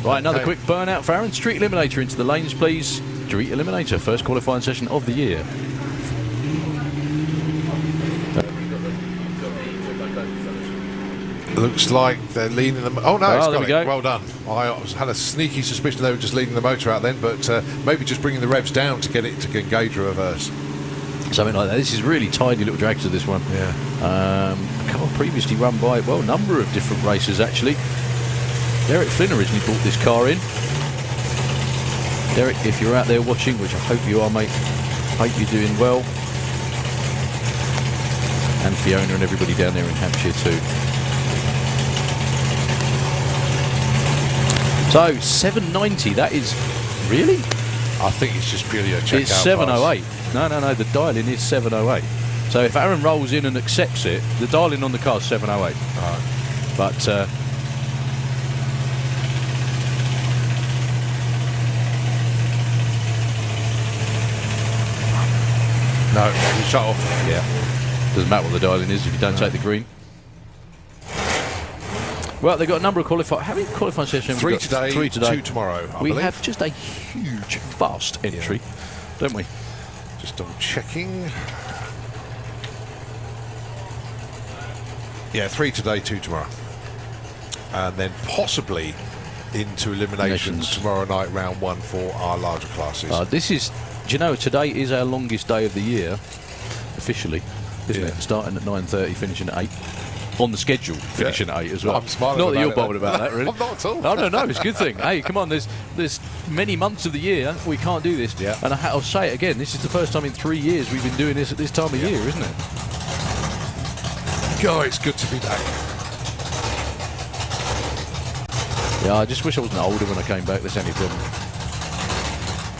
Right, another quick burnout for Aaron. Street Eliminator into the lanes, please. Street Eliminator, first qualifying session of the year. Looks like they're leading them. Oh no, it's there got we it. go. Well done. I had a sneaky suspicion they were just leading the motor out then, but maybe just bringing the revs down to get it to engage reverse. Something like that. This is really tiny little dragster, this one. Yeah. A car previously run by, well, a number of different racers, actually. Derek Flynn originally brought this car in. Derek, if you're out there watching, which I hope you are, mate, hope you're doing well. And Fiona and everybody down there in Hampshire too. So 790, that is really? I think it's just purely a checkout. It's 708. No, the dial-in is 708. So if Aaron rolls in and accepts it, the dial-in on the car is 708. Right. But no, you shut off. yeah, doesn't matter what the dial-in is if you don't take the green. Well, they've got a number of qualifying. How many qualifying sessions? Three today, 2 tomorrow. I we believe. have just a huge, vast entry, don't we? Just double checking. Yeah, 3 today, 2 tomorrow. And then possibly into eliminations tomorrow night, round 1 for our larger classes. This is, do you know, today is our longest day of the year, officially, isn't it? Starting at 9:30, finishing at 8. On the schedule, finishing at 8 as well. I'm smiling Not that you're about it, bothered about that, really. I'm not at all. Oh, no, it's a good thing. Hey, come on, there's many months of the year we can't do this. Yeah. And I'll say it again, this is the first time in 3 years we've been doing this at this time of year, isn't it? God, it's good to be back. Yeah, I just wish I wasn't older when I came back. That's any problem.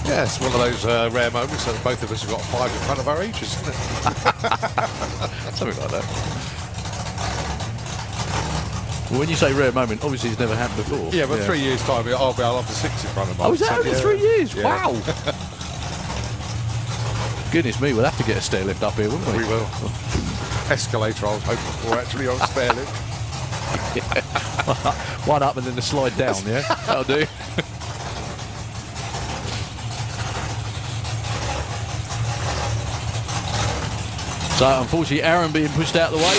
Yeah, it's one of those rare moments that both of us have got 5 in front of our age, isn't it? Something like that. Well, when you say rare moment, obviously it's never happened before. Yeah, but 3 years' time, I'll have the 6 in front of mine. Oh, is that only 3 years? Yeah. Wow. Goodness me, we'll have to get a stair lift up here, wouldn't we? We will. Escalator I was hoping for, actually, on spare lift. One up and then the slide down, yeah? That'll do. So, unfortunately, Aaron being pushed out of the way.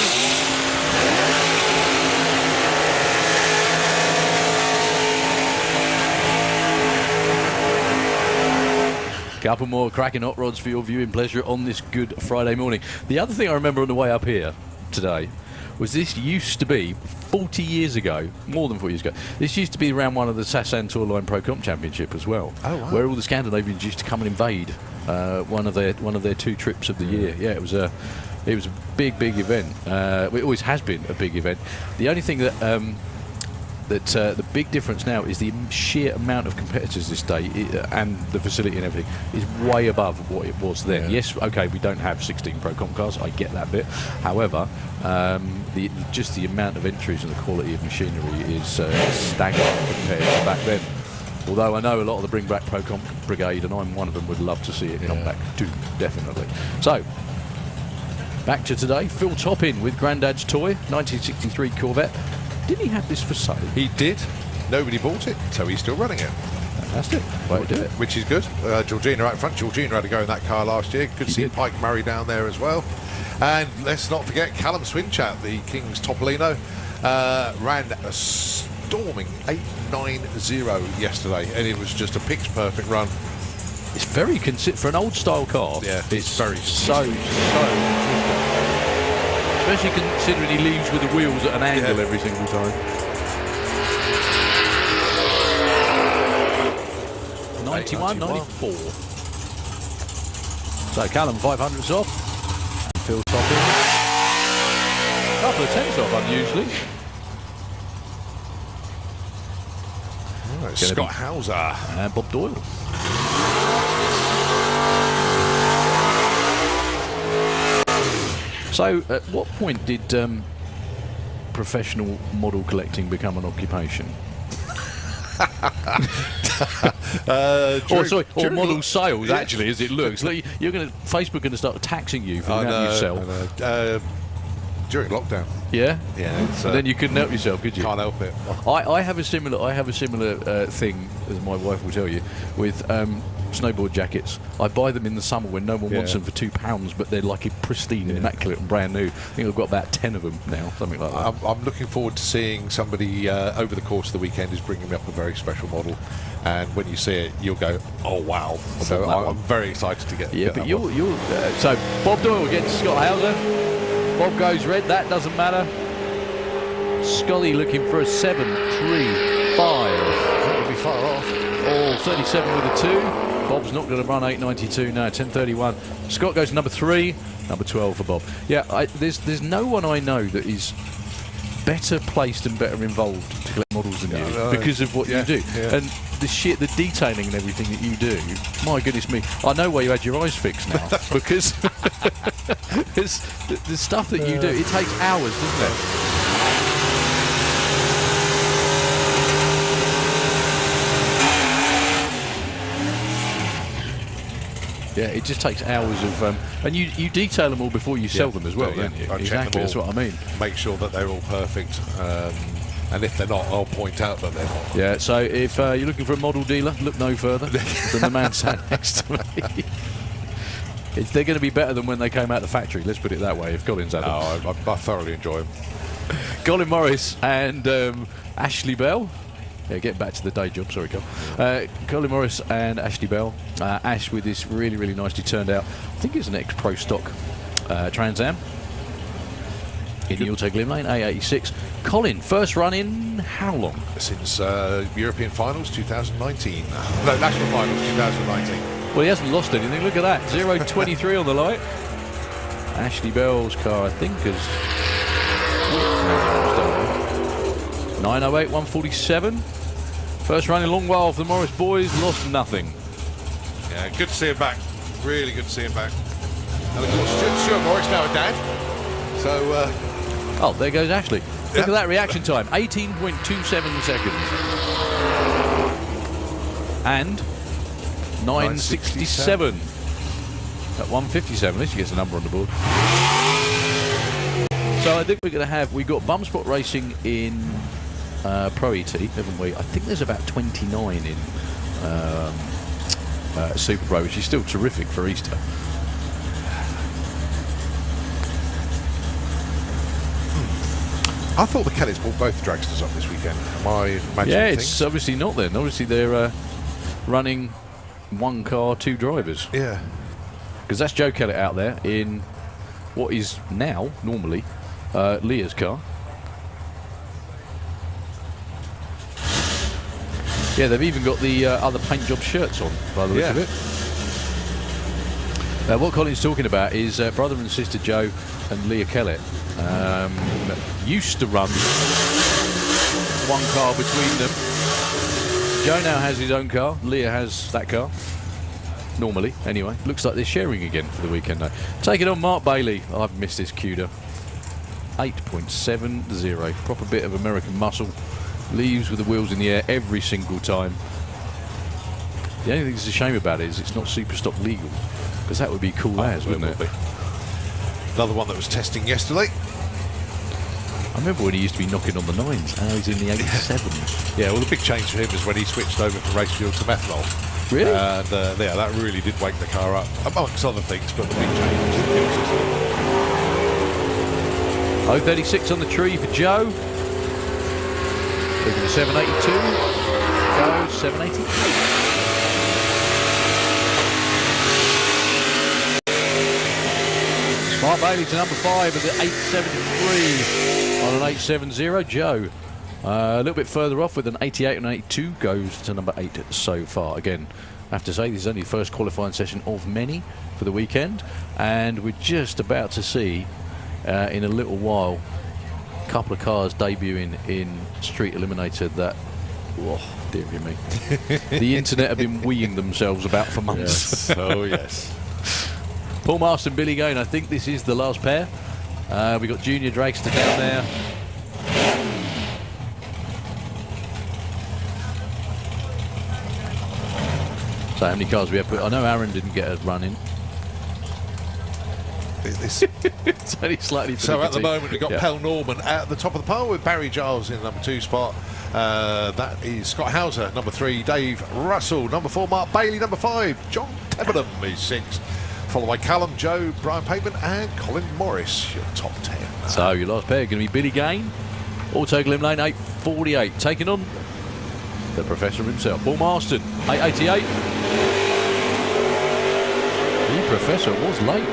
Couple more cracking hot rods for your viewing pleasure on this Good Friday morning. The other thing I remember on the way up here today was this used to be 40 years ago, more than 40 years ago. This used to be around one of the Sassan Tour Line Pro Comp Championship as well, where all the Scandinavians used to come and invade one of their 2 trips of the year. Yeah, it was a big event. It always has been a big event. The only thing that the big difference now is the sheer amount of competitors this day and the facility and everything is way above what it was then. Yeah. Yes, okay, we don't have 16 Pro Comp cars, I get that bit. However, just the amount of entries and the quality of machinery is staggering compared to back then. Although I know a lot of the Bring Back Pro Comp brigade, and I'm one of them, would love to see it come back too, definitely. So, back to today, Phil Toppin with Grandad's Toy, 1963 Corvette. Didn't he have this for sale? He did. Nobody bought it, so he's still running it. Fantastic. Way to do it. Which is good. Georgina out front. Georgina had to go in that car last year. Good to see Pike Murray down there as well. And let's not forget Callum Swinchat, the King's Topolino, ran a storming 890 yesterday, and it was just a pitch perfect run. It's very for an old style car. Yeah, it's very so. Especially considering he leaves with the wheels at an angle every single time. 91, 94. So Callum 500s off. Phil Toppin. Couple of tenths off unusually. Right, Scott Hauser. And Bob Doyle. So, at what point did professional model collecting become an occupation? Or model sales, actually, as it looks. Like, you're going to Facebook going to start taxing you for that you sell. during lockdown. Yeah? Yeah. It's, And then you couldn't help yourself, could you? can't help it. I have a similar thing, as my wife will tell you, with snowboard jackets. I buy them in the summer when no one wants Yeah. them for £2, but they're like pristine, immaculate, and brand new. I think I've got about 10 of them now, something like that. I'm looking forward to seeing somebody over the course of the weekend is bringing me up a very special model, and when you see it, you'll go, "Oh wow!" So that one. I'm very excited to get. Yeah, get but that you'll one. so Bob Doyle against Scott Hauser. Bob goes red. That doesn't matter. Scully looking for a 7.35. That would be far off. All 37 with a 2. Bob's not going to run 8.92 now. 10.31. Scott goes number 3. Number 12 for Bob. Yeah, there's no one I know that is better placed and better involved to collect models than you because of what you do. Yeah. And the detailing and everything that you do, my goodness me. I know why you had your eyes fixed now, because the stuff that you do, it takes hours, doesn't it? Yeah, it just takes hours of, and you detail them all before you sell them as well, don't you? I check them Exactly, that's all, what I mean. Make sure that they're all perfect, and if they're not, I'll point out that they're not. Yeah, so if you're looking for a model dealer, look no further than the man sat next to me. They're going to be better than when they came out the factory, let's put it that way, if Colin's had them. I thoroughly enjoy them. Colin Morris and Ashley Bell. Yeah, getting back to the day job, sorry, Col. Colin Morris and Ashley Bell. Ash with this really, really nicely turned out, I think it's an ex-Pro Stock Trans Am. In the Auto Glim Lane, A86. Colin, first run in how long? Since European Finals 2019. No, National Finals 2019. Well, he hasn't lost anything. Look at that. 0.23 on the light. Ashley Bell's car, I think, is 908, 147. First run in a long while for the Morris boys. Lost nothing. Yeah, good to see him back. Really good to see him back. And of course, Stuart Morris now a dad. So, oh, there goes Ashley. Look at that reaction time. 18.27 seconds. And 9.67. At 1:57, at least he gets a number on the board. So I think we're going to we've got Bum Spot Racing in Pro ET, haven't we? I think there's about 29 in Super Pro, which is still terrific for Easter. I thought the Kellys brought both dragsters up this weekend. Am I imagining Yeah, things? it's obviously not then. Obviously they're running one car, two drivers. Yeah. Because that's Joe Kellett out there in what is now, normally, Leah's car. Yeah, they've even got the other paint job shirts on, by the look of it. What Colin's talking about is brother and sister Joe and Leah Kellett used to run one car between them. Joe now has his own car. Leah has that car. Normally, anyway. Looks like they're sharing again for the weekend, though. Taking on Mark Bailey. Oh, I've missed this CUDA. 8.70. Proper bit of American muscle. Leaves with the wheels in the air every single time. The only thing that's a shame about it is it's not super stock legal. Because that would be cool as, wouldn't it? Another one that was testing yesterday. I remember when he used to be knocking on the 9s. Now he's in the 87s. Yeah, well, the big change for him is when he switched over from race fuel to methanol. Really? And yeah, that really did wake the car up, amongst other things, but the big change was the fuel system. 036 on the tree for Joe. Looking at 782. Goes 788. Mark Bailey to number 5 at the 873 on an 870. Joe a little bit further off with an 88 and an 82 goes to number 8 so far. Again, I have to say this is only the first qualifying session of many for the weekend, and we're just about to see in a little while a couple of cars debuting in Street Eliminator that, oh dear me, the internet have been weeing themselves about for months. Yes. Oh yes. Paul Marston, Billy Gane. I think this is the last pair. We got Junior Dragster down there. So how many cars we have put? I know Aaron didn't get a run in. It's only slightly. So at the moment we've got Pell Norman at the top of the pile with Barry Giles in number 2 spot. That is Scott Hauser, number 3, Dave Russell, number 4, Mark Bailey, number 5, John Tebenham is 6, followed by Callum, Joe, Brian Pavement and Colin Morris, your top 10. So your last pair going to be Billy Gain, Auto Glim Lane 848, taking on the Professor himself, Paul Marston, 888. The Professor was late,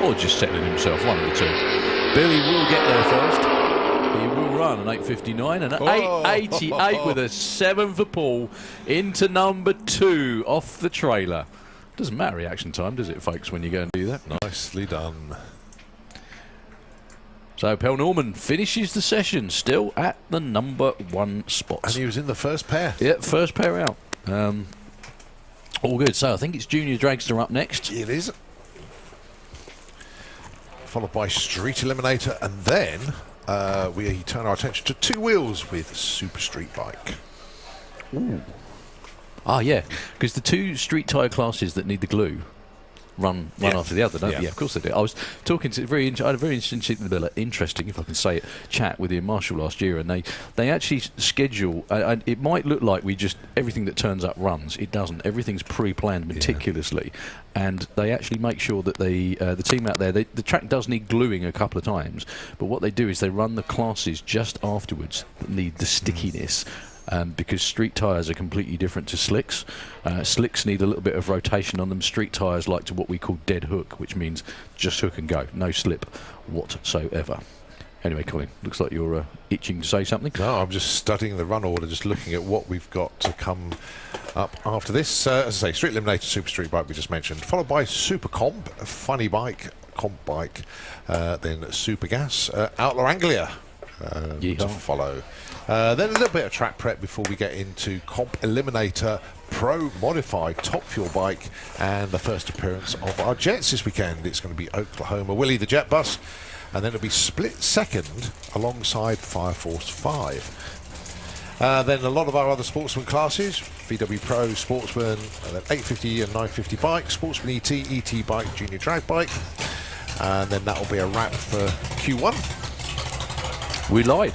or just settling himself, one of the two. Billy will get there first. He will run an 8:59 and an 8:88 with a 7 for Paul into number 2 off the trailer. Doesn't matter reaction time, does it, folks, when you go and do that? Nicely done. So Pell Norman finishes the session still at the number 1 spot. And he was in the first pair. Yeah, first pair out. All good. So I think it's Junior Dragster up next. It is. Followed by Street Eliminator, and then we turn our attention to 2 wheels with Super Street Bike. Ooh. Ah, yeah, because the 2 street tyre classes that need the glue run after the other, don't they? Yeah, of course they do. I was talking to I had a very interesting, if I can say it, chat with Ian Marshall last year, and they actually schedule. And it might look like everything that turns up runs. It doesn't. Everything's pre-planned meticulously, and they actually make sure that the team out there, the track does need gluing a couple of times, but what they do is they run the classes just afterwards that need the stickiness. Because street tyres are completely different to slicks. Slicks need a little bit of rotation on them. Street tyres like to what we call dead hook, which means just hook and go, no slip whatsoever. Anyway, Colin, looks like you're itching to say something. No, I'm just studying the run order, just looking at what we've got to come up after this. As I say, Street Eliminator, Super Street Bike we just mentioned, followed by Super Comp, Funny Bike, Comp Bike, then Super Gas, Outlaw Anglia to follow. Then a little bit of track prep before we get into Comp Eliminator Pro Modified Top Fuel Bike and the first appearance of our Jets this weekend. It's going to be Oklahoma Willie the Jet Bus, and then it'll be split second alongside Fire Force 5. Then a lot of our other sportsman classes, VW Pro, Sportsman, and then 850 and 950 bike, Sportsman ET, ET bike, Junior Drag bike, and then that will be a wrap for Q1. We lied.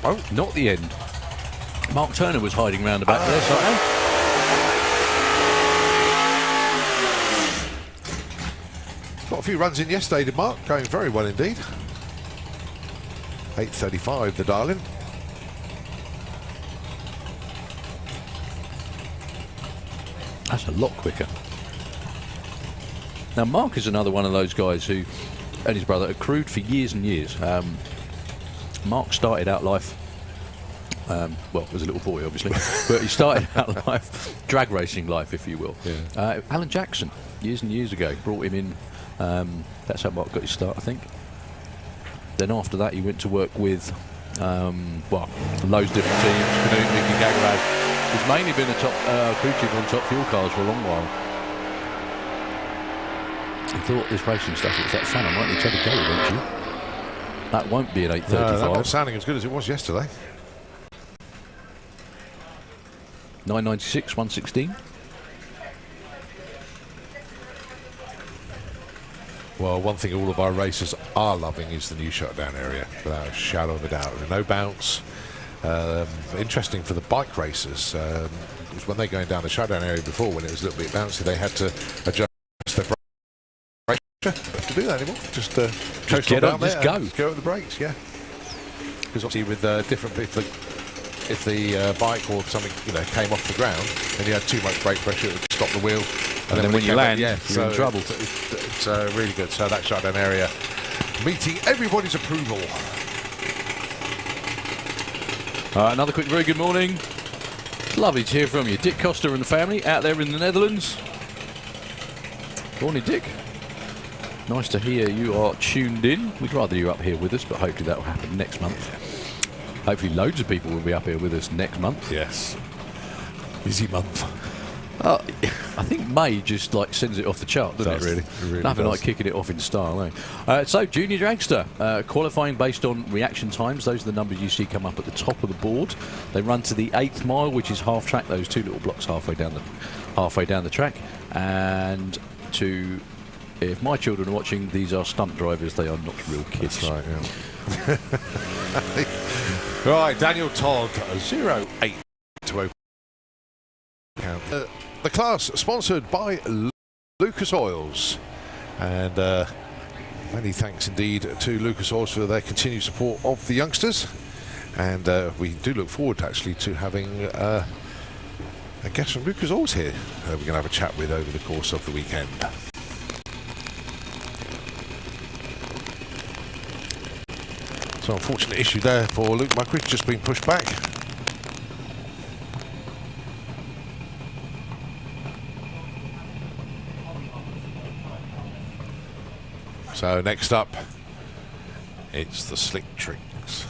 Oh, not the end. Mark Turner was hiding round about there, so got a few runs in yesterday, did Mark? Going very well indeed. 8:35, the darling. That's a lot quicker. Now, Mark is another one of those guys who, and his brother, accrued for years and years. Mark started out life, well, as a little boy, obviously, but he started out life, drag racing life, if you will. Yeah. Alan Jackson, years and years ago, brought him in. That's how Mark got his start, I think. Then after that, he went to work with, well, loads of different teams. Canute, Mickey Gagarad. He's mainly been a top crew chief on Top Fuel cars for a long while. I thought this racing stuff was that fun. I might need to have a go eventually. That won't be an 8:35. No, that's not sounding as good as it was yesterday. 996, 116. Well, one thing all of our racers are loving is the new shutdown area, without a shadow of a doubt. No bounce. Interesting for the bike racers. Because when they're going down the shutdown area before, when it was a little bit bouncy, they had to adjust their brake. Don't have to do that anymore. Just coast on down there. Just go at the brakes, yeah. Because obviously with different, if the bike or something came off the ground and you had too much brake pressure, it would stop the wheel. And then when you land, you're in trouble. It's really good. So that shutdown area meeting everybody's approval. Another quick very good morning. Lovely to hear from you. Dick Costa and the family out there in the Netherlands. Morning, Dick. Nice to hear you are tuned in. We'd rather you up here with us, but hopefully that will happen next month. Hopefully loads of people will be up here with us next month. Yes. Busy month. I think May just sends it off the chart, doesn't it, really? It really Nothing does. like kicking it off in style, eh? So, Junior Dragster, qualifying based on reaction times. Those are the numbers you see come up at the top of the board. They run to the 8th mile, which is half track, those two little blocks halfway down the track. And to if my children are watching, these are stunt drivers. They are not real kids. That's right, yeah. Right, Daniel Todd, 0-8 to open count. The class sponsored by Lucas Oils. And many thanks indeed to Lucas Oils for their continued support of the youngsters. And we do look forward actually to having a guest from Lucas Oils here. We're going to have a chat with over the course of the weekend. So unfortunate issue there for Luke Muckridge, just been pushed back. So next up, it's the Slick Tricks.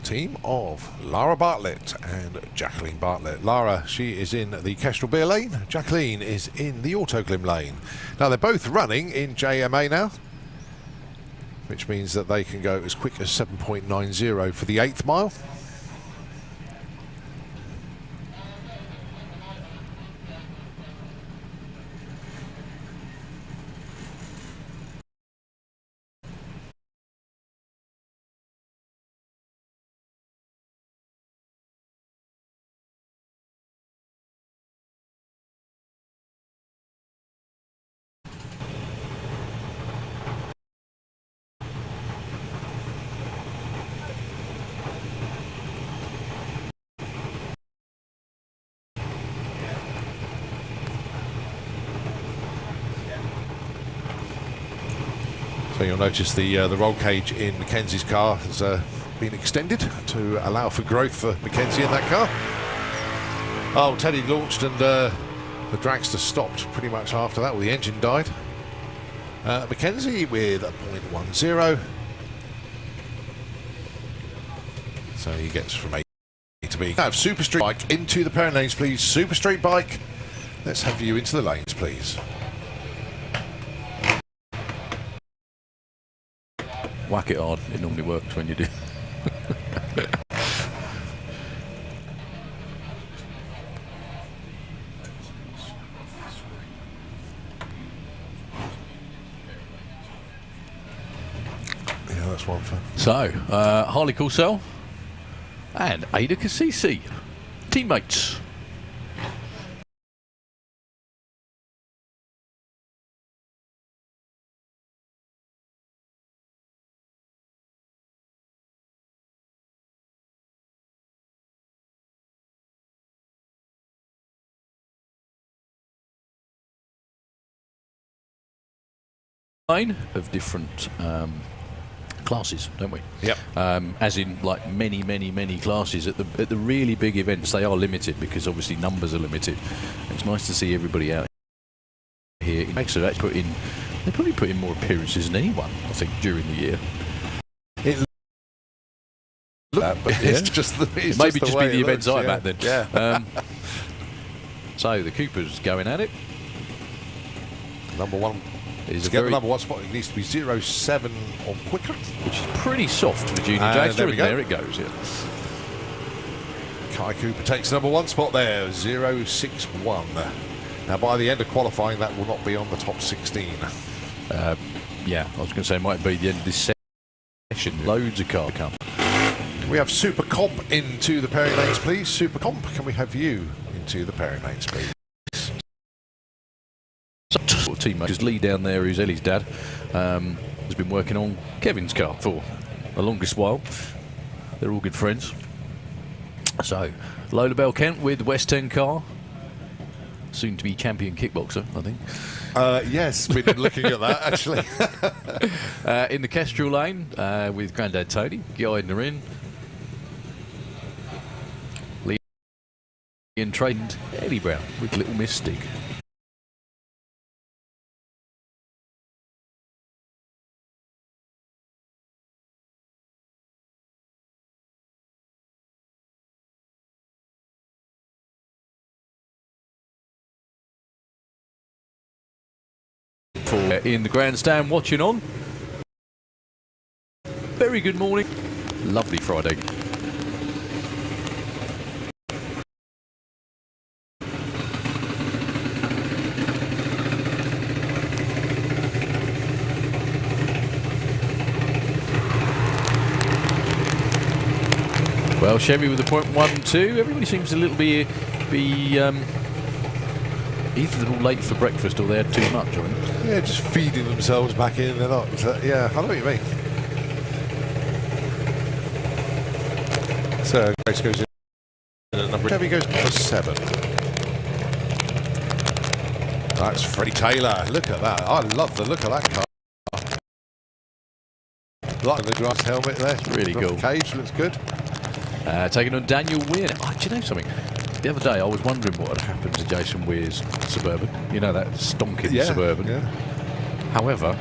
Team of Lara Bartlett and Jacqueline Bartlett. Lara, she is in the Kestrel Beer lane. Jacqueline is in the Autoglim lane. Now they're both running in JMA now, which means that they can go as quick as 7.90 for the 8th mile. So you'll notice the roll cage in Mackenzie's car has been extended to allow for growth for Mackenzie in that car. Oh, Teddy launched and the dragster stopped pretty much after that. Well, the engine died. Mackenzie with a 0.10. So he gets from A to B. Now, Super Street Bike into the pairing lanes, please. Super Street Bike. Let's have you into the lanes, please. Whack it hard. It normally works when you do. Yeah, that's one for. So, Harley Corsell and Ada Cassisi, teammates. Of different classes, don't we? Yep. As in, like many classes at the really big events, they are limited because obviously numbers are limited. It's nice to see everybody out here. It makes it actually they probably put in more appearances than anyone, I think, during the year. But it's just the it's maybe just be the events I'm yeah. at then. Yeah. So the Cooper's going at it. Number one. Is to get the number one spot, it needs to be 0.7 or quicker. Which is pretty soft for Junior Dragster, and there it goes. Yeah. Kai Cooper takes number one spot there, 0.61. Now, by the end of qualifying, that will not be on the top 16. Yeah, I was going to say it might be the end of this session. Loads of cars come. We have Super Comp into the pairing lanes, please. Super Comp, can we have you into the pairing lanes, please? Teammate, because Lee down there, who's Ellie's dad, has been working on Kevin's car for the longest while. They're all good friends. So, Lola Bell Kent with West End car, soon to be champion kickboxer, I think. Yes, we've been looking at that actually. In the Kestrel lane with Grandad Tony guiding her in. Lee and trained Eddie Brown with Little Miss Stig. In the grandstand watching on. Very good morning. Lovely Friday. Well, Chevy with the 0.12. Everybody seems a little be either they're all late for breakfast or they had too much, I think. Yeah, just feeding themselves back in. They're not. Yeah, I know what you mean. So Grace goes in at number. Chevy goes number 7. That's Freddie Taylor. Look at that. I love the look of that car. Like the grass helmet there. It's really Rough cool. Cage looks good. Taking on Daniel Weir. Oh, do you know something? The other day I was wondering what had happened to Jason Weir's Suburban. You know, that stonking Suburban. Yeah. However,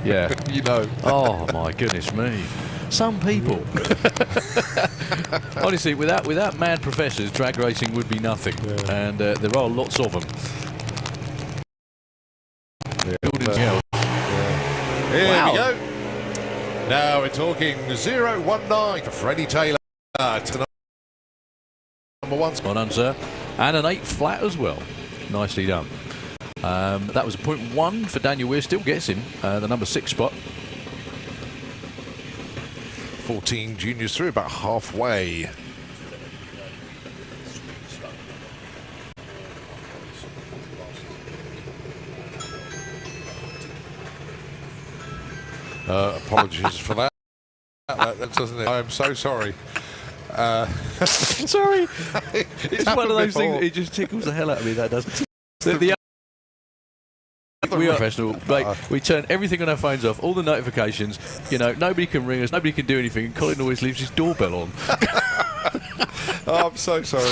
yeah. You know. Oh my goodness me. Some people. Honestly, without mad professors, drag racing would be nothing. Yeah. And there are lots of them. Yeah. Buildings, yeah. Here Wow. we go. Now we're talking 019 for Freddie Taylor to number 1. Well done, sir. And an 8 flat as well. Nicely done. That was a 0.1 for Daniel Weir. Still gets him the number 6 spot. 14 juniors through, about halfway. Apologies for that. That doesn't it? I am so sorry. Sorry. It's one of those before. things, it just tickles the hell out of me, that does. We are professional. We turn everything on our phones off, all the notifications. You know, nobody can ring us, nobody can do anything. And Colin always leaves his doorbell on. Oh, I'm so sorry.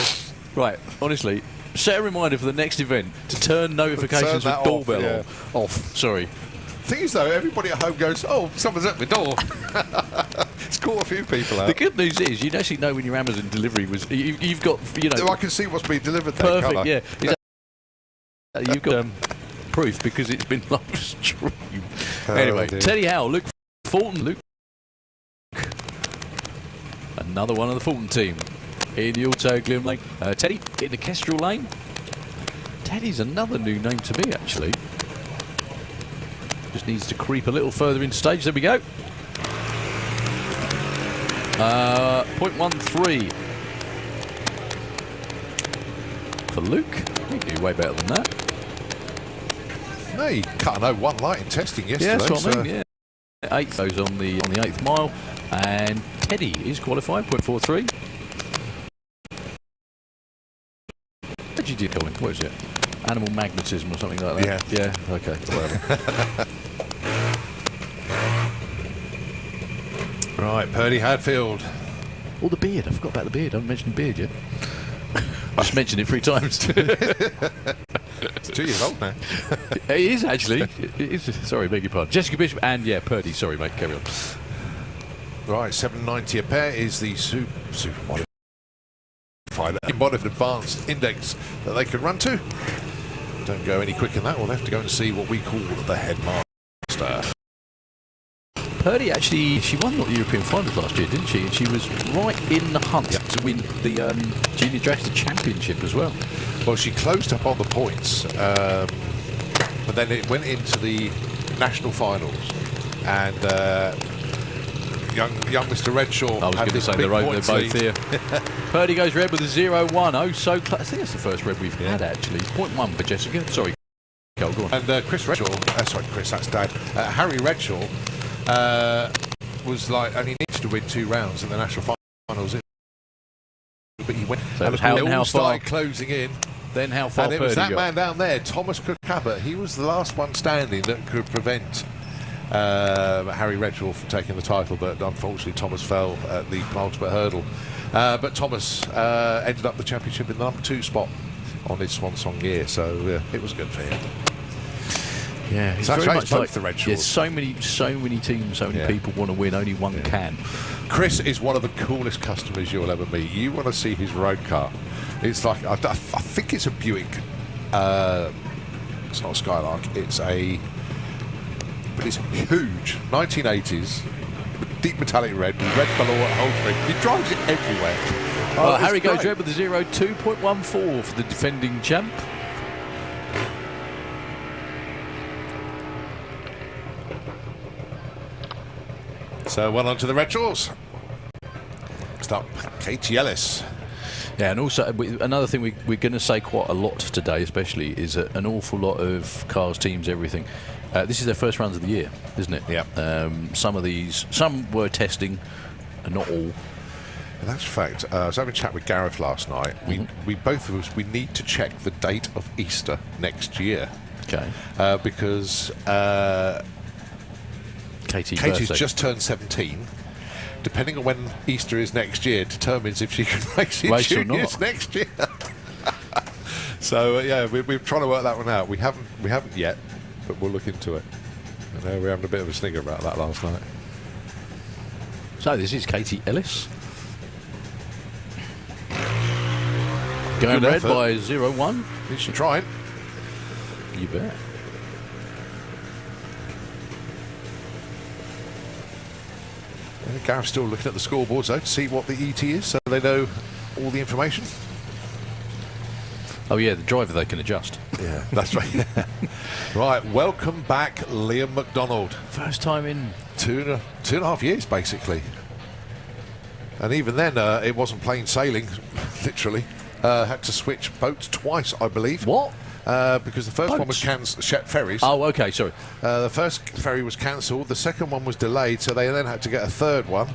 Right, honestly, set a reminder for the next event to turn notifications Turn with that off, doorbell yeah. off. Sorry. Thing is, though, everybody at home goes, "Oh, someone's at my door." It's caught a few people out. The good news is you'd actually know when your Amazon delivery was. You've got, you know, I can see what's being delivered there. perfect. Can't I? Yeah, exactly. You've got proof because it's been live streamed. Anyway, dear. Teddy Howe, Luke Fulton, Luke. Another one of the Fulton team in the Auto Glim Lane. Teddy in the Kestrel Lane. Teddy's another new name to me, actually. Just needs to creep a little further into stage. There we go. 0.13 for Luke. You can do way better than that. No, you cut an 01 light in testing yesterday. Yeah, that's what I mean. Yeah, 8th goes on the 8th mile, and Teddy is qualified. 0.43. What did you do, Colin? What is it? Animal magnetism or something like that? Yeah. Yeah. Okay. Whatever. Right, Purdy Hadfield. Oh, the beard. I forgot about the beard. I haven't mentioned the beard yet. Just mentioned it 3 times. It's 2 years old now. It is actually. It is. Sorry, beg your pardon. Jessica Bishop and Purdy. Sorry, mate. Carry on. Right, 790 a pair is the super modified advanced index that they can run to. Don't go any quicker than that. We'll have to go and see what we call the headmaster. Purdy actually, she won the European finals last year, didn't she? And she was right in the hunt to win the Junior Dragster Championship as well. Well, she closed up on the points, but then it went into the national finals, and young Mr. Redshaw. I was going to say they're both here. Purdy goes red with a 0-1. Oh, so close. I think that's the first red we've had actually. 0.1 for Jessica. Sorry, Cole, go on. And Chris Redshaw. Sorry, Chris. That's Dad. Harry Redshaw was like only needs to win 2 rounds in the national finals, but he went. So and how all far? started closing in. Then how far? And it Purdy was that got? man down there, Thomas Cook-Abbott. He was the last one standing that could prevent Harry Redshaw from taking the title, but unfortunately Thomas fell at the penultimate hurdle. But Thomas ended up the championship in the number 2 spot on his swan song year, so it was good for him. Yeah, it's So very it's much both like the Redshaws. there's so many teams, so many people want to win. Only one can. Chris is one of the coolest customers you'll ever meet. You want to see his road car. It's like, I think it's a Buick. It's not a Skylark. But it's huge. 1980s. Deep metallic red. Red colour whole screen. He drives it everywhere. Well, it's Harry goes great. red with the 0-2.14 for the defending champ. So well on to the Redshaws. Next up, Katie Ellis. Yeah, and also another thing we're going to say quite a lot today, especially, is an awful lot of cars, teams, everything. This is their first runs of the year, isn't it? Yeah. Some were testing, and not all. And that's a fact. I was having a chat with Gareth last night. We both of us, we need to check the date of Easter next year. Okay. Because Katie's Katie's just turned 17. Depending on when Easter is next year, determines if she can race in juniors next year. So yeah, we're trying to work that one out. We haven't yet, but we'll look into it. I know we're having a bit of a snigger about that last night. So this is Katie Ellis. Going Good red effort. by 0-1. You should try it. You bet. Gareth's still looking at the scoreboards though to see what the ET is, so they know all the information. Oh yeah, the driver they can adjust. Yeah, that's right. Right, welcome back, Liam McDonald. First time in Two and a half years, basically. And even then, it wasn't plain sailing, literally. Had to switch boats twice, I believe. What? Because the first one was Boats? cancelled. Ferries. Oh, okay, sorry. The first ferry was cancelled. The second one was delayed, so they then had to get a third one.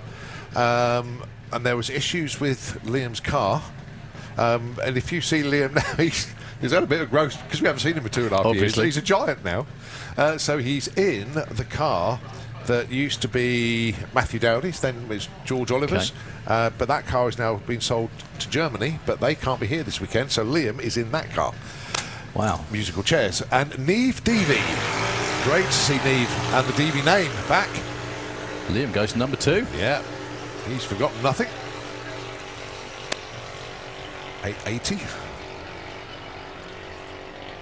And there was issues with Liam's car. And if you see Liam now, he's had a bit of growth because we haven't seen him for 2.5 years. Obviously. He's a giant now. So he's in the car that used to be Matthew Dowdy's, then it was George Oliver's. Okay. But that car has now been sold to Germany, but they can't be here this weekend, so Liam is in that car. Wow. Musical chairs. And Neve Deevy. Great to see Neve and the Deevy name back. Liam goes to number 2. Yeah, he's forgotten nothing. 880.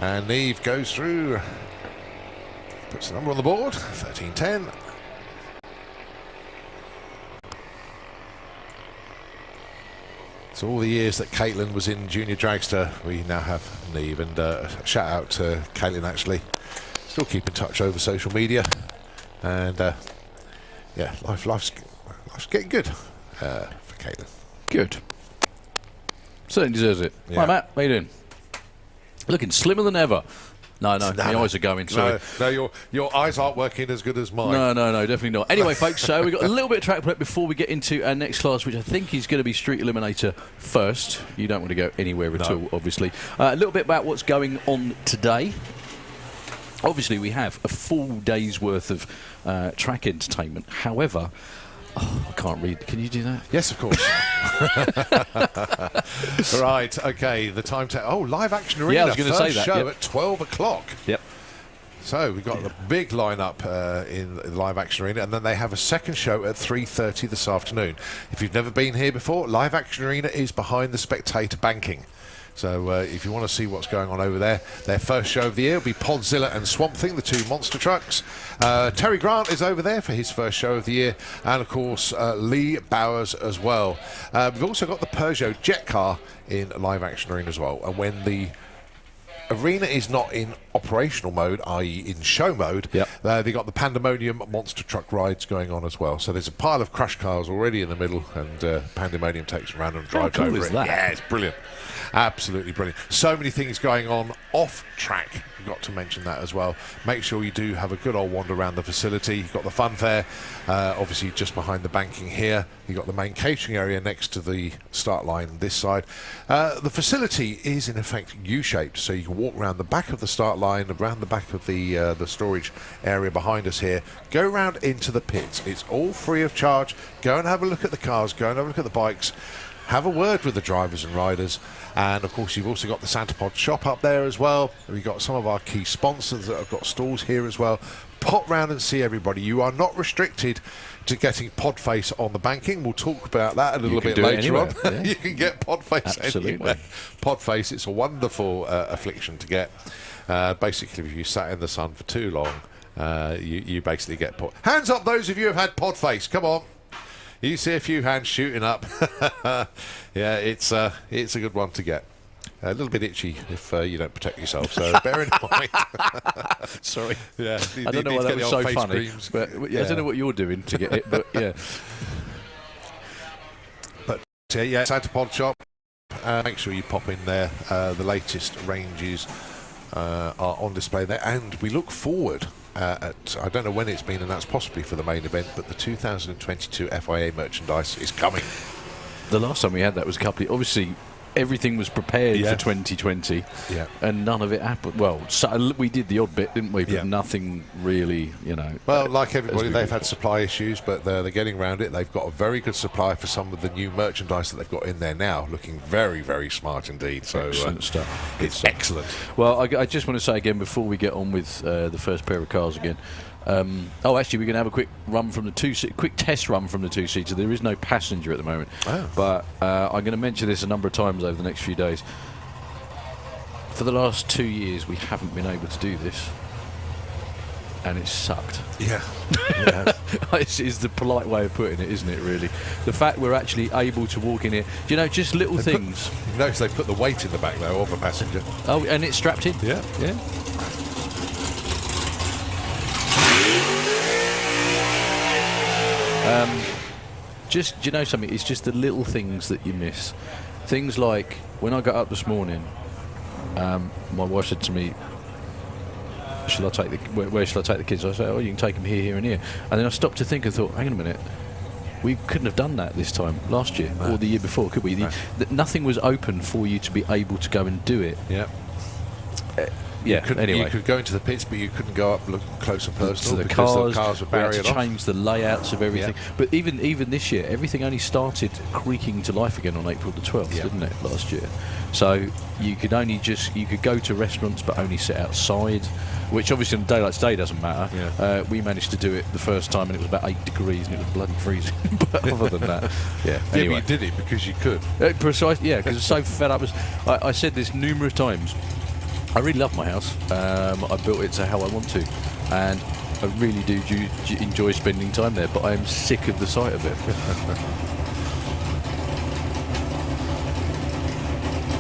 And Neve goes through, puts the number on the board, 1310. So all the years that Caitlin was in Junior Dragster, we now have Neve. And shout out to Caitlin, actually. Still keep in touch over social media. And yeah, life's getting good for Caitlin. Good. Certainly deserves it. Yeah. Right, Matt, how you doing? Looking slimmer than ever. No, my eyes are going, sorry. No, your eyes aren't working as good as mine. No, definitely not. Anyway, folks, so we've got a little bit of track prep before we get into our next class, which I think is going to be Street Eliminator first. You don't want to go anywhere at all, obviously. A little bit about what's going on today. Obviously, we have a full day's worth of track entertainment. However, I can't read. Can you do that? Yes, of course. Right, okay, the time to... Oh, Live Action Arena. Yeah, I was going to say that. Show at 12 o'clock. Yep. So we've got the big lineup in the Live Action Arena, and then they have a second show at 3:30 this afternoon. If you've never been here before, Live Action Arena is behind the Spectator banking. So if you want to see what's going on over there, their first show of the year will be Podzilla and Swamp Thing, the two monster trucks. Terry Grant is over there for his first show of the year, and of course Lee Bowers as well. We've also got the Peugeot Jet Car in Live Action Arena as well. And when the arena is not in operational mode, i.e. in show mode, they've got the Pandemonium monster truck rides going on as well. So there's a pile of crash cars already in the middle, and Pandemonium takes them around and drives cool over is it. that? Yeah, it's brilliant. Absolutely brilliant. So many things going on off track. We've got to mention that as well. Make sure you do have a good old wander around the facility. You've got the fun fair, obviously just behind the banking here. You've got the main catering area next to the start line this side. The facility is in effect U-shaped, so you can walk around the back of the start line, around the back of the storage area behind us here. Go round into the pits. It's all free of charge. Go and have a look at the cars. Go and have a look at the bikes. Have a word with the drivers and riders. And of course you've also got the Santa Pod shop up there as well. We've got some of our key sponsors that have got stalls here as well. Pop round and see everybody. You are not restricted to getting Podface on the banking. We'll talk about that a little bit later on. Yeah. You can get Podface anywhere. Podface, it's a wonderful affliction to get. Basically, if you sat in the sun for too long, you basically get Hands up those of you who have had Podface. Come on. You see a few hands shooting up. Yeah, it's a good one to get. A little bit itchy if you don't protect yourself, so bear in mind. Sorry. Yeah, I don't know why that was so funny. Creams. But, yeah. I don't know what you're doing to get it, but yeah. But Yeah, Santa Pod Shop. Make sure you pop in there. The latest ranges are on display there, and we look forward at, I don't know when it's been announced, possibly for the main event, but the 2022 FIA merchandise is coming. The last time we had that was a couple of, obviously everything was prepared for 2020, and none of it happened. Well, so we did the odd bit, didn't we? But nothing really, you know. Well, like everybody, they've had supply issues, but they're getting around it. They've got a very good supply for some of the new merchandise that they've got in there now, looking very, very smart indeed. So excellent stuff. It's excellent. Well, I just want to say again before we get on with the first pair of cars again. Actually, we're going to have a quick run from the quick test run from the two-seater. There is no passenger at the moment, but I'm going to mention this a number of times over the next few days. For the last 2 years, we haven't been able to do this, and it's sucked. Yeah, is the polite way of putting it, isn't it? Really, the fact we're actually able to walk in here. Do you know, just little things. You notice they put the weight in the back though of a passenger. Oh, and it's strapped in. Yeah. Do you know something? It's just the little things that you miss. Things like when I got up this morning, my wife said to me, "Shall I take where shall I take the kids?" I said, "Oh, you can take them here, here, and here." And then I stopped to think and thought, "Hang on a minute, we couldn't have done that this time last year or the year before, could we?" Nothing was open for you to be able to go and do it. Yeah. Anyway, you could go into the pits, but you couldn't go up look close and personal to the because cars. The cars were We had barriered to off. change the layouts of everything. But even this year, everything only started creaking to life again on April the 12th, didn't it? Last year, so you could go to restaurants, but only sit outside. Which obviously on a day like today doesn't matter. We managed to do it the first time, and it was about 8 degrees, and it was bloody freezing. But other than that, anyway. But you did it because you could. Precisely, because I was so fed up. I said this numerous times. I really love my house. I built it to how I want to, and I really do enjoy spending time there. But I am sick of the sight of it.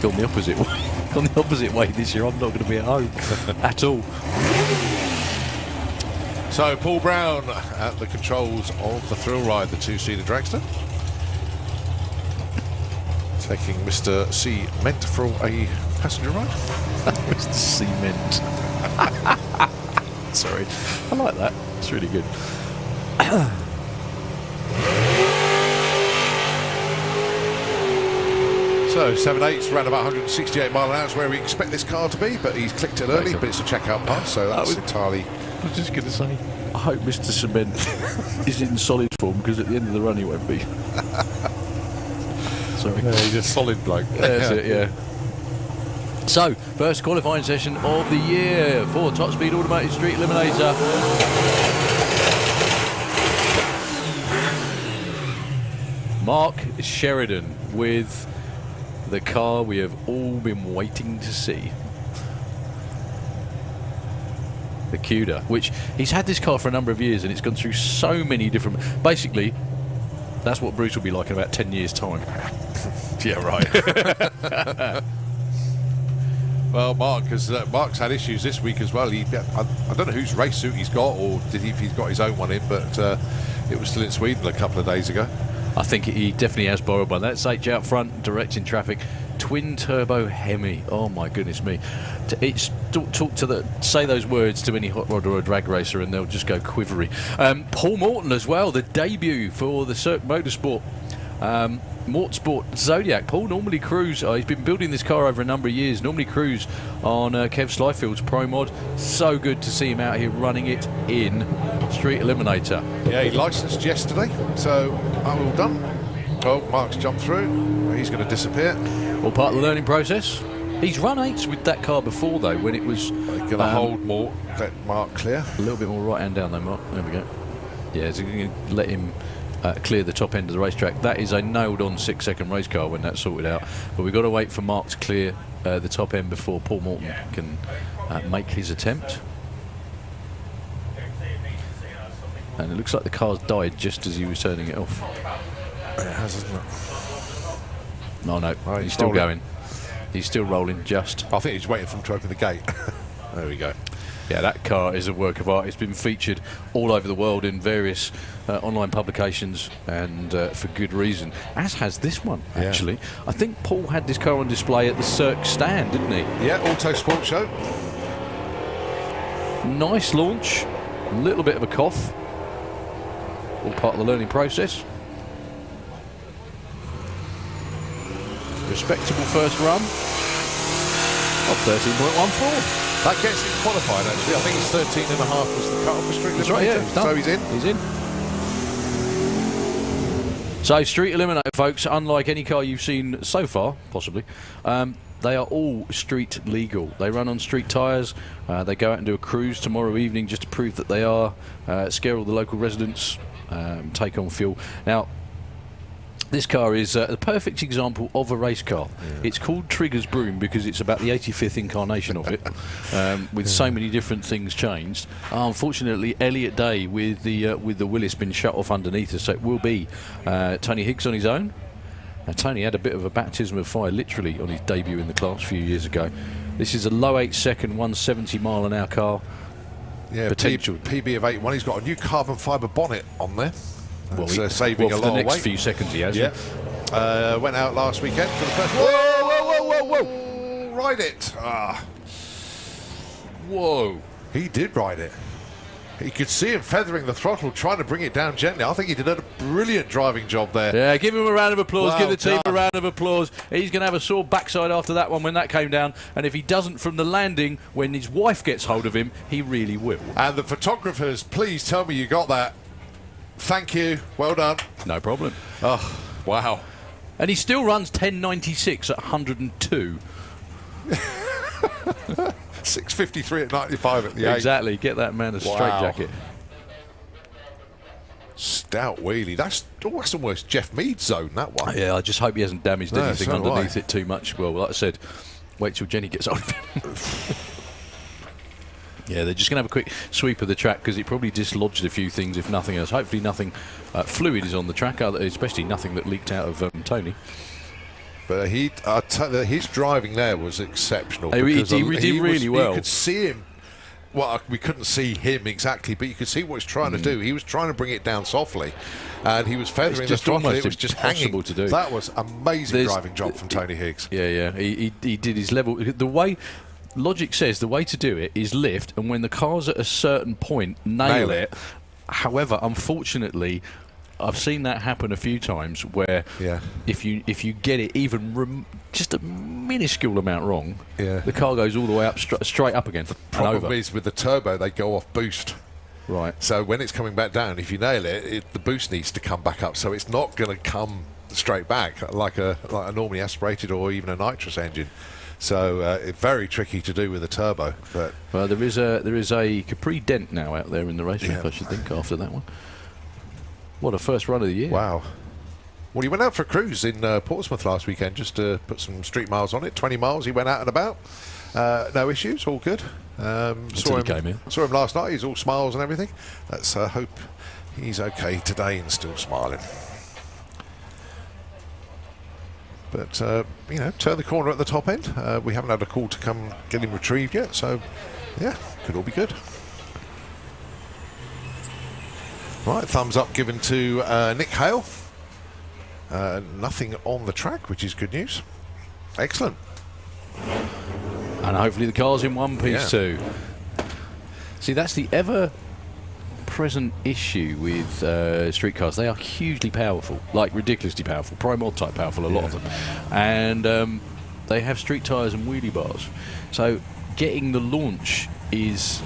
Gone the opposite way. Gone the opposite way this year. I'm not going to be at home at all. So Paul Brown at the controls of the thrill ride, the two-seater dragster, taking Mr. Cement for a passenger ride. Mr. Cement. Sorry, I like that. It's really good. So 7.8's around about 168 mile an hour is where we expect this car to be, but he's clicked it early, but it's a checkout pass, so that's entirely. I was just going to say, I hope Mr. Cement is in solid form, because at the end of the run he won't be. Sorry. Yeah, he's a solid bloke. That's it, yeah. So, first qualifying session of the year for Top Speed Automotive Street Eliminator. Mark Sheridan with the car we have all been waiting to see. The Cuda, which he's had this car for a number of years, and it's gone through so many different... Basically, that's what Bruce will be like in about 10 years' time. Yeah, right. Well, Mark's had issues this week as well. I don't know whose race suit he's got, or if he's got his own one in, but it was still in Sweden a couple of days ago. I think he definitely has borrowed one. That's H out front, directing traffic. Twin turbo Hemi. Oh my goodness me! Say those words to any hot rod or a drag racer, and they'll just go quivery. Paul Morton as well, the debut for the Cirque Motorsport. Motorsport Zodiac. Paul normally cruise. He's been building this car over a number of years. Normally cruise on Kev Slyfield's Pro Mod. So good to see him out here running it in Street Eliminator. Yeah, he licensed yesterday, so all done. Oh, Mark's jumped through. He's going to disappear. All part of the learning process. He's run 8s with that car before, though, when it was... Going to hold more, let Mark clear. A little bit more right hand down, though, Mark. There we go. Yeah, so you're going to let him clear the top end of the racetrack. That is a nailed-on 6-second race car when that's sorted out. But we've got to wait for Mark to clear the top end before Paul Morton can make his attempt. And it looks like the car's died just as he was turning it off. It has, hasn't it? No, Right, he's still going. He's still rolling just. I think he's waiting for him to open the gate. There we go. Yeah, that car is a work of art. It's been featured all over the world in various online publications, and for good reason, as has this one, actually. I think Paul had this car on display at the Cirque stand, didn't he? Yeah, Auto Sport Show. Nice launch, a little bit of a cough. All part of the learning process. Respectable first run of 13.14. That gets him qualified, actually. I think it's 13.5 was the cut-off for Street Eliminator. That's right, yeah. So he's in. He's in. So Street Eliminator, folks, unlike any car you've seen so far, possibly, they are all street legal. They run on street tyres. They go out and do a cruise tomorrow evening just to prove that they are, scare all the local residents, take on fuel. Now, this car is the perfect example of a race car. Yeah. It's called Trigger's Broom because it's about the 85th incarnation of it, with so many different things changed. Unfortunately, Elliot Day with the Willis been shut off underneath us, so it will be Tony Higgs on his own. Now, Tony had a bit of a baptism of fire, literally, on his debut in the class a few years ago. This is a low 8-second, 170 mile an hour car. Yeah, potential PB of 8.1. He's got a new carbon fibre bonnet on there. Well, saving a lot of weight. for the next few seconds he has. Yeah. Went out last weekend for the first. Whoa! Ride it! Whoa! He did ride it. You could see him feathering the throttle, trying to bring it down gently. I think he did a brilliant driving job there. Yeah, give him a round of applause. Well give the team done. a round of applause. He's going to have a sore backside after that one when that came down. And if he doesn't from the landing, when his wife gets hold of him, he really will. And the photographers, please tell me you got that. Thank you. Well done. No problem. Oh, wow. And he still runs 1096 at 102. 653 at 95 at the 8. Exactly. Get that man a straitjacket. Stout wheelie. That's almost Jeff Mead's zone, that one. Yeah, I just hope he hasn't damaged No, anything so underneath it too much. Well, like I said, wait till Jenny gets hold of him. Yeah, they're just going to have a quick sweep of the track because it probably dislodged a few things, if nothing else. Hopefully nothing fluid is on the track, especially nothing that leaked out of Tony. But his driving there was exceptional. He did really well. You could see him. Well, we couldn't see him exactly, but you could see what he's trying to do. He was trying to bring it down softly, and he was feathering the throttle. It was just hanging. To do. That was amazing driving job from Tony Higgs. Yeah. He did his level. The way logic says the way to do it is lift, and when the car's at a certain point, nail it. However, unfortunately, I've seen that happen a few times where if you get it even just a minuscule amount wrong, the car goes all the way up straight up again. The problem is with the turbo, they go off boost. Right. So when it's coming back down, if you nail it, the boost needs to come back up. So it's not going to come straight back like a normally aspirated or even a nitrous engine. So it's very tricky to do with a turbo. But well, there is a Capri Dent now out there in the racetrack, I should think, after that one. What a first run of the year. Wow. Well, he went out for a cruise in Portsmouth last weekend just to put some street miles on it. 20 miles he went out and about. No issues, all good. Until he came in. Saw him last night. He's all smiles and everything. Let's hope he's okay today and still smiling. But, turn the corner at the top end. We haven't had a call to come get him retrieved yet. So, yeah, could all be good. Right, thumbs up given to Nick Hale. Nothing on the track, which is good news. Excellent. And hopefully the car's in one piece too. See, that's the ever-present issue with street cars. They are hugely powerful, like ridiculously powerful, prime mod type powerful, a lot of them. And they have street tyres and wheelie bars. So getting the launch is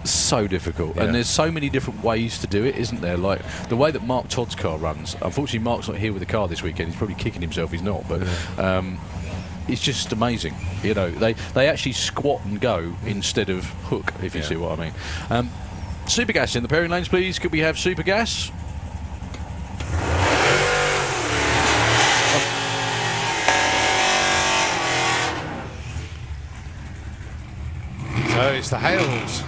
so difficult, and there's so many different ways to do it, isn't there? Like the way that Mark Todd's car runs. Unfortunately, Mark's not here with the car this weekend. He's probably kicking himself he's not, but it's just amazing. You know, they actually squat and go instead of hook, if you see what I mean. Super gas in the pairing lanes, please. Could we have super gas? So it's the Hales.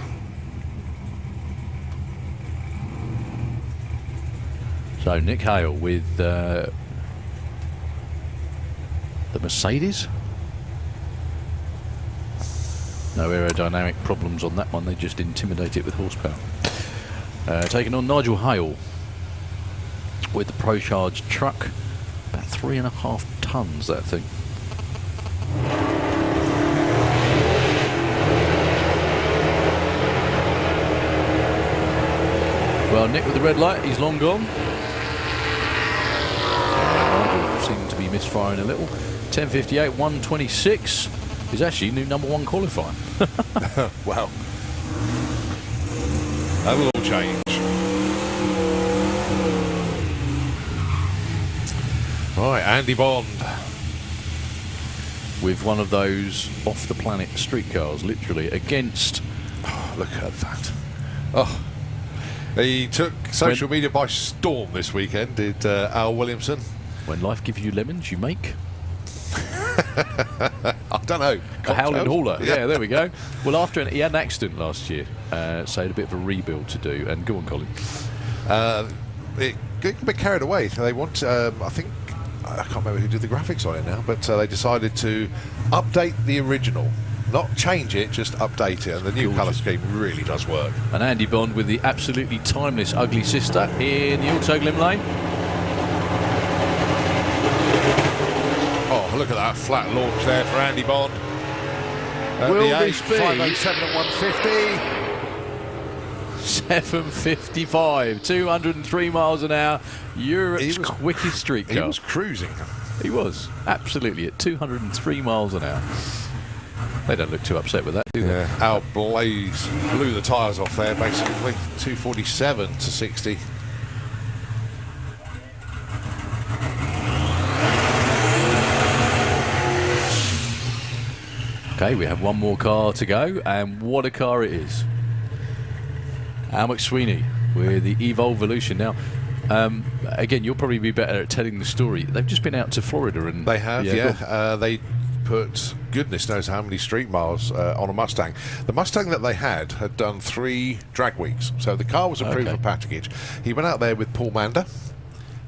So Nick Hale with the Mercedes. No aerodynamic problems on that one. They just intimidate it with horsepower. Taking on Nigel Hale with the ProCharge truck. About 3.5 tons, that thing. Well, Nick with the red light, he's long gone. Nigel seemed to be misfiring a little. 10:58, 1:26 is actually new #1 qualifying. Well, that will all change. Right, Andy Bond. With one of those off-the-planet street cars, literally, against... Oh, look at that. Oh, he took social media by storm this weekend, did Al Williamson. When life gives you lemons, you make... I don't know. A howling hauler. Yeah. Yeah, there we go. Well, after he had an accident last year, so he had a bit of a rebuild to do. And go on, Colin. It got a bit carried away. They want, I think, I can't remember who did the graphics on it now, but they decided to update the original. Not change it, just update it. And the new colour scheme really does work. And Andy Bond with the absolutely timeless Ugly Sister in the Autoglym lane. Oh, look at that flat launch there for Andy Bond. Will the this be 507 at 150? 7:55, 203 miles an hour. Europe's quickest street car. He was cruising. He was, absolutely, at 203 miles an hour. They don't look too upset with that, do they? Yeah, Al Blaze blew the tyres off there, basically. 247 to 60. Okay, we have one more car to go, and what a car it is. Al McSweeney with the Evolution. Now, again, you'll probably be better at telling the story. They've just been out to Florida and... They have, yeah. They put goodness knows how many street miles on a Mustang. The Mustang that they had done 3 drag weeks, so the car was approved for package. He went out there with Paul Mander,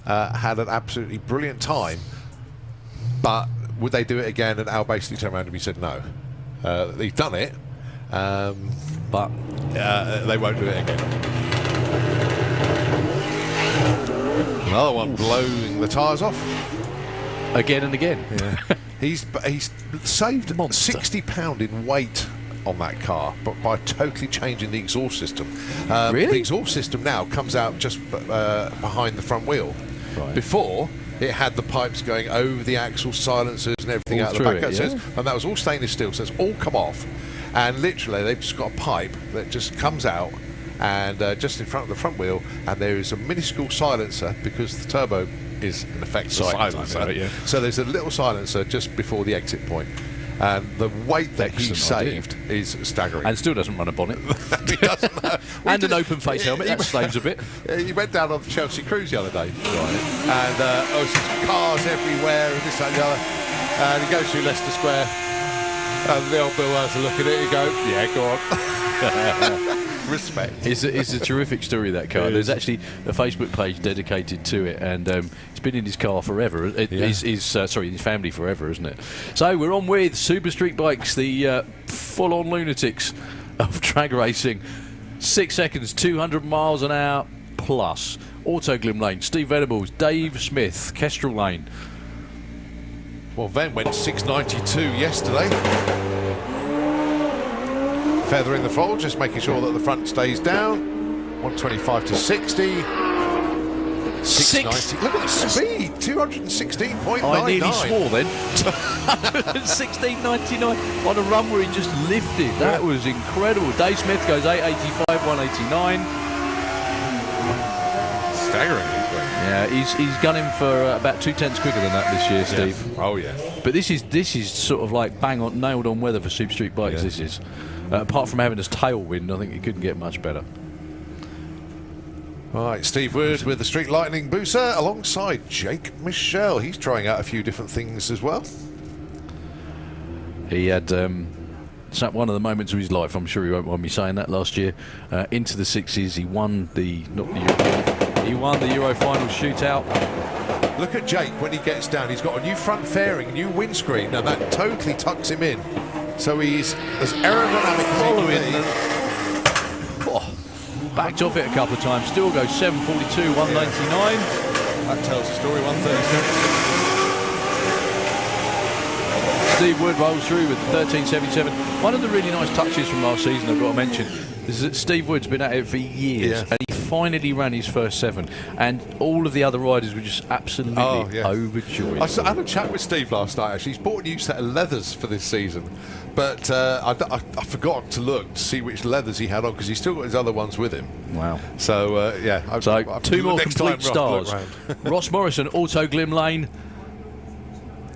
had an absolutely brilliant time, but would they do it again? And Al basically turned around and he said no. They've done it, but they won't do it again. Another one blowing the tyres off. Again and again. Yeah. He's saved Monster. £60 in weight on that car, but by totally changing the exhaust system. Really? The exhaust system now comes out just behind the front wheel. Right. Before, it had the pipes going over the axle, silencers and everything All out the back. through it, And that was all stainless steel, so it's all come off. And literally, they've just got a pipe that just comes out and just in front of the front wheel, and there is a minuscule silencer because the turbo is in effect a silencer. Right, yeah. So there's a little silencer just before the exit point. And the weight that he saved is staggering. And still doesn't run a bonnet. He doesn't know. And an open face helmet, that saves a bit. He went down on the Chelsea cruise the other day. Right. And there's cars everywhere and this, that and the other. And he goes through Leicester Square. And the old Bill has a look at it and go, yeah, go on. Respect. It's a terrific story, that car. There's actually a Facebook page dedicated to it, and it's been in his car forever. His family forever, isn't it? So we're on with Super Street Bikes, the full-on lunatics of drag racing. 6 seconds, 200 miles an hour plus. Autoglym Lane, Steve Venables, Dave Smith, Kestrel Lane. Well, Ven went 692 yesterday. Feathering the throttle, just making sure that the front stays down. 125 to 60. 690. Look at the speed. 216.99. I nearly swore then. 16.99 on a run where he just lifted. That was incredible. Dave Smith goes 885, 189. Staggering. Yeah, he's gunning for about 2/10 quicker than that this year, Steve. Yeah. Oh yeah. But this is sort of like bang on, nailed on weather for Super Street Bikes. Yeah. This is. Apart from having this tailwind, I think it couldn't get much better. All right, Steve Wood with the Street Lightning Booster alongside Jake Michelle. He's trying out a few different things as well. He had one of the moments of his life. I'm sure he won't mind me saying that. Last year, into the 60s, he won the Euro final shootout. Look at Jake when he gets down. He's got a new front fairing, new windscreen, and that totally tucks him in. So he's as aerodynamic as Following he can be. Backed off it a couple of times. Still goes 742, 199. That tells the story. 137. Steve Wood rolls through with 1377. One of the really nice touches from last season I've got to mention is that Steve Wood's been at it for years, and he finally ran his first 7, and all of the other riders were just absolutely overjoyed. I had a chat with Steve last night, actually. He's bought a new set of leathers for this season, but I forgot to look to see which leathers he had on, because he's still got his other ones with him. Wow. So, So, 2 more complete stars. Ross Morrison, Auto Glim Lane.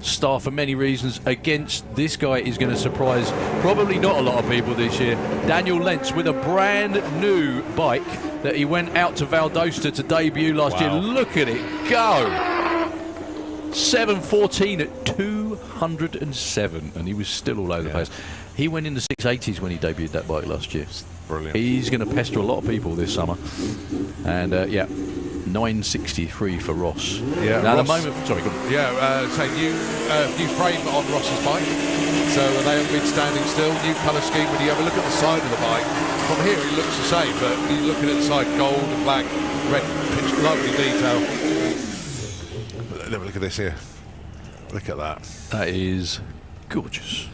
Star for many reasons. Against this guy is going to surprise probably not a lot of people this year. Daniel Lentz with a brand new bike that he went out to Valdosta to debut last year. Look at it go! 7:14 at 207, and he was still all over the place. He went in the 680s when he debuted that bike last year. Brilliant. He's going to pester a lot of people this summer. And 963 for Ross. Yeah, now Ross, the moment. Sorry, go on. so new frame on Ross's bike. So they haven't been standing still. New colour scheme. When you have a look at the side of the bike, from here it looks the same, but you looking at the side, gold and black, red, pitch, lovely detail. Let me look at this here. Look at that. That is gorgeous.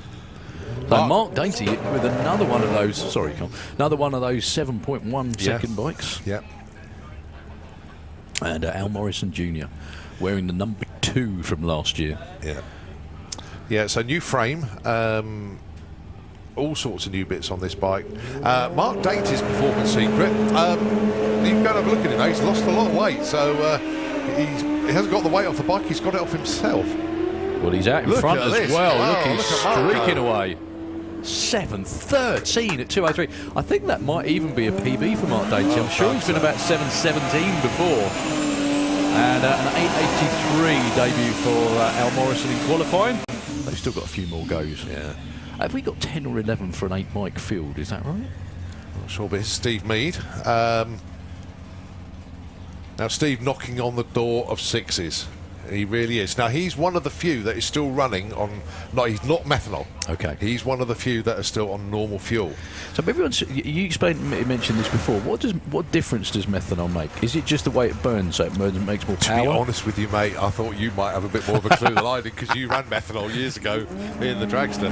So Mark Dainty with another one of those. Sorry, Con. Another one of those 7.1 second bikes. Yeah. And Al Morrison Jr. wearing the number 2 from last year. Yeah. Yeah, so new frame. All sorts of new bits on this bike. Mark Dainty's performance secret. You can go and have a look at him now. He's lost a lot of weight, so he hasn't got the weight off the bike. He's got it off himself. Well, he's out in front as well. Wow, look, he's look at streaking away. 7:13 at 2:03. I think that might even be a PB for Mark Dainty. I'm sure he's been about 7:17 before. And an 8:83 debut for Al Morrison in qualifying. They've still got a few more goes. Yeah. Have we got 10 or 11 for an 8-bike field? Is that right? Not sure, but it's Steve Mead. Now, Steve knocking on the door of 6s. He really is. Now, he's one of the few that is still running on... No, he's not methanol. Okay. He's one of the few that are still on normal fuel. So everyone's... You mentioned this before. What difference does methanol make? Is it just the way it burns, so it makes more power? To be honest with you, mate, I thought you might have a bit more of a clue than I did, because you ran methanol years ago in the dragster.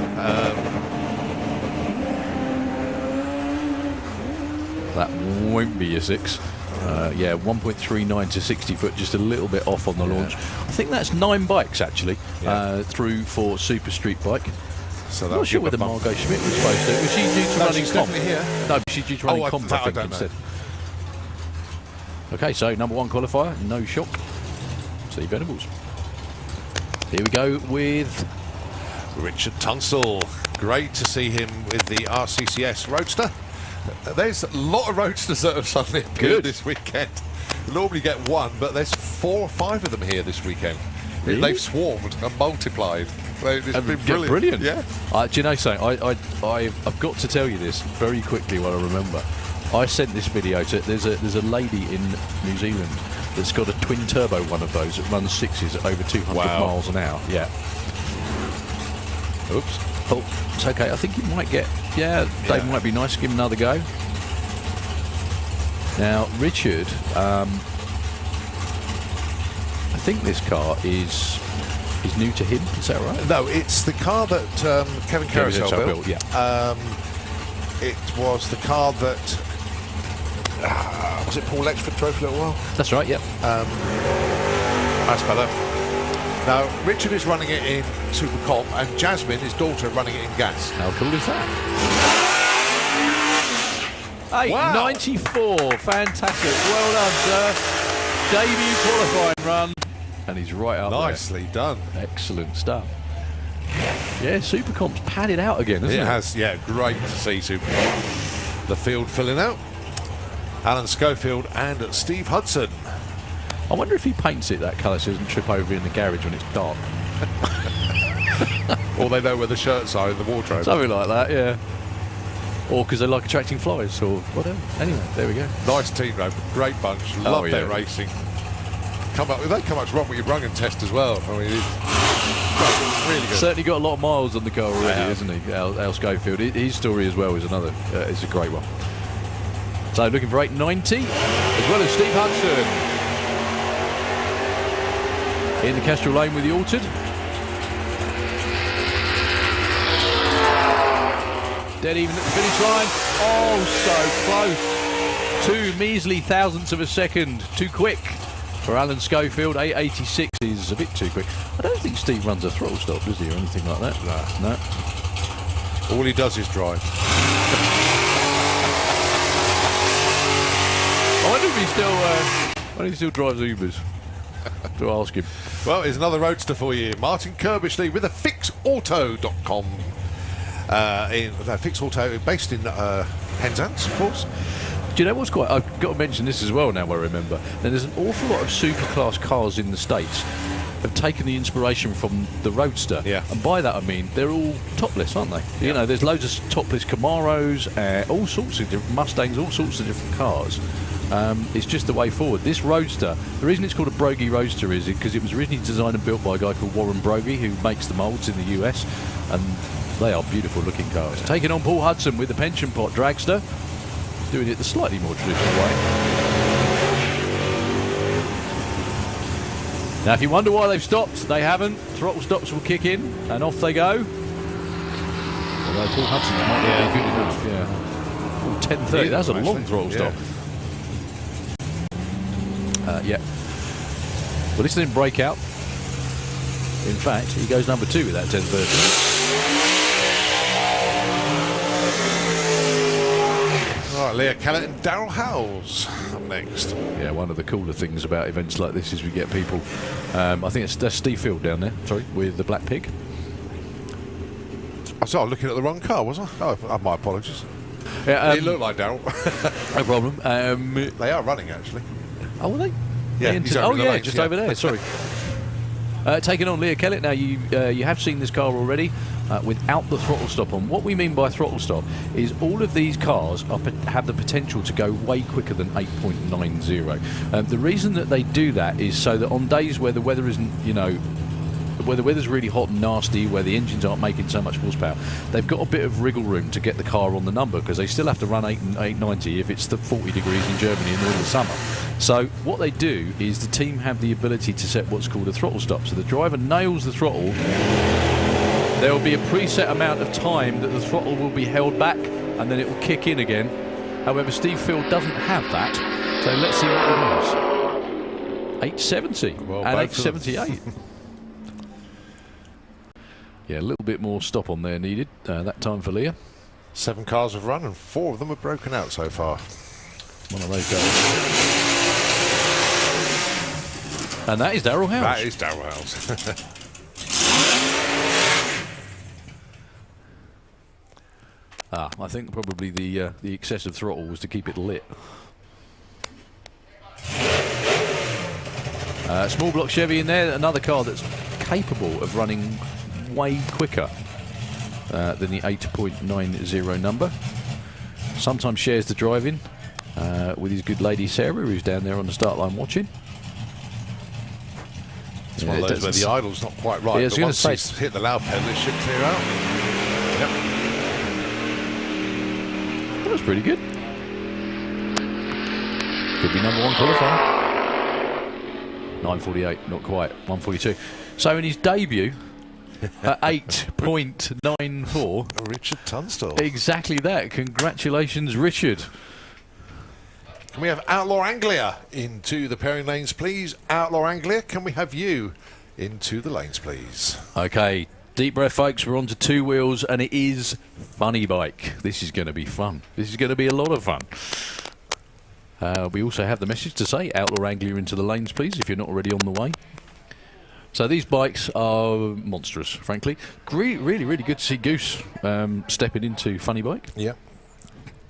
That won't be a 6. 1.39 to 60 foot, just a little bit off on the launch. I think that's 9 bikes actually through for Super Street Bike. So I'm not sure whether Margot Schmidt was supposed to. Was she due to running she's comp? definitely here. No, but she's due to running comp, I think, instead. Okay, so number 1 qualifier, no shock. Steve Venables. Here we go with Richard Tunstall. Great to see him with the RCCS Roadster. There's a lot of roadsters that have suddenly appeared this weekend. You normally get 1, but there's 4 or 5 of them here this weekend. Really? They've swarmed and multiplied. It's been brilliant. Yeah. Do you know something? I've got to tell you this very quickly while I remember. I sent this video to... There's a lady in New Zealand that's got a twin turbo one of those that runs 6s at over 200 miles an hour. Yeah. Oops. Oh, it's okay. I think you might get... Dave might be nice. Give him another go. Now, Richard, I think this car is new to him. Is that right? No, it's the car that Kevin Carousel built. Yeah. It was the car that... was it Paul Letchford drove for a little while? That's right, yeah. That's better. Now, Richard is running it in Super Comp, and Jasmine, his daughter, running it in gas. How cool is that? 8.94. Fantastic. Well done, sir. Debut qualifying run. And he's right up Nicely done. Excellent stuff. Yeah, Super Comp's padded out again, hasn't it? It has, yeah. Great to see Super Comp. The field filling out. Alan Schofield and Steve Hudson. I wonder if he paints it that colour so he doesn't trip over in the garage when it's dark. Or they know where the shirts are in the wardrobe. Something like that, yeah. Or because they like attracting flies or whatever. Anyway, there we go. Nice team, though. Great bunch. Love their racing. They come up with wrong with your Brungan test as well. I mean, great. Really good. Certainly got a lot of miles on the car already, isn't he? Al Schofield. His story as well is another. It's a great one. So looking for 890, as well as Steve Hudson in the Kestrel Lane with the Altered. Dead even at the finish line. Oh, so close. 2 measly thousandths of a second. Too quick for Alan Schofield. 886 is a bit too quick. I don't think Steve runs a throttle stop, does he, or anything like that? No. All he does is drive. I wonder if he still drives Ubers. To ask him. Well, here's another roadster for you. Martin Kirbishley with a fixauto.com. Fix Auto, based in Penzance, of course. Do you know what's quite... I've got to mention this as well now I remember. There's an awful lot of superclass cars in the States have taken the inspiration from the Roadster. Yeah. And by that I mean they're all topless, aren't they? Yeah. You know, there's loads of topless Camaros, all sorts of different Mustangs, all sorts of different cars. It's just the way forward. This Roadster, the reason it's called a Brogy Roadster is because it was originally designed and built by a guy called Warren Brogy, who makes the moulds in the US, and they are beautiful looking cars. Taking on Paul Hudson with the pension pot dragster, doing it the slightly more traditional way. Now if you wonder why they've stopped, they haven't. Throttle stops will kick in and off they go. Although Paul Hudson might not be good enough. Yeah. Oh, 10:30, that's a long throttle stop. Yeah. Well, this didn't break out. In fact, he goes number 2 with that 10:30. All right, Leah Kellett and Daryl Howells up next. Yeah, one of the cooler things about events like this is we get people. I think that's Steve Field down there. Sorry, with the Black Pig. I was looking at the wrong car, was I? Oh, my apologies. Yeah, It looked like Daryl. no problem. They are running, actually. Oh, were they? Yeah, he's over the lanes, just yeah. over there. Sorry. Taking on Leah Kellett. Now, you have seen this car already without the throttle stop on. What we mean by throttle stop is all of these cars have the potential to go way quicker than 8.90. The reason that they do that is so that on days where the weather isn't, where the weather's really hot and nasty, where the engines aren't making so much horsepower, they've got a bit of wriggle room to get the car on the number, because they still have to run 890 if it's the 40 degrees in Germany in the middle of summer. So what they do is the team have the ability to set what's called a throttle stop. So the driver nails the throttle. There will be a preset amount of time that the throttle will be held back, and then it will kick in again. However, Steve Field doesn't have that. So let's see what it is. 870 well, and 878. Yeah, a little bit more stop on there needed. That time for Leah. 7 cars have run and 4 of them have broken out so far. One of those guys. And that is Daryl Howells. That is Daryl Howells. I think probably the excessive throttle was to keep it lit. Small block Chevy in there, another car that's capable of running way quicker than the 8.90 number. Sometimes shares the driving with his good lady Sarah, who's down there on the start line watching. It's one of those where the idle's not quite right, Yeah, but once he's hit the loud pedal, it should clear out. Yep. That was pretty good. Could be number 1 qualifier. 9:48, not quite. 1:42. So in his debut at 8.94. Richard Tunstall. Exactly that. Congratulations, Richard. Can we have Outlaw Anglia into the pairing lanes, please? Outlaw Anglia, can we have you into the lanes, please? Okay, deep breath, folks. We're on to 2 wheels, and it is Funny Bike. This is going to be fun. This is going to be a lot of fun. We also have the message to say, Outlaw Anglia into the lanes, please, if you're not already on the way. So these bikes are monstrous, frankly. Really, really good to see Goose stepping into Funny Bike. Yeah.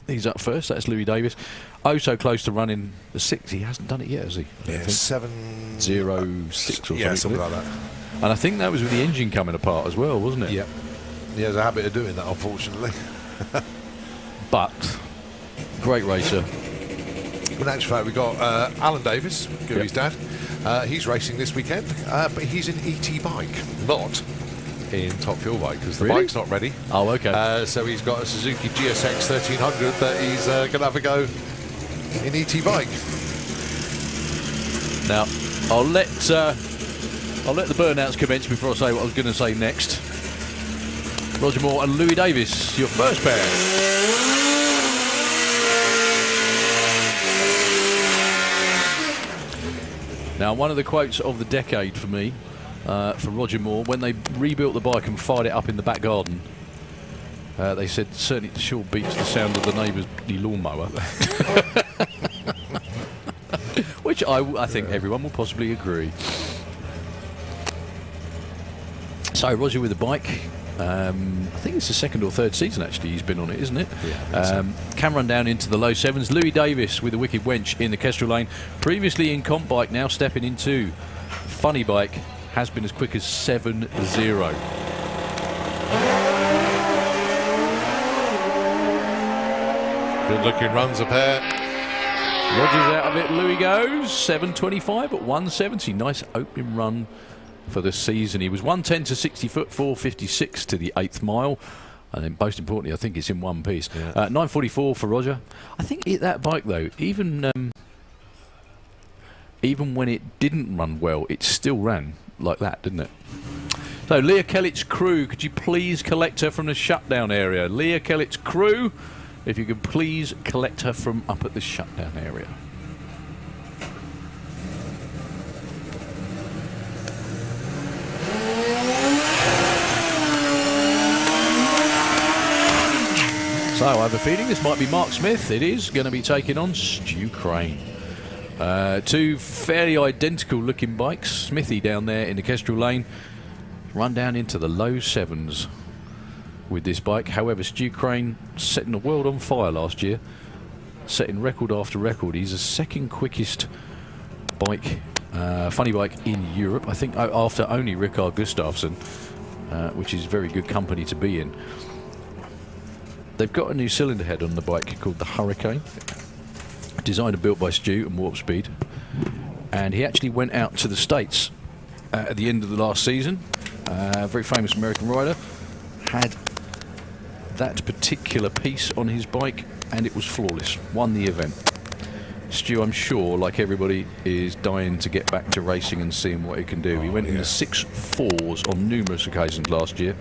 He's up first. That's Louis Davis. Oh, so close to running the 6. He hasn't done it yet, has he? Yeah, 7:06 or yeah, something like that. And I think that was with the engine coming apart as well, wasn't it? Yeah. He has a habit of doing that, unfortunately. But great racer. In actual fact, we've got Alan Davis, Gooey's dad. He's racing this weekend, but he's an ET bike, not in Top Fuel Bike because the Really? bike's not ready. Oh, okay. So he's got a Suzuki GSX 1300 that he's going to have a go in ET Bike. Now, I'll let the burnouts commence before I say what I was going to say next. Roger Moore and Louis Davis, your first pair. Now, one of the quotes of the decade for me, for Roger Moore, when they rebuilt the bike and fired it up in the back garden, they said, certainly it sure beats the sound of the neighbour's lawnmower. Which I think everyone will possibly agree. So, Roger with the bike. I think it's the second or third season actually he's been on it, isn't it? Yeah. Can run down into the low sevens. Louis Davis with the Wicked Wench in the Kestrel Lane. Previously in comp bike, now stepping into funny bike. Has been as quick as 7-0. Good looking runs a pair. Roger's out of it. Louis goes 7:25 at 170. Nice opening run for the season. He was 110 to 60 foot, 456 to the 8th mile. And then most importantly, I think it's in one piece. Yeah. 9:44 for Roger. I think that bike though, even when it didn't run well, it still ran like that, didn't it? So Leah Kellett's crew, could you please collect her from the shutdown area? Leah Kellett's crew, if you could please collect her from up at the shutdown area. So I have a feeling this might be Mark Smith. It is going to be taking on Stu Crane. Two fairly identical looking bikes. Smithy down there in the Kestrel Lane. Run down into the low sevens with this bike. However, Stu Crane setting the world on fire last year. Setting record after record. He's the second quickest bike, funny bike in Europe. I think after only Rikard Gustafsson, which is very good company to be in. They've got a new cylinder head on the bike called the Hurricane, designed and built by Stu and Warp Speed. And he actually went out to the States at the end of the last season. A very famous American rider had that particular piece on his bike and it was flawless. Won the event. Stu, I'm sure, like everybody, is dying to get back to racing and seeing what he can do. He went in the 6.4s on numerous occasions last year.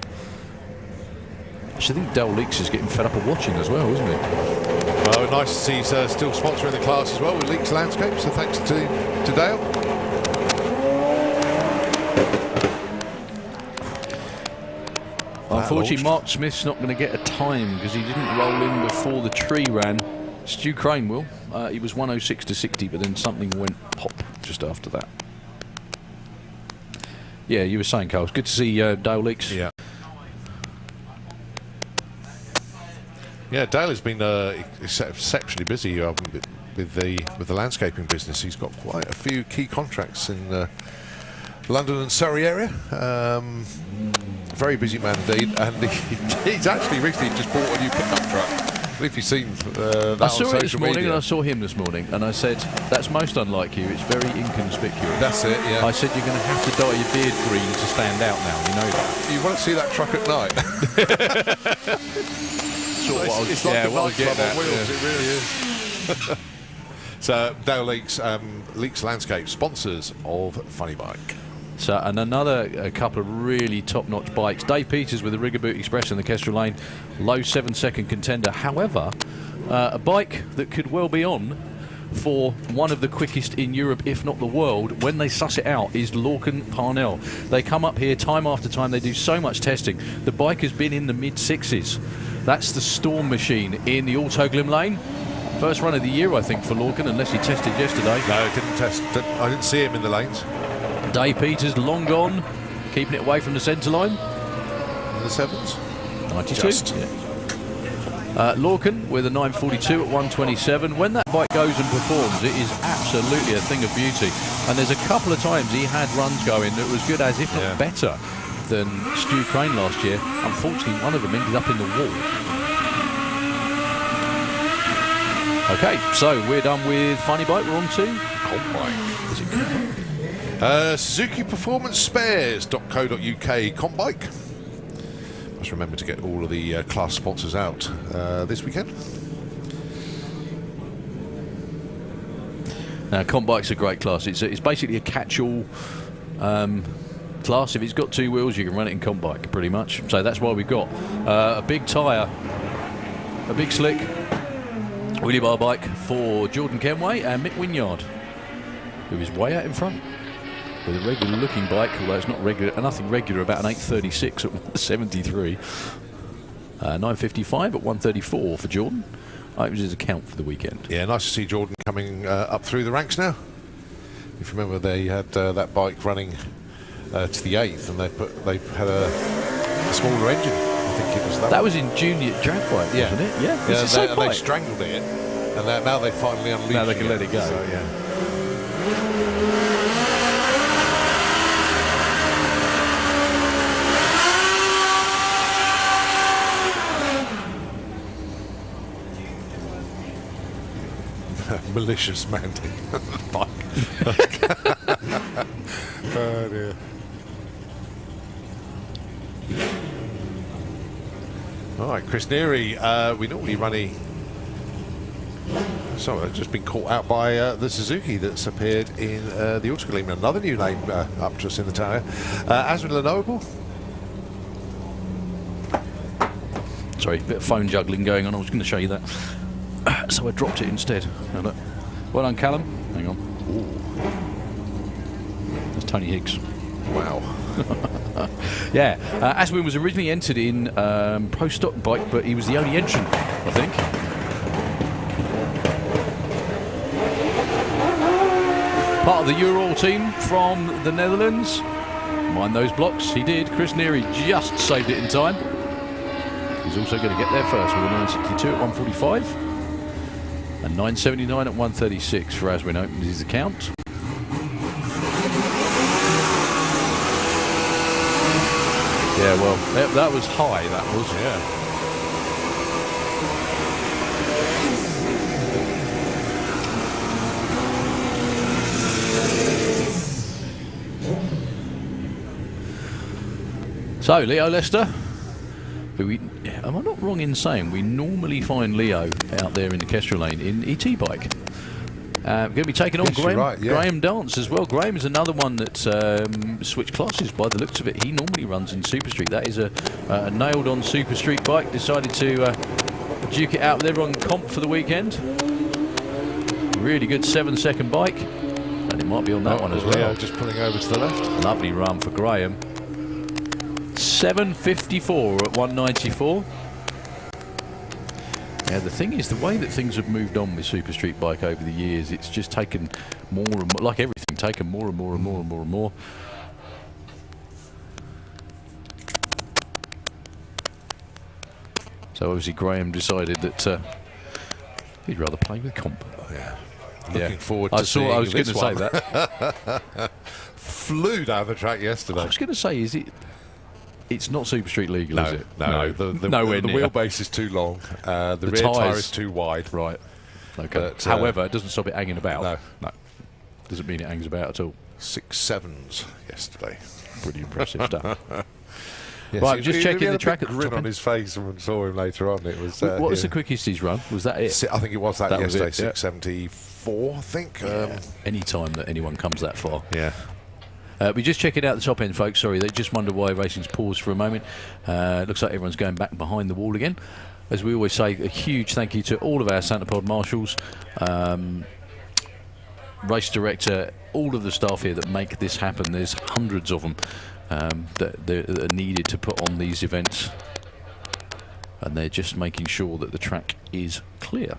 Actually, I think Dale Leaks is getting fed up of watching as well, isn't he? Well, nice to see he's still sponsoring the class as well with Leaks Landscape, so thanks to Dale. Unfortunately, Mark Smith's not going to get a time because he didn't roll in before the tree ran. Stu Crane will. He was 106 to 60, but then something went pop just after that. Yeah, you were saying, Carl, it's good to see Dale Leaks. Yeah. Yeah, Dale has been exceptionally busy with the landscaping business. He's got quite a few key contracts in London and Surrey area. Very busy man indeed, and he's actually recently just bought a new pickup truck. I believe you've seen that I saw on it this social morning, media. and I saw him this morning, and I said, "That's most unlike you. It's very inconspicuous." That's it. Yeah. I said, "You're going to have to dye your beard green to stand out now. You know that." You want to see that truck at night? It's like a nightclub on wheels. It really is. So Dale Leaks, Leaks Landscape, sponsors of Funny Bike. So, and a couple of really top-notch bikes. Dave Peters with the Rigger Boot Express in the Kestrel Lane, low 7-second contender. However, a bike that could well be on for one of the quickest in Europe, if not the world, when they suss it out, is Lorcan Parnell. They come up here time after time. They do so much testing. The bike has been in the mid-6s. That's the Storm machine in the Autoglim Lane. First run of the year, I think, for Lorcan, unless he tested yesterday. No, didn't test. I didn't see him in the lanes. Dave Peters, long gone, keeping it away from the centre line. In the sevens. 92. Just. Yeah. Lorcan with a 942 at 127. When that bike goes and performs, it is absolutely a thing of beauty. And there's a couple of times he had runs going that was good as, if not better, than Stu Crane last year. Unfortunately, one of them ended up in the wall. Okay, so we're done with Funny Bike. We're on to Comp Bike. Is it Comp Bike? Suzuki Performance Spares.co.uk Comp Bike. Just remember to get all of the class sponsors out this weekend. Now, comp bike's a great class. It's basically a catch-all class. If it's got two wheels, you can run it in comp bike, pretty much. So that's why we've got a big tyre, a big slick wheelie bar bike for Jordan Kenway and Mick Wynyard, who is way out in front with a regular looking bike, although it's not regular, nothing regular about an 836 at 173. 955 at 134 for Jordan. Opens his account for the weekend. Yeah, nice to see Jordan coming up through the ranks now. If you remember, they had that bike running to the 8th, and they had a smaller engine. I think it was that. That was in junior drag bike, wasn't it? Yeah. And they strangled it, and now they finally unleashed it. Now they can let it go. So, yeah. Malicious mounting bike. Oh dear. All right, Chris Neary. We normally run a. Sorry, I've just been caught out by the Suzuki that's appeared in the Autogleam. Another new name up to us in the tower. Aswin Lenoble. Sorry, a bit of phone juggling going on. I was going to show you that. So I dropped it instead. Now look. Well done, Callum. Hang on. Ooh. That's Tony Higgs. Wow. Yeah, Aswin was originally entered in Pro Stock Bike, but he was the only entrant, I think. Part of the Ural team from the Netherlands. Mind those blocks, he did. Chris Neary just saved it in time. He's also going to get there first with a 962 at 145. And 979 at 136 for Aswin opens his account. Yeah, well, that was high, that was. Yeah. So, Leo Lester, who am I not wrong in saying we normally find Leo out there in the Kestrel lane in ET bike? Going to be taking on Graham Dance as well. Graham is another one that switched classes by the looks of it. He normally runs in Super Street. That is a nailed-on Super Street bike. Decided to duke it out with everyone comp for the weekend. Really good 7-second bike. And it might be on that one as well. Leo just pulling over to the left. Lovely run for Graham. 754 at 194. Yeah, the thing is, the way that things have moved on with Super Street Bike over the years, it's just taken more and more, like everything, taken more and more and more and more and more. So obviously Graham decided that he'd rather play with comp. Oh, yeah. Looking forward to seeing I was going to this say one. that. Flew down the track yesterday. I was going to say, is it? It's not Super Street legal, is it? No. The wheelbase is too long. The rear tyre is too wide. Right. Okay. But, however, it doesn't stop it hanging about. No. Doesn't mean it hangs about at all. 6.7s yesterday. Pretty impressive stuff. Yes, right, just checking the track at the grin top on his face when we saw him later on. It was. What was the quickest he's run? Was that it? I think it was that yesterday. Was it, yeah. 6.74, I think. Any time that anyone comes that far. Yeah. We're just checking out the top end, folks. Sorry, they just wonder why racing's paused for a moment. Looks like everyone's going back behind the wall again. As we always say, a huge thank you to all of our Santa Pod marshals, race director, all of the staff here that make this happen. There's hundreds of them that are needed to put on these events, and they're just making sure that the track is clear.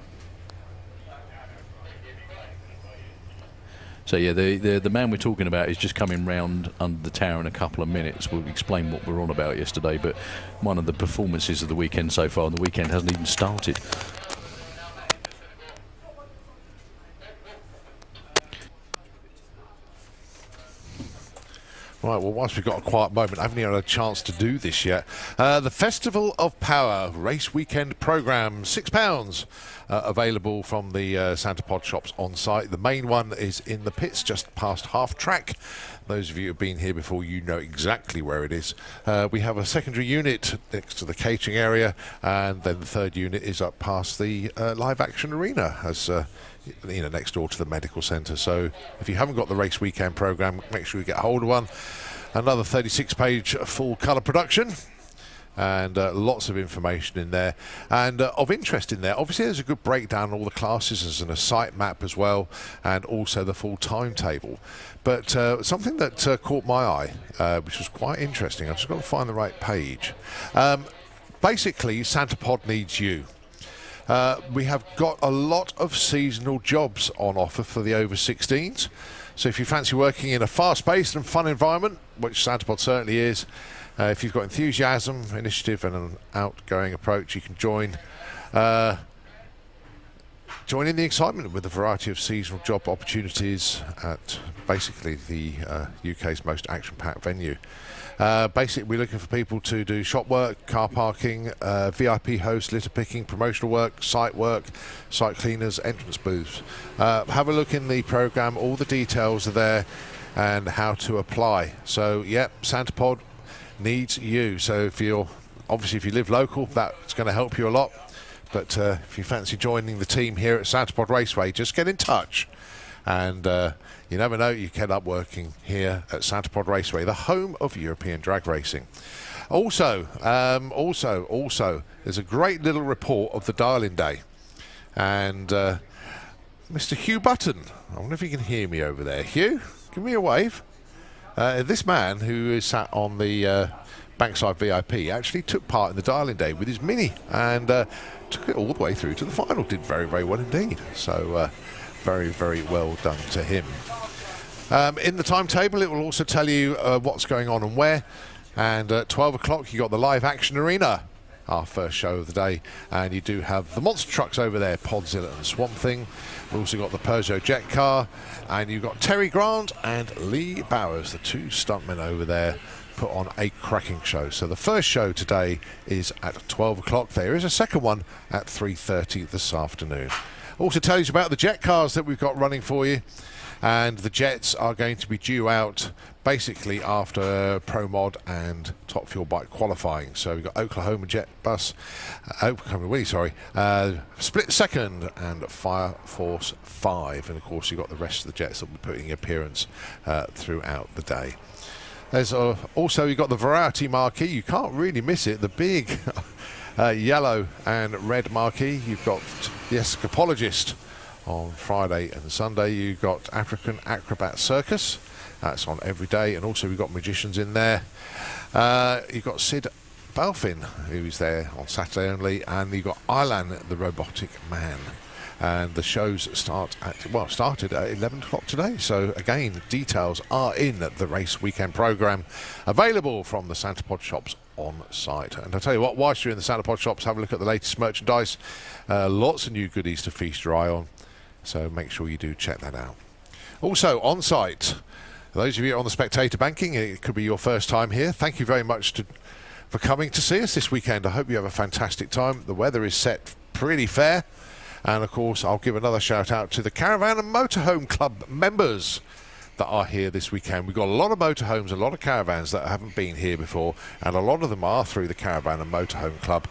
So yeah, the man we're talking about is just coming round under the tower in a couple of minutes. We'll explain what we're on about yesterday, but one of the performances of the weekend so far, and the weekend hasn't even started. Right, well, whilst we've got a quiet moment, I haven't even had a chance to do this yet. The Festival of Power race weekend programme, £6, available from the Santa Pod shops on site. The main one is in the pits, just past half track. Those of you who have been here before, you know exactly where it is. We have a secondary unit next to the catering area, and then the third unit is up past the live action arena, as next door to the medical centre. So if you haven't got the race weekend programme, make sure you get hold of one. Another 36-page full colour production, and lots of information in there, and of interest in there. Obviously there's a good breakdown of all the classes and a site map as well, and also the full timetable. But something that caught my eye, which was quite interesting, I've just got to find the right page. Basically, Santa Pod needs you. We have got a lot of seasonal jobs on offer for the over 16s. So if you fancy working in a fast-paced and fun environment, which Santa Pod certainly is, if you've got enthusiasm, initiative and an outgoing approach, you can join in the excitement with a variety of seasonal job opportunities at basically the UK's most action-packed venue. Basically, we're looking for people to do shop work, car parking, VIP host, litter picking, promotional work, site cleaners, entrance booths. Have a look in the programme. All the details are there and how to apply. So, yep, Santa Pod needs you. So if you live local, that's going to help you a lot. But if you fancy joining the team here at Santa Pod Raceway, just get in touch. And you never know, you can end up working here at Santa Pod Raceway, the home of European drag racing. Also, there's a great little report of the Dial-In Day. And Mr. Hugh Button, I wonder if you can hear me over there. Hugh, give me a wave. This man, who is sat on the Bankside VIP, actually took part in the Dial-In Day with his Mini and took it all the way through to the final. Did very, very well indeed. So very, very well done to him. In the timetable, it will also tell you what's going on and where. And at 12 o'clock, you got the live action arena, our first show of the day. And you do have the monster trucks over there, Podzilla and Swamp Thing. We've also got the Peugeot Jet Car. And you've got Terry Grant and Lee Bowers, the two stuntmen over there, put on a cracking show. So the first show today is at 12 o'clock. There is a second one at 3:30 this afternoon. Also tells you about the jet cars that we've got running for you. And the jets are going to be due out basically after Pro Mod and Top Fuel Bike qualifying. So we've got Oklahoma Jet Bus, Split Second and Fire Force 5. And of course you've got the rest of the jets that will be putting appearance throughout the day. There's also you've got the variety marquee. You can't really miss it. The big yellow and red marquee. You've got the Escapologist on Friday and Sunday. You've got African Acrobat Circus. That's on every day. And also we've got magicians in there. You've got Sid Balfin, who's there on Saturday only. And you've got Ilan, the Robotic Man. And the shows started at 11 o'clock today. So again, details are in the race weekend programme, available from the Santa Pod shops on site. And I'll tell you what, whilst you're in the Santa Pod shops, have a look at the latest merchandise. Lots of new goodies to feast your eye on. So make sure you do check that out. Also on site, those of you on the Spectator Banking, it could be your first time here. Thank you very much for coming to see us this weekend. I hope you have a fantastic time. The weather is set pretty fair. And of course, I'll give another shout out to the Caravan and Motorhome Club members that are here this weekend. We've got a lot of motorhomes, a lot of caravans that haven't been here before, and a lot of them are through the Caravan and Motorhome Club.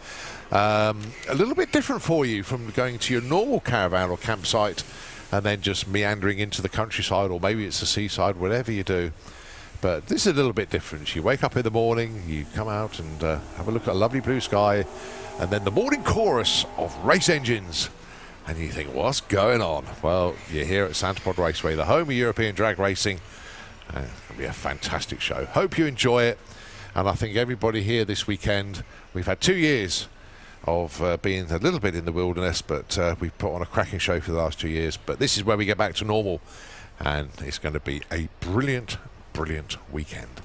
A little bit different for you from going to your normal caravan or campsite and then just meandering into the countryside, or maybe it's the seaside, whatever you do. But this is a little bit different. You wake up in the morning, you come out and have a look at a lovely blue sky, and then the morning chorus of race engines. And you think, what's going on? Well, you're here at Santa Pod Raceway, the home of European drag racing. It's going to be a fantastic show. Hope you enjoy it. And I think everybody here this weekend, we've had 2 years of being a little bit in the wilderness, but we've put on a cracking show for the last 2 years. But this is where we get back to normal. And it's going to be a brilliant, brilliant weekend.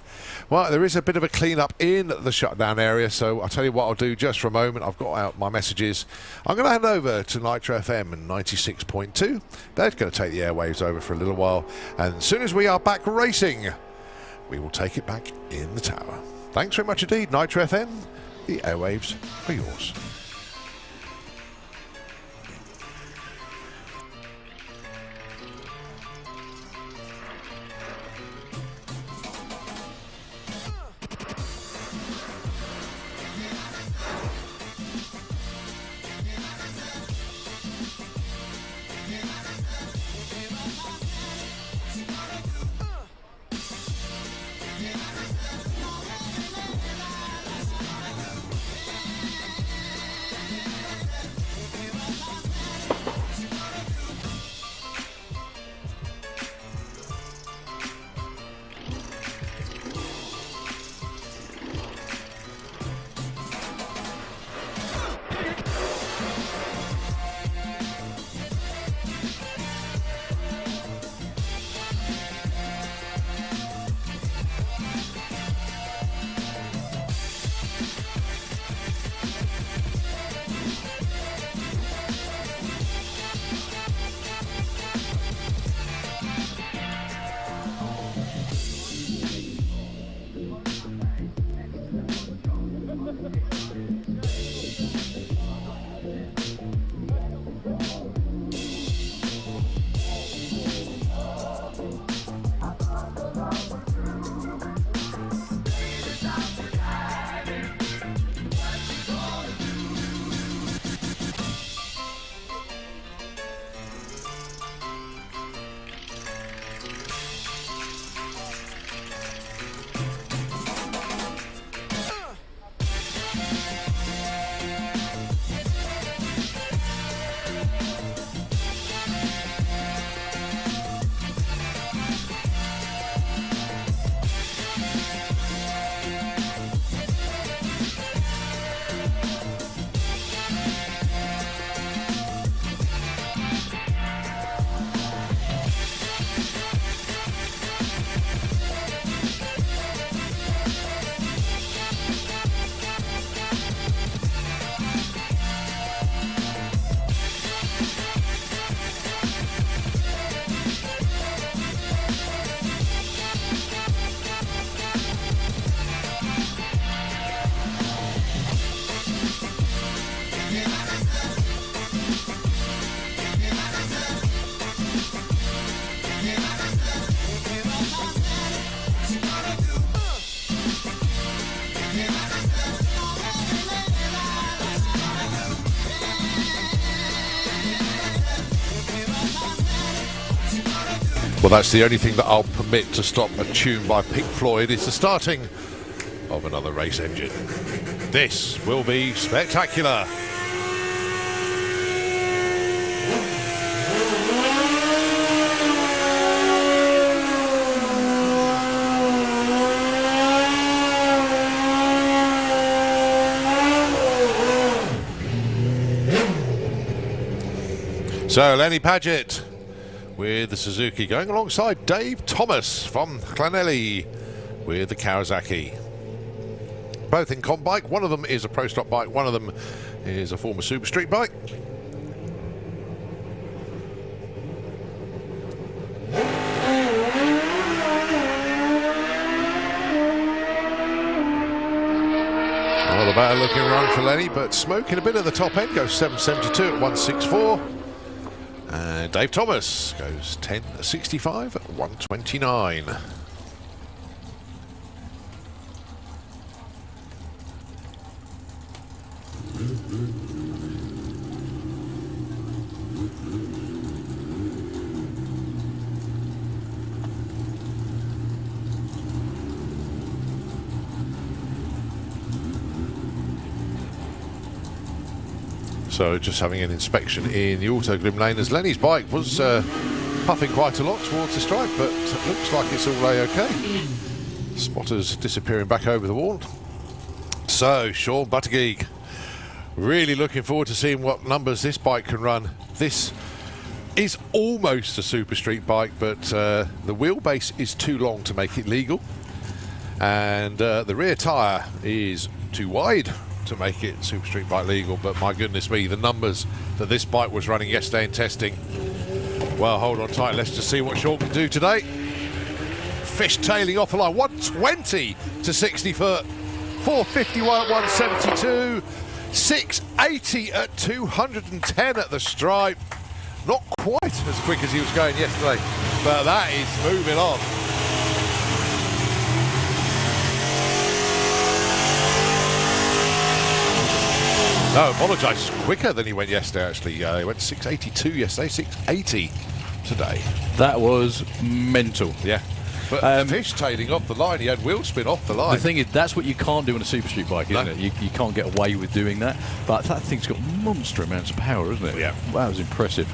Well, there is a bit of a clean-up in the shutdown area, so I'll tell you what I'll do just for a moment. I've got out my messages. I'm going to hand over to Nitro FM and 96.2. They're going to take the airwaves over for a little while. And as soon as we are back racing, we will take it back in the tower. Thanks very much indeed, Nitro FM. The airwaves are yours. Well, that's the only thing that I'll permit to stop a tune by Pink Floyd is the starting of another race engine. This will be spectacular. So Lenny Paget with the Suzuki going alongside Dave Thomas from Clanelli with the Kawasaki. Both in comp bike. One of them is a Pro Stock bike, one of them is a former Super Street bike. Not a bad looking run for Lenny, but smoking a bit at the top end, goes 772 at 164. And Dave Thomas goes 1065 at 129. So just having an inspection in the Autoglim lane as Lenny's bike was puffing quite a lot towards the stripe, but looks like it's all A-OK. Spotters disappearing back over the wall. So Sean Buttigieg, really looking forward to seeing what numbers this bike can run. This is almost a Super Street bike, but the wheelbase is too long to make it legal, and the rear tyre is too wide to make it Super Street bike legal. But my goodness me, the numbers that this bike was running yesterday in testing. Well, hold on tight, let's just see what Sean can do today. Fish tailing off the line, 120 to 60 foot, 451 at 172, 680 at 210 at the stripe. Not quite as quick as he was going yesterday, but that is moving on. No, apologise, quicker than he went yesterday actually. He went 682 yesterday, 680 today. That was mental. Yeah. But Fish tailing off the line, he had wheel spin off the line. The thing is, that's what you can't do on a Super Street bike, isn't it? You can't get away with doing that. But that thing's got monster amounts of power, isn't it? Yeah. Wow, that was impressive.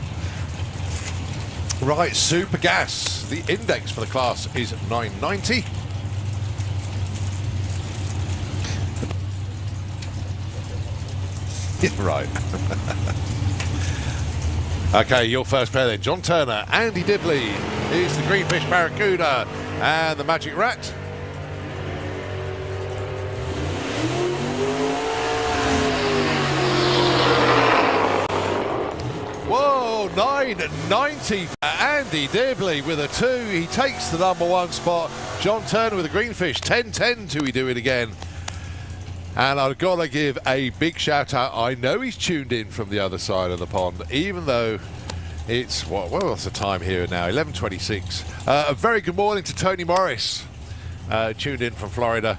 Right, Super Gas. The index for the class is 990. Yeah, right. Okay, your first pair then. John Turner, Andy Dibley is the Greenfish Barracuda, and the Magic Rat. Whoa, 990 for Andy Dibley with a 2. He takes the #1 spot. John Turner with the Greenfish, 10-10 till we do it again. And I've got to give a big shout out. I know he's tuned in from the other side of the pond, even though it's, what's the time here now? 11:26. A very good morning to Tony Morris, tuned in from Florida.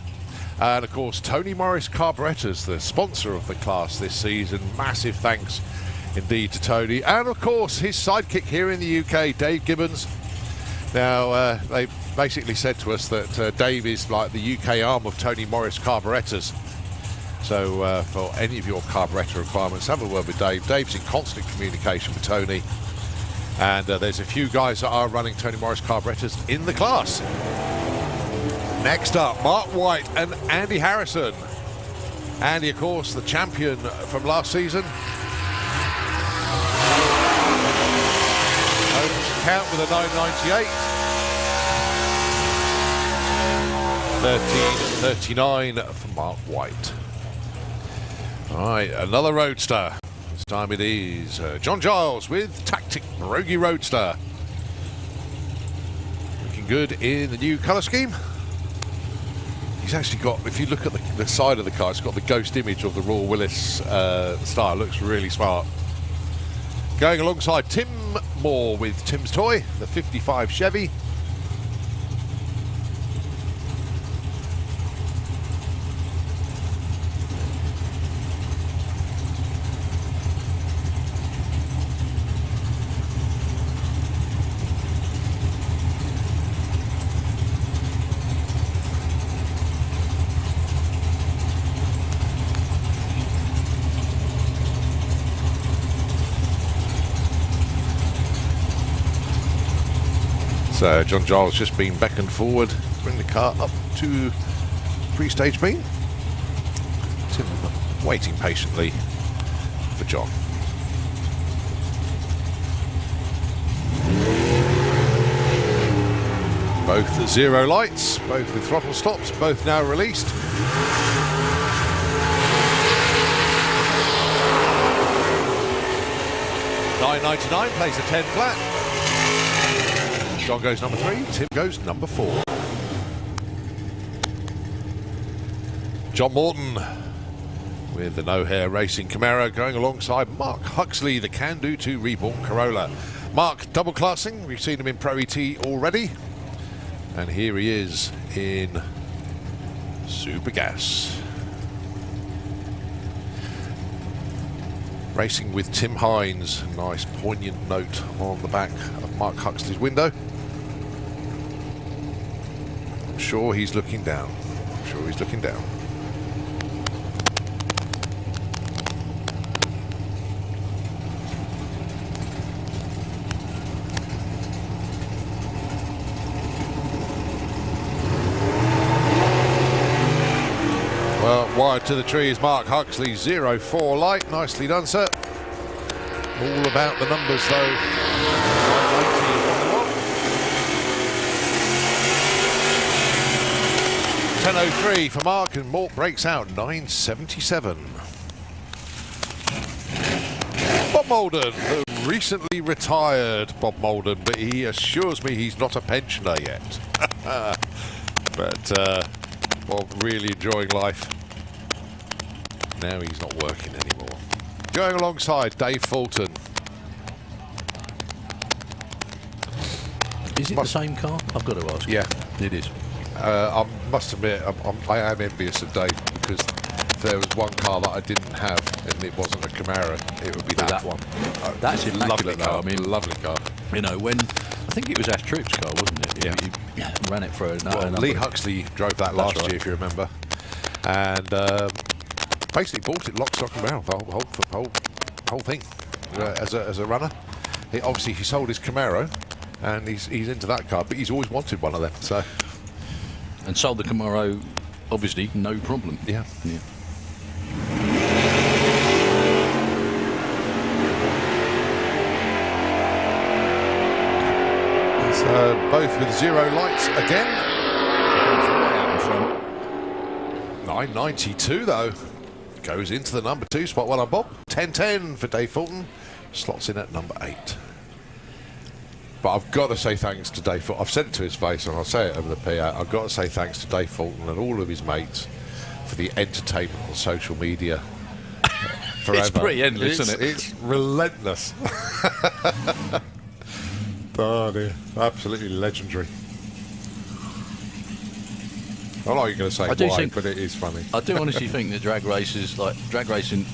And of course, Tony Morris Carburetors, the sponsor of the class this season. Massive thanks indeed to Tony. And of course, his sidekick here in the UK, Dave Gibbons. Now, they basically said to us that Dave is like the UK arm of Tony Morris Carburetors. So for any of your carburetor requirements, have a word with Dave. Dave's in constant communication with Tony. And there's a few guys that are running Tony Morris carburetors in the class. Next up, Mark White and Andy Harrison. Andy, of course, the champion from last season. Opens the count with a 998. 13:39 for Mark White. All right, another Roadster. This time it is John Giles with Tactic Rogie Roadster. Looking good in the new colour scheme. He's actually got, if you look at the side of the car, it's got the ghost image of the Royal Willis style. Looks really smart. Going alongside Tim Moore with Tim's Toy, the 55 Chevy. So John Giles just been beckoned forward, bring the car up to pre-stage beam. Tim waiting patiently for John. Both the zero lights, both with throttle stops, both now released. $9.99 plays a 10 flat. John goes number 3, Tim goes number 4. John Morton with the no-hair racing Camaro going alongside Mark Huxley, the Can-Do 2 Reborn Corolla. Mark double classing, we've seen him in Pro ET already. And here he is in Super Gas. Racing with Tim Hines, nice poignant note on the back of Mark Huxley's window. I'm sure he's looking down. I'm sure he's looking down. Well, wired to the tree is Mark Huxley, 04 light. Nicely done, sir. All about the numbers, though. 10:03 for Mark, and Mort breaks out 9:77. Bob Molden, the recently retired, Bob Malden, but he assures me he's not a pensioner yet. But Bob really enjoying life. Now he's not working anymore. Going alongside Dave Fulton. Is it the same car? I've got to ask. Yeah. It is. I must admit, I am envious of Dave, because if there was one car that I didn't have and it wasn't a Camaro, it would be that one. That's Lovely immaculate, car. though. I mean, lovely car. you know, when I think it was Ash Troop's car, wasn't it? Yeah. He ran it for a Lee Huxley drove that last right. year, if you remember, and basically bought it lock, stock and barrel, the whole thing, as a runner. Obviously he sold his Camaro, and he's into that car, but he's always wanted one of them. So, and sold the Camaro, obviously, no problem. yeah. So both with zero lights again. 992 though. Goes into the number 2 spot. Well done, Bob. 10-10 for Dave Fulton. Slots in at number 8. But I've got to say thanks to Dave Fulton. I've said it to his face, and I'll say it over the PA. I've got to say thanks to Dave Fulton and all of his mates for the entertainment on social media. Forever. It's pretty endless, isn't it? It's relentless. Oh dear, absolutely legendary. I know you're going to say why, but it is funny. I do honestly think that drag racing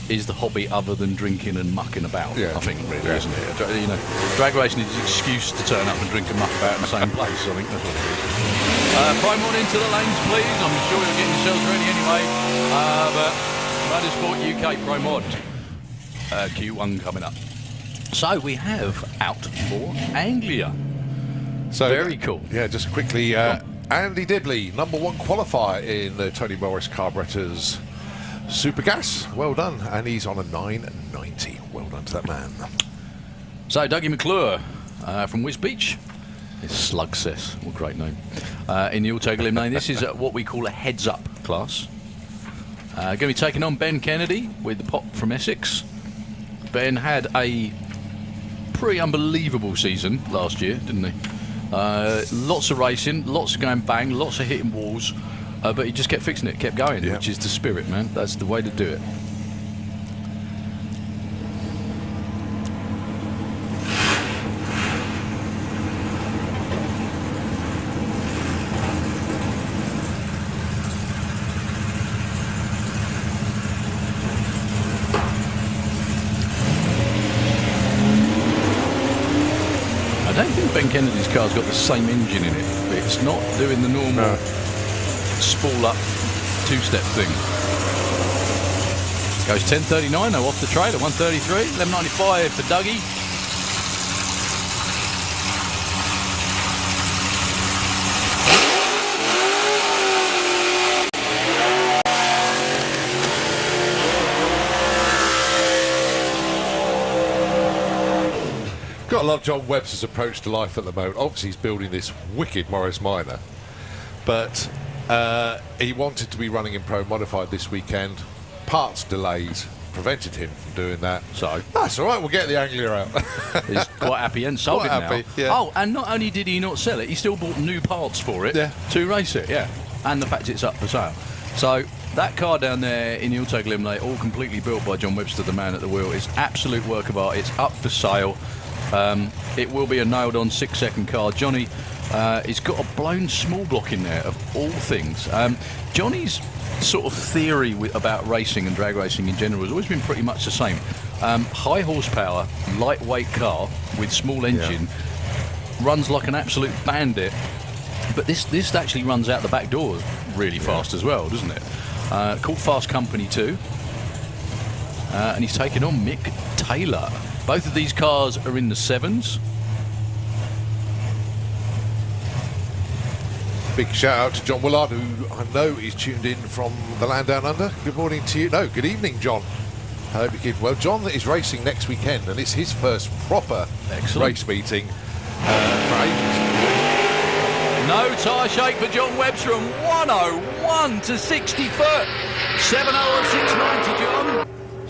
is the hobby other than drinking and mucking about. Yeah. I think, really, isn't it? You know, drag racing is an excuse to turn up and drink and muck about in the same place. I think that's what it is. Prime on into the lanes, please. I'm sure you're getting yourselves ready anyway. But Motorsport UK Pro Mod Q1 coming up. So we have Outlaw Anglia. So very cool. Yeah, just quickly, Andy Dibley, #1 qualifier in the Tony Morris Carburettors Super Gas. Well done. And he's on a 990. Well done to that man. So Dougie McClure from Wisbeach. It's Slugcess. What a great name. In the Auto Glim lane. This is what we call a heads-up class. Going to be taking on Ben Kennedy with the Pop from Essex. Ben had a pretty unbelievable season last year, didn't he? Lots of racing, lots of going bang, lots of hitting walls, but he just kept fixing it, kept going, which is the spirit, man. That's the way to do it. I don't think Ben Kennedy's car's got the same engine in it. It's not doing the normal spool up two-step thing. Goes 10.39 though off the trailer, 133, 11.95 for Dougie. Got to love John Webster's approach to life at the moment. Obviously, he's building this wicked Morris Minor, but he wanted to be running in Pro Modified this weekend. Parts delays prevented him from doing that. So that's all right. We'll get the Anglia out. He's quite happy and sold Quite it happy, now. yeah. Oh, and not only did he not sell it, he still bought new parts for it to race it. Yeah, and the fact it's up for sale. So that car down there in the Auto Glim Lane, all completely built by John Webster, the man at the wheel. It's absolute work of art. It's up for sale. It will be a nailed-on 6-second car. Johnny, he's got a blown small block in there, of all things. Johnny's sort of theory about racing and drag racing in general has always been pretty much the same. High horsepower, lightweight car with small engine, runs like an absolute bandit. But this actually runs out the back door really fast as well, doesn't it? Called Fast Company 2. And he's taking on Mick Taylor. Both of these cars are in the 7s. Big shout out to John Willard, who I know is tuned in from the land down under. Good morning to you. No, good evening, John. I hope you're keeping well. John is racing next weekend, and it's his first proper race meeting for ages. No tyre shake for John Webster from 101 to 60 foot. 7.06.90, John.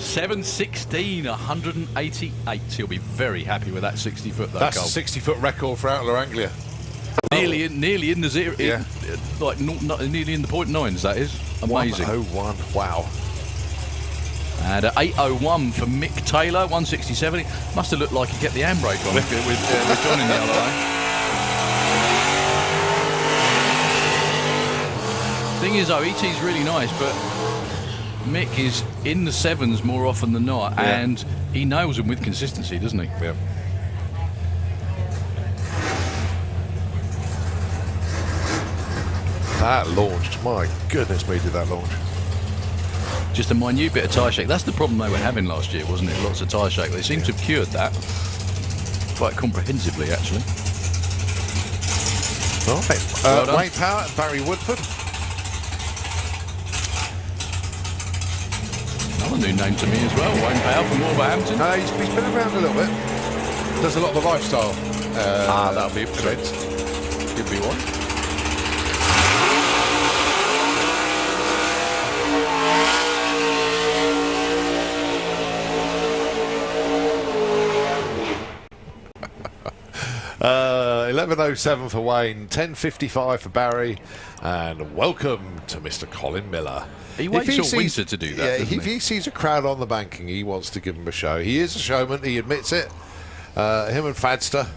7:16, 188. He'll be very happy with that 60-foot. That's a 60-foot record for Outlaw Anglia. Nearly in the zero. Yeah. Like nearly in the .9s. That is amazing. 101. Wow. And 8:01 for Mick Taylor, 167. Must have looked like he'd get the handbrake on with John in the other lane. Thing is, though, ET's really nice, but Mick is in the sevens more often than not, and he nails them with consistency, doesn't he? Yeah. That launched. My goodness me, did that launch. Just a minute bit of tyre shake. That's the problem they were having last year, wasn't it? Lots of tyre shake. They seem to have cured that quite comprehensively, actually. All right. Well done. Wayne Power and Barry Woodford. Another new name to me as well, Wayne Powell from Wolverhampton. He's been around a little bit. Does a lot of the lifestyle. That'll be events. Could be one. Uh, 11:07 for Wayne, 10:55 for Barry, and welcome to Mr. Colin Miller. He waits all winter to do that, Yeah, doesn't if he sees a crowd on the banking, he wants to give them a show. He is a showman, he admits it. Him and Fadster,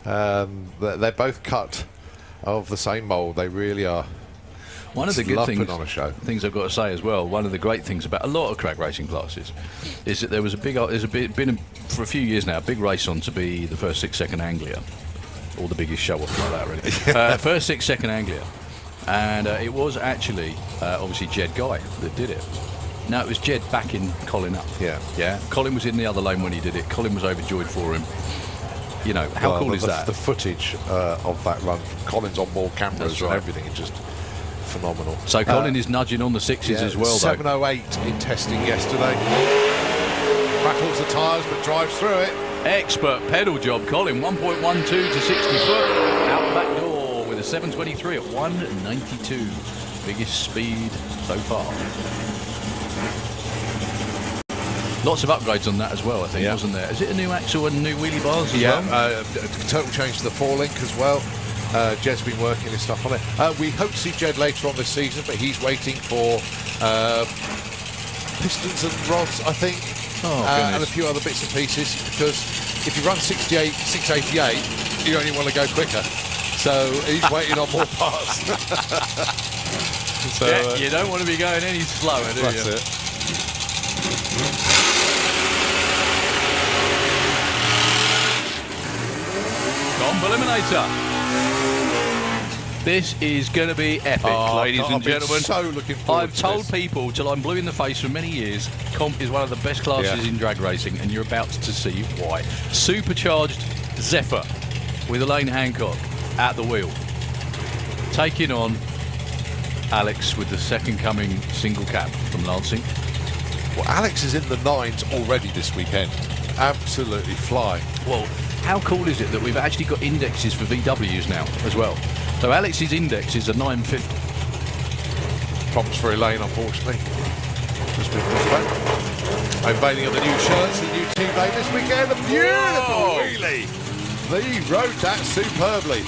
they're both cut of the same mould. They really are. One of the good Love things, putting on a show. things I've got to say as well, one of the great things about a lot of crag racing classes is that there's been for a few years now a big race on to be the first 6 second Anglia, or the biggest show off like that really. First 6 second Anglia, and it was actually obviously Jed Guy that did it. Now it was Jed backing Colin up. Yeah. Colin was in the other lane when he did it. Colin was overjoyed for him. You know, how cool is that? The footage of that run from Colin's on more cameras That's and right. everything is just phenomenal. So Colin is nudging on the sixes as well, though. 7:08 in testing yesterday. Rattles the tyres but drives through it. Expert pedal job, Colin. 1.12 to 60 foot. Out the back door with a 723 at 192. Biggest speed so far. Lots of upgrades on that as well, I think, wasn't there? Is it a new axle and new wheelie bars as well? Total change to the 4-link as well. Jed's been working his stuff on it. We hope to see Jed later on this season, but he's waiting for pistons and rods, I think, and a few other bits and pieces, because if you run 688, you only want to go quicker. So he's waiting on more parts. So, yeah, you don't want to be going any slower, do you? that's it. Comp Eliminator. This is going to be epic, ladies and gentlemen. So looking forward I've to told this. people till I'm blue in the face for many years, Comp is one of the best classes in drag racing, and you're about to see why. Supercharged Zephyr with Elaine Hancock at the wheel, taking on Alex with the second coming single cap from Lansing. Well, Alex is in the 9s already this weekend. Absolutely fly. Well, how cool is it that we've actually got indexes for VWs now as well? So Alex's index is a 950. Problems for Elaine, unfortunately. Just been pushed back. Unveiling of the new shirts, the new team name this weekend. A beautiful wheelie. He rode that superbly.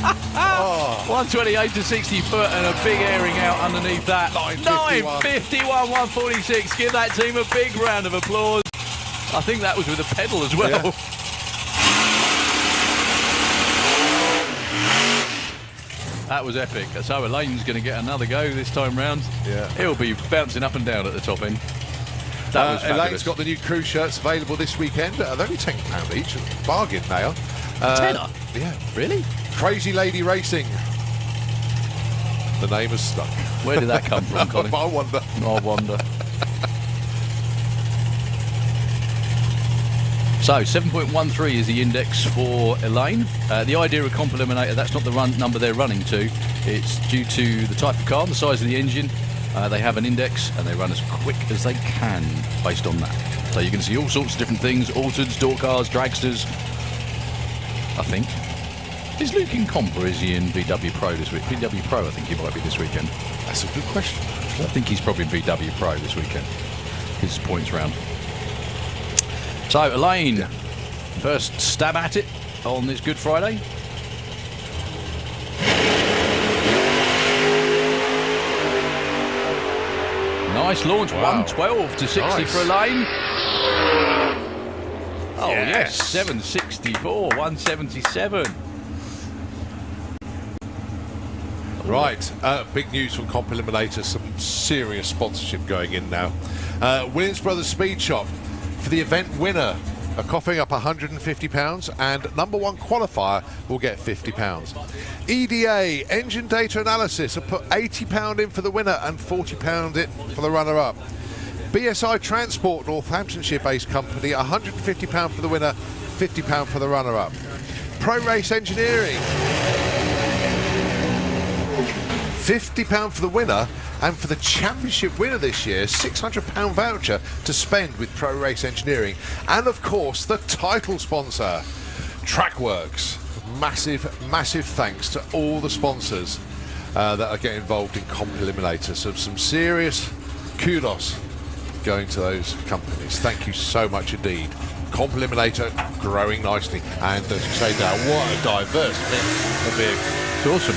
128 to 60 foot and a big airing out underneath that. 951, 146. Give that team a big round of applause. I think that was with a pedal as well. Yeah. That was epic. So Elaine's going to get another go this time round. Yeah. He'll be bouncing up and down at the top end. That was fabulous. Elaine's got the new crew shirts available this weekend. They're only £10 each. Bargain now. Tenner? Yeah. Really? Crazy Lady Racing. The name has stuck. Where did that come from, Colin? I wonder. I wonder. So 7.13 is the index for Elaine. The idea of Comp Eliminator, that's not the number they're running to. It's due to the type of car, the size of the engine. They have an index and they run as quick as they can based on that. So you can see all sorts of different things: altereds, door cars, dragsters. I think. Is Luke in Comp or is he in VW Pro this week? VW Pro, I think he might be this weekend. That's a good question. I think he's probably in VW Pro this weekend. his points round. So Elaine, first stab at it on this Good Friday. Nice launch, wow. 112 to 60 Nice. for Elaine. Oh Yes. yes, 764, 177. Right, big news from Comp Eliminator, some serious sponsorship going in now. Williams Brothers Speed Shop, for the event winner, are coughing up £150 and number one qualifier will get £50. EDA, Engine Data Analysis, have put £80 in for the winner and £40 in for the runner-up. BSI Transport, Northamptonshire-based company, £150 for the winner, £50 for the runner-up. Pro Race Engineering, £50 for the winner, and for the championship winner this year, £600 voucher to spend with Pro Race Engineering. And of course, the title sponsor, Trackworks. Massive thanks to all the sponsors that are getting involved in Comp Eliminator. So some serious kudos going to those companies. Thank you so much indeed. Comp Eliminator growing nicely. And as you say, Dale, what a diverse mix of vehicles. It's awesome.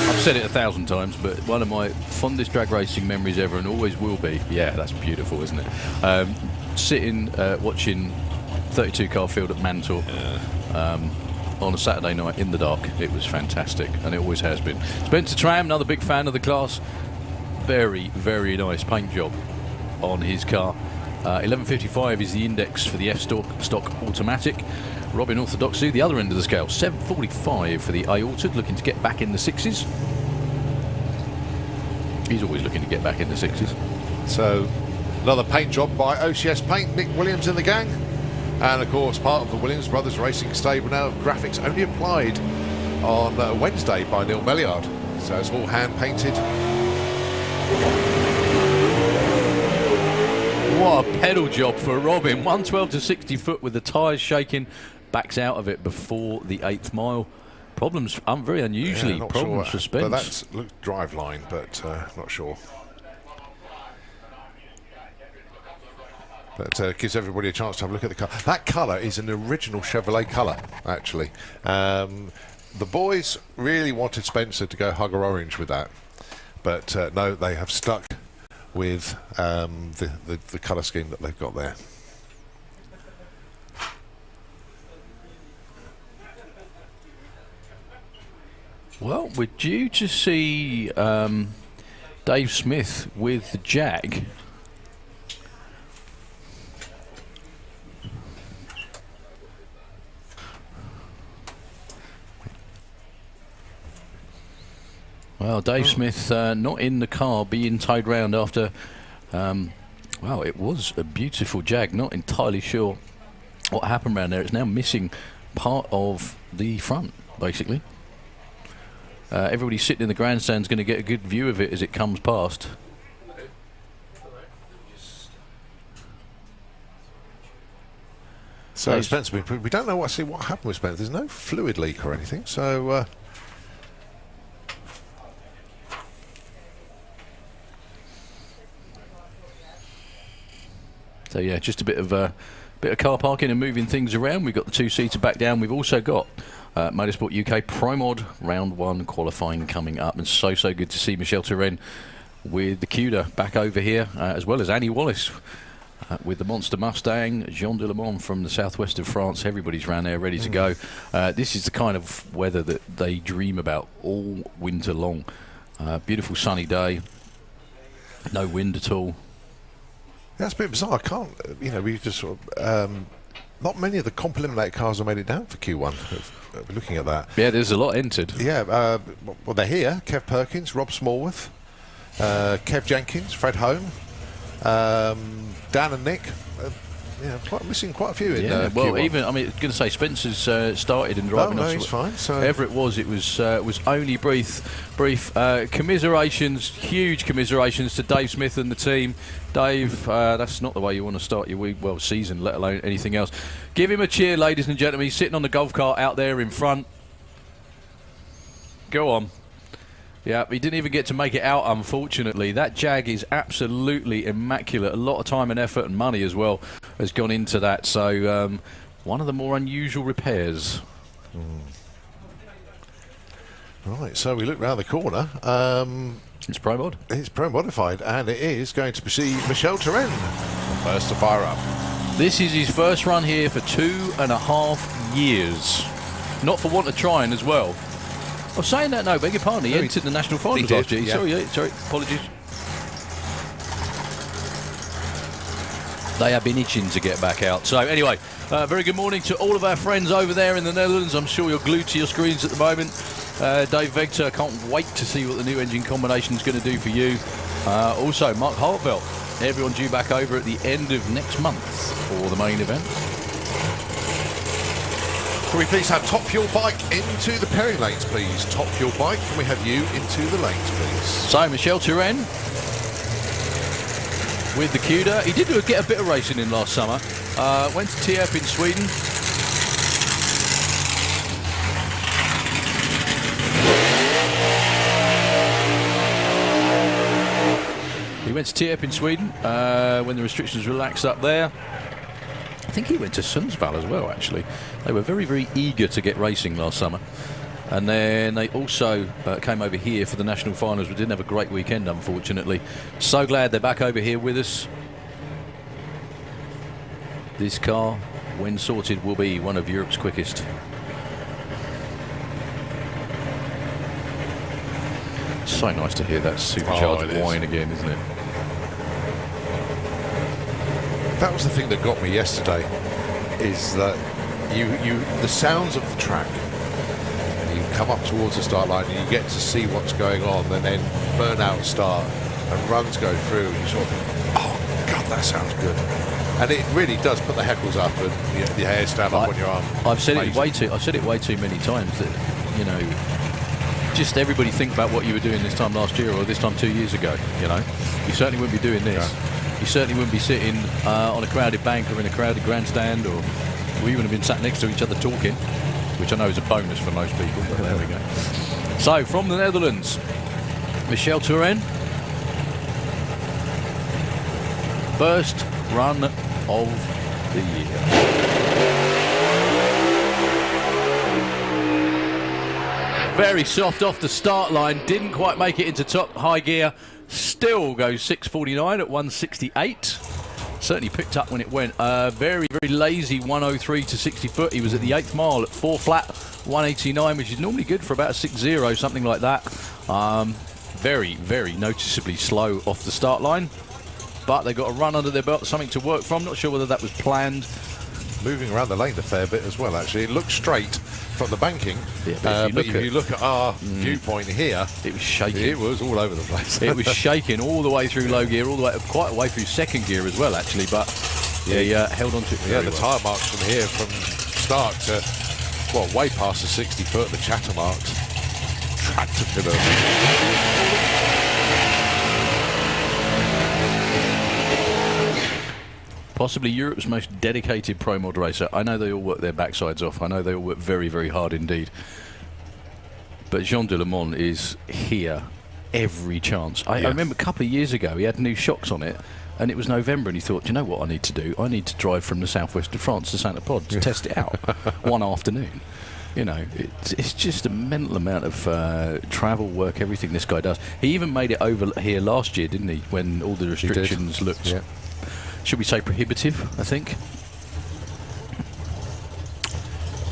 I've said it 1,000 times, but one of my fondest drag racing memories ever, and always will be. Yeah, that's beautiful, isn't it? Sitting watching 32 car field at Mantor on a Saturday night in the dark. It was fantastic, and it always has been. Spencer Tram, another big fan of the class. Very, very nice paint job on his car. 1155 is the index for the F-Stock Automatic. Robin Orthodoxy, the other end of the scale, 745 for the Aorted, looking to get back in the sixes. He's always looking to get back in the sixes. So, another paint job by OCS Paint, Nick Williams in the gang. And of course, part of the Williams Brothers Racing stable now, graphics only applied on Wednesday by Neil Melliard. So it's all hand painted. What a pedal job for Robin. 112 to 60 foot with the tyres shaking. Backs out of it before the 8th mile. Problems, very unusually, not problems sure, for Spence. But that's drive line, but not sure. But gives everybody a chance to have a look at the car. That colour is an original Chevrolet colour, actually. The boys really wanted Spencer to go Hugger Orange with that. But no, they have stuck with the colour scheme that they've got there. Well, we're due to see Dave Smith with the Jag. Well, Dave Smith not in the car, being towed round after, well, it was a beautiful Jag. Not entirely sure what happened around there. It's now missing part of the front, basically. Everybody sitting in the grandstand's going to get a good view of it as it comes past. So Spencer, we don't know what happened with Spencer. There's no fluid leak or anything. So so yeah, just a bit of car parking and moving things around. We've got the two-seater back down. We've also got Motorsport UK Pro-Mod Round 1 qualifying coming up, and so good to see Michelle Turenne with the CUDA back over here, as well as Annie Wallace with the Monster Mustang, Jean de Le Mans from the southwest of France. Everybody's around there ready to go. This is the kind of weather that they dream about all winter long. Beautiful sunny day, no wind at all. that's a bit bizarre. I can't, we just sort of, not many of the Comp Eliminator cars have made it down for Q1. Looking at that. Yeah, there's a lot entered. Yeah, well, they're here. Kev Perkins, Rob Smallworth, Kev Jenkins, Fred Home, Dan and Nick. Missing quite a few in Yeah, well, Q1. even, I mean, I was going to say, Spencer's started and driving. No, he's fine. So Whatever it was only brief. Commiserations, huge commiserations to Dave Smith and the team. Dave, that's not the way you want to start your week, season, let alone anything else. Give him a cheer, ladies and gentlemen. He's sitting on the golf cart out there in front. Go on. Yeah, he didn't even get to make it out, unfortunately. That Jag is absolutely immaculate. A lot of time and effort and money as well has gone into that. So one of the more unusual repairs. Right, so we look round the corner. It's Pro Mod. It's Pro Modified, and it is going to see Michel Turenne, first to fire up. This is his first run here for 2.5 years. Not for want of trying as well. I was saying that, no, beg your pardon. He entered the national finals last year. Yeah. Sorry, apologies. They have been itching to get back out. So anyway, very good morning to all of our friends over there in the Netherlands. I'm sure you're glued to your screens at the moment. Dave Vegter, can't wait to see what the new engine combination is going to do for you. Also, Mark Hartveld. Everyone due back over at the end of next month for the main event. Can we please have Top Fuel Bike into the pairing lanes, please? Top Fuel Bike, can we have you into the lanes, please? So, Michel Turenne with the Cuda. He did get a bit of racing in last summer. Went to TF in Sweden. He went to TF in Sweden when the restrictions relaxed up there. I think he went to Sundsvall as well, actually. They were very, very eager to get racing last summer. And then they also came over here for the national finals. We didn't have a great weekend, unfortunately. So glad they're back over here with us. This car, when sorted, will be one of Europe's quickest. So nice to hear that supercharged whine again, isn't it? That was the thing that got me yesterday, is that the sounds of the track. You come up towards the start line and you get to see what's going on, and then burnout start and runs go through, and you sort of think, oh God, that sounds good. And it really does put the heckles up and the hair stand up on your arm. I've said it way too many times that, you know, just everybody think about what you were doing this time last year or this time 2 years ago. You know, you certainly wouldn't be doing this. Yeah. You certainly wouldn't be sitting on a crowded bank or in a crowded grandstand, or we wouldn't have been sat next to each other talking, which I know is a bonus for most people, but there we go. So, from the Netherlands, Michel Turenne. First run of the year. Very soft off the start line, didn't quite make it into top high gear, still goes 649 at 168. Certainly picked up when it went. Very, very lazy 103 to 60 foot. He was at the 8th mile at 4 flat, 189, which is normally good for about a 6.0, something like that. Very, very noticeably slow off the start line. But they got a run under their belt, something to work from. Not sure whether that was planned. Moving around the lane a fair bit as well, actually. It looked straight from the banking, yeah, but if you look at our viewpoint here, it was shaking. It was all over the place. It was shaking all the way through low gear, all the way, quite a way through second gear as well, actually. But yeah, held on to it. Yeah, the tyre marks from here, from start to, well, way past the 60 foot, the chatter marks. Tractor killer. Possibly Europe's most dedicated pro mod racer. I know they all work their backsides off. I know they all work very, very hard indeed. But Jean de Le Mans is here every chance. I remember a couple of years ago, he had new shocks on it, and it was November, and he thought, do you know what I need to do? I need to drive from the southwest of France to Saint-Apud to test it out one afternoon. You know, it's just a mental amount of travel, work, everything this guy does. He even made it over here last year, didn't he, when all the restrictions looked... Yeah. Should we say prohibitive, I think.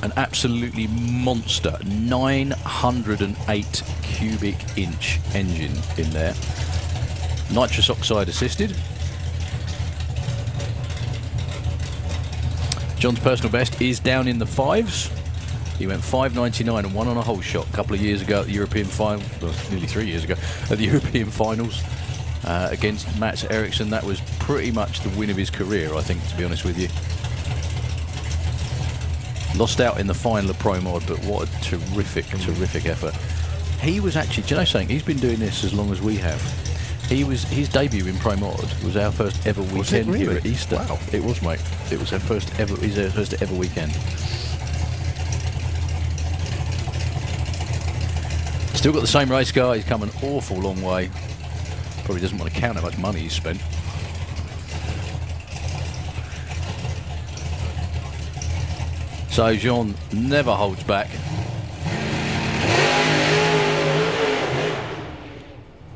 An absolutely monster 908 cubic inch engine in there. Nitrous oxide assisted. John's personal best is down in the 5s. He went 5.99 and won on a whole shot a couple of years ago at the European final, well, nearly 3 years ago, at the European finals. Against Mats Eriksson. That was pretty much the win of his career, I think, to be honest with you. Lost out in the final of Pro Mod, but what a terrific, terrific effort. He was actually, do you know something? He's been doing this as long as we have. His debut in Pro Mod was our first ever weekend here at Easter. Wow. It was, mate. It was our first ever weekend. Still got the same race car. He's come an awful long way. Probably doesn't want to count how much money he's spent. So Jean never holds back.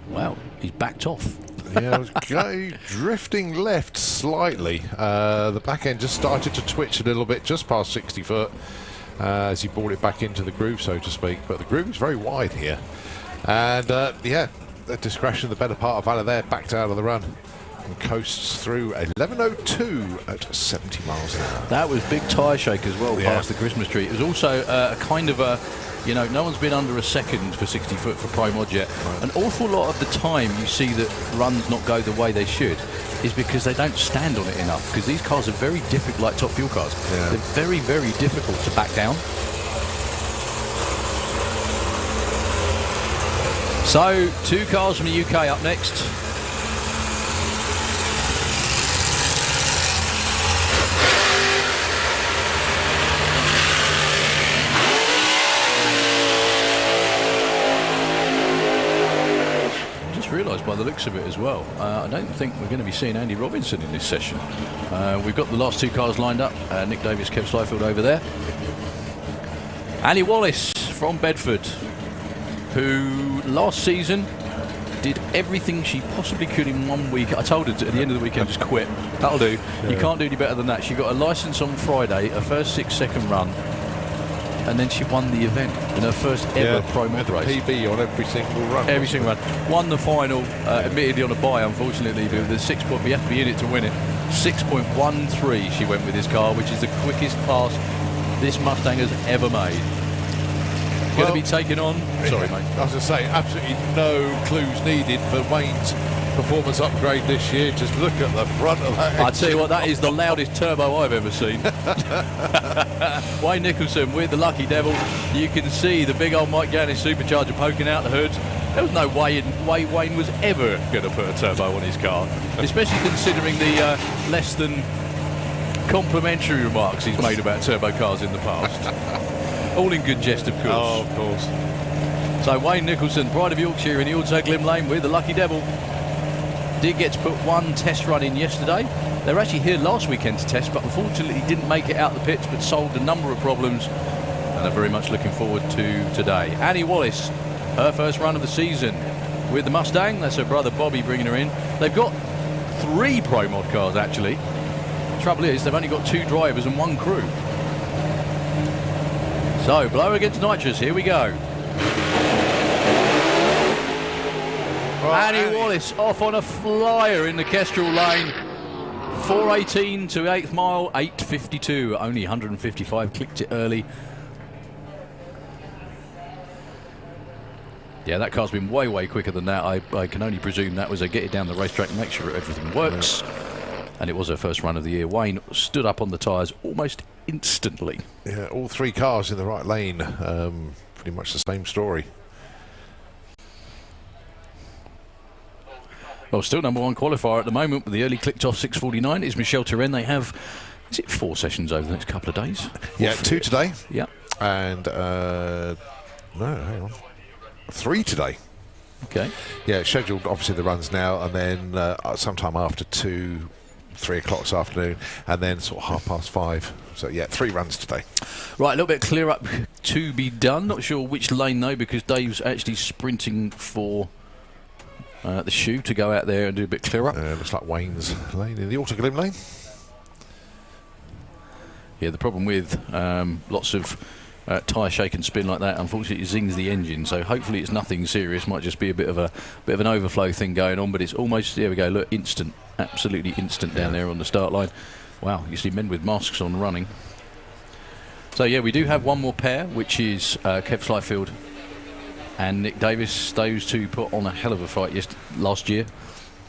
Wow, he's backed off. Yeah, it was drifting left slightly. The back end just started to twitch a little bit just past 60 foot as he brought it back into the groove, so to speak. But the groove is very wide here. And yeah, at discretion, the better part of Valor there backed out of the run and coasts through 11.02 at 70 miles an hour. That was big tyre shake as well past the Christmas tree. It was also a kind of a, you know, no one's been under a second for 60 foot for Pro Mod yet. Right. An awful lot of the time you see that runs not go the way they should is because they don't stand on it enough, because these cars are very difficult, like top fuel cars. Yeah. They're very, very difficult to back down. So, 2 cars from the UK up next. Realised by the looks of it as well, I don't think we're going to be seeing Andy Robinson in this session. We've got the last 2 cars lined up. Nick Davis, Kev Slyfield over there. Annie Wallace from Bedford, who last season did everything she possibly could in 1 week. I told her at the end of the weekend, just quit. That'll do. Yeah. You can't do any better than that. She got a licence on Friday, her first 6-second run, and then she won the event in her first ever Pro Mod race. PB on every single run. Every single run. Won the final, admittedly on a bye, unfortunately, but the 6 point, you have to be in it to win it. 6.13 she went with this car, which is the quickest pass this Mustang has ever made. Going to be taken on. Sorry, mate. I was going to say, absolutely no clues needed for Wayne's performance upgrade this year. Just look at the front of that. I tell you what, that is the loudest turbo I've ever seen. Wayne Nicholson with the Lucky Devil. You can see the big old Mike Gannis supercharger poking out the hood. There was no way Wayne was ever going to put a turbo on his car, especially considering the less than complimentary remarks he's made about turbo cars in the past. All in good jest, of course. Oh, of course. So Wayne Nicholson, Pride of Yorkshire in the Ordside Glim Lane with the Lucky Devil. Did get to put 1 test run in yesterday. They were actually here last weekend to test, but unfortunately didn't make it out the pits, but solved a number of problems, and are very much looking forward to today. Annie Wallace, her first run of the season with the Mustang. That's her brother Bobby bringing her in. They've got 3 Pro Mod cars, actually. The trouble is, they've only got 2 drivers and 1 crew. So, blow against nitrous, here we go. Annie Wallace off on a flyer in the Kestrel lane. 4:18 to 8th mile, 8:52, only 155, clicked it early. Yeah, that car's been way, way quicker than that. I can only presume that was a get it down the racetrack and make sure everything works. And it was her first run of the year. Wayne stood up on the tyres almost instantly. Yeah, all 3 cars in the right lane. Pretty much the same story. Well, still number 1 qualifier at the moment with the early clicked off 6:49 is Michelle Turenne. They have, is it 4 sessions over the next couple of days? Yeah, 2 today. Yeah. And, no, hang on. 3 today. Okay. Yeah, scheduled obviously the runs now, and then sometime after 2, 3 o'clock this afternoon, and then sort of 5:30. So yeah, 3 runs today. Right, a little bit clear up to be done. Not sure which lane though, because Dave's actually sprinting for the shoe to go out there and do a bit clear up. Looks like Wayne's lane in the Autoglim lane. Yeah, the problem with lots of tyre shake and spin like that, unfortunately it zings the engine, so hopefully it's nothing serious. Might just be a bit of an overflow thing going on, but it's almost, there we go, look, instant, absolutely instant down there on the start line. Wow, you see men with masks on running. So yeah, we do have one more pair, which is Kev Slyfield and Nick Davis. Those 2 put on a hell of a fight last year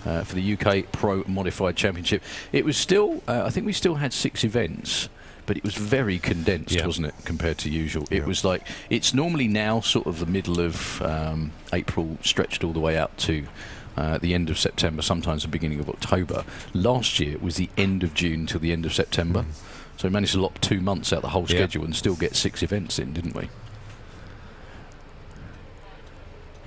for the UK Pro Modified Championship. It was still, I think we still had 6 events, but it was very condensed, wasn't it, compared to usual? It was like, it's normally now sort of the middle of April, stretched all the way out to the end of September, sometimes the beginning of October. Last year it was the end of June till the end of September. So we managed to lock 2 months out the whole schedule and still get 6 events in, didn't we?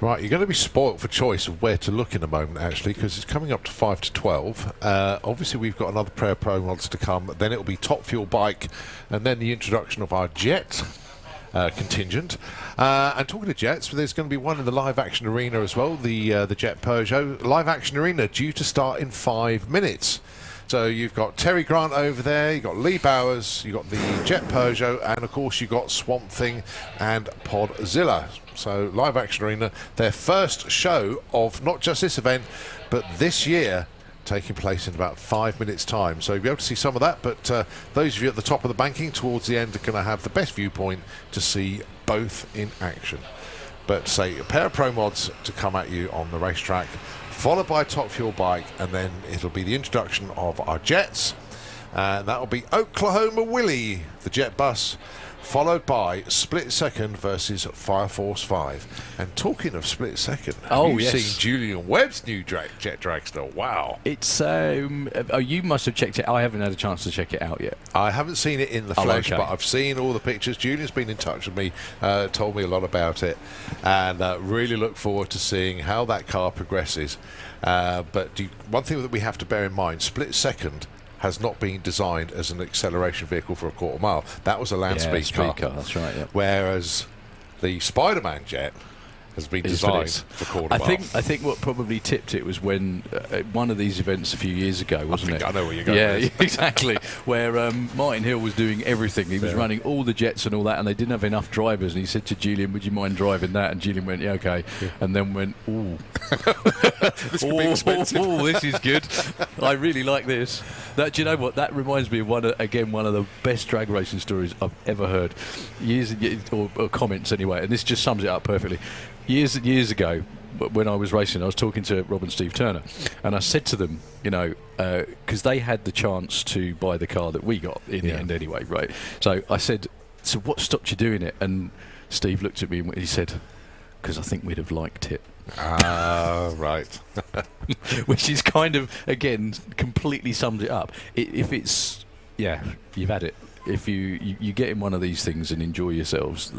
Right, you're going to be spoilt for choice of where to look in a moment, actually, because it's coming up to 5 to 12. Obviously, we've got another pair of Pro Mods to come. Then it'll be Top Fuel Bike, and then the introduction of our Jet contingent. And talking to Jets, there's going to be one in the Live Action Arena as well, the Jet Peugeot. Live Action Arena due to start in 5 minutes. So you've got Terry Grant over there, you've got Lee Bowers, you've got the Jet Peugeot, and of course you've got Swamp Thing and Podzilla. So Live Action Arena, their first show of not just this event, but this year, taking place in about 5 minutes' time. So you'll be able to see some of that, but those of you at the top of the banking towards the end are going to have the best viewpoint to see both in action. But say a pair of Pro Mods to come at you on the racetrack, followed by Top Fuel Bike, and then it'll be the introduction of our Jets. That'll be Oklahoma Willie, the Jet Bus, followed by Split Second versus Fire Force 5. And talking of Split Second, have you seen Julian Webb's new Jet Dragster? Wow. It's oh, you must have checked it. I haven't had a chance to check it out yet. I haven't seen it in the flesh, but I've seen all the pictures. Julian's been in touch with me, told me a lot about it, and really look forward to seeing how that car progresses. But one thing that we have to bear in mind, Split Second has not been designed as an acceleration vehicle for a quarter mile. That was a land speed car. That's right. Yep. Whereas the Spider-Man jet has been designed for quarter mile. I think what probably tipped it was when one of these events a few years ago, wasn't it? I know where you're going. Yeah, exactly. Where Martin Hill was doing everything. He was running all the jets and all that, and they didn't have enough drivers. And he said to Julian, "Would you mind driving that?" And Julian went, "Yeah, okay." Yeah. And then went, "Ooh, this could be expensive. Oh, this is good. I really like this." That, do you know what? That reminds me of one of the best drag racing stories I've ever heard. Or comments anyway, and this just sums it up perfectly. Years and years ago, when I was racing, I was talking to Rob and Steve Turner, and I said to them, because they had the chance to buy the car that we got in the end anyway, right? So I said, "So what stopped you doing it?" And Steve looked at me and he said, "Because I think we'd have liked it." Right. Which is kind of, again, completely sums it up. If it's, you've had it. If you get in one of these things and enjoy yourselves,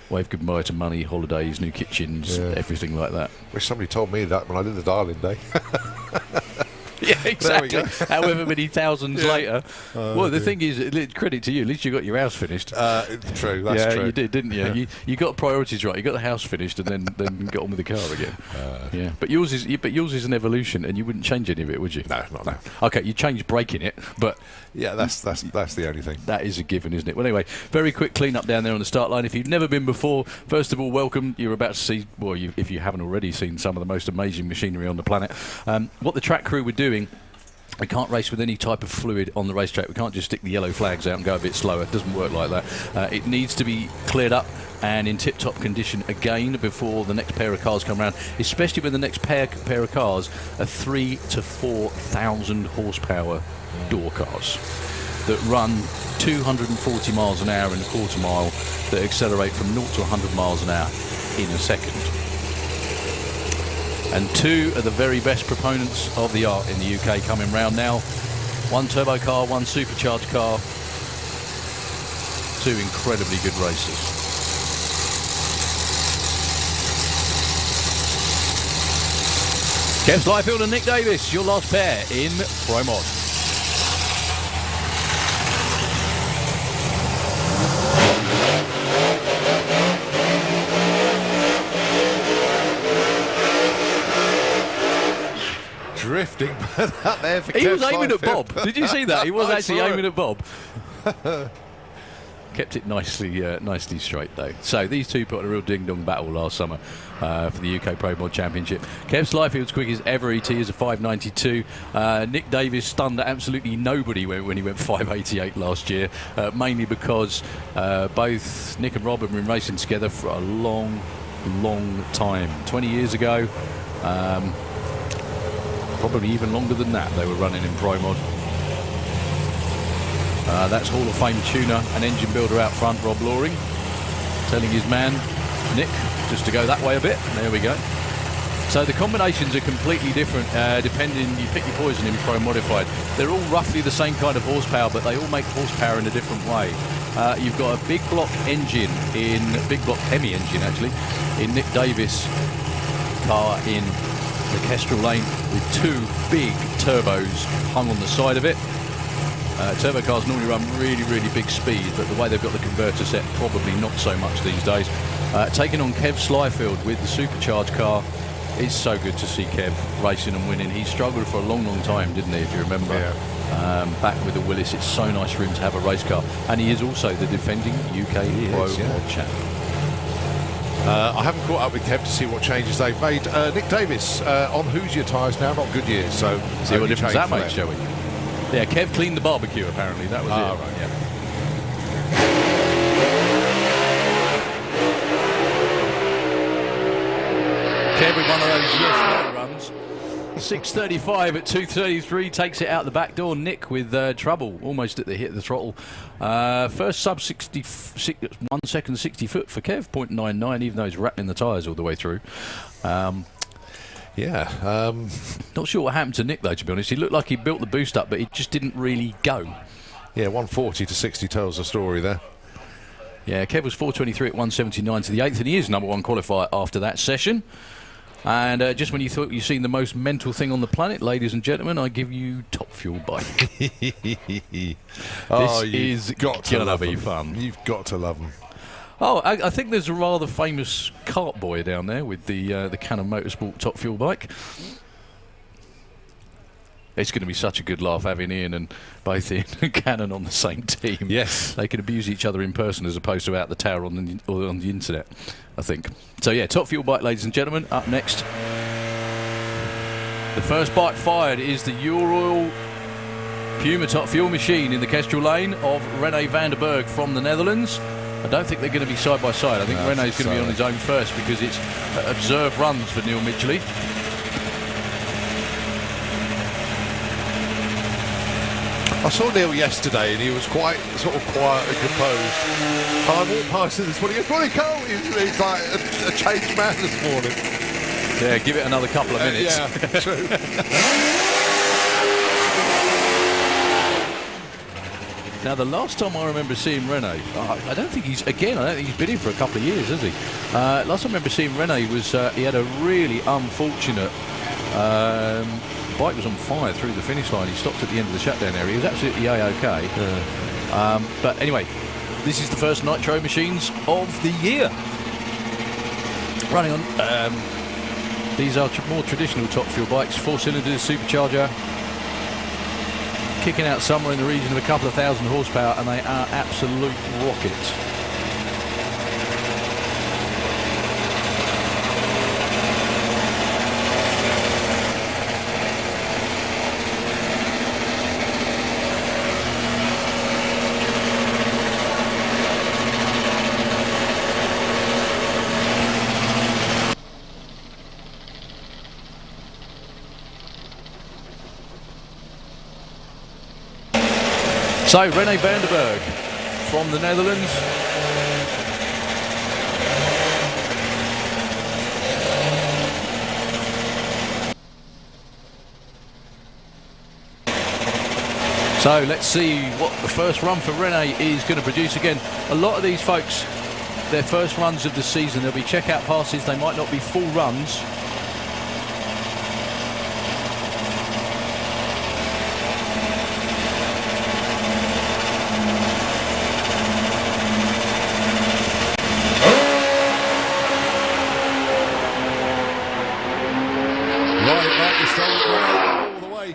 wave goodbye to money, holidays, new kitchens, everything like that. Wish somebody told me that when I did the dial-in day. Yeah, exactly. However many thousands later. Well, the thing is, credit to you, at least you got your house finished. True, that's true. You did, didn't you? You got priorities right. You got the house finished, and then got on with the car again. But yours is an evolution, and you wouldn't change any of it, would you? No, not that. Okay, you changed braking it, but yeah, that's the only thing. That is a given, isn't it? Well, anyway, very quick clean up down there on the start line. If you've never been before, first of all, welcome. You're about to see, if you haven't already seen, some of the most amazing machinery on the planet. What the track crew were doing. We can't race with any type of fluid on the racetrack. We can't just stick the yellow flags out and go a bit slower. It doesn't work like that. It needs to be cleared up and in tip-top condition again before the next pair of cars come around, especially when the next pair of cars are 3,000 to 4,000 horsepower door cars that run 240 miles an hour in a quarter mile, that accelerate from 0 to 100 miles an hour in a second. And two of the very best proponents of the art in the UK coming round now. One turbo car, one supercharged car. Two incredibly good racers. Kev Slyfield and Nick Davis, your last pair in Pro Mod. Drifting out there for He Kev was aiming Slyfield. at Bob. Did you see that? He was I actually saw aiming it. at Bob. Kept it nicely straight though. So these two put on a real ding-dong battle last summer for the UK Pro Mod Championship. Kev Slyfield's quick as ever ET is a 5.92. Nick Davis stunned absolutely nobody when he went 5.88 last year, mainly because both Nick and Rob have been racing together for a long time. 20 years ago. Probably even longer than that they were running in Pro Mod. That's Hall of Fame tuner and engine builder out front, Rob Loring, telling his man Nick just to go that way a bit. There we go. So the combinations are completely different depending, you pick your poison in Pro Modified. They're all roughly the same kind of horsepower, but they all make horsepower in a different way. You've got a big block engine big block Hemi engine actually, in Nick Davis car in the Kestrel Lane with two big turbos hung on the side of it. Turbo cars normally run really, really big speed, but the way they've got the converter set, probably not so much these days. Taking on Kev Slyfield with the supercharged car. It's so good to see Kev racing and winning. He struggled for a long, long time, didn't he, if you remember? Yeah. Back with the Willis, it's so nice for him to have a race car. And he is also the defending UK Pro Mod champ. I haven't caught up with Kev to see what changes they've made. Nick Davis on Hoosier tyres now, not Goodyear, so see what difference that makes, shall we? Yeah, Kev cleaned the barbecue apparently, that was it. Right. Yeah. Kev with one of those yes-no runs. 6.35 at 2.33 takes it out the back door. Nick with trouble, almost at the hit of the throttle. First sub 1 second 60 foot for Kev, 0.99, even though he's rattling the tyres all the way through. Not sure what happened to Nick though, to be honest. He looked like he built the boost up, but it just didn't really go. Yeah, 140 to 60 tells the story there. Yeah, Kev was 4.23 at 1.79 to the 8th, and he is number one qualifier after that session. And just when you thought you'd seen the most mental thing on the planet, ladies and gentlemen, I give you Top Fuel Bike. This is gonna be fun. You've got to love them. Oh, I think there's a rather famous kart boy down there with the Canon Motorsport Top Fuel Bike. It's going to be such a good laugh having Ian and both Ian and Canon on the same team. Yes. They can abuse each other in person as opposed to out the tower on the internet, I think. So, yeah, Top Fuel Bike, ladies and gentlemen. Up next, the first bike fired is the Ural Puma Top Fuel machine in the Kestrel Lane of Rene van der Berg from the Netherlands. I don't think they're going to be side by side. I think Rene's going to be on his own first because it's observed runs for Neil Midgley. I saw Neil yesterday and he was quite sort of quiet and composed. And I walked past him this morning. He goes, "Morning, Cole." He's like a changed man this morning. Yeah, give it another couple of minutes. Yeah, true. Now, the last time I remember seeing Rene, I don't think he's been in for a couple of years, has he? Last time I remember seeing Rene was he had a really unfortunate. Bike was on fire through the finish line. He stopped at the end of the shutdown area. He was absolutely A-OK. But anyway, this is the first nitro machines of the year. Running on, these are more traditional Top Fuel bikes, 4 cylinders, supercharger, kicking out somewhere in the region of a couple of thousand horsepower, and they are absolute rockets. So, Rene van der Berg from the Netherlands. So, let's see what the first run for Rene is going to produce. Again, a lot of these folks, their first runs of the season, there'll be checkout passes, they might not be full runs.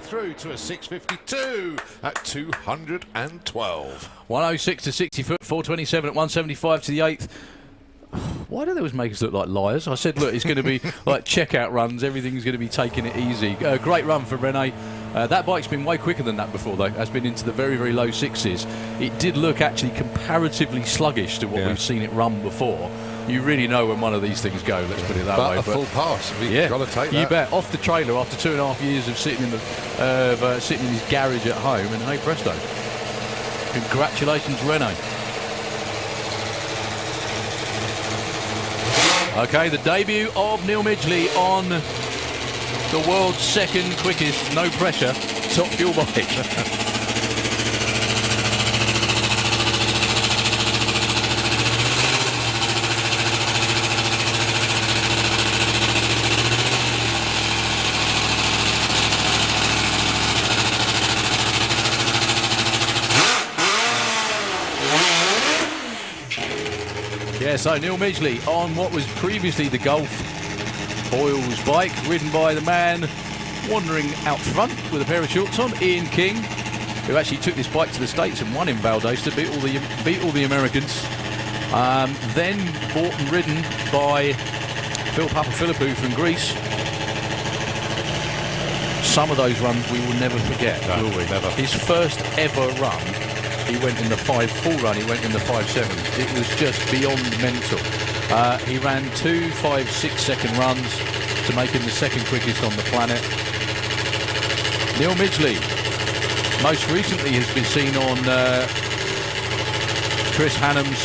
Through to a 6.52 at 212. 106 to 60 foot, 4.27 at 175 to the 8th. Why do those make us look like liars? I said, look, it's going to be like checkout runs. Everything's going to be taking it easy. Great run for Rene. That bike's been way quicker than that before, though. Has been into the very, very low 6s. It did look actually comparatively sluggish to what we've seen it run before. You really know when one of these things go, let's put it that way. But a full pass, we've got to take that. You bet. Off the trailer after 2.5 years of sitting in sitting in his garage at home, and hey presto. Congratulations, Rene. Okay, the debut of Neil Midgley on the world's second quickest, no pressure, top fuel bike. Yeah, so Neil Midgley on what was previously the Gulf Oils bike, ridden by the man wandering out front with a pair of shorts on, Ian King, who actually took this bike to the States and won in Valdosta, beat all the Americans. Then bought and ridden by Phil Papaphilippou from Greece. Some of those runs we will never forget, will we? Never. His first ever run, he went in the 5 full run, he went in the 5.7. It was just beyond mental. He ran 2 5.6 second runs to make him the second quickest on the planet. Neil Midgley, most recently has been seen on Chris Hannum's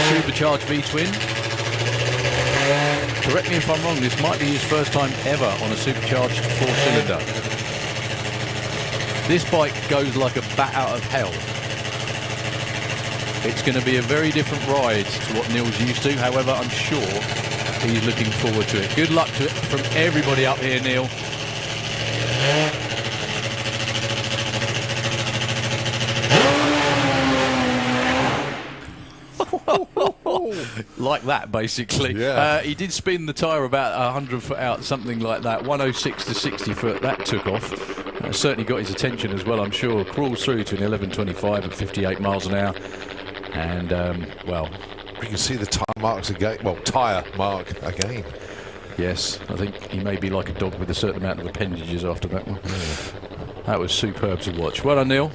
supercharged V-twin. Correct me if I'm wrong, this might be his first time ever on a supercharged 4-cylinder. This bike goes like a bat out of hell. It's going to be a very different ride to what Neil's used to. However, I'm sure he's looking forward to it. Good luck to it from everybody up here, Neil. Like that, basically. Yeah. He did spin the tyre about 100 foot out, something like that. 106 to 60 foot, that took off. Certainly got his attention as well, I'm sure. Crawls through to an 11.25 at 58 miles an hour. And, well... You can see the tyre marks again. Well, tyre mark again. Yes, I think he may be like a dog with a certain amount of appendages after that one. Yeah. That was superb to watch. Well done, Neil.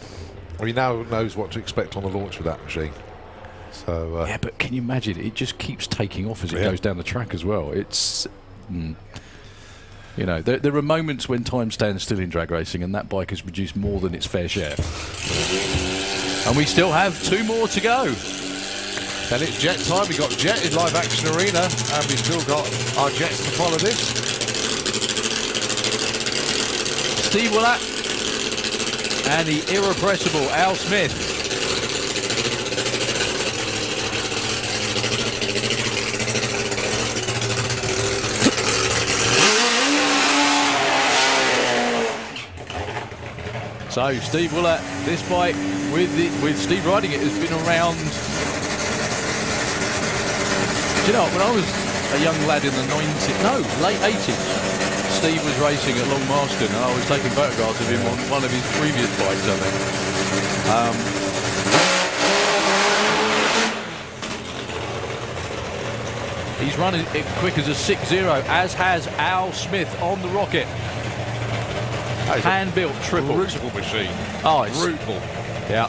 Well, he now knows what to expect on the launch with that machine. So yeah, but can you imagine? It just keeps taking off as it goes down the track as well. It's... You know, there are moments when time stands still in drag racing, and that bike has produced more than its fair share. And we still have 2 more to go. Then it's jet time. We've got Jet in Live Action Arena, and we've still got our Jets to follow this. Steve Willett and the irrepressible Al Smith. So Steve Willett, this bike with Steve riding it has been around. Do you know, when I was a young lad in the late 80s, Steve was racing at Long Marston, and I was taking photographs of him on one of his previous bikes, I think. He's running it quick as a 6.0, as has Al Smith on the Rocket. Hand-built triple. Brutal machine. Oh, it's brutal. Yeah.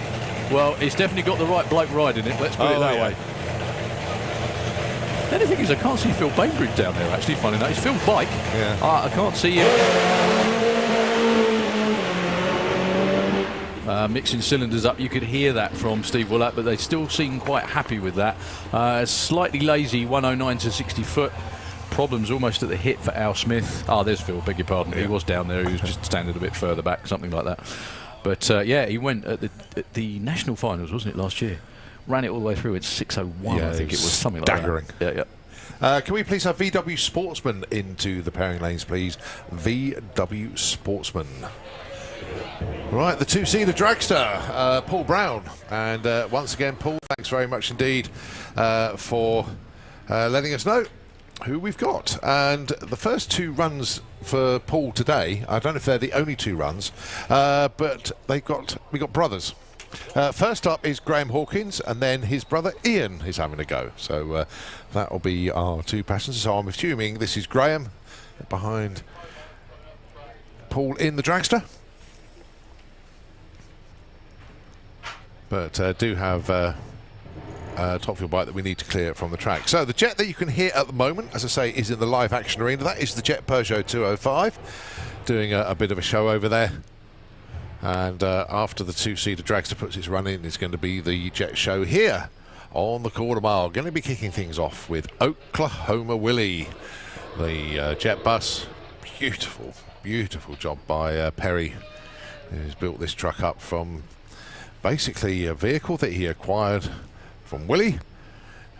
Well, it's definitely got the right bloke riding it, let's put it that way. The only thing is, I can't see Phil Bainbridge down there, actually, funny enough. It's Phil's bike. Yeah. I can't see him. Mixing cylinders up, you could hear that from Steve Willett, but they still seem quite happy with that. Slightly lazy, 109 to 60 foot. Problems almost at the hit for Al Smith. There's Phil, beg your pardon. Yeah. He was down there, he was just standing a bit further back, something like that. But yeah, he went at the national finals, wasn't it, last year? Ran it all the way through at 6.01, yeah, I think it was, something staggering. Like that. Yeah. Can we please have VW Sportsman into the pairing lanes, please? VW Sportsman. Right, the 2-seater dragster, Paul Brown. And once again, Paul, thanks very much indeed for letting us know who we've got. And the first 2 runs for Paul today, I don't know if they're the only 2 runs, but we got brothers. First up is Graham Hawkins, and then his brother Ian is having a go. So that will be our 2 passengers. So I'm assuming this is Graham behind Paul in the dragster. But do have top fuel bike that we need to clear from the track. So the Jet that you can hear at the moment, as I say, is in the Live Action Arena. That is the Jet Peugeot 205, doing a bit of a show over there. And after the 2-seater dragster puts its run in, it's going to be the Jet show here on the quarter mile. Going to be kicking things off with Oklahoma Willie, the Jet bus Beautiful, beautiful job by Perry, who's built this truck up from basically a vehicle that he acquired from Willie.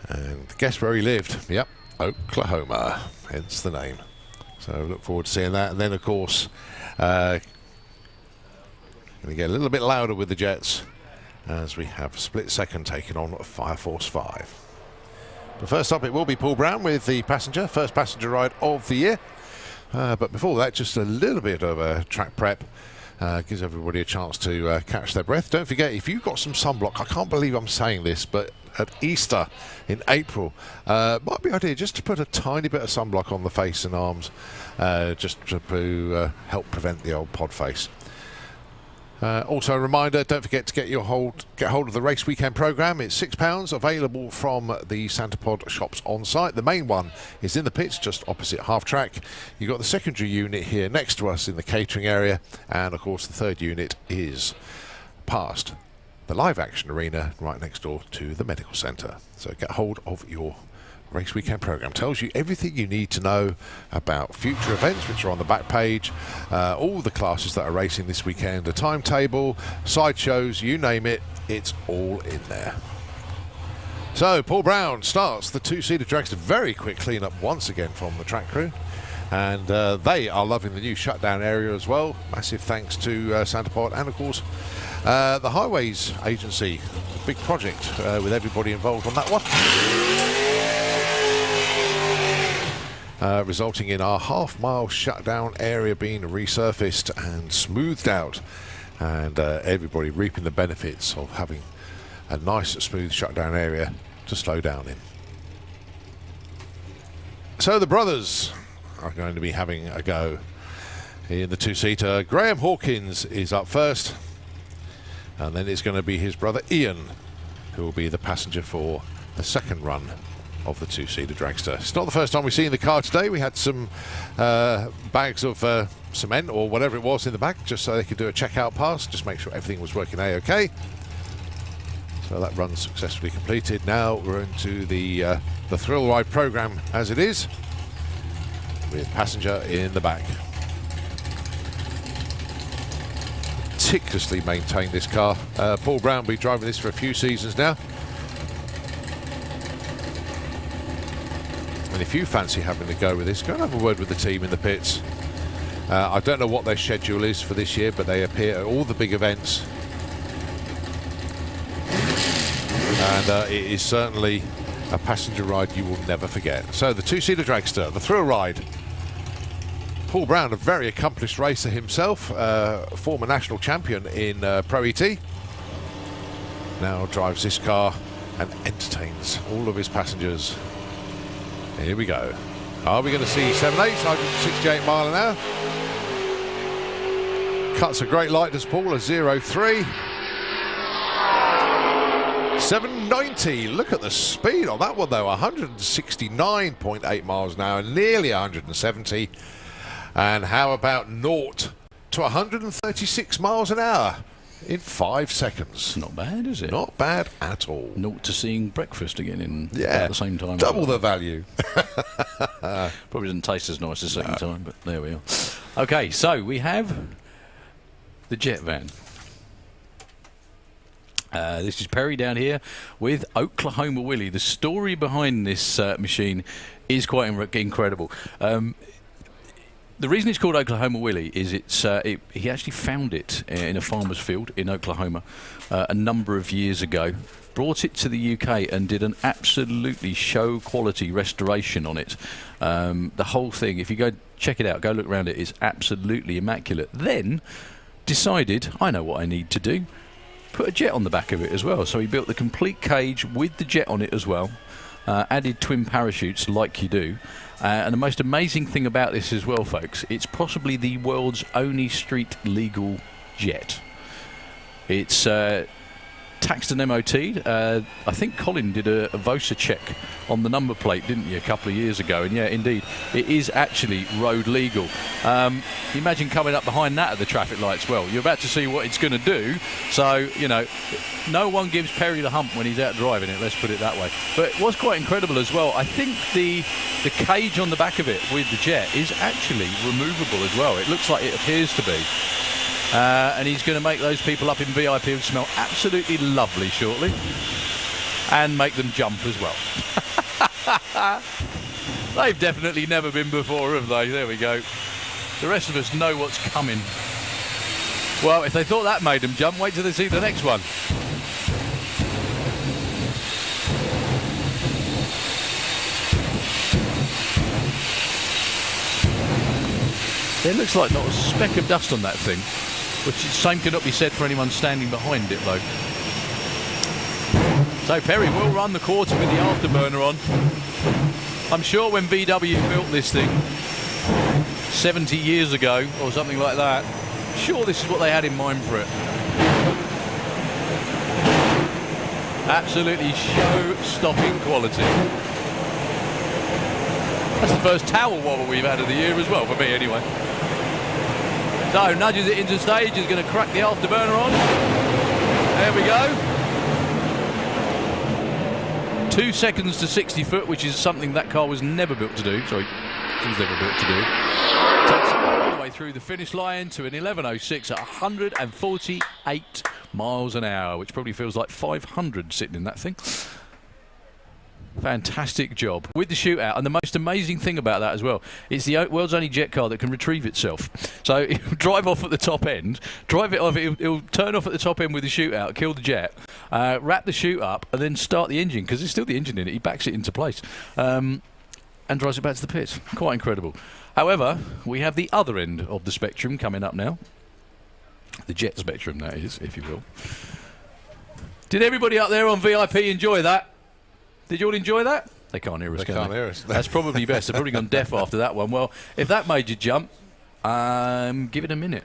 And guess where he lived? Yep, Oklahoma, hence the name. So look forward to seeing that. And then, of course, going to get a little bit louder with the Jets as we have Split Second taking on Fire Force 5. But first up, it will be Paul Brown with the passenger, first passenger ride of the year. But before that, just a little bit of a track prep. Gives everybody a chance to catch their breath. Don't forget, if you've got some sunblock, I can't believe I'm saying this, but at Easter in April, might be an idea just to put a tiny bit of sunblock on the face and arms, just to help prevent the old pod face. Also a reminder, don't forget to get hold of the race weekend programme. It's £6, available from the Santa Pod shops on site. The main one is in the pits just opposite half track. You've got the secondary unit here next to us in the catering area, and of course the third unit is past the live action arena right next door to the medical centre. So get hold of your race weekend programme. Tells you everything you need to know about future events, which are on the back page, all the classes that are racing this weekend, a timetable, sideshows, you name it, it's all in there. So Paul Brown starts the two-seater dragster. Very quick clean-up once again from the track crew, and they are loving the new shutdown area as well. Massive thanks to Santa Pod and of course the Highways Agency. A big project with everybody involved on that one. Resulting in our half-mile shutdown area being resurfaced and smoothed out, and everybody reaping the benefits of having a nice, smooth shutdown area to slow down in. So the brothers are going to be having a go in the two-seater. Graham Hawkins is up first, and then it's going to be his brother Ian, who will be the passenger for the second run of the two-seater dragster. It's not the first time we've seen the car today. We had some bags of cement or whatever it was in the back, just so they could do a checkout pass, just make sure everything was working A-OK. So that run successfully completed. Now we're into the thrill ride program as it is, with passenger in the back. Meticulously maintained this car. Paul Brown will be driving this for a few seasons now. And if you fancy having to go with this, go and have a word with the team in the pits. I don't know what their schedule is for this year, but they appear at all the big events. And it is certainly a passenger ride you will never forget. So the two-seater dragster, the thrill ride. Paul Brown, a very accomplished racer himself, former national champion in Pro ET. Now drives this car and entertains all of his passengers. Here we go. Are we going to see 7/8, 168 mile an hour? Cuts a great light, does Paul, a 0.3. 790. Look at the speed on that one, though. 169.8 miles an hour, nearly 170. And how about 0 to 136 miles an hour in 5 seconds? Not bad, is it? Not bad at all. 0 to seeing breakfast again in at the same time. Double the value. Probably doesn't taste as nice the second time, but there we are. Okay, so we have the jet van. This is Perry down here with Oklahoma Willie. The story behind this machine is quite incredible. The reason it's called Oklahoma Willie is he actually found it in a farmer's field in Oklahoma a number of years ago, brought it to the UK and did an absolutely show quality restoration on it. The whole thing, if you go check it out, go look around it, is absolutely immaculate. Then decided, I know what I need to do, put a jet on the back of it as well. So he built the complete cage with the jet on it as well, added twin parachutes like you do. And the most amazing thing about this as well, folks, it's possibly the world's only street legal jet. It's taxed and MOT'd. I think Colin did a VOSA check on the number plate, didn't you, a couple of years ago? And yeah, indeed, it is actually road legal. Imagine coming up behind that at the traffic lights. Well, you're about to see what it's going to do. So, you know, no one gives Perry the hump when he's out driving it, let's put it that way. But it was quite incredible as well. I think the cage on the back of it with the Jet is actually removable as well. It looks like it appears to be. And he's going to make those people up in VIP smell absolutely lovely shortly. And make them jump as well. They've definitely never been before, have they? There we go. The rest of us know what's coming. Well, if they thought that made them jump, wait till they see the next one. There looks like not a speck of dust on that thing, which the same cannot be said for anyone standing behind it, though. So Perry will run the quarter with the afterburner on. I'm sure when VW built this thing 70 years ago or something like that, I'm sure this is what they had in mind for it. Absolutely show-stopping quality. That's the first towel wobble we've had of the year as well, for me anyway. So nudges it into stage, is going to crack the afterburner on. There we go. 2 seconds to 60 foot, which is something that car was never built to do. Sorry, it was never built to do. Takes it all the way through the finish line to an 11.06 at 148 miles an hour, which probably feels like 500 sitting in that thing. Fantastic job with the shootout, and the most amazing thing about that as well, it's the world's only jet car that can retrieve itself. So it'll drive off at the top end, drive it off, it'll turn off at the top end with the shootout, kill the jet, wrap the chute up, and then start the engine, because there's still the engine in it. He backs it into place and drives it back to the pits. Quite incredible. However, we have the other end of the spectrum coming up now. The jet spectrum, that is, if you will. Did everybody up there on VIP enjoy that? Did you all enjoy that? They can't hear us, They can't hear us. That's probably best. They've probably gone deaf after that one. Well, if that made you jump, give it a minute.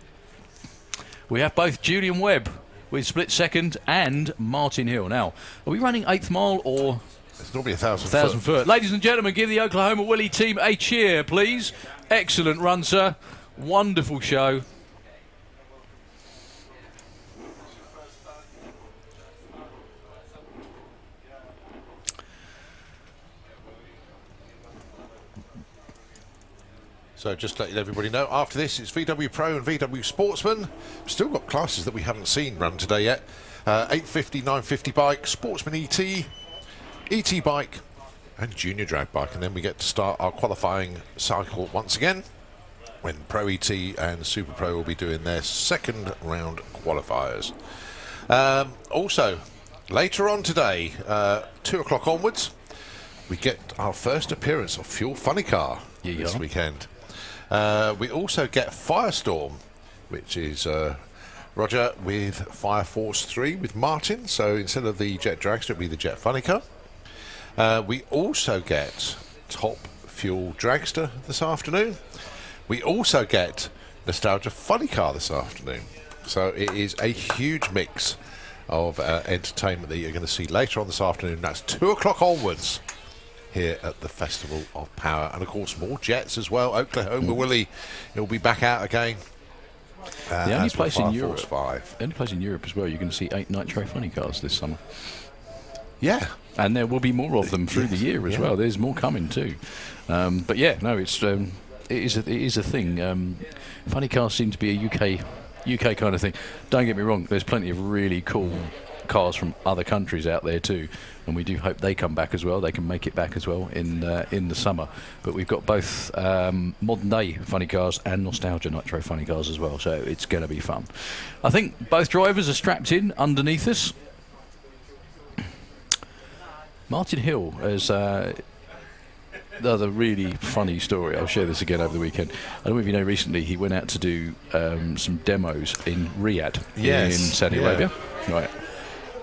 We have both Julian Webb with split second and Martin Hill. Now, are we running 8th mile or... It's normally 1,000 foot. Ladies and gentlemen, give the Oklahoma Willie team a cheer, please. Excellent run, sir. Wonderful show. So just letting everybody know, after this it's VW Pro and VW Sportsman. We've still got classes that we haven't seen run today yet. 850, 950 bike, Sportsman ET, ET bike and Junior Drag bike. And then we get to start our qualifying cycle once again, when Pro ET and Super Pro will be doing their second round qualifiers. Also, later on today, 2 o'clock onwards, we get our first appearance of Fuel Funny Car this weekend. We also get Firestorm, which is Roger with Fire Force 3 with Martin. So instead of the Jet Dragster, it'll be the Jet Funny Car. We also get Top Fuel Dragster this afternoon. We also get Nostalgia Funny Car this afternoon. So it is a huge mix of entertainment that you're going to see later on this afternoon. That's 2 o'clock onwards here at the Festival of Power, and of course more jets as well. Oklahoma Willie, he'll be back out again. The only place in Europe, 5. the only place in Europe as well, you're going to see 8 Nitro Funny Cars this summer. Yeah, and there will be more of them through the year as well. There's more coming too. But yeah, no, it is a thing. Funny cars seem to be a UK kind of thing. Don't get me wrong. There's plenty of really cool cars from other countries out there too, and we do hope they come back as well. They can make it back as well in the summer. But we've got both modern day funny cars and nostalgia nitro funny cars as well, so it's going to be fun. I think both drivers are strapped in underneath us. Martin Hill has another really funny story. I'll share this again over the weekend. I don't know if you know, recently he went out to do some demos in Riyadh, in Saudi Arabia. Right.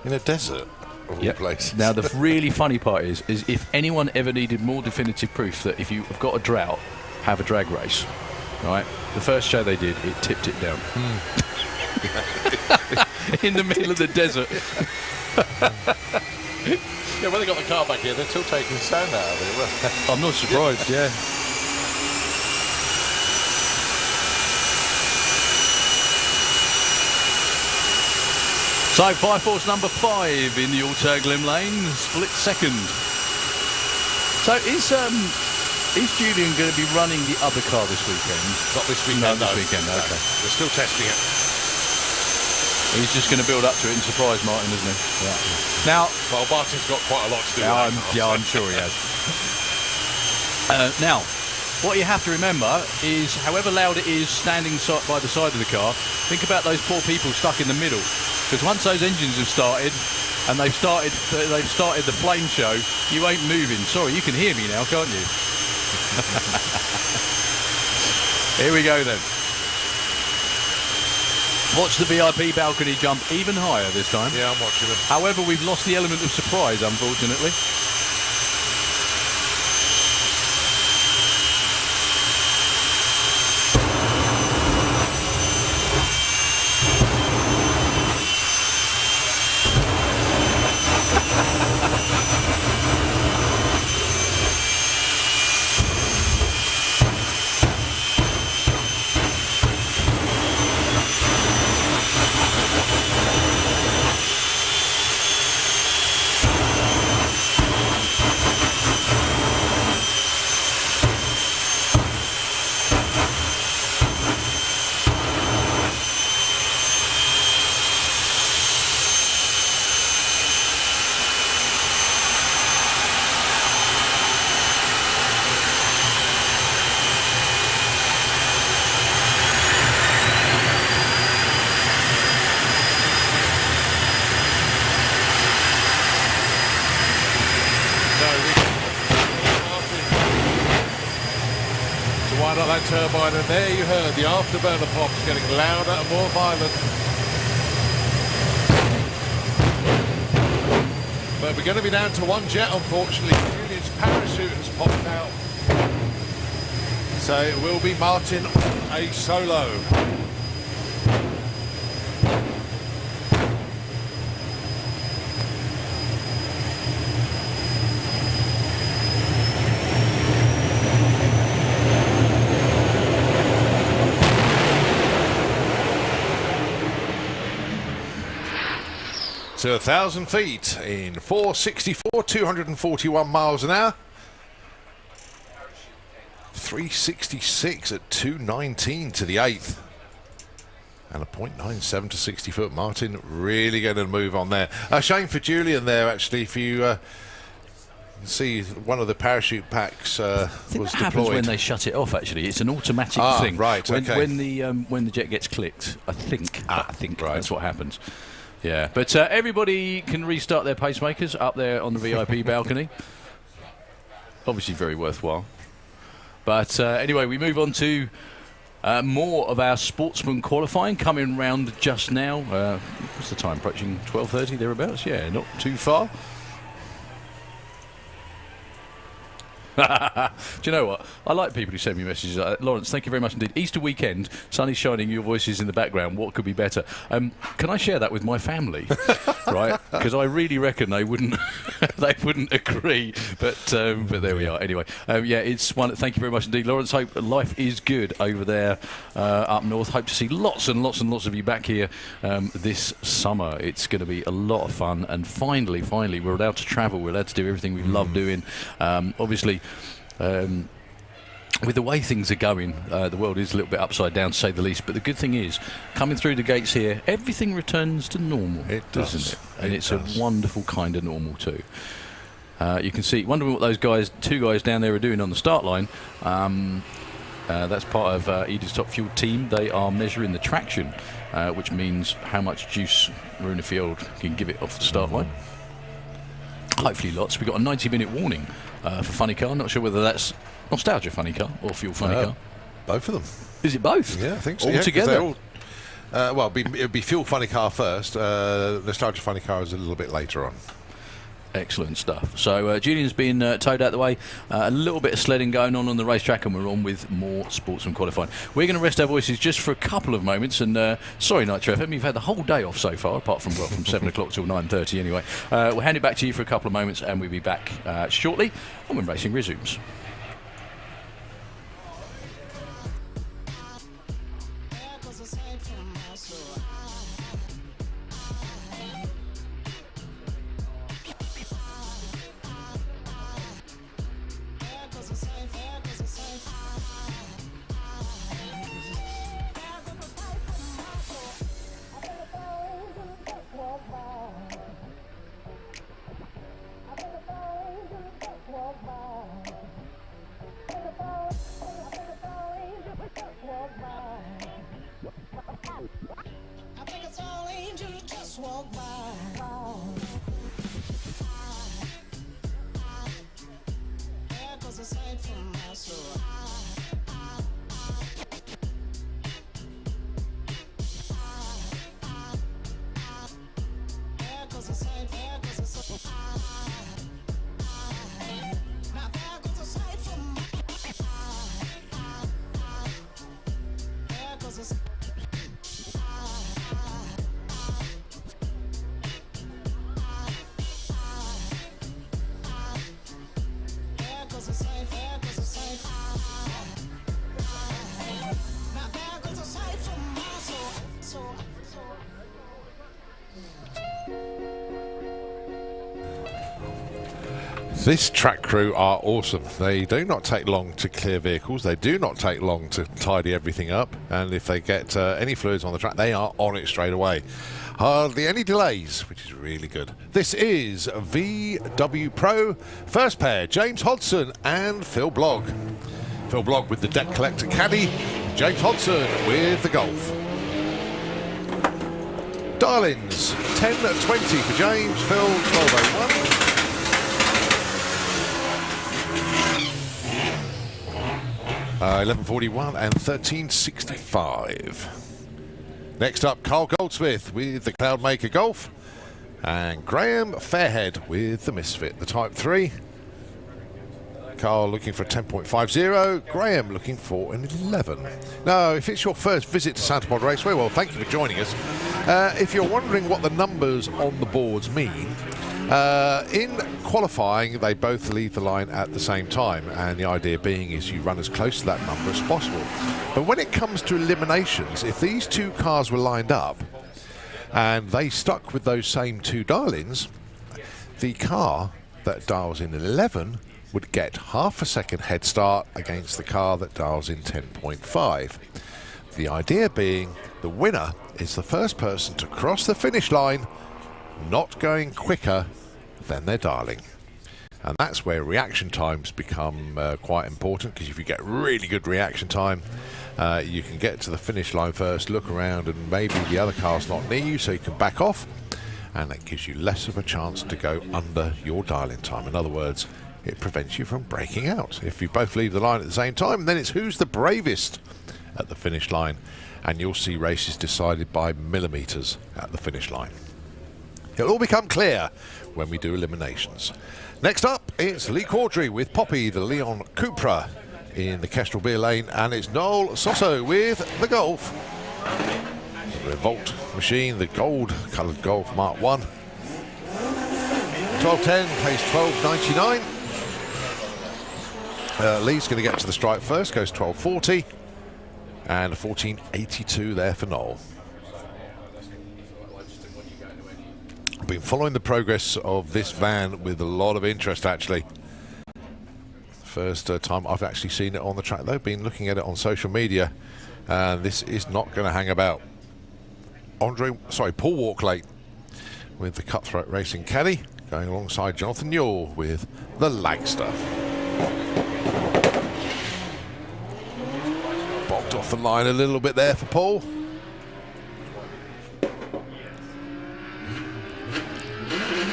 In a desert of all places. Now, the really funny part is if anyone ever needed more definitive proof that if you have got a drought, have a drag race, right? The first show they did, it tipped it down. in the middle of the desert. Yeah, when they got the car back here, they're still taking sound out of it. I'm not surprised, yeah. So, Fire Force number 5 in the Auto Glim Lane, split second. So, is Julian going to be running the other car this weekend? Not this weekend, No, this weekend, No. okay. They're still testing it. He's just going to build up to it and surprise Martin, isn't he? Yeah. Now, Well, Martin's got quite a lot to do with that. I'm sure he has. Now, what you have to remember is, however loud it is standing by the side of the car, think about those poor people stuck in the middle. Because once those engines have started, and they've started the flame show, you ain't moving. Sorry, you can hear me now, can't you? Here we go then. Watch the VIP balcony jump even higher this time. Yeah, I'm watching them. However, we've lost the element of surprise, unfortunately. Wind up that turbine, and there you heard the afterburner pops getting louder and more violent. But we're going to be down to one jet, unfortunately. Julian's parachute has popped out. So it will be Martin a solo. To 1,000 feet in 464, 241 miles an hour. 366 at 219 to the 8th. And a 0.97 to 60 foot. Martin really going to move on there. A shame for Julian there, actually. If you see, one of the parachute packs I think was that happens deployed. when they shut it off. Actually, it's an automatic thing. Right, okay. When the jet gets clicked, I think right. that's what happens. Yeah, but everybody can restart their pacemakers up there on the VIP balcony. Obviously, very worthwhile. But anyway, we move on to more of our sportsman qualifying coming round just now. What's the time? Approaching 12:30 thereabouts. Yeah, not too far. Do you know what? I like people who send me messages. Lawrence, thank you very much indeed. Easter weekend, sun is shining, your voice is in the background. What could be better? Can I share that with my family? Right? Because I really reckon they wouldn't agree. But there we are. Anyway, yeah, it's one. Thank you very much indeed, Lawrence. Hope life is good over there up north. Hope to see lots and lots and lots of you back here this summer. It's going to be a lot of fun. And finally, we're allowed to travel. We're allowed to do everything we love doing. Obviously. With the way things are going, the world is a little bit upside down, to say the least. But the good thing is, coming through the gates here, everything returns to normal. It does. Doesn't it? And It it's does. a wonderful kind of normal too. You can see, wondering what those two guys down there are doing on the start line. That's part of Edith's Top Fuel team. They are measuring the traction, which means how much juice Maruna Field can give it off the start line. Hopefully lots. We've got a 90-minute warning for Funny Car. Not sure whether that's Nostalgia Funny Car or Fuel Funny Car. Both of them. Is it both? Yeah, I think so. All yeah, 'cause together? they're all, well, it'd be Fuel Funny Car first. Nostalgia Funny Car is a little bit later on. Excellent stuff. So Julian's been towed out the way. A little bit of sledding going on the racetrack, and we're on with more sportsman qualifying. We're going to rest our voices just for a couple of moments. And sorry, Nitro FM, you've had the whole day off so far, apart from from 7 o'clock till 9:30 anyway. We'll hand it back to you for a couple of moments, and we'll be back shortly when racing resumes. This track crew are awesome. They do not take long to clear vehicles. They do not take long to tidy everything up. And if they get any fluids on the track, they are on it straight away. Hardly any delays, which is really good. This is VW Pro. First pair, James Hodson and Phil Blogg. Phil Blogg with the debt collector caddy. James Hodson with the Golf. Darlings, 10.20 for James, Phil 12.01. 11.41 and 13.65. Next up, Carl Goldsmith with the Cloudmaker Golf, and Graham Fairhead with the Misfit, the Type 3. Carl looking for a 10.50, Graham looking for an 11. Now, if it's your first visit to Santa Pod Raceway, well, thank you for joining us. If you're wondering what the numbers on the boards mean, in qualifying, they both leave the line at the same time, and the idea being is you run as close to that number as possible. But when it comes to eliminations, if these two cars were lined up and they stuck with those same two dial-ins, the car that dials in 11 would get half a second head start against the car that dials in 10.5. The idea being the winner is the first person to cross the finish line not going quicker than their dialing. And that's where reaction times become quite important, because if you get really good reaction time, you can get to the finish line first, look around, and maybe the other car's not near you, so you can back off, and that gives you less of a chance to go under your dialing time. In other words, it prevents you from breaking out. If you both leave the line at the same time, then it's who's the bravest at the finish line, and you'll see races decided by millimetres at the finish line. It'll all become clear when we do eliminations. Next up, it's Lee Caudry with Poppy, the Leon Cupra, in the Kestrel Beer Lane, and it's Noel Sosso with the Golf. The Revolt machine, the gold-coloured Golf Mark 1. 12.10, pays 12.99. Lee's going to get to the stripe first, goes 12.40, and a 14.82 there for Noel. I've been following the progress of this van with a lot of interest, actually. First time I've actually seen it on the track, though. Been looking at it on social media, and this is not going to hang about. Paul Walkley with the Cutthroat Racing caddy, going alongside Jonathan Newell with the Lagster. Bogged off the line a little bit there for Paul.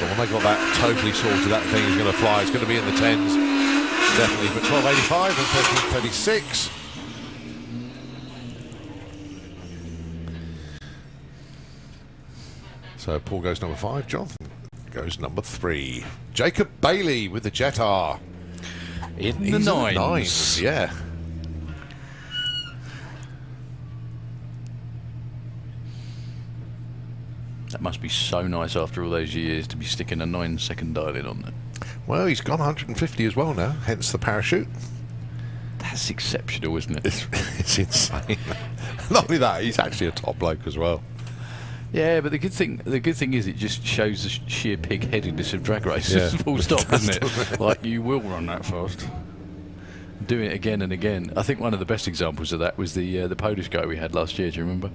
When they got that totally sorted, that thing is going to fly. It's going to be in the 10s, definitely. But 12.85 and 13.36. So Paul goes number 5. Jonathan goes number 3. Jacob Bailey with the Jetta. In He's the in nines. yeah. That must be so nice after all those years to be sticking a 9-second dial in on there. Well, he's gone 150 as well now, hence the parachute. That's exceptional, isn't it? It's insane. Not only that, he's actually a top bloke as well. Yeah, but the good thing is it just shows the sheer pig-headedness of drag races. Yeah. Full stop, doesn't it? Like, you will run that fast. Doing it again and again. I think one of the best examples of that was the Polish guy we had last year. Do you remember?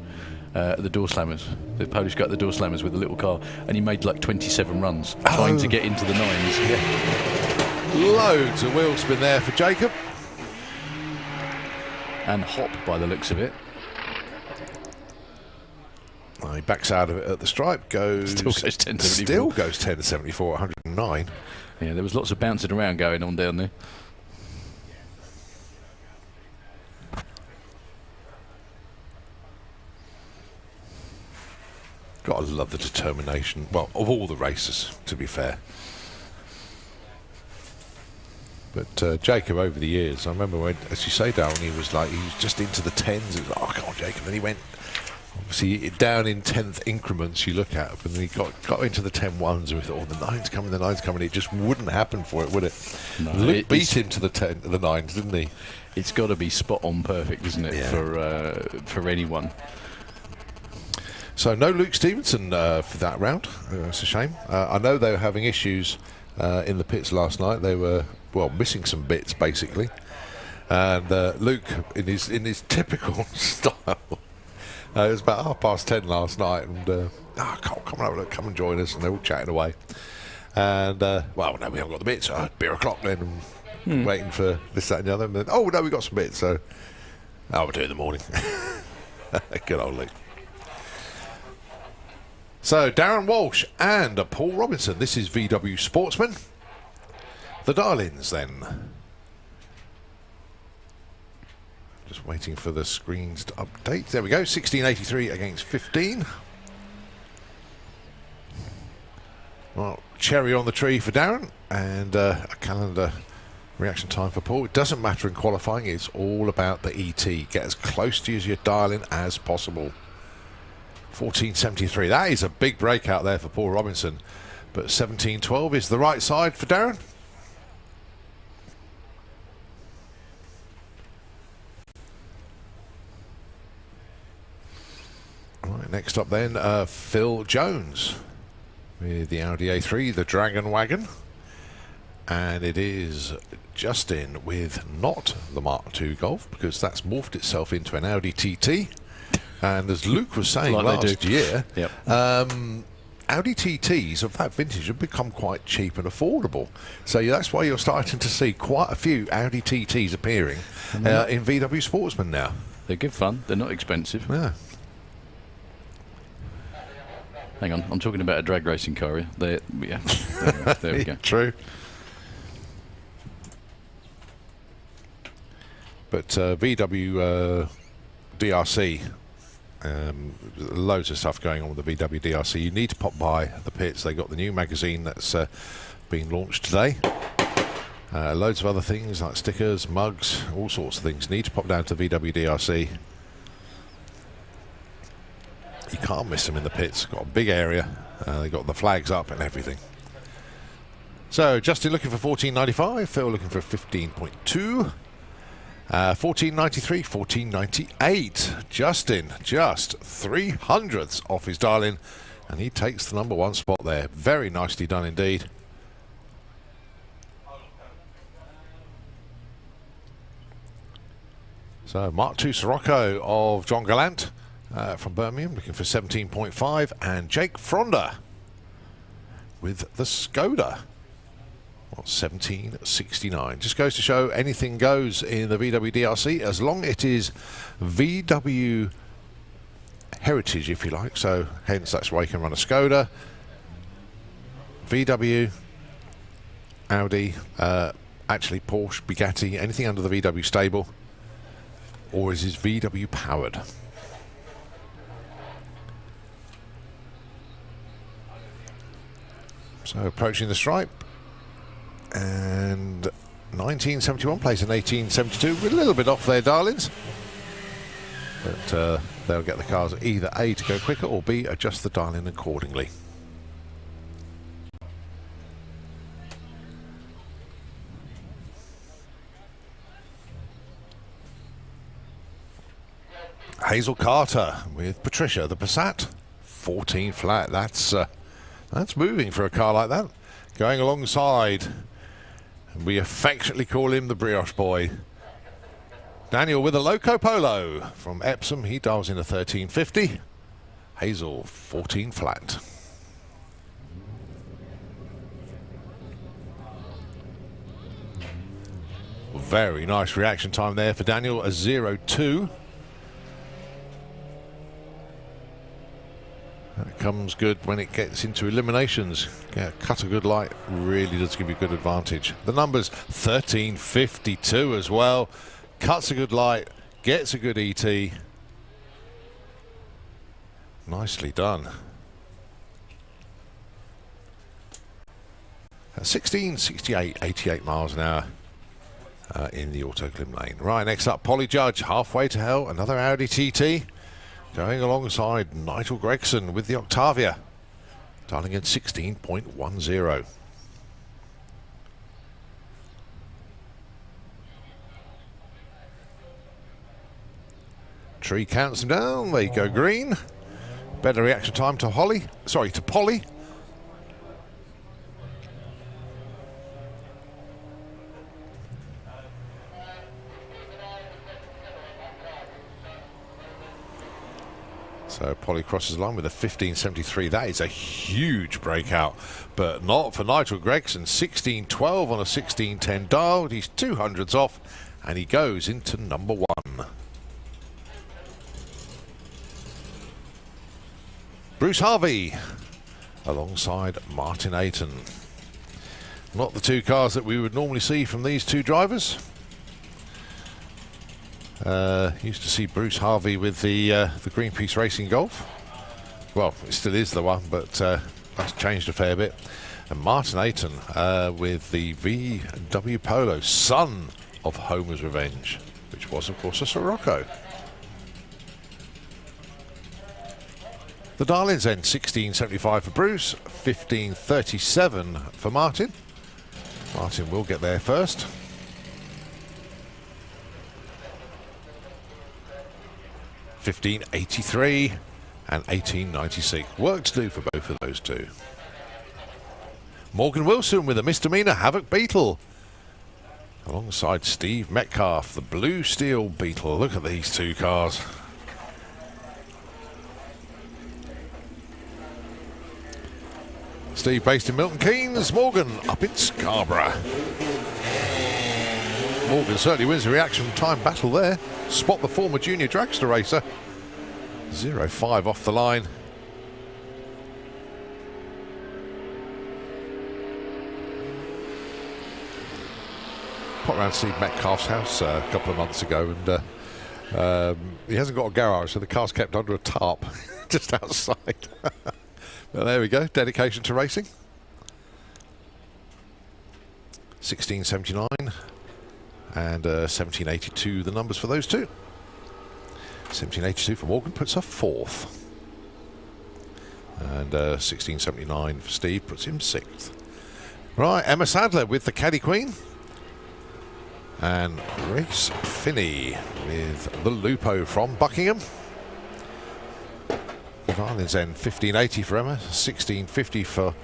The door slammers. The Polish guy at the door slammers with the little car, and he made like 27 runs trying to get into the nines. Yeah. Loads of wheel spin there for Jacob. And hop by the looks of it. Well, he backs out of it at the stripe, goes... Still goes 10.74. Still goes 10.74, 109. Yeah, there was lots of bouncing around going on down there. Gotta love the determination, well, of all the races, to be fair. But Jacob, over the years, I remember when, as you say, Darren, he was just into the 10s. It was like, oh, come on, Jacob. And then he went, obviously, down in 10th increments you look at, and then he got into the 10-1s, and we thought, oh, the 9's coming. It just wouldn't happen for it, would it? No, Luke beat him to the 9s, didn't he? It's got to be spot on perfect, isn't it, Yeah. for anyone? So no Luke Stevenson for that round. It's a shame. I know they were having issues in the pits last night. They were, well, missing some bits basically. And Luke, in his typical style, it was about 10:30 last night, and come and join us. And they're all chatting away. And well, no, we haven't got the bits. Beer o'clock then, and waiting for this, that, and the other. And then, oh no, we got some bits. So we'll do it in the morning. Good old Luke. So, Darren Walsh and Paul Robinson. This is VW Sportsman. The dial-ins, then. Just waiting for the screens to update. There we go. 1683 against 15. Well, cherry on the tree for Darren. And a calendar reaction time for Paul. It doesn't matter in qualifying. It's all about the ET. Get as close to your dial-in as possible. 14.73. That is a big breakout there for Paul Robinson. But 17.12 is the right side for Darren. Right, next up then, Phil Jones with the Audi A3, the Dragon Wagon. And it is Justin with not the Mark II Golf, because that's morphed itself into an Audi TT. And as Luke was saying last year, yep. Audi TTs of that vintage have become quite cheap and affordable. So that's why you're starting to see quite a few Audi TTs appearing in VW Sportsman now. They're good fun. They're not expensive. Yeah. Hang on, I'm talking about a drag racing car. Yeah, there we go. True. But VW DRC, loads of stuff going on with the VW DRC. You need to pop by the pits. They got the new magazine that's being launched today. Loads of other things like stickers, mugs, all sorts of things. Need to pop down to VW DRC. You can't miss them in the pits. Got a big area. They got the flags up and everything. So Justin looking for 14.95. Phil looking for 15.2. 14.93, 14.98. Justin just 0.03 off his dial-in, and he takes the number 1 spot there. Very nicely done indeed. So Mark II Sirocco of John Gallant from Birmingham looking for 17.5, and Jake Fronder with the Skoda. 17.69. Just goes to show anything goes in the VW DRC as long as it is VW heritage, if you like. So hence that's why you can run a Skoda, VW, Audi, actually Porsche, Bugatti, anything under the VW stable, or is it VW powered? So So approaching the stripe. And 1971 plays in 1872. We're a little bit off there, darlings. But they'll get the cars either A, to go quicker, or B, adjust the dial-in accordingly. Hazel Carter with Patricia, the Passat, 14 flat. That's moving for a car like that. Going alongside, we affectionately call him the Brioche Boy, Daniel with a Loco Polo from Epsom. He dials in a 1350. Hazel, 14 flat. Very nice reaction time there for Daniel, a 0.2. That comes good when it gets into eliminations. Yeah, cut a good light really does give you good advantage. The numbers 1352 as well. Cuts a good light, gets a good ET. Nicely done. At 1668, 88 miles an hour in the Autoglim lane. Right, next up, Polly Judge, halfway to hell, another Audi TT. Going alongside Nigel Gregson with the Octavia, dialing in 16.10. Tree counts them down. There you go, green. Better reaction time to Polly. So Polly crosses the line with a 15.73. That is a huge breakout, but not for Nigel Gregson. 16.12 on a 16.10 dial. He's 200s off, and he goes into number 1. Bruce Harvey alongside Martin Ayton. Not the two cars that we would normally see from these two drivers. Used to see Bruce Harvey with the Greenpeace Racing Golf. Well, it still is the one, but that's changed a fair bit. And Martin Ayton with the VW Polo, son of Homer's Revenge, which was, of course, a Sirocco. The dial-ins then 16.75 for Bruce, 15.37 for Martin. Martin will get there first. $15.83 and $18.96. Work to do for both of those two. Morgan Wilson with a misdemeanor Havoc Beetle alongside Steve Metcalf, the Blue Steel Beetle. Look at these two cars. Steve based in Milton Keynes, Morgan up in Scarborough. Morgan certainly wins the reaction time battle there. Spot the former junior dragster racer. 0.5 off the line. Popped around Steve Metcalf's house a couple of months ago, and he hasn't got a garage, so the car's kept under a tarp just outside. Well, there we go, dedication to racing. 16.79 and 17.82 the numbers for those two. 17.82 for Morgan puts her 4th. And 16.79 for Steve puts him 6th. Right, Emma Sadler with the Caddy Queen. And Reese Finney with the Lupo from Buckingham. Dial-ins then 15.80 for Emma, 16.50 for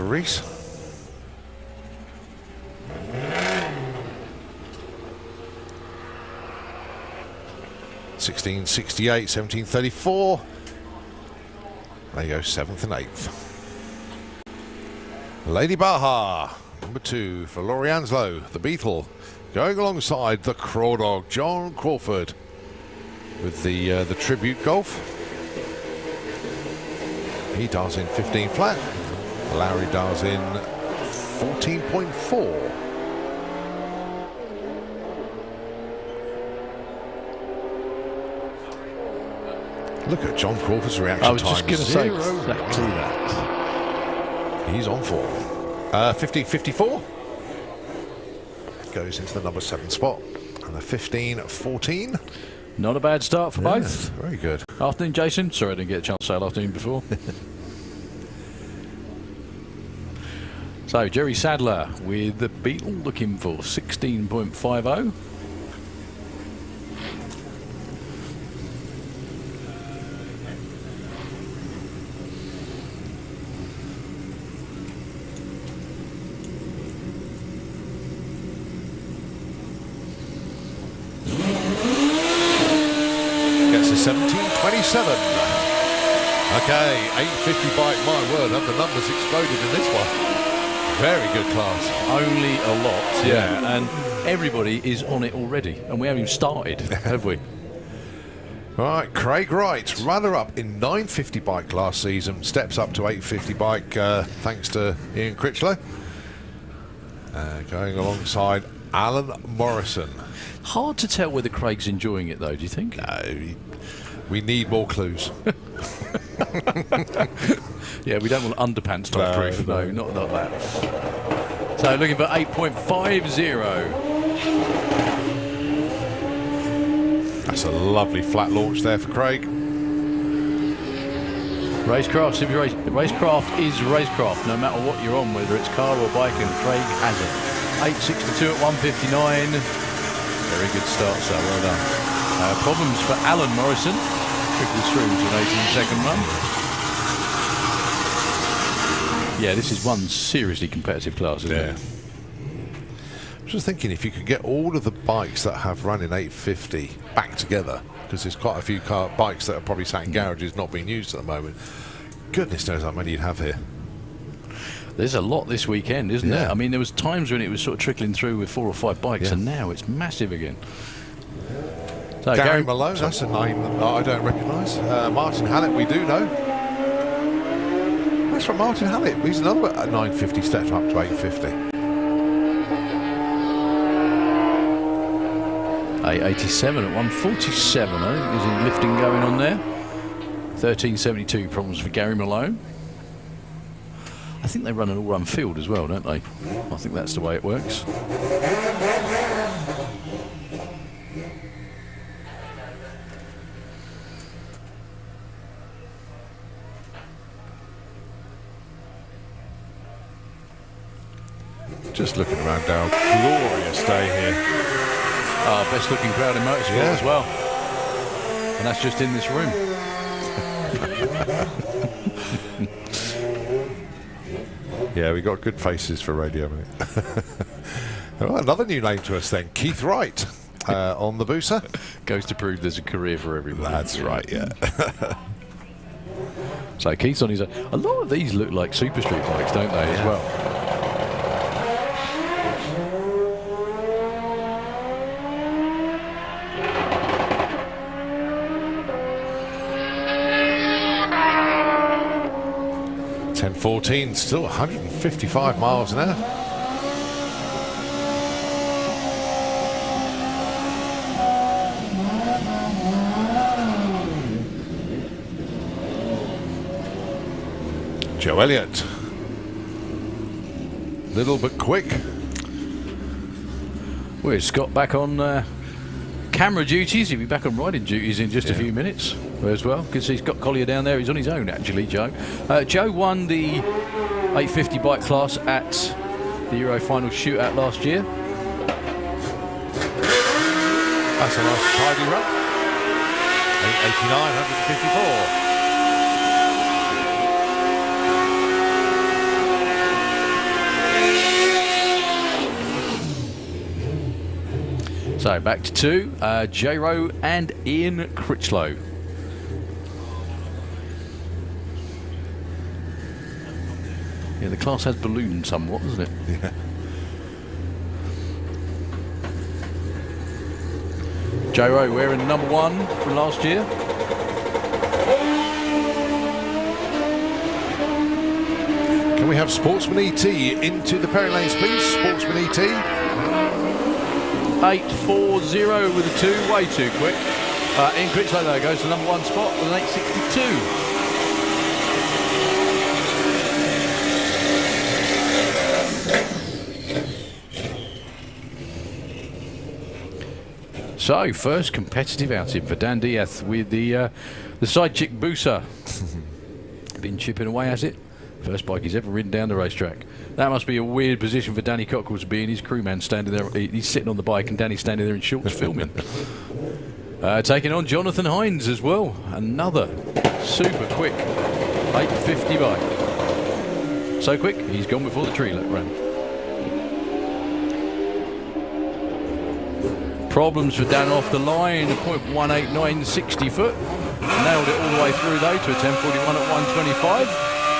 Reese. $16.68, $17.34. There you go, 7th and 8th. Lady Baja, number 2 for Laurie Anslow, the Beetle, going alongside the Crawdog, John Crawford, with the Tribute Golf. He dials in 15 flat. Larry dials in 14.4. Look at John Crawford's reaction time. I was just going to say exactly that. He's on for 50-54. Goes into the number 7 spot. And the 15-14. Not a bad start for both. Very good. Afternoon, Jason. Sorry I didn't get a chance to say afternoon before. So, Jerry Sadler with the Beetle looking for 16.50. Gets a 17.27. Okay, 850 bike, my word, have the numbers exploded in this one. Very good class. Only a lot, yeah. And everybody is on it already. And we haven't even started, have we? All right, Craig Wright, runner-up in 950 bike last season, steps up to 850 bike thanks to Ian Critchlow. Going alongside Alan Morrison. Hard to tell whether Craig's enjoying it, though, do you think? No, we need more clues. Yeah, we don't want underpants type proof. No, not that. So looking for 8.50. That's a lovely flat launch there for Craig. Racecraft is racecraft, no matter what you're on, whether it's car or bike, and Craig has it. 8.62 at 1:59. Very good start, so well done. Problems for Alan Morrison. Trickles through to an 18-second run. Yeah, this is one seriously competitive class, isn't it? I was just thinking if you could get all of the bikes that have run in 850 back together, because there's quite a few bikes that are probably sat in garages not being used at the moment. Goodness knows how many you'd have here. There's a lot this weekend, isn't there? I mean, there was times when it was sort of trickling through with 4 or 5 bikes, and now it's massive again. So Gary Malone, that's a name that I don't recognise. Martin Hallett, we do know. That's from Martin Hallett. He's another at 950 stepped up to 850. 8.87 at 1:47. I think there's a lifting going on there. 13.72 problems for Gary Malone. I think they run an all-run field as well, don't they? I think that's the way it works. Just looking around Dow, glorious day here. Best looking crowd in motorsport as well. And that's just in this room. Yeah, we got good faces for radio. Well, another new name to us then, Keith Wright on the Busa. Goes to prove there's a career for everybody. That's right, yeah. So Keith's on his own. A lot of these look like Super Street bikes, don't they, as well? .14, still 155 miles an hour. Joe Elliott. Little but quick. Well, Scott back on camera duties. He'll be back on riding duties in just a few minutes as well, because he's got Collier down there. He's on his own, actually, Joe. Joe won the 850 bike class at the Euro Final Shootout last year. That's a nice tidy run. 889, 154. So back to 2, J-Row and Ian Critchlow. Yeah, the class has ballooned somewhat, doesn't it? Yeah. J-Row wearing number 1 from last year. Can we have Sportsman ET into the Perry lanes, please? Sportsman ET. 8.40 with a 2, way too quick. Ian Critchlow, though, goes to number 1 spot with an 8.62. So, first competitive outing for Dan Diaz with the side chick Busa. Been chipping away at it. First bike he's ever ridden down the racetrack. That must be a weird position for Danny Cockrell to be in. His crewman standing there. He's sitting on the bike and Danny's standing there in shorts filming. Taking on Jonathan Hines as well. Another super quick 850 bike. So quick, he's gone before the tree ran. Problems for Dan off the line, a .189 60 foot. Nailed it all the way through though to a 10:41 at 125.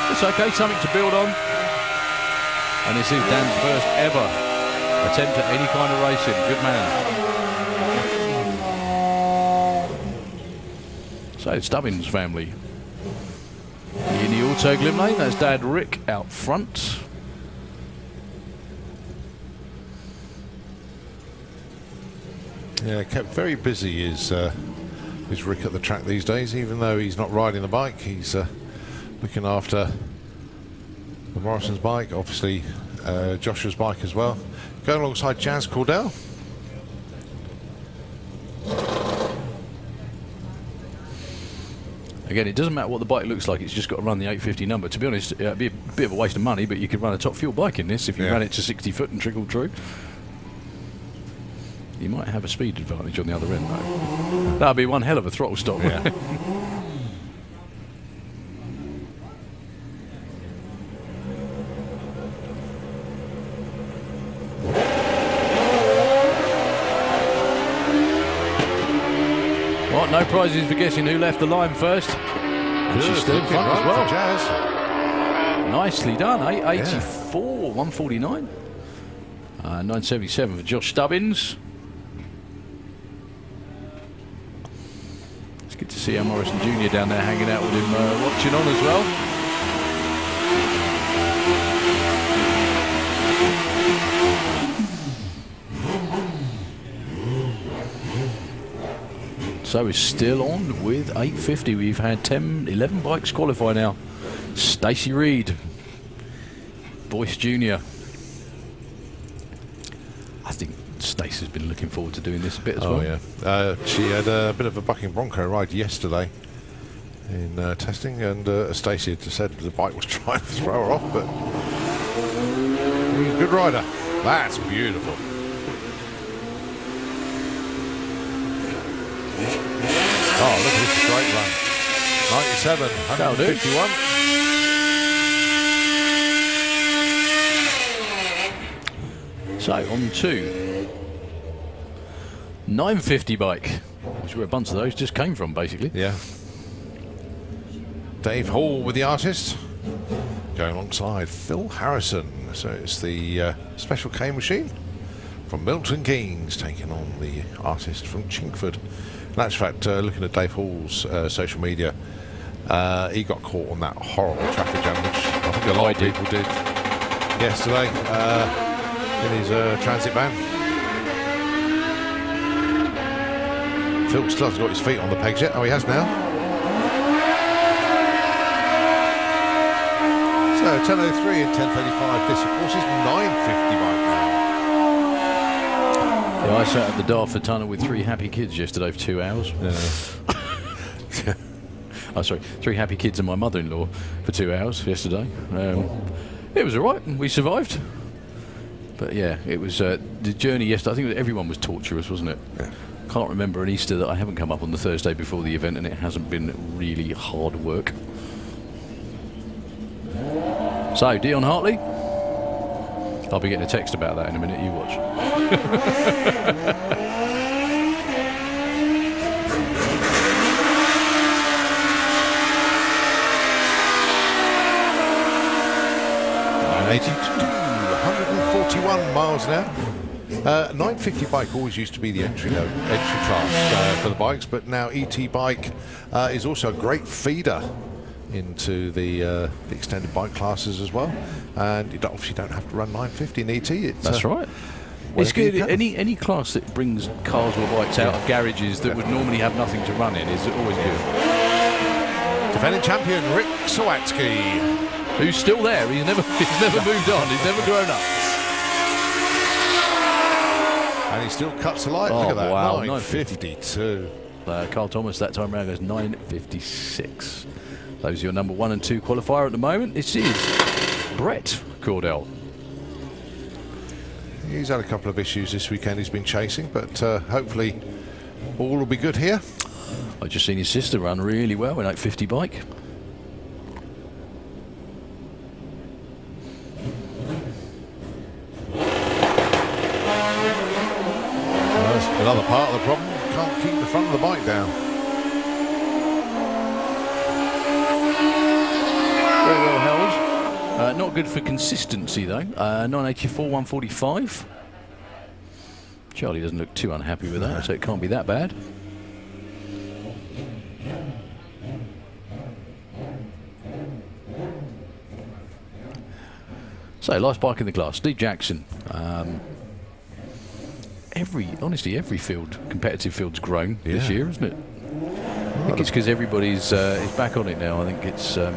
It's okay, something to build on. And this is Dan's first ever attempt at any kind of racing. Good man. So Stubbins family in the Auto Glim Lane. That's Dad Rick out front. Yeah, kept very busy is Rick at the track these days. Even though he's not riding the bike, he's looking after the Morrison's bike, obviously Joshua's bike as well. Going alongside Jazz Cordell. Again, it doesn't matter what the bike looks like, it's just got to run the 850 number. To be honest, it'd be a bit of a waste of money, but you could run a top fuel bike in this if you ran it to 60 foot and trickled through. You might have a speed advantage on the other end, though. That'd be one hell of a throttle stop. Yeah. Well, no prizes for guessing who left the line first. And she's still in front as well. Jazz. Nicely done, 884, 149. 977 for Josh Stubbins. It's good to see Al Morrison Jr. down there hanging out with him, watching on as well. So we're still on with 850. We've had 10, 11 bikes qualify now. Stacey Reed, Boyce Jr. I think Stacey's been looking forward to doing this a bit as well. Oh yeah, she had a bit of a bucking bronco ride yesterday in testing, and Stacey had said the bike was trying to throw her off, but he's a good rider. That's beautiful. Oh, look at this straight run. 97, 151. So on to 950 bike, which is where a bunch of those just came from, basically. Yeah. Dave Hall with the artist, going alongside Phil Harrison. So it's the Special K machine from Milton Keynes taking on the artist from Chingford. In actual fact, looking at Dave Hall's social media, he got caught on that horrible traffic jam, which I think a lot of people did yesterday in his transit van. Phil still hasn't got his feet on the pegs yet. Oh, he has now. So 10:03 and 10:35. This, of course, is 950 bike now. Yeah, I sat at the Dartford Tunnel with 3 happy kids yesterday for 2 hours. Oh, sorry, 3 happy kids and my mother-in-law for 2 hours yesterday. It was all right, we survived. But yeah, it was the journey yesterday. I think everyone was torturous, wasn't it? Yeah. Can't remember an Easter that I haven't come up on the Thursday before the event, and it hasn't been really hard work. So, Dion Hartley. I'll be getting a text about that in a minute, you watch. $82, 141 miles now. 950 bike always used to be the entry class for the bikes, but now ET Bike is also a great feeder into the extended bike classes as well, and you obviously don't have to run 950 in ET. That's right. It's good. Any class that brings cars or bikes out of garages that would normally have nothing to run in is always good. Defending champion Rick Sawatsky, who's still there. He's never moved on. He's never grown up. and he still cuts the light. Oh, Look at that. wow, 9:52. Carl Thomas that time around goes 9:56. Those are your number 1 and 2 qualifier at the moment. This is Brett Cordell. He's had a couple of issues this weekend he's been chasing, but hopefully all will be good here. I've just seen his sister run really well in 850 bike. That's another part of the problem. Can't keep the front of the bike down. Very well held. Not good for consistency though. 984, 145. Charlie doesn't look too unhappy with that, so it can't be that bad. So, last bike in the class, Steve Jackson. Honestly, every field, competitive field's grown this year, isn't it? I think it's because everybody's is back on it now. I think it's. All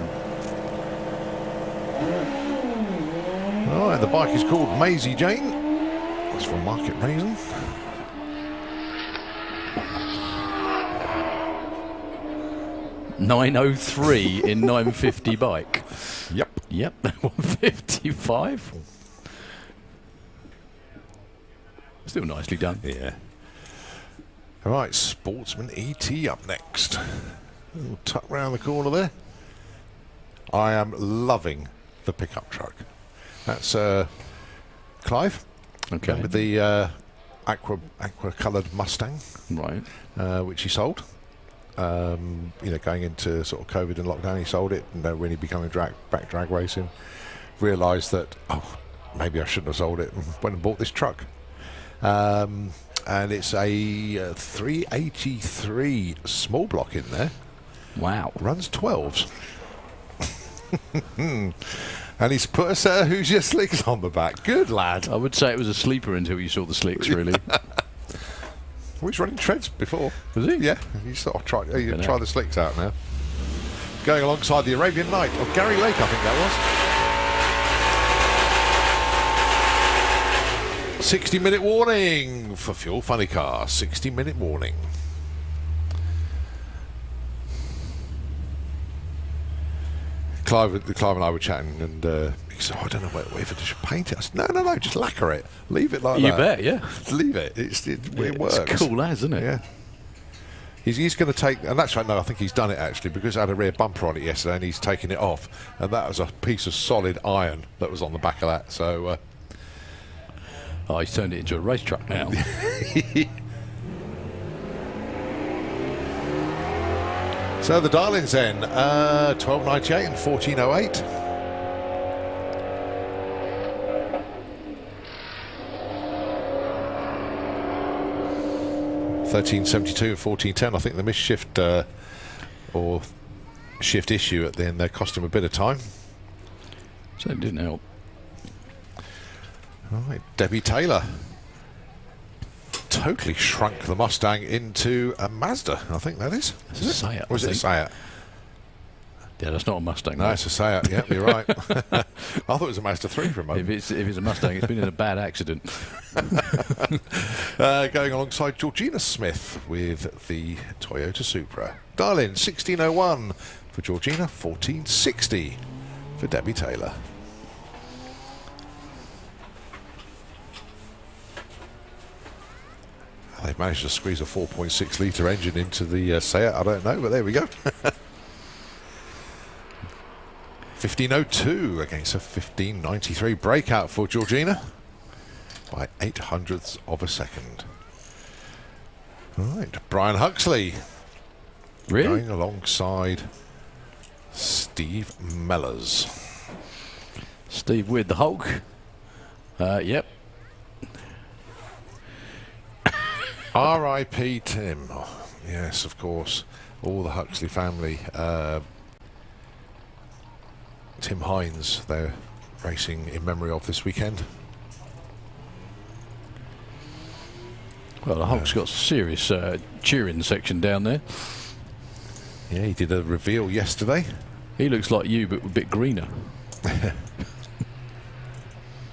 right, the bike is called Maisie Jane. That's for market reason. .903 in 950 bike. Yep. Yep, 155. Still nicely done. Yeah. All right, Sportsman ET up next. Ooh, tuck round the corner there. I am loving the pickup truck. That's Clive. Okay. With the aqua coloured Mustang, Right. which he sold. Going into sort of COVID and lockdown, he sold it and then really becoming drag racing. Realised that, maybe I shouldn't have sold it, and went and bought this truck. And it's a 383 small block in there. Wow. Runs 12s. And he's put a set of Hoosier slicks on the back. Good lad. I would say it was a sleeper until you saw the slicks, really. Well, he's running treads before. Was he? Yeah, you sort of try the slicks out now. Going alongside the Arabian Night of Gary Lake, I think that was. 60-minute warning for Fuel Funny Car. 60-minute warning. Clive and I were chatting, and he said, I don't know if I should paint it. I said, no, just lacquer it. Leave it like that. You bet, yeah. Leave it. It works. It's cool as, isn't it? Yeah. He's going to take, and that's right. No, I think he's done it actually, because I had a rear bumper on it yesterday, and he's taken it off, and that was a piece of solid iron that was on the back of that. So, he's turned it into a race truck now. So the dial-ins then, 1298 and 1408. $13.72 and $14.10. I think the missed shift or shift issue at the end cost him a bit of time. So it didn't help. All right, Debbie Taylor totally shrunk the Mustang into a Mazda. I think that is. It's a Seat. Or is it a Seat? Yeah, that's not a Mustang. No, it's a Seat. Yeah, you're right. I thought it was a Mazda 3 for a moment. If it's a Mustang, it's been in a bad accident. Going alongside Georgina Smith with the Toyota Supra. Dial in 1601 for Georgina, 1460 for Debbie Taylor. They've managed to squeeze a 4.6 litre engine into the Seat. I don't know, but there we go. 1502 against a 1593 breakout for Georgina by 0.08 of a second. All right, Brian Huxley. Really? Going alongside Steve Mellors. Steve with the Hulk. Yep. R.I.P. Tim. Oh, yes, of course. All the Huxley family. Tim Hines, they're racing in memory of this weekend. Well, the Hulk's got serious cheering section down there. Yeah, he did a reveal yesterday. He looks like you, but a bit greener.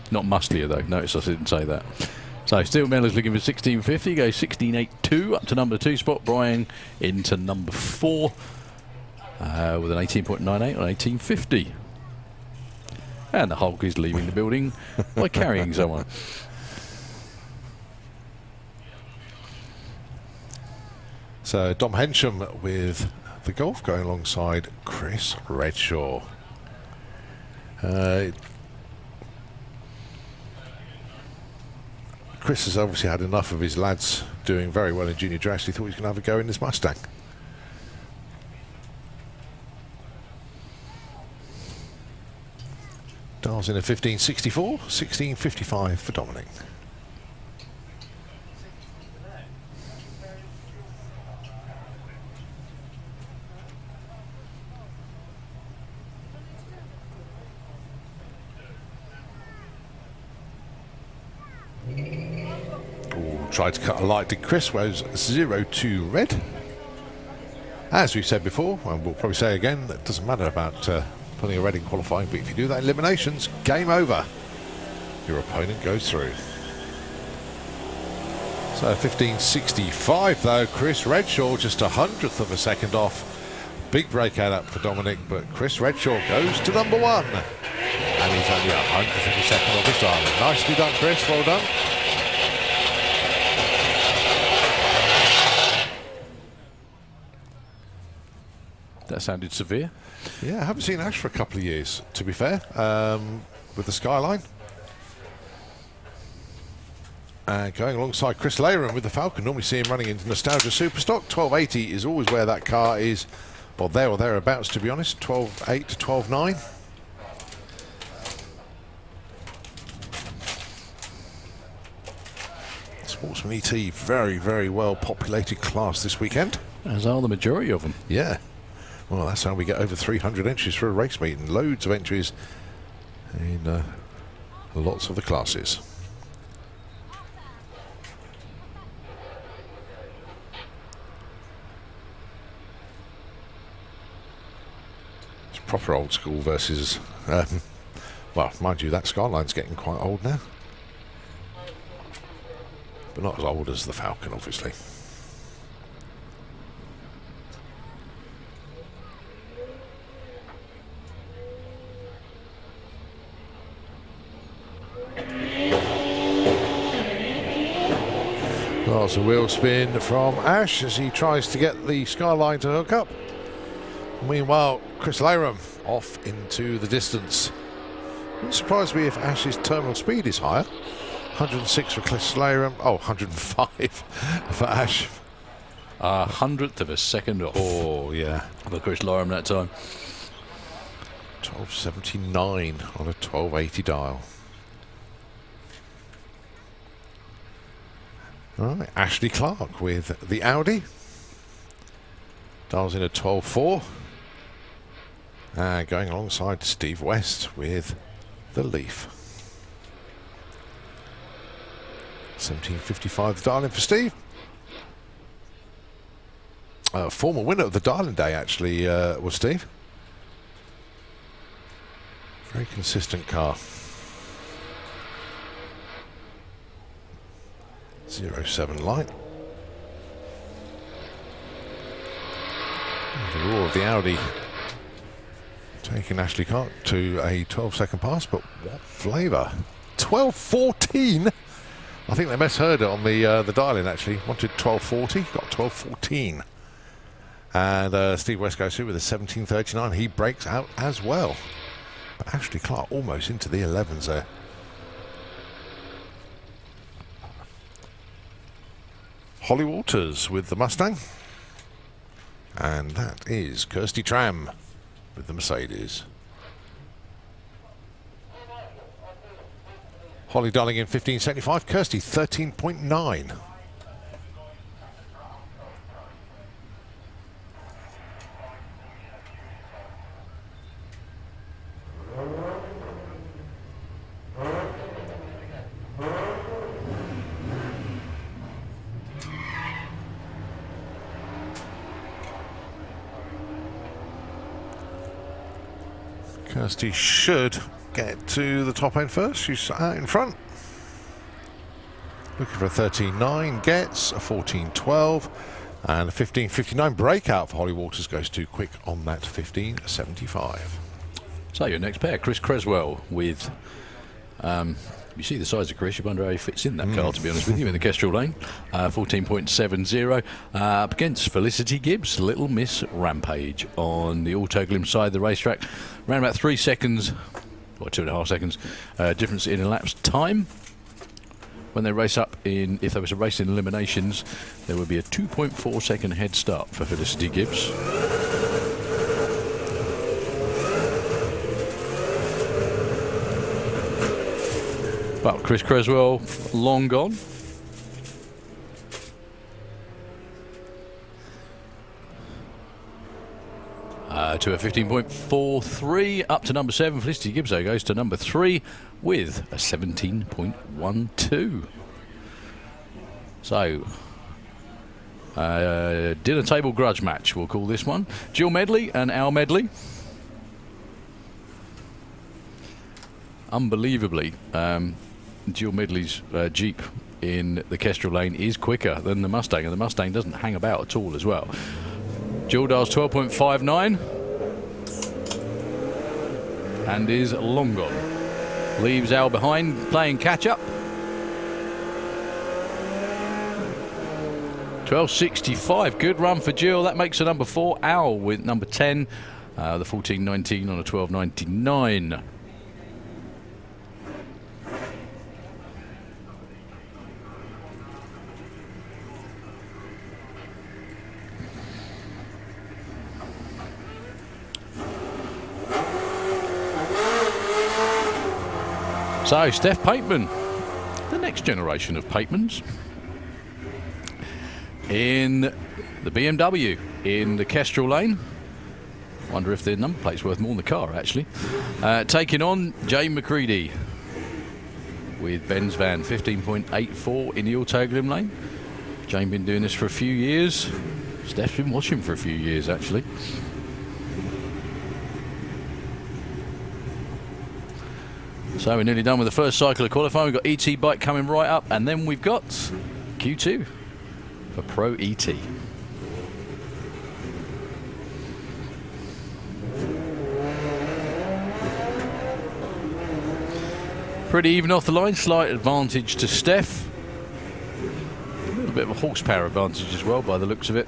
Not musclier, though. Notice I didn't say that. So Steel Miller's looking for 1650, goes 16.82 up to number 2 spot. Brian into number 4 with an 18.98 on 1850. And the Hulk is leaving the building by carrying someone. So Dom Hensham with the Golf going alongside Chris Redshaw. Chris has obviously had enough of his lads doing very well in junior dress. He thought he was going to have a go in this Mustang. Dials in a 1564, 1655 for Dominic. Tried to cut a light to Chris, was 0-2 red. As we've said before, and we'll probably say again, it doesn't matter about putting a red in qualifying, but if you do that in eliminations, game over. Your opponent goes through. So 1565 though, Chris Redshaw just 100th of a second off. Big breakout up for Dominic, but Chris Redshaw goes to number 1. And he's only 100th of a second off his diamond. Nicely done, Chris, well done. That sounded severe. Yeah, I haven't seen Ash for a couple of years, to be fair, with the Skyline. Going alongside Chris Layram with the Falcon. Normally see him running into Nostalgia Superstock. 1280 is always where that car is, well, there or thereabouts, to be honest. 12.8 to 12.9. Sportsman ET, very, very well populated class this weekend. As are the majority of them. Yeah. Well, that's how we get over 300 entries for a race meet, and loads of entries in lots of the classes. It's proper old school versus, well, mind you, that Skyline's getting quite old now. But not as old as the Falcon, obviously. Lots of wheel spin from Ash as he tries to get the Skyline to hook up. Meanwhile, Chris Layram off into the distance. Wouldn't surprise me if Ash's terminal speed is higher. 106 for Chris Layram. Oh, 105 for Ash. 100th of a second off. Oh, yeah. For Chris Layram that time. 1279 on a 1280 dial. All right, Ashley Clark with the Audi. Dials in a 12.4. And going alongside Steve West with the Leaf. 1755 dial in for Steve. Former winner of the Dialing Day, actually, was Steve. Very consistent car. 07 light. The roar of the Audi taking Ashley Clark to a 12-second pass, but what flavour? 12.14. I think they misheard it on the dial-in, actually. Wanted 12.40, got 12.14. And Steve West goes through with a 17.39. He breaks out as well. But Ashley Clark almost into the 11s there. Holly Walters with the Mustang. And that is Kirsty Tram with the Mercedes. Holly dialing in 1575, Kirsty 13.9. Kirsty should get to the top end first. She's out in front. Looking for a 13.9, gets a 14.12, and a 15.59 breakout for Holly Walters. Goes too quick on that 15.75. So your next pair, Chris Creswell with... you see the size of Chris, you wonder how he fits in that car, to be honest with you, in the Kestrel Lane. 14.70. Up against Felicity Gibbs, Little Miss Rampage on the Autoglym side of the racetrack. Around about 3 seconds, or 2.5 seconds, difference in elapsed time. When they race up in, if there was a race in eliminations, there would be a 2.4 second head start for Felicity Gibbs. Well, Chris Creswell, long gone. To a 15.43, up to number 7. Felicity Gibbs goes to number 3 with a 17.12. So, dinner table grudge match, we'll call this one. Jill Medley and Al Medley. Unbelievably, Jill Medley's Jeep in the Kestrel Lane is quicker than the Mustang, and the Mustang doesn't hang about at all as well. Jill does 12.59 and is long gone. Leaves Al behind, playing catch up. 12.65, good run for Jill. That makes her number 4. Al with number 10, the 14.19 on a 12.99. So, Steph Pateman, the next generation of Patemans, in the BMW in the Kestrel Lane. Wonder if their number plate's worth more than the car, actually. Taking on Jane McCready with Ben's van, 15.84 in the Autoglym Lane. Jane been doing this for a few years. Steph's been watching for a few years, actually. So we're nearly done with the first cycle of qualifying. We've got ET Bike coming right up, and then we've got Q2 for Pro ET. Pretty even off the line, slight advantage to Steph. A little bit of a horsepower advantage as well by the looks of it.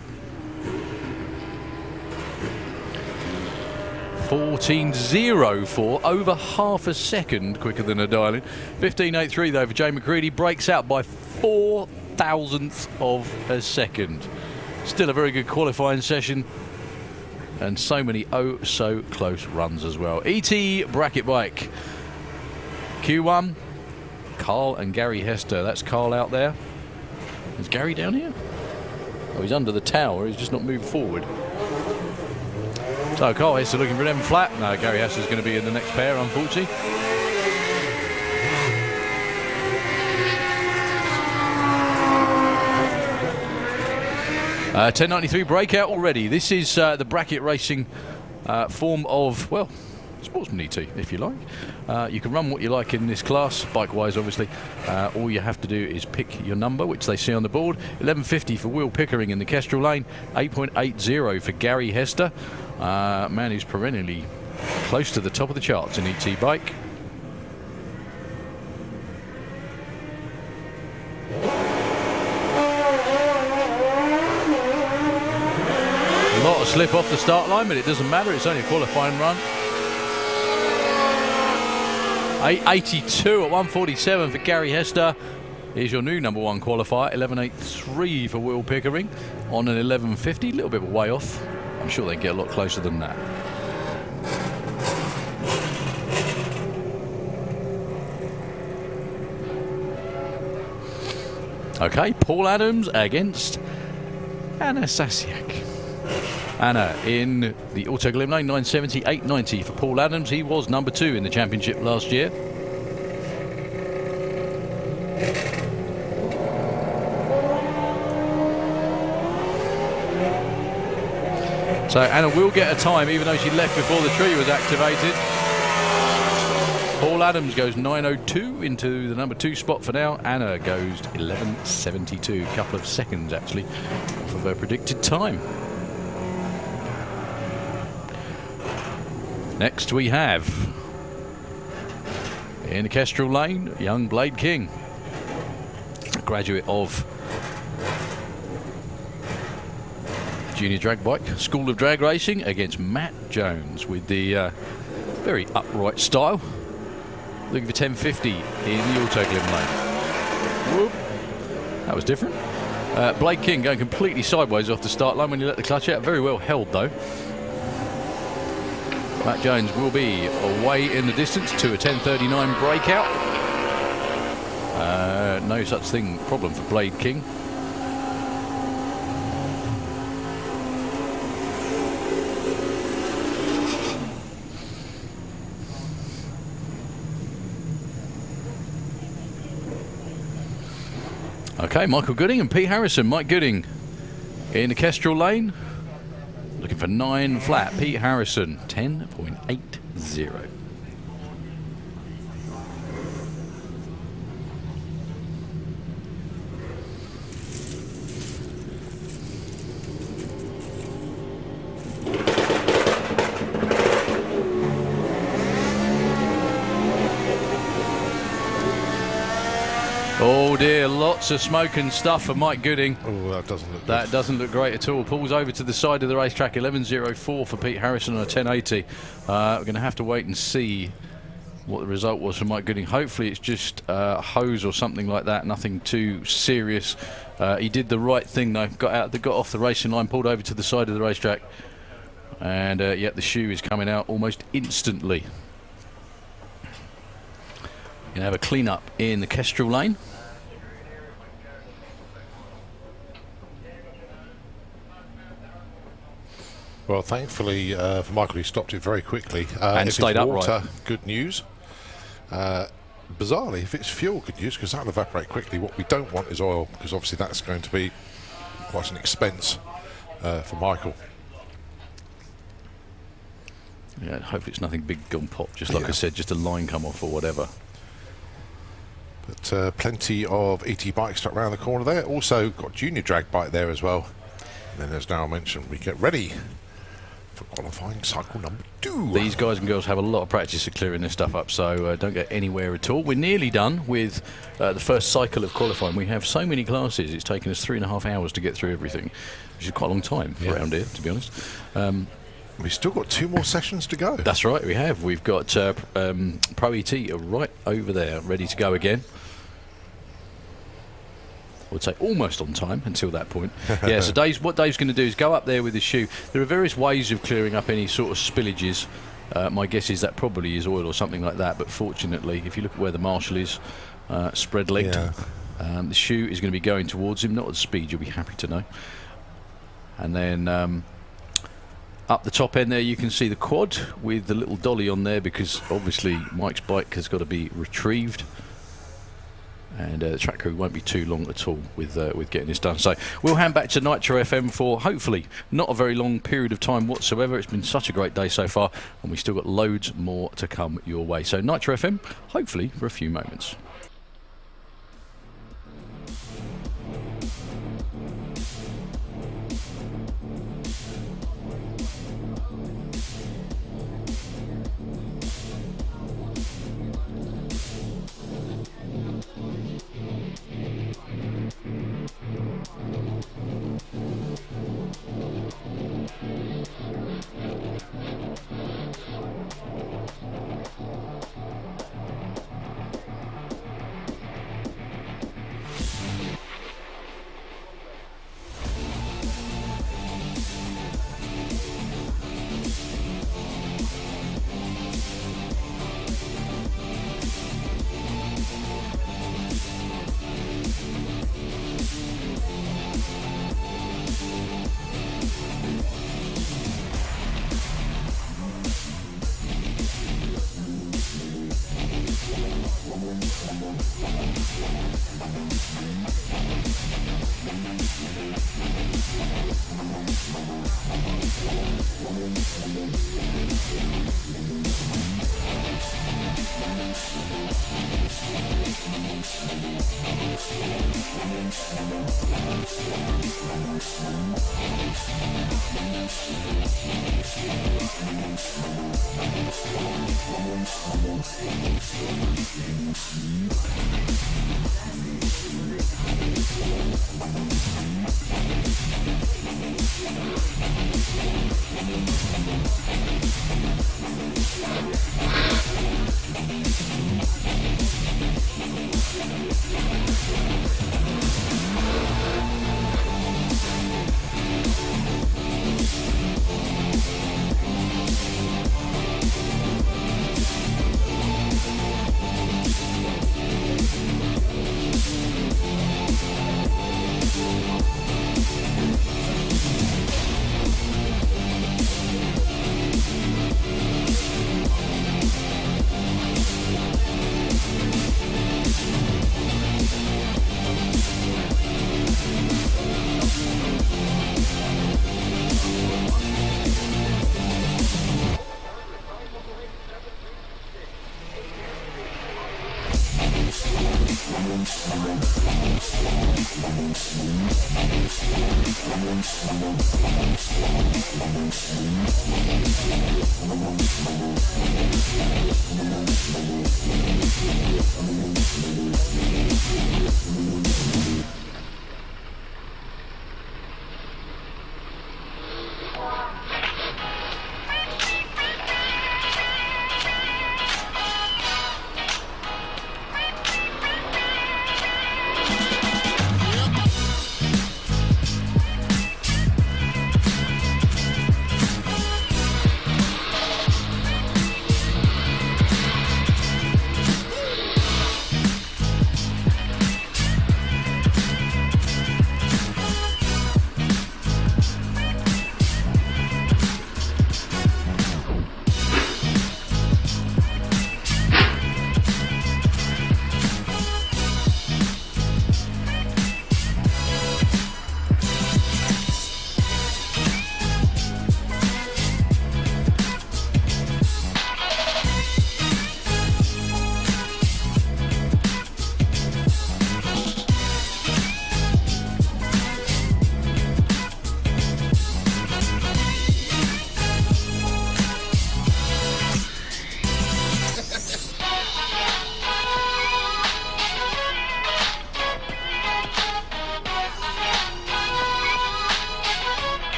14.04, over half a second quicker than a dial-in. 15.83 though for Jane McCready, breaks out by 4 thousandths of a second. Still a very good qualifying session, and so many oh so close runs as well. ET bracket bike. Q1, Carl and Gary Hester. That's Carl out there. Is Gary down here? Oh, he's under the tower, he's just not moved forward. So Carl Hester looking for them flat. No, Gary Hester's going to be in the next pair, unfortunately. Uh, 10.93 breakout already. This is the bracket racing form of, well, Sportsman ET, if you like. You can run what you like in this class, bike-wise, obviously. All you have to do is pick your number, which they see on the board. 11.50 for Will Pickering in the Kestrel Lane. 8.80 for Gary Hester. Man who's perennially close to the top of the charts in ET Bike. A lot of slip off the start line, but it doesn't matter. It's only a qualifying run. 8.82 at 1:47 for Gary Hester. Here's your new number 1 qualifier. 11.83 for Will Pickering on an 11.50. A little bit of a way off. I'm sure they can get a lot closer than that. Okay, Paul Adams against Anna Sasiak. Anna in the Autoglym Lane, 970, 890 for Paul Adams. He was number 2 in the championship last year. So Anna will get a time, even though she left before the tree was activated. Paul Adams goes 9:02 into the number 2 spot for now. Anna goes 11:72, a couple of seconds actually off of her predicted time. Next we have, in the Kestrel Lane, young Blade King, a graduate of Junior Drag Bike School of Drag Racing, against Matt Jones with the very upright style. Looking for 1050 in the Autoglym Lane. Whoop. That was different. Blade King going completely sideways off the start line when you let the clutch out. Very well held though. Matt Jones will be away in the distance to a 10:39 breakout. No such thing problem for Blade King. Okay, Michael Gooding and Pete Harrison. Mike Gooding in the Kestrel Lane, looking for 9 flat. Pete Harrison, 10.80. Oh dear, lots of smoke and stuff for Mike Gooding. Oh, that doesn't look good. That doesn't look great at all. Pulls over to the side of the racetrack, 11:04 for Pete Harrison on a 1080. We're going to have to wait and see what the result was for Mike Gooding. Hopefully it's just a hose or something like that, nothing too serious. He did the right thing though, got off the racing line, pulled over to the side of the racetrack, and yet the shoe is coming out almost instantly. Going to have a clean up in the Kestrel Lane. Well, thankfully for Michael, he stopped it very quickly. And if stayed it's upright. water, good news. Bizarrely, if it's fuel, good news, because that'll evaporate quickly. What we don't want is oil, because obviously that's going to be quite an expense for Michael. Yeah, hopefully it's nothing big gone pop, just like I said, just a line come off or whatever. But plenty of ET bikes stuck around the corner there. Also got Junior Drag Bike there as well. And then, as Darryl mentioned, we get ready for qualifying cycle number 2. These guys and girls have a lot of practice at clearing this stuff up, so don't get anywhere at all. We're nearly done with the first cycle of qualifying. We have so many classes, it's taken us 3.5 hours to get through everything, which is quite a long time for around here, to be honest. We've still got 2 more sessions to go. That's right, we have. We've got Pro ET right over there, ready to go again. I would say almost on time until that point. Yeah, so what Dave's going to do is go up there with his shoe. There are various ways of clearing up any sort of spillages. My guess is that probably is oil or something like that, but fortunately, if you look at where the marshal is, spread-legged, the shoe is going to be going towards him, not at the speed you'll be happy to know. And then up the top end there you can see the quad with the little dolly on there, because obviously Mike's bike has got to be retrieved. And the track crew won't be too long at all with getting this done. So we'll hand back to Nitro FM for hopefully not a very long period of time whatsoever. It's been such a great day so far, and we've still got loads more to come your way. So Nitro FM, hopefully for a few moments.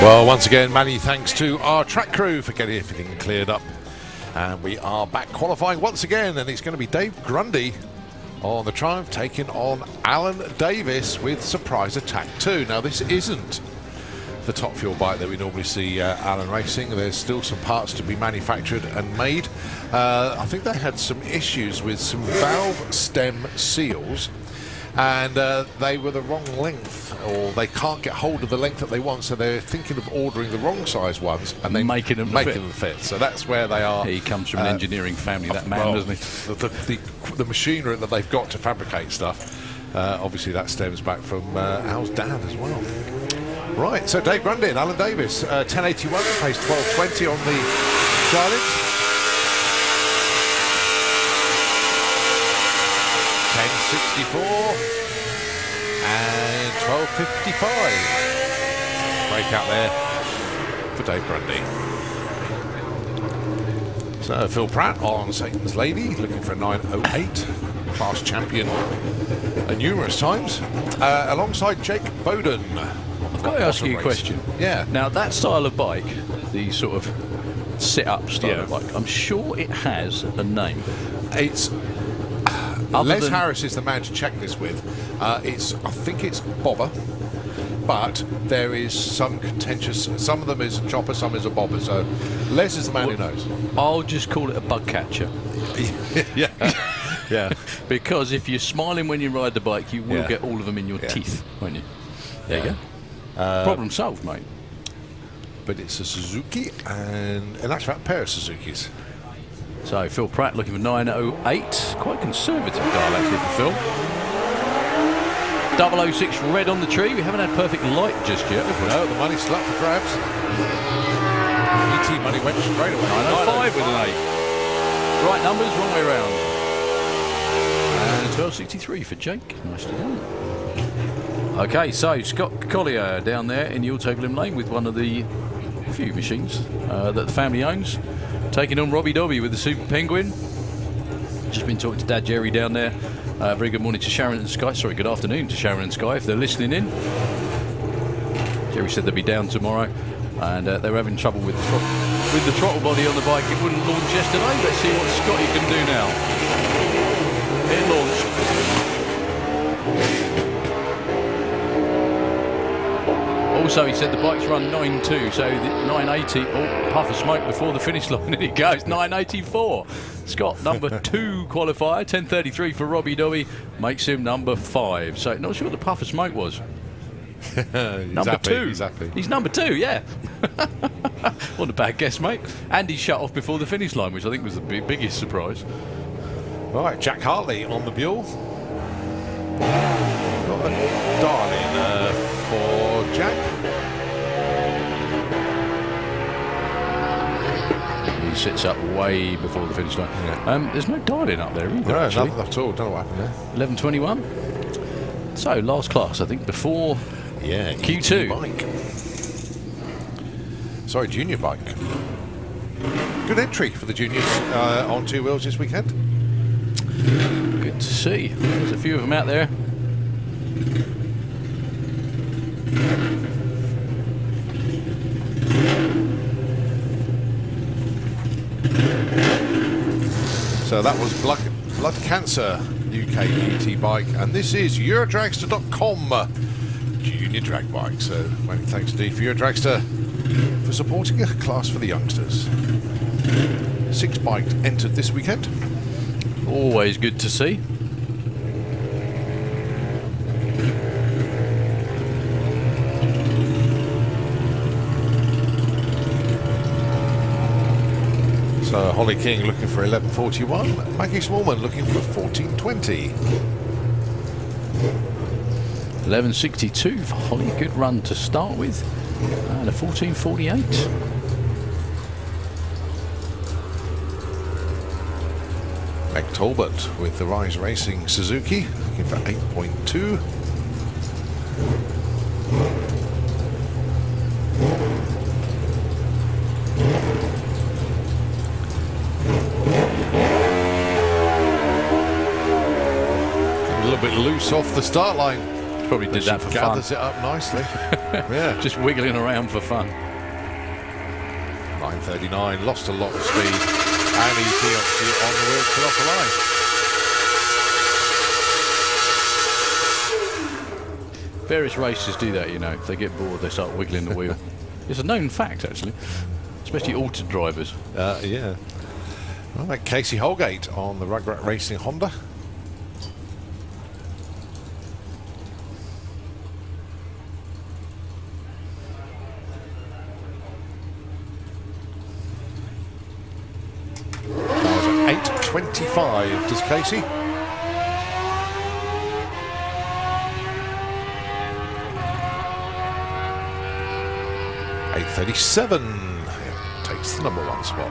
Well, once again, many thanks to our track crew for getting everything cleared up. And we are back qualifying once again, and it's going to be Dave Grundy on the Triumph taking on Alan Davis with Surprise Attack 2. Now, this isn't the Top Fuel bike that we normally see Alan racing. There's still some parts to be manufactured and made. I think they had some issues with some valve stem seals, and they were the wrong length, or they can't get hold of the length that they want, so they're thinking of ordering the wrong size ones and then making them fit. So that's where they are. He comes from an engineering family, that man, doesn't he? The machinery that they've got to fabricate stuff, obviously that stems back from Al's dad as well. Right, so Dave Grundy and Alan Davis, 1081, pace 1220 on the challenge. 1064 and 1255. Breakout there for Dave Grundy. So Phil Pratt on Satan's Lady, looking for a 908, class champion numerous times, alongside Jake Bowden. I've got to ask you a question. Yeah. Now, that style of bike, the sort of sit-up style of bike, I'm sure it has a name. It's Les Harris is the man to check this with. I think it's Bobber, but there is some contentious. Some of them is a chopper, some is a bobber. So Les is the man who knows. I'll just call it a bug catcher. Yeah, yeah. Because if you're smiling when you ride the bike, you will get all of them in your teeth, won't you? There you go. Problem solved, mate. But it's a Suzuki, and in actual fact, a pair of Suzukis. So Phil Pratt looking for 908. Quite conservative dial actually for Phil. 006 red on the tree. We haven't had perfect light just yet. No, the money's still up for grabs. ET money went straight away. 905 with an 8. Right numbers, wrong way round. And 1263 for Jake. Nicely done. Okay, so Scott Collier down there in the Autoblin lane with one of the few machines that the family owns, taking on Robbie Dobby with the Super Penguin. Just been talking to Dad Jerry down there. Very good morning to Sharon and Sky. Sorry, good afternoon to Sharon and Sky if they're listening in. Jerry said they'd be down tomorrow, and they were having trouble with the throttle body on the bike. It wouldn't launch yesterday. Let's see what Scotty can do now. It launched. Also, he said the bike's run 9.2, so the 980, puff of smoke before the finish line, and it goes 984. Scott, number 2 qualifier, 10.33 for Robbie Dobby, makes him number 5. So, not sure what the puff of smoke was. Number 2. Exactly. He's number 2, yeah. What a bad guess, mate. And he shut off before the finish line, which I think was the biggest surprise. Right, Jack Hartley on the Buell. Got a darling for Jack. He sits up way before the finish line. Yeah. There's no dialing up there either. No, actually. nothing at all. Don't know what happened there. 11.21. So last class, I think, before Q2 bike. Sorry, junior bike. Good entry for the juniors on 2 wheels this weekend. Good to see. There's a few of them out there. So that was Blood Cancer UK PT bike, and this is Eurodragster.com junior drag bike. So many thanks indeed for Eurodragster for supporting a class for the youngsters. 6 bikes entered this weekend. Always good to see. So Holly King looking for 11.41, Maggie Smallman looking for 14.20. 11.62 for Holly, good run to start with, and a 14.48. Meg Talbot with the Rise Racing Suzuki looking for 8.2. A little bit loose off the start line. Probably did that for fun. Gathers it up nicely. Yeah. Just wiggling around for fun. 9:39, lost a lot of speed, and ET obviously on the wheel, put off the line. Various racers do that, you know. If they get bored, they start wiggling the wheel. It's a known fact, actually, especially altered drivers. Yeah. All right, Casey Holgate on the Rugrat Racing Honda. That was 8:25, does Casey? .837 takes the number 1 spot.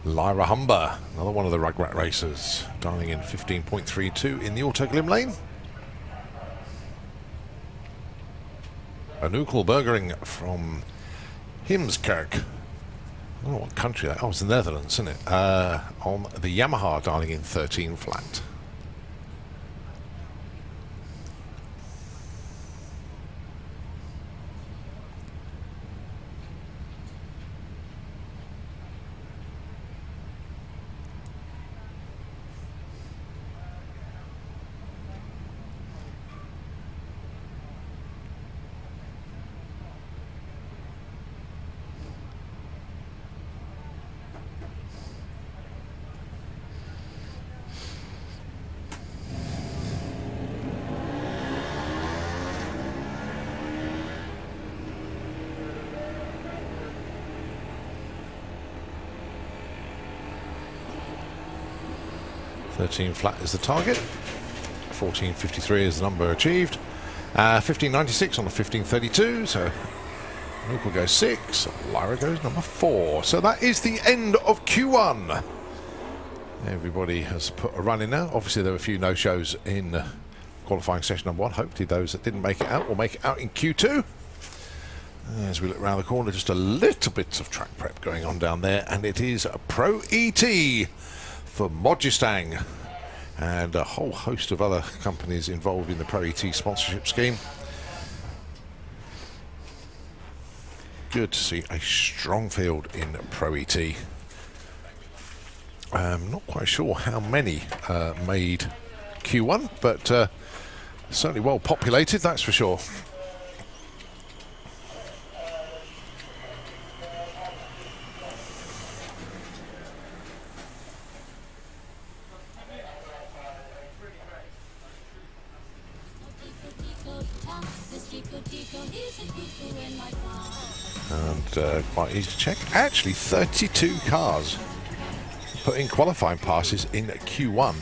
Lyra Humber, another one of the Rugrat racers, dialing in 15.32 in the Autoglim lane. Anukel Bergering from Heemskerk. I don't know what country that. Oh, it's the Netherlands, isn't it? On the Yamaha, dialing in 13 flat. .13 flat is the target. 14.53 is the number achieved. 15.96 on the 15.32. So Anukel goes 6. Lyra goes number 4. So that is the end of Q1. Everybody has put a run in now. Obviously, there were a few no-shows in qualifying session number 1. Hopefully, those that didn't make it out will make it out in Q2. As we look around the corner, just a little bit of track prep going on down there, and it is a Pro ET for Modjestang and a whole host of other companies involved in the Pro ET sponsorship scheme. Good to see a strong field in Pro ET. I'm not quite sure how many made Q1, but certainly well populated, that's for sure. And quite easy to check. Actually, 32 cars put in qualifying passes in Q1.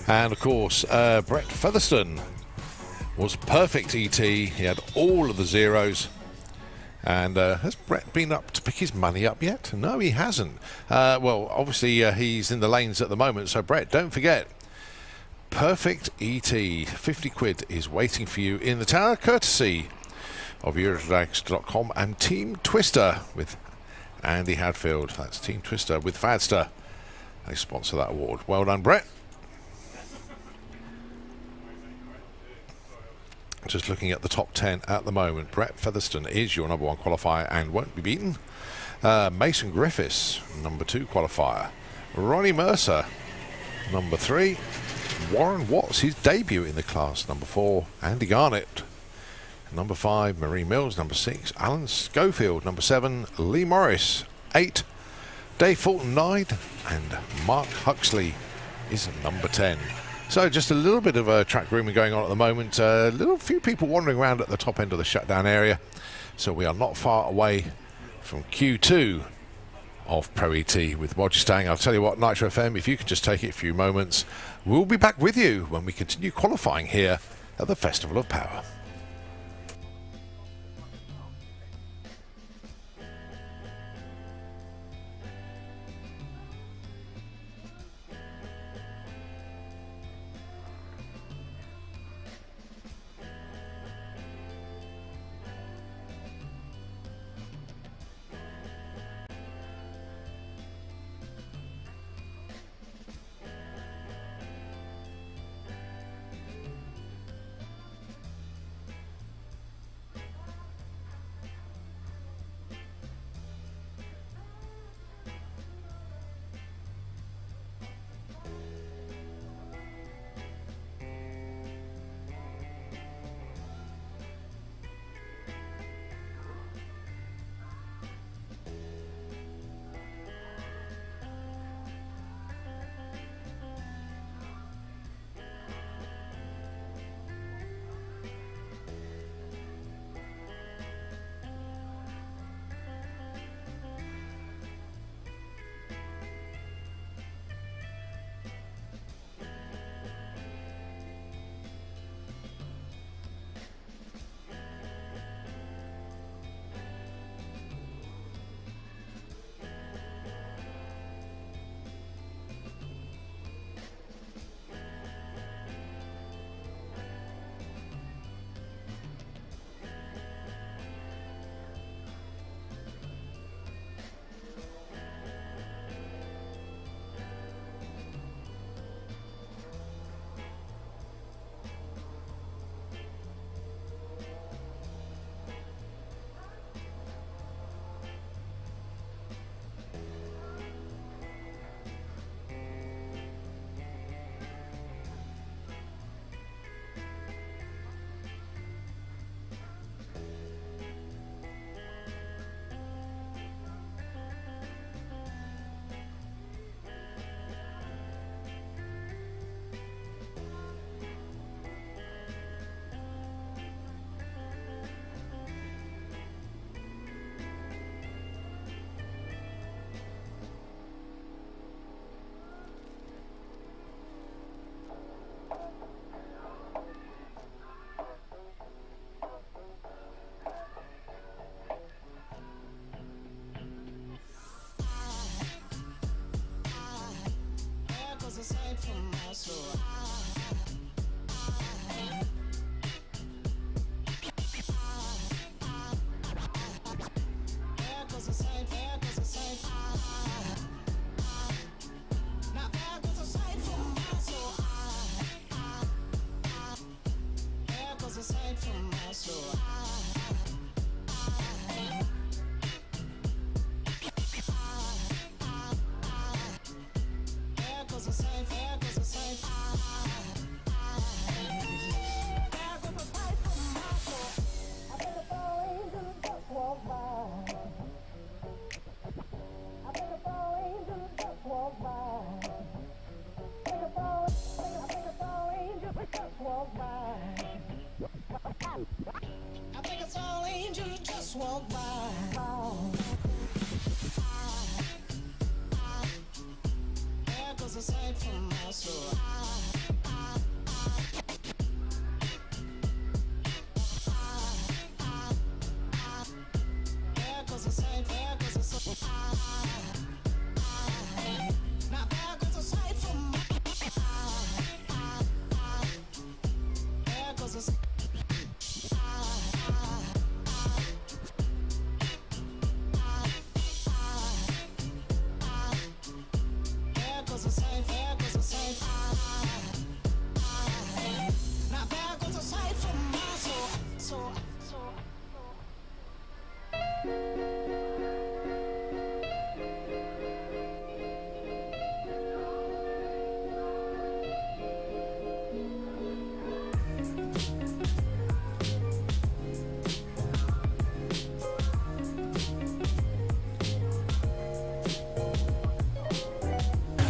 And of course, Brett Featherstone was perfect ET. He had all of the zeros. And has Brett been up to pick his money up yet? No, he hasn't. Well, obviously, he's in the lanes at the moment. So, Brett, don't forget, perfect ET. 50 quid is waiting for you in the tower, courtesy of Eurotrax.com and Team Twister with Andy Hadfield. That's Team Twister with Fadster. They sponsor that award. Well done, Brett. Just looking at the top 10 at the moment. Brett Featherstone is your number 1 qualifier and won't be beaten. Mason Griffiths, number 2 qualifier. Ronnie Mercer, number 3. Warren Watts, his debut in the class, number 4. Andy Garnett, number 5. Marie Mills, number 6. Alan Schofield, number 7. Lee Morris, 8. Dave Fulton, 9. And Mark Huxley is number 10. So just a little bit of track grooming going on at the moment. A few people wandering around at the top end of the shutdown area. So we are not far away from Q2 of Pro ET with Modjestang. I'll tell you what, Nitro FM, if you could just take it a few moments, we'll be back with you when we continue qualifying here at the Festival of Power.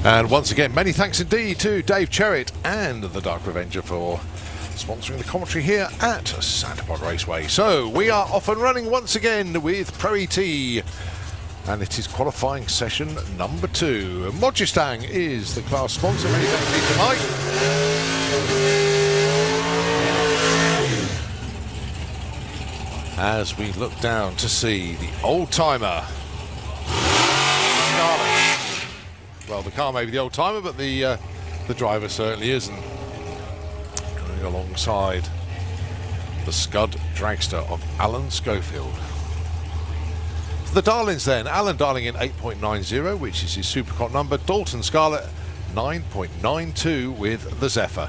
And once again, many thanks indeed to Dave Cherritt and the Dark Revenger for sponsoring the commentary here at Santa Pod Raceway. So we are off and running once again with Pro ET, and it is qualifying session number 2. Modjestang is the class sponsor. Many thanks indeed to Mike. As we look down to see the old timer. Well, the car may be the old timer, but the driver certainly isn't. Going alongside the Scud dragster of Alan Schofield. For the Darlings then, Alan Darling in 8.90, which is his Supercot number. Dalton Scarlett 9.92 with the Zephyr.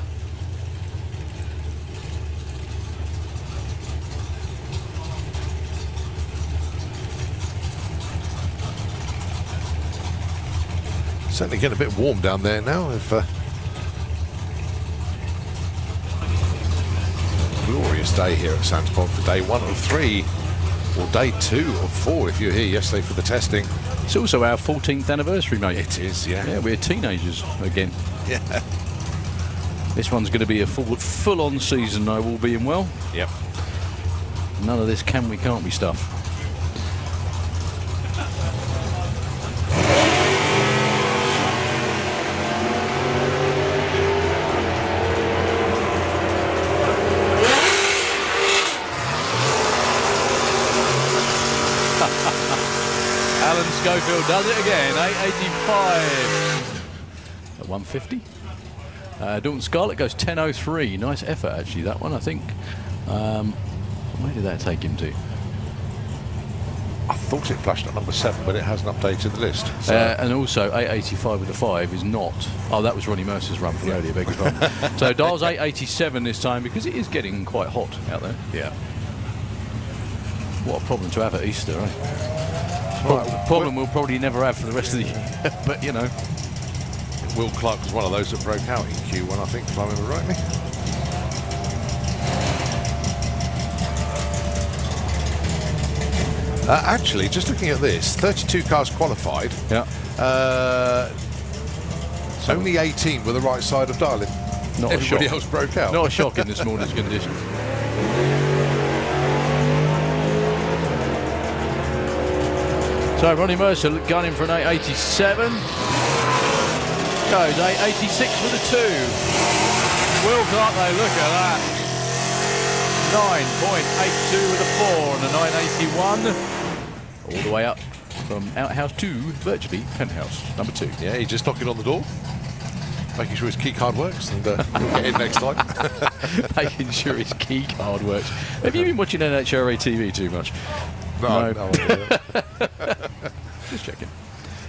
Certainly getting a bit warm down there now. Glorious day here at Santa Pod for day 1 of 3, or day 2 of 4 if you were here yesterday for the testing. It's also our 14th anniversary, mate. It is, yeah. Yeah, we're teenagers again. Yeah. This one's going to be a full-on season, though, all being well. Yep. None of this can we, can't we stuff. Alan Schofield does it again, 885 at 150. Dalton Scarlett goes 10.03. Nice effort, actually, that one, I think. Where did that take him to? I thought it flashed at number 7, but it hasn't updated the list. So. And also, 885 with a 5 is not... Oh, that was Ronnie Mercer's run from earlier, beg your pardon. So Darl's 887 this time, because it is getting quite hot out there. Yeah. What a problem to have at Easter, eh? Right, problem we'll probably never have for the rest of the year, but you know. Will Clark was one of those that broke out in Q1, I think, if I remember rightly. Actually, just looking at this, 32 cars qualified. Yeah. Only 18 were the right side of Darling. Not Everybody a shock. else broke out. Not a shock in this morning's conditions. So Ronnie Mercer gunning for an 887. Goes 886 with a 2. Will Clark, though, look at that. 9.82 with a 4 and a 981. All the way up from outhouse to virtually penthouse number 2. Yeah, he's just knocking on the door, making sure his key card works, and we'll get in next time. Making sure his key card works. Have you been watching NHRA TV too much? No. Just checking.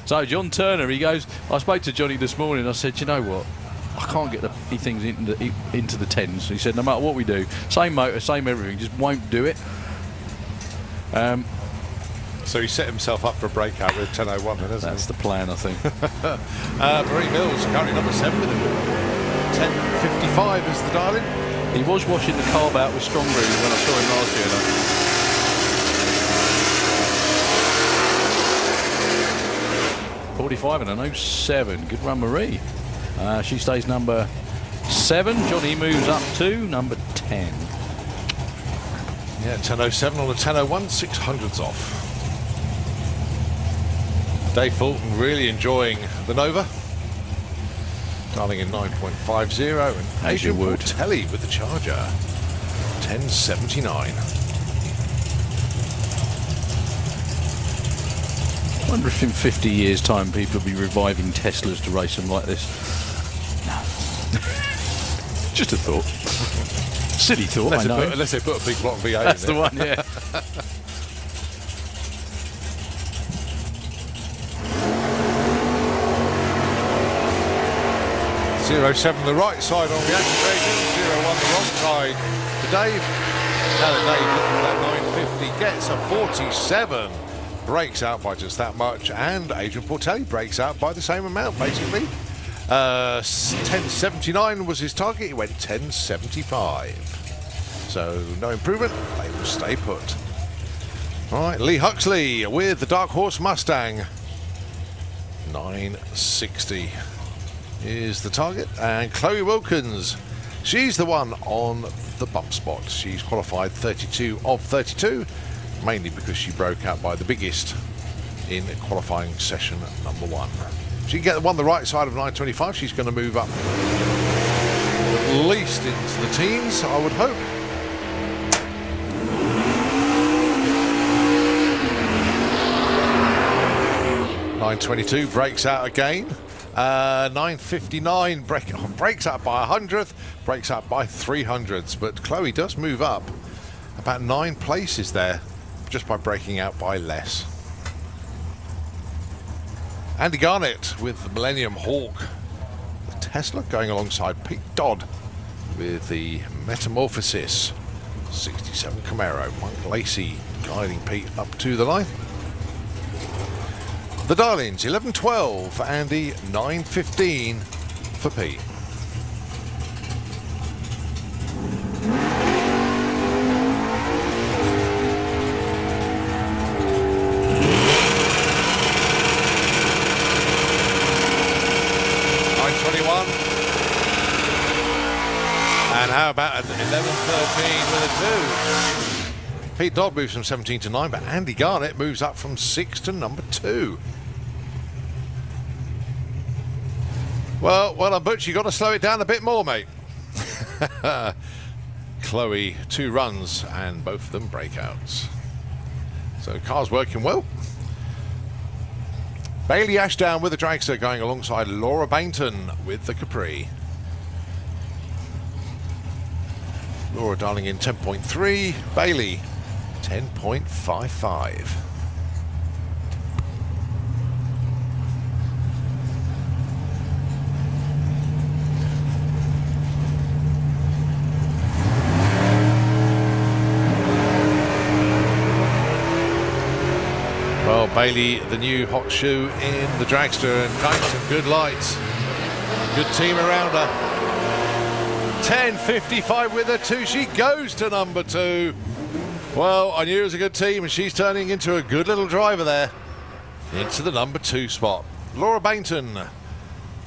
So John Turner, he goes, I spoke to Johnny this morning, I said, you know what, I can't get the things into the 10s. He said, no matter what we do, same motor, same everything, just won't do it. So he set himself up for a breakout with 10.01 then, hasn't That's the plan, I think. Marie Mills, currently number 7 with him. 10.55 is the Darling. He was washing the carb out with Strong Brew when I saw him last year, though. 45 and an 07. Good run, Marie. She stays number 7. Johnny moves up to number 10. Yeah, 10.07 on the 10.01, 600s off. Dave Fulton really enjoying the Nova. Darling in 9.50 and Adrian Portelli with the Charger. 10.79. I wonder if in 50 years' time people will be reviving Teslas to race them like this. No. Just a thought. Silly thought, I know. Unless they put a big block V8 That's in the one, yeah. .07 the right side on the activation, 01 the wrong side to Dave. Now that Dave looking at that 950 gets a 47. Breaks out by just that much, and Adrian Portelli breaks out by the same amount, basically. 10.79 was his target, he went 10.75. So no improvement, they will stay put. All right, Lee Huxley with the Dark Horse Mustang. 9.60. is the target, and Chloe Wilkins, she's the one on the bump spot. She's qualified 32 of 32, mainly because she broke out by the biggest in qualifying session number 1. She can get the one the right side of 925. She's going to move up at least into the teens, I would hope. 922 breaks out again. 959 breaks out by 100th, breaks out by 300ths, but Chloe does move up about 9 places there just by breaking out by less. Andy Garnett with the Millennium Hawk, the Tesla going alongside Pete Dodd with the Metamorphosis 67 Camaro. Mike Lacey guiding Pete up to the line. The Darlings 11-12 for Andy, 9-15 for Pete. And how about an 11-13 with a 2? Pete Dodd moves from 17 to 9, but Andy Garnett moves up from 6 to number 2. Well done, Butch. You've got to slow it down a bit more, mate. Chloe, 2 runs, and both of them breakouts. So car's working well. Bailey Ashdown with the dragster going alongside Laura Bainton with the Capri. Laura dialing in 10.3, Bailey 10.55. Well, Bailey, the new hot shoe in the dragster, and got some good lights. Good team around her. 10.55 with her 2. She goes to number 2. Well, I knew it was a good team, and she's turning into a good little driver there. Into the number 2 spot. Laura Bainton.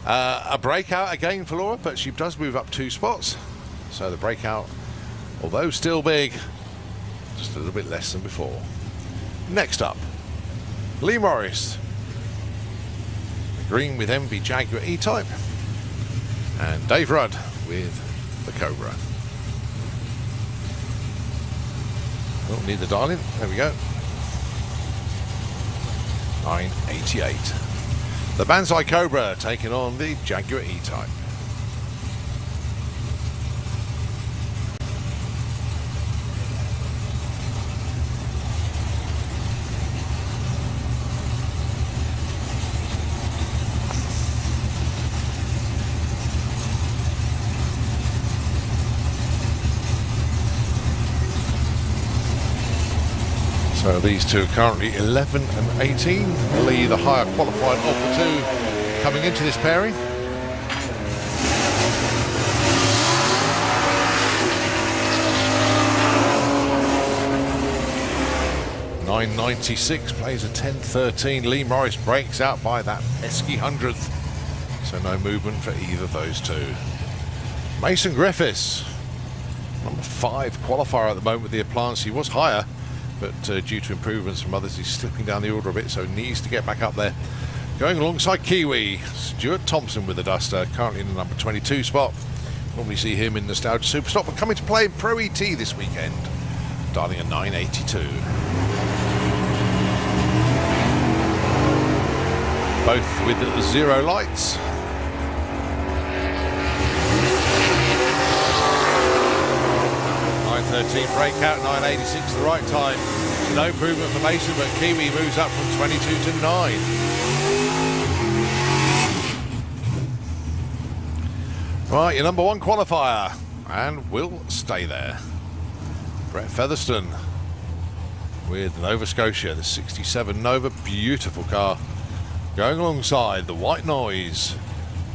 A breakout again for Laura, but she does move up 2 spots. So the breakout, although still big, just a little bit less than before. Next up, Lee Morris. Green with MV Jaguar E-Type. And Dave Rudd with the Cobra. Don't need the dial-in. There we go. 988. The Banzai Cobra taking on the Jaguar E-Type. So these two are currently 11 and 18. Lee, the higher qualified of the 2, coming into this pairing. .996 plays a 10.13. Lee Morris breaks out by that pesky 100th. So no movement for either of those 2. Mason Griffiths, number 5 qualifier at the moment with the appliance. He was higher, but due to improvements from others, he's slipping down the order a bit, so needs to get back up there. Going alongside Kiwi, Stuart Thompson with the Duster, currently in the number 22 spot. Normally see him in Nostalgia Superstock, but coming to play in Pro ET this weekend, dialing a 982. Both with 0 lights. .913 breakout, 986 the right time. No improvement for Mason, but Kiwi moves up from 22 to 9. Right, your number 1 qualifier, and will stay there. Brett Featherstone with Nova Scotia, the 67 Nova, beautiful car. Going alongside the White Noise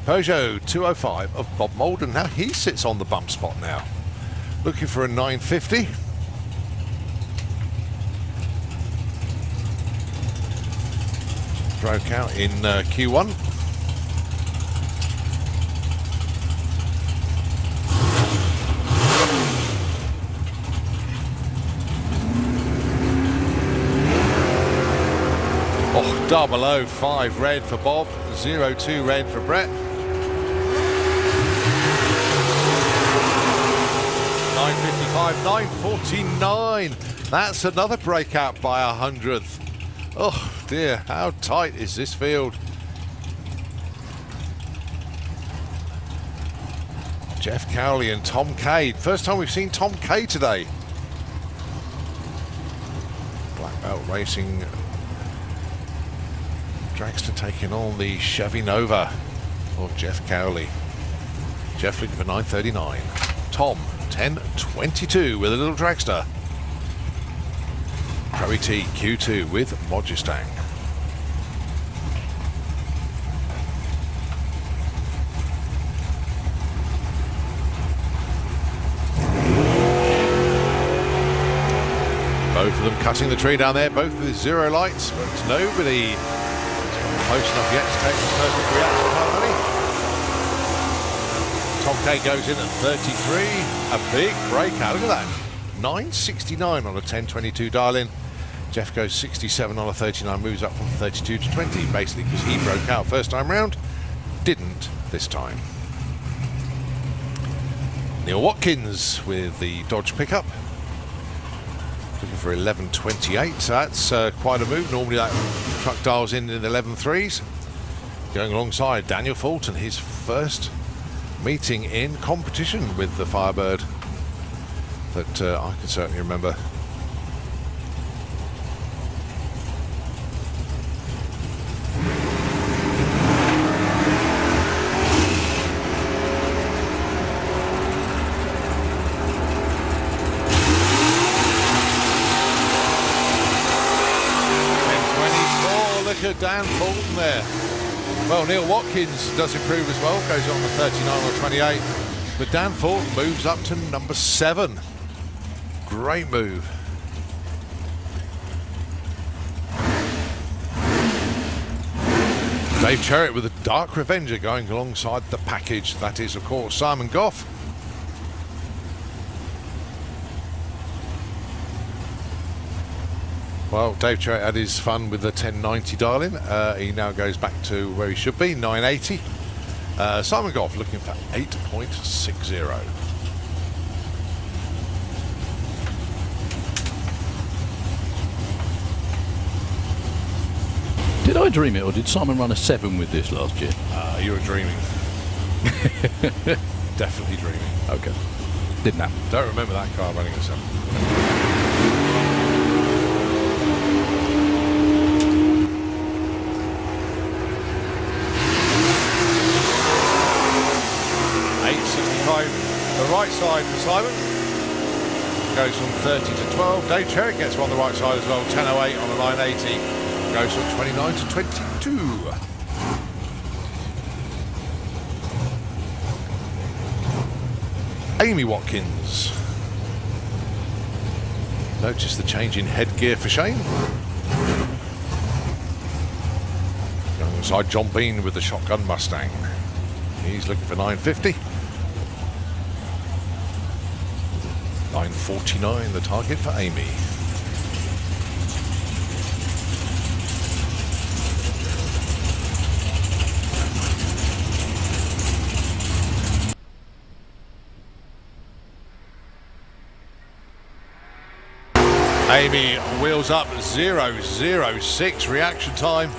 Peugeot 205 of Bob Molden. Now he sits on the bump spot now. Looking for a 950. Broke out in Q1. 005 red for Bob, 02 red for Brett. 955, 949. That's another breakout by 100th. Oh dear, how tight is this field? Jeff Cowley and Tom Cade. First time we've seen Tom Cade today. Black Belt Racing. Dragster taking on the Chevy Nova of Jeff Cowley. Jeff looking for 939. Tom 1022 with a little dragster. Chloe T Q2 with Modustang. Both of them cutting the tree down there, both with zero lights, but nobody close enough yet to take the perfect reaction harmony. Tom K goes in at 33, a big breakout. Look at that, 969 on a 1022 dial-in. Jeff goes 67 on a 39, moves up from 32 to 20, basically because he broke out first time round, didn't this time. Neil Watkins with the Dodge pickup. Looking for 11.28, so that's quite a move. Normally that truck dials in the 11.3s. Going alongside Daniel Fulton, his first meeting in competition with the Firebird that I can certainly remember. Dan Fulton there. Well, Neil Watkins does improve as well, goes on to 39 or 28, but Dan Fulton moves up to number 7. Great move. Dave Cherritt with a Dark Revenger going alongside the package. That is, of course, Simon Goff. Well, Dave Cherritt had his fun with the 1090 dial-in. He now goes back to where he should be, 980. Simon Goff looking for 8.60. Did I dream it, or did Simon run a 7 with this last year? You were dreaming. Definitely dreaming. Okay. Didn't happen. Don't remember that car running a 7. 865, the right side for Simon. Goes from 30 to 12. Dave Cherritt gets one on the right side as well. 1008 on a 980. Goes from 29 to 22. Amy Watkins. Notice the change in headgear for Shane. Alongside John Bean with the shotgun Mustang. He's looking for 950. 949 the target for Amy. Amy wheels up 006 reaction time. Good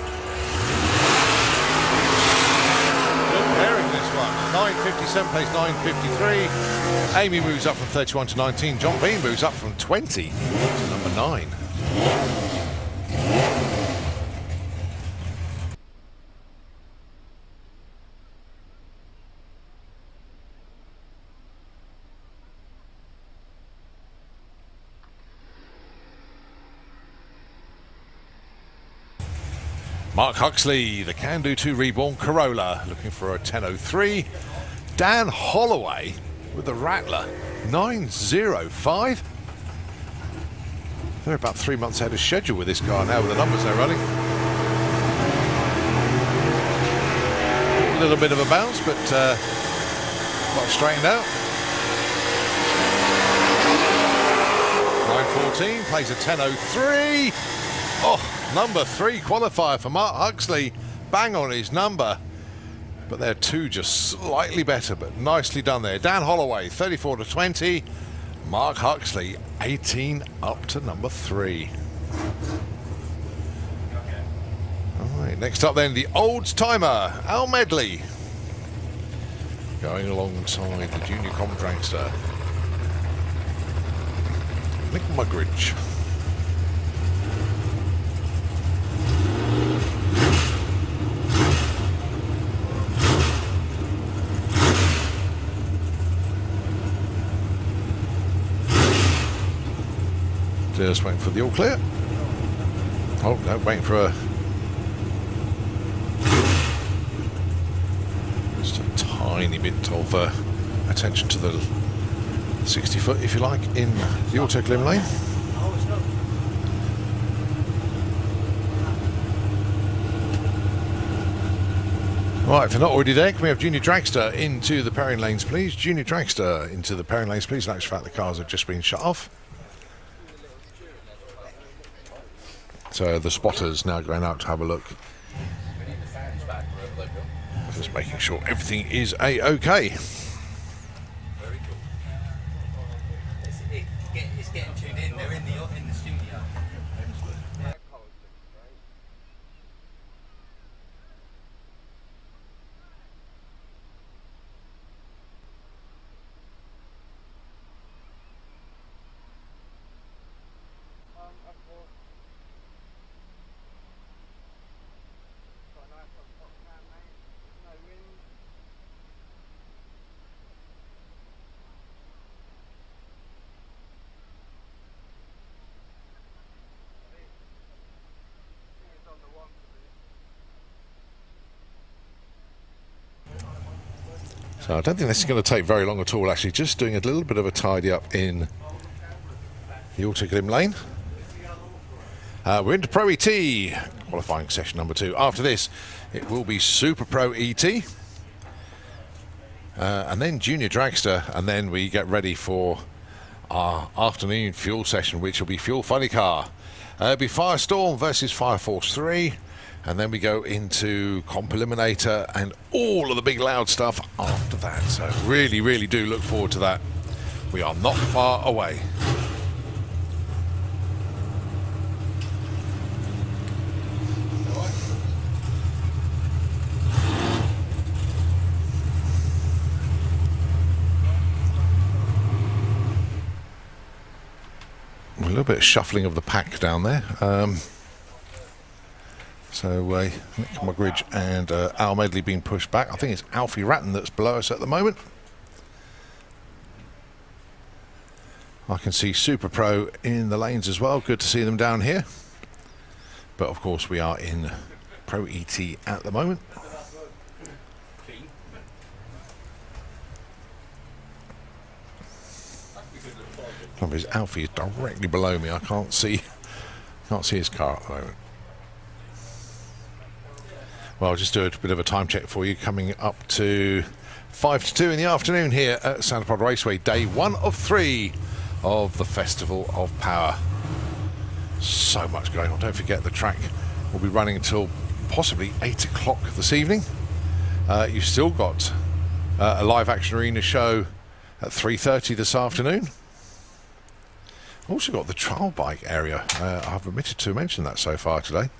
pairing this one. 957 plays 953. Amy moves up from 31 to 19. John Bean moves up from 20 to number 9. Mark Huxley, the Can-Do 2 Reborn Corolla, looking for a 1003. Dan Holloway with the Rattler, 905. They're about 3 months ahead of schedule with this car now with the numbers they're running. A little bit of a bounce, but got straightened out. 914, plays a 1003. Oh! Number 3 qualifier for Mark Huxley. Bang on his number. But they're 2 just slightly better, but nicely done there. Dan Holloway, 34 to 20. Mark Huxley, 18 up to number 3. All right, next up then, the Olds timer, Al Medley. Going alongside the junior common dragster, Nick Mugridge. Just waiting for the all clear. Oh, no, waiting for a... just a tiny bit of attention to the 60 foot, if you like, in the auto-clim lane. Right, if you're not already there, can we have Junior Dragster into the pairing lanes, please? Junior Dragster into the pairing lanes, please. In actual fact, the cars have just been shut off. So the spotters now going out to have a look. Just making sure everything is A-OK. Very cool. It's getting tuned in. They're in the studio. So I don't think this is going to take very long at all, actually. Just doing a little bit of a tidy up in the auto-clim lane. We're into Pro ET, qualifying session number 2. After this, it will be Super Pro ET. And then Junior Dragster, and then we get ready for our afternoon fuel session, which will be Fuel Funny Car. It'll be Firestorm versus Fire Force 3. And then we go into Comp Eliminator and all of the big loud stuff after that. So really, really do look forward to that. We are not far away. A little bit of shuffling of the pack down there. So Nick Mugridge and Al Medley being pushed back. I think it's Alfie Ratton that's below us at the moment. I can see Super Pro in the lanes as well. Good to see them down here. But of course we are in Pro ET at the moment. Problem is Alfie is directly below me. I can't see his car at the moment. Well, I'll just do a bit of a time check for you. Coming up to 5 to 2 in the afternoon here at Santa Pod Raceway, day 1 of 3 of the Festival of Power. So much going on. Don't forget the track will be running until possibly 8 o'clock this evening. You've still got a live action arena show at 3:30 this afternoon. Also got the trial bike area. I've omitted to mention that so far today.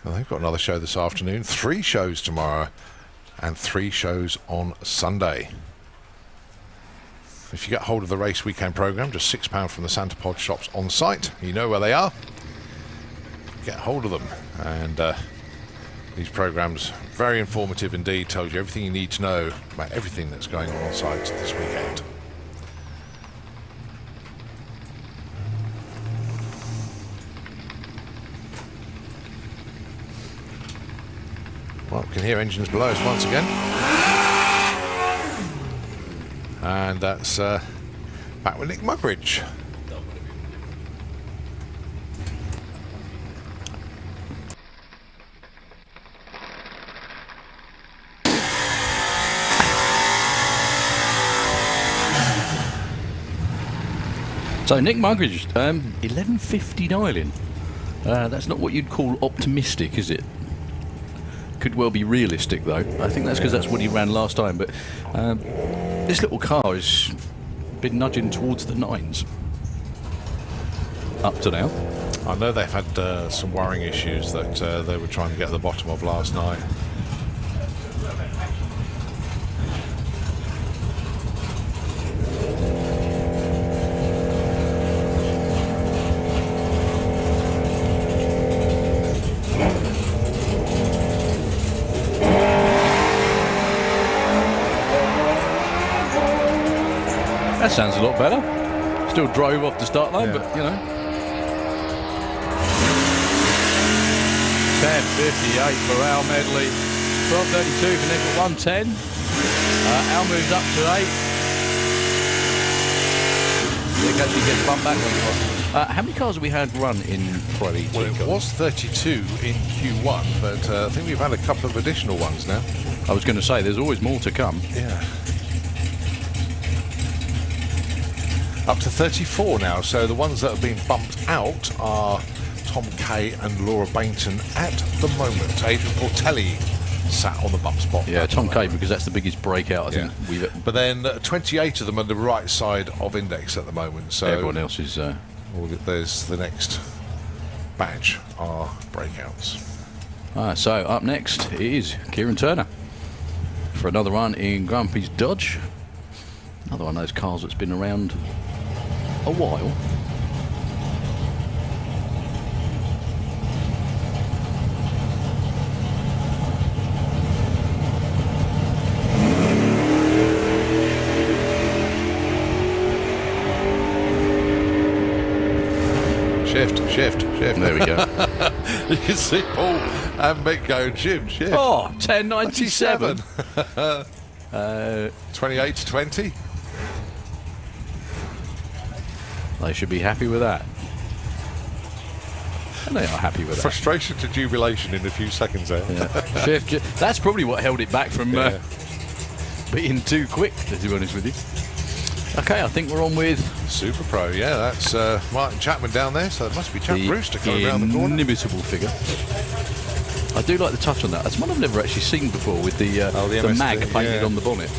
Well, they've got another show this afternoon, 3 shows tomorrow, and 3 shows on Sunday. If you get hold of the race weekend programme, just £6 from the Santa Pod shops on site. You know where they are. Get hold of them. And these programmes, very informative indeed, tells you everything you need to know about everything that's going on site this weekend. Well, we can hear engines below us once again. And that's back with Nick Mugridge. So Nick Mugridge, 11.59 in. That's not what you'd call optimistic, is it? Could well be realistic, though. I think that's because that's what he ran last time. But this little car has been nudging towards the 9s up to now. I know they've had some worrying issues that they were trying to get to the bottom of last night. That sounds a lot better. Still drove off the start line, but you know. 10.58 for Al Medley. 12.32 for Nick at 110. Al moves up to 8. Nick actually gets bumped back on the front. How many cars have we had run in Pro ET? Well, it was 32 in Q1, but I think we've had a couple of additional ones now. I was going to say, there's always more to come. Yeah. Up to 34 now, so the ones that have been bumped out are Tom Kay and Laura Bainton at the moment. Adrian Portelli sat on the bump spot. Yeah, Tom Kay, because that's the biggest breakout I think we've... But then 28 of them are the right side of index at the moment. So everyone else is... there's the next batch are breakouts. So up next is Kieran Turner for another run in Grumpy's Dodge. Another one of those cars that's been around a while. Shift. There we go. You can see Paul and Mick going shift. Oh, 10.97. 28 to 20. They should be happy with that. And they are happy with that. Frustration to jubilation in a few seconds there. Yeah. Fifth, that's probably what held it back from being too quick, to be honest with you. Okay, I think we're on with... Super Pro, yeah, that's Martin Chapman down there, so it must be Chap Brewster coming around the corner. Inimitable figure. I do like the touch on that. That's one I've never actually seen before, with the MSD, mag painted on the bonnet.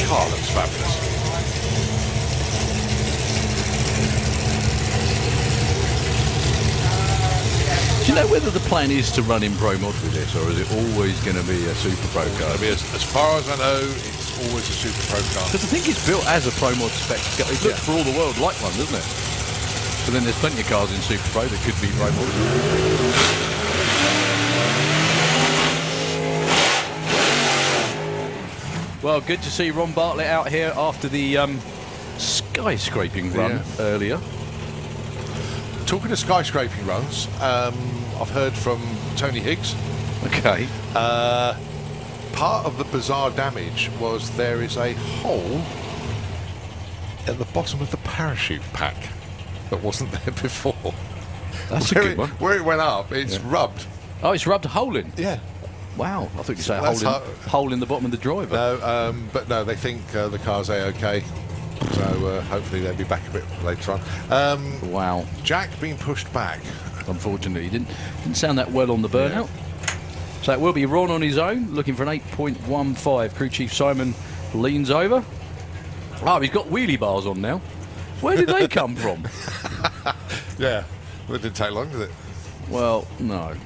Car looks fabulous. Do you know whether the plan is to run in Pro Mod with this, or is it always going to be a Super Pro car? I mean, as far as I know, it's always a Super Pro car. Because I think it's built as a Pro Mod spec. It looks for all the world like one, doesn't it? But then there's plenty of cars in Super Pro that could be Pro Mod. Well, good to see Ron Bartlett out here after the skyscraping run earlier. Talking of skyscraping runs, I've heard from Tony Higgs. Okay. Part of the bizarre damage was there is a hole at the bottom of the parachute pack that wasn't there before. That's a good one. Where it went up, it's rubbed. Oh, it's rubbed a hole in? Yeah. Wow. I thought you said hole in the bottom of the driver. No, but no, they think the car's A-OK. So hopefully they'll be back a bit later on. Wow. Jack being pushed back. Unfortunately, he didn't sound that well on the burnout. So it will be Ron on his own, looking for an 8.15. Crew Chief Simon leans over. Oh, he's got wheelie bars on now. Where did they come from? Yeah, well, it didn't take long, did it? Well, no.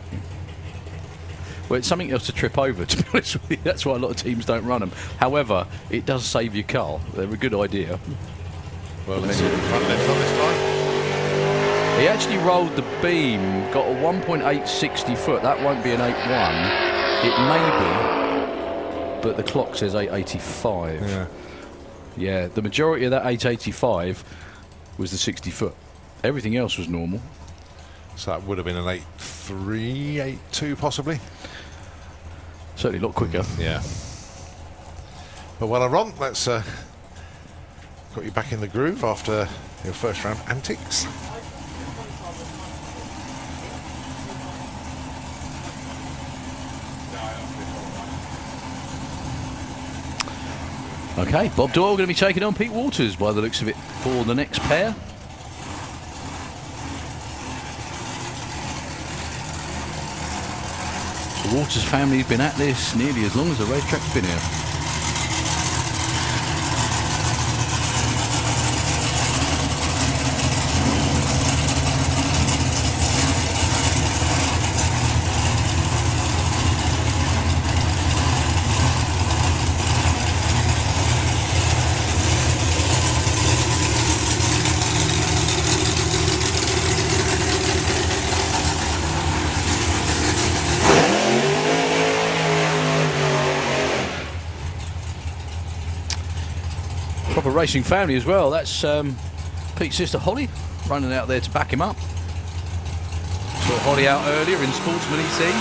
Well, it's something else to trip over, to be honest with you. That's why a lot of teams don't run them. However, it does save your car. They're a good idea. Well, let's see the front left on this time. He actually rolled the beam, got a 1.860 foot. That won't be an 8.1. It may be, but the clock says 885. Yeah. Yeah, the majority of that 885 was the 60 foot. Everything else was normal. So that would have been an 8.3, 8.2 possibly. Certainly a lot quicker. Yeah. But well, Ron, let's got you back in the groove after your first round antics. Okay, Bob Doyle going to be taking on Pete Walters by the looks of it for the next pair. The Waters family's been at this nearly as long as the racetrack's been here. Proper racing family as well. That's Pete's sister Holly running out there to back him up. Saw Holly out earlier in Sportsman EC.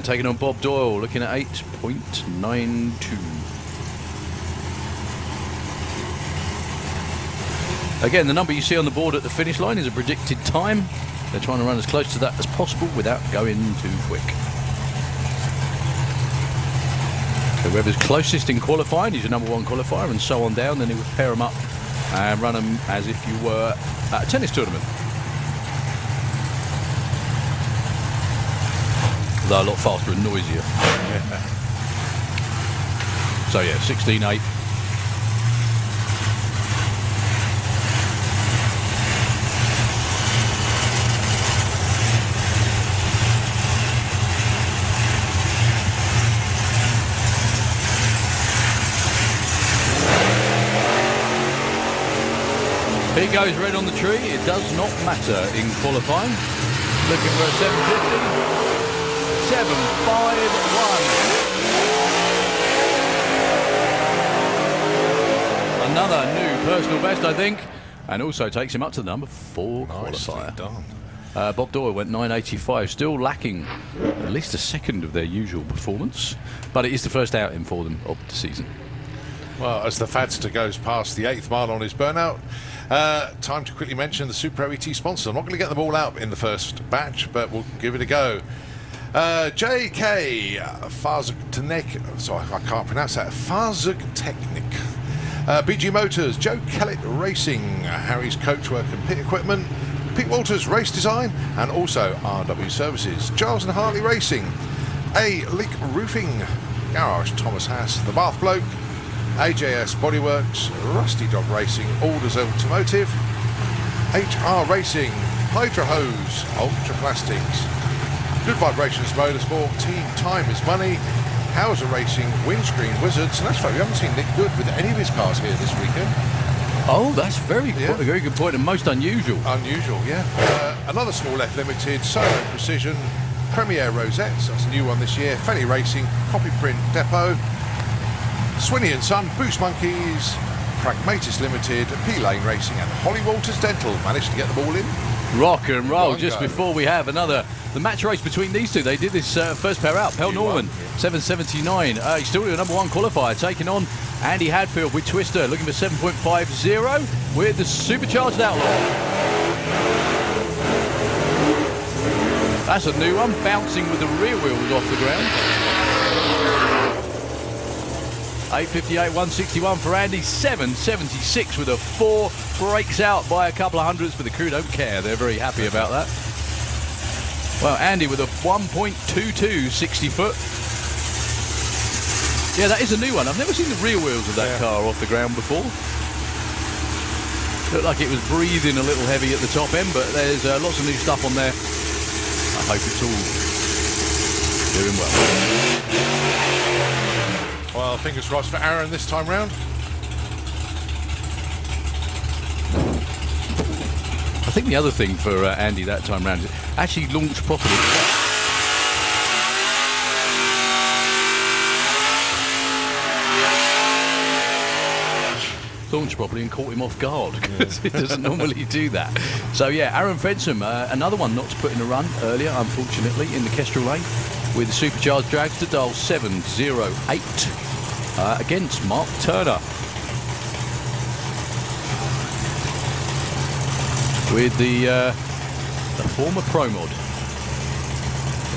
Taking on Bob Doyle, looking at 8.92. Again, the number you see on the board at the finish line is a predicted time. They're trying to run as close to that as possible without going too quick. So whoever's closest in qualifying is your number one qualifier, and so on down. Then he would pair them up and run them as if you were at a tennis tournament. Though a lot faster and noisier. So yeah, 16.8. Here goes red on the tree. It does not matter in qualifying. Looking for a 750. 7.51. Another new personal best, I think, and also takes him up to the number 4 qualifier. Done. Bob Doyle went 9.85, still lacking at least a second of their usual performance, but it is the first outing for them of the season. Well, as the Fadster goes past the 8th mile on his burnout, time to quickly mention the Super ET sponsors. I'm not going to get them all out in the first batch, but we'll give it a go. JK Farzagtechnik, sorry, I can't pronounce that. Farzagtechnik. BG Motors, Joe Kellett Racing, Harry's Coachwork and Pit Equipment, Pete Walters Race Design, and also RW Services, Giles and Harley Racing, A Leak Roofing, Garage Thomas Haas, The Bath Bloke, AJS Bodyworks, Rusty Dog Racing, Alders Automotive, HR Racing, Hydro Hose, Ultra Plastics, Good Vibrations Motorsport, Team Time is Money, Hauser Racing, Windscreen Wizards, and that's right, we haven't seen Nick Good with any of his cars here this weekend. Oh, that's a very good point, and most unusual. Unusual, yeah. Another Small F Limited, Solo Precision, Premier Rosettes, that's a new one this year, Fanny Racing, Copy Print Depot, Swinney and Son, Boost Monkeys, Pragmatis Limited, P-Lane Racing, and Holly Walters Dental. Managed to get them all in. Rock and roll just before we have the match race between these two. They did this first pair out. Pell Norman, 7.79. He's still your number one qualifier, taking on Andy Hadfield with Twister, looking for 7.50 with the Supercharged Outlaw. That's a new one, bouncing with the rear wheels off the ground. 8.58, 161 for Andy, 7.76 with a 4, breaks out by a couple of hundredths, but the crew don't care. They're very happy about that. Well, Andy with a 1.22 60 foot. Yeah, that is a new one. I've never seen the rear wheels of that car off the ground before. Looked like it was breathing a little heavy at the top end, but there's lots of new stuff on there. I hope it's all doing well. Well, fingers crossed for Aaron this time round. I think the other thing for Andy that time round is actually launched properly. Launched properly and caught him off guard because it doesn't normally do that. So yeah, Aaron Fensham, another one not to put in a run earlier, unfortunately, in the Kestrel Lane with the Supercharged Dragster, dial 708 against Mark Turner. With the former Pro Mod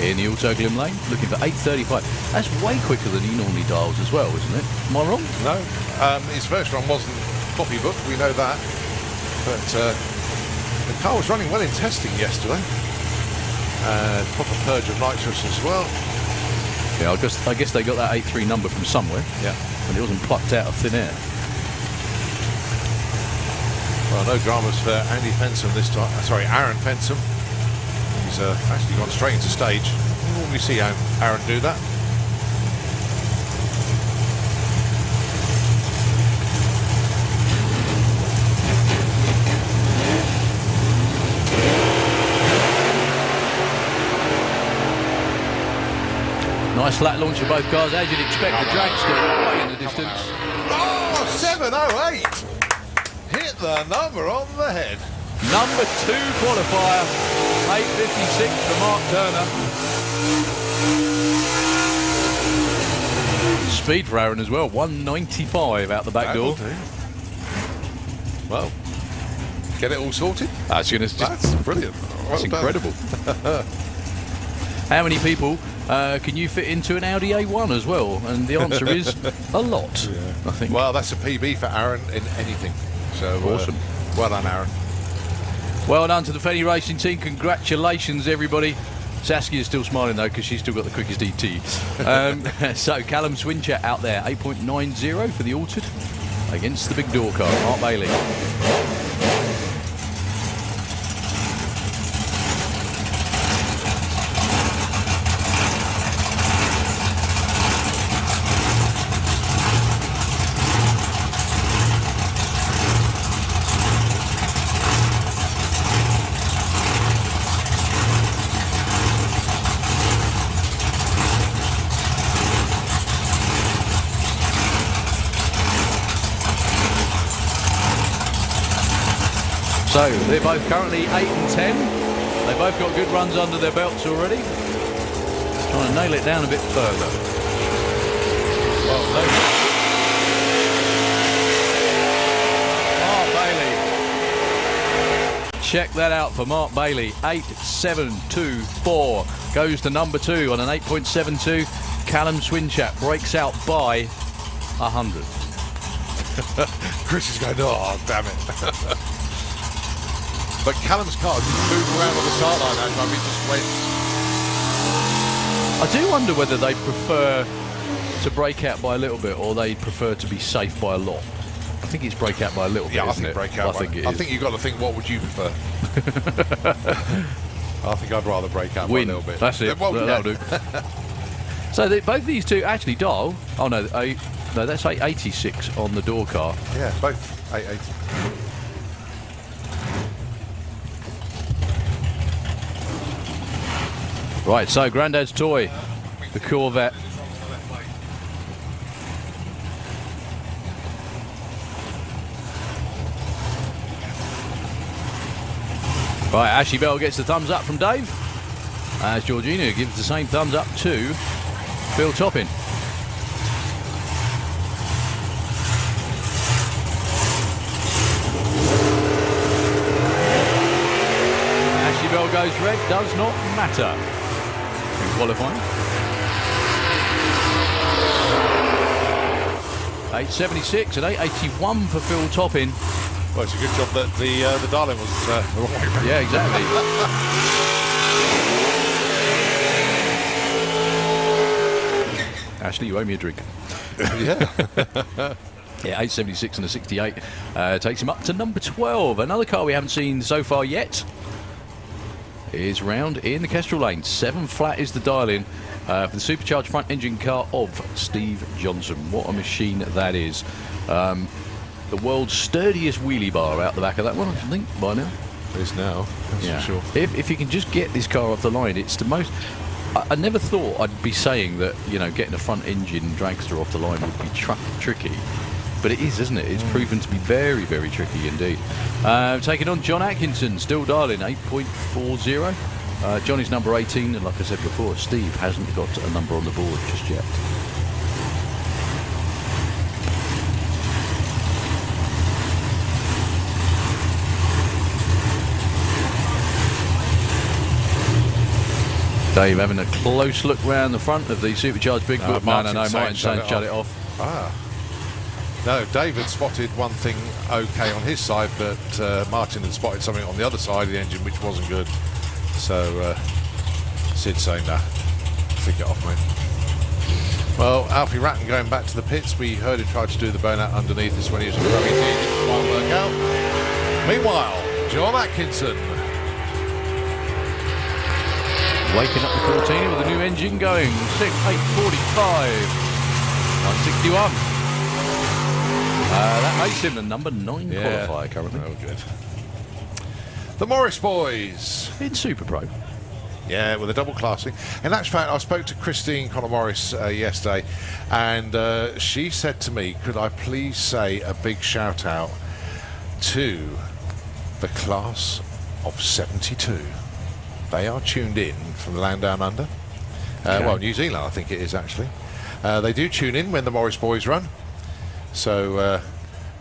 in the Autoglym Lane, looking for 8.35. That's way quicker than he normally dials as well, isn't it? Am I wrong? No, his first run wasn't copybook, we know that. But the car was running well in testing yesterday. Proper purge of nitrous as well. Yeah, I guess they got that 83 number from somewhere. Yeah. And it wasn't plucked out of thin air. Well, no dramas for Andy Fensom this time. Sorry, Aaron Fensom. He's actually gone straight into stage. We normally see Aaron do that. Nice flat launch of both cars, as you'd expect. The dragster way in the distance. Oh, 708! Hit the number on the head. Number 2 qualifier, 8:56 for Mark Turner. Speed for Aaron as well, 195 out the back door. Well, get it all sorted. That's Brilliant. That's incredible. How many people can you fit into an Audi A1 as well? And the answer is a lot, I think. Well, that's a PB for Aaron in anything. So Awesome. Well done, Aaron. Well done to the Fenny Racing team. Congratulations, everybody. Saskia's still smiling, though, because she's still got the quickest ET. So, Callum Swinchat out there, 8.90 for the Altered against the big door car, Mark Bailey. So they're both currently 8 and 10. They both got good runs under their belts already. Trying to nail it down a bit further. Well, Mark Bailey. Check that out for Mark Bailey. 8.724 goes to number 2 on an 8.72. Callum Swinchat breaks out by 100. Chris is going, oh, damn it. But Callum's car didn't move around on the start line that time, he just went. I do wonder whether they prefer to break out by a little bit or they prefer to be safe by a lot. I think it's break out by a little bit, I isn't think it? break out. I think it I is. think you've got to think, what would you prefer? I think I'd rather break out Win. by a little bit. That's it. Well, That'll do. So both these two actually dial. Oh no, no, that's 886 on the door car. Yeah, both 880. Right, so Grandad's toy, the Corvette. Right, Ashley Bell gets the thumbs up from Dave, as Georgina gives the same thumbs up to Phil Toppin. Ashley Bell goes red, does not matter. In qualifying. 876 and 881 for Phil Toppin. Well, it's a good job that the Darling was the wrong way round. Yeah, exactly. Ashley, you owe me a drink. Yeah. Yeah, 876 and a 68 takes him up to number 12. Another car we haven't seen so far yet is round in the Kestrel lane. 7 flat is the dial-in for the supercharged front engine car of Steve Johnson. What a machine that is. The world's sturdiest wheelie bar out the back of that one, I think, by now. It is now, that's for sure. If you can just get this car off the line, it's the most... I never thought I'd be saying that, you know, getting a front engine dragster off the line would be tricky. But it is, isn't it? It's proven to be very, very tricky indeed. Taking on John Atkinson, still dialing 8.40. Johnny's number 18, and like I said before, Steve hasn't got a number on the board just yet. Dave having a close look round the front of the supercharged Big Book. No, Martin Sainz shut it off. Ah. No, David spotted one thing okay on his side, but Martin had spotted something on the other side of the engine which wasn't good. So Sid's saying, nah, take it off, mate. Well, Alfie Ratton going back to the pits. We heard him try to do the burnout underneath this when he was in the rugby team. It didn't quite work out. Meanwhile, John Atkinson. Waking up the Cortina with a new engine going. 8:45. 161. That makes him the number 9 qualifier currently. Oh, good. The Morris boys. In Super Pro. Yeah, with a double classing. In actual fact, I spoke to Christine Connor Morris yesterday, and she said to me, could I please say a big shout out to the class of 72. They are tuned in from the land down under. Well, New Zealand, I think it is actually. They do tune in when the Morris boys run. So,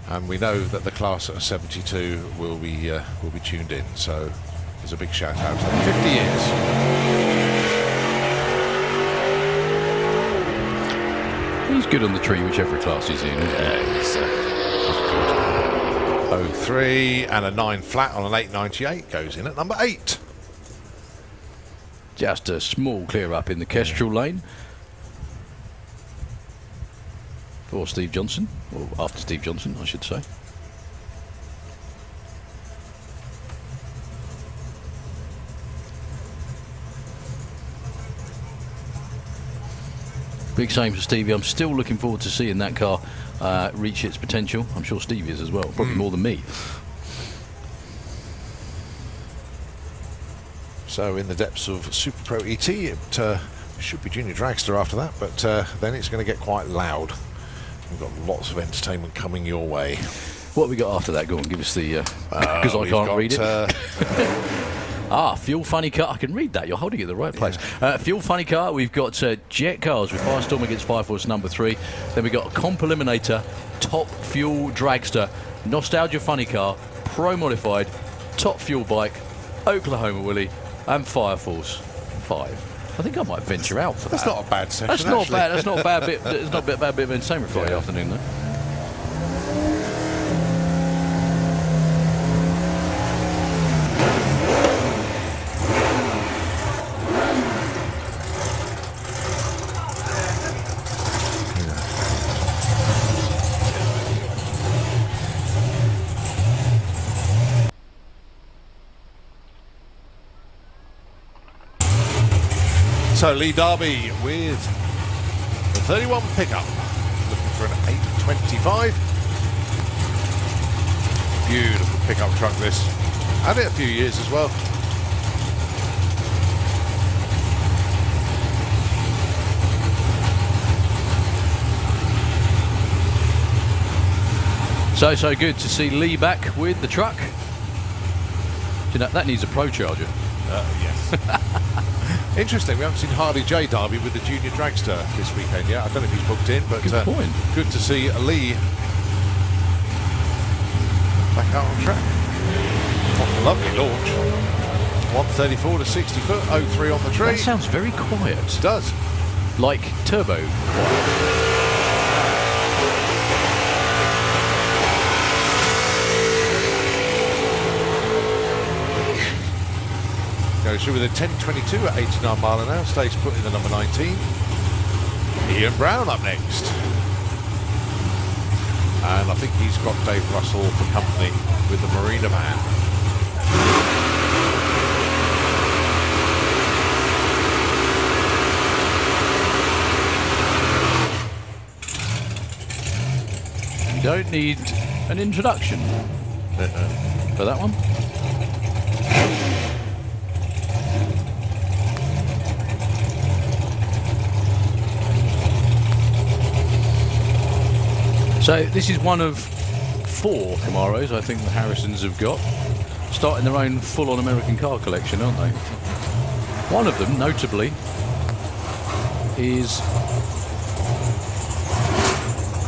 and we know that the class of 72 will be tuned in. So, there's a big shout out to them. 50 years. He's good on the tree, whichever class he's in, isn't he? He's good. 03 and a 9 flat on an 898 goes in at number 8. Just a small clear up in the Kestrel lane for Steve Johnson, or after Steve Johnson, I should say. Big same for Stevie. I'm still looking forward to seeing that car reach its potential. I'm sure Stevie is as well, probably more than me. So in the depths of Super Pro ET, it should be Junior Dragster after that, but then it's going to get quite loud. We've got lots of entertainment coming your way. What have we got after that? Go on, give us the... Because I can't read it. Fuel Funny Car. I can read that. You're holding it in the right place. Fuel Funny Car. We've got Jet Cars with Firestorm against Fire Force number 3. Then we've got Comp Eliminator, Top Fuel Dragster, Nostalgia Funny Car, Pro Modified, Top Fuel Bike, Oklahoma Willie, and Fire Force 5. I think I might venture out for that. That's not a bad session. That's not actually. bad. That's not a bad bit. It's not a bad bit of entertainment Friday afternoon, though. So Lee Darby with the 31 pickup, looking for an 825. Beautiful pickup truck this. Had it a few years as well. So good to see Lee back with the truck. Do you know, that needs a Pro Charger. Yes. Interesting, we haven't seen Hardy J Darby with the Junior Dragster this weekend yet. I don't know if he's booked in, but Good point. Good to see Lee back out on track. What a lovely launch. 134 to 60 foot, 03 on the tree. That sounds very quiet. It does. Like turbo quiet. Goes through with a 10.22 at 89 mile an hour. Stays put in the number 19. Ian Brown up next. And I think he's got Dave Russell for company with the Marina Man. You don't need an introduction for that one. So this is one of 4 Camaros I think the Harrisons have got, starting their own full-on American car collection, aren't they? One of them, notably, is...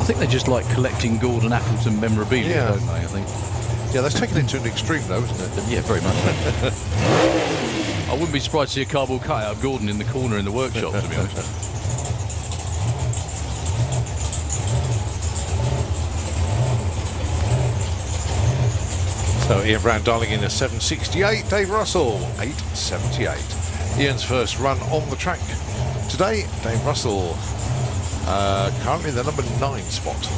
I think they just like collecting Gordon Appleton memorabilia, don't they, I think? Yeah, that's taken it to an extreme though, isn't it? Yeah, very much so. I wouldn't be surprised to see a cardboard cutout of Gordon in the corner in the workshop, to be honest. So Ian Brown dialing in a 768, Dave Russell 878. Ian's first run on the track today. Dave Russell currently the number 9 spot.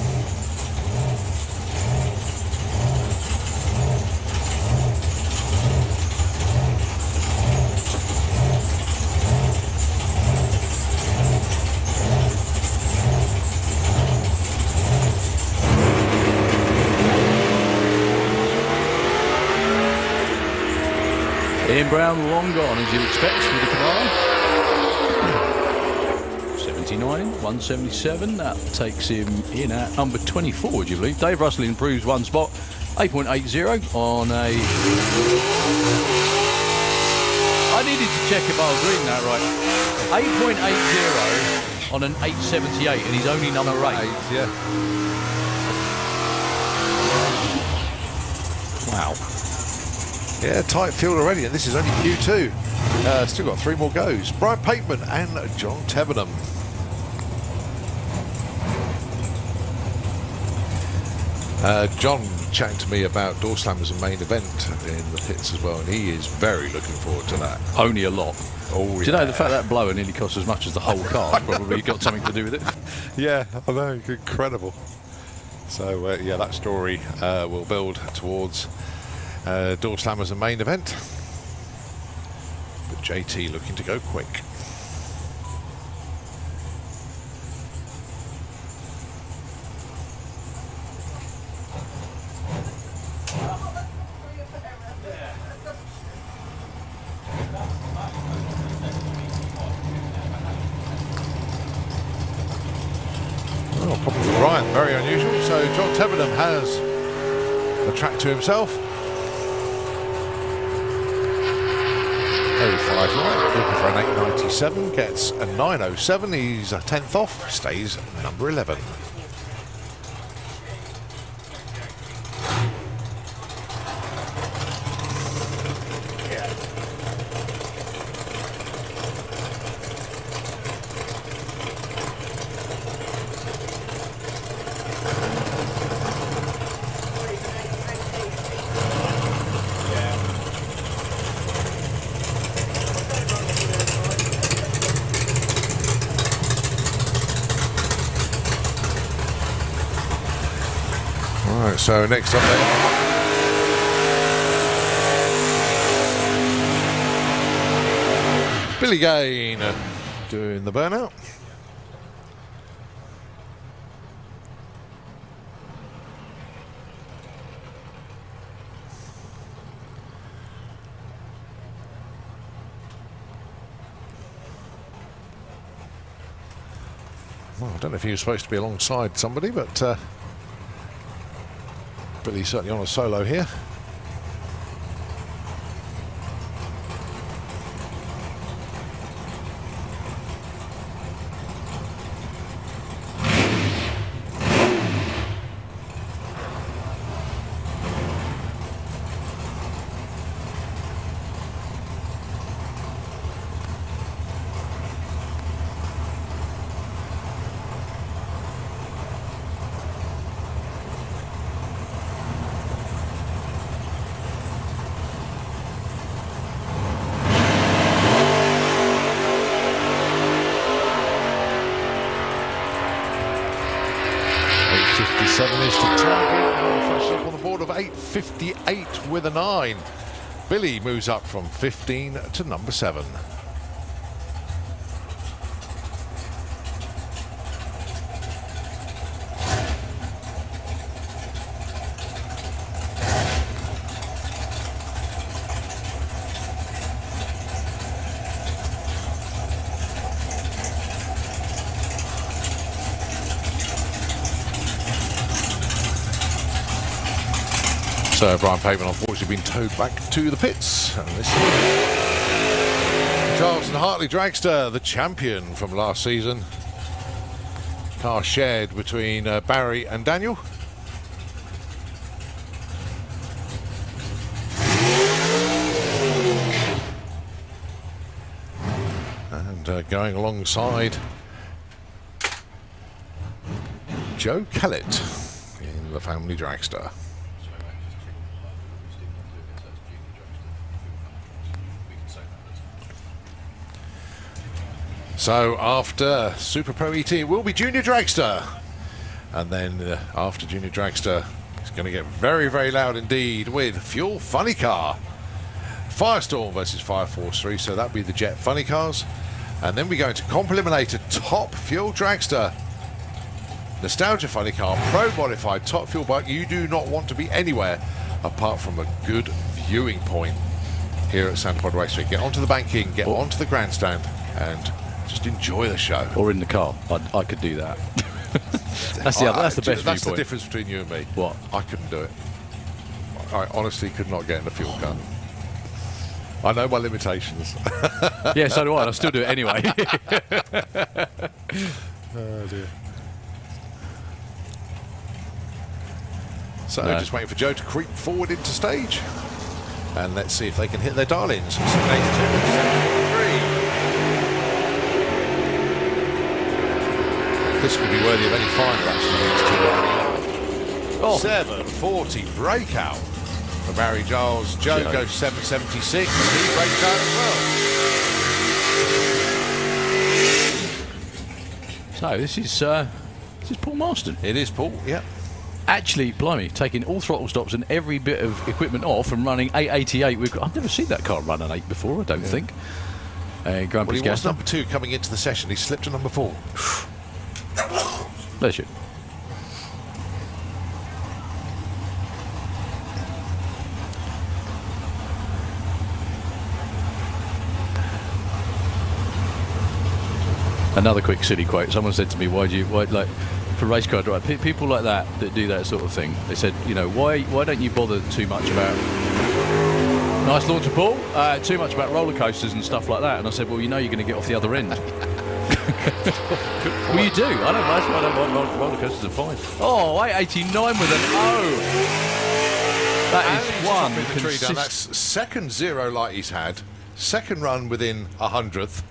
Ian Brown long gone, as you'd expect, with the Cabana. 79, 177. That takes him in at number 24, would you believe? Dave Russell improves one spot, 8.80 on a... I needed to check if I was reading that right. 8.80 on an 878, and he's only number 8. Yeah. Wow. Yeah, tight field already, and this is only Q2. Still got 3 more goes. Brian Pateman and John Tevenham. John chatting to me about Door Slammers and main event in the pits as well, and he is very looking forward to that. Only a lot. Oh, Do you know the fact that blower nearly cost as much as the whole car? Probably got something to do with it. Yeah, I know, incredible. So, yeah, that story will build towards Door Slammers and main event. But JT looking to go quick. Oh, problem for Ryan, very unusual. So John Tevenham has the track to himself. 05 right, looking for an 897, gets a 907, he's a 10th off, stays number 11. Right, so next up then. Billy Gain doing the burnout. Well, I don't know if he was supposed to be alongside somebody, but Billy's certainly on a solo here. Is the target, flashes up on the board of 8.58 with a 9. Billy moves up from 15 to number 7. So Brian Pateman unfortunately been towed back to the pits. And this is Charlton Hartley Dragster, the champion from last season. Car shared between Barry and Daniel. And going alongside Joe Kellett in the family Dragster. So after Super Pro ET, it will be Junior Dragster. And then after Junior Dragster, it's going to get very, very loud indeed with Fuel Funny Car. Firestorm versus Fire Force 3, so that'll be the Jet Funny Cars. And then we go into Comp Eliminator, Top Fuel Dragster. Nostalgia Funny Car, Pro Modified, Top Fuel Bike. You do not want to be anywhere apart from a good viewing point here at Sandpod Raceway. Get onto the banking, get onto the grandstand, and just enjoy the show. Or in the car. I could do that. That's the best That's the viewpoint. difference between you and me. What? I couldn't do it. I honestly could not get in a fuel car. I know my limitations. Yeah, so do I. I'll still do it anyway. Oh dear. So No. just waiting for Joe to creep forward into stage. And let's see if they can hit their dial-ins. 782, 783. This could be worthy of any final, actually. Oh. 740 breakout for Barry Giles. Joe Joe. goes 776, and he breaks out as well. So this is Paul Marston. It is Paul, yeah. Actually, blimey, taking all throttle stops and every bit of equipment off and running 888. I've never seen that car run an 8 before, I don't think. Grand Well, Prix he was Gaston. number 2 coming into the session. He slipped to number 4. Bless you. Another quick silly quote. Someone said to me, why, like, for race car drive, people like that do that sort of thing, they said, you know, why don't you bother too much about, nice launch of Paul, too much about roller coasters and stuff like that? And I said, well, you know you're going to get off the other end. Well, you do. I don't mind roller coasters are fine. Oh, 889 with an O. That And is he's one chopping the tree down. consistent. That's second 0 light he's had. Second run within 100th.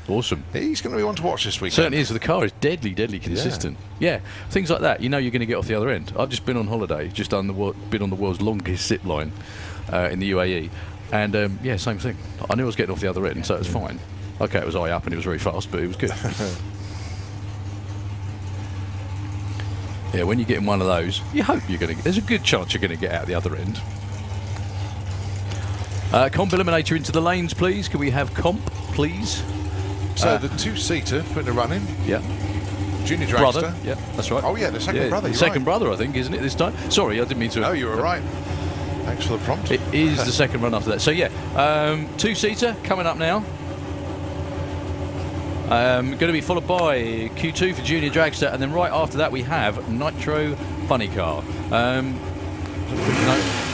Awesome. He's going to be one to watch this weekend. Certainly is. The car is deadly consistent. Yeah, things like that. You know you're going to get off the other end. I've just been on holiday, just been on the world's longest zip line in the UAE, and yeah, same thing. I knew I was getting off the other end, so it was fine. Okay, it was eye up and it was very fast, but it was good. Yeah, when you get in one of those, you hope you're going to. There's a good chance you're going to get out the other end. Comp Eliminator into the lanes, please. Can we have comp, please? So the 2-seater putting a run in. Yeah. Junior Dragster. Brother. Yeah, that's right. Oh yeah, the second brother. The You're second right. brother, I think, isn't it this time? Sorry, I didn't mean to. Oh, you were right. Thanks for the prompt. It is the second run after that. So yeah, 2-seater coming up now. Going to be followed by Q2 for Junior Dragster, and then right after that we have Nitro Funny Car.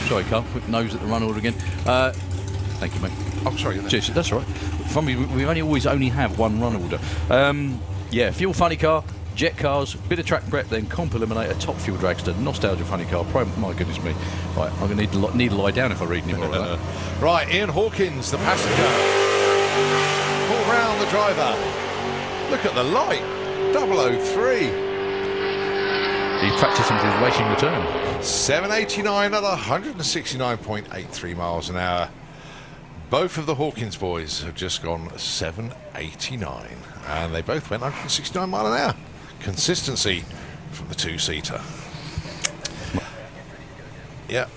Sorry, Carl. Quick nose at the run order again. Thank you, mate. I'm sorry. Cheers. That's all right. For me, we only have one run order. Yeah, Fuel Funny Car, Jet Cars, bit of track prep, then Comp Eliminator, Top Fuel Dragster, Nostalgia Funny Car, Pro. My goodness me. Right, I'm going to need to lie down if I read any more of that. Right, Ian Hawkins, the passenger. Paul Brown, the driver. Look at the light. 003. He's practicing for his racing return. 789 at 169.83 miles an hour. Both of the Hawkins boys have just gone 789, and they both went 169 mile an hour. Consistency from the 2-seater. Yeah.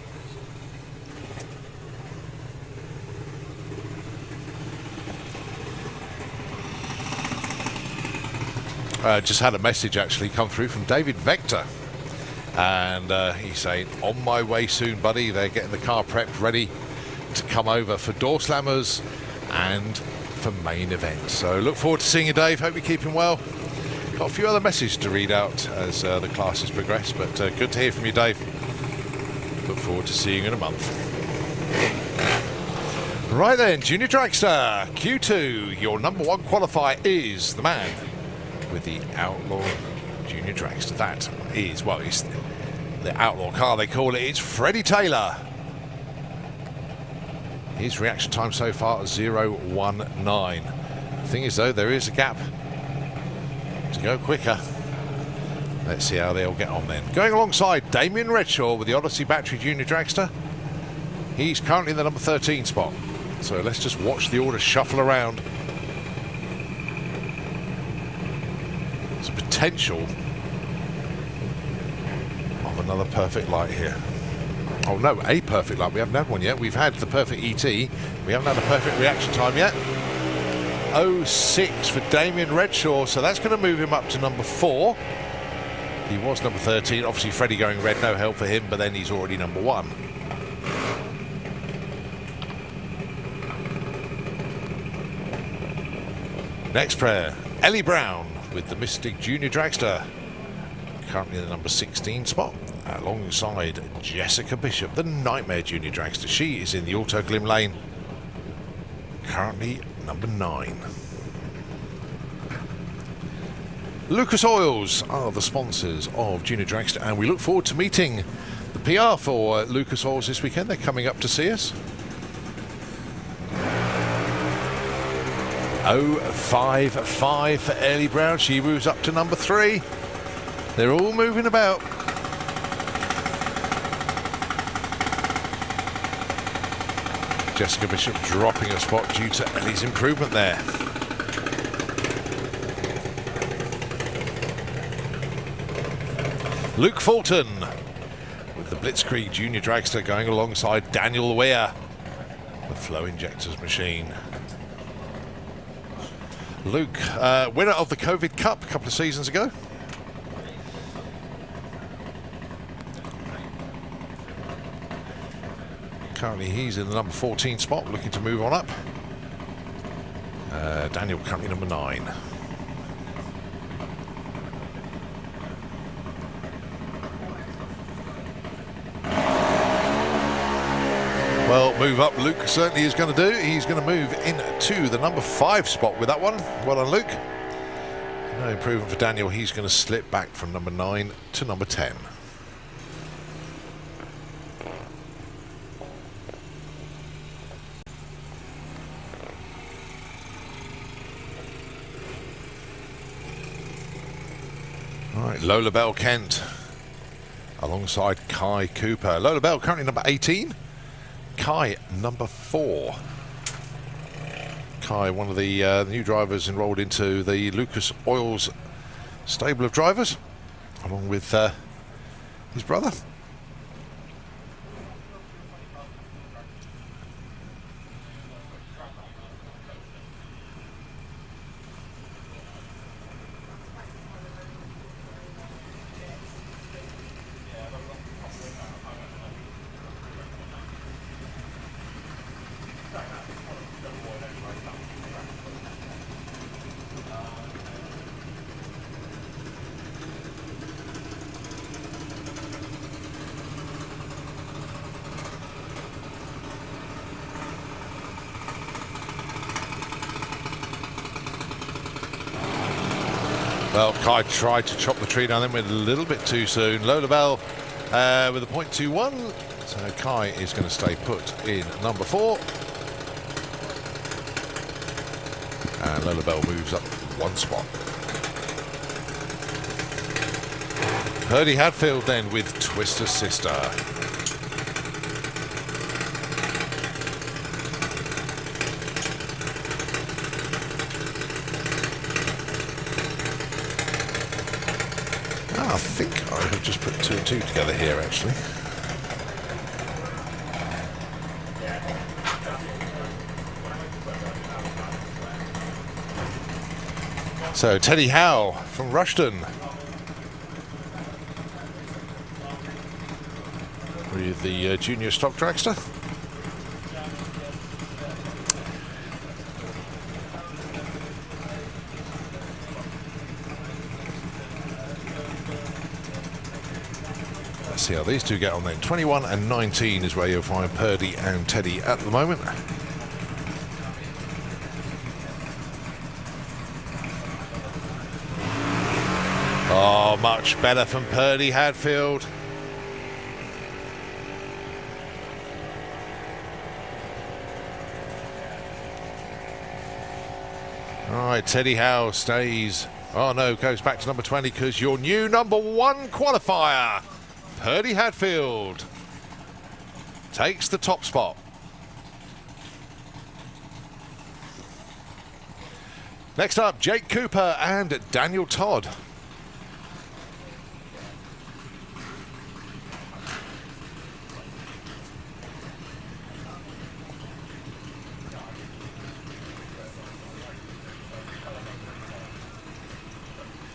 Just had a message actually come through from David Vector. And he's saying, on my way soon, buddy. They're getting the car prepped, ready to come over for door slammers and for main event. So look forward to seeing you, Dave. Hope you're keeping well. Got a few other messages to read out as the classes progress, but good to hear from you, Dave. Look forward to seeing you in a month. Right then, Junior Dragster, Q2, your number 1 qualifier is the man with the Outlaw Junior Dragster. That is, well, it's the Outlaw car, they call it. It's Freddie Taylor. His reaction time so far is 0.19. The thing is, though, there is a gap to go quicker. Let's see how they'll get on then. Going alongside Damien Redshaw with the Odyssey Battery Junior Dragster. He's currently in the number 13 spot. So let's just watch the order shuffle around. potential of another perfect light here. Oh no, a perfect light. We haven't had one yet. We've had the perfect ET. We haven't had a perfect reaction time yet. 06 for Damien Redshaw, so that's going to move him up to number 4. He was number 13. Obviously, Freddie going red, no help for him, but then he's already number 1. Next prayer, Ellie Brown with the Mystic Junior Dragster, currently in the number 16 spot, alongside Jessica Bishop, the Nightmare Junior Dragster. She is in the Auto Glim lane, currently number 9. Lucas Oils are the sponsors of Junior Dragster, and we look forward to meeting the PR for Lucas Oils this weekend. They're coming up to see us. 055 for Ellie Brown. She moves up to number 3. They're all moving about. Jessica Bishop dropping a spot due to Ellie's improvement there. Luke Fulton with the Blitzkrieg Junior Dragster going alongside Daniel Weir, the Flow Injectors machine. Luke, winner of the COVID Cup a couple of seasons ago. Currently he's in the number 14 spot, looking to move on up. Daniel currently number 9. Well, move up Luke certainly is going to do. He's going to move into the number 5 spot with that one. Well done, Luke. No improvement for Daniel. He's going to slip back from number 9 to number 10. All right, Lola Bell Kent alongside Kai Cooper. Lola Bell currently number 18. Kai number 4. Kai, one of the new drivers enrolled into the Lucas Oils stable of drivers, along with his brother. Well, Kai tried to chop the tree down, then went a little bit too soon. Lola Bell with a .21. So Kai is going to stay put in number 4. And Lola Bell moves up 1 spot. Purdy Hadfield then with Twister Sister. I think I have just put 2 and 2 together here, actually. So Teddy Howe from Rushton with the junior stock dragster. See how these two get on then. 21 and 19 is where you'll find Purdy and Teddy at the moment. Oh, much better from Purdy Hadfield. All right, Teddy Howe stays. Oh no, goes back to number 20 because your new number 1 qualifier, Purdy Hadfield, takes the top spot. Next up, Jake Cooper and Daniel Todd.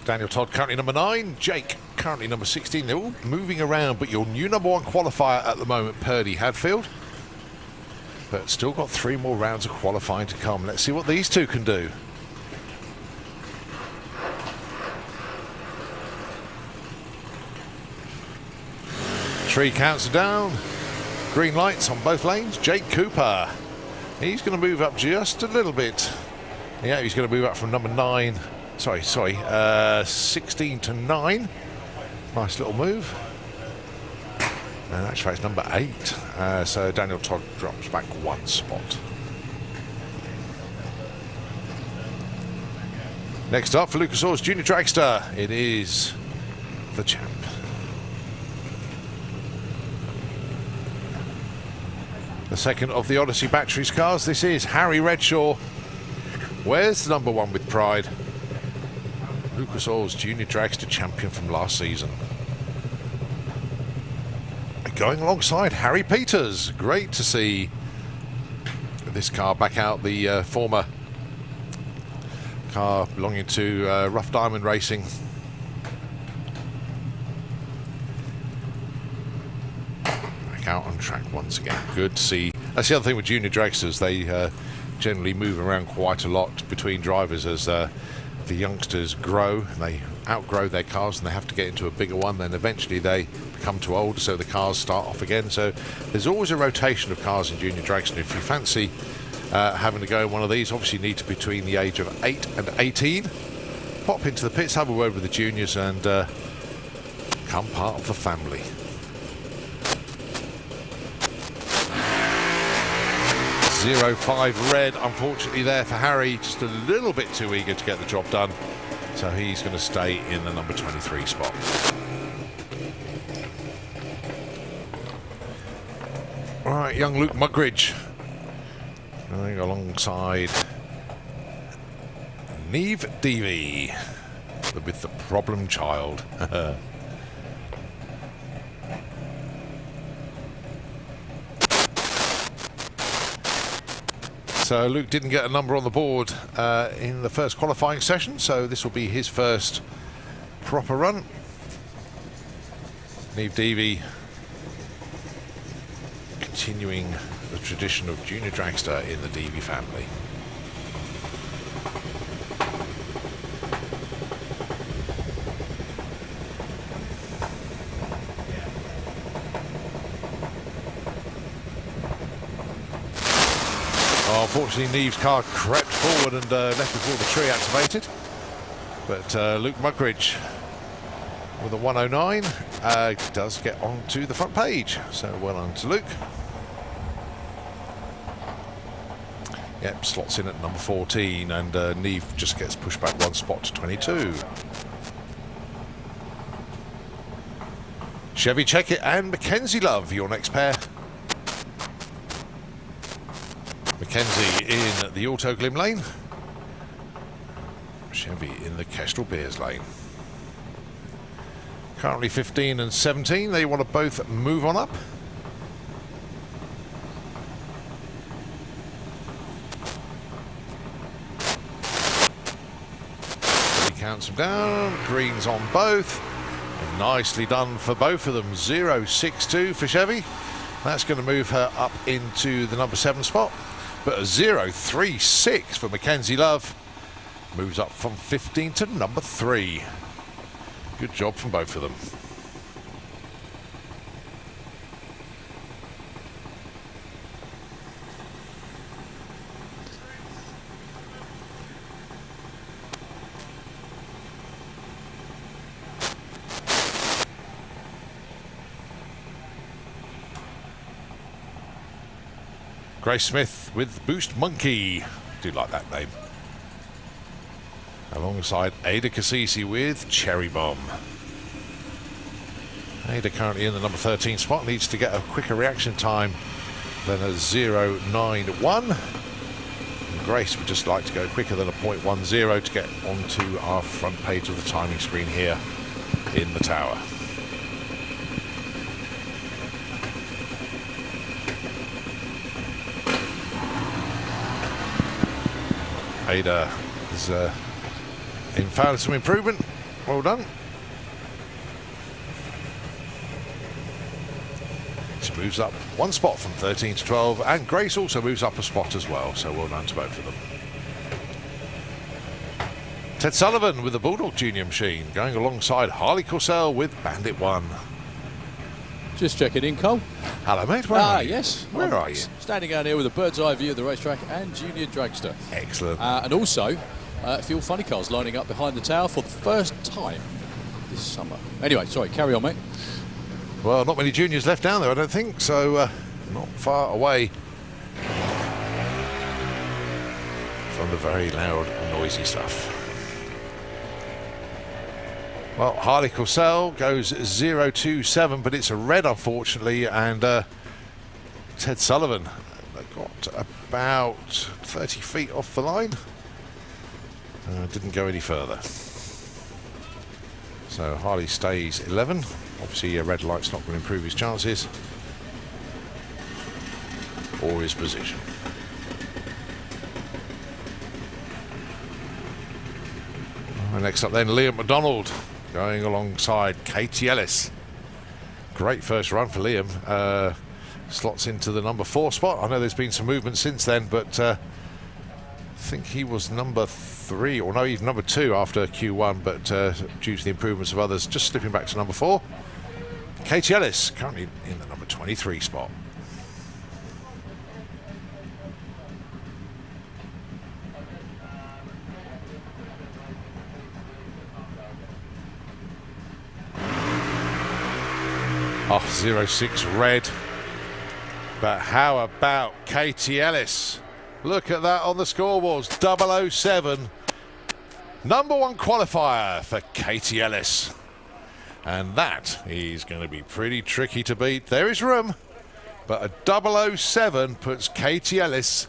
Daniel Todd currently number 9. Jake currently number 16. They're all moving around, but your new number 1 qualifier at the moment, Purdy Hadfield. But still got 3 more rounds of qualifying to come. Let's see what these two can do. Three counts are down. Green lights on both lanes. Jake Cooper. He's going to move up just a little bit. Yeah, he's going to move up from number 9. 16 to 9. Nice little move. And that's right, it's number 8. So Daniel Todd drops back 1 spot. Next up for Lucas Oil's Junior Dragster, it is the champ. The second of the Odyssey Batteries cars. This is Harry Redshaw. Where's the number 1 with pride? Lucas Oil's Junior Dragster champion from last season. Going alongside Harry Peters. Great to see this car back out, the former car belonging to Rough Diamond Racing. Back out on track once again. Good to see. That's the other thing with junior dragsters. They generally move around quite a lot between drivers as the youngsters grow. They outgrow their cars and they have to get into a bigger one. Then eventually they become too old, so the cars start off again. So there's always a rotation of cars in junior dragster. If you fancy having to go in one of these, obviously you need to be between the age of 8 and 18. Pop into the pits, have a word with the juniors and become part of the family. .05 red, unfortunately there for Harry, just a little bit too eager to get the job done, so he's going to stay in the number 23 spot. All right, young Luke Mugridge going alongside Neve Deevy with the problem child. So Luke didn't get a number on the board in the first qualifying session, so this will be his first proper run. Neve Deevy continuing the tradition of junior dragster in the Deevy family. Unfortunately, Neve's car crept forward and left before the tree activated. But Luke Mugridge with a 109 does get onto the front page. So well done to Luke. Yep, slots in at number 14 and Neve just gets pushed back 1 spot to 22. Chevy Checkit and Mackenzie Love, your next pair. Mackenzie in the Auto Glim lane. Chevy in the Kestrel Beers lane. Currently 15 and 17. They want to both move on up. He counts them down. Greens on both. And nicely done for both of them. 0.62 for Chevy. That's going to move her up into the number 7 spot. But a 0.36 for Mackenzie Love moves up from 15 to number 3. Good job from both of them. Grace Smith with Boost Monkey. Do like that name. Alongside Ada Cassisi with Cherry Bomb. Ada currently in the number 13 spot. Needs to get a quicker reaction time than a 0.91. And Grace would just like to go quicker than a 0.10 to get onto our front page of the timing screen here in the tower. Ada has found some improvement Well done. She moves up one spot from 13 to 12, and Grace also moves up a spot as well, so well done to both of them. Ted Sullivan with the Bulldog Junior machine, going alongside Harley Corsell with Bandit 1. Just checking in, Cole. Hello, mate. Where are you? Yes. Where are you? Standing out here with a bird's eye view of the racetrack and Junior Dragster. Excellent. And also, Fuel Funny Cars lining up behind the tower for the first time this summer. Anyway, sorry, carry on, mate. Well, not many juniors left down there, I don't think, so not far away from the very loud, noisy stuff. Well, Harley Corsell goes 027, but it's a red, unfortunately, and Ted Sullivan got about 30 feet off the line. Didn't go any further. So Harley stays 11. Obviously, a red light's not going to improve his chances or his position. Next up then, Liam McDonald going alongside Katie Ellis. Great first run for Liam. Slots into the number 4 spot. I know there's been some movement since then, but I think he was number 3, or no, even number 2 after Q1, but due to the improvements of others, just slipping back to number 4. Katie Ellis currently in the number 23 spot. Oh, 06 red. But how about Katie Ellis? Look at that on the scoreboards. 007. Number 1 qualifier for Katie Ellis. And that is going to be pretty tricky to beat. There is room, but a 007 puts Katie Ellis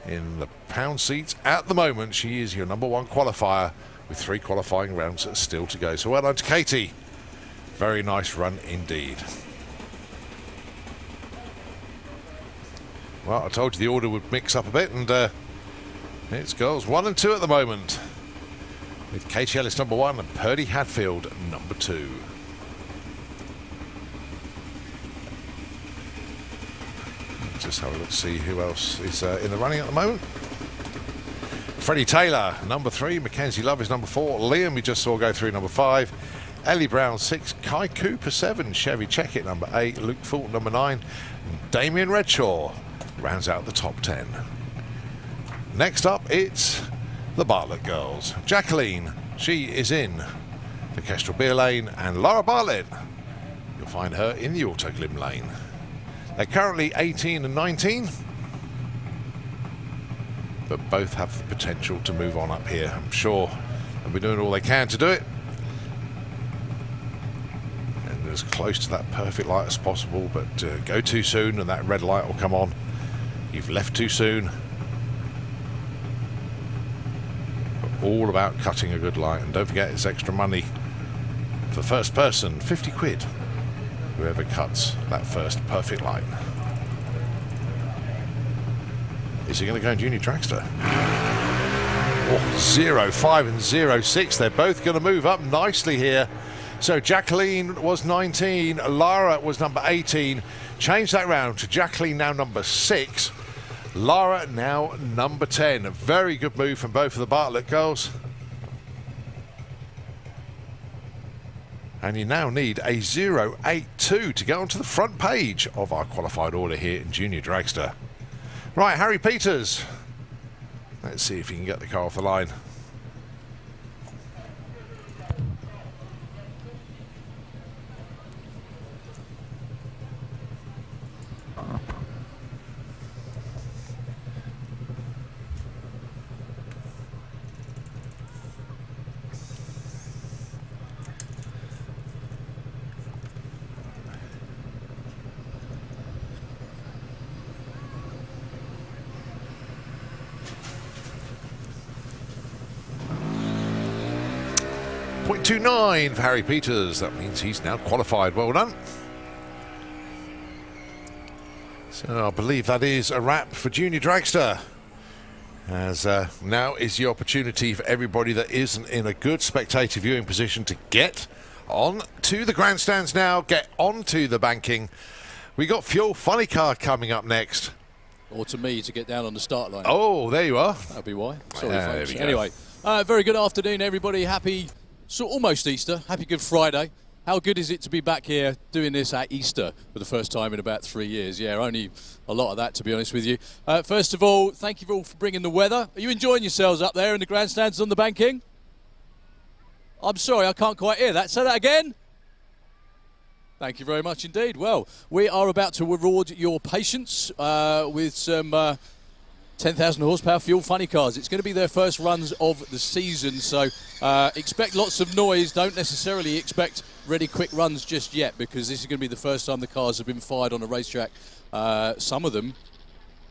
in the pound seats at the moment. She is your number 1 qualifier with 3 qualifying rounds still to go. So well done to Katie. Very nice run indeed. Well, I told you the order would mix up a bit, and it's girls 1 and 2 at the moment, with Katie Ellis number 1 and Purdy Hadfield number 2. Just have a look to see who else is in the running at the moment. Freddie Taylor number 3, Mackenzie Love is number 4, Liam we just saw go through number 5, Ellie Brown 6, Kai Cooper 7, Chevy Checkett number 8, Luke Fulton number 9, and Damien Redshaw rounds out the top 10. Next up, it's the Bartlett girls. Jacqueline, she is in the Kestrel Beer lane, and Laura Bartlett, you'll find her in the Autoglim lane. They're currently 18 and 19, but both have the potential to move on up here. I'm sure they'll be doing all they can to do it, and as close to that perfect light as possible, but go too soon and that red light will come on. You've left too soon. But all about cutting a good light, and don't forget it's extra money for first person, 50 quid, whoever cuts that first perfect light. Is he going to go in Junior Dragster? Oh, 05 and 06. They're both going to move up nicely here. So Jacqueline was 19, Lara was number 18. Change that round to Jacqueline now number 6. Lara now number 10. A very good move from both of the Bartlett girls. And you now need a 082 to get onto the front page of our qualified order here in Junior Dragster. Right, Harry Peters. Let's see if he can get the car off the line. .29 for Harry Peters. That means he's now qualified. Well done. So I believe that is a wrap for Junior Dragster. As now is the opportunity for everybody that isn't in a good spectator viewing position to get on to the grandstands now, get onto the banking. We got Fuel Funny Car coming up next. Or to me to get down on the start line. Oh, there you are. That'll be why. Sorry, There folks. we go. Anyway, very good afternoon, everybody. Happy, almost Easter. Happy Good Friday. How good is it to be back here doing this at Easter for the first time in about 3 years? Yeah, only a lot of that, to be honest with you. First of all, thank you all for bringing the weather. Are you enjoying yourselves up there in the grandstands on the banking? I'm sorry, I can't quite hear that. Say that again. Thank you very much indeed. Well, we are about to reward your patience with some 10,000 horsepower Fuel Funny Cars. It's going to be their first runs of the season, so expect lots of noise. Don't necessarily expect really quick runs just yet, because this is going to be the first time the cars have been fired on a racetrack. Some of them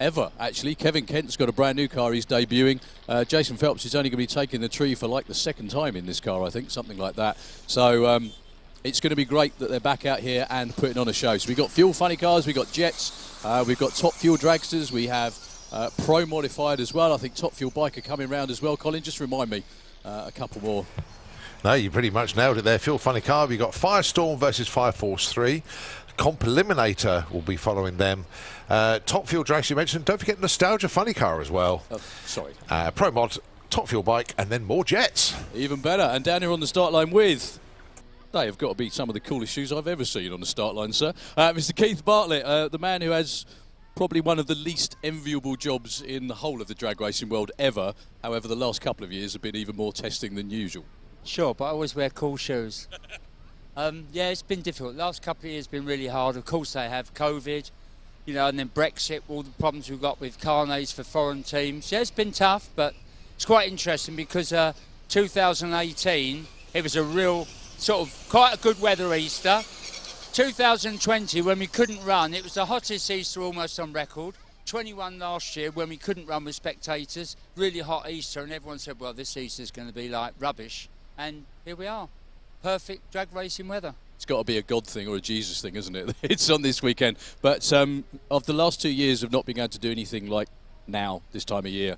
ever, actually. Kevin Kent's got a brand new car he's debuting. Jason Phelps is only going to be taking the tree for like the second time in this car, I think, something like that. So it's going to be great that they're back out here and putting on a show. So we've got Fuel Funny Cars, we've got Jets, we've got Top Fuel Dragsters, we have Pro Modified as well. I think Top Fuel Bike are coming round as well. Colin, just remind me a couple more. No, you pretty much nailed it there. Fuel Funny Car, we've got Firestorm versus Fire Force 3. Comp Eliminator will be following them. Top Fuel Drags you mentioned. Don't forget Nostalgia Funny Car as well. Sorry. Pro Mod, Top Fuel Bike, and then more Jets. Even better. And down here on the start line with... They have got to be some of the coolest shoes I've ever seen on the start line, sir. Mr. Keith Bartlett, the man who has probably one of the least enviable jobs in the whole of the drag racing world ever. However, the last couple of years have been even more testing than usual. Sure, but I always wear cool shoes. Yeah, it's been difficult. Last couple of years have been really hard. Of course, they have COVID, you know, and then Brexit, all the problems we've got with carnets for foreign teams. Yeah, it's been tough, but it's quite interesting because 2018, it was a real sort of quite a good weather Easter. 2020, when we couldn't run, it was the hottest Easter almost on record. 21 last year when we couldn't run with spectators, really hot Easter, and everyone said, well, this Easter's going to be like rubbish. And here we are, perfect drag racing weather. It's got to be a God thing or a Jesus thing, isn't it? It's on this weekend. But of the last 2 years of not being able to do anything like now, this time of year,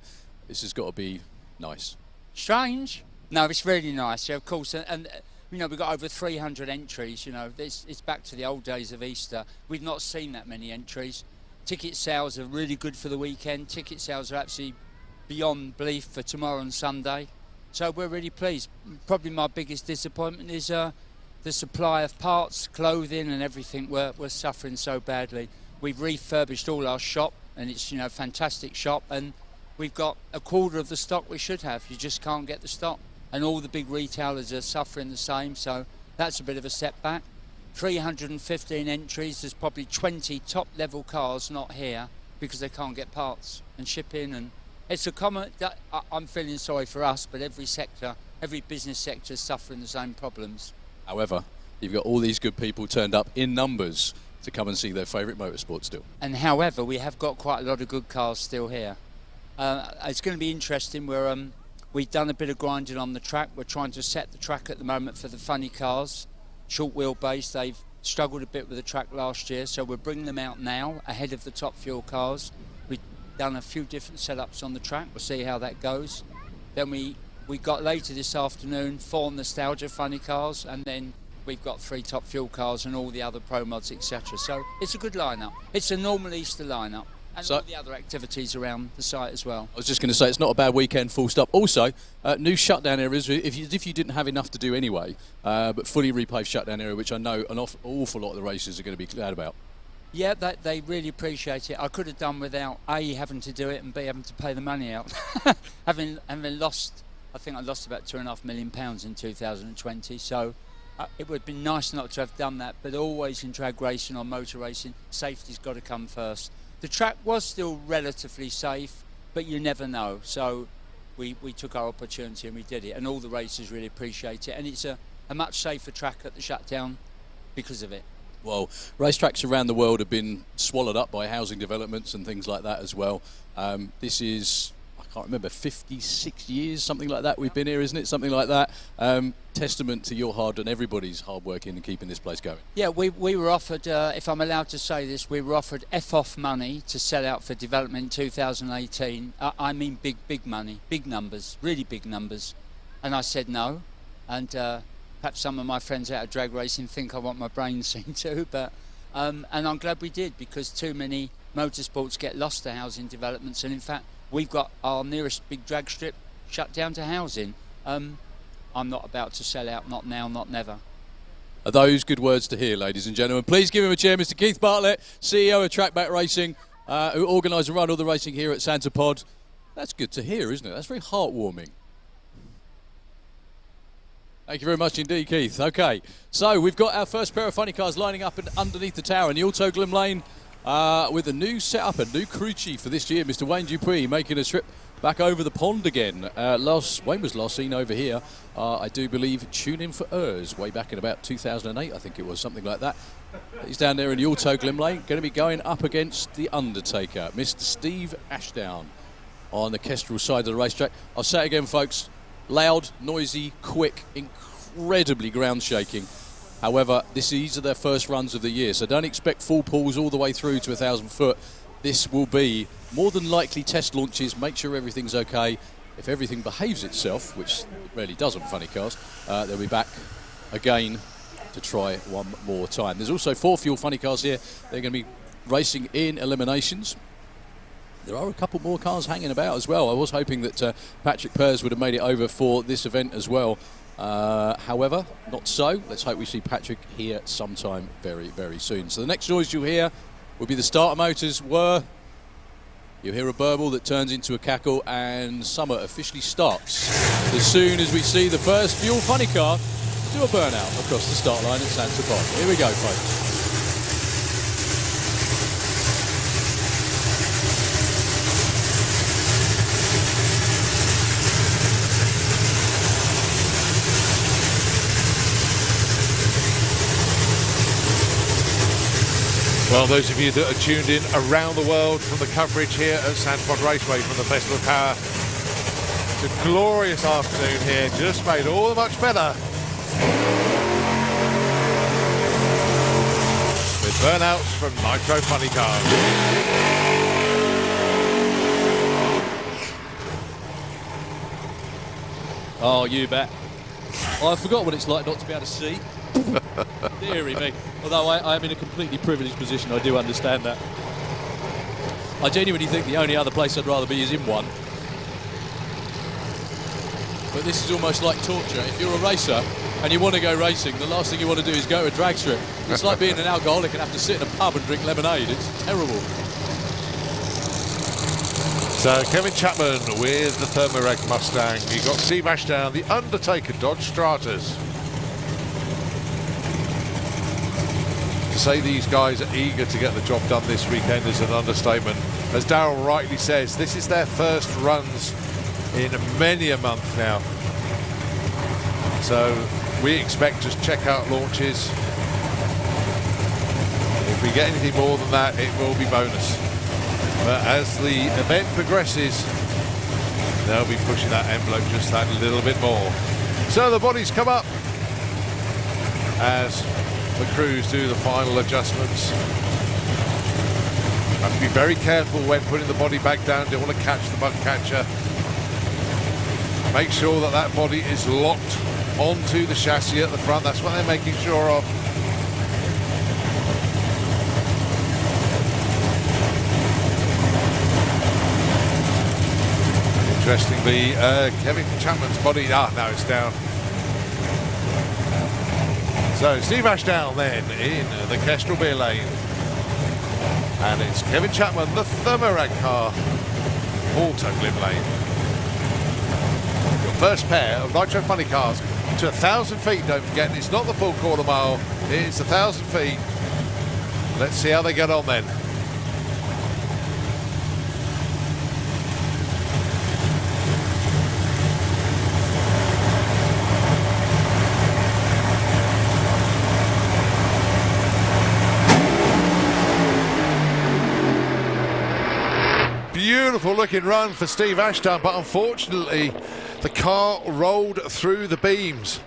this has got to be nice. Strange? No, it's really nice, yeah, of course. And you know, we've got over 300 entries, you know. It's back to the old days of Easter. We've not seen that many entries. Ticket sales are really good for the weekend. Ticket sales are absolutely beyond belief for tomorrow and Sunday. So we're really pleased. Probably my biggest disappointment is the supply of parts, clothing and everything. We're suffering so badly. We've refurbished all our shop, and it's, you know, a fantastic shop, and we've got a quarter of the stock we should have. You just can't get the stock. And all the big retailers are suffering the same, so that's a bit of a setback. 315 entries, there's probably 20 top-level cars not here because they can't get parts and shipping, and it's a common... I'm feeling sorry for us, but every sector, every business sector is suffering the same problems. However, you've got all these good people turned up in numbers to come and see their favourite motorsport still. And however, we have got quite a lot of good cars still here. It's going to be interesting. We've done a bit of grinding on the track. We're trying to set the track at the moment for the funny cars. Short wheelbase, they've struggled a bit with the track last year, so we're bringing them out now ahead of the Top Fuel cars. We've done a few different setups on the track. We'll see how that goes. Then we got later this afternoon 4 Nostalgia funny cars, and then we've got 3 Top Fuel cars and all the other Pro Mods, etc. So it's a good lineup. It's a normal Easter lineup. And all the other activities around the site as well. I was just going to say, it's not a bad weekend, full stop. Also, new shutdown areas, if you didn't have enough to do anyway, but fully repaved shutdown area, which I know an awful lot of the racers are going to be glad about. Yeah, they really appreciate it. I could have done without A, having to do it, and B, having to pay the money out. having lost, I think I lost about £2.5 million in 2020, so it would have been nice not to have done that, but always in drag racing or motor racing, safety's got to come first. The track was still relatively safe, but you never know. So we took our opportunity and we did it, and all the racers really appreciate it. And it's a much safer track at the shutdown because of it. Well, racetracks around the world have been swallowed up by housing developments and things like that as well. This is I can't remember, 56 years, something like that. We've been here, isn't it? Something like that. Testament to your hard and everybody's hard work in keeping this place going. Yeah, we were offered, if I'm allowed to say this, we were offered F-off money to sell out for development in 2018. I mean big money, big numbers, really big numbers. And I said no. And perhaps some of my friends out of drag racing think I want my brain seen too, but and I'm glad we did, because too many motorsports get lost to housing developments, and in fact we've got our nearest big drag strip shut down to housing. I'm not about to sell out, not now, not never. Are those good words to hear, ladies and gentlemen? Please give him a cheer, Mr. Keith Bartlett, CEO of Trackback Racing, who organise and run all the racing here at Santa Pod. That's good to hear, isn't it? That's very heartwarming. Thank you very much indeed, Keith. Okay, so we've got our first pair of funny cars lining up underneath the tower in the Auto Glim Lane with a new setup, a new crew chief for this year, Mr. Wayne Dupuis, making a trip back over the pond again. Wayne was last seen over here, I do believe, tuning for Urs way back in about 2008, I think it was, something like that. He's down there in the Auto Glim Lane, going to be going up against the Undertaker, Mr. Steve Ashdown, on the Kestrel side of the racetrack. I'll say it again, folks. Loud, noisy, quick, incredibly ground shaking. However, these are their first runs of the year, so don't expect full pulls all the way through to 1,000 foot. This will be more than likely test launches. Make sure everything's okay. If everything behaves itself, which it rarely does on funny cars, they'll be back again to try one more time. There's also 4 fuel funny cars here. They're going to be racing in eliminations. There are a couple more cars hanging about as well. I was hoping that Patrick Pers would have made it over for this event as well. However, not so. Let's hope we see Patrick here sometime very, very soon. So the next noise you'll hear will be the starter motors whir. You'll hear a burble that turns into a cackle, and summer officially starts as soon as we see the first fuel funny car do a burnout across the start line at Santa Pod. Here we go, folks. Well, those of you that are tuned in around the world from the coverage here at Santa Pod Raceway from the Festival of Power, it's a glorious afternoon here, just made all the much better with burnouts from Nitro Funny Cars. Oh, you bet. I forgot what it's like not to be able to see. Deary me. Although I am in a completely privileged position, I do understand that. I genuinely think the only other place I'd rather be is in one. But this is almost like torture. If you're a racer and you want to go racing, the last thing you want to do is go to a drag strip. It's like being an alcoholic and have to sit in a pub and drink lemonade. It's terrible. So Kevin Chapman with the Thermareg Mustang. You got Steve Ashdown, the Undertaker Dodge Stratas. To say these guys are eager to get the job done this weekend is an understatement. As Darrell rightly says, this is their first runs in many a month now. So we expect just checkout launches. If we get anything more than that, it will be bonus. But as the event progresses, they'll be pushing that envelope just that little bit more. So the bodies come up as the crews do the final adjustments. Have to be very careful when putting the body back down. Don't want to catch the bug catcher. Make sure that that body is locked onto the chassis at the front. That's what they're making sure of. Interestingly, Kevin Chapman's body, now it's down. So Steve Ashdown then in the Kestrel Beer Lane. And it's Kevin Chapman, the Thermareg car, Auto Glim Lane. Your first pair of Nitro Funny Cars to 1,000 feet, don't forget. It's not the full quarter mile, it's 1,000 feet. Let's see how they get on then. beautiful looking run for Steve Ashdown, but unfortunately the car rolled through the beams.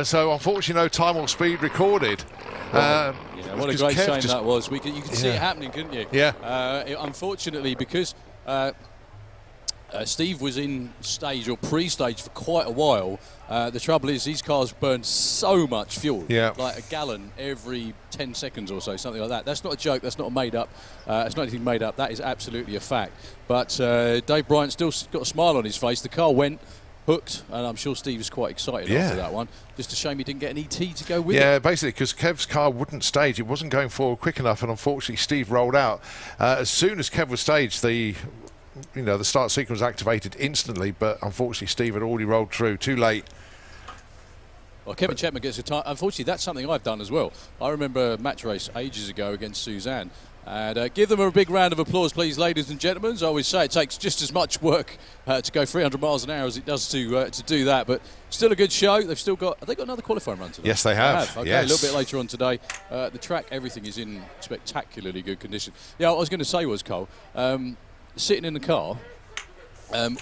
So unfortunately no time or speed recorded. Yeah, what a great shame just, that was. You could see it happening, couldn't you? Yeah. Unfortunately, because Steve was in stage or pre-stage for quite a while. The trouble is these cars burn so much fuel, like a gallon every 10 seconds or so, something like that. That's not a joke. That's not made up. It's not anything made up. That is absolutely a fact. But Dave Bryant still got a smile on his face. The car went, hooked, and I'm sure Steve was quite excited after that one. Just a shame he didn't get an ET to go with it. Yeah, basically, because Kev's car wouldn't stage. It wasn't going forward quick enough, and unfortunately Steve rolled out. As soon as Kev was staged, the start sequence was activated instantly, but unfortunately Steve had already rolled through. Too late. Well, Kevin Chapman gets a time. Unfortunately, that's something I've done as well. I remember a match race ages ago against Suzanne. And give them a big round of applause, please, ladies and gentlemen. As I always say, it takes just as much work to go 300 miles an hour as it does to do that. But still a good show. They've still got. Have they got another qualifying run today? Yes, they have. Okay, yes. A little bit later on today. The track, everything is in spectacularly good condition. Yeah, what I was going to say was, Cole, sitting in the car.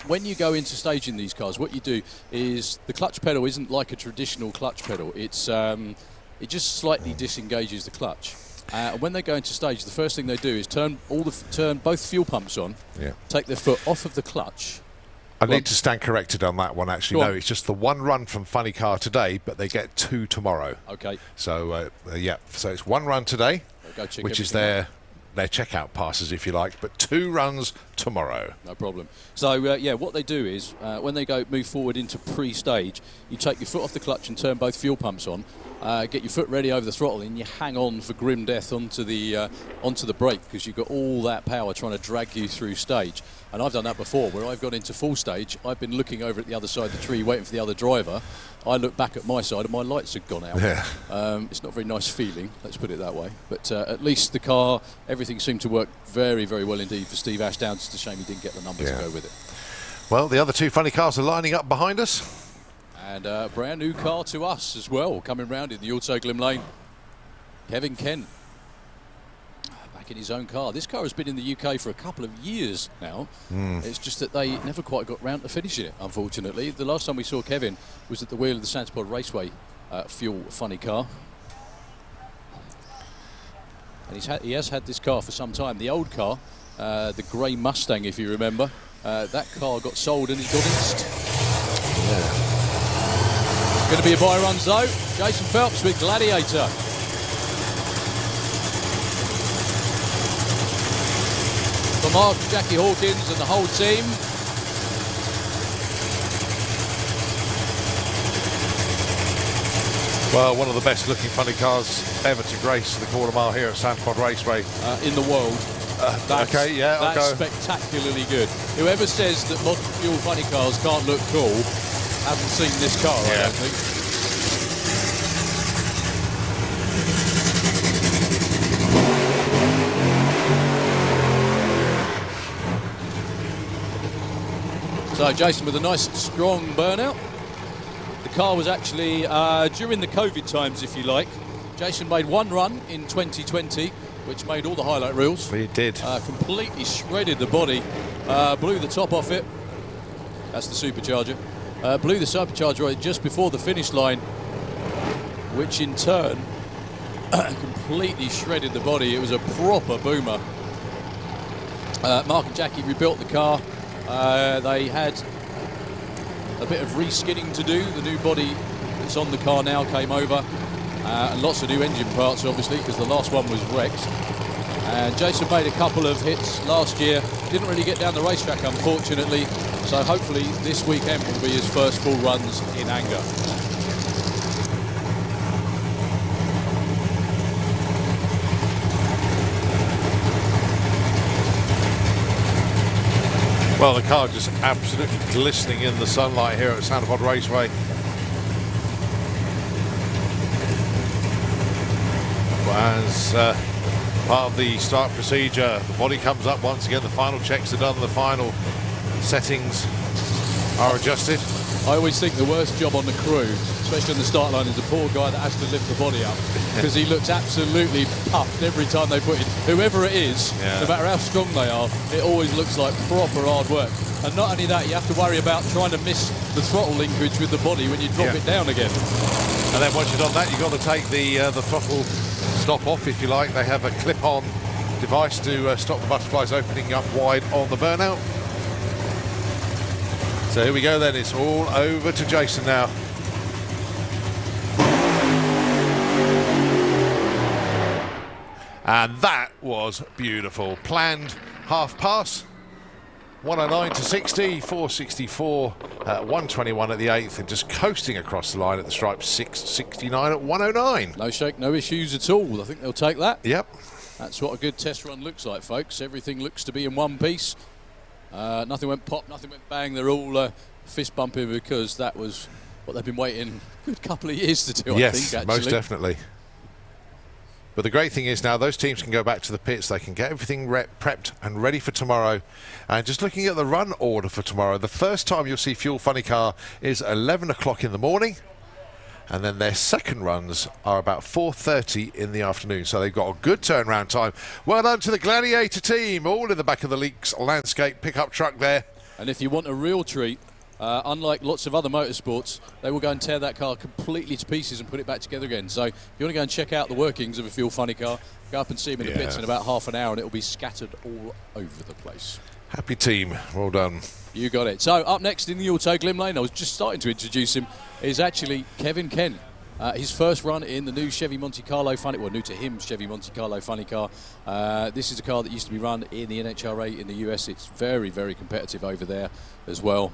When you go into staging these cars, what you do is the clutch pedal isn't like a traditional clutch pedal. It's it just slightly disengages the clutch. When they go into stage, the first thing they do is turn both fuel pumps on, take their foot off of the clutch. I need to stand corrected on that one, actually. No, it's just the one run from Funny Car today, but they get 2 tomorrow. Okay. So, so it's 1 run today, which is their checkout passes, if you like, but 2 runs tomorrow. No problem. So, what they do is when they move forward into pre-stage, you take your foot off the clutch and turn both fuel pumps on. Get your foot ready over the throttle, and you hang on for grim death onto the brake, because you've got all that power trying to drag you through stage. And I've done that before, where I've got into full stage. I've been looking over at the other side of the tree, waiting for the other driver. I look back at my side, and my lights had gone out. Yeah. It's not a very nice feeling, let's put it that way. But at least the car, everything seemed to work very, very well indeed for Steve Ashdown. It's a shame he didn't get the number to go with it. Well, the other 2 Funny Cars are lining up behind us. And a brand new car to us as well, coming round in the Auto Glim Lane. Kevin Kent, back in his own car. This car has been in the UK for a couple of years now. It's just that they never quite got round to finishing it, unfortunately. The last time we saw Kevin was at the wheel of the Santipod Raceway fuel Funny Car. And he has had this car for some time. The old car, the grey Mustang, if you remember, that car got sold and it got inced. Yeah. Going to be a buy runs though. Jason Phelps with Gladiator. For Mark and Jackie Hawkins and the whole team. Well, one of the best looking funny cars ever to grace the quarter mile here at Santipod Raceway. In the world. That's spectacularly good. Whoever says that modern fuel funny cars can't look cool hasn't seen this car, I don't think. So Jason with a nice strong burnout. The car was actually during the COVID times, if you like. Jason made 1 run in 2020, which made all the highlight reels. It did. Completely shredded the body, blew the top off it. That's the supercharger. Blew the supercharger right just before the finish line, which in turn completely shredded the body. It was a proper boomer. Mark and Jackie rebuilt the car. They had a bit of reskinning to do. The new body that's on the car now came over, and lots of new engine parts, obviously, because the last one was wrecked. And Jason made a couple of hits last year. Didn't really get down the racetrack, unfortunately. So hopefully this weekend will be his first full runs in anger. Well, the car just absolutely glistening in the sunlight here at Santipod Raceway. As part of the start procedure, the body comes up once again, the final checks are done, the final settings are adjusted. I always think the worst job on the crew, especially on the start line, is the poor guy that has to lift the body up, because he looks absolutely puffed every time they put it. Whoever it is, no matter how strong they are, it always looks like proper hard work. And not only that, you have to worry about trying to miss the throttle linkage with the body when you drop it down again. And then once you've done that, you've got to take the throttle stop off, if you like. They have a clip-on device to stop the butterflies opening up wide on the burnout. So here we go then, it's all over to Jason now. And that was beautiful. Planned half pass, 109 to 60, 464, 121 at the 8th, and just coasting across the line at the stripe, 669 at 109. No shake, no issues at all. I think they'll take that. Yep. That's what a good test run looks like, folks. Everything looks to be in one piece. Nothing went pop, nothing went bang. They're all fist bumping, because that was what they've been waiting a good couple of years to do, Yes, I think, actually. most definitely. But the great thing is now those teams can go back to the pits. They can get everything prepped and ready for tomorrow. And just looking at the run order for tomorrow, the first time you'll see Fuel Funny Car is 11 o'clock in the morning. And then their second runs are about 4:30 in the afternoon. So they've got a good turnaround time. Well done to the Gladiator team, all in the back of the Leaks Landscape pickup truck there. And if you want a real treat, unlike lots of other motorsports, they will go and tear that car completely to pieces and put it back together again. So if you want to go and check out the workings of a Fuel Funny Car, go up and see them in the pits in about half an hour, and it will be scattered all over the place. Happy team, well done. You got it. So up next in the Auto Glim Lane, I was just starting to introduce him, is actually Kevin Kent. His first run in the new Chevy Monte Carlo Funny, well, new to him, Chevy Monte Carlo Funny Car. This is a car that used to be run in the NHRA in the US. It's very, very competitive over there as well.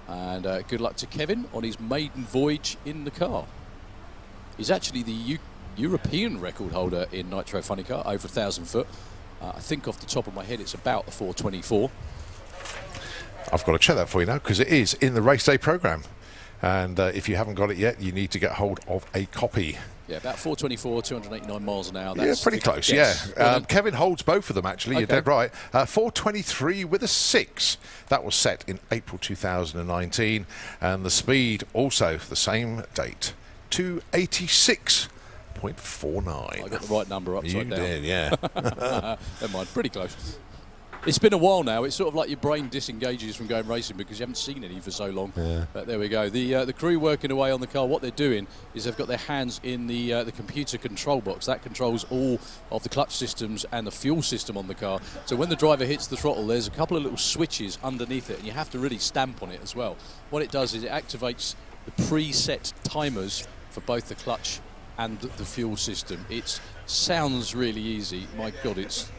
And good luck to Kevin on his maiden voyage in the car. He's actually the European record holder in Nitro Funny Car, over 1,000 foot. I think off the top of my head it's about a 424. I've got to check that for you now, because it is in the race day programme. And if you haven't got it yet, you need to get hold of a copy. Yeah, about 424, 289 miles an hour. That's pretty close, yeah. Kevin holds both of them, actually. Okay. You're dead right. 423 with a 6. That was set in April 2019. And the speed, also the same date, 286.49. I got the right number upside down. You did, yeah. Never mind, pretty close. It's been a while now. It's sort of like your brain disengages from going racing because you haven't seen any for so long. Yeah. But there we go. The crew working away on the car, what they're doing is they've got their hands in the computer control box. That controls all of the clutch systems and the fuel system on the car. So when the driver hits the throttle, there's a couple of little switches underneath it, and you have to really stamp on it as well. What it does is it activates the preset timers for both the clutch and the fuel system. It sounds really easy. My God, it's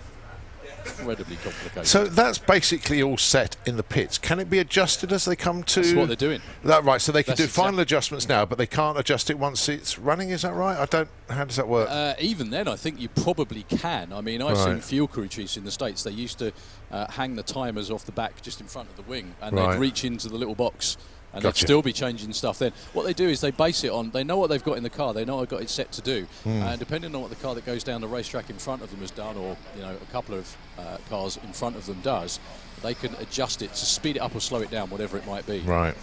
incredibly complicated. So that's basically all set in the pits. Can it be adjusted as they come to... That's what they're doing. That, right, so they can do final adjustments now, but they can't adjust it once it's running, is that right? How does that work? Even then, I think you probably can. I mean, I've seen fuel crew chiefs in the States. They used to hang the timers off the back just in front of the wing, and they'd reach into the little box, and they'd still be changing stuff then. What they do is they base it on, they know what they've got in the car, they know what they've got it set to do, and depending on what the car that goes down the racetrack in front of them has done, or a couple of cars in front of them does, they can adjust it to speed it up or slow it down, whatever it might be. Right.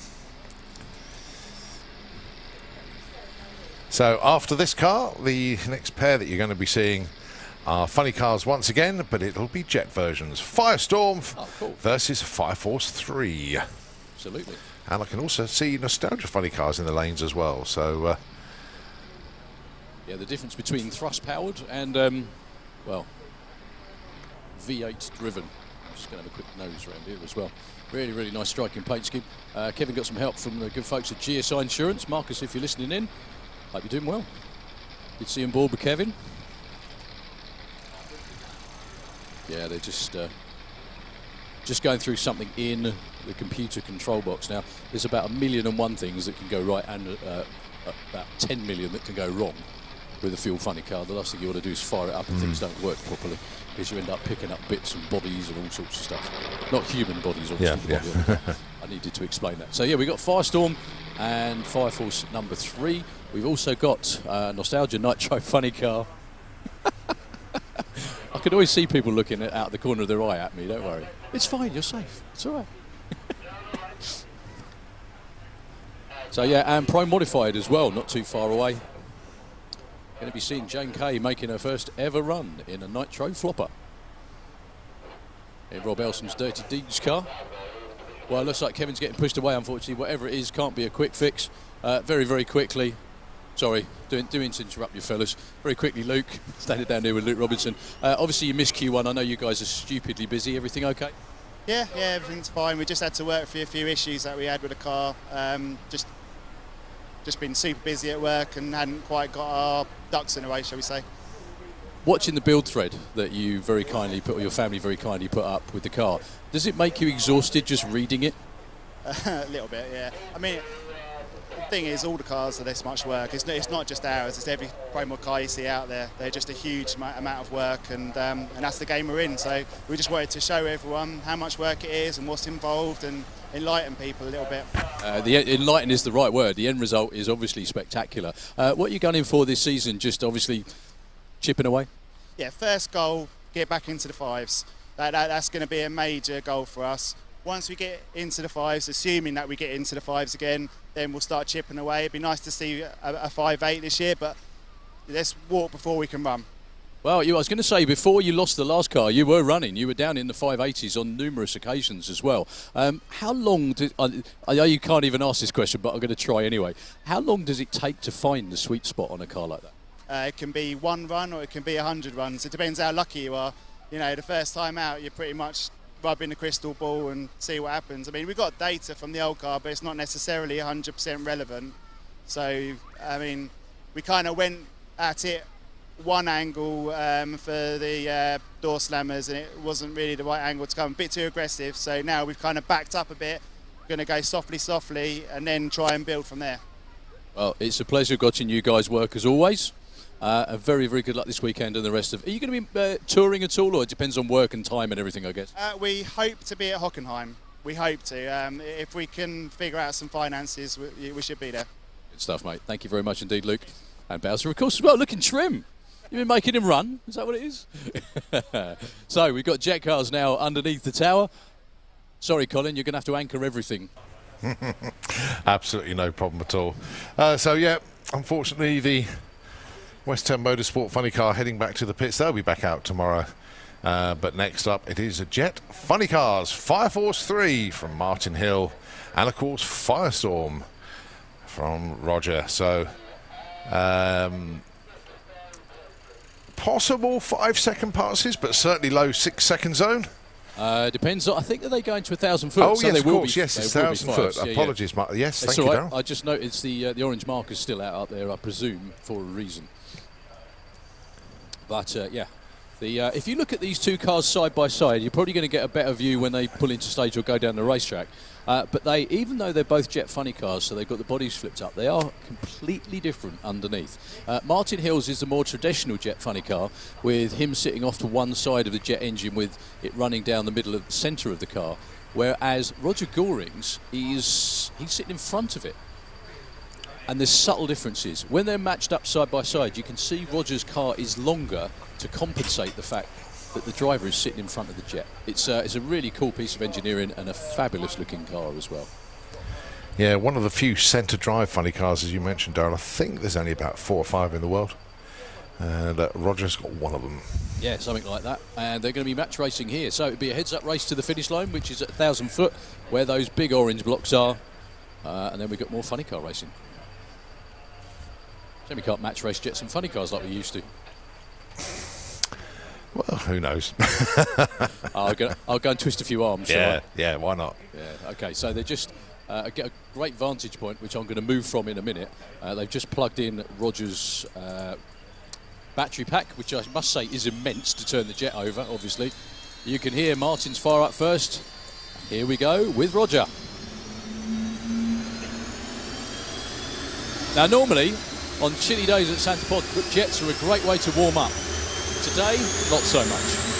So after this car, the next pair that you're going to be seeing are funny cars once again, but it'll be jet versions. Firestorm versus Fire Force 3. Absolutely. And I can also see nostalgia funny cars in the lanes as well. So, yeah, the difference between thrust-powered and, V8 driven. I'm just going to have a quick nose around here as well. Really, really nice striking paint scheme. Kevin got some help from the good folks at GSI Insurance. Marcus, if you're listening in, hope you're doing well. Good to see you on board with Kevin. Yeah, they're just going through something in the computer control box. Now, there's about 1,000,001 things that can go right and about 10 million that can go wrong with a Fuel Funny car. The last thing you want to do is fire it up and things don't work properly, because you end up picking up bits and bodies and all sorts of stuff. Not human bodies, obviously. Yeah. I needed to explain that. So, yeah, we've got Firestorm and Fire Force number 3. We've also got Nostalgia Nitro Funny Car. I can always see people looking out the corner of their eye at me, don't worry. It's fine, you're safe. It's all right. So yeah, and Pro Modified as well, not too far away. Going to be seeing Jane Kay making her first ever run in a Nitro Flopper. In Rob Elson's Dirty Deeds car. Well, it looks like Kevin's getting pushed away, unfortunately. Whatever it is, can't be a quick fix. Very, very quickly. Sorry, doing to interrupt you fellas. Very quickly, Luke, standing down there with Luke Robinson. Obviously, you missed Q1. I know you guys are stupidly busy. Everything okay? Yeah, everything's fine. We just had to work through a few issues that we had with the car. Just been super busy at work and hadn't quite got our ducks in a row, shall we say. Watching the build thread that you very kindly put, or your family very kindly put up with the car, does it make you exhausted just reading it? A little bit, yeah. I mean, the thing is, all the cars are this much work. It's not just ours, it's every Pro-Mod car you see out there. They're just a huge amount of work, and that's the game we're in. So we just wanted to show everyone how much work it is and what's involved, and enlighten people a little bit. Enlighten is the right word. The end result is obviously spectacular. What are you gunning for this season? Just obviously chipping away? Yeah, first goal, get back into the fives. That's going to be a major goal for us. Once we get into the fives, assuming that we get into the fives again, then we'll start chipping away. It'd be nice to see a 5.8 this year, but let's walk before we can run. Well, I was going to say, before you lost the last car, you were running. You were down in the 580s on numerous occasions as well. How long I know you can't even ask this question, but I'm going to try anyway. How long does it take to find the sweet spot on a car like that? It can be one run or it can be 100 runs. It depends how lucky you are. You know, the first time out, you're pretty much rubbing the crystal ball and see what happens. I mean, we've got data from the old car, but it's not necessarily 100% relevant. So, I mean, we kind of went at it one angle for the door slammers, and it wasn't really the right angle to come. A bit too aggressive. So now we've kind of backed up a bit. We're going to go softly, and then try and build from there. Well, it's a pleasure watching you guys work as always. A very, very good luck this weekend and the rest of. Are you going to be touring at all, or it depends on work and time and everything, I guess? We hope to be at Hockenheim. We hope to. If we can figure out some finances, we should be there. Good stuff, mate. Thank you very much indeed, Luke. And Bowser, of course, as well, looking trim. You've been making him run. Is that what it is? So we've got jet cars now underneath the tower. Sorry, Colin, you're going to have to anchor everything. Absolutely no problem at all. So, yeah, unfortunately, the West Ham Motorsport funny car heading back to the pits. They'll be back out tomorrow. But next up, it is a Jet Funny Cars Fire Force 3 from Martin Hill, and of course Firestorm from Roger. So possible 5-second passes, but certainly low 6-second zone. Depends. I think that they go into 1,000 foot. Oh, so yes, they of will course. Be, yes, it's will be 1,000 foot. fives. Apologies, Mark. Yes, That's thank you, right. Darryl. I just noticed the orange marker's still out up there, I presume, for a reason. But, yeah. If you look at these two cars side by side, you're probably going to get a better view when they pull into stage or go down the racetrack. But even though they're both Jet Funny cars, so they've got the bodies flipped up, they are completely different underneath. Martin Hill's is the more traditional Jet Funny car, with him sitting off to one side of the jet engine with it running down the middle of the centre of the car, whereas Roger Goring's, he's sitting in front of it. And there's subtle differences. When they're matched up side by side, you can see Roger's car is longer to compensate the fact that the driver is sitting in front of the jet. It's a really cool piece of engineering and a fabulous looking car as well. Yeah, one of the few centre drive funny cars, as you mentioned, Darryl. I think there's only about 4 or 5 in the world. Roger's got one of them. Yeah, something like that. And they're going to be match racing here. So it'll be a heads-up race to the finish line, which is at 1,000 foot, where those big orange blocks are. And then we've got more funny car racing. So we can't match race jets and funny cars like we used to. Well, who knows? I'll go and twist a few arms. Yeah, why not? Yeah, okay, so they just get a great vantage point, which I'm going to move from in a minute. They've just plugged in Roger's battery pack, which I must say is immense to turn the jet over, obviously. You can hear Martin's fire up first. Here we go with Roger. Now, normally, on chilly days at Santa Pod, jets are a great way to warm up. Today, not so much.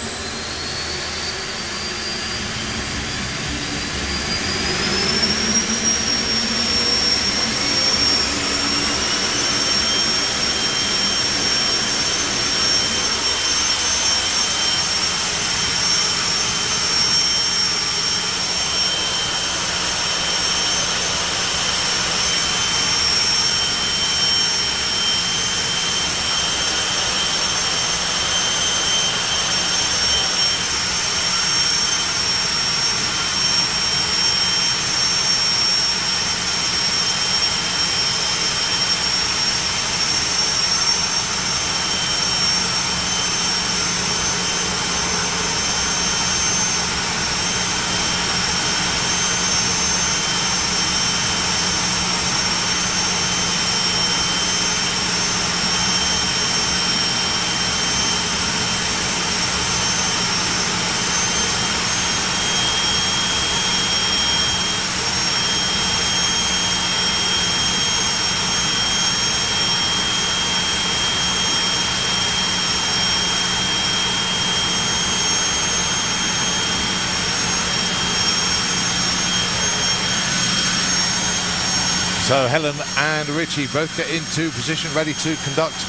So Helen and Richie both get into position, ready to conduct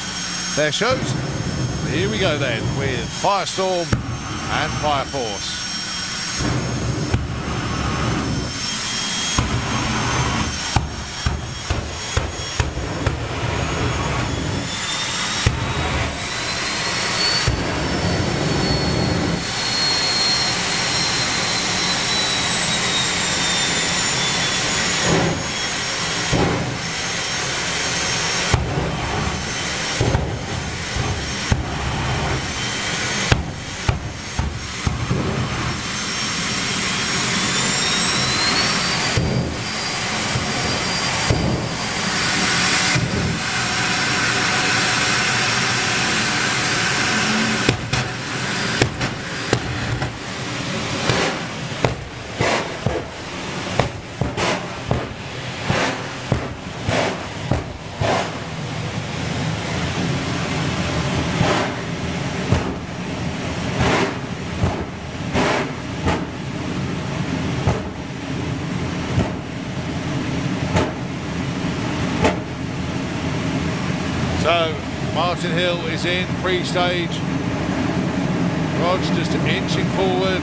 their shows. Here we go then with Firestorm and Fire Force. So Martin Hill is in pre-stage. Rog just inching forward.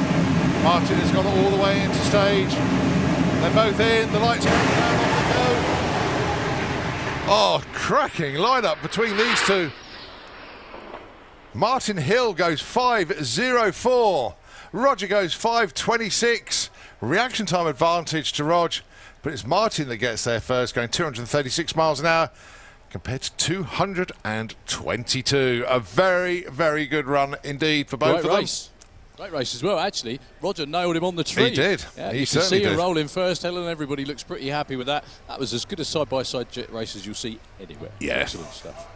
Martin has gone all the way into stage. They're both in. The lights coming down, off they go. Oh, cracking lineup between these two. Martin Hill goes 5.04. Roger goes 5.26. Reaction time advantage to Rog, but it's Martin that gets there first, going 236 miles an hour. Compared to 222. A very, very good run indeed for both of them. Great race as well, actually. Roger nailed him on the tree. He did. Yeah, He you can certainly see him did. rolling first. Helen, everybody looks pretty happy with that. That was as good a side-by-side jet race as you'll see anywhere. Yeah. Excellent stuff.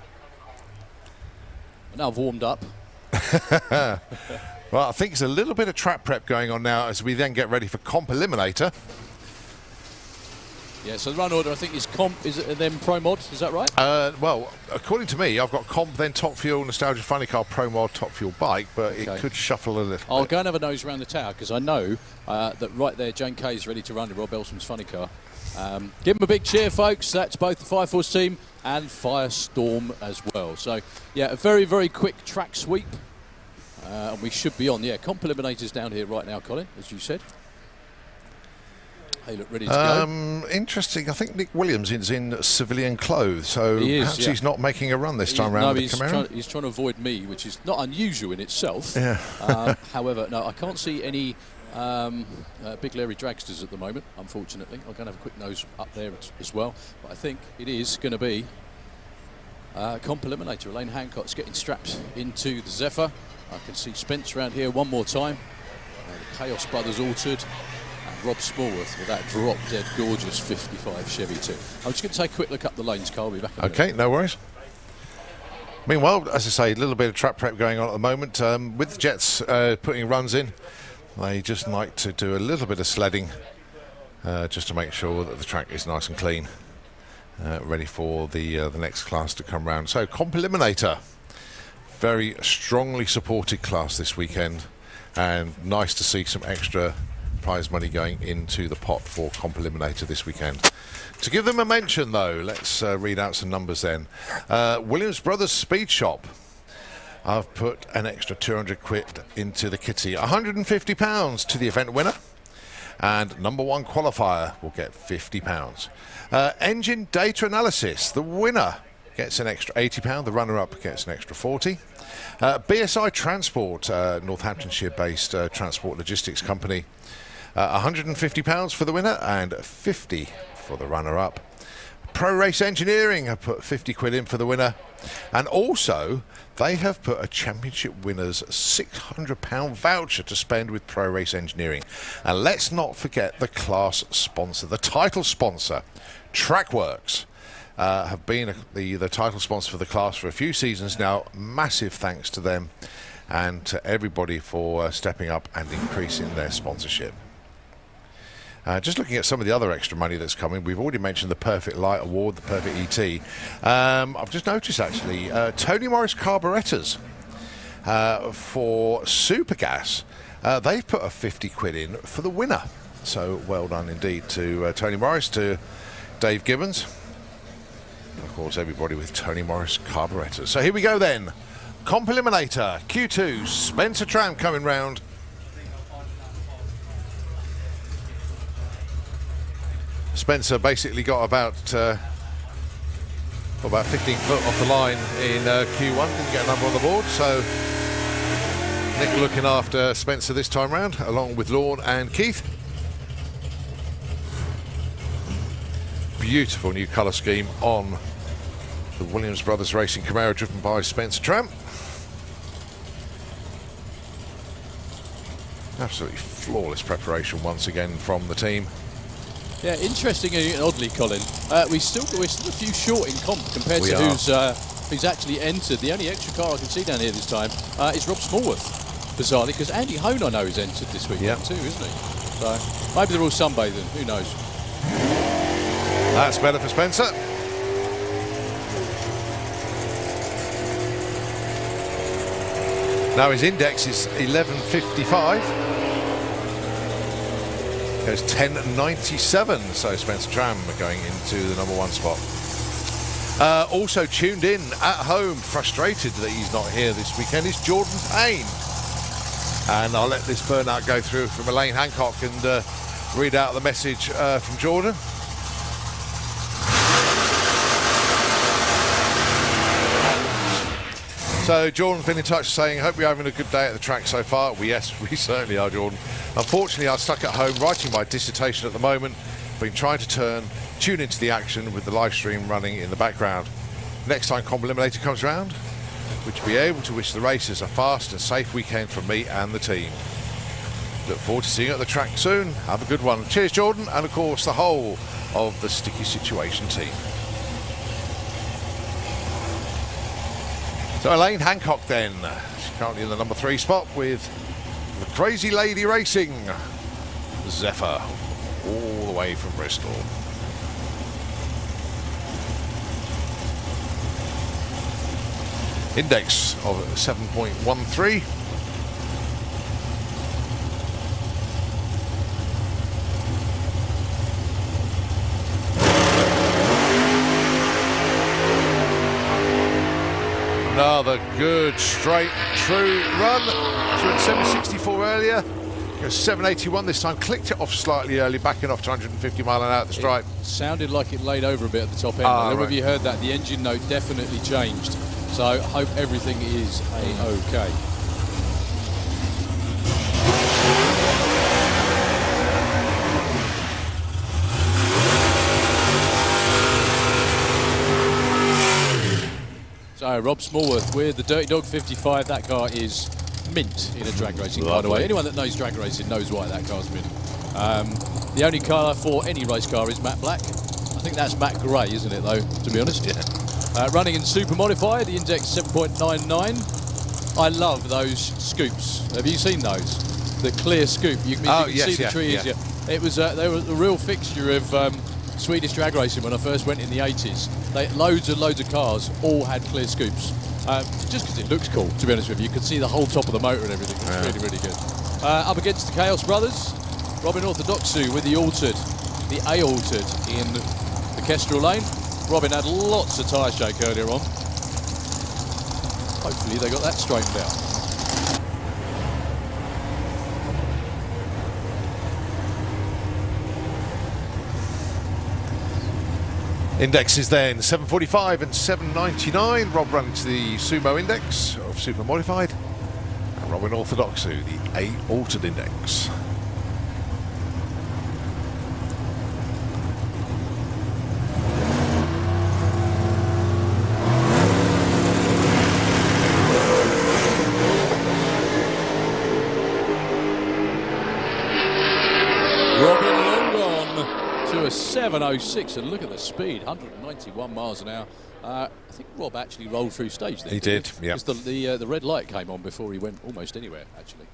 Now I've warmed up. Well, I think there's a little bit of track prep going on now as we then get ready for Comp Eliminator. Yeah, so the run order I think is comp, is it then Pro Mod, is that right? Well, according to me, I've got Comp, then Top Fuel, Nostalgia Funny Car, Pro Mod, Top Fuel Bike, but it could shuffle a little I'll bit. go and have a nose around the tower because I know that right there Jane Kay is ready to run in Rob Elsham's Funny Car. Give them a big cheer, folks. That's both the Fire Force team and Firestorm as well. So, yeah, a very, very quick track sweep. And we should be on. Yeah, Comp Eliminators down here right now, Colin, as you said. They look ready to go. Interesting. I think Nick Williams is in civilian clothes, so perhaps he's not making a run this time around with the Camaro. He's trying to avoid me, which is not unusual in itself. Yeah. However, no, I can't see any big Larry dragsters at the moment, unfortunately. I'm going to have a quick nose up there as well. But I think it is going to be Comp Eliminator. Elaine Hancock's getting strapped into the Zephyr. I can see Spence around here one more time. The Chaos Brothers altered. Rob Smallworth with that drop-dead gorgeous 55 Chevy 2. I'm just going to take a quick look up the lanes, Carl. I'll be back in a minute. Okay, no worries. Meanwhile, as I say, a little bit of track prep going on at the moment. With the Jets putting runs in, they just like to do a little bit of sledding just to make sure that the track is nice and clean, ready for the next class to come round. So, Comp Eliminator, very strongly supported class this weekend, and nice to see some extra prize money going into the pot for Comp Eliminator this weekend. To give them a mention though, let's read out some numbers then. Williams Brothers Speed Shop, I've put an extra 200 quid into the kitty, £150 to the event winner, and number one qualifier will get £50. Engine Data Analysis, the winner gets an extra £80, the runner-up gets an extra £40. BSI Transport, Northamptonshire-based transport logistics company, £150 for the winner and £50 for the runner-up. Pro Race Engineering have put 50 quid in for the winner, and also they have put a championship winner's £600 voucher to spend with Pro Race Engineering. And let's not forget the class sponsor, the title sponsor, Trackworks. Have been the title sponsor for the class for a few seasons now. Massive thanks to them and to everybody for stepping up and increasing their sponsorship. Just looking at some of the other extra money that's coming, we've already mentioned the Perfect Light Award, the Perfect ET. I've just noticed actually, Tony Morris Carburettors for Supergas, they've put a 50 quid in for the winner. So well done indeed to Tony Morris to Dave Gibbons. And of course, everybody with Tony Morris carburetors. So here we go then. Comp Eliminator, Q2, Spencer Tram coming round. Spencer basically got about 15 foot off the line in Q1, didn't get a number on the board, so Nick looking after Spencer this time round, along with Lorne and Keith. Beautiful new colour scheme on the Williams Brothers Racing Camaro driven by Spencer Tram. Absolutely flawless preparation once again from the team. Yeah, interesting and oddly, Colin. We're still a few short in comp compared We to are. who's actually entered. The only extra car I can see down here this time is Rob Smallworth, bizarrely, because Andy Hone I know is entered this week too, isn't he? So maybe they're all sunbathing. Who knows? That's better for Spencer. Now his index is 11.55. Goes 10.97, so Spencer Tram going into the #1 spot. Also tuned in at home, frustrated that he's not here this weekend, is Jordan Payne. And I'll let this burnout go through from Elaine Hancock and read out the message from Jordan. So Jordan's been in touch saying, hope you're having a good day at the track so far. Well, yes, we certainly are, Jordan. Unfortunately, I'm stuck at home writing my dissertation at the moment. Been trying to tune into the action with the live stream running in the background. Next time Comp Eliminator comes round, we will be able to wish the racers a fast and safe weekend from me and the team. Look forward to seeing you at the track soon. Have a good one. Cheers, Jordan, and of course the whole of the Sticky Situation team. So Elaine Hancock then, she's currently in the #3 spot with the Crazy Lady Racing, Zephyr, all the way from Bristol. Index of 7.13. Another good, straight, true run. She went 764 earlier. Goes 781 this time. Clicked it off slightly early, backing off to 150 mile an hour at the stripe. It sounded like it laid over a bit at the top end. Ah, I don't know right. if you heard that. The engine note definitely changed. So I hope everything is a-okay. So Rob Smallworth with the Dirty Dog 55. That car is mint in a drag racing, by the way. Lovely. Anyone that knows drag racing knows why that car's mint. The only colour for any race car is matte black. I think that's matte grey, isn't it, though, to be honest? Yeah. Running in super modified, the index 7.99. I love those scoops. Have you seen those? The clear scoop. You can Yes, see the trees. yeah. It was they were a real fixture of Swedish drag racing when I first went in the 80s. Loads and loads of cars all had clear scoops. Just because it looks cool, to be honest with you. You could see the whole top of the motor and everything. It's really, really good. Up against the Chaos Brothers, Robin Orthodoxu with the A-altered in the Kestrel lane. Robin had lots of tyre shake earlier on. Hopefully they got that straightened out. Index is then 745 and 799. Rob running to the Sumo Index of Super Modified. And Robin Orthodoxu, the A-altered Index. Robin long on to a 7.06, and look at the speed, 191 miles an hour. I think Rob actually rolled through stage there. He did, yeah. Because the red light came on before he went almost anywhere, actually.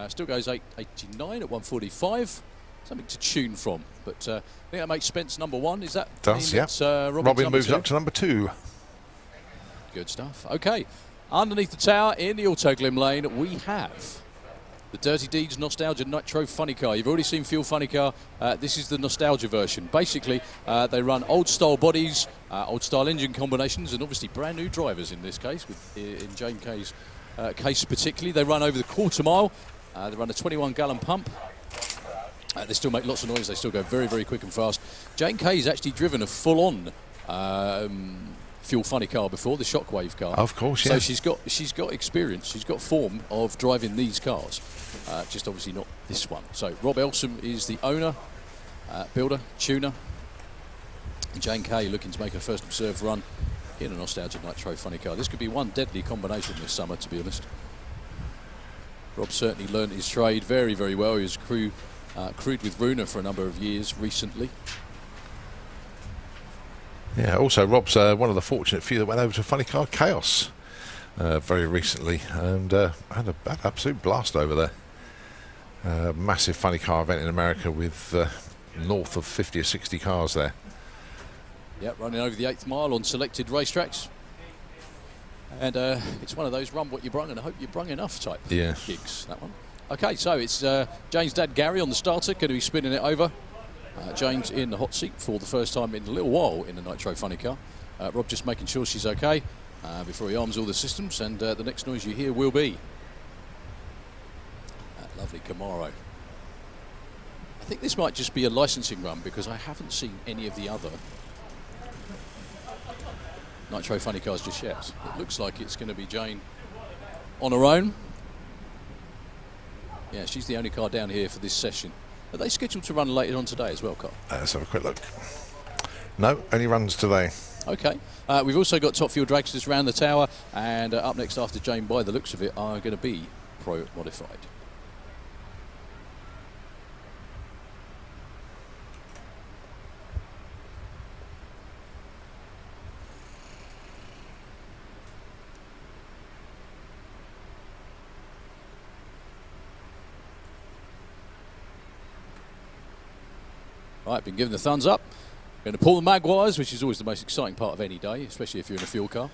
Still goes 889 at 145. Something to tune from. But I think that makes Spence #1. Is that? Does, yeah. Robin moves up to #2. Good stuff. Okay. Underneath the tower in the Autoglim lane, we have The Dirty Deeds Nostalgia Nitro Funny Car. You've already seen Fuel Funny Car. This is the Nostalgia version. Basically, they run old-style bodies, old-style engine combinations, and obviously brand new drivers in this case, in Jane Kay's case particularly. They run over the quarter mile. They run a 21-gallon pump. They still make lots of noise. They still go very, very quick and fast. Jane Kay's actually driven a full-on Fuel Funny Car before, the Shockwave car. Of course, yeah. So she's got experience. She's got form of driving these cars. Just obviously not this one. So Rob Elsom is the owner, builder, tuner. And Jane Kay looking to make her first observed run in a Nostalgia Nitro Funny Car. This could be one deadly combination this summer, to be honest. Rob certainly learned his trade very, very well. He was crewed with Runa for a number of years recently. Yeah, also Rob's one of the fortunate few that went over to Funny Car Chaos very recently and had an absolute blast over there. Massive funny car event in America with north of 50 or 60 cars there. Yep, running over the 8th mile on selected racetracks. And it's one of those run what you brung and I hope you brung enough type gigs, that one. Okay, so it's Jane's dad Gary on the starter, going to be spinning it over. Jane's in the hot seat for the first time in a little while in the Nitro Funny Car. Rob just making sure she's okay before he arms all the systems, and the next noise you hear will be that lovely Camaro. I think this might just be a licensing run because I haven't seen any of the other Nitro Funny Cars just yet. It looks like it's going to be Jane on her own. Yeah, she's the only car down here for this session. Are they scheduled to run later on today as well, Carl? Let's have a quick look. No, only runs today. Okay. We've also got Top Fuel dragsters around the tower, and up next after Jane, by the looks of it, are going to be Pro Modified. Right, been given the thumbs up. Going to pull the mag wires, which is always the most exciting part of any day, especially if you're in a fuel car.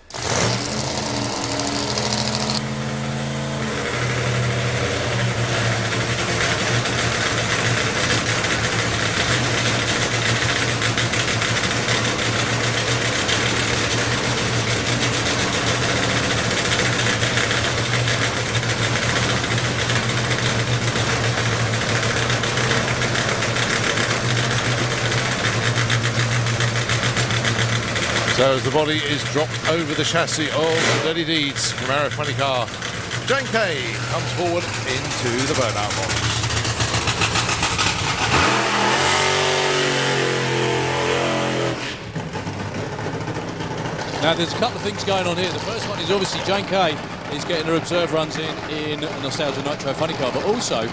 So as the body is dropped over the chassis of Dirty Deeds Camaro Funny Car, Jane Kay comes forward into the burnout box. Now there's a couple of things going on here. The first one is obviously Jane Kay is getting her observe runs in a Nostalgia Nitro Funny Car, but also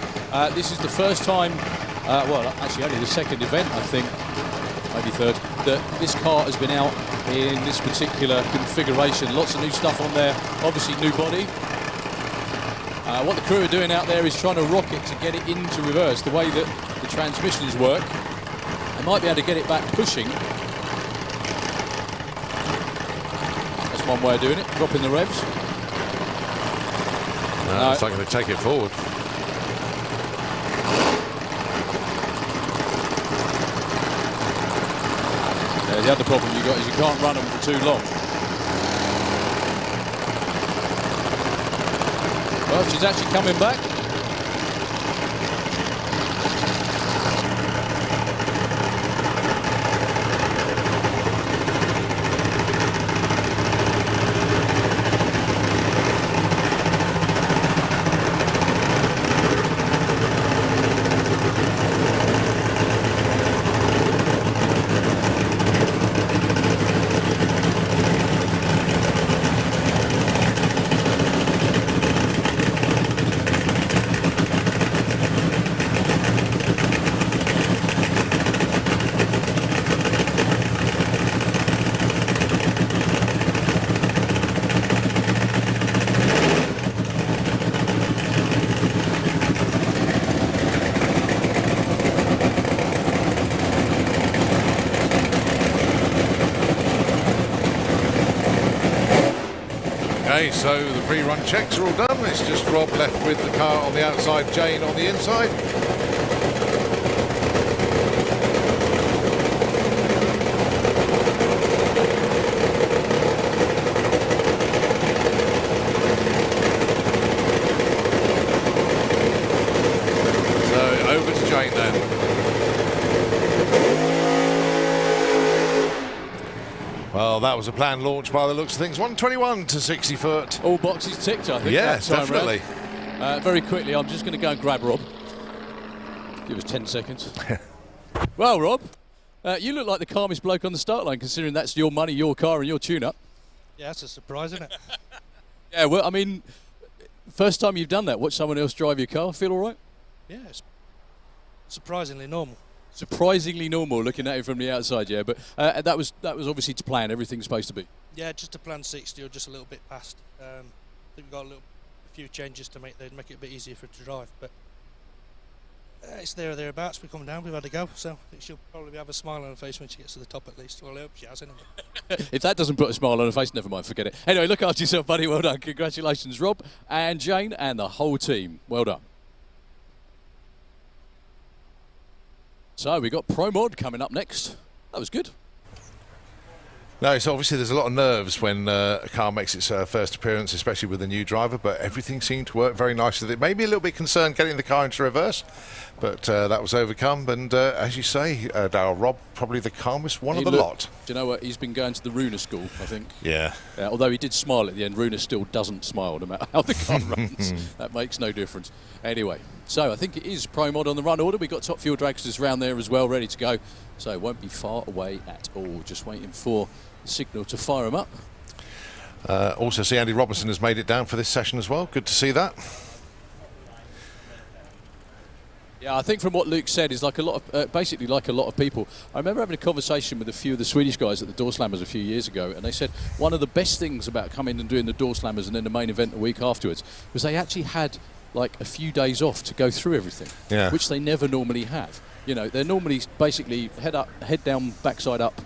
this is the first time, well actually only the second event I think, maybe third, that this car has been out in this particular configuration. Lots of new stuff on there, obviously new body. What the crew are doing out there is trying to rock it to get it into reverse, the way that the transmissions work. They might be able to get it back pushing. That's one way of doing it, dropping the revs. No, it's not going to take it forward. The other problem you got is you can't run them for too long. Well, she's actually coming back. Okay, so the pre-run checks are all done. It's just Rob left with the car on the outside, Jane on the inside. So over to Jane then. Well, that was a planned launch by the looks of things. 121 to 60 foot. All boxes ticked, I think. Yes, that time definitely. round. Very quickly, I'm just going to go and grab Rob. Give us 10 seconds. Well, Rob, you look like the calmest bloke on the start line, considering that's your money, your car, and your tune-up. Yeah, that's a surprise, isn't it? Yeah, well, I mean, first time you've done that, watch someone else drive your car, feel all right? Yeah, it's surprisingly normal. Surprisingly normal looking at it from the outside, yeah. But that was obviously to plan. Everything's supposed to be. Yeah, just a plan 60 or just a little bit past. I think we've got a few changes to make it a bit easier for it to drive. But it's there or thereabouts. We come down, we've had a go. So she'll probably have a smile on her face when she gets to the top at least. Well, I hope she has, anyway. If that doesn't put a smile on her face, never mind, forget it. Anyway, look after yourself, buddy. Well done. Congratulations, Rob and Jane and the whole team. Well done. So we got Pro Mod coming up next. That was good. No, so obviously there's a lot of nerves when a car makes its first appearance, especially with a new driver, but everything seemed to work very nicely. It made me a little bit concerned getting the car into reverse, but that was overcome. And as you say, Darryl, Rob, probably the calmest one of the lot. Do you know what? He's been going to the Runa school, I think. Yeah. Although he did smile at the end, Runa still doesn't smile no matter how the car runs. That makes no difference. Anyway, so I think it is Pro Mod on the run order. We've got Top Fuel dragsters around there as well, ready to go. So it won't be far away at all. Just waiting for the signal to fire them up. Also see Andy Robinson has made it down for this session as well. Good to see that. Yeah, I think from what Luke said is like a lot of, basically like a lot of people. I remember having a conversation with a few of the Swedish guys at the Door Slammers a few years ago, and they said one of the best things about coming and doing the Door Slammers and then the main event a week afterwards was they actually had like a few days off to go through everything, which they never normally have. You know, they're normally basically head down, backside up,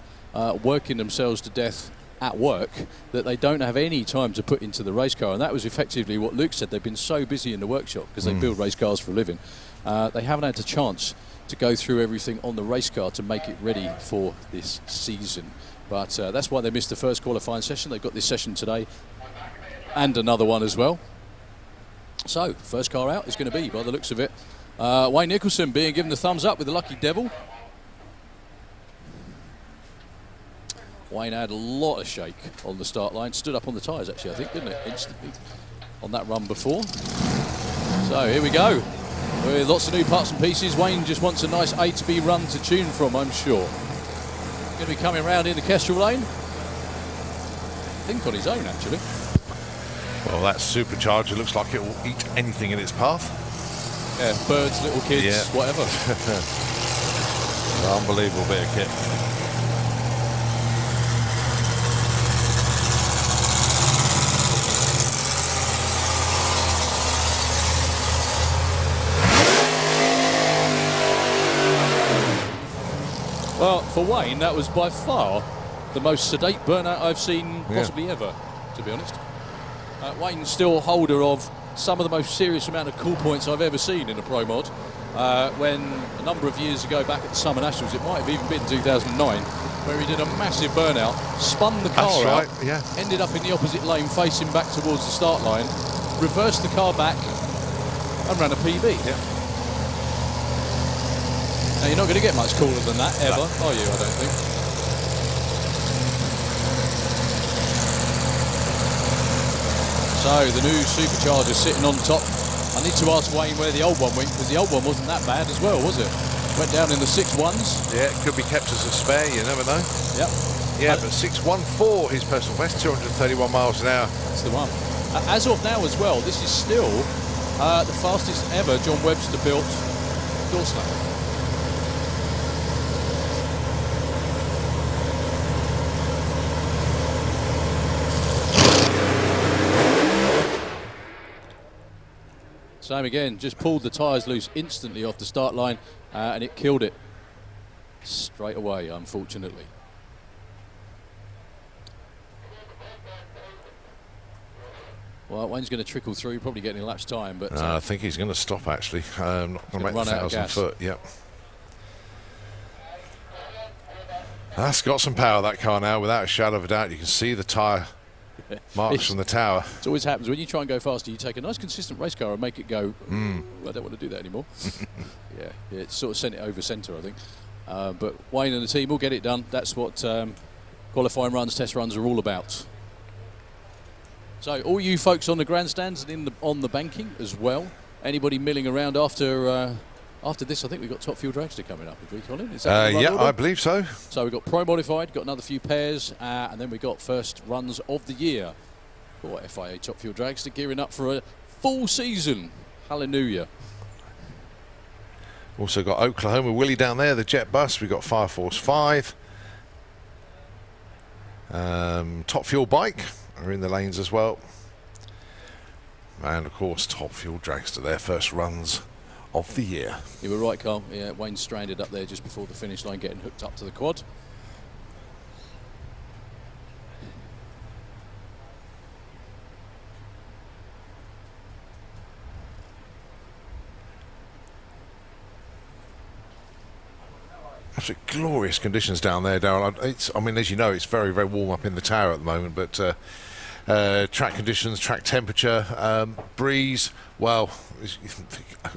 working themselves to death at work, that they don't have any time to put into the race car. And that was effectively what Luke said. They've been so busy in the workshop because they build race cars for a living. They haven't had a chance to go through everything on the race car to make it ready for this season. But that's why they missed the first qualifying session. They've got this session today and another one as well. So first car out is going to be, by the looks of it, Wayne Nicholson being given the thumbs up with the Lucky Devil. Wayne had a lot of shake on the start line. Stood up on the tyres, actually, I think, didn't it? Instantly on that run before. So here we go. With lots of new parts and pieces. Wayne just wants a nice A to B run to tune from, I'm sure. Going to be coming around in the Kestrel lane. I think on his own, actually. Well, that supercharger looks like it will eat anything in its path. Yeah, birds, little kids, whatever. Unbelievable bit of kit. Well, for Wayne, that was by far the most sedate burnout I've seen possibly ever, to be honest. Wayne's still holder of some of the most serious amount of cool points I've ever seen in a Pro Mod. When a number of years ago back at the Summer Nationals, it might have even been 2009, where he did a massive burnout, spun the car out, ended up in the opposite lane facing back towards the start line, reversed the car back and ran a PB. Yeah. Now, you're not going to get much cooler than that, ever, are you, I don't think? So, the new supercharger sitting on top. I need to ask Wayne where the old one went, because the old one wasn't that bad as well, was it? Went down in the 6.1s. Yeah, it could be kept as a spare, you never know. Yep. Yeah, but 614 his personal best, 231 miles an hour. That's the one. As of now as well, this is still the fastest ever John Webster built door slammer. Same again, just pulled the tyres loose instantly off the start line and it killed it straight away, unfortunately. Well, Wayne's going to trickle through, probably getting elapsed time, but I think he's going to stop actually. Not going to make the run out of 1,000 gas. foot. Yep. That's got some power, that car now, without a shadow of a doubt. You can see the tyre marks from the tower. it always happens when you try and go faster. You take a nice, consistent race car and make it go. I don't want to do that anymore. yeah, it sort of sent it over centre, I think. But Wayne and the team will get it done. That's what qualifying runs, test runs are all about. So, all you folks on the grandstands and on the banking as well. Anybody milling around after this? I think we've got Top Fuel Dragster coming up. Have we, Colin? Is that the run Yeah, order? I believe so. So we've got Pro Modified, got another few pairs, and then we've got first runs of the year for FIA Top Fuel Dragster, gearing up for a full season. Hallelujah. Also got Oklahoma Willie down there, the jet bus. We've got Fire Force 5. Top Fuel Bike are in the lanes as well. And of course Top Fuel Dragster, their first runs of the year. You were right, Carl. Yeah, Wayne's stranded up there just before the finish line, getting hooked up to the quad. Absolutely glorious conditions down there, Darryl. I mean, as you know, it's very, very warm up in the tower at the moment, but track conditions, track temperature, breeze, well,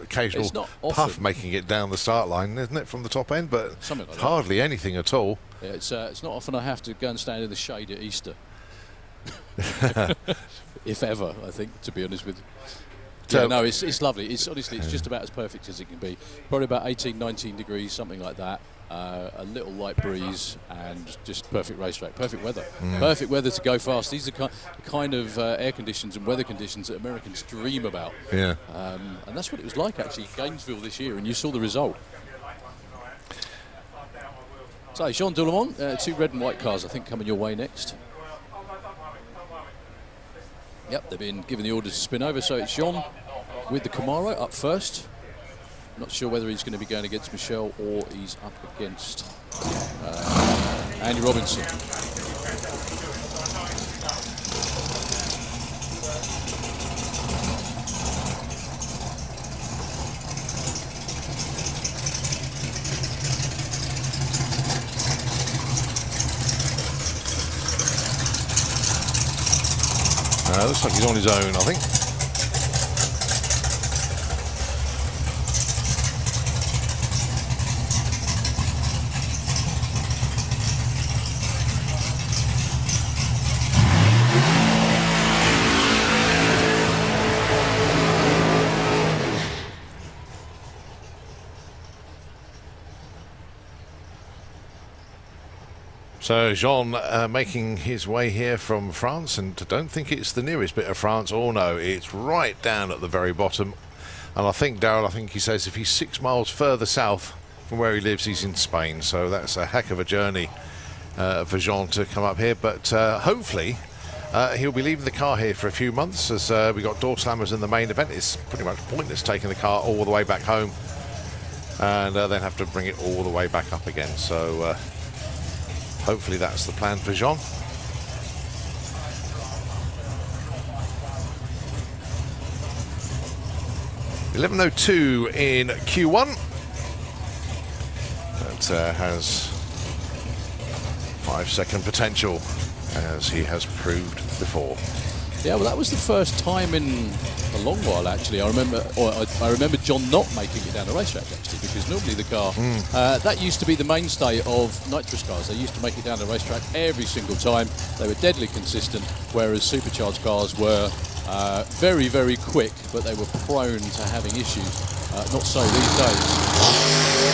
occasional It's not puff often. making it down the start line, isn't it, from the top end? But Something like that. hardly anything at all. Yeah, it's not often I have to go and stand in the shade at Easter. If ever, I think, to be honest with you. So- Yeah, no, it's lovely. It's honestly, it's just about as perfect as it can be. Probably about 18, 19 degrees, something like that. A little light breeze and just perfect racetrack, perfect weather. Perfect weather to go fast. These are the kind of air conditions and weather conditions that Americans dream about. Yeah. And that's what it was like actually in Gainesville this year, and you saw the result. So, Jean Doulemont, 2 red and white cars, I think, coming your way next. Yep, they've been given the orders to spin over, so it's Jean with the Camaro up first. Not sure whether he's going to be going against Michelle or he's up against Andy Robinson. Looks like he's on his own, I think. So Jean making his way here from France, and I don't think it's the nearest bit of France. Oh no, it's right down at the very bottom. And I think, Darryl, I think he says if he's 6 miles further south from where he lives, he's in Spain. So that's a heck of a journey for Jean to come up here. But hopefully he'll be leaving the car here for a few months, as we got door slammers in the main event. It's pretty much pointless taking the car all the way back home and then have to bring it all the way back up again. So hopefully that's the plan for Jean. .11.02 in Q1. That has 5-second potential, as he has proved before. Yeah, well, that was the first time in a long while, actually. I remember John not making it down the racetrack, actually, because normally the car that used to be the mainstay of nitrous cars. They used to make it down the racetrack every single time. They were deadly consistent, whereas supercharged cars were very, very quick, but they were prone to having issues. Not so these days.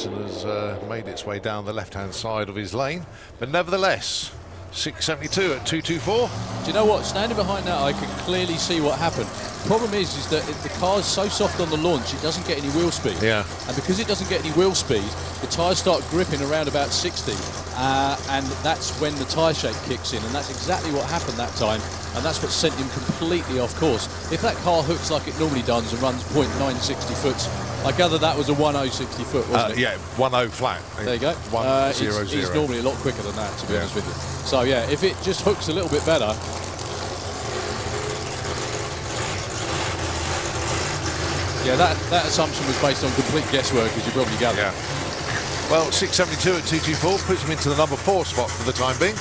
And has made its way down the left-hand side of his lane, but nevertheless 672 at 224. Do you know what? Standing behind that, I can clearly see what happened. Problem is that the car's so soft on the launch, it doesn't get any wheel speed. Yeah. And because it doesn't get any wheel speed, the tyres start gripping around about 60, and that's when the tyre shake kicks in, and that's exactly what happened that time, and that's what sent him completely off course. If that car hooks like it normally does and runs 0.960 foot I gather that was a 1060 foot, wasn't it? Yeah, 10 flat. There you go. 100. He's normally a lot quicker than that, to be honest with you. So yeah, if it just hooks a little bit better. Yeah, that assumption was based on complete guesswork, as you probably gathered. Yeah. Well, 672 at 224 puts him into the number 4 spot for the time being.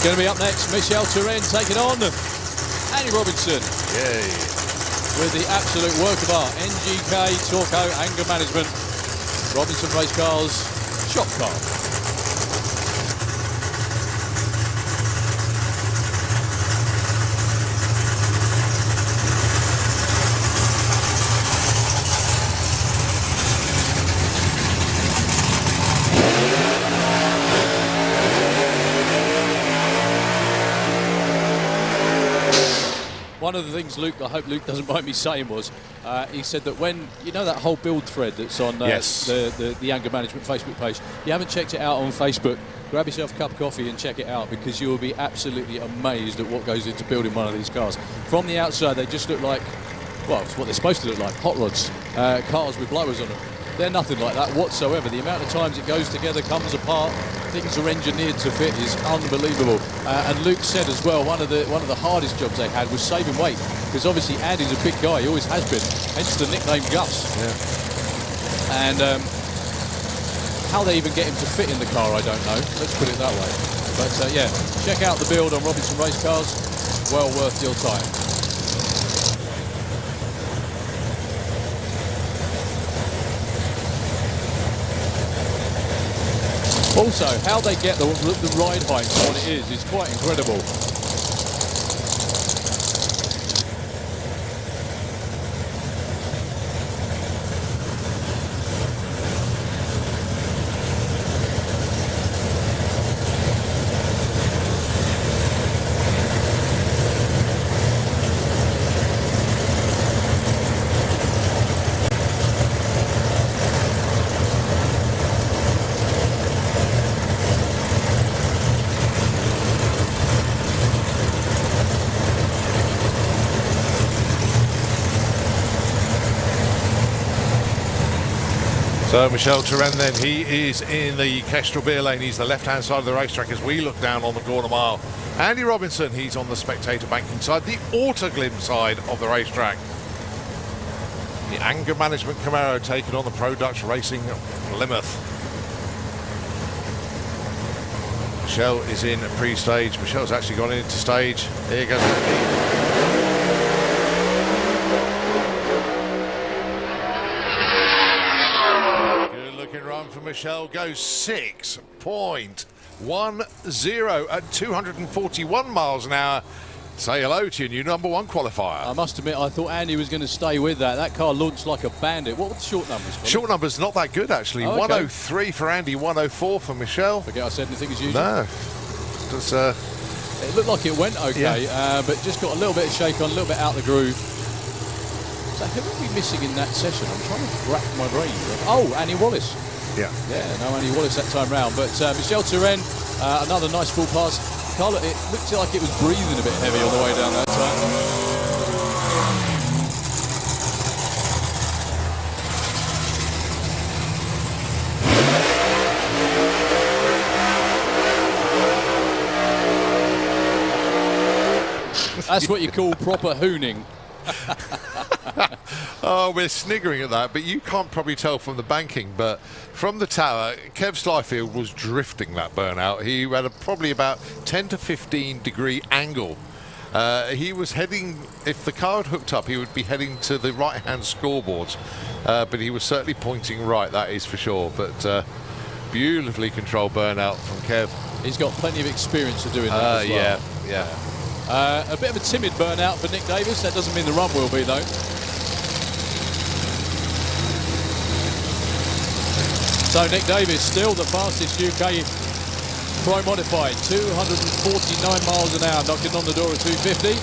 Going to be up next, Michel Turenne taking on Andy Robinson. Yay. With the absolute work of art, NGK Torco Anger Management, Robinson Race Cars Shop Car. One of the things I hope Luke doesn't mind me saying was, he said that when, you know that whole build thread that's on the Anger Management Facebook page, you haven't checked it out on Facebook, grab yourself a cup of coffee and check it out, because you will be absolutely amazed at what goes into building one of these cars. From the outside, they just look like, well, it's what they're supposed to look like, hot rods, cars with blowers on them. They're nothing like that whatsoever. The amount of times it goes together, comes apart, things are engineered to fit is unbelievable. And Luke said as well, one of the hardest jobs they had was saving weight, because obviously Andy's a big guy, he always has been, hence the nickname Gus. Yeah. And how they even get him to fit in the car, I don't know. Let's put it that way. But yeah, check out the build on Robinson Race Cars. Well worth your time. Also, how they get the ride height to what it is quite incredible. So Michel Turenne then, he is in the Kestrel beer lane. He's the left-hand side of the racetrack as we look down on the corner mile. Andy Robinson, he's on the spectator banking side, the Autoglim side of the racetrack. The Anger Management Camaro taking on the Pro Dutch Racing Plymouth. Michel is in pre-stage. Michel's actually gone into stage. Here goes Andy. For Michel goes 6.10 at 241 miles an hour. Say hello to your new number 1 qualifier. I must admit, I thought Andy was going to stay with that. That car launched like a bandit. What were the short numbers? Colin? Short numbers not that good actually. Oh, okay. 103 for Andy, 104 for Michel. Forget I said anything as usual. No. Just, it looked like it went okay, but just got a little bit of shake on, a little bit out of the groove. So who are we missing in that session? I'm trying to rack my brain. Oh, Annie Wallace. Yeah, no Andy Wallace that time round. But Michel Turenne, another nice full pass. Carl, it looked like it was breathing a bit heavy on the way down that time. That's what you call proper hooning. Oh, we're sniggering at that, but you can't probably tell from the banking, but from the tower, Kev Slyfield was drifting that burnout. He had probably about 10 to 15 degree angle. He was heading, if the car had hooked up, he would be heading to the right-hand scoreboards, but he was certainly pointing right, that is for sure. But beautifully controlled burnout from Kev. He's got plenty of experience of doing that as well. Yeah. A bit of a timid burnout for Nick Davis. That doesn't mean the run will be, though. So Nick Davis, still the fastest UK Pro Modified, 249 miles an hour, knocking on the door at 250.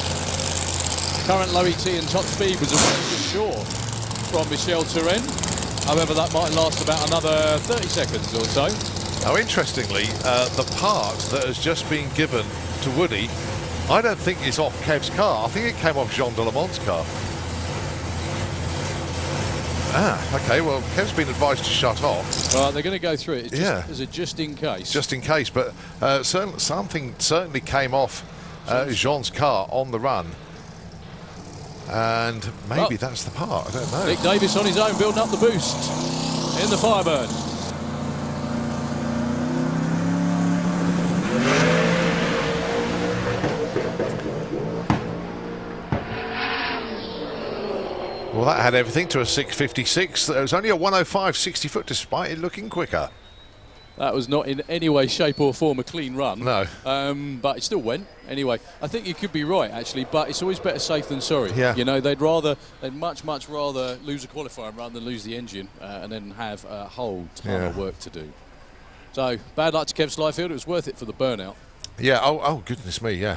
Current low ET and top speed was a bit short from Michel Turenne. However, that might last about another 30 seconds or so. Now, interestingly, the part that has just been given to Woody, I don't think it's off Kev's car. I think it came off Jean Delamont's car. Okay, well, Kev's been advised to shut off, Well, they're going to go through it. It's just, Yeah. as a just in case. just in case. But something certainly came off Jean's car on the run. And maybe that's the part, I don't know. Nick Davis on his own, building up the boost in the Firebird. Well, that had everything to a 6.56. It was only a 1:05 60 foot, despite it looking quicker. That was not in any way, shape or form a clean run. No. But it still went. Anyway, I think you could be right, actually, but it's always better safe than sorry. Yeah. You know, they'd much rather lose a qualifier rather than lose the engine and then have a whole ton of work to do. So, bad luck to Kev Slyfield. It was worth it for the burnout. Yeah, oh goodness me, yeah.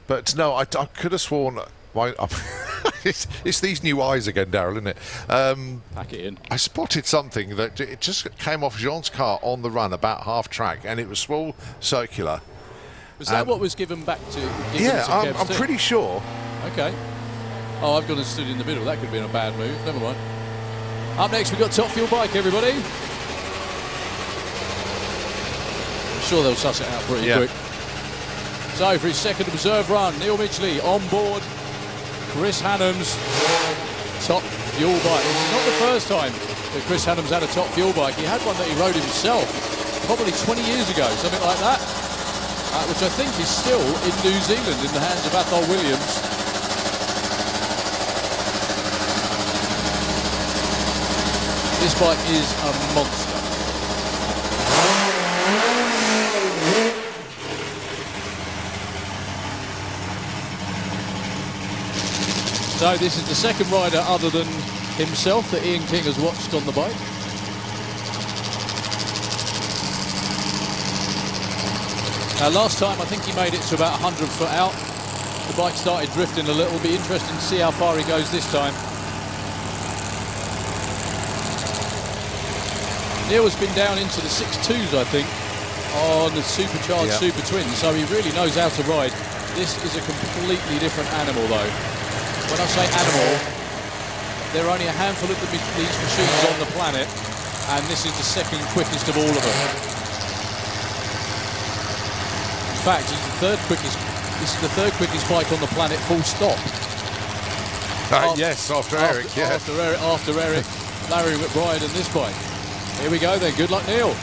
But no, I could have sworn... it's these new eyes again, Daryl, isn't it? Pack it in. I spotted something that it just came off Jean's car on the run about half track, and it was small, circular. Was that what was given back to Yeah, Kev's I'm team? pretty sure. Okay. Oh, I've gone and stood in the middle. That could have been a bad move. Never mind. Up next, we've got Top Fuel Bike, everybody. I'm sure they'll suss it out pretty quick. So, for his second observed run, Neil Midgley on board Chris Hannum's Top Fuel Bike. It's not the first time that Chris Hannum's had a Top Fuel Bike. He had one that he rode himself probably 20 years ago, something like that, which I think is still in New Zealand in the hands of Athol Williams. This bike is a monster. So this is the second rider other than himself that Ian King has watched on the bike. Last time I think he made it to about 100 foot out. The bike started drifting a little. It'll be interesting to see how far he goes this time. Neil has been down into the 6.2s, I think, on the supercharged Super Twin, so he really knows how to ride. This is a completely different animal, though. When I say animal, there are only a handful of these machines on the planet, and this is the second quickest of all of them. In fact, he's the third quickest. This is the third quickest bike on the planet, full stop. Yes, after Eric, yeah. After Eric, Larry McBride and this bike. Here we go then. Good luck, Neil.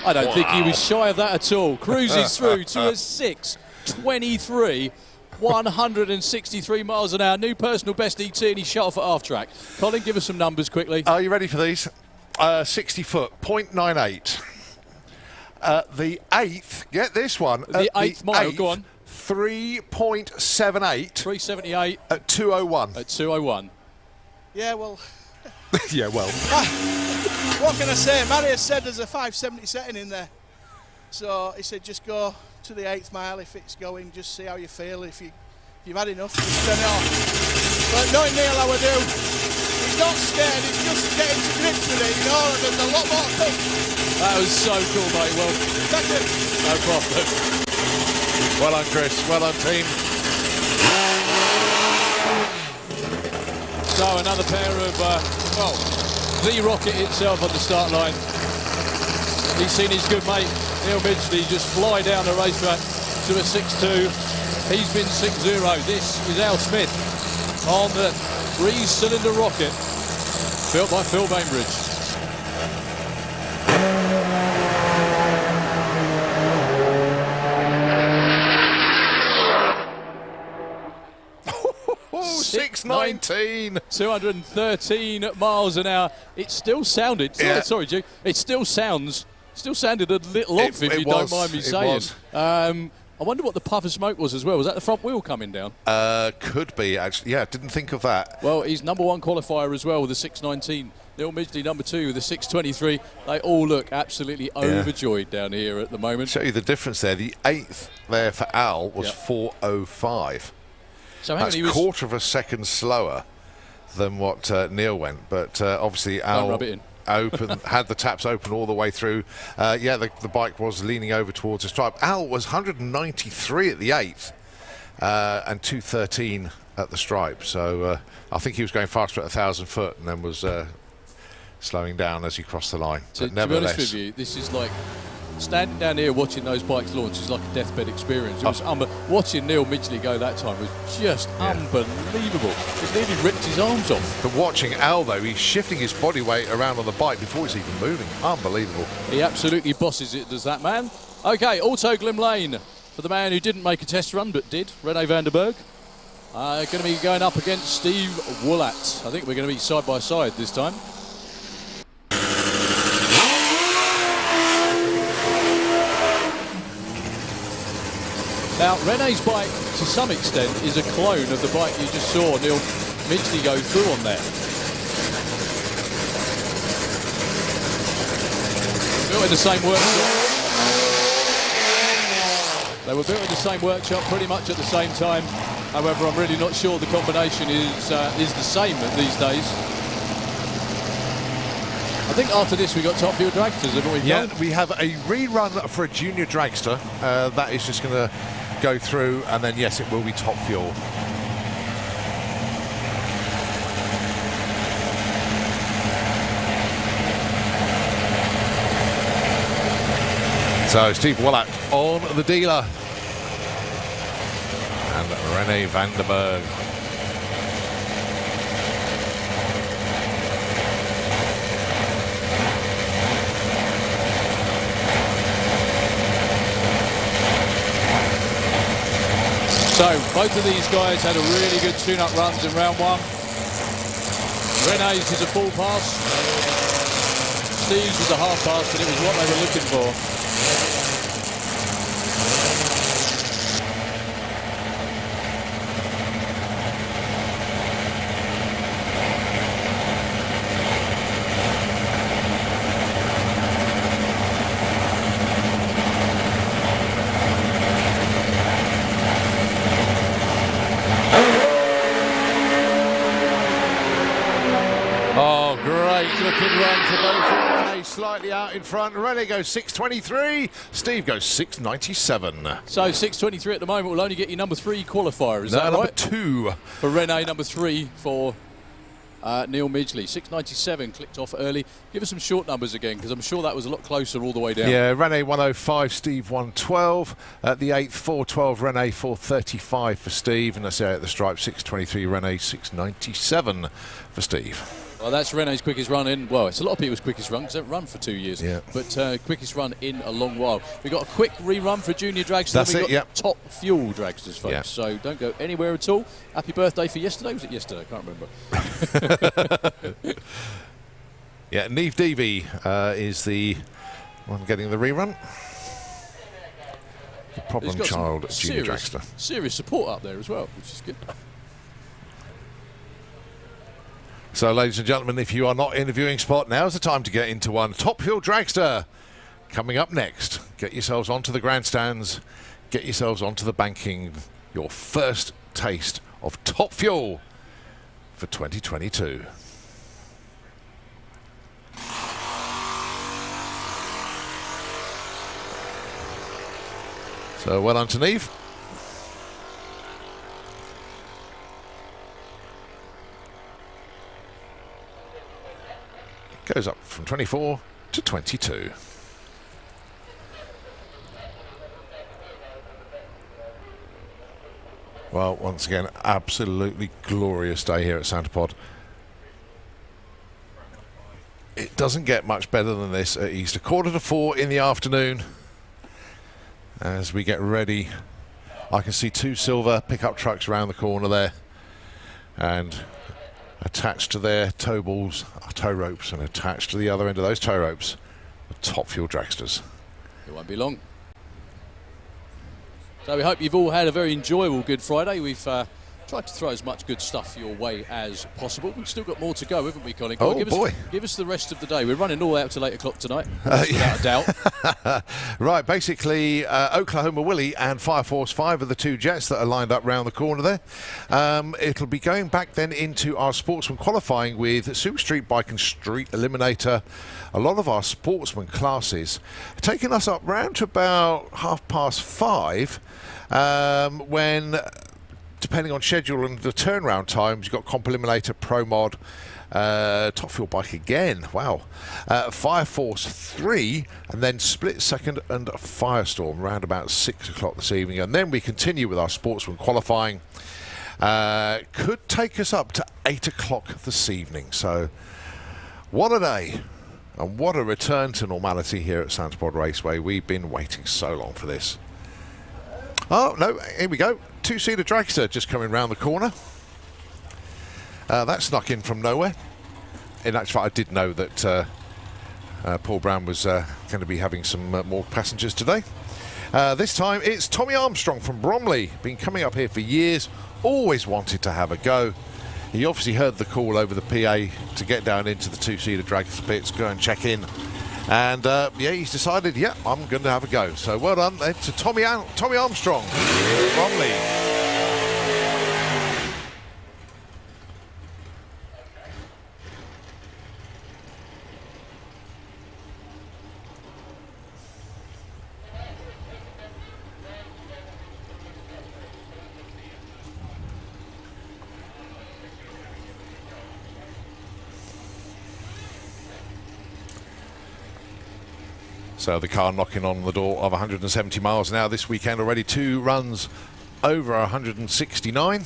I don't think he was shy of that at all. Cruises through to a 6.23, 163 miles an hour. New personal best ET, and he shut off at half track. Colin, give us some numbers quickly. Are you ready for these? 60 foot, 0.98. The eighth, get this one. The eighth mile, go on. 3.78. 378 at 2:01. at 2:01. Yeah, well, Yeah, well. what can I say? Marius said there's a 570 setting in there. So he said just go to the 8th mile if it's going, just see how you feel. If you've had enough, just turn it off. But knowing Neil how I do, he's not scared, he's just getting to grips with it, you know, and there's a lot more to come. That was so cool, mate. Well, Thank you. no problem. Well done, Chris. Well done, team. So another pair of, the rocket itself on the start line. He's seen his good mate, Neil Midgley, just fly down the racetrack to a 6.2. He's been 6.0. This is Al Smith on the 3-cylinder rocket, built by Phil Bainbridge. Oh, 6.19. 213 miles an hour. It still sounded. Yeah. Sorry, G. It still sounded a little off, if you don't mind me saying. I wonder what the puff of smoke was as well. Was that the front wheel coming down? Could be, actually. Yeah, didn't think of that. Well, he's number one qualifier as well with a 6.19. Neil Midgley, number two, with a 6.23. They all look absolutely overjoyed down here at the moment. Show you the difference there. The 8th there for Al was 4:05. So That's he was quarter of a second slower than what Neil went. But obviously Don't rub it in. open, had the taps open all the way through. Yeah, the bike was leaning over towards the stripe. Al was 193 at the 8th and 213 at the stripe. So I think he was going faster at 1,000 foot and then was slowing down as he crossed the line. To be honest with you, this is like standing down here watching those bikes launch is like a deathbed experience. It was watching Neil Midgley go that time was just unbelievable. It nearly ripped his arms off. But watching Al, though, he's shifting his body weight around on the bike before he's even moving. Unbelievable. He absolutely bosses it, does that man. Okay, Auto Glim Lane for the man who didn't make a test run but did, Rene van der Berg. Going to be going up against Steve Woolat. I think we're going to be side by side this time. Now, Rene's bike, to some extent, is a clone of the bike you just saw Neil Midgley go through on there. Built in the same workshop. They were built in the same workshop pretty much at the same time. However, I'm really not sure the combination is the same these days. I think after this we got Top Fuel Dragsters, haven't we? Yeah, we have a rerun for a junior dragster. That is just going to go through, and then yes, it will be Top Fuel. So Steve Woolat on the dealer, and Rene van der Berg. So both of these guys had a really good tune-up runs in round one. Rene's was a full pass. Steve's was a half pass, but it was what they were looking for. Looking run for both. Rene slightly out in front. Rene goes 6.23. Steve goes 6.97. So 6.23 at the moment will only get you number 3 qualifier. Is that right? Number 2 for Rene, number 3 for Neil Midgley. 6.97 clicked off early. Give us some short numbers again, because I'm sure that was a lot closer all the way down. Yeah, Rene 105, Steve 112. At the 8th, 412, Rene 435 for Steve. And that's at the stripe, 6.23, Rene 6.97 for Steve. Well, that's Rene's quickest run in, well, it's a lot of people's quickest run because they haven't run for 2 years. Yeah. But quickest run in a long while. We've got a quick rerun for Junior Dragster. That's We've it, got yep. Top Fuel Dragsters, folks. Yeah. So don't go anywhere at all. Happy birthday for yesterday. Was it yesterday? I can't remember. Yeah, Neve Deevy is the one getting the rerun. The problem child at Junior Dragster. Serious support up there as well, which is good. So, ladies and gentlemen, if you are not in a viewing spot, now's the time to get into one. Top Fuel Dragster coming up next. Get yourselves onto the grandstands. Get yourselves onto the banking. Your first taste of Top Fuel for 2022. So, well done to Neve. Goes up from 24 to 22. Well, once again, absolutely glorious day here at Santa Pod. It doesn't get much better than this at Easter. 3:45 in the afternoon. As we get ready, I can see 2 silver pickup trucks around the corner there. And attached to their tow balls are tow ropes, and attached to the other end of those tow ropes are Top Fuel Dragsters. It won't be long. So we hope you've all had a very enjoyable Good Friday. We've tried to throw as much good stuff your way as possible. We've still got more to go, haven't we, Colin? Oh, Give us the rest of the day. We're running all out till 8 o'clock tonight, without a doubt. Right, basically, Oklahoma Willie and Fire Force 5 are the two jets that are lined up round the corner there. It'll be going back then into our sportsman qualifying with Super Street Bike and Street Eliminator. A lot of our sportsman classes taking us up round to about 5:30 when, depending on schedule and the turnaround times, you've got Comp Eliminator, Pro Mod, Top Fuel Bike again, wow, Fire Force 3, and then Split Second and Firestorm round about 6 o'clock this evening. And then we continue with our sportsman qualifying. Could take us up to 8 o'clock this evening. So what a day. And what a return to normality here at Santipod Raceway. We've been waiting so long for this. Oh, no, here we go. Two-seater dragster just coming round the corner. That snuck in from nowhere. In actual fact, I did know that Paul Brown was going to be having some more passengers today. This time it's Tommy Armstrong from Bromley. Been coming up here for years. Always wanted to have a go. He obviously heard the call over the PA to get down into the two-seater dragster pits, go and check in. And, yeah, he's decided, yeah, I'm going to have a go. So well done to Tommy Armstrong, Bromley. So the car knocking on the door of 170 miles an hour this weekend already. 2 runs over 169.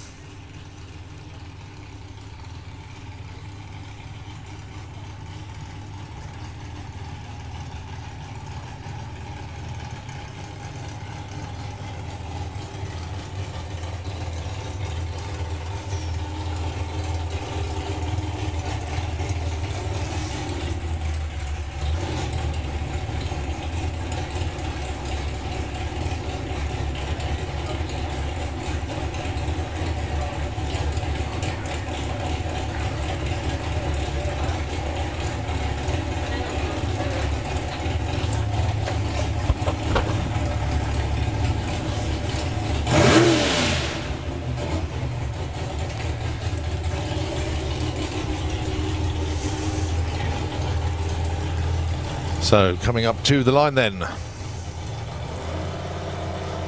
So coming up to the line then.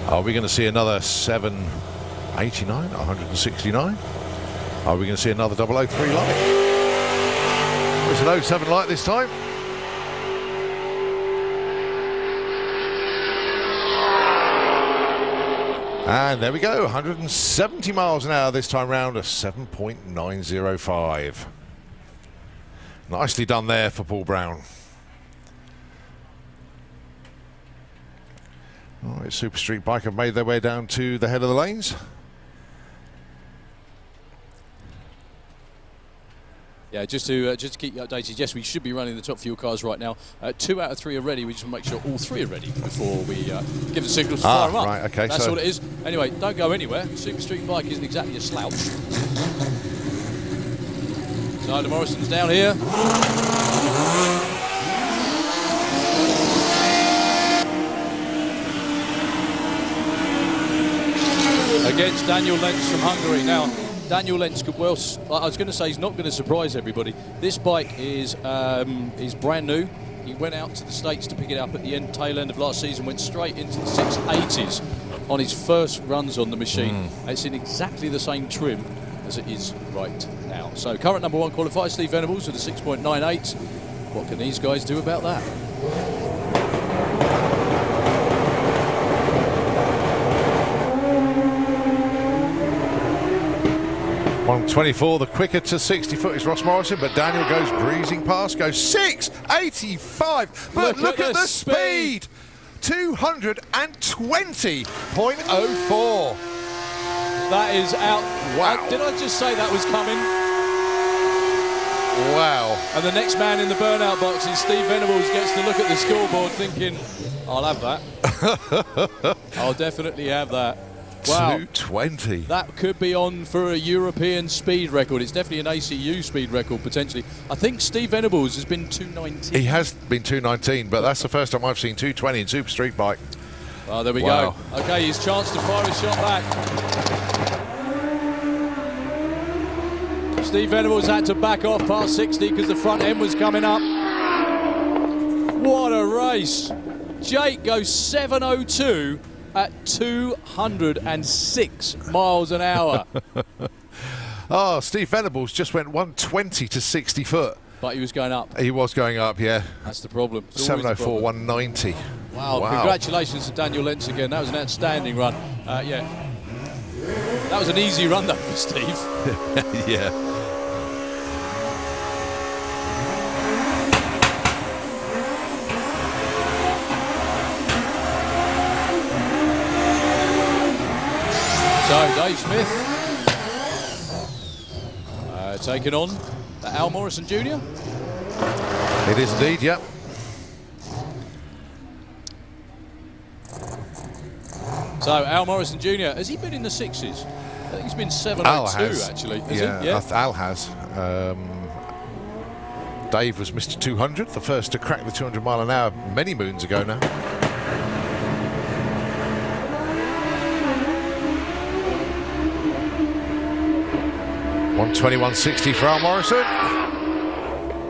Are we going to see another 789, 169? Are we going to see another 003 light? There's an 07 light this time. And there we go, 170 miles an hour this time round, a 7.905. Nicely done there for Paul Brown. All right, Super Street Bike have made their way down to the head of the lanes. Yeah, just to keep you updated, yes, we should be running the top fuel cars right now. 2 out of 3 are ready. We just want to make sure all 3 are ready before we give the signal to fire them up. Right, okay. That's all it is. Anyway, don't go anywhere. Super Street Bike isn't exactly a slouch. Nigel Morrison's down here. Against Daniel Lentz from Hungary. Now, Daniel Lentz could well, I was going to say he's not going to surprise everybody. This bike is brand new. He went out to the States to pick it up at the tail end of last season, went straight into the 680s on his first runs on the machine. It's in exactly the same trim as it is right now. So current number 1 qualifier, Steve Venables with a 6.98. What can these guys do about that? 124, the quicker to 60 foot is Ross Morrison, but Daniel goes breezing past, goes 685. But look at the speed! 220.04. That is out. Wow. Did I just say that was coming? Wow. And the next man in the burnout box is Steve Venables, gets to look at the scoreboard thinking, I'll have that. I'll definitely have that. Wow. 2:20. That could be on for a European speed record. It's definitely an ACU speed record, potentially. I think Steve Venables has been 2:19. He has been 2:19, but that's the first time I've seen 2:20 in Super Street Bike. Oh, there we Wow. go. Okay, his chance to fire his shot back. Steve Venables had to back off past 60 because the front end was coming up. What a race. Jake goes 7:02 at 206 miles an hour. Oh, Steve Venables just went 120 to 60 foot. But he was going up. He was going up, yeah. That's the problem. It's always the 7:04, problem. 190. Wow, congratulations to Daniel Lentz again. That was an outstanding run. Yeah. That was an easy run, though, for Steve. Yeah. So, Dave Smith taking on Al Morrison Jr. It is indeed, yep. So, Al Morrison Jr., has he been in the sixes? I think he's been 7:02 Al has. actually. Has Yeah, he? Yeah. Al has. Dave was Mr. 200, the first to crack the 200 mile an hour many moons ago now. $121.60 for Al Morrison.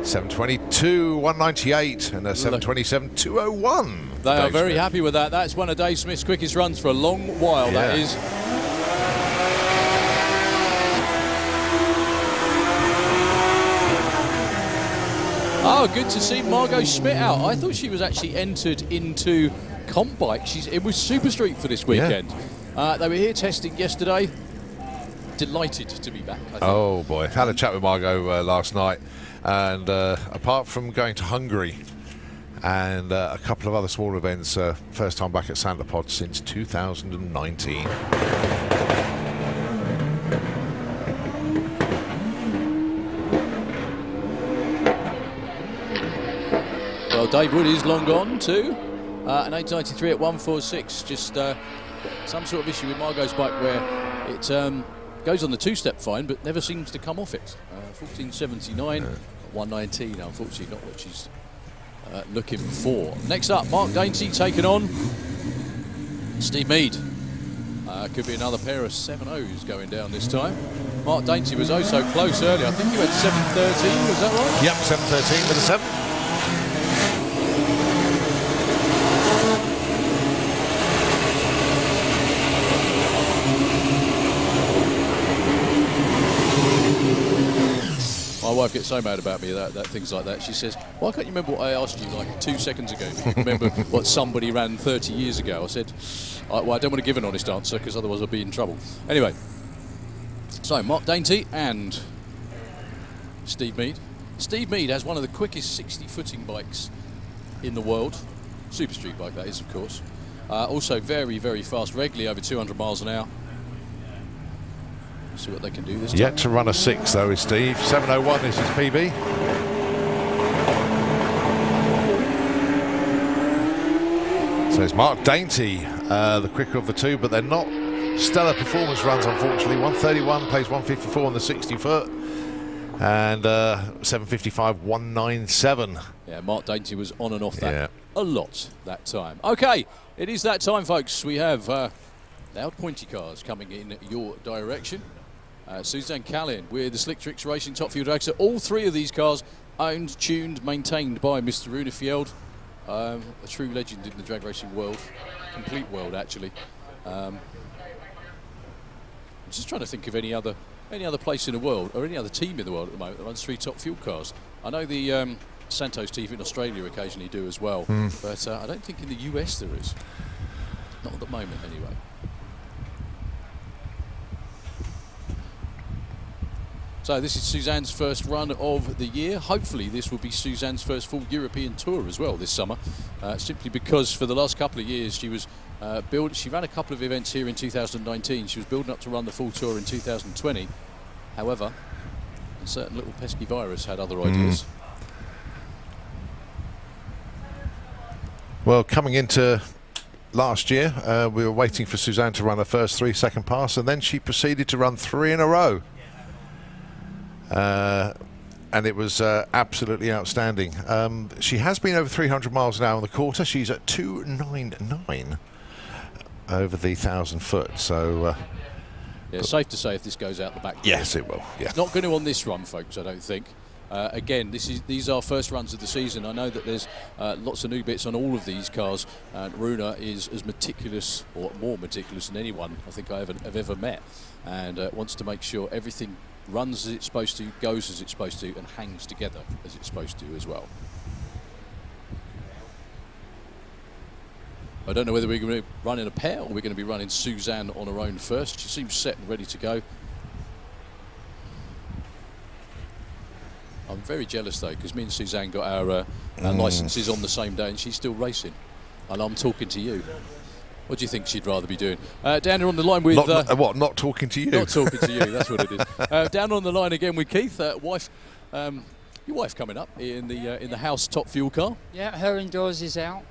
7:22, 198, and a 7:27.201. They are Dave very Smith. happy with that. That's one of Dave Smith's quickest runs for a long while, that Yeah. is. Oh, good to see Margot Schmidt out. I thought she was actually entered into comp bike. It was Super Street for this weekend. They were here testing yesterday. Delighted to be back, I think. Oh boy, had a chat with Margot last night, and apart from going to Hungary and a couple of other small events, first time back at Sandapod since 2019. Well, Dave Wood is long gone too. An 893 at 146. Just some sort of issue with Margot's bike where it goes on the two-step fine, but never seems to come off it. 1479, 119. Unfortunately, not what she's looking for. Next up, Mark Dainty taking on Steve Mead. Could be another pair of 7.0s going down this time. Mark Dainty was oh so close earlier. I think he went 7:13. Was that right? Yep, 7:13 with a 7. My wife gets so mad about me that things like that. She says, "Why can't you remember what I asked you like 2 seconds ago? You remember what somebody ran 30 years ago?" I said, "Well, I don't want to give an honest answer because otherwise I'll be in trouble." Anyway, so Mark Dainty and Steve Mead. Steve Mead has one of the quickest 60-footing bikes in the world. Super Street bike, that is, of course. Also very, very fast, regularly over 200 miles an hour. See what they can do this time. Yet to run a 6 though is Steve. 7:01 is his PB. So it's Mark Dainty, the quicker of the two, but they're not stellar performance runs, unfortunately. 131 plays 154 on the 60 foot, and 7:55, 197. Yeah, Mark Dainty was on and off that Yeah. a lot that time. Okay, it is that time, folks. We have loud pointy cars coming in your direction. Suzanne Callion with the Slick Tricks Racing Top Fuel Drag. So all three of these cars owned, tuned, maintained by Mr. Rune Fjeld, a true legend in the drag racing world, complete world actually. I'm just trying to think of any other place in the world or any other team in the world at the moment that runs three Top Fuel cars. I know the Santos team in Australia occasionally do as well, but I don't think in the US there is. Not at the moment anyway. So this is Suzanne's first run of the year. Hopefully this will be Suzanne's first full European tour as well this summer, simply because for the last couple of years she was she ran a couple of events here in 2019. She was building up to run the full tour in 2020. However, a certain little pesky virus had other ideas. Well, coming into last year. We were waiting for Suzanne to run her first 3-second pass, and then she proceeded to run 3 in a row. And it was absolutely outstanding. She has been over 300 miles an hour on the quarter. She's at 299 over the 1,000 foot. So yeah, safe to say if this goes out the back. yes, it will. Yeah. It's not going to on this run, folks, I don't think. Again, these are first runs of the season. I know that there's lots of new bits on all of these cars. And Runa is as meticulous, or more meticulous than anyone I think have ever met, and wants to make sure everything runs as it's supposed to, goes as it's supposed to, and hangs together as it's supposed to as well. I don't know whether we're going to be running a pair or we're going to be running Suzanne on her own first. She seems set and ready to go. I'm very jealous though, because me and Suzanne got our licenses on the same day and she's still racing. And I'm talking to you. What do you think she'd rather be doing? Down here on the line with... Not talking to you? Not talking to you, that's what it is. Down on the line again with Keith, your wife coming up in the house top fuel car. Yeah, her indoors is out.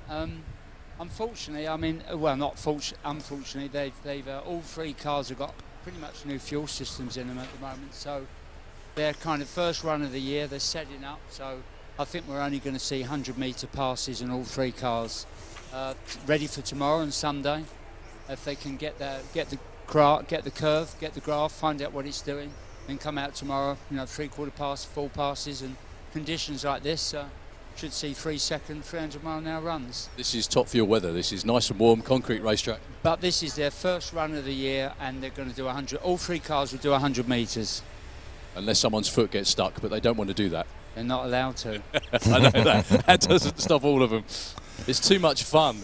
Unfortunately, I mean, well, not unfortunately, they've all 3 cars have got pretty much new fuel systems in them at the moment. So they're kind of first run of the year. They're setting up. So I think we're only going to see 100-metre passes in all 3 cars. Ready for tomorrow and Sunday. If they can get the curve, get the graph, find out what it's doing, then come out tomorrow. 3/4 pass, full passes, and conditions like this should see 3-second, 300-mile-an-hour runs. This is top fuel weather. This is nice and warm, concrete racetrack. But this is their first run of the year, and they're going to do 100. All 3 cars will do 100 metres. Unless someone's foot gets stuck, but they don't want to do that. They're not allowed to. I know that. That doesn't stop all of them. It's too much fun.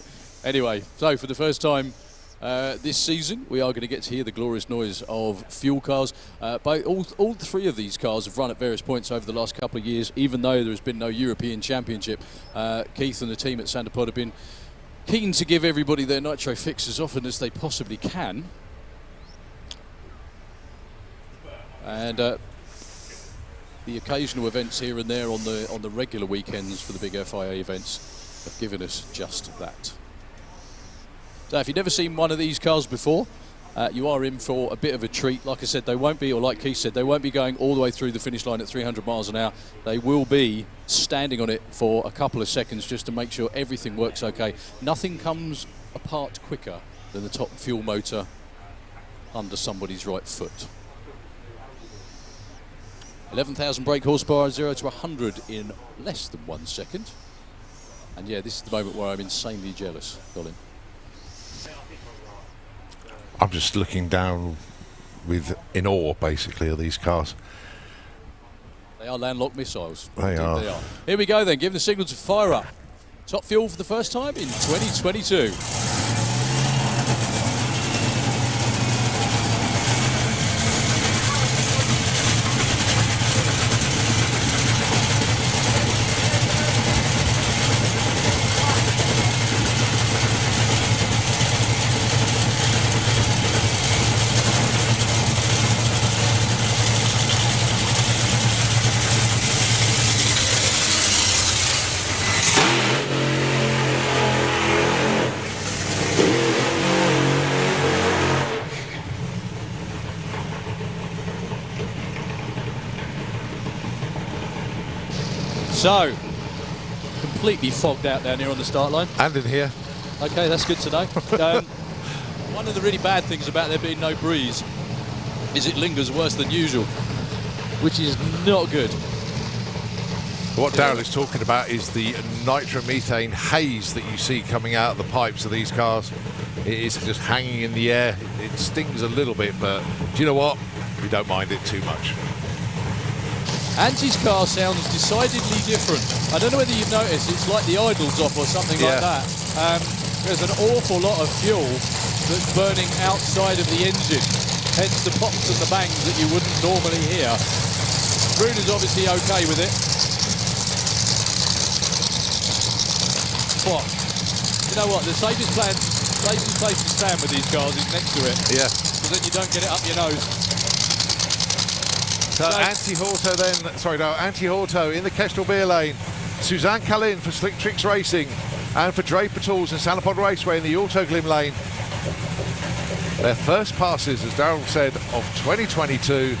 Anyway, so for the first time this season, we are going to get to hear the glorious noise of fuel cars. All 3 of these cars have run at various points over the last couple of years, even though there has been no European Championship. Keith and the team at Sandipod have been keen to give everybody their nitro fix as often as they possibly can. And the occasional events here and there on the regular weekends for the big FIA events have given us just that. So if you've never seen one of these cars before, you are in for a bit of a treat. Like I said, they won't be, or like Keith said, they won't be going all the way through the finish line at 300 miles an hour. They will be standing on it for a couple of seconds just to make sure everything works okay. Nothing comes apart quicker than the top fuel motor under somebody's right foot. 11,000 brake horsepower, 0 to 100 in less than 1 second. And yeah, this is the moment where I'm insanely jealous, Colin. I'm just looking down in awe, basically, of these cars. They are landlocked missiles. They Indeed are. They are. Here we go then, give the signal to fire up. Top fuel for the first time in 2022. So, completely fogged out down here on the start line. And in here. Okay, that's good to know. One of the really bad things about there being no breeze is it lingers worse than usual, which is not good. What Daryl is talking about is the nitromethane haze that you see coming out of the pipes of these cars. It is just hanging in the air. It stings a little bit, but do you know what? We don't mind it too much. Anti's car sounds decidedly different. I don't know whether you've noticed, it's like the idle's off or something like that. There's an awful lot of fuel that's burning outside of the engine, hence the pops and the bangs that you wouldn't normally hear. Bruno's obviously okay with it. What? You know what, the safest place to stand with these cars is next to it. Yeah. Because then you don't get it up your nose. So Anti-Horto then, Anti-Horto in the Kestrel Beer Lane. Suzanne Kalin for Slick Tricks Racing. And for Draper Tools and Sanapod Raceway in the Autoglim lane, their first passes, as Darrell said, of 2022.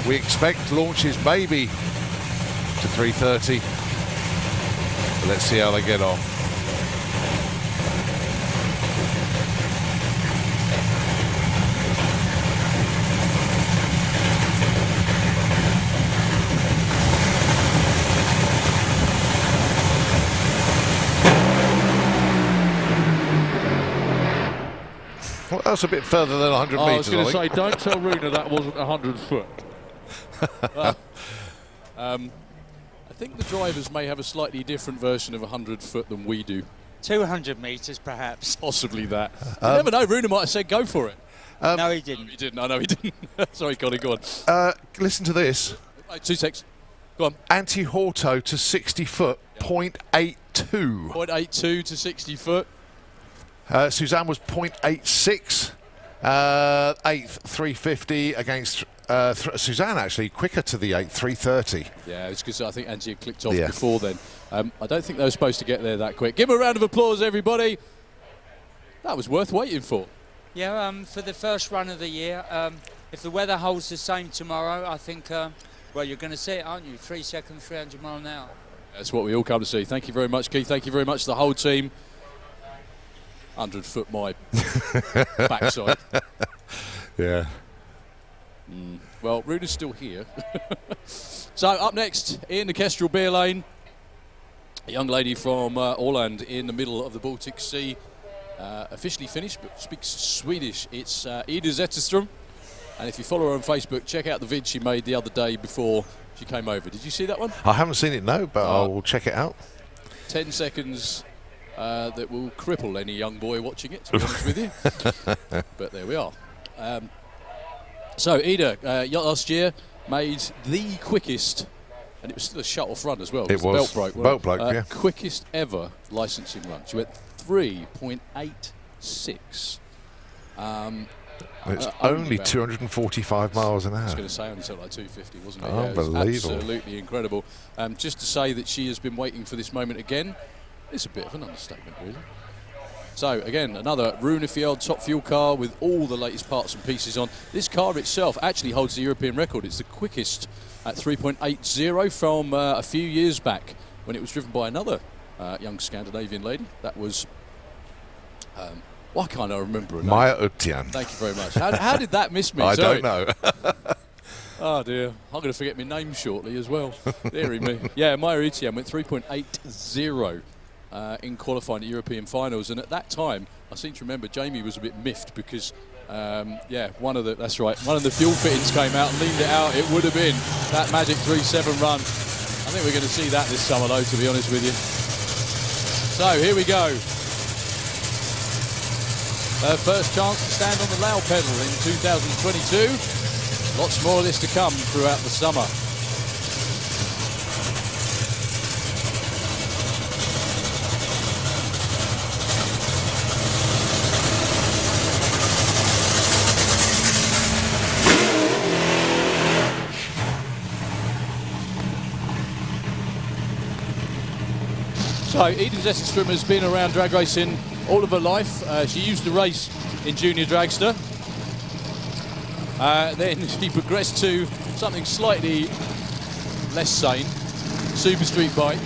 We expect launches maybe to 3:30. But let's see how they get on. Well, that's a bit further than 100 I was metres, going to I think. say, don't tell Runa that wasn't 100 foot. I think the drivers may have a slightly different version of 100 foot than we do. 200 metres, perhaps. Possibly that. You never know. Runa might have said go for it. No, he didn't. He didn't. I know he didn't. Sorry, Connie, go on. Listen to this. 2 secs. Go on. Anti-Horto to 60 foot, 0.82. 0.82 to 60 foot. Suzanne was 0.86. 8th, 350 against Suzanne, actually quicker to the 8th, 330. Yeah, it's because I think Angie had clicked off Yeah. before then. I don't think they were supposed to get there that quick. Give them a round of applause, everybody. That was worth waiting for. Yeah, for the first run of the year, if the weather holds the same tomorrow, I think, well, you're going to see it, aren't you? 3 seconds, 300 mile an hour. That's what we all come to see. Thank you very much, Keith. Thank you very much to the whole team. 100 foot my backside. Yeah. Well, Runa's still here. So up next in the Kestrel Beer Lane, a young lady from Åland in the middle of the Baltic Sea, officially finished but speaks Swedish. It's Ida Zetterström, and if you follow her on Facebook, check out the vid she made the other day before she came over. Did you see that one? I haven't seen it, no, but I will check it out. 10 seconds that will cripple any young boy watching it, to be honest with you. But there we are. So Ida, last year, made the quickest, and it was still a shut-off run as well. It was. Belt broke, yeah. Quickest ever licensing run. She went 3.86. It's only only about- 245 miles an I was hour. going to say only something like 250, wasn't it? Unbelievable. Yeah, it was absolutely incredible. Just to say that she has been waiting for this moment again, it's a bit of an understatement, really. So, again, another Runefield top fuel car with all the latest parts and pieces on. This car itself actually holds the European record. It's the quickest at 3.80 from a few years back when it was driven by another young Scandinavian lady. That was... why can't I remember her name? Maya Uttian. Thank you very much. How did that miss me? I Sorry. don't know. Oh dear, I'm going to forget my name shortly as well. Deary me. Yeah, Maya Etienne went 3.80 in qualifying at European finals, and at that time, I seem to remember Jamie was a bit miffed because, one of the fuel fittings came out and leaned it out. It would have been that magic 3.7 run. I think we're going to see that this summer, though, to be honest with you. So here we go. First chance to stand on the Lau pedal in 2022. Lots more of this to come throughout the summer. So Ida Zetterström has been around drag racing all of her life. She used to race in Junior Dragster. Then she progressed to something slightly less sane, Super Street bike.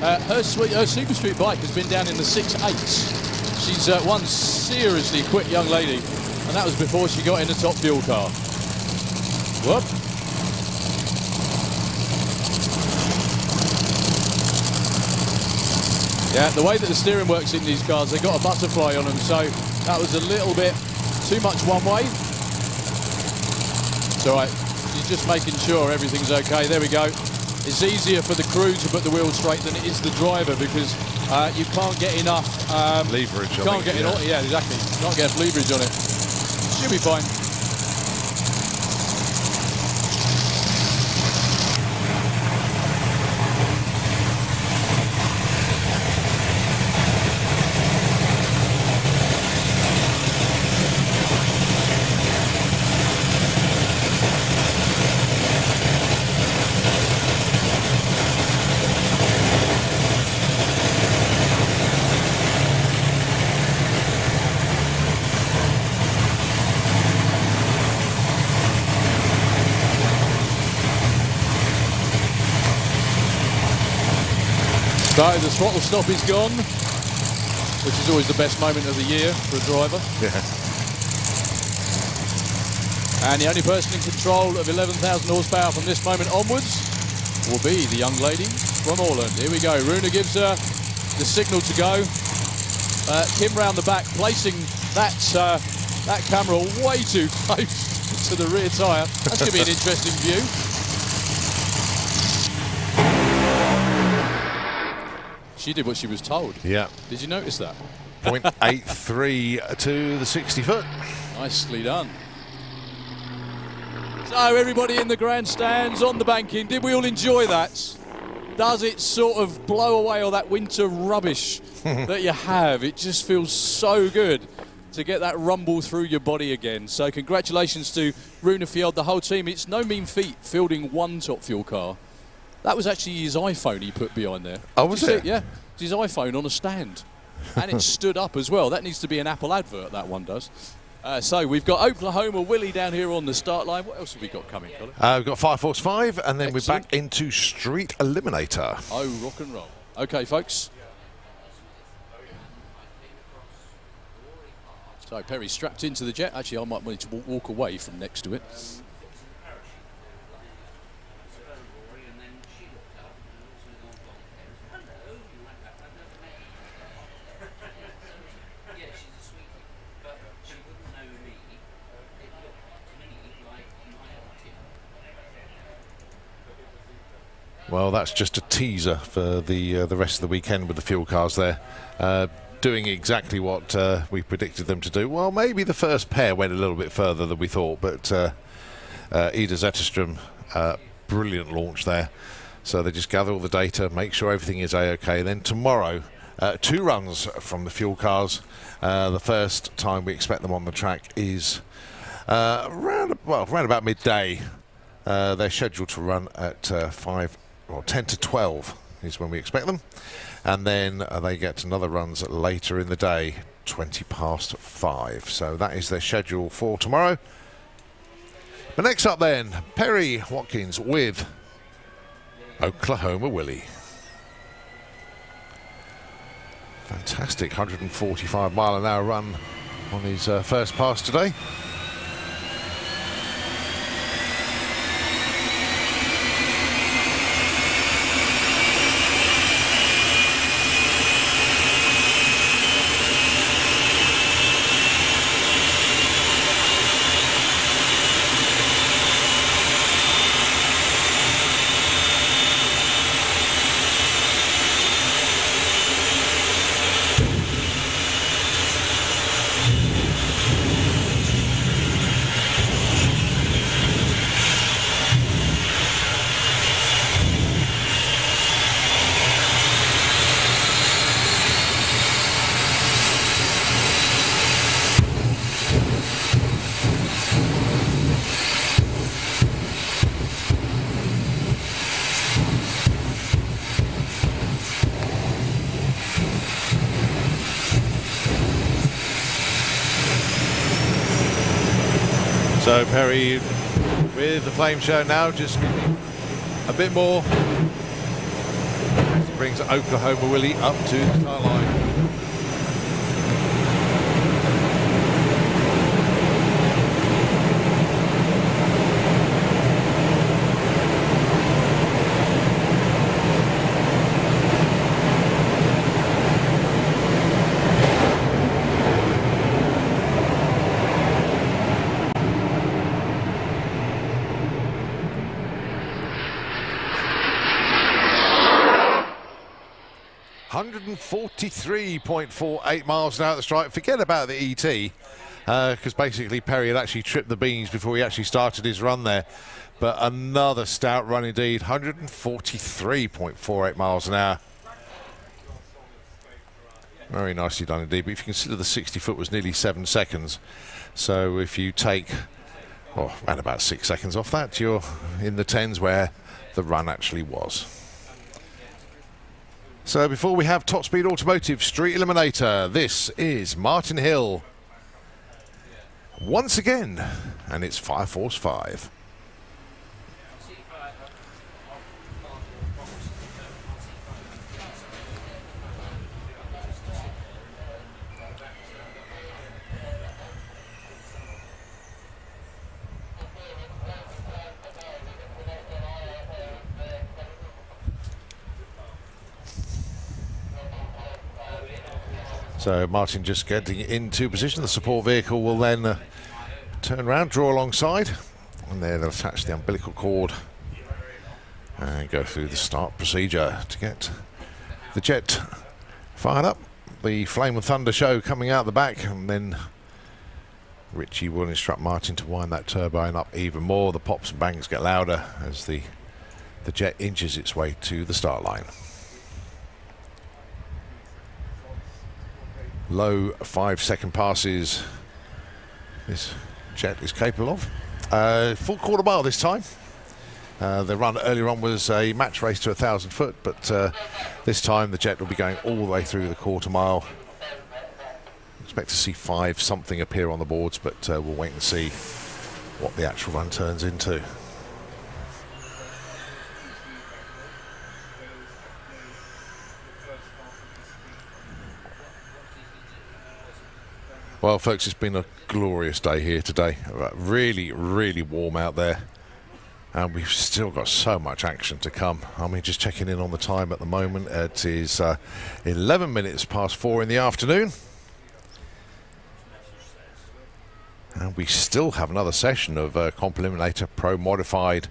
Her Super Street bike has been down in the 6.8s. She's one seriously quick young lady, and that was before she got in the top fuel car. Whoop. Yeah, the way that the steering works in these cars, they've got a butterfly on them, so that was a little bit too much one way. It's all right. She's just making sure everything's okay. There we go. It's easier for the crew to put the wheels straight than it is the driver because you can't get enough Leverage. You can't get enough. Yeah, exactly. Can't get enough leverage on it. Should be fine. So the throttle stop is gone, which is always the best moment of the year for a driver. Yeah. And the only person in control of 11,000 horsepower from this moment onwards will be the young lady from Orland. Here we go. Runa gives her the signal to go. Kim round the back, placing that camera way too close to the rear tyre. That's going to be an interesting view. She did what she was told. Yeah. Did you notice that? 0.83 to the 60 foot. Nicely done. So everybody in the grandstands, on the banking, did we all enjoy that? Does it sort of blow away all that winter rubbish that you have? It just feels so good to get that rumble through your body again. So congratulations to Rune Fjeld, the whole team. It's no mean feat fielding one Top Fuel car. That was actually his iPhone he put behind there. Oh, was it? Yeah, it's his iPhone on a stand. And it stood up as well. That needs to be an Apple advert, that one does. So we've got Oklahoma Willie down here on the start line. What else have we got coming, Colin? We've got Fire Force 5, and then Excellent. we're back into Street Eliminator. Oh, rock and roll. Okay, folks. So Perry strapped into the jet. Actually, I might want to walk away from next to it. Well, that's just a teaser for the rest of the weekend with the fuel cars there. Doing exactly what we predicted them to do. Well, maybe the first pair went a little bit further than we thought, but Ida Zetterstrom, brilliant launch there. So they just gather all the data, make sure everything is A-OK. Then tomorrow, 2 runs from the fuel cars. The first time we expect them on the track is around about midday. They're scheduled to run at 10 to 12 is when we expect them. And then they get another runs later in the day, 20 past 5. So that is their schedule for tomorrow. But next up then, Perry Watkins with Oklahoma Willie. Fantastic 145-mile-an-hour run on his first pass today. So Perry with the flame show now, just a bit more. Brings Oklahoma Willie up to the start line. .48 miles an hour at the strike. Forget about the ET, because basically Perry had actually tripped the beans before he actually started his run there. But another stout run indeed, 143.48 miles an hour. Very nicely done indeed. But if you consider the 60 foot was nearly 7 seconds, so if you take around about 6 seconds off that, you're in the tens where the run actually was. So before we have Top Speed Automotive Street Eliminator, this is Martin Hill once again, and it's Fire Force 5. So Martin just getting into position. The support vehicle will then turn around, draw alongside, and then they'll attach the umbilical cord and go through the start procedure to get the jet fired up. The Flame and Thunder show coming out the back, and then Richie will instruct Martin to wind that turbine up even more. The pops and bangs get louder as the jet inches its way to the start line. Low 5-second passes this jet is capable of. Full quarter mile this time. The run earlier on was a match race to 1,000 foot, but this time the jet will be going all the way through the quarter mile. Expect to see 5 something appear on the boards, but we'll wait and see what the actual run turns into. Well, folks, it's been a glorious day here today. Really, really warm out there. And we've still got so much action to come. I mean, just checking in on the time at the moment. It is 11 minutes past 4 in the afternoon. And we still have another session of Comp Eliminator Pro Modified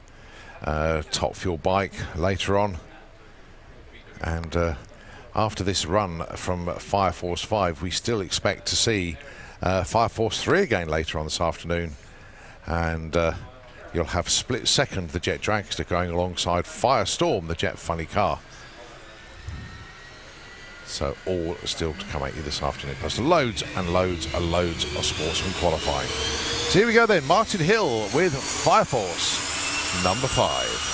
Top Fuel bike later on. And after this run from Fire Force 5, we still expect to see Fire Force 3 again later on this afternoon. And you'll have split second the Jet Dragster going alongside Firestorm, the Jet Funny car. So all still to come at you this afternoon. Plus loads and loads and loads of sportsman qualifying. So here we go then, Martin Hill with Fire Force number 5.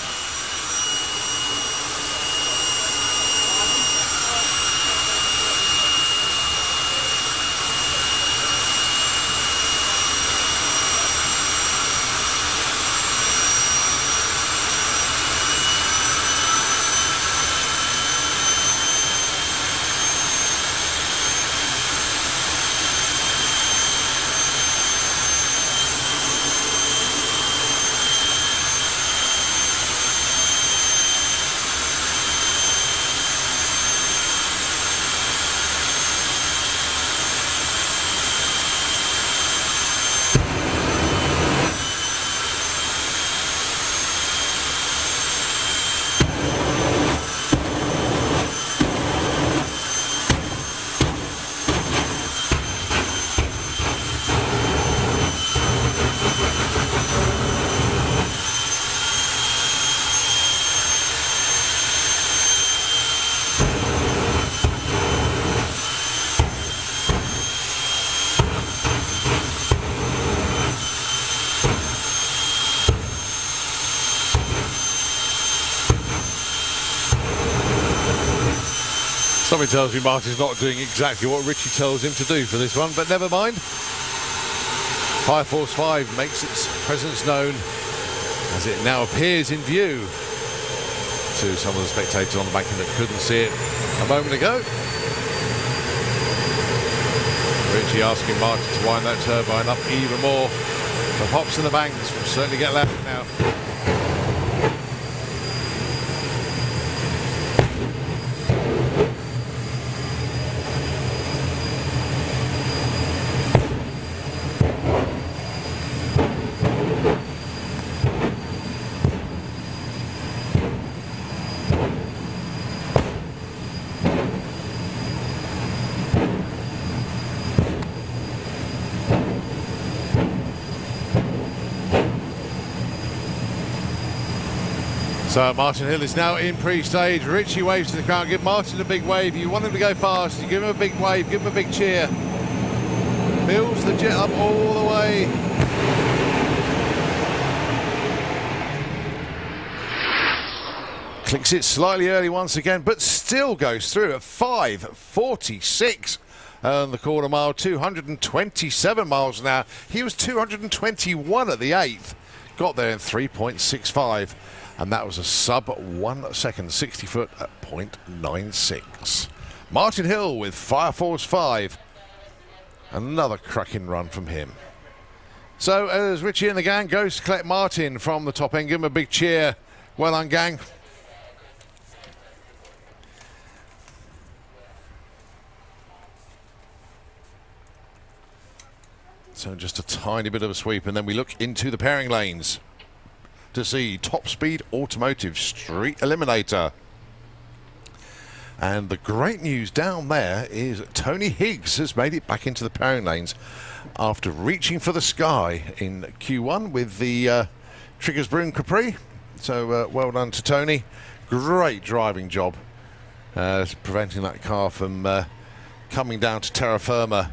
Something tells me Martin's not doing exactly what Richie tells him to do for this one, but never mind. Fire Force 5 makes its presence known as it now appears in view to some of the spectators on the bank that couldn't see it a moment ago. Richie asking Martin to wind that turbine up even more. The pops and the bangs will certainly get louder now. So Martin Hill is now in pre-stage. Richie waves to the crowd. Give Martin a big wave. You want him to go fast, you give him a big wave, give him a big cheer. Builds the jet up all the way. Clicks it slightly early once again, but still goes through at 5:46 on the quarter mile, 227 miles an hour. He was 221 at the 8th. Got there in 3.65. And that was a sub 1 second, 60 foot at 0.96. Martin Hill with Fire Force 5. Another cracking run from him. So as Richie and the gang goes to collect Martin from the top end, give him a big cheer. Well done, gang. So just a tiny bit of a sweep, and then we look into the pairing lanes to see Top Speed Automotive Street Eliminator. And the great news down there is Tony Higgs has made it back into the pairing lanes after reaching for the sky in Q1 with the Triggers Broom Capri. So well done to Tony. Great driving job, preventing that car from coming down to terra firma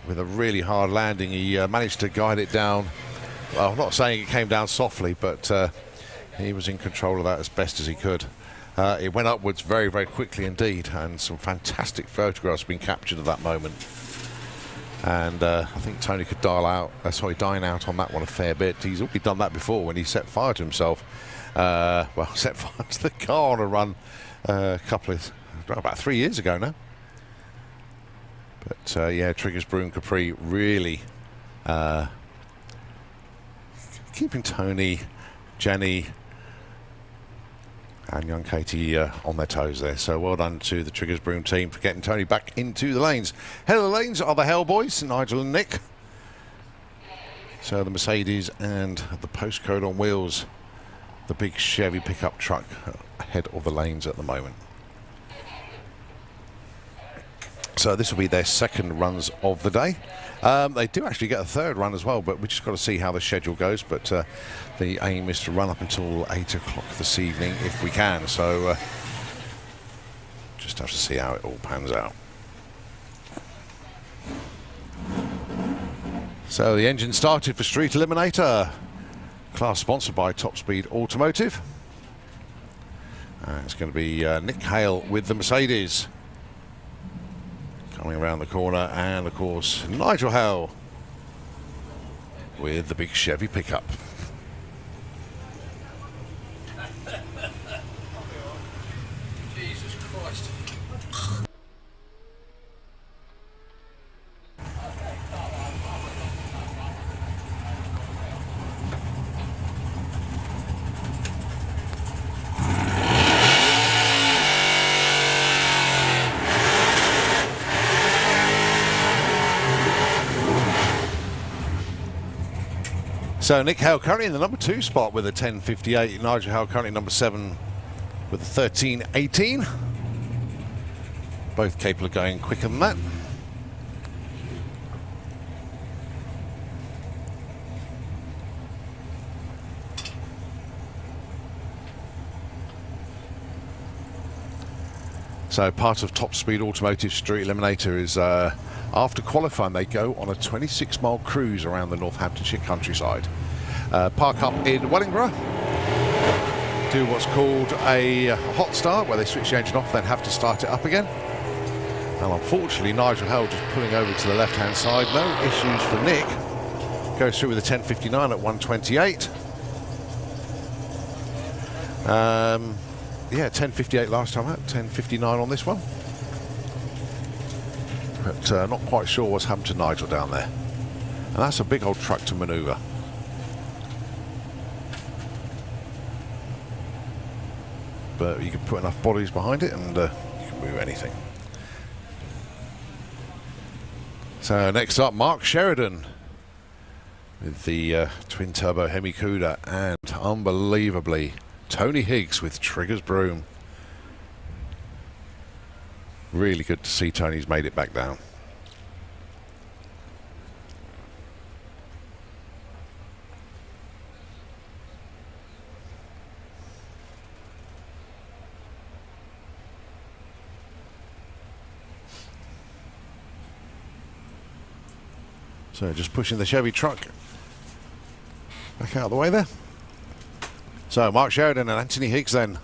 with a really hard landing. He managed to guide it down. Well, I'm not saying it came down softly, but he was in control of that as best as he could. It went upwards very, very quickly indeed, and some fantastic photographs been captured of that moment. And I think Tony could dine out on that one a fair bit. He's already done that before when he set fire to himself. Well, set fire to the car on a run about 3 years ago now. But yeah, Triggers Broom Capri really keeping Tony, Jenny and young Katie on their toes there. So well done to the Triggers Broom team for getting Tony back into the lanes. Head of the lanes are the Hellboys, Nigel and Nick. So the Mercedes and the Postcode on wheels, the big Chevy pickup truck ahead of the lanes at the moment. So this will be their second runs of the day. They do actually get a third run as well, but we just got to see how the schedule goes. But the aim is to run up until 8 o'clock this evening if we can. So just have to see how it all pans out. So the engine started for Street Eliminator, class sponsored by Top Speed Automotive. It's going to be Nick Hale with the Mercedes coming around the corner, and of course Nigel Hale with the big Chevy pickup. Jesus Christ. So Nick Hale currently in the number 2 spot with a 10.58. Nigel Hale currently number 7 with a 13.18. Both capable of going quicker than that. So part of Top Speed Automotive Street Eliminator is after qualifying they go on a 26-mile cruise around the Northamptonshire countryside. Park up in Wellingborough, do what's called a hot start where they switch the engine off, then have to start it up again. And unfortunately Nigel Hale just pulling over to the left hand side. No issues for Nick. Goes through with a 10.59 at 1:28. Yeah, 10.58 last time out, 10.59 on this one. But not quite sure what's happened to Nigel down there. And that's a big old truck to manoeuvre. But you can put enough bodies behind it and you can move anything. So next up, Mark Sheridan with the twin turbo Hemi Cuda, and unbelievably Tony Higgs with Triggers Broom. Really good to see Tony's made it back down. So just pushing the Chevy truck back out of the way there. So Mark Sheridan and Anthony Higgs then.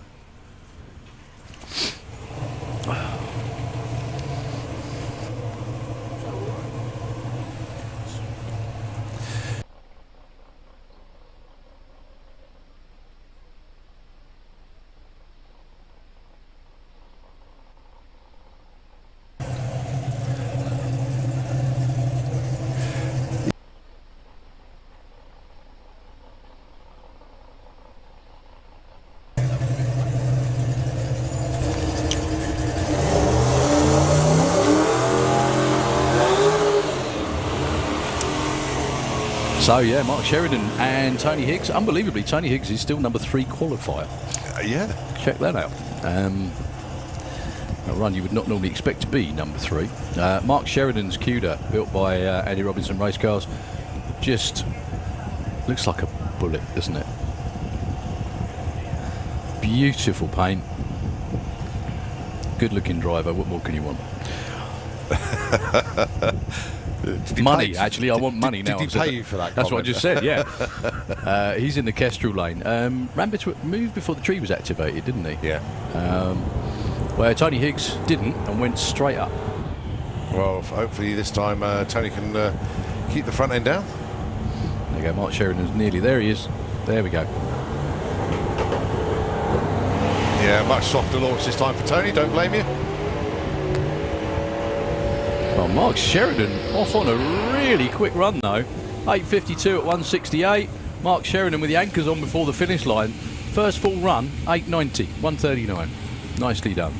So, yeah, Mark Sheridan and Tony Higgs. Unbelievably, Tony Higgs is still number 3 qualifier. Yeah. Check that out. A run you would not normally expect to be number 3. Mark Sheridan's Cuda, built by Andy Robinson Race Cars, just looks like a bullet, doesn't it? Beautiful paint. Good looking driver. What more can you want? Money, actually. I want money now. Did he pay you for that? That's what I comment? just said, yeah. He's in the Kestrel lane. Moved before the tree was activated, didn't he? Yeah. Where Tony Higgs didn't and went straight up. Well, hopefully this time Tony can keep the front end down. There you go, Mark Sheridan's nearly there. He is. There we go. Yeah, much softer launch this time for Tony. Don't blame you. Well, Mark Sheridan off on a really quick run though. 8:52 at 1:68. Mark Sheridan with the anchors on before the finish line. First full run, 8:90, 1:39. Nicely done.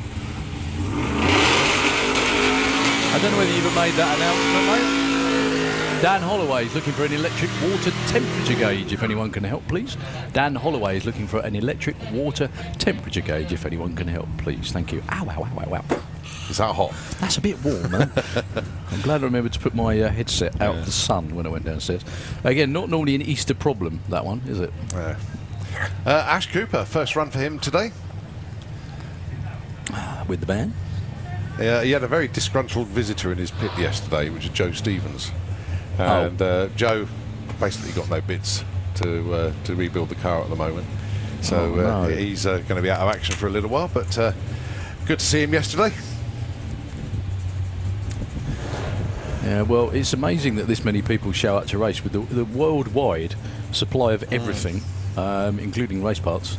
I don't know whether you ever made that announcement, mate. Dan Holloway is looking for an electric water temperature gauge, if anyone can help, please. Dan Holloway is looking for an electric water temperature gauge, if anyone can help, please. Thank you. Ow, ow, ow, ow, ow. Is that hot? That's a bit warm, man. I'm glad I remembered to put my headset out of the sun when I went downstairs. Again, not normally an Easter problem, that one, is it? Ash Cooper, first run for him today. With the van? He had a very disgruntled visitor in his pit yesterday, which is Joe Stevens. And Joe basically got no bits to rebuild the car at the moment. So he's going to be out of action for a little while, but good to see him yesterday. Yeah, well, it's amazing that this many people show up to race with the worldwide supply of everything, including race parts.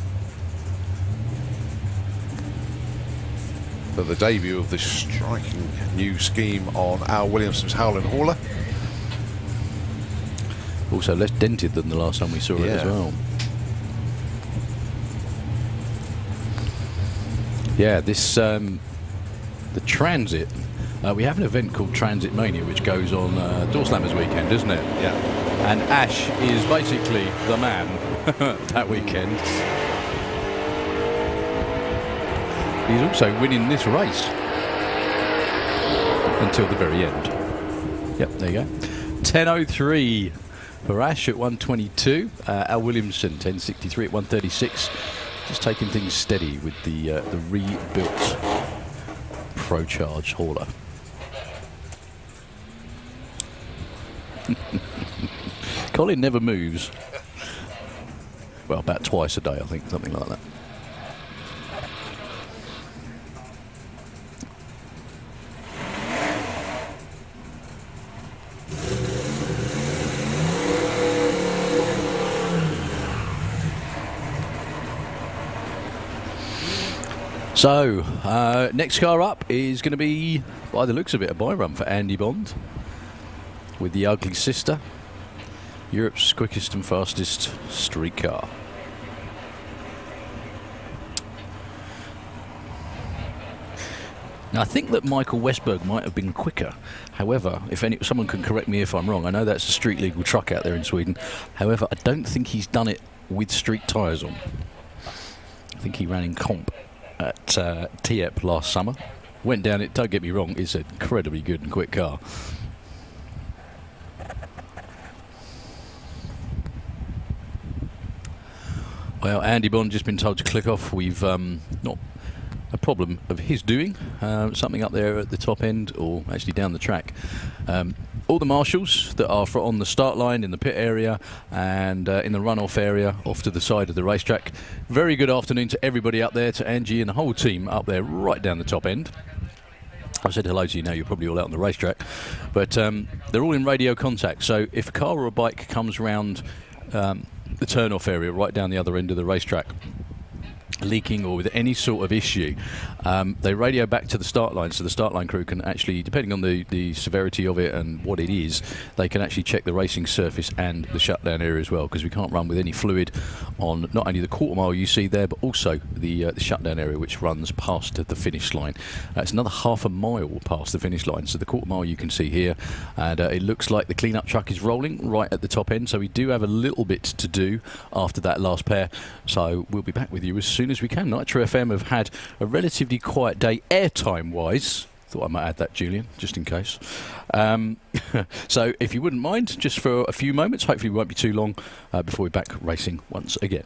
But the debut of this striking new scheme on Al Williamson's Howland Hauler. Also less dented than the last time we saw it as well. Yeah, this the Transit. We have an event called Transit Mania, which goes on Doorslammers weekend, isn't it? Yeah. And Ash is basically the man that weekend. He's also winning this race until the very end. Yep, there you go. 10:03 for Ash at 1:22. Al Williamson 10:63 at 1:36. Just taking things steady with the rebuilt ProCharge hauler. Colin never moves. Well, about twice a day, I think, something like that. So, next car up is going to be, by the looks of it, a buy run for Andy Bond with the Ugly Sister, Europe's quickest and fastest street car. Now, I think that Michael Westberg might have been quicker. However, if someone can correct me if I'm wrong, I know that's a street legal truck out there in Sweden. However, I don't think he's done it with street tyres on. I think he ran in comp at Tiep last summer. Went down it, don't get me wrong, it's an incredibly good and quick car. Well, Andy Bond just been told to click off. We've not a problem of his doing. Something up there at the top end, or actually down the track. All the marshals that are on the start line, in the pit area, and in the runoff area off to the side of the racetrack. Very good afternoon to everybody up there, to Angie and the whole team up there right down the top end. I said hello to you now, you're probably all out on the racetrack. But they're all in radio contact, so if a car or a bike comes round the turn-off area right down the other end of the racetrack, leaking or with any sort of issue, they radio back to the start line, so the start line crew can actually, depending on the severity of it and what it is, they can actually check the racing surface and the shutdown area as well, because we can't run with any fluid on not only the quarter mile you see there, but also the shutdown area, which runs past the finish line. It's another half a mile past the finish line, so the quarter mile you can see here, and it looks like the clean-up truck is rolling right at the top end, so we do have a little bit to do after that last pair, so we'll be back with you as soon as we can. Nitro FM have had a relatively quiet day airtime wise. Thought I might add that, Julian, just in case. So if you wouldn't mind, just for a few moments, hopefully we won't be too long before we're back racing once again.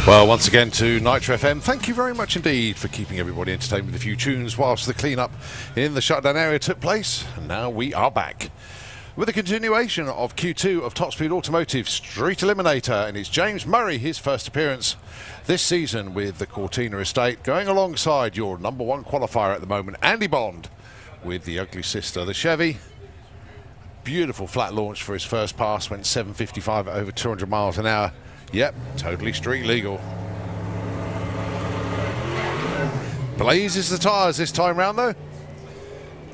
Well, once again to Nitro FM, thank you very much indeed for keeping everybody entertained with a few tunes whilst the clean-up in the shutdown area took place. And now we are back with a continuation of Q2 of Top Speed Automotive Street Eliminator, and it's James Murray, his first appearance this season with the Cortina Estate, going alongside your number one qualifier at the moment, Andy Bond, with the ugly sister, the Chevy. Beautiful flat launch for his first pass, went 755 at over 200 miles an hour. Yep, totally street legal. Blazes the tyres this time round though.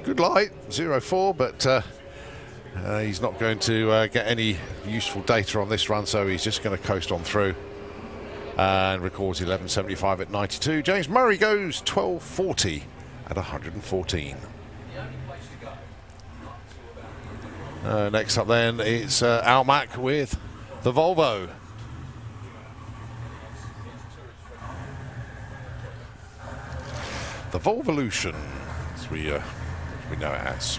Good light, 0.4, but he's not going to get any useful data on this run, so he's just going to coast on through and records 11.75 at 92. James Murray goes 12.40 at 114. Next up then, it's Almac with the Volvo. The Volvolution, as we know it as.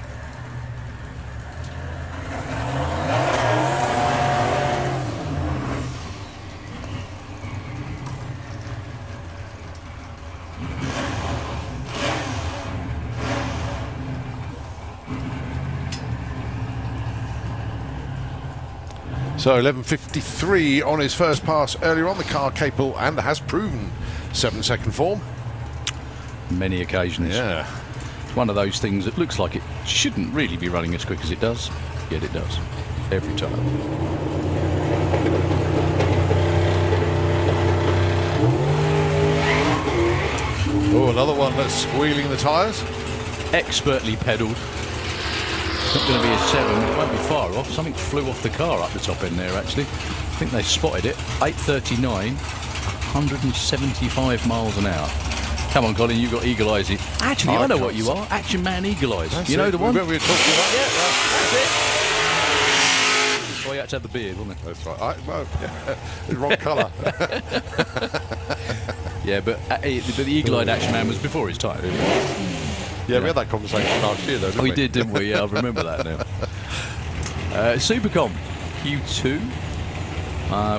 So 11.53 on his first pass earlier on. The car capable and has proven 7-second form. Many occasions. Yeah. One of those things that looks like it shouldn't really be running as quick as it does, yet it does. Every time. Oh, another one that's squealing the tyres. Expertly pedalled. Not going to be a 7, it won't be far off. Something flew off the car up the top end there, actually. I think they spotted it. 8:39, 175 miles an hour. Come on, Colin, you've got eagle eyes. Actually, I know what you are. Action Man Eagle Eyes. That's you know it. the one? We were talking about That's it. Oh, you had to have the beard, wasn't it? That's right. Well, yeah. The wrong colour. Yeah, but the Eagle-Eyed Action Man was before his time. Yeah, we had that conversation last year, though, didn't we? We did, didn't we? Yeah, I remember that now. Supercom Q2.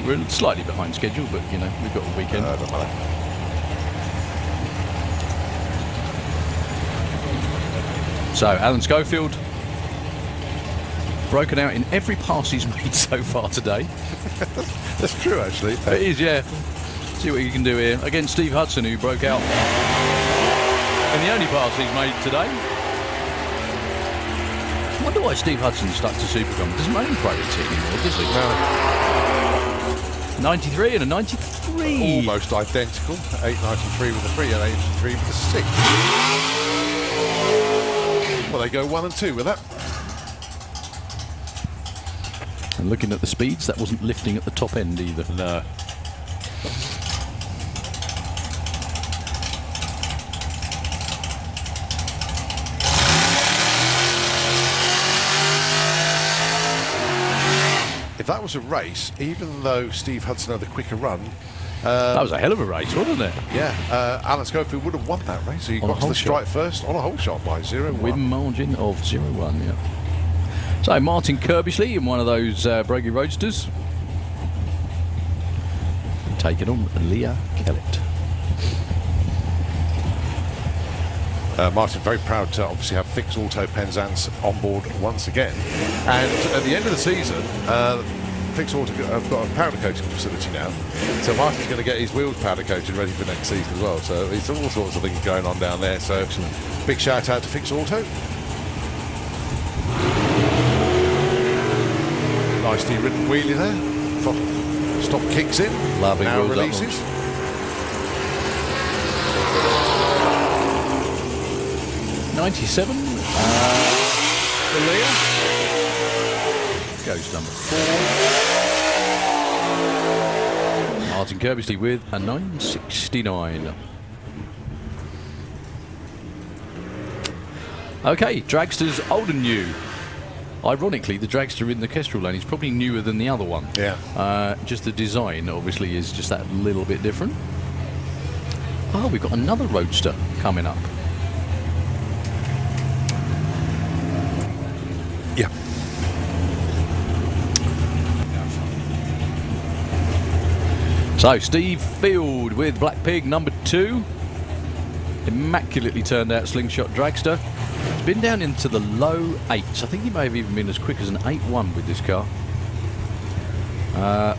We're slightly behind schedule, but, you know, we've got the weekend. Don't matter. So, Alan Schofield, broken out in every pass he's made so far today. That's true, actually. It is, yeah. See what you can do here. Against Steve Hudson, who broke out in the only pass he's made today. I wonder why Steve Hudson stuck to Supercom. Doesn't run in Pro T anymore, does he? No. 93 and a 93. Almost identical. 893 with a 3 and 893 with a 6. Well, they go 1 and 2 with that. And looking at the speeds, that wasn't lifting at the top end either. No. If that was a race, even though Steve Hudson had the quicker run, That was a hell of a race, wasn't it? yeah, Alan Schofield would have won that race. He On a got to whole the strike shot. first on a whole shot by 0-1. Win margin of 0-1, yeah. So Martin Kirbishley in one of those Brogy Roadsters. Taking on Leah Kellett. Martin, very proud to obviously have Fix Auto Penzance on board once again. And at the end of the season, Fix Auto have got a powder coating facility now. So Martin's going to get his wheels powder coated ready for next season as well. So it's all sorts of things going on down there. So excellent. Big shout out to Fix Auto. Nicely ridden wheelie there. Stop kicks in. Lovely now wheels up releases. on. 97. For Leah. Goes number 4. Martin Kirbishley with a 969. Okay, dragsters old and new. Ironically, the dragster in the Kestrel lane is probably newer than the other one. Yeah. Just the design, obviously, is just that little bit different. Oh, we've got another roadster coming up. Yeah. So, Steve Field with Black Pig, number 2. Immaculately turned out slingshot dragster. It's been down into the low 8s. I think he may have even been as quick as an 8.1 with this car.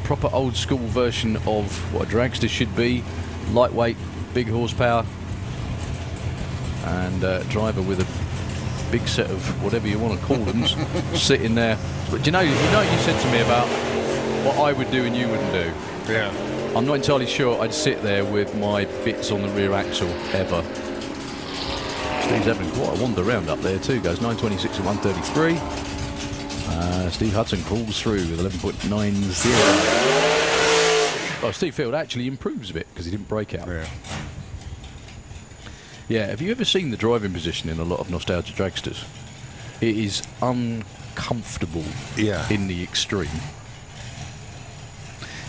Proper old school version of what a dragster should be. Lightweight, big horsepower, and driver with a big set of whatever you want to call them sitting there. But you know you said to me about what I would do and you wouldn't do. Yeah. I'm not entirely sure I'd sit there with my bits on the rear axle ever. Steve's having quite a wander around up there too. Goes 926 and 133. Steve Hudson crawls through with 11.90. Oh, Steve Field actually improves a bit because he didn't break out. Yeah. Yeah, have you ever seen the driving position in a lot of nostalgia dragsters? It is uncomfortable in the extreme.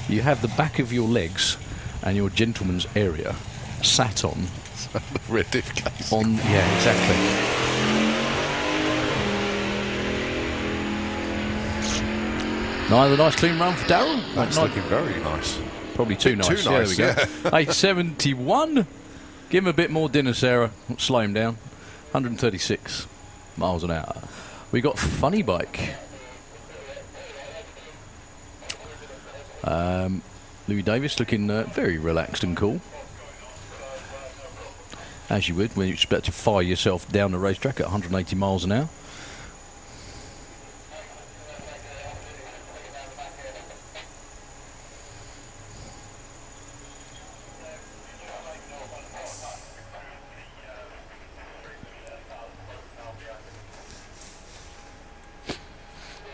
You have the back of your legs and your gentleman's area sat on. Reddiff case. Yeah, exactly. Another nice clean run for Darryl. That's looking very nice. Probably too nice. Too nice, There we go. 871. Give him a bit more dinner, Sarah. Slow him down. 136 miles an hour. We got Funny Bike. Louis Davis looking very relaxed and cool. as you would when you expect to fire yourself down the racetrack at 180 miles an hour.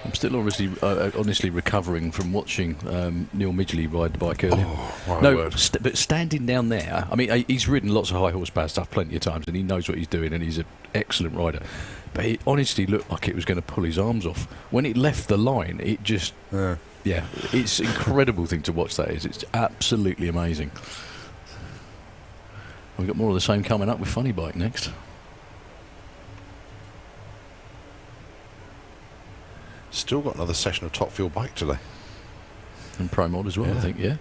I'm still honestly recovering from watching Neil Midgley ride the bike earlier. Oh, my no, word. But standing down there, I mean, he's ridden lots of high horsepower stuff plenty of times, and he knows what he's doing, and he's an excellent rider. But it honestly looked like it was going to pull his arms off. When it left the line, it just... Yeah, it's an incredible thing to watch, that is. It's absolutely amazing. We've got more of the same coming up with Funny Bike next. Still got another session of Top Fuel Bike today. And Pro Mod as well, I think, yeah.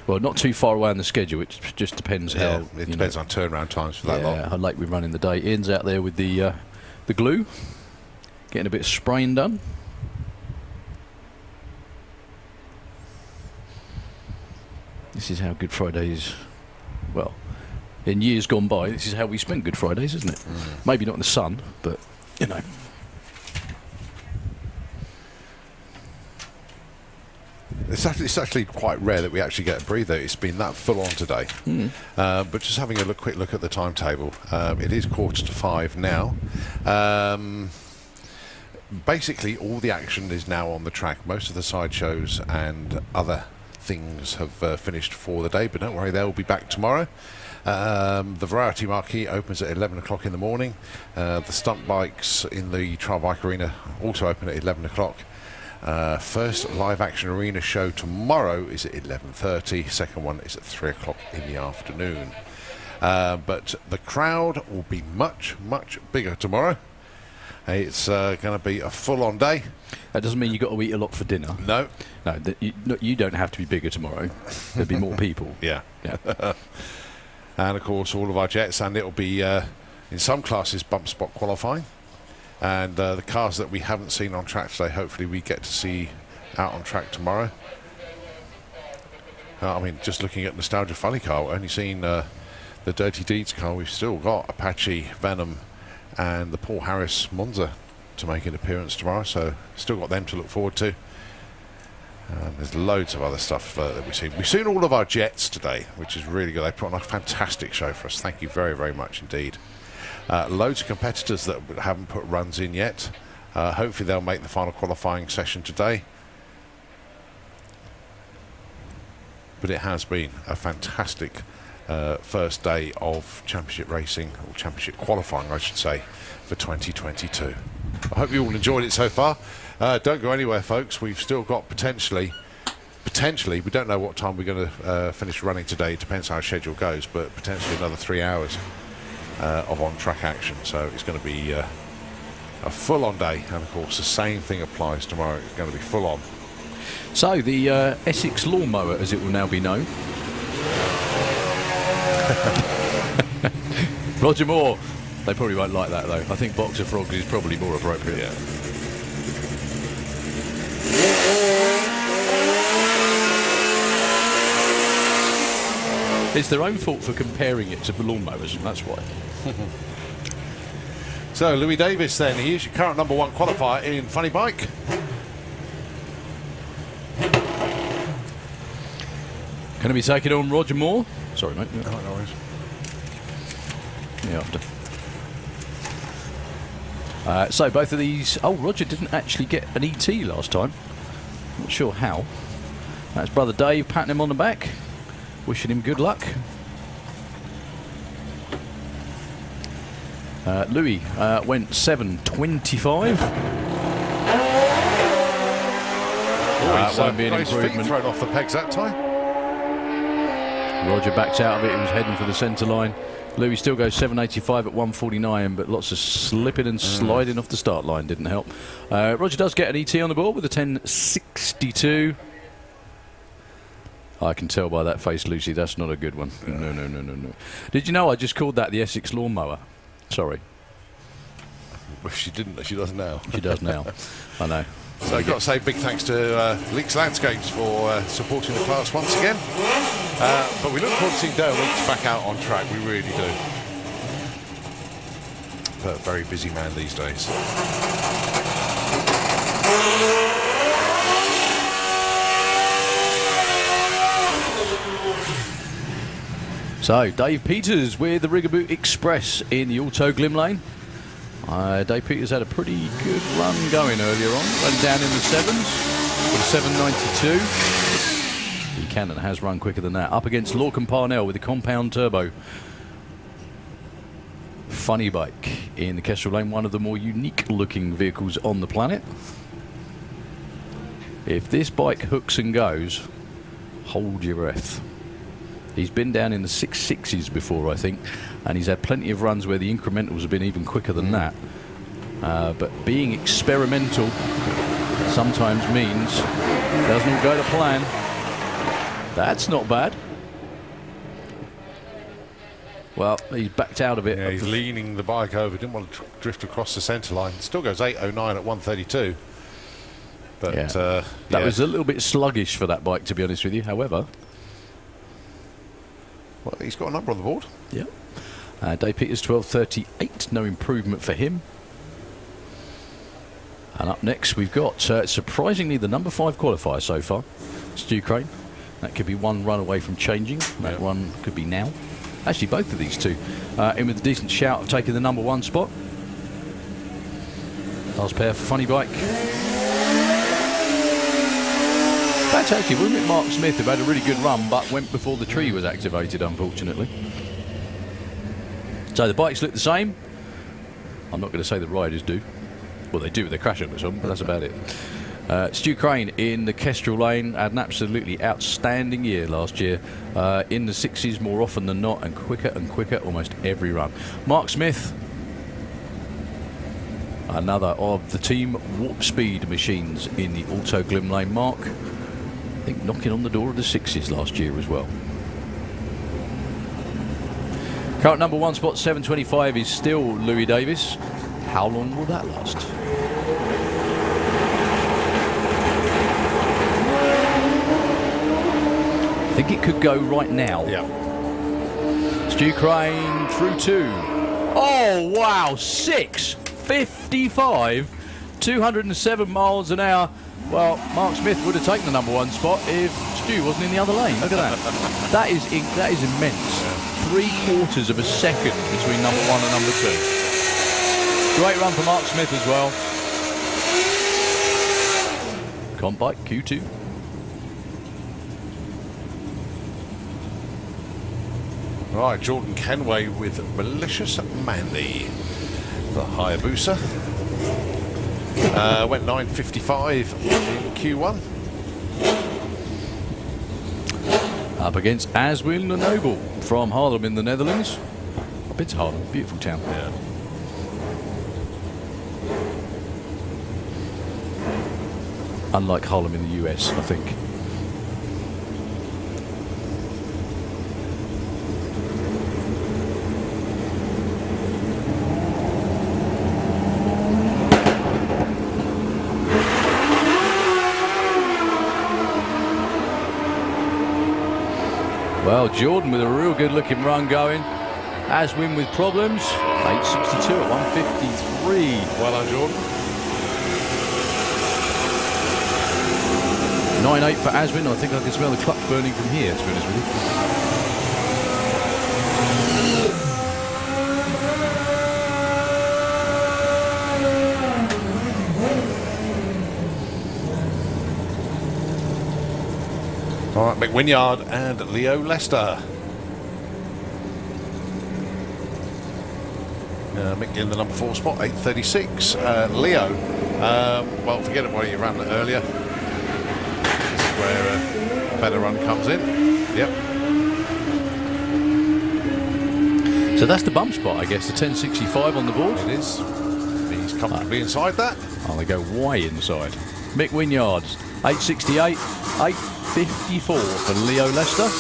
Well, not too far away on the schedule. It just depends how... It depends on turnaround times for that lot. How late we're running the day. Ian's out there with the glue, getting a bit of spraying done. This is how Good Friday is. Well, in years gone by, this is how we spent Good Fridays, isn't it? Maybe not in the sun, but, you know. It's actually quite rare that we actually get a breather. It's been that full on today. But just having a quick look at the timetable, it is 4:45 now. Basically, all the action is now on the track. Most of the sideshows and other things have finished for the day, but don't worry, they'll be back tomorrow. The Variety Marquee opens at 11 o'clock in the morning. The stunt bikes in the Trial Bike Arena also open at 11 o'clock. First live action arena show tomorrow is at 11:30. Second one is at 3 o'clock in the afternoon. But the crowd will be much, much bigger tomorrow. It's going to be a full-on day. That doesn't mean you've got to eat a lot for dinner. No. No, you don't have to be bigger tomorrow. There'll be more people. Yeah. Yeah. And, of course, all of our jets, and it'll be, in some classes, bump spot qualifying. And the cars that we haven't seen on track today, hopefully we get to see out on track tomorrow. I mean, just looking at Nostalgia Funny car, we've only seen the Dirty Deeds car. We've still got Apache, Venom, and the Paul Harris Monza to make an appearance tomorrow, so still got them to look forward to. There's loads of other stuff that we've seen. We've seen all of our jets today, which is really good. They put on a fantastic show for us. Thank you very, very much indeed. Loads of competitors that haven't put runs in yet. Hopefully they'll make the final qualifying session today. But it has been a fantastic first day of championship racing, or championship qualifying I should say, for 2022. I hope you all enjoyed it so far. Don't go anywhere, folks. We've still got potentially, we don't know what time we're going to finish running today. It depends how our schedule goes, but potentially another 3 hours of on-track action. So it's going to be a full-on day, and of course the same thing applies tomorrow. It's going to be full-on. So the Essex lawnmower, as it will now be known. Roger Moore. They probably won't like that, though. I think Boxer Frogs is probably more appropriate. Yeah. It's their own fault for comparing it to lawnmowers, and that's why. So Louis Davis then, he is your current #1 qualifier in Funny Bike. Going to be taking on Roger Moore. Sorry, mate. No worries. Yeah, after. So both of these... Oh, Roger didn't actually get an ET last time. Not sure how. That's brother Dave patting him on the back, wishing him good luck. Louis went 7:25. Won't be an Got his feet improvement. thrown off the pegs that time. Roger backs out of it. He was heading for the centre line. Louis still goes 7:85 at 1:49, but lots of slipping and sliding off the start line didn't help. Roger does get an ET on the board with a 10:62. I can tell by that face, Lucy, that's not a good one. No. Did you know I just called that the Essex lawnmower? Sorry. Well, she didn't. She does now. She does now. I know. So I've got to say big thanks to Leeks Landscapes for supporting the class once again. But we look forward to seeing Dale Leeks back out on track, we really do. But a very busy man these days. So, Dave Peters with the Rigaboot Express in the Auto Glim Lane. Dave Peters had a pretty good run going earlier on, running down in the 7s with a 792. He can and has run quicker than that. Up against Lorcan Parnell with the Compound Turbo. Funny Bike in the Kestrel Lane, one of the more unique looking vehicles on the planet. If this bike hooks and goes, hold your breath. He's been down in the 6.6s before, I think, and he's had plenty of runs where the incrementals have been even quicker than that. But being experimental sometimes means it doesn't all go to plan. That's not bad. Well, he's backed out of it. Yeah, he's leaning the bike over, didn't want to drift across the centre line. Still goes 8.09 at 132. But yeah. That was a little bit sluggish for that bike, to be honest with you. However, well, he's got a number on the board. Yeah. Dave Peters 12.38, no improvement for him. And up next we've got, surprisingly, the number 5 qualifier so far, Stu Crane. That could be one run away from changing. That one could be now. Actually, both of these two in with a decent shout of taking the number 1 spot. Last pair for Funny Bike. That's actually, wasn't it Mark Smith who had a really good run but went before the tree was activated, unfortunately. So the bikes look the same. I'm not going to say the riders do. Well, they do with their crash helmets on, but that's about it. Stu Crane in the Kestrel Lane had an absolutely outstanding year last year. In the 6s more often than not, and quicker almost every run. Mark Smith, another of the team Warp Speed machines in the Auto Glim Lane. Mark, I think knocking on the door of the 6s last year as well. Current number 1 spot 725 is still Louis Davis. How long will that last? I think it could go right now. Yeah. Stu Crane through 2. Oh wow, 6.55, 207 miles an hour. Well, Mark Smith would have taken the number 1 spot if Stu wasn't in the other lane. Look at that. that is immense. 3/4 of a second between number 1 and number 2. Great run for Mark Smith as well. Comp Bike Q2. Right, Jordan Kenway with Malicious Mandy. The Hayabusa. Went 9.55 in Q1. Up against Aswin the Noble from Haarlem in the Netherlands. I've been to Haarlem, beautiful town. Yeah. Unlike Haarlem in the US, I think. Well, Jordan with a real good looking run going. Aswin with problems. 8.62 at 1.53. Well done, Jordan. 9.8 for Aswin. I think I can smell the clutch burning from here, to be honest with you. All right, Mick Wynyard and Leo Lester. Mick in the number 4 spot, 8.36. Leo, well, forget about where you ran earlier. This is where a better run comes in. Yep. So that's the bump spot, I guess, the 10.65 on the board. It is. He's comfortably inside that. Oh, they go way inside. Mick Wynyard, 8.68, 8.54 for Leo Lester.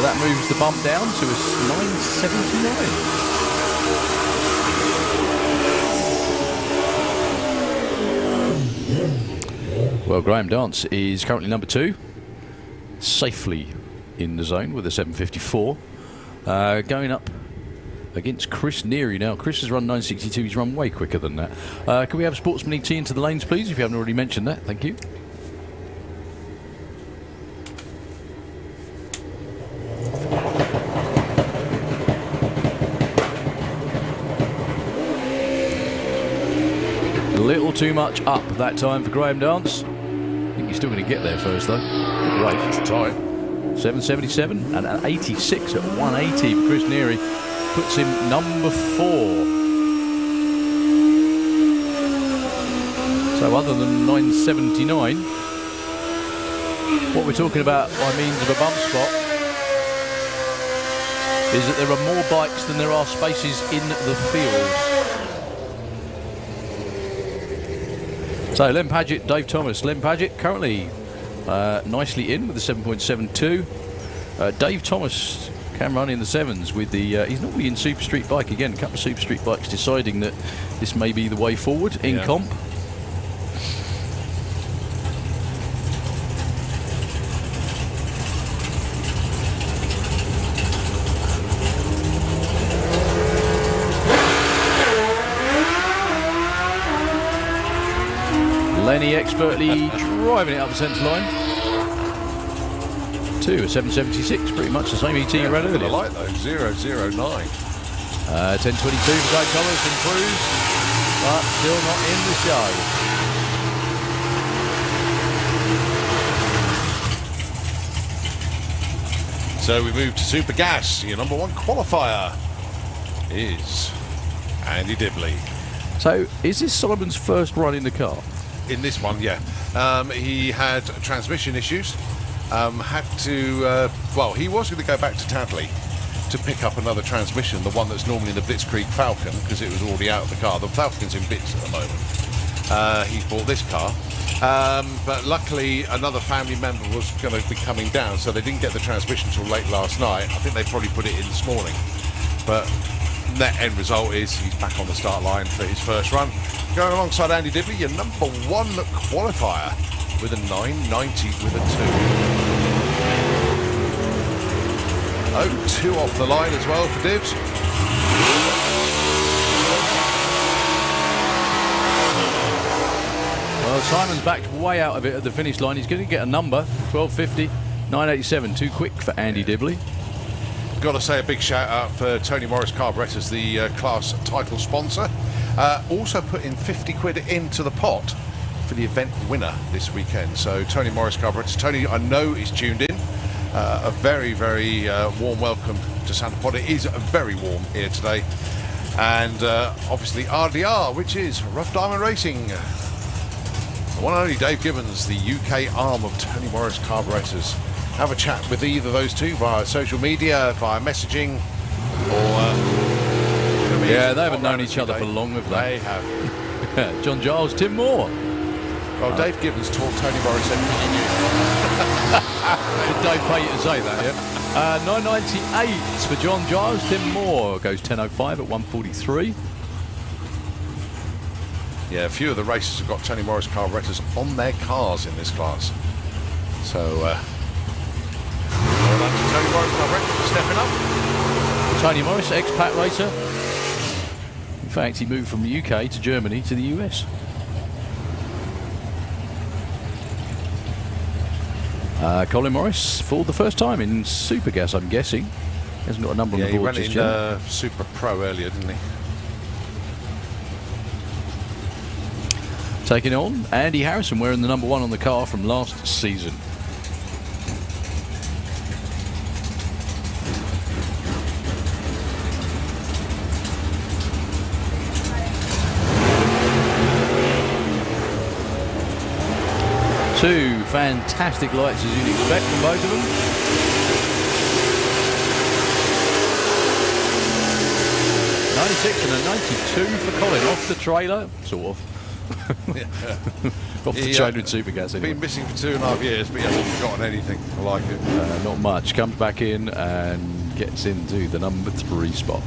That moves the bump down to a 9.79. Well, Graham Dance is currently number 2, safely in the zone with a 7.54. Going up against Chris Neary now. Chris has run 9.62. He's run way quicker than that. Can we have Sportsman ET into the lanes, please, if you haven't already mentioned that? Thank you. A little too much up that time for Graham Dance. I think he's still going to get there first, though. Good race. It's tight. 7.77 and an 86 at 180 for Chris Neary. Puts him number 4. So other than 9.79, what we're talking about by means of a bump spot is that there are more bikes than there are spaces in the field. So Len Padgett, Dave Thomas. Len Padgett currently nicely in with the 7.72. Dave Thomas can run in the 7s with the... he's normally in Super Street bike again. A couple of Super Street bikes deciding that this may be the way forward in comp. Lenny expertly driving it up the centre line. 2, a 7.76, pretty much the same ET you ran earlier. I like those, 0.09. 10.22 for Dave Thomas and Cruz, but still not in the show. So we move to Super Gas. Your number 1 qualifier is Andy Dibley. So, is this Solomon's first run in the car? In this one, yeah. He had transmission issues. Had to, well, he was going to go back to Tadley to pick up another transmission, the one that's normally in the Blitzkrieg Falcon, because it was already out of the car. The Falcon's in bits at the moment. He's bought this car. But luckily, another family member was going to be coming down, so they didn't get the transmission until late last night. I think they probably put it in this morning. But net end result is he's back on the start line for his first run. Going alongside Andy Dibley, your number 1 qualifier with a 990 with a 2. 2 off the line as well for Dibs. Well, Simon's backed way out of it at the finish line. He's going to get a number, 12.50, 9.87. Too quick for Andy Dibley. Got to say a big shout out for Tony Morris Carburettors, the class title sponsor. Also put in 50 quid into the pot for the event winner this weekend. So Tony Morris Carburettors. Tony, I know, is tuned in. A very, very warm welcome to Santa Pod. It is very warm here today. And obviously RDR, which is Rough Diamond Racing. The one and only Dave Gibbons, the UK arm of Tony Morris Carburettors. Have a chat with either of those two via social media, via messaging, or... yeah, they haven't known each other for long, have they? They have. John Giles, Tim Moore. Well, Dave Gibbons taught Tony Morris everything he knew. Did Dave pay you to say that, yeah? 9.98 for John Giles. Tim Moore goes 10.05 at 1.43. Yeah, a few of the racers have got Tony Morris carburetors on their cars in this class. So, well done to Tony Morris carburetors for stepping up. Tony Morris, expat racer. In fact, he moved from the UK to Germany to the US. Colin Morris for the first time in Super Gas, I'm guessing. He hasn't got a number on the board just yet. He went in Super Pro earlier, didn't he? Taking on Andy Harrison, wearing the number 1 on the car from last season. Two fantastic lights, as you'd expect from both of them. '96 and a 92 for Colin, off the trailer, sort of. Off the trailer in Super Gas anyway. Been missing for 2.5 years, but he hasn't forgotten anything. I like it. Not much. Comes back in and gets into the number 3 spot.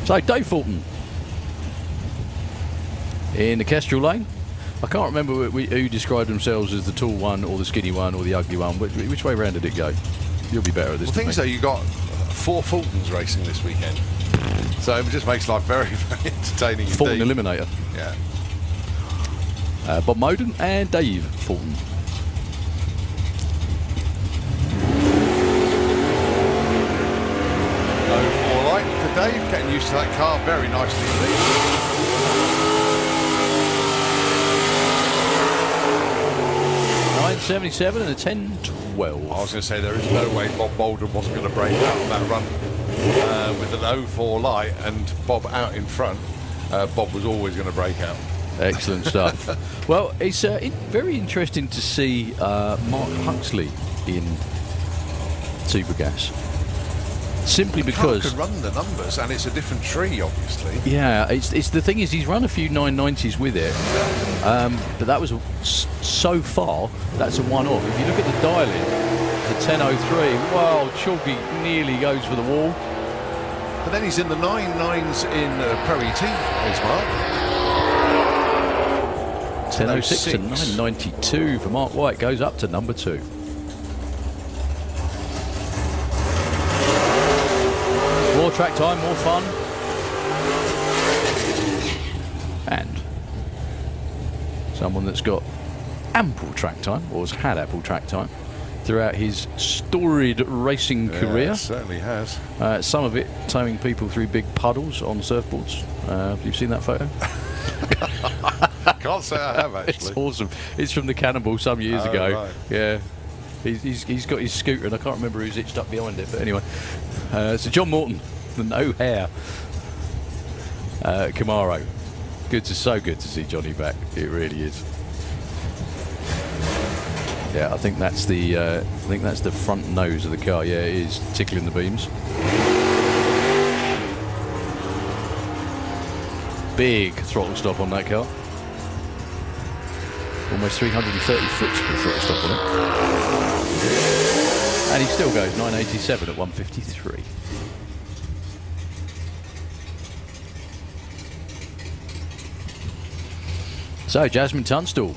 So Dave Fulton in the Kestrel lane. I can't remember who described themselves as the tall one or the skinny one or the ugly one. Which way round did it go? You'll be better at this. Well, things though, you got 4 Fultons racing this weekend, so it just makes life very, very entertaining. Fulton indeed. Eliminator. Yeah. Bob Moden and Dave Fulton. No 4 light for Dave, getting used to that car very nicely indeed. 977 and a 1012. I was going to say there is no way Bob Bolden wasn't going to break out on that run with an 04 light and Bob out in front. Bob was always going to break out. Excellent stuff. Well, it's very interesting to see Mark Huxley in Supergas. Simply because Car can run the numbers, and it's a different tree, obviously. yeah, it's the thing is he's run a few 990s with it, but that was so far that's a one-off. If you look at the dialing, the 1003, well, Chalky nearly goes for the wall. But then he's in the 9.9s in Pro ET, is Mark. 1006 and 992 for Mark White goes up to number 2. More track time, more fun. And someone that's got ample track time, or has had ample track time, throughout his storied racing career. It certainly has. Some of it towing people through big puddles on surfboards. You've seen that photo? Can't say I have, actually. It's awesome. It's from the Cannonball some years ago. Right. Yeah. He's got his scooter, and I can't remember who's hitched up behind it. But anyway, so John Morton, the no hair Camaro. So good to see Johnny back. It really is. Yeah, I think that's the front nose of the car. Yeah, it is tickling the beams. Big throttle stop on that car. Almost 330 foot of throttle stop on it. And he still goes 987 at 153. So, Jasmine Tunstall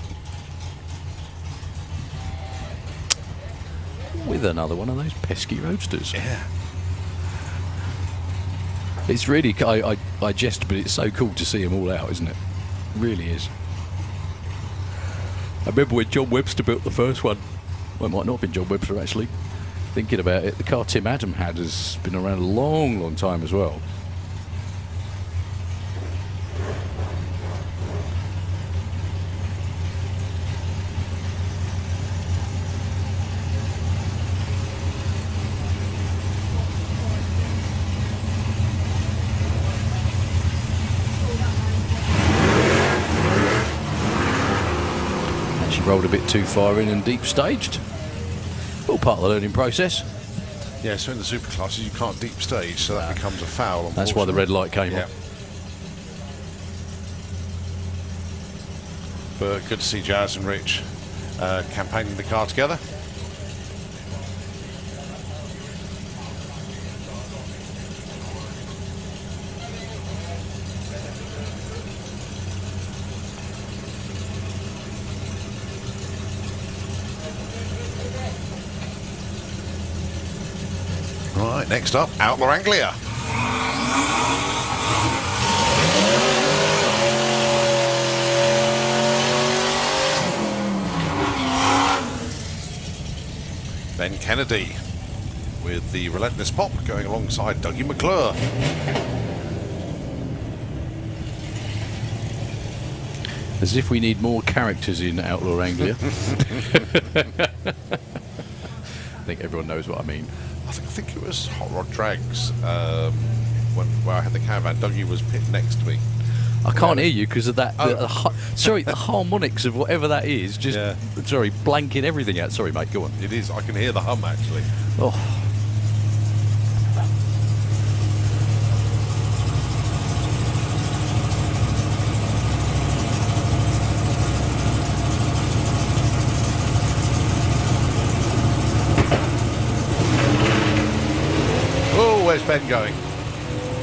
with another one of those pesky roadsters. Yeah. It's really, I jest, but it's so cool to see them all out, isn't it? Really is. I remember when John Webster built the first one. Well, it might not have been John Webster, actually. Thinking about it, the car Tim Adam had has been around a long, long time as well. Rolled a bit too far in and deep staged. All part of the learning process. Yeah, so in the super classes you can't deep stage, so that becomes a foul. That's why the red light came on. But good to see Jazz and Rich campaigning the car together. Right, next up, Outlaw Anglia. Ben Kennedy with the Relentless Pop going alongside Dougie McClure. As if we need more characters in Outlaw Anglia. I think everyone knows what I mean. I think it was Hot Rod Drags where I had the caravan. Dougie was pit next to me. I can't hear you because of that. The harmonics of whatever that is, just blanking everything out. Sorry, mate. Go on. It is. I can hear the hum actually. Oh. Where's Ben going?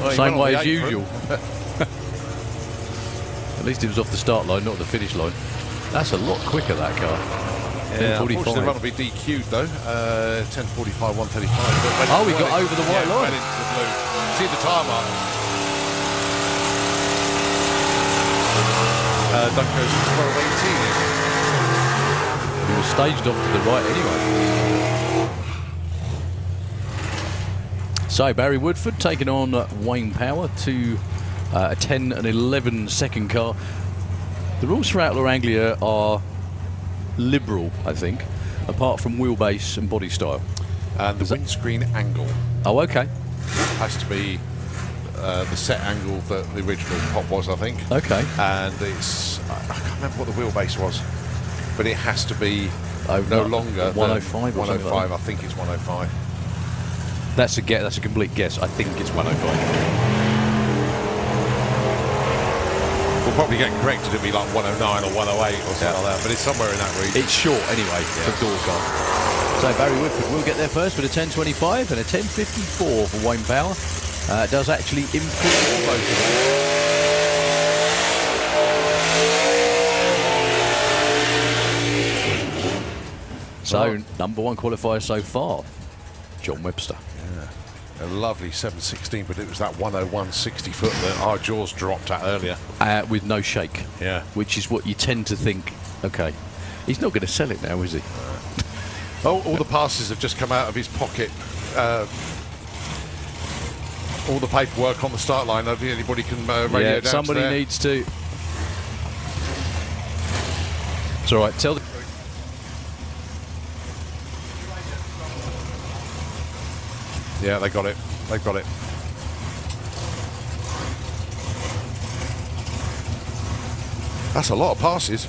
Well, same way as usual. At least he was off the start line, not the finish line. That's a lot quicker, that car. Yeah, unfortunately, the 10:45. run will be DQ'd though. 10:45, 1:35. Oh, he got over the white line. Went into the blue. See the tyre mark. Dunko's 12:18. He was staged off to the right anyway. So Barry Woodford taking on Wayne Power to a 10 and 11 second car. The rules for Outlaw Anglia are liberal, I think, apart from wheelbase and body style. And the windscreen angle Oh, okay. has to be the set angle that the original pop was, I think. Okay. And it's, I can't remember what the wheelbase was, but it has to be Oh, no not longer than 105 or something 105. like I think it's 105. That's a guess. That's a complete guess. I think it's 105. We'll probably get corrected. It'll be like 109 or 108 or something like that, but it's somewhere in that region. It's short anyway for door car. So Barry Woodford will get there first with a 10:25 and a 10:54 for Wayne Power. Does actually improve both of them. So, number one qualifier so far, John Webster. A lovely 716, but it was that 101 60 foot that our jaws dropped at earlier. With no shake. Yeah. Which is what you tend to think, okay, he's not going to sell it now, is he? Oh, all the passes have just come out of his pocket. All the paperwork on the start line. I don't think anybody can radio Yeah, down somebody to there. needs to. It's all right. Tell the. Yeah, they got it. They've got it. That's a lot of passes.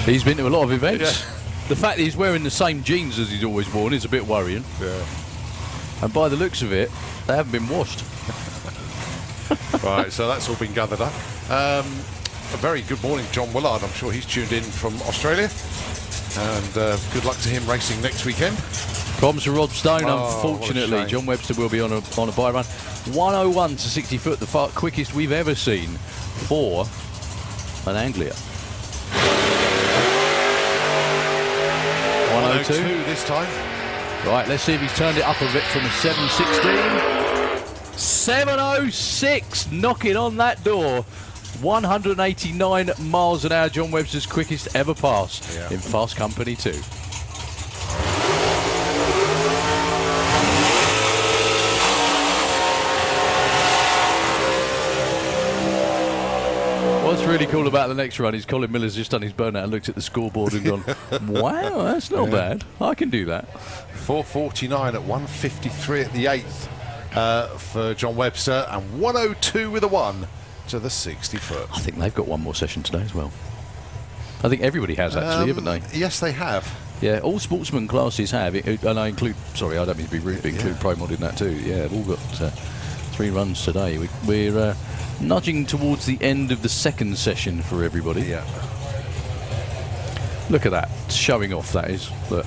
He's been to a lot of events. Yeah. The fact that he's wearing the same jeans as he's always worn is a bit worrying. Yeah. And by the looks of it, they haven't been washed. Right, so that's all been gathered up. A very good morning, John Willard. I'm sure he's tuned in from Australia. And good luck to him racing next weekend. Problems for Rob Stone, Oh, what a unfortunately. shame. John Webster will be on a bye run. 101 to 60 foot, the quickest we've ever seen for an Anglia. 102. 102 this time. Right, let's see if he's turned it up a bit from a 716. 706, knocking on that door. 189 miles an hour, John Webster's quickest ever pass in Fast Company 2. What's really cool about the next run is Colin Miller's just done his burnout and looked at the scoreboard and gone, wow, that's not bad. I can do that. 4:49 at 1:53 at the 8th for John Webster, and 1:02 with a 1 to the 60 foot. I think they've got one more session today as well. I think everybody has actually, haven't they? Yes, they have. Yeah, all sportsman classes have, and I include, sorry, I don't mean to be rude, but include Pro Mod in that too. Yeah, they've all got 3 runs today. We're nudging towards the end of the second session for everybody. Yeah. Look at that, showing off that is. Look.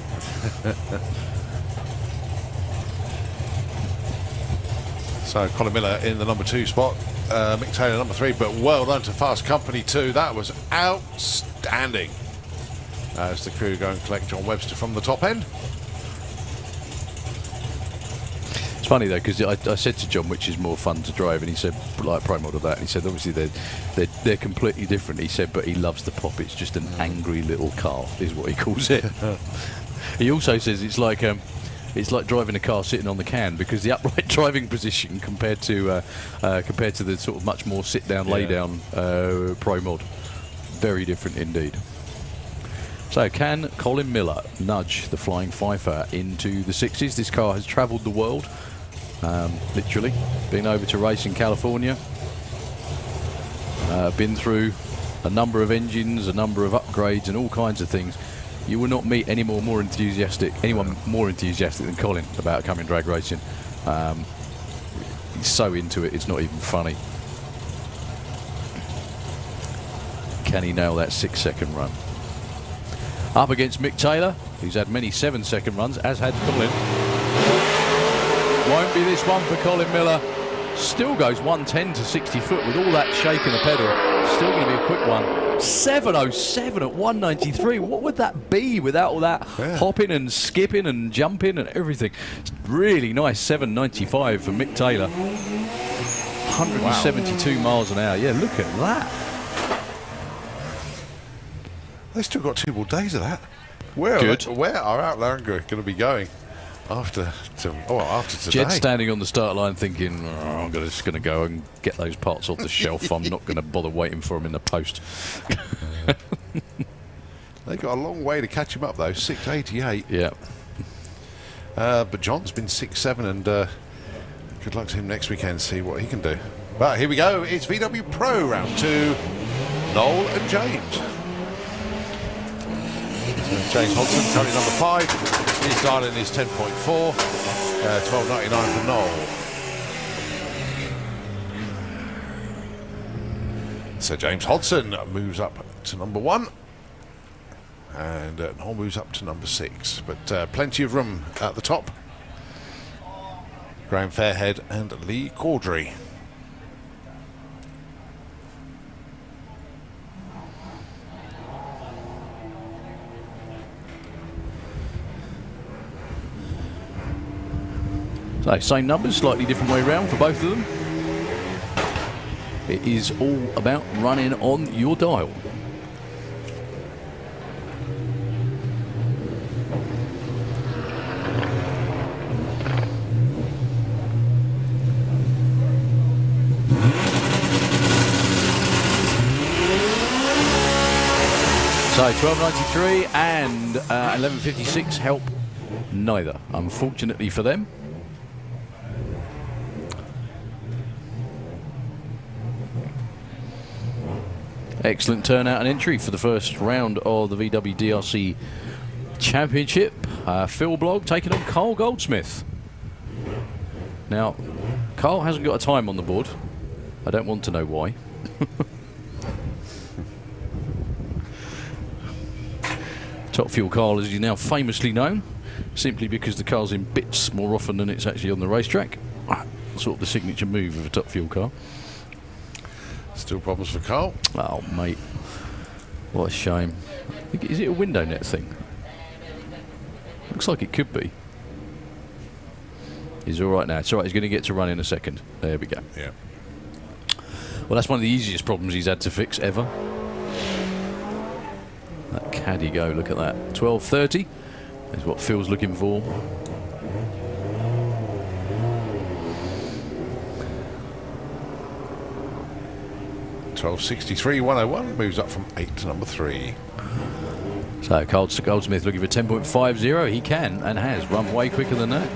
So Colin Miller in the number 2 spot, Mick Taylor number 3, but well done to Fast Company 2. That was outstanding. As the crew go and collect John Webster from the top end. It's funny though, because I said to John which is more fun to drive, and he said like Pro Mod or that, and he said obviously they're completely different. He said but he loves the pop. It's just an angry little car is what he calls it. He also says it's like driving a car sitting on the can, because the upright driving position compared to the sort of much more sit down lay down Pro Mod, very different indeed. So can Colin Miller nudge the Flying Fifer into the 60s? This car has travelled the world, literally. Been over to race in California. Been through a number of engines, a number of upgrades and all kinds of things. You will not meet anyone more enthusiastic than Colin about coming drag racing. He's so into it, it's not even funny. Can he nail that 6-second run? Up against Mick Taylor, who's had many 7-second runs, as had Colin. Won't be this one for Colin Miller. Still goes 110 to 60 foot with all that shake in the pedal. Still going to be a quick one. 7:07 at 193. What would that be without all that hopping and skipping and jumping and everything? It's really nice 7:95 for Mick Taylor. 172 miles an hour. Yeah, look at that. They've still got 2 more days of that. Where are Outlander going to be going after today? Jed's standing on the start line thinking, I'm just going to go and get those parts off the shelf. I'm not going to bother waiting for them in the post. They've got a long way to catch him up, though. 6:88. Yeah. But John's been 6:7, and good luck to him next weekend. See what he can do. But here we go. It's VW Pro round 2. Noel and James. James Hodson, currently number 5. His dialing is 10.4. 12.99 for Noel. So James Hodson moves up to number 1. And Noel moves up to number 6. But plenty of room at the top. Graham Fairhead and Lee Caudry. So same numbers, slightly different way round for both of them. It is all about running on your dial. So 12.93 and 11.56 help neither, unfortunately for them. Excellent turnout and entry for the first round of the VW DRC Championship. Phil Blogg taking on Carl Goldsmith. Now, Carl hasn't got a time on the board. I don't want to know why. Top Fuel Carl, as he's now famously known, simply because the car's in bits more often than it's actually on the racetrack. Sort of the signature move of a Top Fuel car. Still problems for Carl. Oh, mate. What a shame. Is it a window net thing? Looks like it could be. He's all right now. It's all right. He's going to get to run in a second. There we go. Yeah. Well, that's one of the easiest problems he's had to fix ever. That caddy go, look at that. 12.30 is what Phil's looking for. .12.63, 101 moves up from 8 to number 3. So Carl Goldsmith looking for 10.50. He can and has run way quicker than that.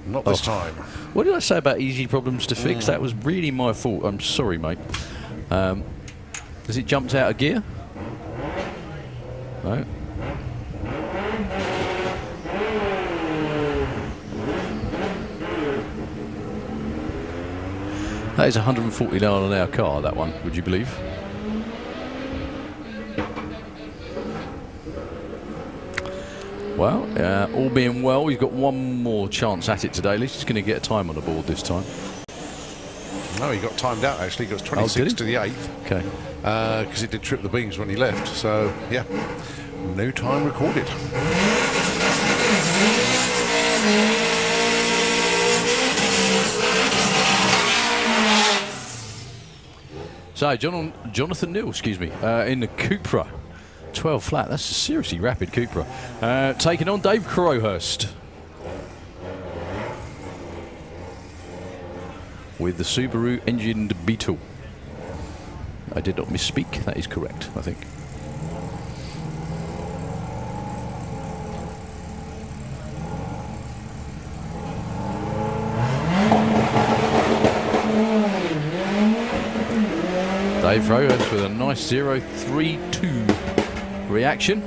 Not this time. What did I say about easy problems to fix? That was really my fault. I'm sorry, mate. Has it jumped out of gear? No. That is a 140-mile-an-hour car, that one, would you believe? Well, all being well, we've got one more chance at it today. At least he's going to get a time on the board this time. No, he got timed out, actually. He got 26 to the 8th. Okay. Because he did trip the beams when he left. So, yeah, no time recorded. So, Jonathan Neal, in the Cupra. 12 flat. That's a seriously rapid Cupra. Taking on Dave Crowhurst. With the Subaru engined Beetle. I did not misspeak. That is correct, I think. Dave Crowhurst with a nice 0.32 reaction.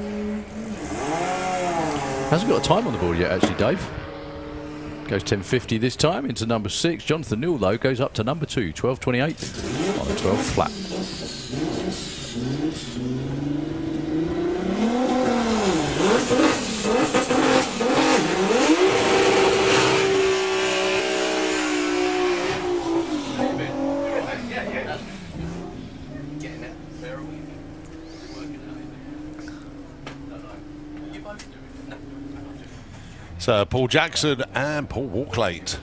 Hasn't got a time on the board yet, actually, Dave. Goes 10.50 this time into number 6. Jonathan Newell, though, goes up to number 2, 12.28 on a 12 flat. So Paul Jackson and Paul Walklate.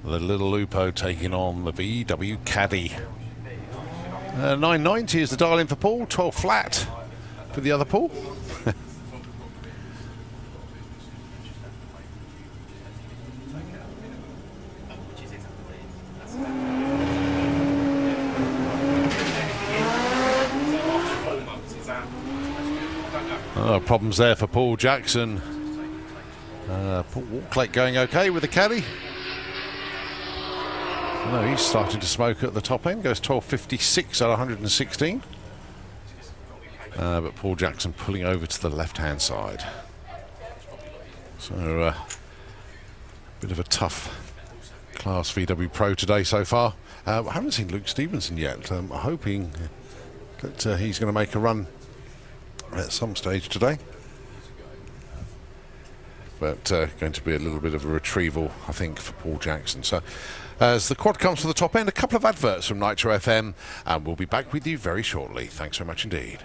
The little Lupo taking on the VW Caddy. 990 is the dial in for Paul, 12 flat for the other Paul. Problems there for Paul Jackson. Paul Walklate going okay with the Caddy. No, he's starting to smoke at the top end. Goes 12.56 at 116. But Paul Jackson pulling over to the left-hand side. So, bit of a tough class VW Pro today so far. I haven't seen Luke Stevenson yet. I'm hoping that he's going to make a run at some stage today. But going to be a little bit of a retrieval, I think, for Paul Jackson. So, as the quad comes to the top end, a couple of adverts from Nitro FM, and we'll be back with you very shortly. Thanks very much indeed.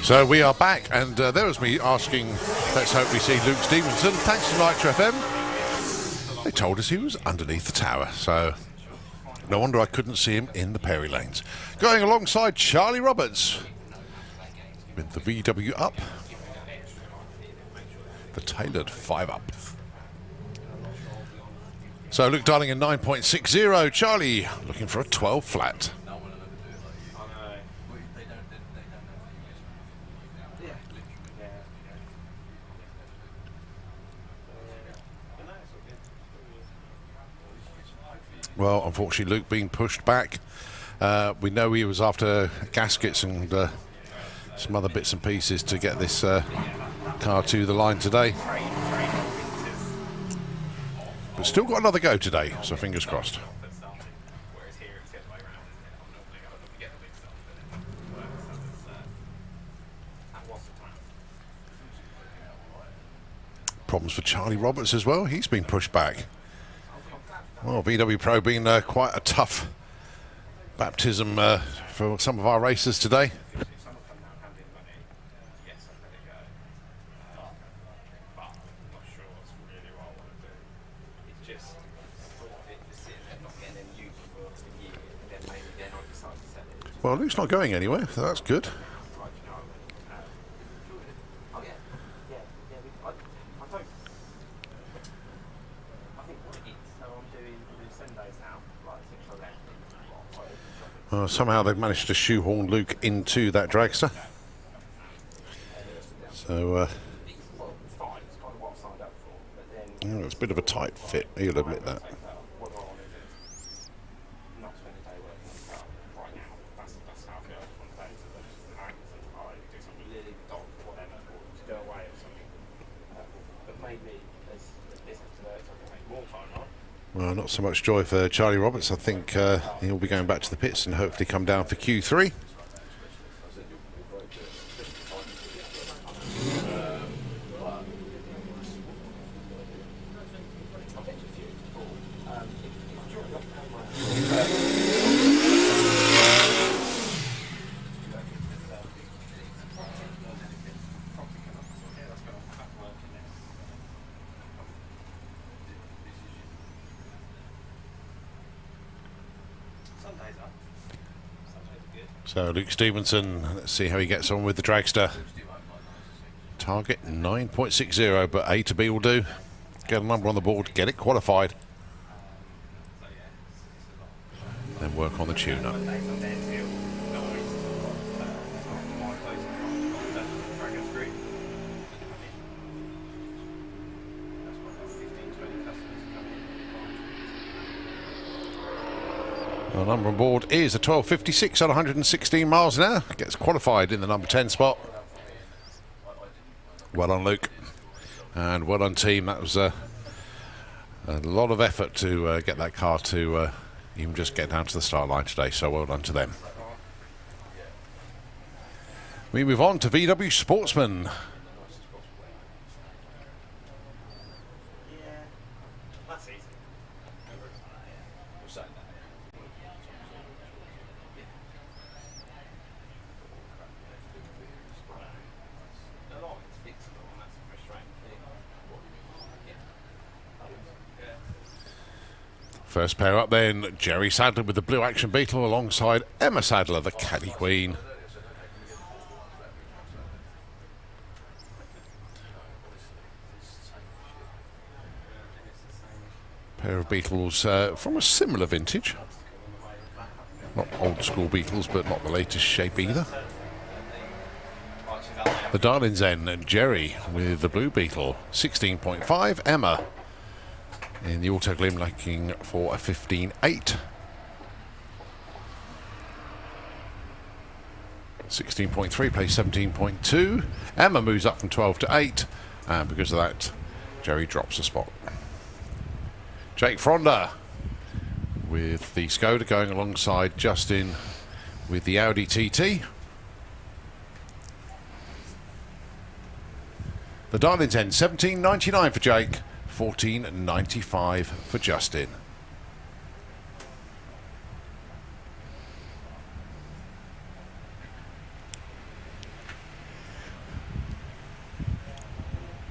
So we are back, and there was me asking, let's hope we see Luke Stevenson. Thanks to Nitro FM. They told us he was underneath the tower, so no wonder I couldn't see him in the Perry lanes. Going alongside Charlie Roberts with the VW Up, the tailored 5 Up. So Luke dialing in 9.60, Charlie looking for a 12 flat. Well, unfortunately, Luke being pushed back. We know he was after gaskets and some other bits and pieces to get this car to the line today. But still got another go today, so fingers crossed. Problems for Charlie Roberts as well. He's been pushed back. Well, VW Pro being quite a tough baptism for some of our racers today. Well, Luke's not going anywhere, so that's good. Somehow they've managed to shoehorn Luke into that dragster. So it's a bit of a tight fit, he'll admit that. Well, not so much joy for Charlie Roberts. I think he'll be going back to the pits and hopefully come down for Q3. So Luke Stevenson, let's see how he gets on with the dragster. Target 9.60, but A to B will do. Get a number on the board, get it qualified. Then work on the tune-up. The number on board is a 12.56 at 116 miles an hour. Gets qualified in the number 10 spot. Well done, Luke. And well done, team. That was a lot of effort to get that car to even just get down to the start line today. So well done to them. We move on to VW Sportsman. First pair up then, Jerry Sadler with the Blue Action Beetle alongside Emma Sadler, the Caddy Queen. Pair of Beetles from a similar vintage. Not old school Beetles, but not the latest shape either. The Darlings then, Jerry with the Blue Beetle, 16.5, Emma in the Auto Glim looking for a 15.8. 16.3 plays 17.2. Emma moves up from 12 to 8, and because of that, Jerry drops a spot. Jake Fronda with the Skoda going alongside Justin with the Audi TT. The Darlings end 17.99 for Jake. 14.95 for Justin.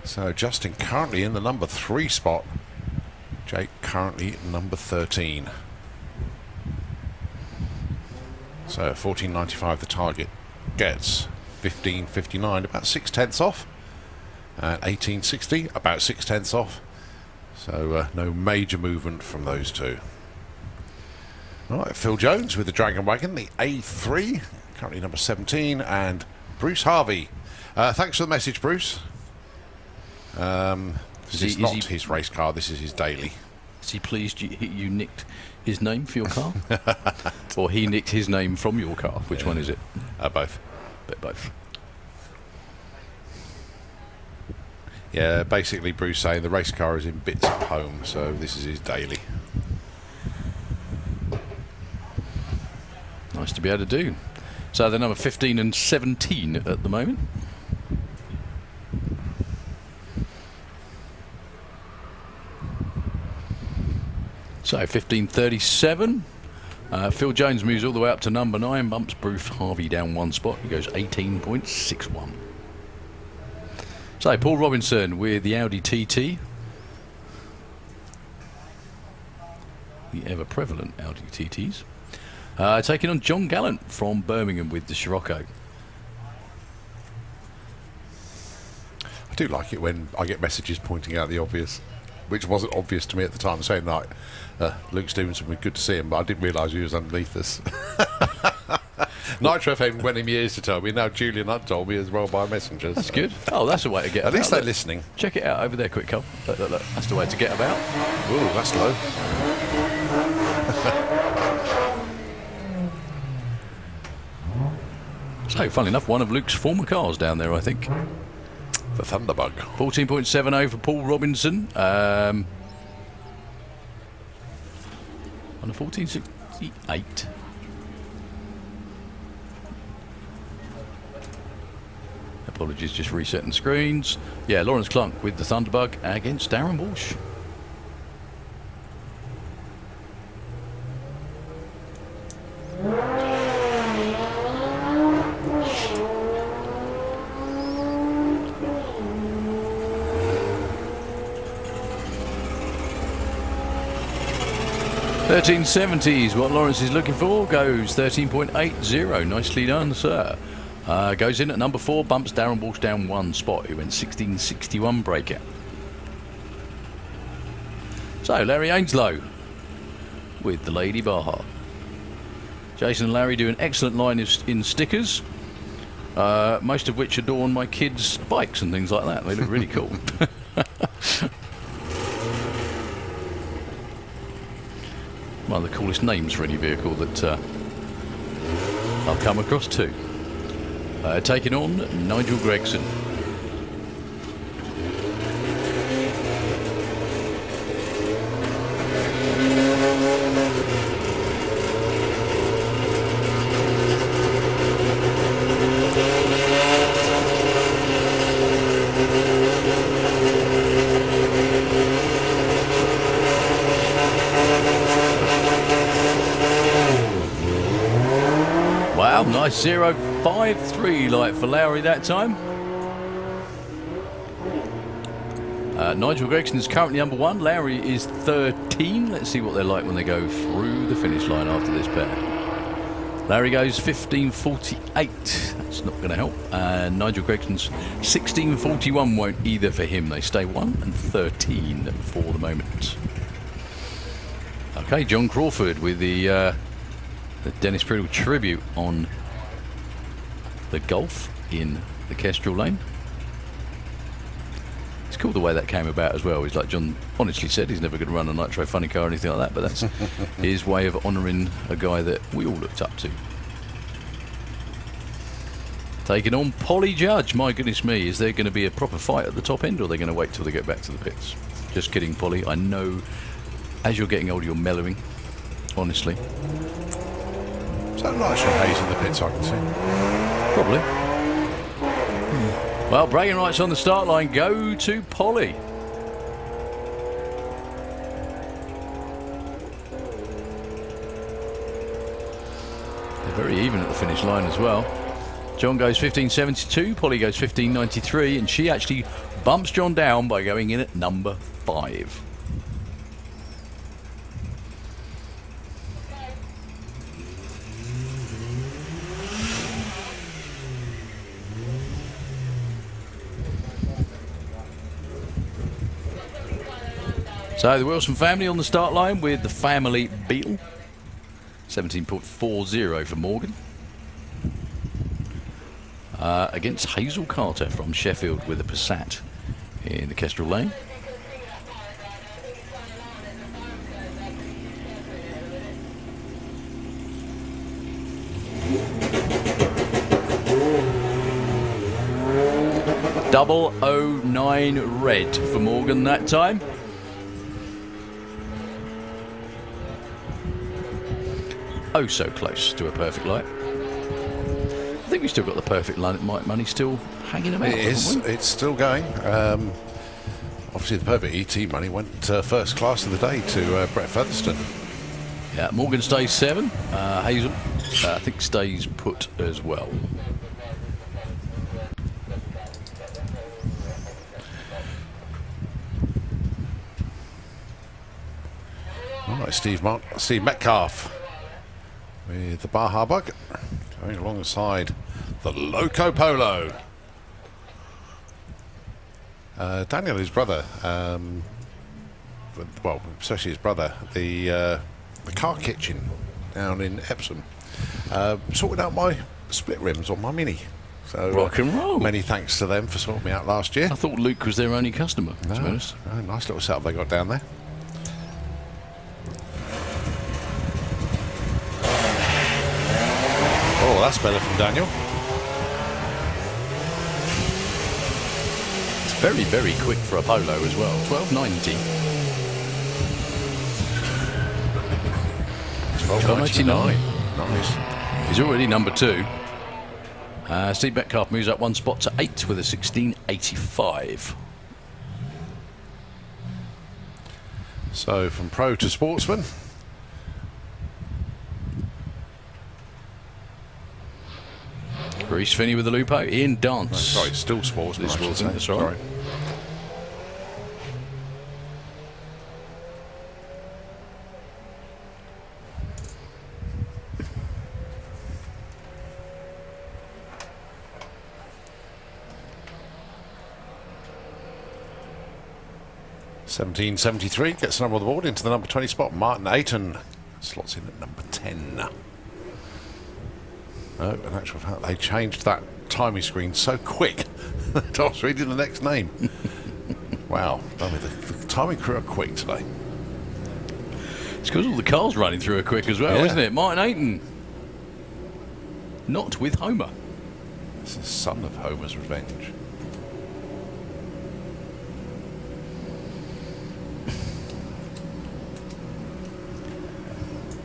So Justin currently in the number 3 spot. Jake currently number 13. So 14.95 the target gets 15.59, about 6/10 off. And 18.60, about 6/10 off. So no major movement from those two. All right, Phil Jones with the Dragon Wagon, the A3, currently number 17, and Bruce Harvey. Thanks for the message, Bruce. This is not his race car, this is his daily. Is he pleased you nicked his name for your car? Or he nicked his name from your car? Which one is it? Both. Both. Yeah, basically Bruce saying the race car is in bits at home, so this is his daily. Nice to be able to do. So they're number 15 and 17 at the moment. So 15.37. Phil Jones moves all the way up to number 9, bumps Bruce Harvey down 1 spot. He goes 18.61. So Paul Robinson with the Audi TT. The ever-prevalent Audi TTs. Taking on John Gallant from Birmingham with the Scirocco. I do like it when I get messages pointing out the obvious. which wasn't obvious to me at the time. Saying like, Luke Stevenson, we're good to see him, but I didn't realise he was underneath us. Nitro FM went him years to tell me. Now Julian Hunt told me as well by messengers. That's good. Oh, that's a way to get At about. least they're Look. listening. Check it out over there, quick, Cole. Look, look, look. That's the way to get about. Ooh, that's low. So, funnily enough, one of Luke's former cars down there, I think. The Thunderbug. 14.70 for Paul Robinson. On a 1468. Apologies, just resetting screens. Yeah, Lawrence Clunk with the Thunderbug against Darren Walsh. $13.70 what Lawrence is looking for. Goes 13.80. Nicely done, sir. Goes in at number 4, bumps Darren Walsh down 1 spot. He went 16.61 breakout. So, Larry Ainslow with the Lady Baja. Jason and Larry do an excellent line in stickers, most of which adorn my kids' bikes and things like that. They look really cool. One of the coolest names for any vehicle that I've come across too. Taking on Nigel Gregson. Wow, nice 0.53 light for Lowry that time. Nigel Gregson is currently number 1. Lowry is 13. Let's see what they're like when they go through the finish line after this pair. Larry goes 15.48. That's not going to help. And Nigel Gregson's 16.41 won't either for him. They stay 1 and 13 for the moment. Okay, John Crawford with the Dennis Priddle tribute on the Golf in the Kestrel Lane. It's cool the way that came about as well. He's like John honestly said, he's never going to run a Nitro funny car or anything like that, but that's his way of honouring a guy that we all looked up to. Taking on Polly Judge. My goodness me, is there going to be a proper fight at the top end, or are they going to wait till they get back to the pits? Just kidding, Polly. I know as you're getting older, you're mellowing, honestly. Is that Nitro Haze in the pits, I can see? Probably. Well, bragging rights on the start line go to Polly. They're very even at the finish line as well. John goes 15.72, Polly goes 15.93, and she actually bumps John down by going in at number 5. So the Wilson family on the start line with the family Beetle. 17.40 for Morgan. Against Hazel Carter from Sheffield with a Passat in the Kestrel Lane. .009 red for Morgan that time. Oh, so close to a perfect light. I think we've still got the perfect light money still hanging about. It is. It's still going. Obviously, the perfect ET money went first class of the day to Brett Featherstone. Yeah, Morgan stays 7. Hazel, I think, stays put as well. All right, Steve Metcalf with the Baja Bug going alongside the Loco Polo. Daniel, his brother, well, especially his brother, the car kitchen down in Epsom. Sorted out my split rims on my Mini. So Rock and roll. Many thanks to them for sorting me out last year. I thought Luke was their only customer, to be honest. Nice little setup they got down there. Oh, that's better from Daniel. It's very, very quick for a Polo as well. 12.90. 12.99. Nice. He's already number 2. Steve Metcalf moves up 1 spot to 8 with a 16.85. So from pro to sportsman. Reece Finney with the Lupo. Ian Dance. Sorry, still sportsman. This I should was- say. that's right. Sorry. $17.73 gets the number on the board into the number 20 spot. Martin Ayton slots in at number 10. No, in actual fact, they changed that timing screen so quick that I was reading the next name. Wow, I mean, the timing crew are quick today. It's because all the cars running through are quick as well, Yeah. isn't it? Martin Ayton. Not with Homer. It's the son of Homer's Revenge.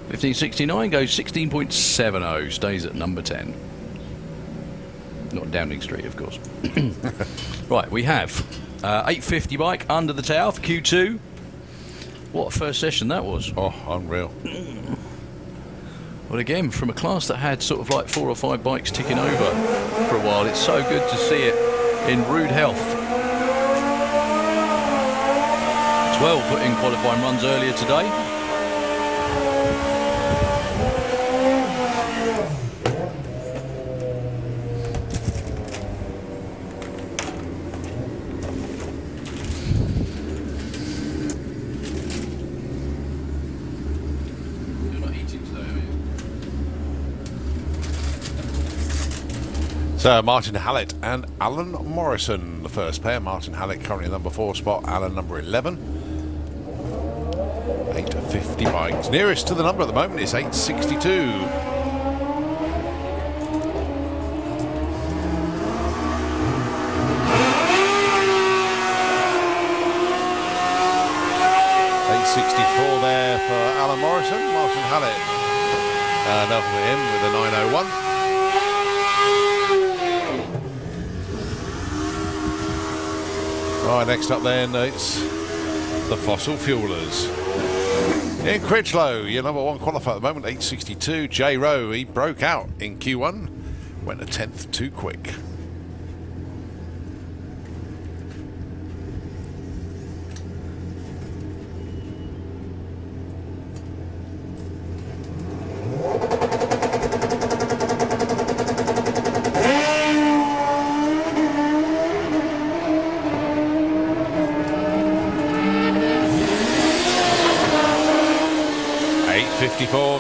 $15.69 goes 16.70, stays at number 10. Not Downing Street, of course. Right, we have 850 bike under the tower for Q2. What a first session that was. Oh, unreal. Well, again, from a class that had sort of like 4 or 5 bikes ticking over for a while, it's so good to see it in rude health. 12 put in qualifying runs earlier today. So Martin Hallett and Alan Morrison, the first pair. Martin Hallett currently number 4 spot, Alan number 11. 850 bikes. Nearest to the number at the moment is 862. $864 there for Alan Morrison. Martin Hallett level with him with a 901. Right, next up then, it's the Fossil Fuelers. Ian Critchlow, your number 1 qualifier at the moment, 862. J Rowe, he broke out in Q1, went a 10th too quick.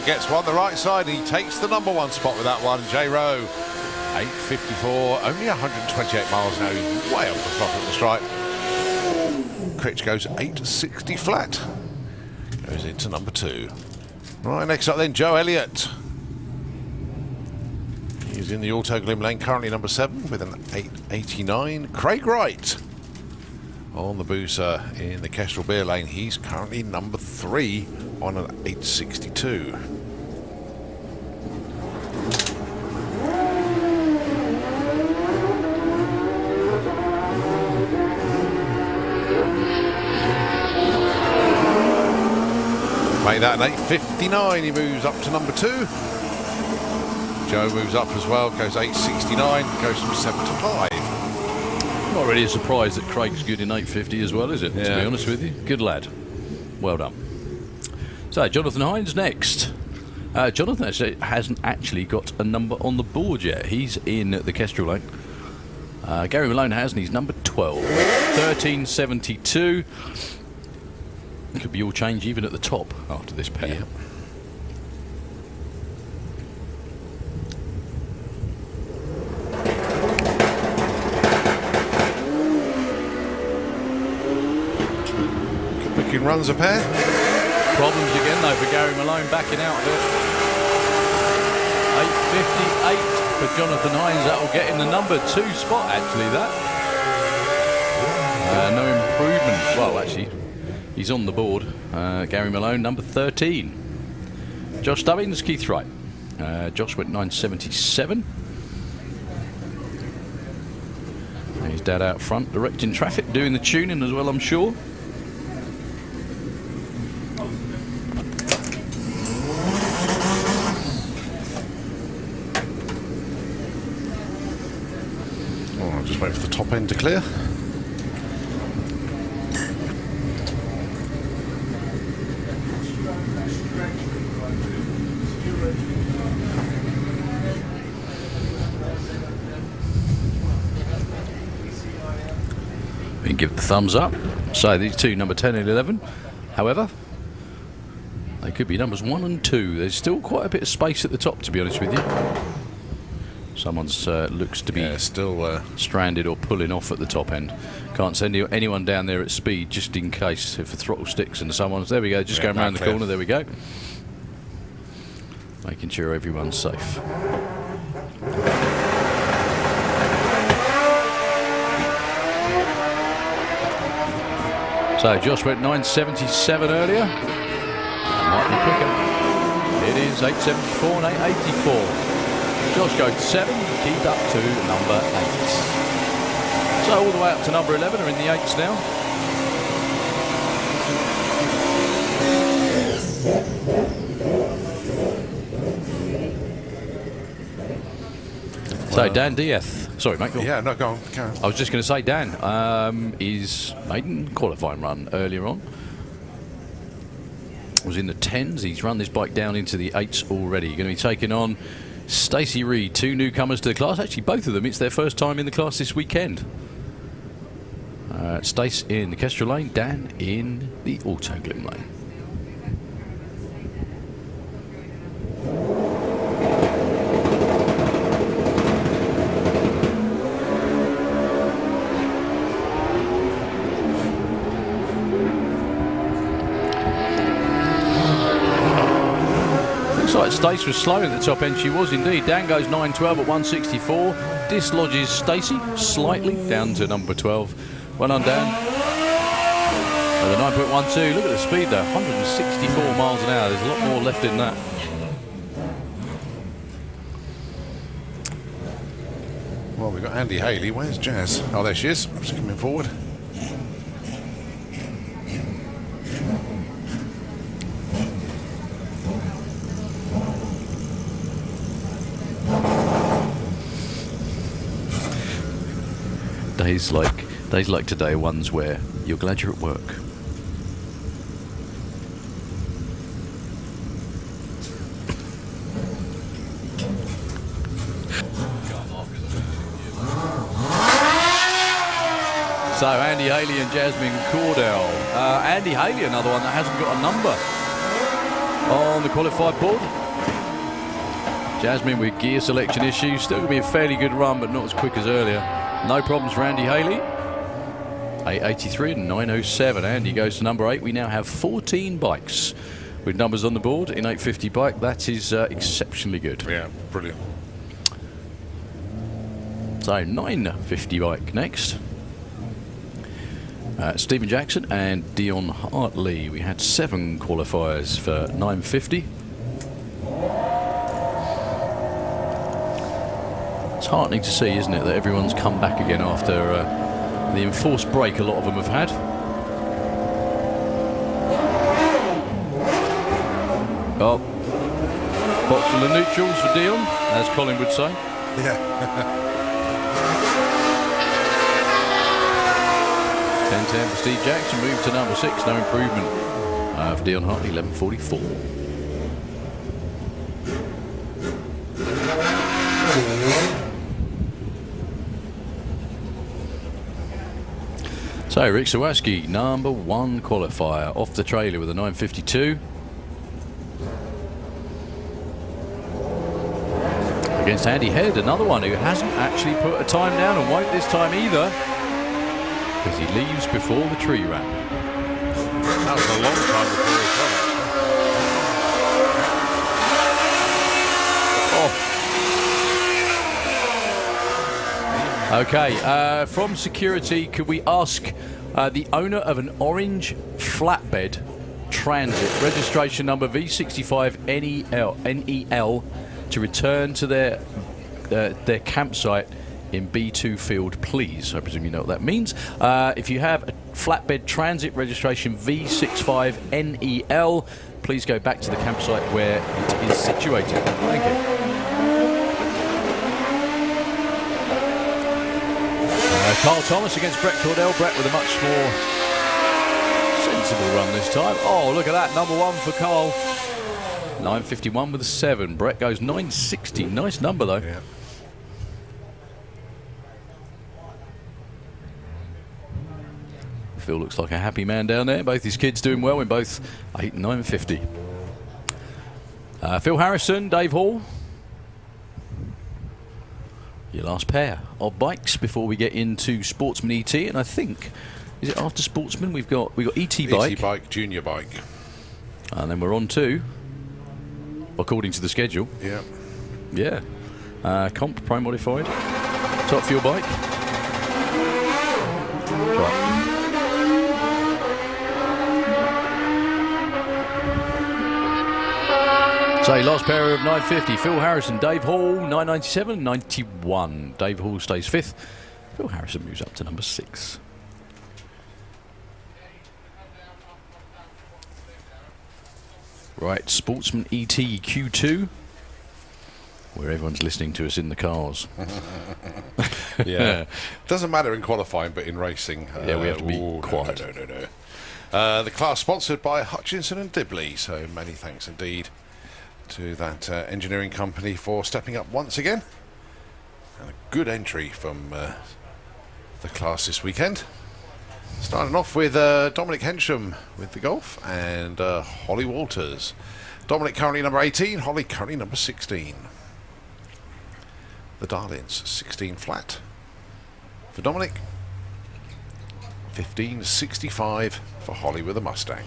Gets one the right side. He takes the number 1 spot with that one. J Rowe, 854, only 128 miles an hour, way off the top of the stripe. Critch goes 860 flat. Goes into number 2. Right, next up then, Joe Elliott. He's in the Auto Glim lane, currently number 7 with an 889. Craig Wright on the boozer in the Kestrel Beer lane. He's currently number 3 on an 862. Made that an 859. He moves up to number 2. Joe moves up as well, goes 869, goes from 7 to 5. Not really a surprise that Craig's good in 850 as well, is it? To Yeah. be honest with you. Good lad. Well done. So, Jonathan Hines next. Jonathan hasn't actually got a number on the board yet. He's in the Kestrel lane. Gary Malone has, and he's number 12. 1372. Could be all change even at the top after this pair. Yeah. Picking runs a pair. Problems again though for Gary Malone backing out of it. 8.58 for Jonathan Hines. That will get in the number 2 spot actually, that. No improvement. Well, actually, he's on the board. Gary Malone, number 13. Josh Stubbins, Keith Wright. Josh went 9.77. His dad out front, directing traffic, doing the tuning as well, I'm sure. Oh, just wait for the top end to clear. We give the thumbs up. So these two, number 10 and 11. However, they could be numbers 1 and 2. There's still quite a bit of space at the top, to be honest with you. Someone's looks to be still stranded or pulling off at the top end. Can't send anyone down there at speed just in case if the throttle sticks and someone's... There we go, just going around the corner. There we go. Making sure everyone's safe. So Josh went 9.77 earlier. That might be quicker. It is 8.74 and 8.84. Josh goes 7, Keith up to number 8. So all the way up to number 11 are in the 8s now. So Dan Diaz. Sorry, mate. Yeah, no, go on. Carry on. I was just going to say, Dan, his maiden qualifying run earlier on was in the 10s. He's run this bike down into the 8s already. Going to be taking on Stacey Reed, 2 newcomers to the class. Actually, both of them, it's their first time in the class this weekend. Stace in the Kestrel lane, Dan in the Autoglym lane. Like Stace was slow at the top end. She was indeed. Dan goes 9.12 at 164. Dislodges Stacey slightly down to number 12. Well done, Dan. The 9.12. Look at the speed though. 164 miles an hour. There's a lot more left in that. Well, we've got Andy Haley. Where's Jazz? Oh, there she is. She's coming forward. Days like today are ones where you're glad you're at work. So Andy Haley and Jasmine Cordell. Andy Haley, another one that hasn't got a number on the qualified board. Jasmine with gear selection issues. Still going to be a fairly good run, but not as quick as earlier. No problems for Andy Haley. 8.83 and 9.07. Andy goes to number 8. We now have 14 bikes with numbers on the board in 850 bike. That is exceptionally good. Yeah, brilliant. So 950 bike next. Stephen Jackson and Dion Hartley. We had 7 qualifiers for 950. It's heartening to see, isn't it, that everyone's come back again after the enforced break a lot of them have had. Oh, box full of neutrals for Dion, as Colin would say. Yeah. 10.10 for Steve Jackson, moved to number 6, no improvement for Dion Hartley, 11.44. So Rick Sawatzky, number 1 qualifier, off the trailer with a 9.52. Against Andy Head, another one who hasn't actually put a time down and won't this time either, because he leaves before the tree ran. That was a long time before he got it. Okay, from security, could we ask the owner of an orange flatbed Transit, registration number V65NEL, to return to their campsite in B2 field, please? I presume you know what that means. If you have a flatbed Transit registration V65NEL, please go back to the campsite where it is situated. Thank you. Carl Thomas against Brett Cordell. Brett with a much more sensible run this time. Oh, look at that. Number 1 for Carl. 9.51 with a 7. Brett goes 9.60. Nice number, though. Yeah. Phil looks like a happy man down there. Both his kids doing well in both 8 and 9.50. Phil Harrison, Dave Hall. Your last pair of bikes before we get into Sportsman ET, and I think, is it after Sportsman we've got ET bike, ET bike, junior bike, and then we're on to, according to the schedule. Yeah. Comp Pro Modified, Top Fuel bike. Right. So last pair of 9.50, Phil Harrison, Dave Hall, 9.97, 91. Dave Hall stays 5th. Phil Harrison moves up to number 6. Right, Sportsman ET Q2, where everyone's listening to us in the cars. Yeah. Doesn't matter in qualifying, but in racing. Yeah, we have to be quiet. No. The class sponsored by Hutchinson and Dibley, so many thanks indeed to that engineering company for stepping up once again. And a good entry from the class this weekend. Starting off with Dominic Hensham with the Golf and Holly Walters. Dominic currently number 18, Holly currently number 16. The Darlings, 16 flat for Dominic, 15.65 for Holly with a Mustang.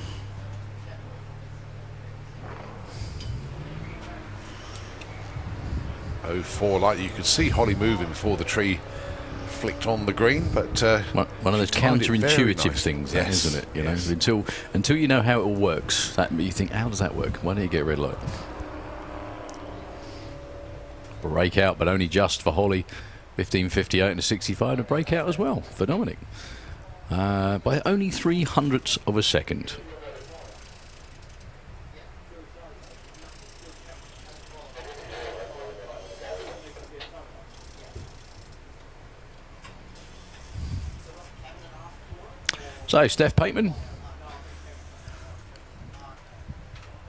Oh, 04 light. You could see Holly moving before the tree flicked on the green, but one of those counterintuitive things, that, yes, isn't it? You yes. know, until you know how it all works, that you think, how does that work? Why don't you get a red light? Breakout, but only just for Holly. 15.58 and a 65, and a breakout as well for Dominic by only 0.03 of a second. So, Steph Pateman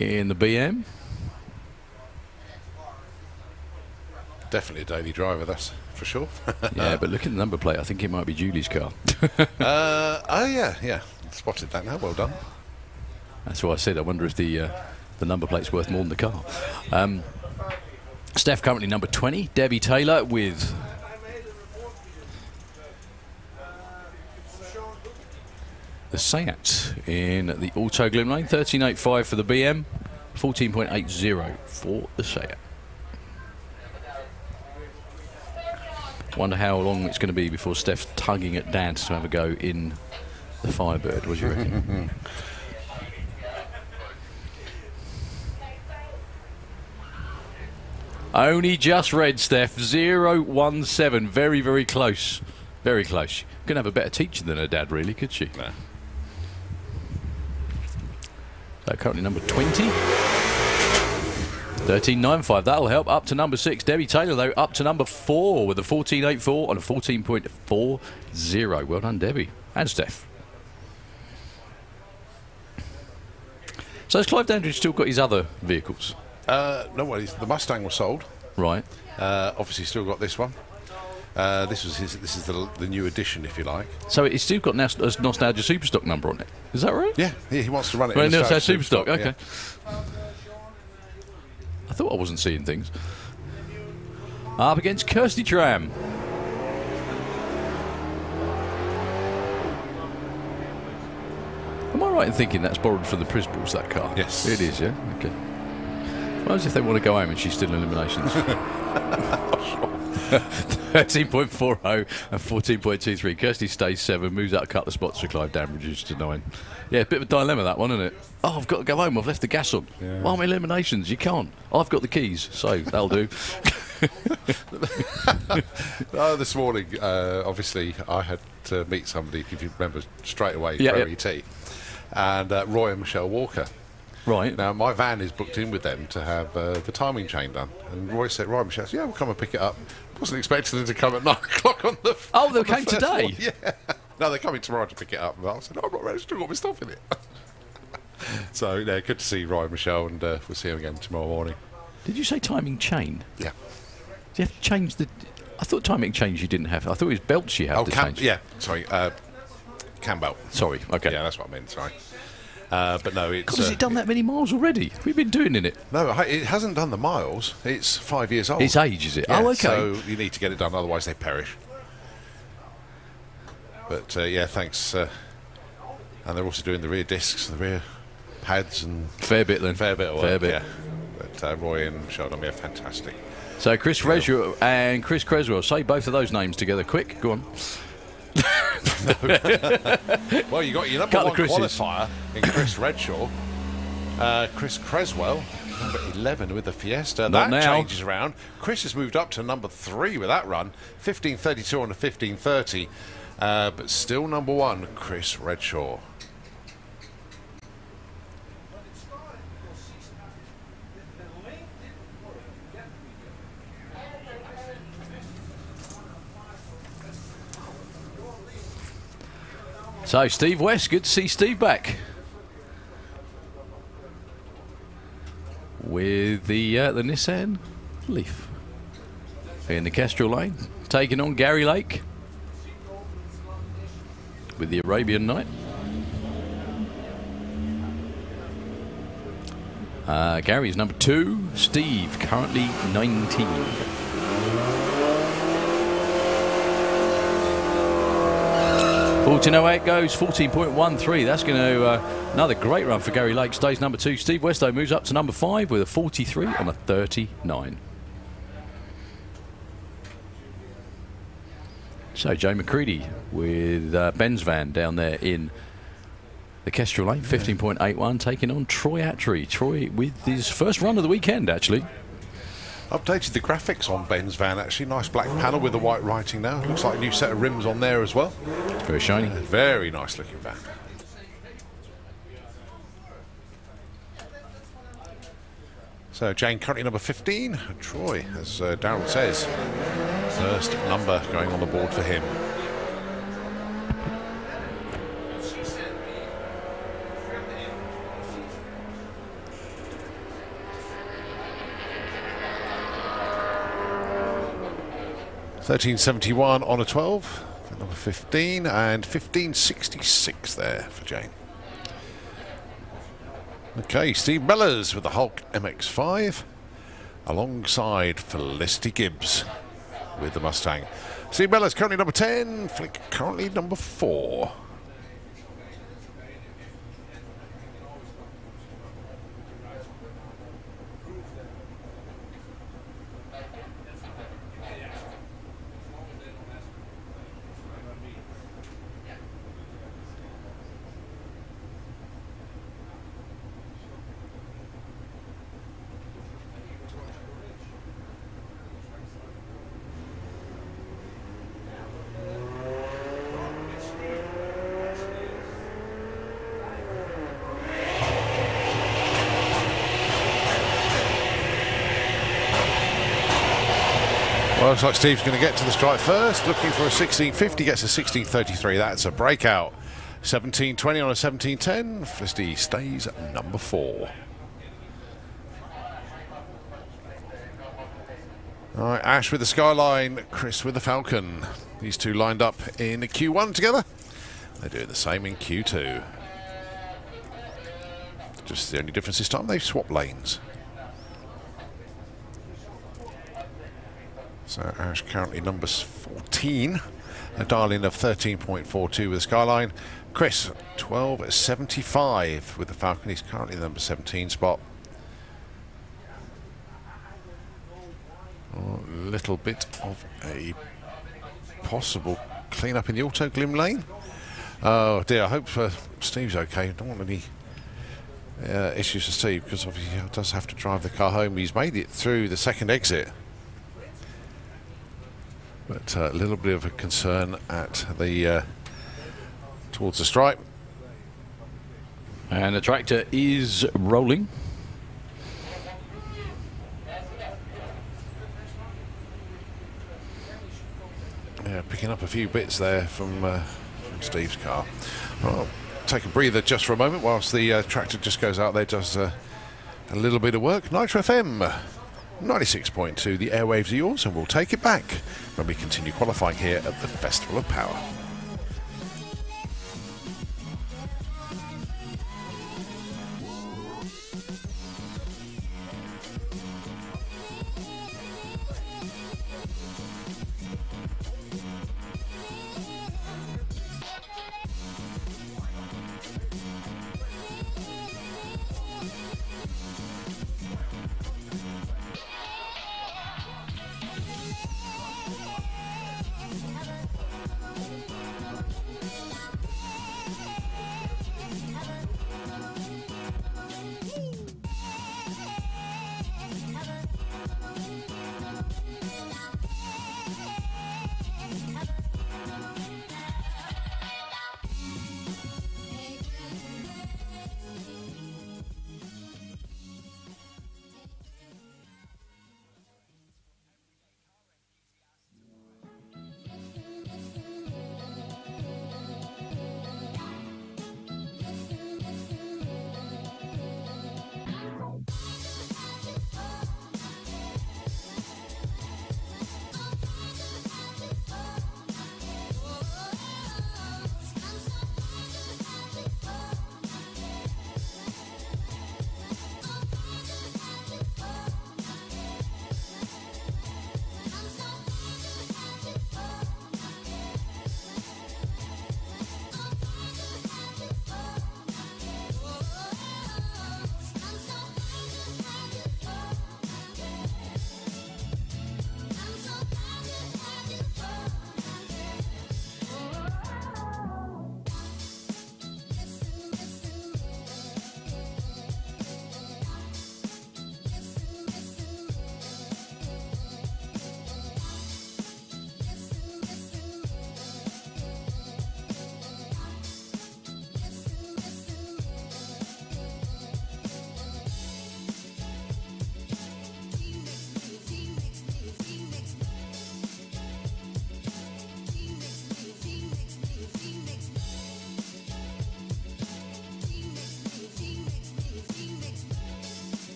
in the BM. definitely a daily driver, that's for sure. Yeah, but look at the number plate. I think it might be Julie's car. Oh yeah, spotted that now. Well done. That's why I said I wonder if the number plate's worth more than the car. Steph currently number 20. Debbie Taylor with the Seat in the Auto Gloom Lane. 13.85 for the BM, 14.80 for the Seat. Wonder how long it's going to be before Steph's tugging at Dad to have a go in the Firebird. What do you reckon? Only just red, Steph. 017. Very, very close. Very close. She couldn't have a better teacher than her dad, really, could she? No. So currently number 20. 13.95. That'll help. Up to number 6. Debbie Taylor, though, up to number 4 with a 14.84 and a 14.40. Well done, Debbie. And Steph. So has Clive Dandridge still got his other vehicles? No, well, the Mustang was sold. Right. Obviously, still got this one. This is the new edition, if you like. So it's still got a Nostalgia Superstock number on it. Is that right? Yeah, he wants to run it. Right, in Nostalgia Superstock. Superstock. Okay. Yeah. I thought I wasn't seeing things. Up against Kirsty Tram. Am I right in thinking that's borrowed from the Prisballs, that car? Yes. It is, yeah? Okay. Well, as if they want to go home and she's still in eliminations. 13.40 and 14.23. Kirsty stays 7, moves out a couple of spots for Clive Dan, reduced to 9. Yeah, a bit of a dilemma, that one, isn't it? Oh, I've got to go home, I've left the gas on. Yeah. Oh, I'm in eliminations, you can't. I've got the keys, so that'll do. This morning, obviously, I had to meet somebody, if you remember, straight away Yeah, for yeah. ET. And Roy and Michelle Walker. Right. Now, my van is booked in with them to have the timing chain done. And Roy said, right, Michelle said, yeah, we'll come and pick it up. Wasn't expecting them to come at 9 o'clock on the Oh, they on the came first today? one. Yeah. No, they're coming tomorrow to pick it up. And I said, no, I'm not ready. I've still got my stuff in it. So, yeah, good to see Roy and Michelle, and we'll see them again tomorrow morning. Did you say timing chain? Yeah. Do you have to change the... I thought timing chains you didn't have. I thought it was belts you had to change. Yeah, sorry. Cam belt. Sorry, okay. Yeah, that's what I meant, sorry. But no, it's... God, has it done that many miles already? We've been doing in it. No, it hasn't done the miles. It's 5 years old. Its age, is it? Yeah, Oh, okay. So you need to get it done, otherwise they perish. But yeah, thanks. And they're also doing the rear discs, the rear pads, and Fair bit then. fair bit of work. Fair bit. Yeah. But Roy and Sheldon are fantastic. So Chris Resure and Chris Creswell. Say both of those names together, quick. Go on. Well, you got your number Couple one of Chris's. qualifier in Chris Redshaw. Chris Creswell, number 11 with the Fiesta. Not that now. changes around. Chris has moved up to number 3 with that run. 15.32 on the 15.30. But still number 1, Chris Redshaw. So Steve West, good to see Steve back. With the Nissan Leaf. In the Kestrel Lane, taking on Gary Lake. With the Arabian Night. Gary's number 2. Steve, currently 19. .14.08 goes, 14.13. That's going to another great run for Gary Lake. Stays number 2. Steve Westow moves up to number 5 with a 43 on a 39. So Joe McCready with Ben's van down there in the Kestrel Lane, 15.81, taking on Troy Attree. Troy with his first run of the weekend, actually. Updated the graphics on Ben's van, actually. Nice black panel with the white writing now. Looks like a new set of rims on there as well. Very shiny. Very nice looking van. So Jane currently number 15. Troy, as Darryl says, first number going on the board for him. $13.71 on a 12, number 15, and 15.66 there for Jane. Okay, Steve Mellors with the Hulk MX-5, alongside Felicity Gibbs with the Mustang. Steve Mellors currently number 10, Flick currently number 4. Well, looks like Steve's going to get to the stripe first, looking for a 16.50, gets a 16.33. That's a breakout. 17.20 on a 17.10. Felicity stays at number 4. All right, Ash with the Skyline, Chris with the Falcon. These two lined up in Q1 together. They're doing the same in Q2. Just the only difference this time, they've swapped lanes. So Ash currently number 14. A dial-in of 13.42 with the Skyline. Chris, 12.75 with the Falcon. He's currently the number 17 spot. A little bit of a possible clean-up in the Auto Glim lane. Oh dear, I hope Steve's okay. Don't want any issues for Steve, because obviously he does have to drive the car home. He's made it through the second exit. But a little bit of a concern at the towards the stripe. And the tractor is rolling. Yeah, picking up a few bits there from Steve's car. Well, take a breather just for a moment whilst the tractor just goes out there, does a little bit of work. Nitro FM 96.2, the airwaves are yours, and we'll take it back when we continue qualifying here at the Festival of Power.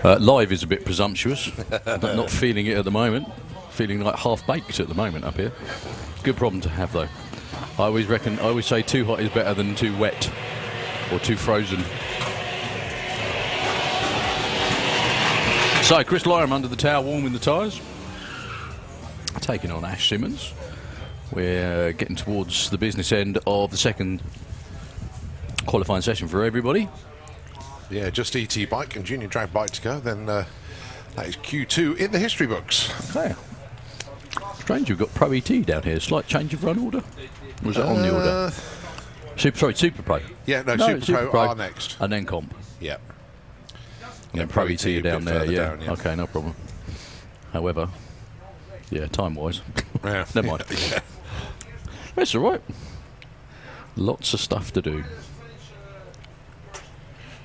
Live is a bit presumptuous. Not feeling it at the moment. Feeling like half-baked at the moment up here. Good problem to have, though. I always say too hot is better than too wet or too frozen. So, Chris Lyram under the tower warming the tyres. Taking on Ash Simmons. We're getting towards the business end of the second qualifying session for everybody. Yeah, just ET bike and junior drag bike to go. Then that is Q2 in the history books. Okay. Strange, you've got Pro ET down here. Slight change of run order. Was that on the order? Super Pro. Yeah, no, Super Pro are next. And then Comp. Yeah. And then Pro ET are down there, yeah. Down, yeah. Okay, no problem. However, yeah, time-wise. Yeah. Never mind. Yeah. That's all right. Lots of stuff to do.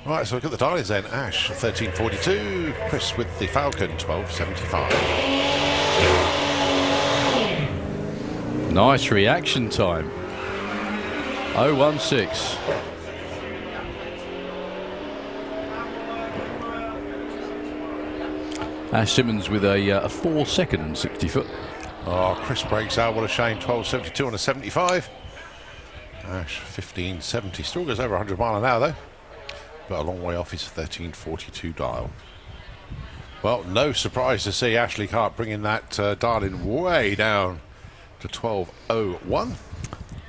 Right, so look at the dials then. Ash, 1342. Chris with the Falcon, 1275. Nice reaction time. 016. Ash Simmons with a 4-second 60-foot. Oh, Chris breaks out. What a shame. 1272 on a 75. Ash, 1570. Still goes over 100 mile an hour, though. But a long way off his 1342 dial. Well, no surprise to see Ashley Cart bringing that dial in way down to 1201.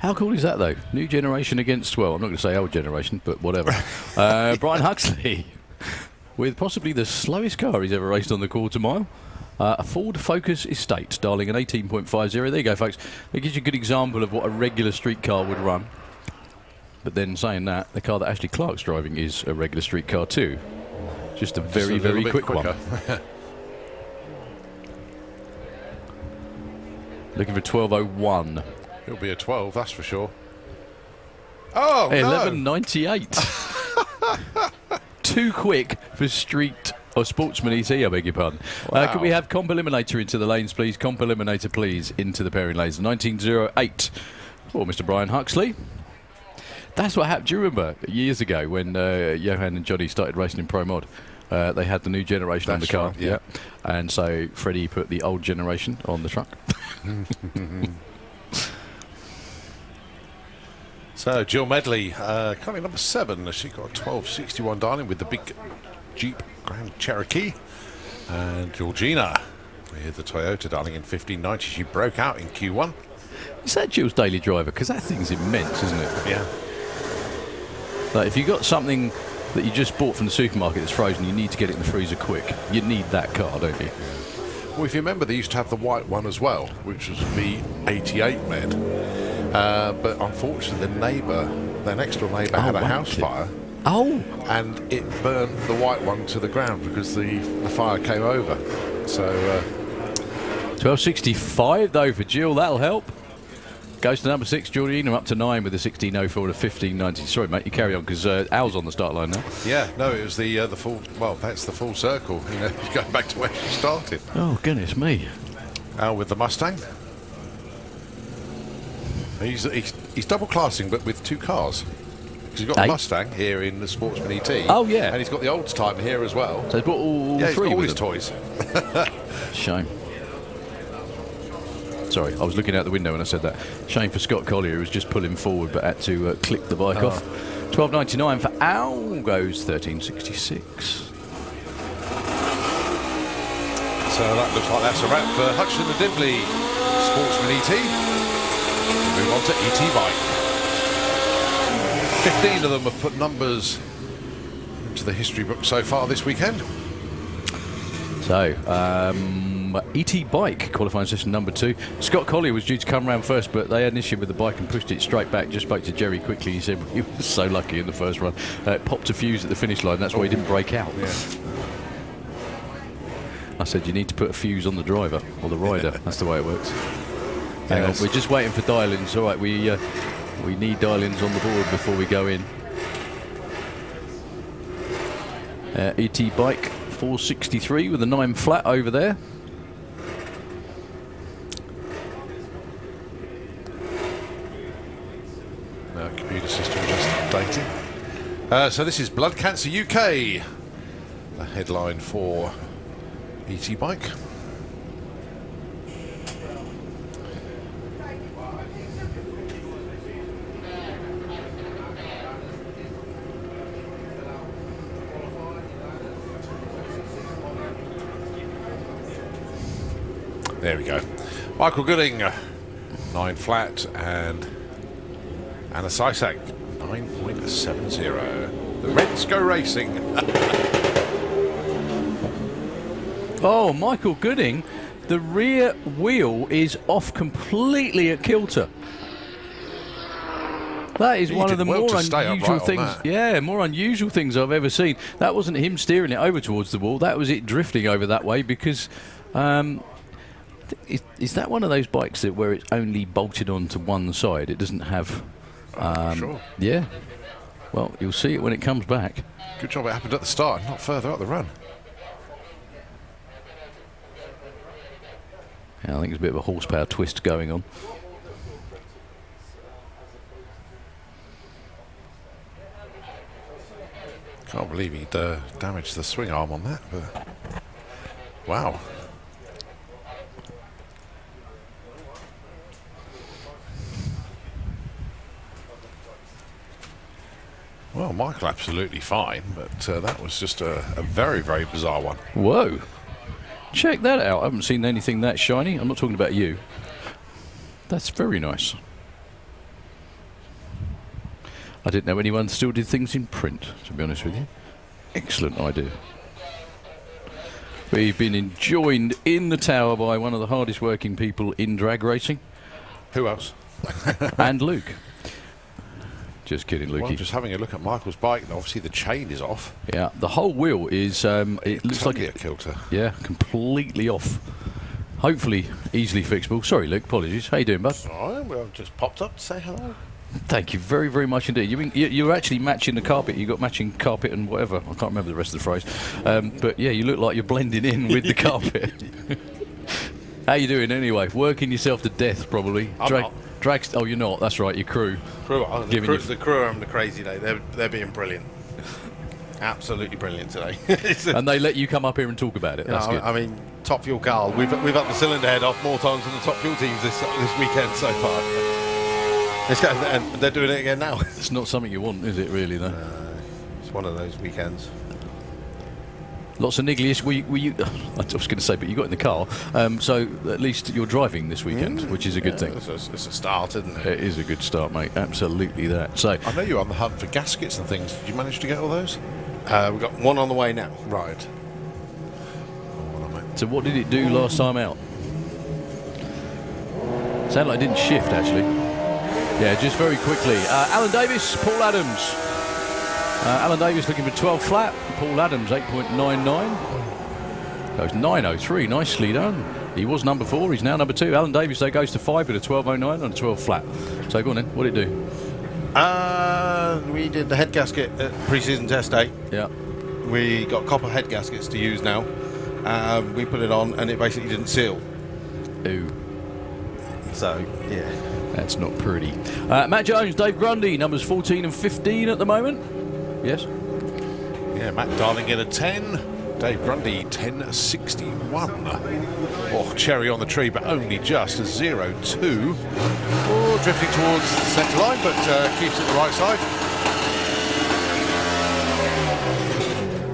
How cool is that, though? New generation against, well, I'm not going to say old generation, but whatever. Brian Huxley, with possibly the slowest car he's ever raced on the quarter mile. A Ford Focus Estate, dialing an 18.50. There you go, folks. That gives you a good example of what a regular street car would run. But then saying that, the car that Ashley Clark's driving is a regular street car too. Just a very, very quick one. Looking for 1201. It'll be a 12, that's for sure. Oh, 1198. Too quick for street or sportsman ET, I beg your pardon. Wow. Can we have Comp Eliminator into the lanes, please? Comp Eliminator, please, into the pairing lanes. 1908 for Mr. Brian Huxley. That's what happened. Do you remember years ago when Johan and Johnny started racing in Pro Mod? They had the new generation on the car. Right, yeah. And so Freddie put the old generation on the truck. So Jill Medley, coming number 7. She got a 1261 dialing with the big Jeep Grand Cherokee. And Georgina with the Toyota dialing in 1590. She broke out in Q1. Is that Jill's daily driver? Because that thing's immense, isn't it? Yeah. Like if you got something that you just bought from the supermarket that's frozen, you need to get it in the freezer quick. You need that car, don't you? Well, if you remember, they used to have the white one as well, which was the 88 med. But unfortunately, their next door neighbour had a house fire. Oh! And it burned the white one to the ground because the fire came over. So 1265 though for Jill, that'll help. Goes to number 6, Georgina, up to 9 with a 1604 to 1590. Sorry, mate, you carry on because Al's on the start line now. yeah, no, it was the full. Well, that's the full circle. You know, going back to where she started. Oh goodness me! Al with the Mustang. He's double classing, but with 2 cars. Because he's got the Mustang here in the Sportsman ET. Oh yeah, and he's got the old time here as well. So he's brought all yeah, 3 he's got all with his him. toys. Shame. Sorry, I was looking out the window when I said that. Shame for Scott Collier, who was just pulling forward but had to click the bike off. 12.99 for Al, goes 13.66. So that looks like that's a wrap for Hutchinson and Dibley Sportsman ET. We move on to ET Bike. 15 of them have put numbers into the history book so far this weekend. So, ET Bike, qualifying session number 2. Scott Collier was due to come round first, but they had an issue with the bike and pushed it straight back. Just spoke to Jerry quickly. He said he was so lucky in the first run. It popped a fuse at the finish line. That's why he didn't break out. Yeah. I said, you need to put a fuse on the driver or the rider. That's the way it works. Hang on, we're just waiting for dial-ins. All right, we need dial-ins on the board before we go in. ET Bike 463 with a 9 flat over there. Computer system just updating. So this is Blood Cancer UK. the headline for ET Bike. There we go. Michael Gooding, 9 flat, and Anna Sysak, 9.70. The Reds go racing. Oh, Michael Gooding, the rear wheel is off completely at kilter. That is He one of did the well more to stay unusual upright on things. that. Yeah, more unusual things I've ever seen. That wasn't him steering it over towards the wall. That was it drifting over that way because. Is that one of those bikes that where it's only bolted onto one side? It doesn't have. Sure. Yeah. Well, you'll see it when it comes back. Good job it happened at the start, not further up the run. Yeah, I think there's a bit of a horsepower twist going on. Can't believe he'd damaged the swing arm on that, but wow. Well, Michael absolutely fine, but that was just a very, very bizarre one. Whoa. Check that out. I haven't seen anything that shiny. I'm not talking about you. That's very nice. I didn't know anyone still did things in print, to be honest with you. Excellent idea. We've been joined in the tower by one of the hardest working people in drag racing. Who else? And Luke. Just kidding, Lukey. Well, I'm just having a look at Michael's bike. Obviously, the chain is off. Yeah, the whole wheel is, it looks like Totally a kilter. Yeah, completely off. Hopefully easily fixable. Sorry, Luke, apologies. How you doing, bud? All right, well, just popped up to say hello. Thank you very, very much indeed. You're actually matching the carpet. You got matching carpet and whatever. I can't remember the rest of the phrase. But yeah, you look like you're blending in with the carpet. How you doing anyway? Working yourself to death, probably. I'm not. Oh, you're not. That's right. Your crew. The crew are having the crazy day. They're being brilliant. Absolutely brilliant today. And they let you come up here and talk about it. That's good. I mean, Top Fuel Carl. We've upped the cylinder head off more times than the Top Fuel teams this weekend so far. And they're doing it again now. It's not something you want, is it? Really, though. It's one of those weekends. Lots of niggliest. Were you? I was going to say, but you got in the car, so at least you're driving this weekend, which is a good thing. It's a start, isn't it? It is a good start, mate. Absolutely that. So I know you're on the hunt for gaskets and things. Did you manage to get all those? We've got one on the way now. Right. So what did it do last time out? Sounded like it didn't shift, actually. Yeah, just very quickly. Alan Davis, Paul Adams. Alan Davis looking for 12 flat. Paul Adams, 8.99. Goes 9.03. Nicely done. He was number 4. He's now number 2. Alan Davis, though, goes to 5 with a 12.09 and a 12 flat. So go on then. What did it do? We did the head gasket at pre-season test day. Yeah. We got copper head gaskets to use now. We put it on and it basically didn't seal. Ooh. So, yeah. That's not pretty. Matt Jones, Dave Grundy, numbers 14 and 15 at the moment. Yes? Yeah, Matt Darling in a 10. Dave Grundy, 10.61. Oh, cherry on the tree, but only just a 0.2. Oh, drifting towards the centre line, but keeps it the right side.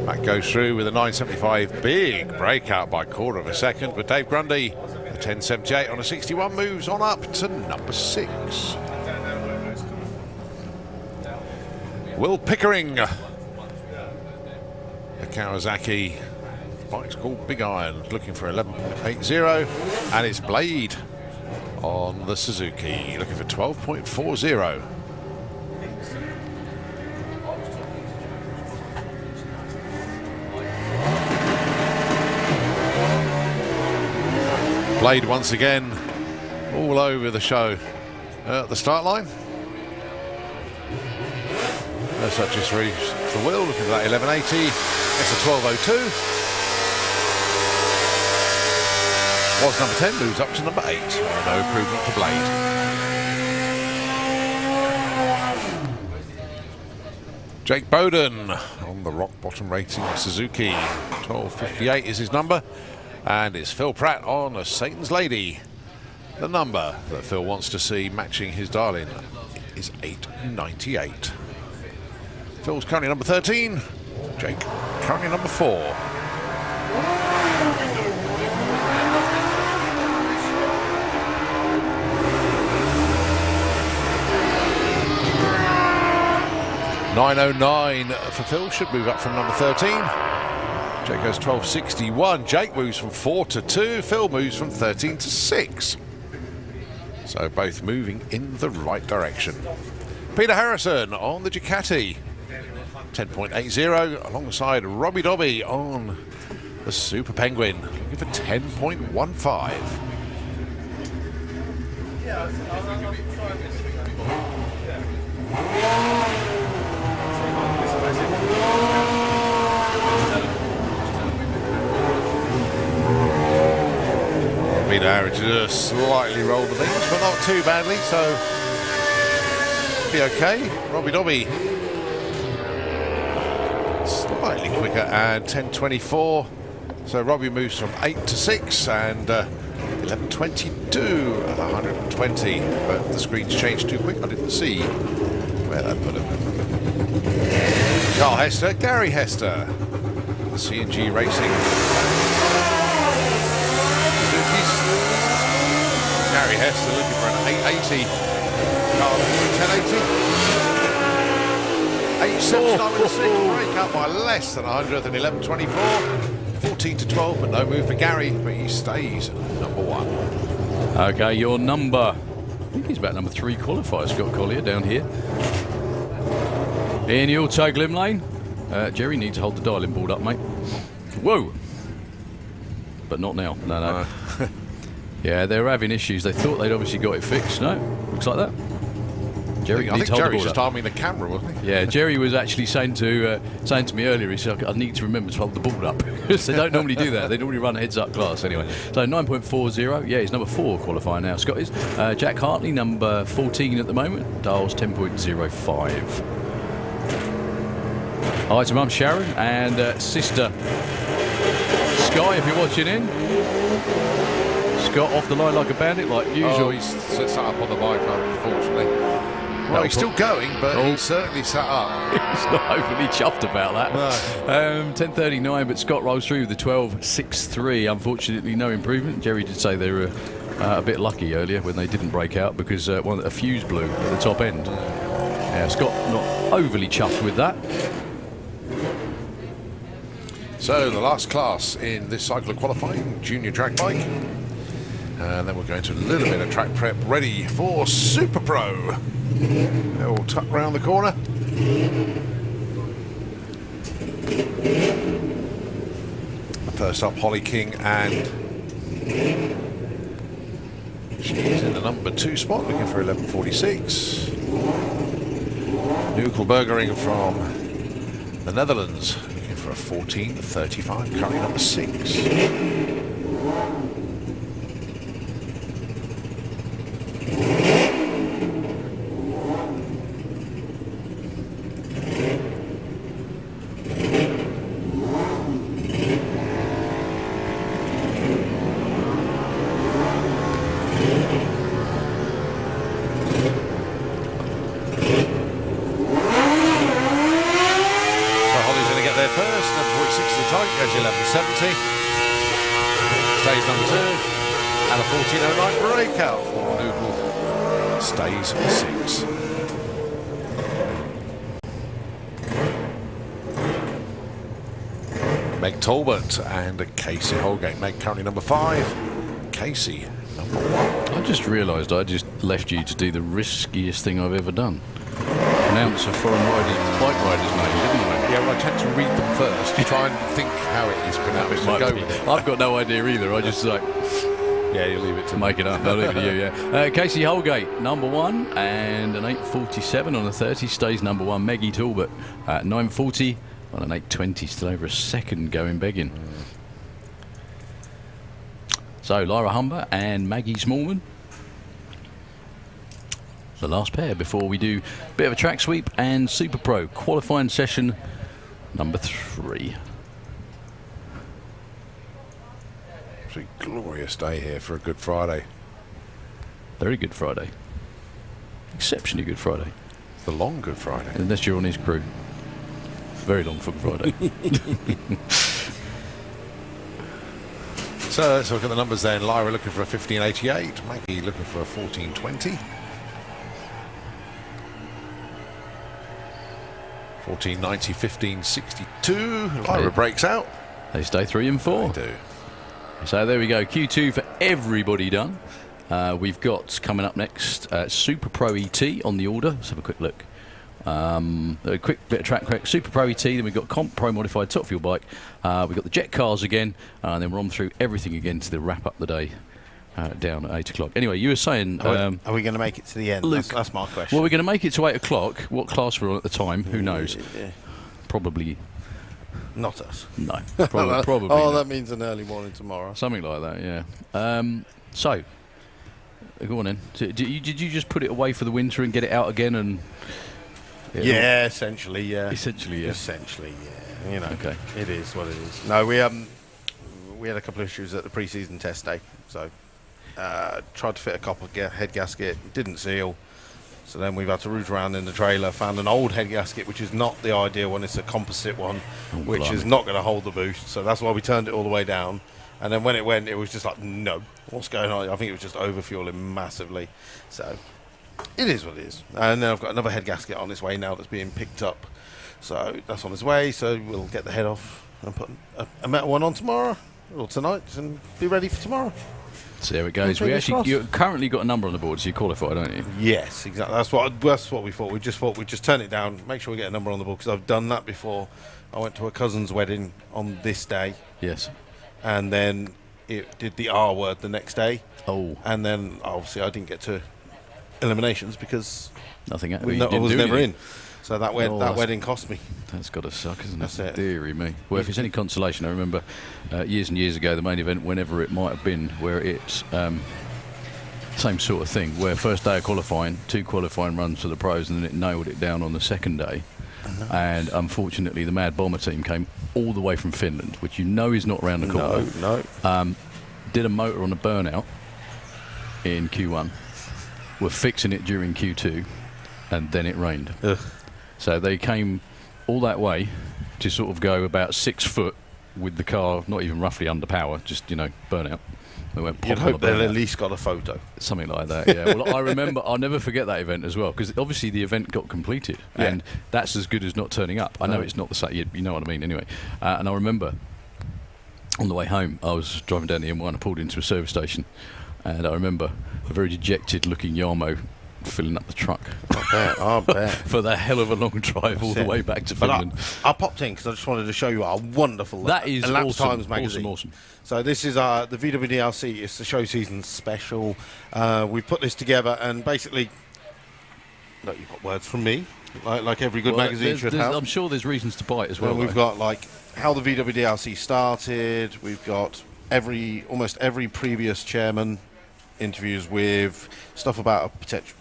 That goes through with a 9.75. Big breakout by quarter of a second, but Dave Grundy, a 10.78 on a 61, moves on up to number 6. Will Pickering, the Kawasaki bike's called Big Iron, looking for 11.80, and it's Blade on the Suzuki, looking for 12.40. Blade once again all over the show at the start line. That's such a three for Will, looking for that 11.80. It's a 12.02. Was number 10, moves up to number 8. No improvement for Blade. Jake Bowden on the rock bottom rating Suzuki. 1258 is his number. And it's Phil Pratt on a Satan's Lady. The number that Phil wants to see matching his dial-in is 898. Phil's currently number 13. Jake currently number 4. $909 for Phil, should move up from number 13. Jake goes 1261. Jake moves from 4 to 2. Phil moves from 13 to 6. So both moving in the right direction. Peter Harrison on the Ducati. 10.80 alongside Robbie Dobby on the Super Penguin. Looking for 10.15. Peter Harrison just slightly rolled the beams, but not too badly, so be okay. Robbie Dobby slightly quicker and 10.24. So Robbie moves from 8 to 6 and 11.22 at 120. But the screen's changed too quick. I didn't see where that put him. Carl Hester, Gary Hester, CNG Racing. Gary Hester looking for an 880. Carl, 1080. 879 with a single break up by less than 100th and 11.24. 14 to 12, but no move for Gary, but he stays number 1. Okay, your number, I think he's about number 3 qualifier, Scott Collier down here. In the auto Glim Lane. Jerry needs to hold the dial-in board up, mate. Whoa! But not now. No. Yeah, they're having issues. They thought they'd obviously got it fixed. No, looks like that. Jerry, I think Jerry's just arming the camera, wasn't he? Yeah, Jerry was actually saying to me earlier, he said, I need to remember to hold the board up. They don't normally do that. They normally run a heads-up class anyway. So 9.40. Yeah, he's number 4 qualifier now, Scott is. Jack Hartley, number 14 at the moment. Dials 10.05. Hi to Mum Sharon and sister Sky, if you're watching in. Scott off the line like a bandit, like usual. Oh, he's sat up on the bike, unfortunately. Well, he's still going, but he's certainly sat up. He's not overly chuffed about that. No. 10.39, but Scott rolls through with the 12.63. Unfortunately, no improvement. Jerry did say they were a bit lucky earlier when they didn't break out because a fuse blew at the top end. Yeah, Scott not overly chuffed with that. So the last class in this cycle of qualifying, junior drag bike. And then we're going to a little bit of track prep ready for Super Pro. They'll tuck round the corner. First up, Holly King, and she's in the number 2 spot, looking for 11.46. Nukelbergering from the Netherlands, looking for a 14.35, currently number 6. Stays number 2, and a 14.09 breakout for Nukel. Stays 6. Meg Talbot and Casey Holgate. Meg currently number 5. Casey number 1. I just realised I just left you to do the riskiest thing I've ever done. Announce a foreign rider's bike rider's name, didn't I? Yeah, well, I tend to read them first to try and think how it is pronounced. I've got no idea either. I just like, yeah, you leave it to make it up. I'll leave it to you. Yeah. Casey Holgate, number 1, and an 8.47 on a 30 stays number 1. Maggie Talbot at 9.40 on an 8.20, still over a second going begging. So Lyra Humber and Maggie Smallman. the last pair before we do a bit of a track sweep and Super Pro qualifying session number 3. It's a glorious day here for a Good Friday. Very Good Friday. Exceptionally Good Friday. It's the long Good Friday. Unless you're on his crew. Very long for Good Friday. So let's look at the numbers then. Lyra looking for a 1588. Maggie looking for a 1420. 1490, 1562. Lyra breaks out. They stay 3 and 4. They do. So there we go. Q2 for everybody done. We've got coming up next Super Pro ET on the order. Let's have a quick look. A quick bit of track correct. Super Pro ET, then we've got Comp Pro Modified Top Fuel Bike. We've got the Jet Cars again, and then we're on through everything again to the wrap up the day down at 8 o'clock. Anyway, you were saying... Are we going to make it to the end? Luke, That's my question. Well, we're going to make it to 8 o'clock. What class we're on at the time, who knows? Yeah. Probably... Not us. No. Probably oh, not. that means an early morning tomorrow. Something like that, yeah. So, go on then. Did you just put it away for the winter and get it out again and... Yeah, essentially, yeah. Essentially, yeah. Essentially, yeah. You know, Okay. It is what it is. No, we had a couple of issues at the pre-season test day, so tried to fit a copper head gasket, didn't seal. So then we've had to root around in the trailer, found an old head gasket, which is not the ideal one. It's a composite one, which is not going to hold the boost. So that's why we turned it all the way down. And then when it went, it was just like, no, what's going on? I think it was just overfueling massively. So it is what it is. And then I've got another head gasket on its way now that's being picked up. So that's on its way. So we'll get the head off and put a metal one on tomorrow or tonight and be ready for tomorrow. So there it goes. You've currently got a number on the board, so you qualify, don't you? Yes, exactly. That's what we thought. We just thought we'd just turn it down, make sure we get a number on the board, because I've done that before. I went to a cousin's wedding on this day. Yes. And then it did the R word the next day. Oh. And then obviously I didn't get to eliminations because I was never in. So that wedding cost me. That's got to suck, isn't it? That's it. Deary me. Well, if it's any consolation, I remember years and years ago, the main event, whenever it might have been, where it's same sort of thing, where first day of qualifying, 2 qualifying runs for the pros, and then it nailed it down on the second day. And unfortunately, the Mad Bomber team came all the way from Finland, which you know is not around the corner. No. Did a motor on a burnout in Q1. Were fixing it during Q2, and then it rained. Ugh. So they came all that way to sort of go about 6 foot with the car not even roughly under power, just, burnout. They went You'd hope they'll at least got a photo. Something like that, yeah. Well, I remember, I'll never forget that event as well, because obviously the event got completed, and that's as good as not turning up. I know it's not the same, you know what I mean, anyway. And I remember on the way home, I was driving down the M1, I pulled into a service station, and I remember a very dejected looking Yarmo filling up the truck. I bet. For the hell of a long drive all the way back to Finland. I popped in because I just wanted to show you our wonderful that is Elapsed awesome. Times magazine. Awesome. So this is the VWDLC. It's the show season special. We put this together, and basically, look, you've got words from me, like every good magazine should have. I'm sure there's reasons to buy it as well. We've got like how the VWDLC started. We've got almost every previous chairman, interviews with stuff about a potential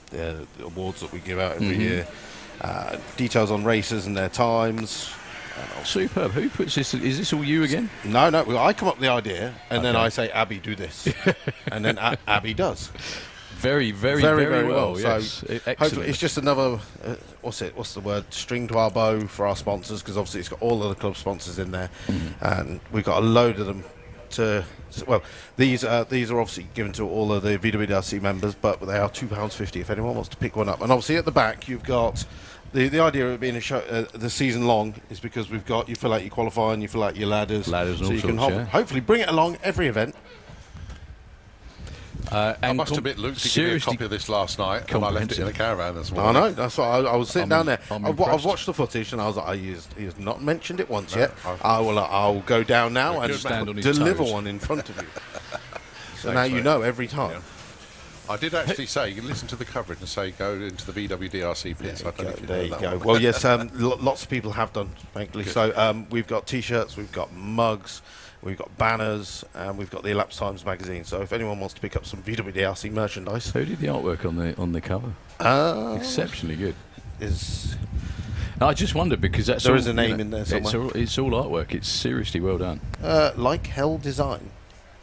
the awards that we give out every year, details on racers and their times. Superb. Who puts this? Is this all you again? No, I come up with the idea, and then I say, Abby, do this, and then Abby does. Very well. Yes. So hopefully it's just another what's the word, string to our bow for our sponsors, because obviously it's got all of the club sponsors in there, and we've got a load of them. These are obviously given to all of the VWDLC members, but they are £2.50 if anyone wants to pick one up. And obviously at the back you've got the idea of it being a show the season long is because you fill out your qualifying, you fill out your ladders and so all you can sorts, hopefully bring it along every event. I must admit, Luke did give me a copy of this last night, and I left it in the caravan this morning. I know, that's why I was sitting down there. I've watched the footage, and I was like, he has not mentioned it once yet. I'll go down now and stand on his deliver toes. one in front of you. So now you know every time. I did actually say, you can listen to the coverage and say go into the VWDRC pits. I don't know if you There know you that go. one. Well, yes, lots of people have done, thankfully. So we've got T-shirts, we've got mugs, we've got banners, and we've got the Elapsed Times magazine. So if anyone wants to pick up some VWDRC merchandise, Who did the artwork on the cover? Exceptionally good. is I just wondered because that's There all, is a name in there somewhere. It's all artwork. It's seriously well done. Like Hell Design.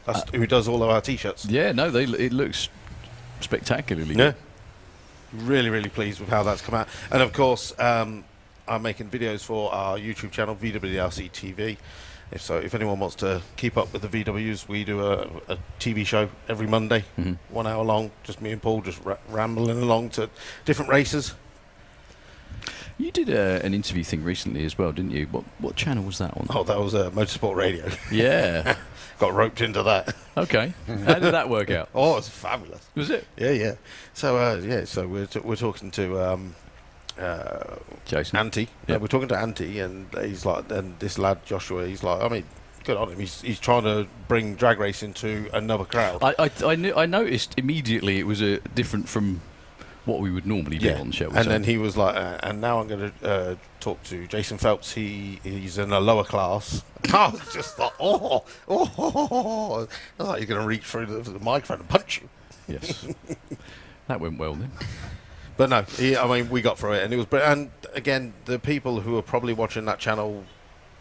That's who does all of our T-shirts. Yeah, no, it looks spectacularly Yeah. good. Really, really pleased with how that's come out. And of course, I'm making videos for our YouTube channel, VWDRC TV. If anyone wants to keep up with the VWs, we do a TV show every Monday, 1 hour long. Just me and Paul just rambling along to different races. You did an interview thing recently as well, didn't you? What channel was that on? Oh, that was Motorsport Radio. Yeah. Got roped into that. Okay. How did that work out? Oh, it's fabulous. Was it? Yeah. So so we're talking to Jason. Ante. Yep. We're talking to Ante, and he's like, and this lad Joshua, he's like, I mean, good on him. He's trying to bring drag racing to another crowd. I noticed immediately it was different from what we would normally do on, shall we and say. then he was like, and now I'm going to talk to Jason Phelps. He's in a lower class. I was just like, oh. I was like, he's going to reach through the microphone and punch you. Yes. That went well then. But no, I mean, we got through it, and it was. And again, the people who are probably watching that channel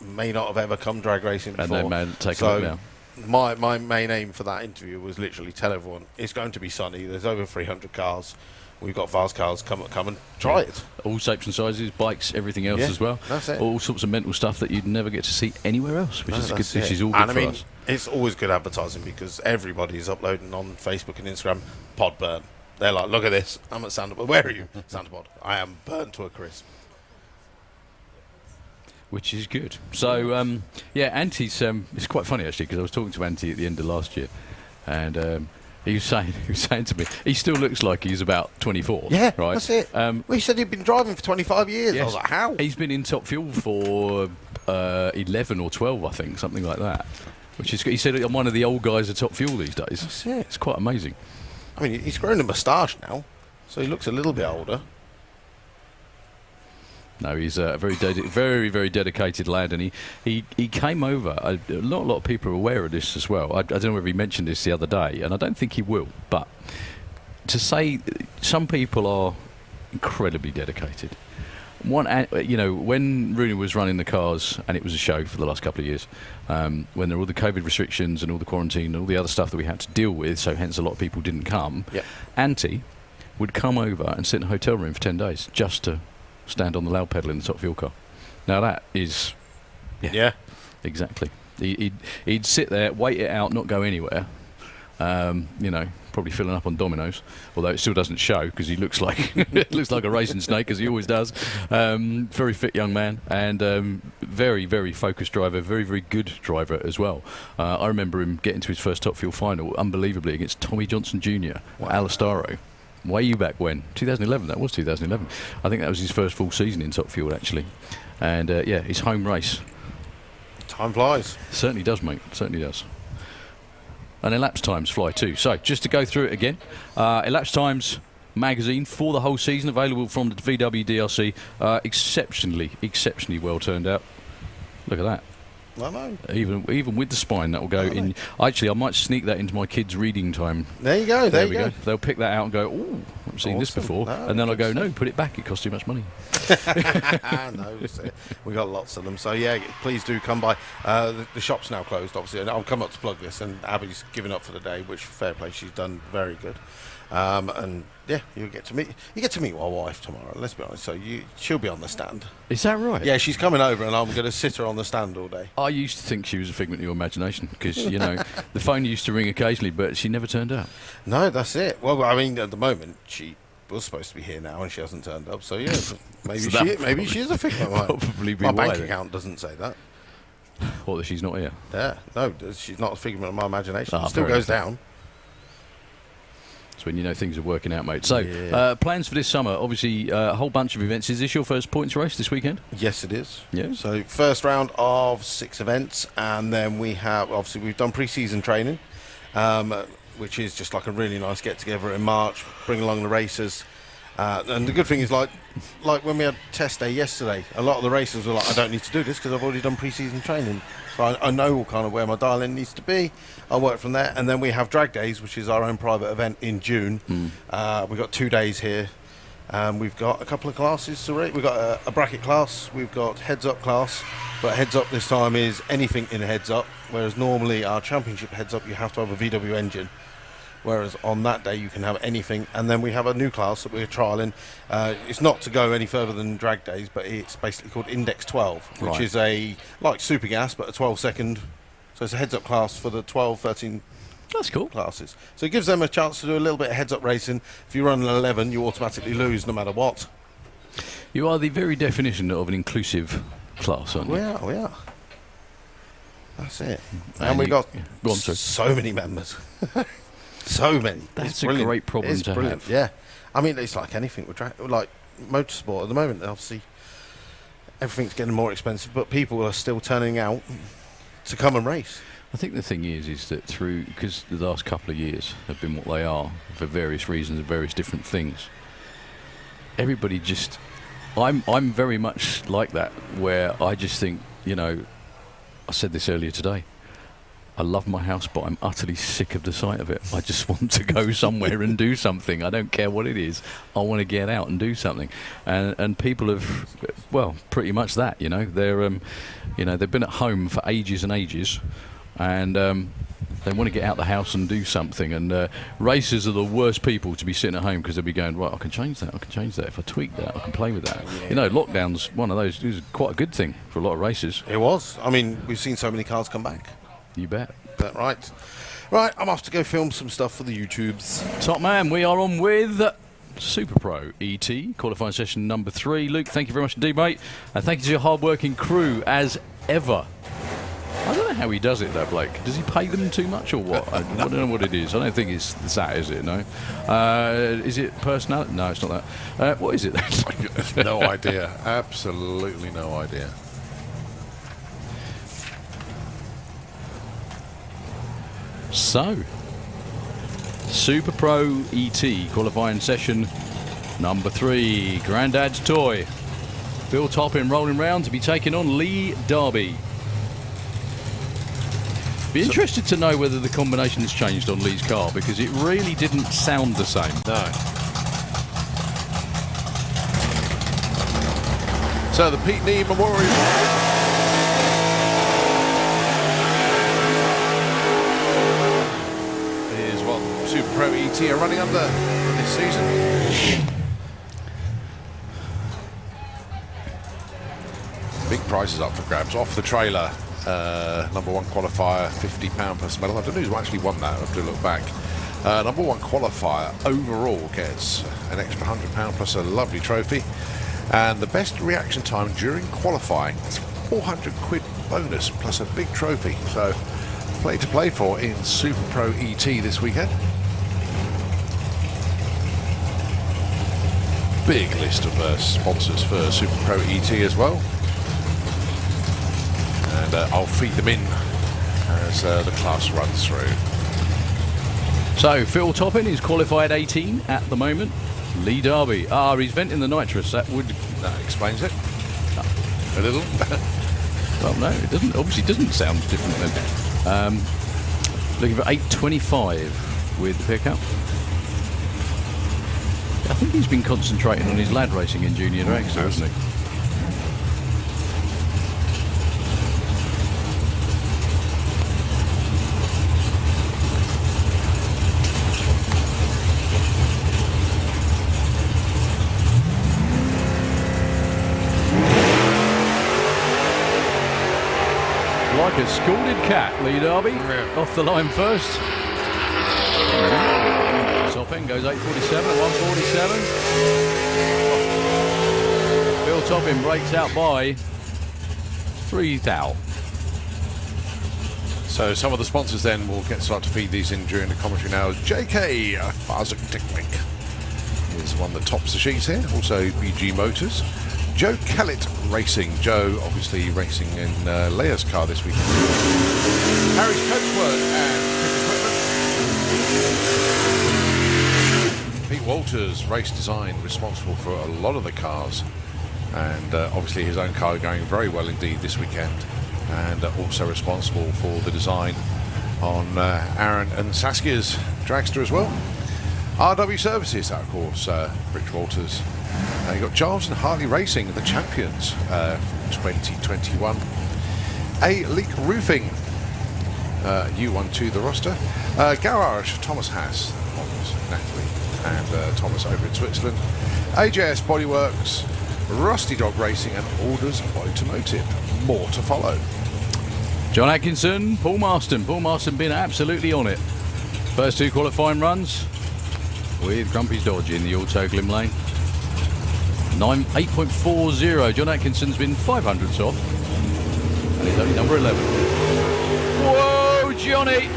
may not have ever come drag racing before. And they may take a so look now. my main aim for that interview was literally tell everyone it's going to be sunny. There's over 300 cars. We've got Vars cars. Come and try it. All shapes and sizes, bikes, everything else Yeah, as well. that's it. All sorts of mental stuff that you'd never get to see anywhere else, which is good. That's Which it. is all And good I for mean, us. it's always good advertising because everybody's uploading on Facebook and Instagram. Podburn. They're like, look at this. I'm at Sanderpod. Where are you? Sanderpod. I am burnt to a crisp. Which is good. So, Ante's. It's quite funny actually because I was talking to Ante at the end of last year, and he was saying to me, he still looks like he's about 24. Yeah, right. that's it. Well, he said he'd been driving for 25 years. Yes. I was like, how? He's been in Top Fuel for 11 or 12, I think, something like that. Which is, he said, I'm one of the old guys at Top Fuel these days. That's it. It's quite amazing. I mean, he's grown a moustache now, so he looks a little bit older. No, he's a very, very dedicated lad, and he came over. A lot of people are aware of this as well. I don't know whether he mentioned this the other day, and I don't think he will. But to say some people are incredibly dedicated. When Rooney was running the cars, and it was a show for the last couple of years, when there were all the COVID restrictions and all the quarantine and all the other stuff that we had to deal with, so hence a lot of people didn't come. Yep. Ante would come over and sit in a hotel room for 10 days just to stand on the loud pedal in the Top Fuel car. Now that is... Yeah. Exactly. He'd sit there, wait it out, not go anywhere. Probably filling up on Dominoes, although it still doesn't show because he looks like a racing snake, as he always does. Very fit young man, and very, very focused driver, very, very good driver as well. I remember him getting to his first Top Fuel final, unbelievably, against Tommy Johnson Jr. at Alastaro. Way back when, 2011. That was 2011. I think that was his first full season in Top Fuel, actually. And his home race. Time flies. Certainly does, mate. Certainly does. And Elapsed Times fly too. So, just to go through it again, Elapsed Times magazine for the whole season, available from the VW DRC. Exceptionally well turned out. Look at that. I know. Even with the spine, that will go in. Actually, I might sneak that into my kids' reading time. There you go. There we you go. They'll pick that out and go, "Oh, I've seen this Awesome. before," No, and then I go, good "No, stuff. put it back. It costs too much money." No, we got lots of them. So yeah, please do come by. The shop's now closed, obviously, and I'll come up to plug this. And Abby's given up for the day, which fair play, she's done very good. And yeah, you get to meet my wife tomorrow. Let's be honest. So she'll be on the stand. Is that right? Yeah, she's coming over, and I'm going to sit her on the stand all day. I used to think she was a figment of your imagination because the phone used to ring occasionally, but she never turned up. No, that's it. Well, I mean, at the moment she was supposed to be here now, and she hasn't turned up. So yeah, maybe So that maybe she is a figment of mine. probably be My why bank then. account doesn't say that. Or that she's not here. Yeah, no, she's not a figment of my imagination. Ah, It still fair goes enough. down. That's when you know things are working out, mate. So, Yeah. plans for this summer, obviously, a whole bunch of events. Is this your first points race this weekend? Yes, it is. Yeah. So first round of 6 events, and then we've done pre-season training. which is just like a really nice get-together in March, bring along the racers. And the good thing is, like when we had test day yesterday, a lot of the racers were like, I don't need to do this because I've already done pre-season training. So I know kind of where my dial-in needs to be. I'll work from there. And then we have drag days, which is our own private event in June. We've got 2 days here. We've got a couple of classes already. We've got a bracket class. We've got heads-up class. But heads-up this time is anything in a heads-up, whereas normally our championship heads-up, you have to have a VW engine. Whereas on that day you can have anything. And then we have a new class that we're trialling. It's not to go any further than drag days, but it's basically called Index 12, which is like Super Gas, but a 12-second. So it's a heads-up class for the 12, 13 That's cool. classes. So it gives them a chance to do a little bit of heads-up racing. If you run an 11, you automatically lose no matter what. You are the very definition of an inclusive class, aren't you? We are. That's it. And we got Go on, sorry. so many members. So many. That's It's a brilliant. great problem It's to brilliant. have. Yeah. I mean, it's like anything with like motorsport at the moment. Obviously, everything's getting more expensive, but people are still turning out to come and race. I think the thing is that because the last couple of years have been what they are for various reasons and various different things. Everybody just, I'm very much like that, where I just think, I said this earlier today. I love my house, but I'm utterly sick of the sight of it. I just want to go somewhere and do something. I don't care what it is. I want to get out and do something. And people have, well, pretty much that. They're, they've been at home for ages and ages, and they want to get out the house and do something. And racers are the worst people to be sitting at home because they'll be going, right, I can change that. I can change that. If I tweak that, I can play with that. Lockdown's one of those. It was quite a good thing for a lot of racers. It was. I mean, we've seen so many cars come back. You bet. That right. Right, I'm off to go film some stuff for the YouTubes. Top man, we are on with Super Pro ET, qualifying session number 3. Luke, thank you very much indeed, mate. And thank you to your hard-working crew, as ever. I don't know how he does it, though, Blake. Does he pay them too much or what? I don't know what it is. I don't think it's that, is it? No. Is it personality? No, it's not that. What is it then? No idea. Absolutely no idea. So, Super Pro ET qualifying session number 3. Grandad's Toy. Phil Toppin rolling round to be taking on Lee Darby. Be interested to know whether the combination's changed on Lee's car, because it really didn't sound the same. No. So the Pete Nee Memorial. Super Pro ET are running under this season. Big prizes up for grabs. Off the trailer, number 1 qualifier, £50 plus medal. I don't know who's actually won that. I have to look back. Number 1 qualifier overall gets an extra £100 plus a lovely trophy. And the best reaction time during qualifying is £400 bonus plus a big trophy. So plenty to play for in Super Pro ET this weekend. Big list of sponsors for Super Pro ET as well, and I'll feed them in as the class runs through. So Phil Toppin is qualified 18 at the moment. Lee Darby, he's venting the nitrous. That explains it a little. Well, no, it doesn't. Obviously, doesn't sound different then. Looking for 8.25 with the pickup. I think he's been concentrating on his lad racing in Junior Rex, hasn't he? Like a scalded cat, Lee Darby. Off the line first. Toppin goes 8.47 at 1.47. Phil Toppin breaks out by 3 thou. So some of the sponsors then will start to feed these in during the commentary now. JK Farzak Technic is one that tops the sheets here. Also BG Motors. Joe Kellett Racing. Joe obviously racing in Leia's car this weekend. Harry's Coachwork and Pick Equipment. Pete Walters, race design, responsible for a lot of the cars, and obviously his own car going very well indeed this weekend, and also responsible for the design on Aaron and Saskia's dragster as well. RW Services, of course, Rich Walters. You've got Giles and Harley Racing, the champions from 2021. A-Leak Roofing, new one to the roster. Garage, Thomas Haas, Natalie and Thomas over in Switzerland. AJS Bodyworks, Rusty Dog Racing and Orders Automotive. More to follow. John Atkinson, Paul Marston. Paul Marston been absolutely on it. First 2 qualifying runs with Grumpy's Dodge in the Auto Glim Lane. 8.40. John Atkinson's been 500ths off. And he's only number 11. Whoa, Johnny!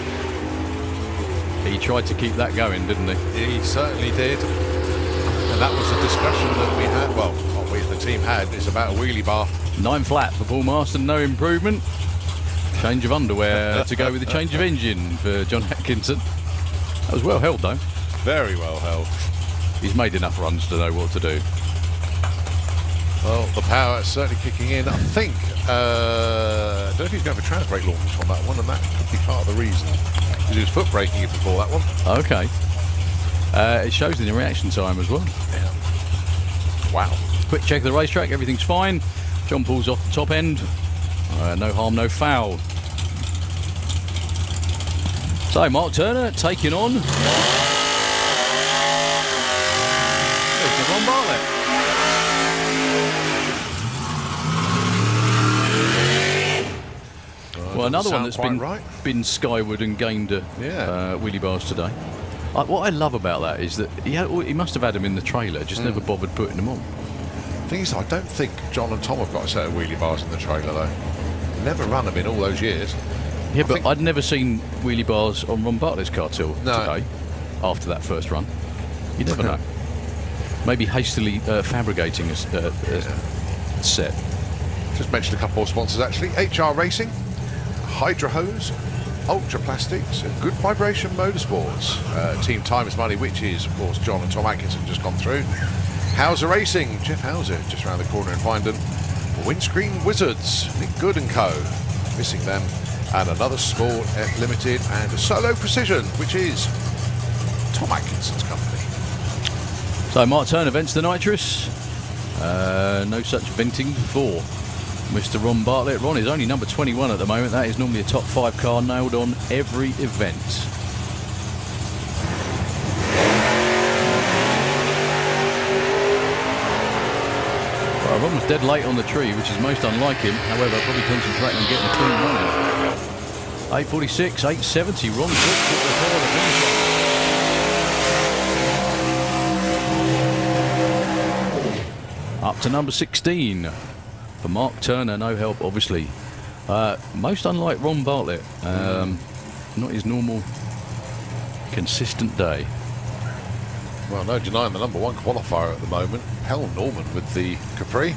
He tried to keep that going, didn't he? He certainly did. And that was a discussion that we had, well, what we as the team had, is about a wheelie bar. 9 flat for Paul Marston, no improvement. Change of underwear to go with the change of engine for John Atkinson. That was well held, though. Very well held. He's made enough runs to know what to do. Well, the power is certainly kicking in. I think, I don't know if he's going for trans brake launch on that one, and that could be part of the reason. Because he was foot braking it before that one. Okay. It shows in the reaction time as well. Yeah. Wow. Quick check of the racetrack, everything's fine. John Paul's off the top end. No harm, no foul. So, Mark Turner taking on... There's Ron Bartlett. Well, another one that's been skyward and gained wheelie bars today. What I love about that is that he must have had them in the trailer, just never bothered putting them on. The thing is, I don't think John and Tom have got a set of wheelie bars in the trailer, though. Never run them in all those years. Yeah, but I'd never seen wheelie bars on Ron Bartlett's car till today, after that first run. You never know. Maybe hastily fabricating a set. Just mentioned a couple more sponsors, actually. HR Racing, Hydra Hose, Ultra Plastics, and Good Vibration Motorsports. Team Time is Money, which is, of course, John and Tom Atkinson just gone through. Hauser Racing, Jeff Hauser, just around the corner in Findon. Windscreen Wizards, Nick Good & Co. Missing them. And Another Sport F Limited and Solo Precision, which is Tom Atkinson's company. So Mark Turner vents the nitrous. No such venting for Mr. Ron Bartlett. Ron is only number 21 at the moment. That is normally a top 5 car, nailed on every event. Well, Ron was dead late on the tree, which is most unlike him. However, probably concentrating on getting a clean run out. 8:46, 8:70. Ron took it before the finish. Up to number 16 for Mark Turner. No help, obviously. Most unlike Ron Bartlett. Not his normal consistent day. Well, no denying the number 1 qualifier at the moment. Hell Norman with the Capri.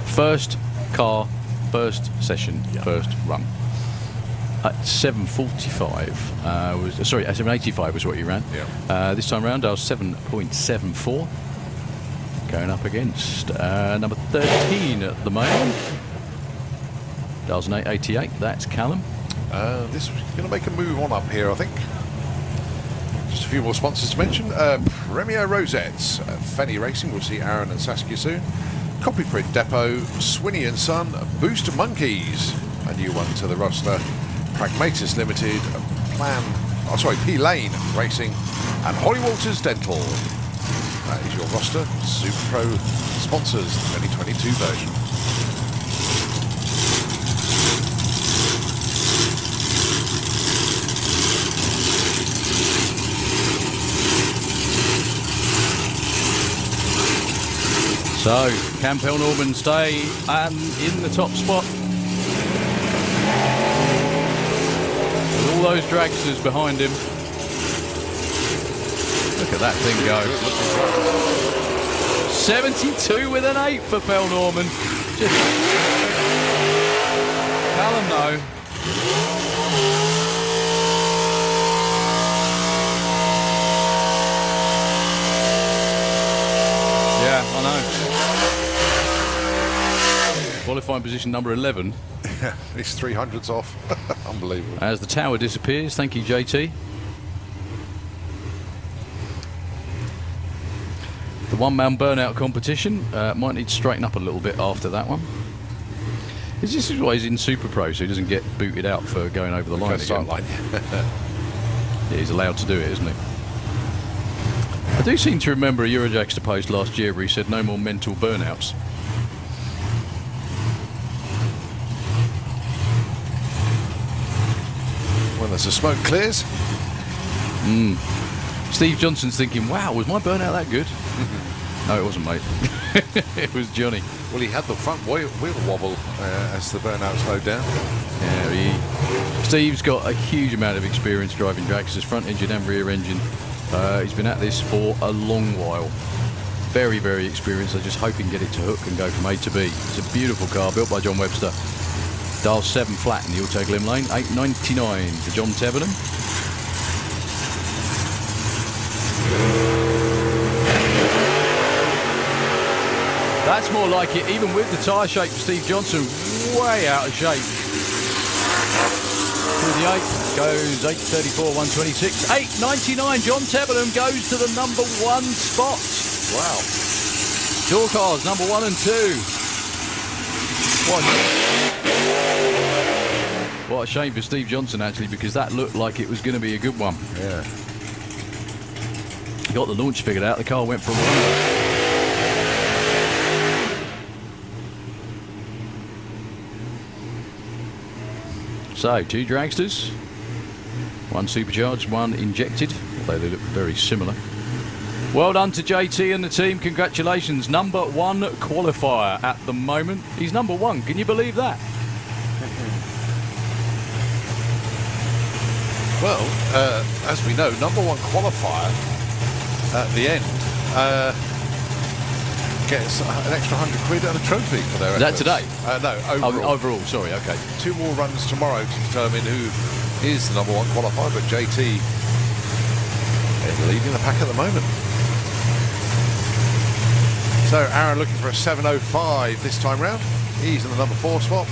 First car, first session, first run. At 7:45 sorry, at 7:85 was what you ran. Yeah. This time round I was 7.74. Going up against number 13 at the moment. That was an 8:88. That's Callum. This is going to make a move on up here, I think. Just a few more sponsors to mention. Premier Rosettes, Fenny Racing, we'll see Aaron and Saskia soon. Copy Print Depot, Swinney & Son, Booster Monkeys, a new one to the roster. Pragmatis Limited, P-Lane Racing, and Holly Walters Dental. That is your roster. Super Pro sponsors, 2022 version. So, Campbell Norman stay in the top spot. With all those dragsters behind him. Look at that thing go. 72 with an 8 for Pell Norman. Callum, no. Qualifying position number 11. He's 300s off. Unbelievable. As the tower disappears. Thank you, JT. The one-man burnout competition might need to straighten up a little bit after that one. This is why he's in Super Pro, so he doesn't get booted out for going over the line again. Start line. Yeah, he's allowed to do it, isn't he? I do seem to remember a Eurojackster post last year where he said no more mental burnouts. When there's the smoke clears. Steve Johnson's thinking, wow, was my burnout that good? No, it wasn't, mate. It was Johnny. Well, he had the front wheel wobble as the burnout slowed down. Yeah, Steve's got a huge amount of experience driving dragsters, front engine and rear engine. He's been at this for a long while. Very, very experienced. I just hope he can get it to hook and go from A to B. It's a beautiful car built by John Webster. Dial 7 flat in the Auto Glim Lane. $8.99 for John Tevenham. That's more like it, even with the tyre shape for Steve Johnson, way out of shape. Through the 8, goes 8.34, 126. 8.99, John Tevenham goes to the number 1 spot. Wow. Door cars, number 1 and 2. What a shame for Steve Johnson, actually, because that looked like it was going to be a good one. Yeah. He got the launch figured out, the car went for a run. So, 2 dragsters, 1 supercharged, 1 injected, although they look very similar. Well done to JT and the team, congratulations. Number 1 qualifier at the moment. He's number 1, can you believe that? Well, as we know, number 1 qualifier at the end gets an extra £100 and a trophy for their efforts. Is that today? No, overall. Oh, overall, sorry, okay. 2 more runs tomorrow to determine who is the number 1 qualifier, but JT is leading the pack at the moment. So Aaron looking for a 7.05 this time round. He's in the number 4 spot.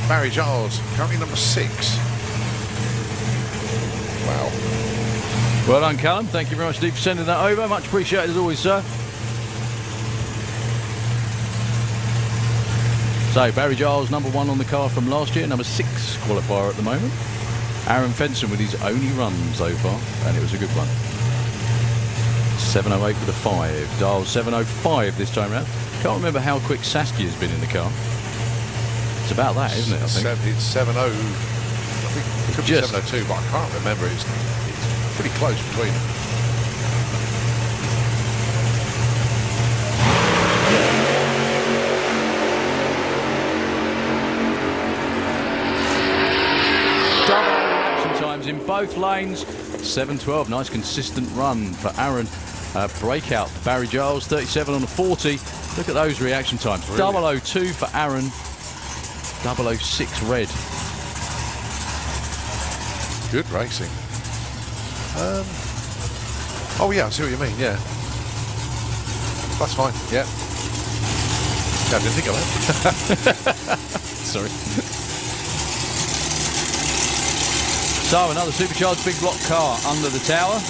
Barry Giles currently number 6. Wow. Well done, Callum. Thank you very much, Steve, for sending that over. Much appreciated as always, sir. So, Barry Giles, number 1 on the car from last year, number 6 qualifier at the moment. Aaron Fenson with his only run so far, and it was a good one. 7.08 with a 5. Dial 7.05 this time round. Can't remember how quick Saskia's been in the car. It's about that, isn't it, I think? It's 7.0. I think it could be 7.02, but I can't remember. It's pretty close between them. In both lanes, 7.12, nice consistent run for Aaron. Breakout for Barry Giles, 37 on a 40. Look at those reaction times. Brilliant. 0.02 for Aaron, 0.06 red. Good racing. Oh yeah, I see what you mean, yeah. That's fine, yeah. Yeah, I didn't think of that. Sorry. So, another supercharged big block car under the tower.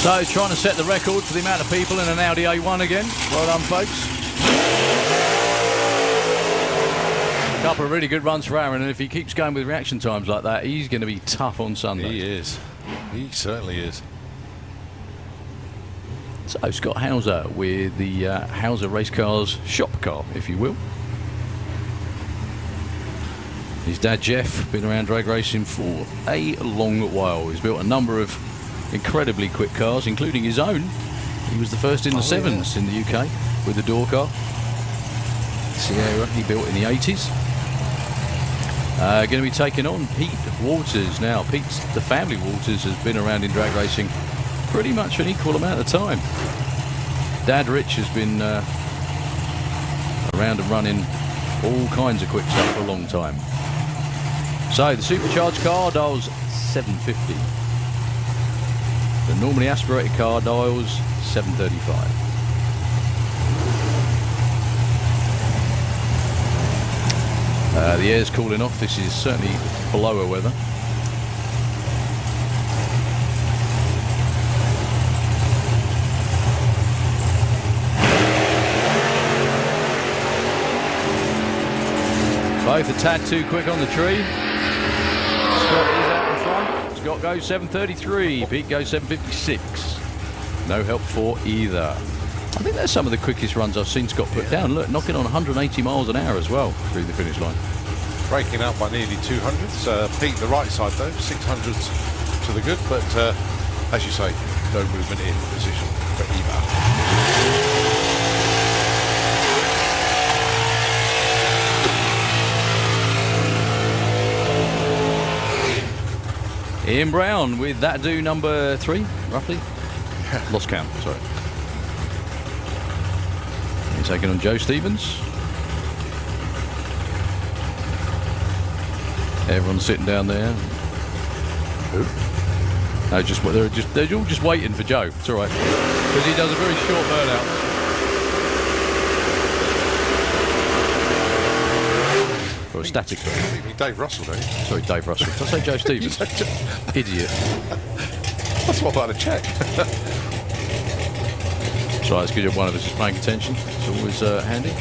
So, trying to set the record for the amount of people in an Audi A1 again. Well done, folks. A couple of really good runs for Aaron, and if he keeps going with reaction times like that, he's going to be tough on Sunday. He is. He certainly is. So, Scott Hauser with the Hauser Race Cars shop car, if you will. His dad, Jeff, been around drag racing for a long while. He's built a number of incredibly quick cars, including his own. He was the first in the sevens in the UK with the door car. Sierra he built in the 80s. Going to be taking on Pete Walters. Now, the family Walters has been around in drag racing pretty much an equal amount of time. Dad Rich has been around and running all kinds of quick stuff for a long time. So the supercharged car dials 750. The normally aspirated car dials 735. The air's cooling off. This is certainly blower weather. Both a tad too quick on the tree. Scott is out in front. Scott goes 733. Pete goes 756. No help for either. I think that's some of the quickest runs I've seen Scott put down. Look, knocking on 180 miles an hour as well through the finish line. Breaking out by nearly 200s. Pete, the right side though, 600s to the good, but as you say, no movement in position for either. Ian Brown with that do number 3, roughly. Lost count, sorry. He's taking on Joe Stevens. Everyone's sitting down there. Who? No, they're all just waiting for Joe. It's all right, because he does a very short burnout. Or a static. You mean Dave Russell, don't you? Sorry, Dave Russell. Did I say Joe Stevens? Idiot. That's what I'd check. So it's good if one of us is paying attention. It's always handy.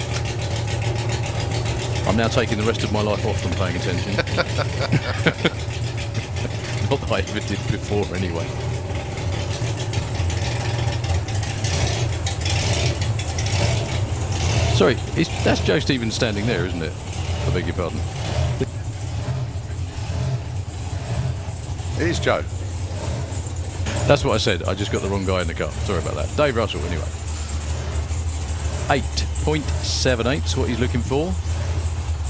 I'm now taking the rest of my life off from paying attention. Not that I ever did before, anyway. Sorry, that's Joe Stevens standing there, isn't it? I beg your pardon. It is Joe. That's what I said. I just got the wrong guy in the car. Sorry about that. Dave Russell, anyway. 8.78 is what he's looking for.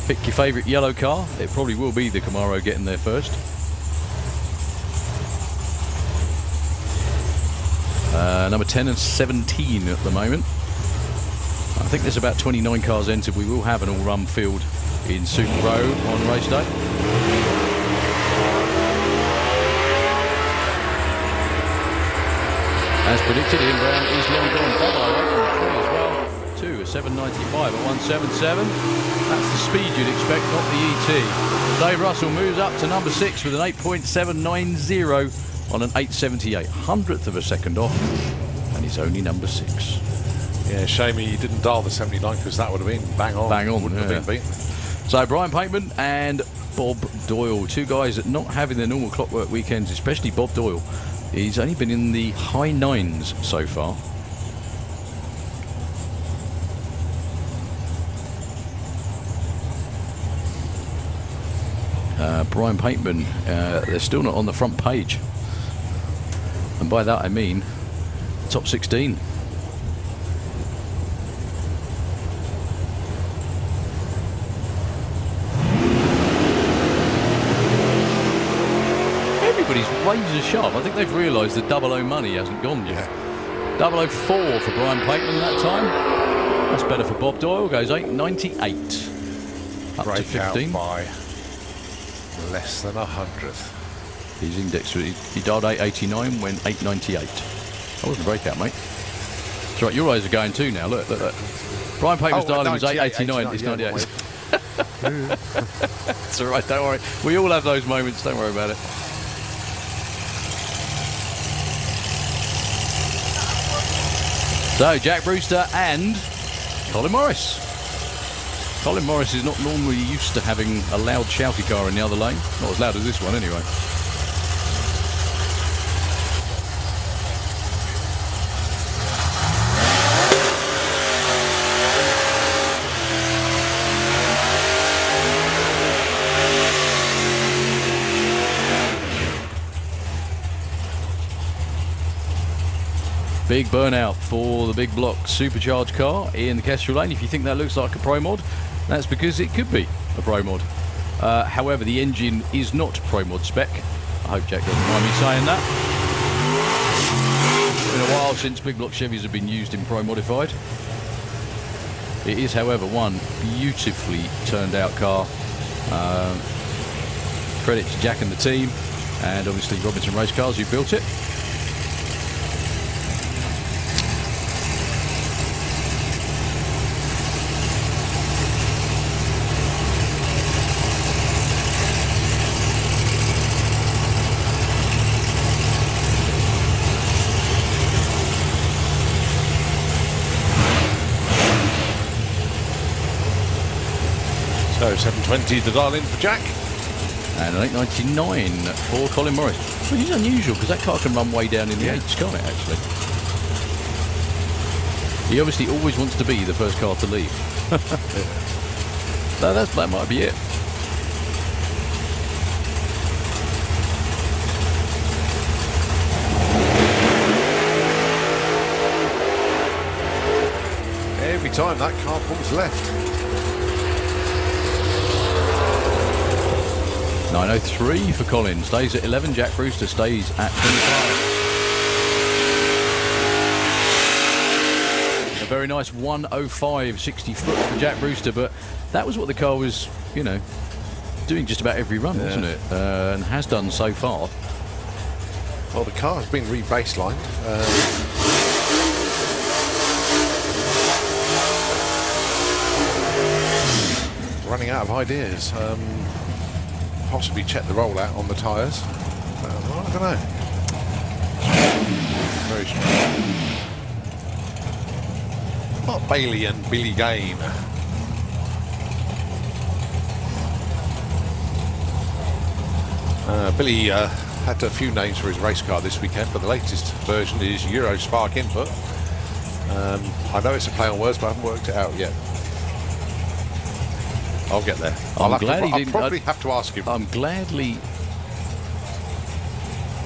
Pick your favourite yellow car. It probably will be the Camaro getting there first. Number 10 and 17 at the moment. I think there's about 29 cars entered. We will have an all-run field in Super Row on race day. As predicted, Ian Brown is long gone. Double on the tree as well. 2 a 795 at 177. That's the speed you'd expect, not the ET. Dave Russell moves up to number 6 with an 8.790 on an 878. 100th of a second off, and he's only number 6. Yeah, shame he didn't dial the 79 because that would have been bang on. Bang on, Wouldn't have been beaten. So Brian Pateman and Bob Doyle, two guys that not having their normal clockwork weekends, especially Bob Doyle. He's only been in the high 9s so far. Brian Pateman, they're still not on the front page. And by that I mean top 16. Everybody's razor sharp. I think they've realised the 00 money hasn't gone yet. 004 for Brian Pateman that time. That's better for Bob Doyle. Goes 898. Up to 15. By less than 100th. His index, he dialed 889, went 898. That wasn't a breakout, mate. That's right, your eyes are going too now. Look. Brian Pateman's dialing was 889, it's 98. It's all right, don't worry. We all have those moments, don't worry about it. So, Jack Brewster and Colin Morris. Colin Morris is not normally used to having a loud, shouty car in the other lane. Not as loud as this one, anyway. Big burnout for the big block supercharged car in the Kestrel lane. If you think that looks like a Pro Mod, that's because it could be a Pro Mod. However, the engine is not Pro Mod spec. I hope Jack doesn't mind me saying that. It's been a while since big block Chevys have been used in Pro Modified. It is, however, one beautifully turned out car. Credit to Jack and the team, and obviously Robinson Race Cars who built it. So 720 the dial in for Jack. And an 899 for Colin Morris. Which is unusual because that car can run way down in the eights, can't it, actually? He obviously always wants to be the first car to leave. No, that might be it. Every time that car pulls left. 903 for Colin. Stays at 11. Jack Brewster stays at 25. A very nice 105 60 foot for Jack Brewster, but that was what the car was, you know, doing just about every run, wasn't it? And has done so far. Well, the car has been re-baselined. Running out of ideas. Possibly check the rollout on the tyres. I don't know. Very strong. Mark Bailey and Billy Gain. Billy had a few names for his race car this weekend, but the latest version is Eurospark input. I know it's a play on words, but I haven't worked it out yet. I'll get there. I'm glad he I'll didn't. probably have to ask him. I'm gladly.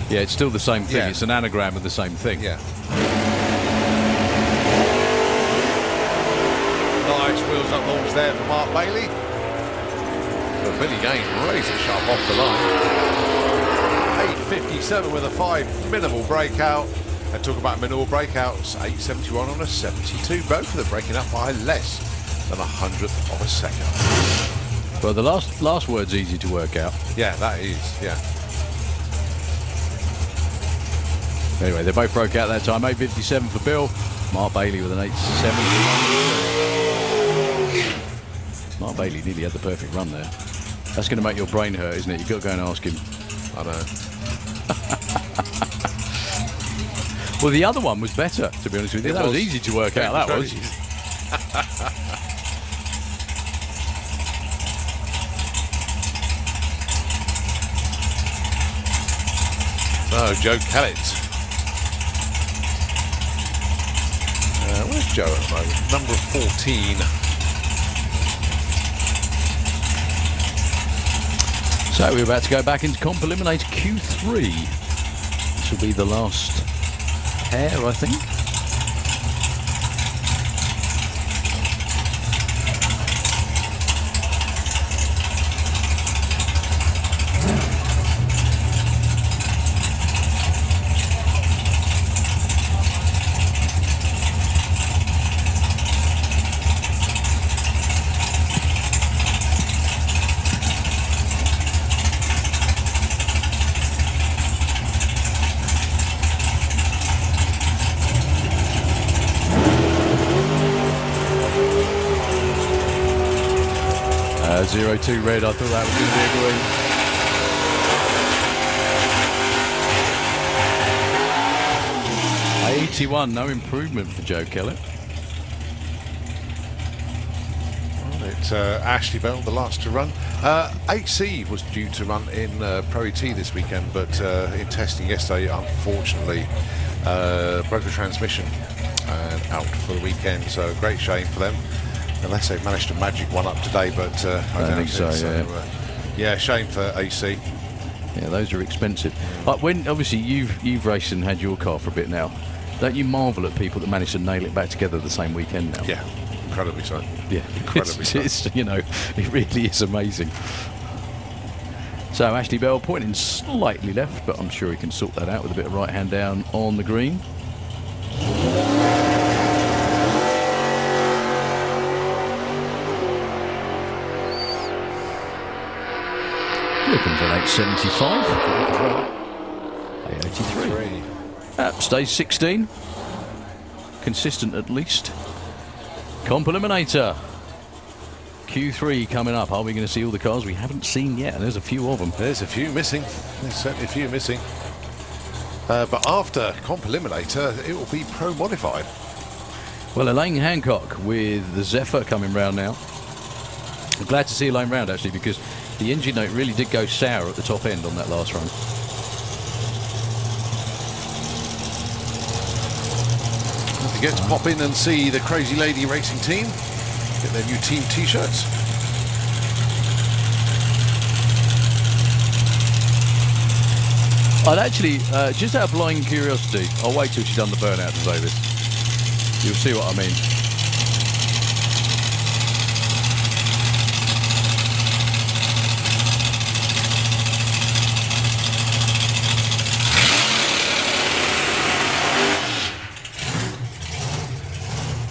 Yeah, it's still the same thing. Yeah. It's an anagram of the same thing. Yeah. Nice wheels up launch there for Mark Bailey. But Billy Gain razor sharp off the line. 8.57 with a 5 minimal breakout. And talk about minimal breakouts. 8.71 on a 72. Both of them breaking up by less than 100th of a second. Well, the last word's easy to work out. Yeah, that is. Yeah. Anyway, they both broke out that time. 8.57 for Bill. Mark Bailey with an 8.70. Mark Bailey nearly had the perfect run there. That's going to make your brain hurt, isn't it? You've got to go and ask him. I know. Well, the other one was better, to be honest with you. That was easy to work out, that was. Oh, Joe Kellett. Where's Joe at the moment? Number 14. So we're about to go back into Comp Eliminator Q3. This will be the last pair, I think. Zero 02 red, I thought that was going to be a good one. 81, no improvement for Joe Kellett. Well, it's Ashley Bell, the last to run. AC was due to run in Pro ET this weekend, but in testing yesterday, unfortunately, broke the transmission and out for the weekend. So great shame for them. Unless they've managed to magic one up today, but I don't think so. Yeah, shame for AC. Yeah, those are expensive. But when obviously you've raced and had your car for a bit now, don't you marvel at people that manage to nail it back together the same weekend now? Yeah, incredibly so. Yeah, incredibly so. It's, you know, it really is amazing. So Ashley Bell pointing slightly left, but I'm sure he can sort that out with a bit of right hand down on the green. Here comes an 875. 883. Stays 16. Consistent at least. Comp Eliminator. Q3 coming up. Are we going to see all the cars we haven't seen yet? And there's a few of them. There's a few missing. There's certainly a few missing. But after Comp Eliminator, it will be Pro Modified. Well, Elaine Hancock with the Zephyr coming round now. I'm glad to see Elaine round, actually, because the engine note really did go sour at the top end on that last run. Don't forget to pop in and see the Crazy Lady Racing team. Get their new team t-shirts. I'd actually, just out of blind curiosity, I'll wait till she's done the burnout to say this. You'll see what I mean.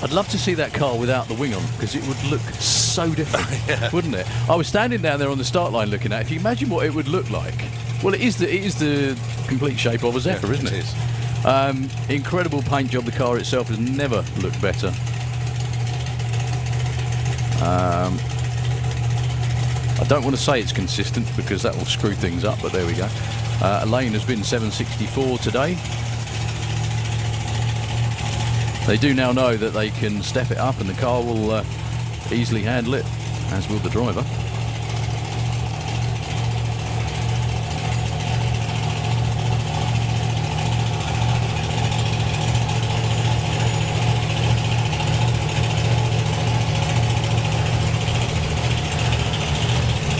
I'd love to see that car without the wing on, because it would look so different, wouldn't it? I was standing down there on the start line looking at it. If you imagine what it would look like, well, it is the complete shape of a Zephyr, isn't it? It is. Incredible paint job. The car itself has never looked better. I don't want to say it's consistent because that will screw things up, but there we go. Elaine has been 764 today. They do now know that they can step it up and the car will easily handle it, as will the driver.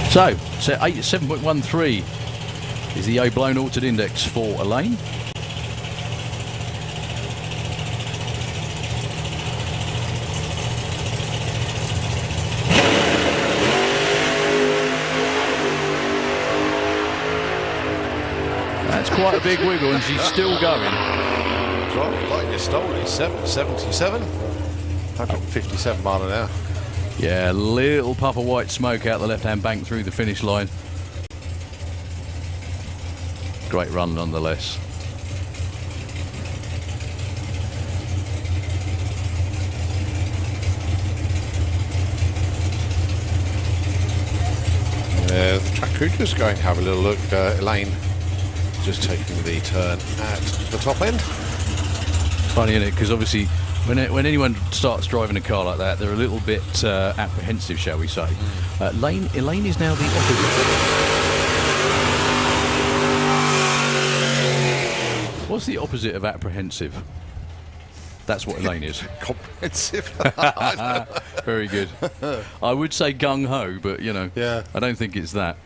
So 7.13 is the O'Blown Altered Index for Elaine. That's quite a big wiggle, and she's still going. Driving like you stole it. 777. 157 mile an hour. Yeah, little puff of white smoke out the left-hand bank through the finish line. Great run nonetheless. The track crew just going to have a little look. Elaine just taking the turn at the top end. Funny, isn't it? Because obviously when anyone starts driving a car like that, they're a little bit apprehensive, shall we say. Elaine is now the opposite. What's the opposite of apprehensive? That's what Elaine is. Comprehensive. Very good. I would say gung-ho, but, you know, Yeah. I don't think it's that.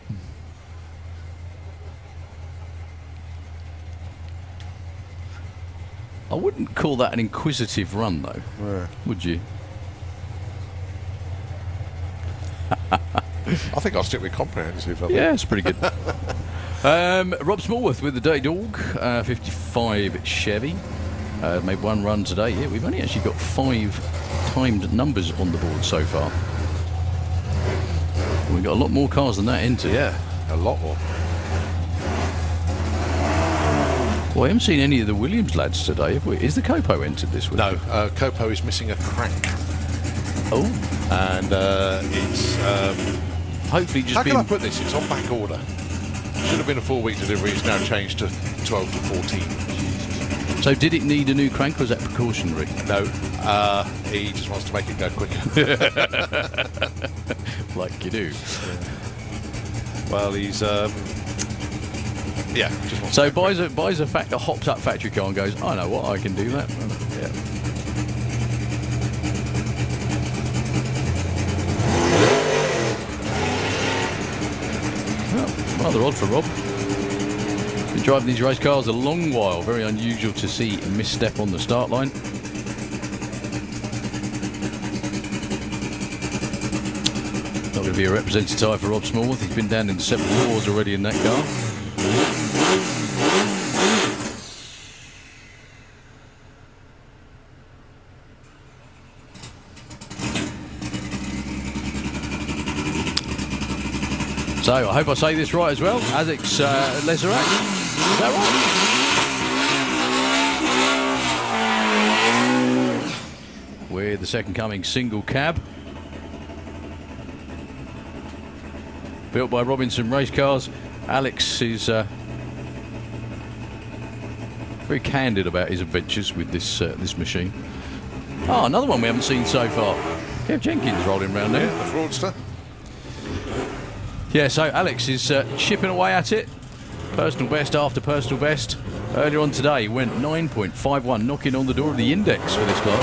I wouldn't call that an inquisitive run, though, would you? I think I'll stick with comprehensive. Yeah, it's pretty good. Rob Smallworth with the Dirty Dog, 55 Chevy. Made one run today. Yeah, we've only actually got 5 timed numbers on the board so far. We've got a lot more cars than that entered. Yeah, a lot more. Well, I haven't seen any of the Williams lads today, have we? Is the Copo entered this week? No, Copo is missing a crank. Oh. And it's... hopefully just how been... can I put this? It's on back order. Should have been a 4-week delivery. It's now changed to 12 to 14. So did it need a new crank, or was that precautionary? No, he just wants to make it go quicker. Like you do. Yeah. Well, he's... yeah, just wants So to go buys a hopped up factory car and goes, I know what, I can do that. Yeah. Well, rather odd for Rob. Been driving these race cars a long while. Very unusual to see a misstep on the start line. Not going to be a representative for Rob Smallworth. He's been down in 7 wars already in that car. So I hope I say this right as well. Alex Lezerak. Is that right? With the second coming single cab. Built by Robinson Race Cars. Alex is very candid about his adventures with this this machine. Oh, another one we haven't seen so far. Kev Jenkins rolling around there. The fraudster. Yeah, so Alex is chipping away at it. Personal best after personal best. Earlier on today, went 9.51, knocking on the door of the index for this class.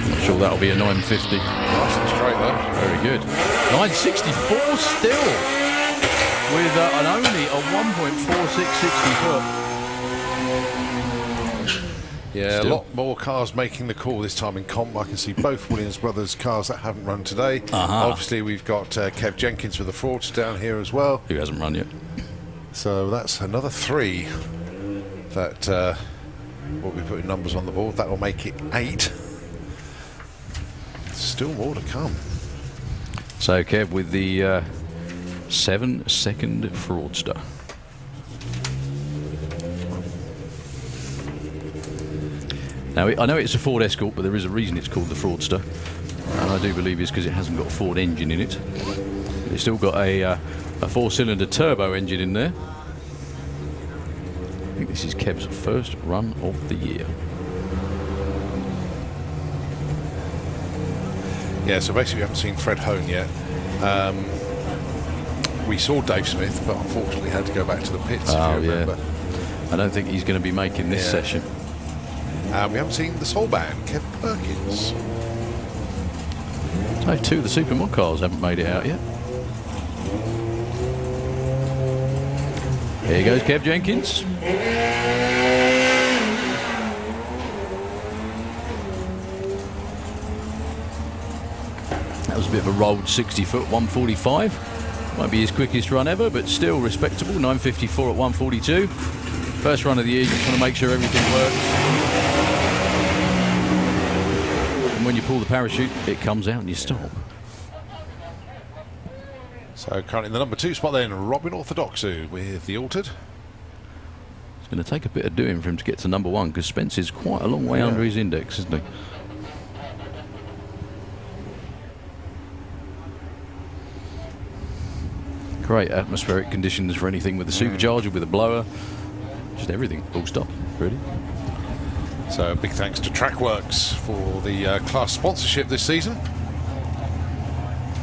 Not sure that'll be a 950. Nice and straight though. Very good. 964 still, with an only a 1.46 60 foot. Yeah, Still. a lot more cars making the call this time in comp. I can see both Williams Brothers cars that haven't run today. Obviously, we've got Kev Jenkins with the frauds down here as well. Who hasn't run yet? So that's another 3 that will be putting numbers on the board. That will make it 8. Still more to come. So Kev with the 7-second fraudster. Now, I know it's a Ford Escort, but there is a reason it's called the Fraudster. And I do believe it's because it hasn't got a Ford engine in it. It's still got a 4-cylinder turbo engine in there. I think this is Kev's first run of the year. Yeah, so basically we haven't seen Fred Hone yet. We saw Dave Smith, but unfortunately had to go back to the pits, if you remember. I don't think he's going to be making this session. We haven't seen the soul band, Kev Perkins. So 2 of the Supermod cars haven't made it out yet. Here goes Kev Jenkins. That was a bit of a rolled 60 foot, 145. Might be his quickest run ever, but still respectable. 954 at 142. First run of the year, just want to make sure everything works. And when you pull the parachute, it comes out and you stop. So currently in the number 2 spot then, Robin Orthodoxou with the Altered. It's going to take a bit of doing for him to get to number 1, because Spence is quite a long way under his index, isn't he? Great atmospheric conditions for anything with the supercharger, with the blower, just everything, full stop, really. So big thanks to Trackworks for the class sponsorship this season.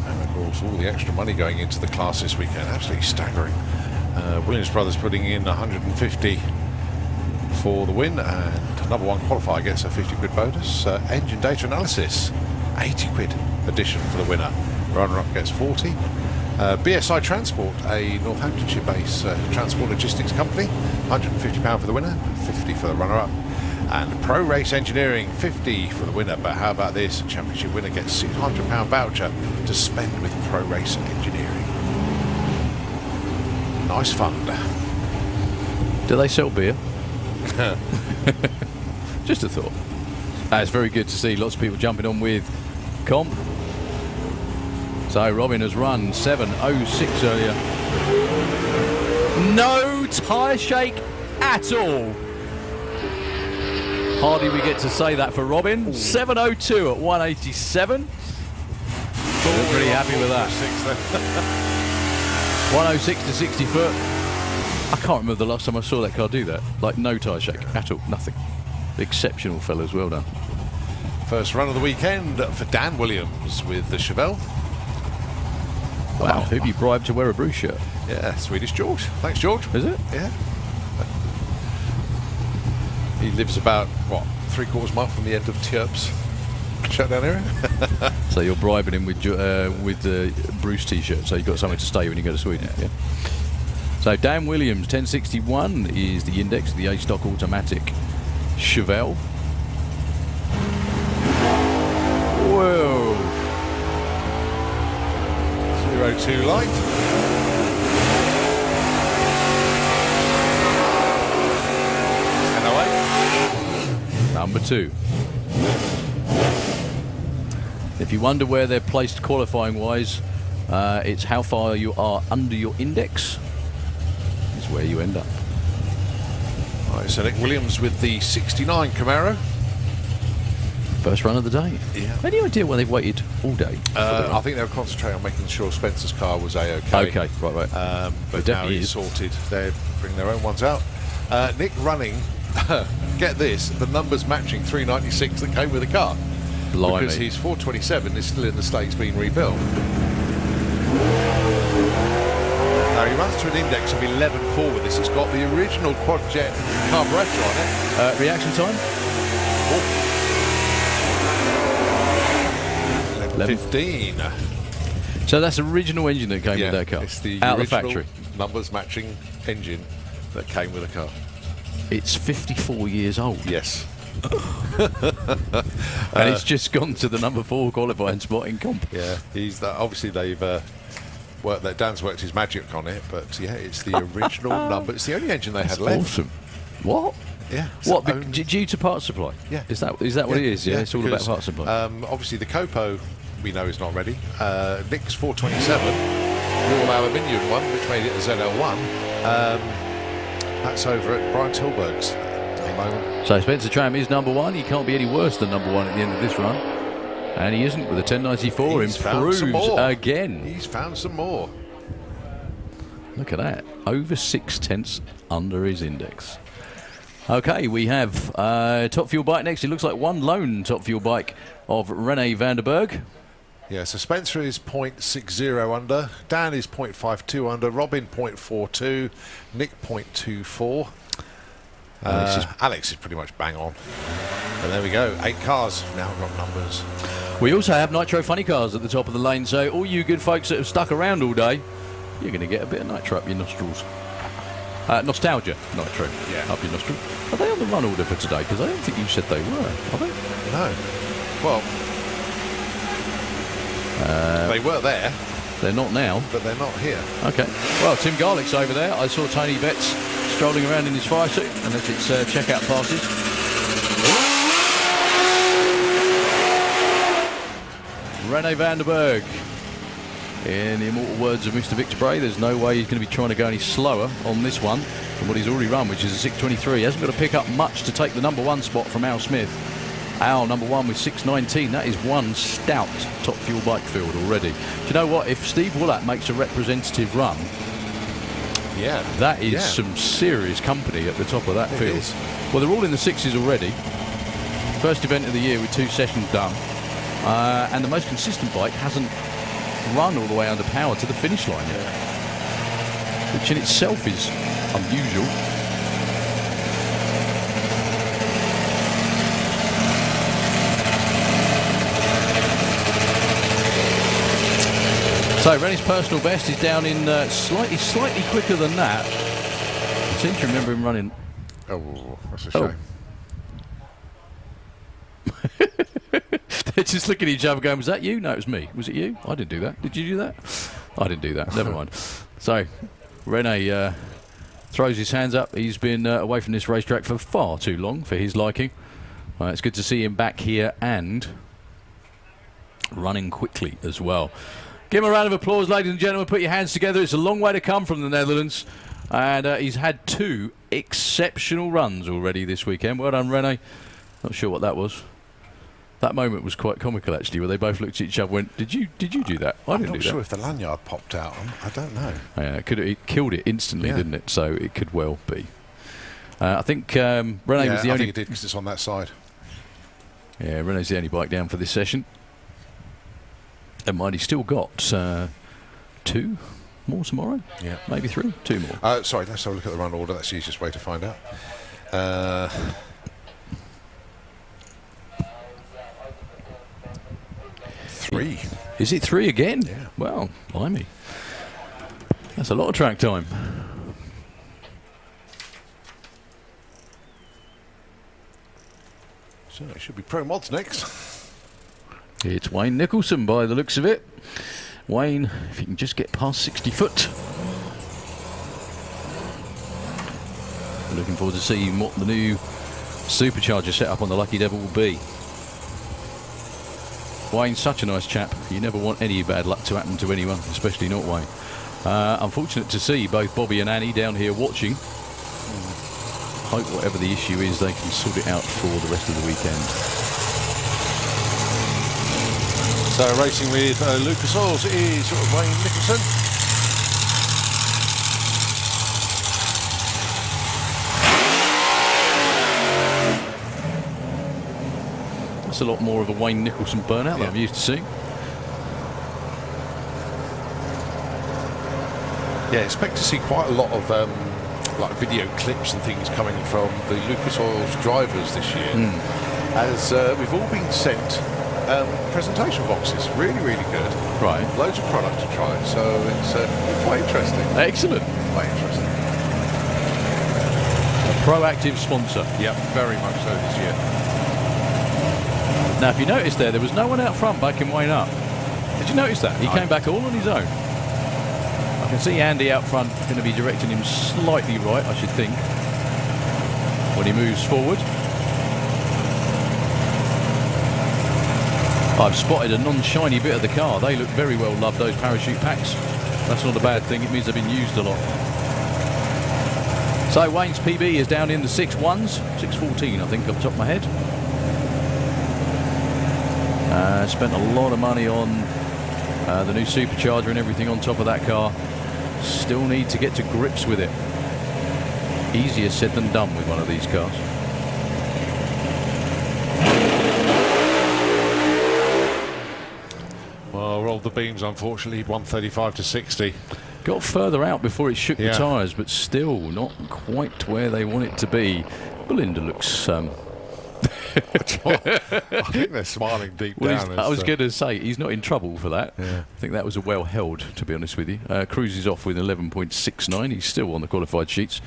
And of course all the extra money going into the class this weekend, absolutely staggering. Williams Brothers putting in 150 for the win, and number 1 qualifier gets a 50 quid bonus. Engine data analysis, 80 quid addition for the winner. Runner-up gets 40. BSI Transport, a Northamptonshire-based transport logistics company, £150 for the winner, 50 for the runner-up. And Pro Race Engineering, 50 for the winner. But how about this? Championship winner gets £600 voucher to spend with Pro Race Engineering. Nice fund. Do they sell beer? Just a thought. It's very good to see lots of people jumping on with comp. So Robin has run 7.06 earlier. No tyre shake at all. Hardly we get to say that for Robin. 7.02 at 187. Pretty happy with that. 106 to 60 foot. I can't remember the last time I saw that car do that. Like no tyre shake at all, nothing. Exceptional fellas, well done. First run of the weekend for Dan Williams with the Chevelle. Wow, who'd you bribe to wear a Bruce shirt? Yeah, Swedish George. Thanks, George. Is it? Yeah. He lives about, what, 3/4 mile from the end of Tierp's shutdown area. So you're bribing him with the Bruce t-shirt, so you've got something to stay when you go to Sweden. Yeah. So Dan Williams, 1061 is the index of the A-Stock Automatic Chevelle. Whoa. 0-2 light. Number 2. If you wonder where they're placed qualifying wise, it's how far you are under your index is where you end up. Right, so Nick Williams with the 69 Camaro. First run of the day. Yeah. Any idea why they've waited all day? I think they were concentrating on making sure Spencer's car was A-OK. Okay, right. But now definitely he's is. sorted. They're bringing their own ones out. Nick running, get this, the numbers matching 396 that came with the car. Blimey. Because his 427 is still in the States being rebuilt. Now he runs to an index of 11.4 with this. It's got the original Quad-Jet carburetor on it. Reaction time? 11.15. So that's the original engine that came with that car? It's the out of the original factory? numbers matching engine that came with the car. It's 54 years old. Yes. And it's just gone to the number 4 qualifying spot in comp. Yeah, obviously they've worked that. Dan's worked his magic on it, but yeah, it's the original number. It's the only engine they had left. Awesome. What? Yeah. What? Due to parts supply? Yeah. Is that what it is? Yeah. It's all about because, parts supply. Obviously the Copo we know is not ready. Nick's 427, all aluminium one, which made it a ZL1. That's over at Brian Tilburg's at the moment. So Spencer Tram is number 1. He can't be any worse than number 1 at the end of this run. And he isn't with a 1094. He's found some Improves more. again. He's found some more. Look at that. Over 6/10 under his index. Okay, we have Top Fuel bike next. It looks like one lone Top Fuel bike of Rene van der Berg. Yeah, so Spencer is 0.60 under, Dan is 0.52 under, Robin 0.42, Nick 0.24. Alex is pretty much bang on. And there we go, 8 cars have now got numbers. We also have Nitro Funny Cars at the top of the lane, so all you good folks that have stuck around all day, you're going to get a bit of nitro up your nostrils. Nostalgia Nitro up your nostrils. Are they on the run order for today? Because I don't think you said they were. Are they? No. Well, they were there, They're not now. but they're not here. Okay. Well, Tim Garlick's over there. I saw Tony Betts strolling around in his fire suit, unless it's checkout passes. Rene van der Berg. In the immortal words of Mr. Victor Bray, there's no way he's going to be trying to go any slower on this one than what he's already run, which is a 6:23. He hasn't got to pick up much to take the number 1 spot from Al Smith. Al, number 1 with 6:19. That is one stout Top Fuel bike field already. Do you know what? If Steve Woolett makes a representative run, Yeah. that is some serious company at the top of that It field. is. Well, they're all in the 6s already. First event of the year with 2 sessions done. And the most consistent bike hasn't run all the way under power to the finish line yet. Which in itself is unusual. So Rene's personal best is down in slightly quicker than that. I seem to remember him running. Oh, that's a shame. They're just looking at each other going, was that you? No, it was me. Was it you? I didn't do that. Did you do that? I didn't do that. Never mind. So, Rene throws his hands up. He's been away from this racetrack for far too long for his liking. It's good to see him back here and running quickly as well. Give him a round of applause, ladies and gentlemen. Put your hands together. It's a long way to come from the Netherlands. And he's had 2 exceptional runs already this weekend. Well done, Rene. Not sure what that was. That moment was quite comical, actually, where they both looked at each other and went, Did you do that? I didn't do I'm not sure that. if the lanyard popped out. I don't know. Yeah, it killed it instantly, Yeah. didn't it? So it could well be. I think Rene was the I only... think it did because it's on that side. Yeah, Rene's the only bike down for this session. And mind, he's still got 2 more tomorrow? Yeah. Maybe 3? 2 more. Sorry, let's have a look at the run order. That's the easiest way to find out. Three. Is it 3 again? Yeah. Well, blimey. That's a lot of track time. So it should be Pro Mods next. It's Wayne Nicholson by the looks of it. Wayne, if you can just get past 60 foot. Looking forward to seeing what the new supercharger setup on the Lucky Devil will be. Wayne's such a nice chap. You never want any bad luck to happen to anyone, especially not Wayne. Unfortunate to see both Bobby and Annie down here watching. Hope whatever the issue is, they can sort it out for the rest of the weekend. So racing with Lucas Oils is Wayne Nicholson. That's a lot more of a Wayne Nicholson burnout than I'm used to seeing. Yeah, expect to see quite a lot of like video clips and things coming from the Lucas Oils drivers this year, as we've all been sent presentation boxes. Really, really good. Right. Loads of product to try, so it's quite interesting. Excellent. Quite interesting. A proactive sponsor. Yep, very much so this year. Now, if you notice there was no one out front backing Wayne up. Did you notice that? He came back all on his own. I can see Andy out front going to be directing him slightly right, I should think, when he moves forward. I've spotted a non-shiny bit of the car. They look very well loved, those parachute packs. That's not a bad thing. It means they've been used a lot. So Wayne's PB is down in the 6.1s, 6.14 I think off the top of my head. Spent a lot of money on the new supercharger and everything on top of that car. Still need to get to grips with it. Easier said than done with one of these cars. Well, rolled the beams, unfortunately, 135 to 60. Got further out before it shook the tyres, but still not quite where they want it to be. Belinda looks... I think they're smiling deep down. I was going to say, he's not in trouble for that. Yeah. I think that was a well held, to be honest with you. Cruises off with 11.69. He's still on the qualified sheets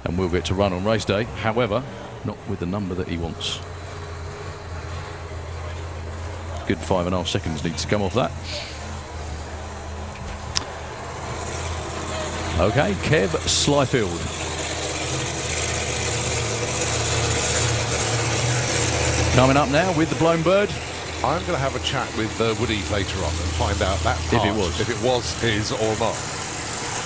and will get to run on race day. However, not with the number that he wants. Good 5.5 seconds needs to come off that. Okay, Kev Slyfield. Coming up now with the Blown Bird. I'm going to have a chat with Woody later on and find out that part, if it was his or not.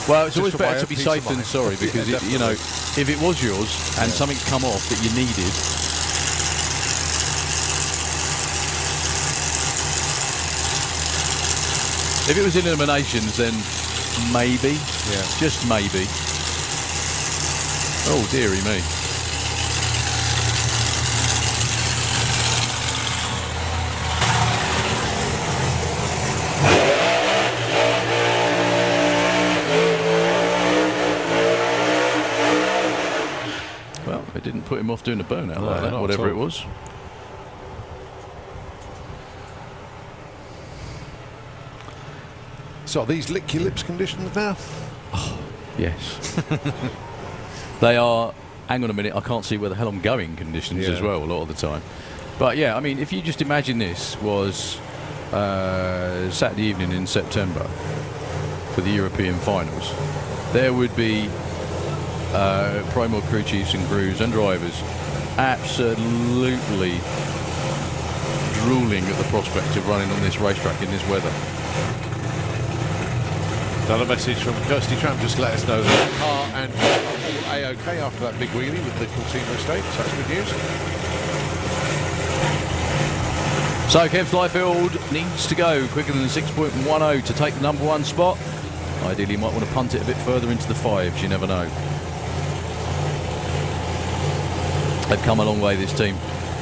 Well, it's always better to be safe than sorry, because you know, if it was yours and something's come off that you needed, if it was in eliminations, then maybe, just maybe. Oh dearie me. It didn't put him off doing a burnout like that, whatever it was. So are these lick your lips conditions now? Oh, yes. They are, hang on a minute, I can't see where the hell I'm going conditions as well a lot of the time. But yeah, I mean, if you just imagine this was Saturday evening in September for the European finals, there would be Pro Mod crew chiefs and crews and drivers absolutely drooling at the prospect of running on this racetrack in this weather. Another message from Kirsty Tram just let us know that the car and all A-OK after that big wheelie with the Cortina estate. So that's good news. So Kev Slyfield needs to go quicker than the 6.10 to take the #1 spot. Ideally, you might want to punt it a bit further into the 5s, you never know. They've come a long way, this team.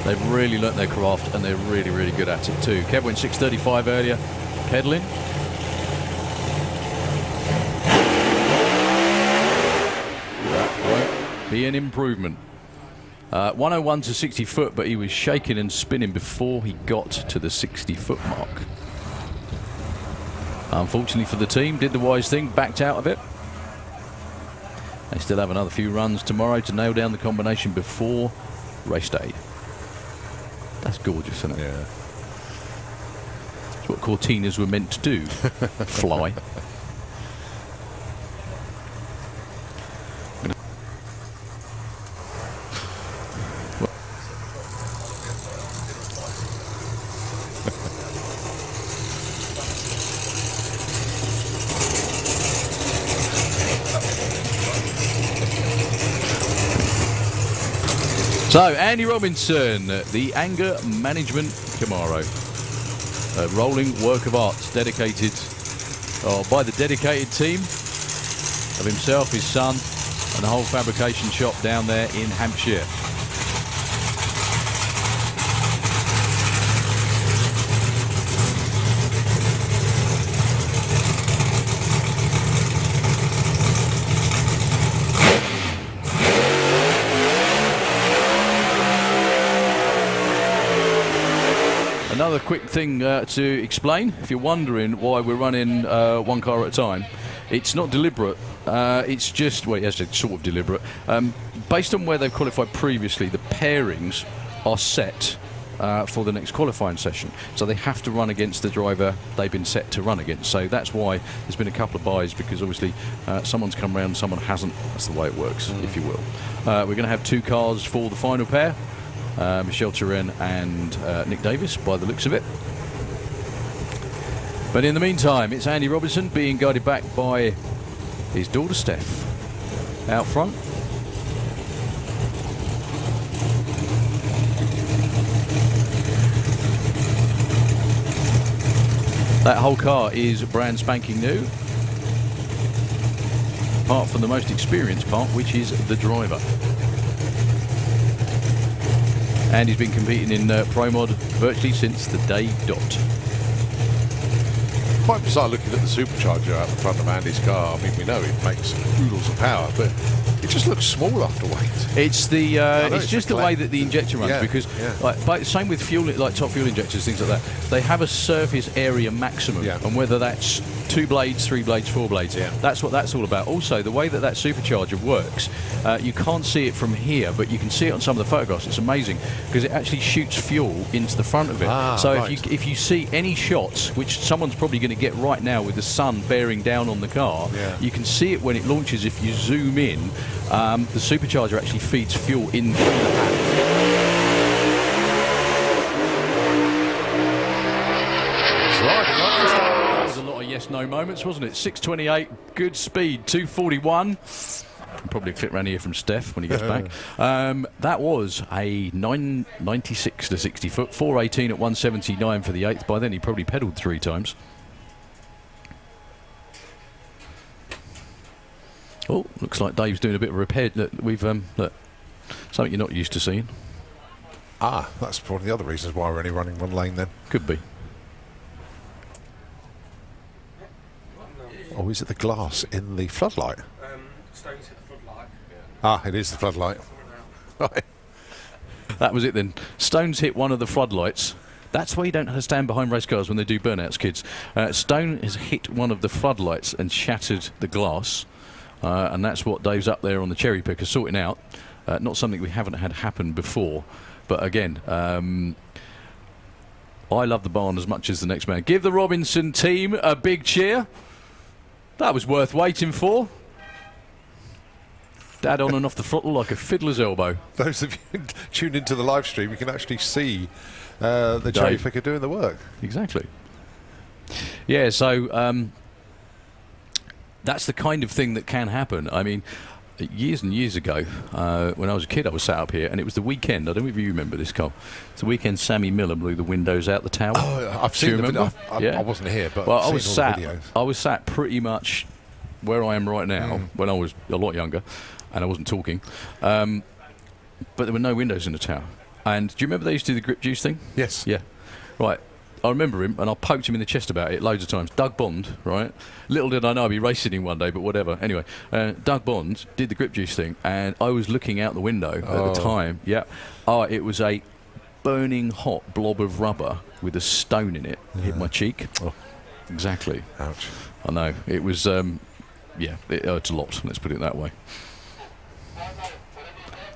They've really learnt their craft and they're really, really good at it too. Kev went 6.35 earlier, pedaling. That won't be an improvement. 101 to 60 foot, but he was shaking and spinning before he got to the 60 foot mark. Unfortunately for the team, did the wise thing, backed out of it. They still have another few runs tomorrow to nail down the combination before race day. That's gorgeous, isn't it? Yeah. It's what Cortinas were meant to do. Fly. So, Andy Robinson, the Anger Management Camaro. A rolling work of art dedicated by the dedicated team of himself, his son, and the whole fabrication shop down there in Hampshire. Another quick thing to explain, if you're wondering why we're running one car at a time, it's not deliberate, it's just, well, it's sort of deliberate. Based on where they've qualified previously, the pairings are set for the next qualifying session, so they have to run against the driver they've been set to run against. So that's why there's been a couple of buys, because obviously someone's come round, someone hasn't. That's the way it works, if you will. We're going to have two cars for the final pair. Michel Turenne and Nick Davis, by the looks of it. But in the meantime, it's Andy Robinson being guided back by his daughter Steph out front. That whole car is brand spanking new, apart from the most experienced part, which is the driver. And he's been competing in Pro Mod virtually since the day dot. Quite bizarre looking at the supercharger out the front of Andy's car. I mean, we know it makes oodles of power, but it just looks small after weight. It's the it's just the way that the injector runs, Yeah, because yeah. like same with fuel, like top fuel injectors, things like that. They have a surface area maximum, Yeah. and whether that's 2 blades, 3 blades, 4 blades, Yeah. that's what that's all about. Also, the way that that supercharger works, you can't see it from here, but you can see it on some of the photographs. It's amazing because it actually shoots fuel into the front of it. So right. if you see any shots, which someone's probably going to get right now with the sun bearing down on the car, Yeah. you can see it when it launches. If you zoom in, the supercharger actually feeds fuel in through the hatch. That was a lot of yes/no moments, wasn't it? 6:28, good speed, 2:41. Probably a clip around here from Steph when he gets back. That was a 996 to 60 foot, 418 at 179 for the 8th. By then he probably pedalled 3 times. Oh, looks like Dave's doing a bit of repair. Look, we've look, something you're not used to seeing. That's probably the other reasons why we're only running one lane then. Could be. Oh, is it the glass in the floodlight? Stones hit the floodlight. It is the floodlight. Right. That was it then. Stones hit one of the floodlights. That's why you don't have to stand behind race cars when they do burnouts, kids. Stone has hit one of the floodlights and shattered the glass. And that's what Dave's up there on the cherry picker sorting out. Not something we haven't had happen before. But again, I love the barn as much as the next man. Give the Robinson team a big cheer. That was worth waiting for. Dad on and off the throttle like a fiddler's elbow. Those of you tuned into the live stream, you can actually see the cherry Dave. picker doing the work. Exactly. Yeah, so that's the kind of thing that can happen. I mean, years and years ago, when I was a kid, I was sat up here, and it was the weekend. I don't know if you remember this, Cole. It's the weekend Sammy Miller blew the windows out the tower. Oh, I've Do you seen the remember? video. Yeah. I wasn't here, but Well, I've I seen all the videos. was sat pretty much where I am right now, when I was a lot younger, and I wasn't talking. But there were no windows in the tower. And do you remember they used to do the grip juice thing? Yes. Yeah. Right. I remember him, and I poked him in the chest about it loads of times. Doug Bond, right? Little did I know I'd be racing him one day, but whatever. Anyway, Doug Bond did the grip juice thing, and I was looking out the window at the time. Yeah. It was a burning hot blob of rubber with a stone in it. Hit my cheek. Oh. Exactly. Ouch. I know. It was, yeah, it hurts a lot, let's put it that way.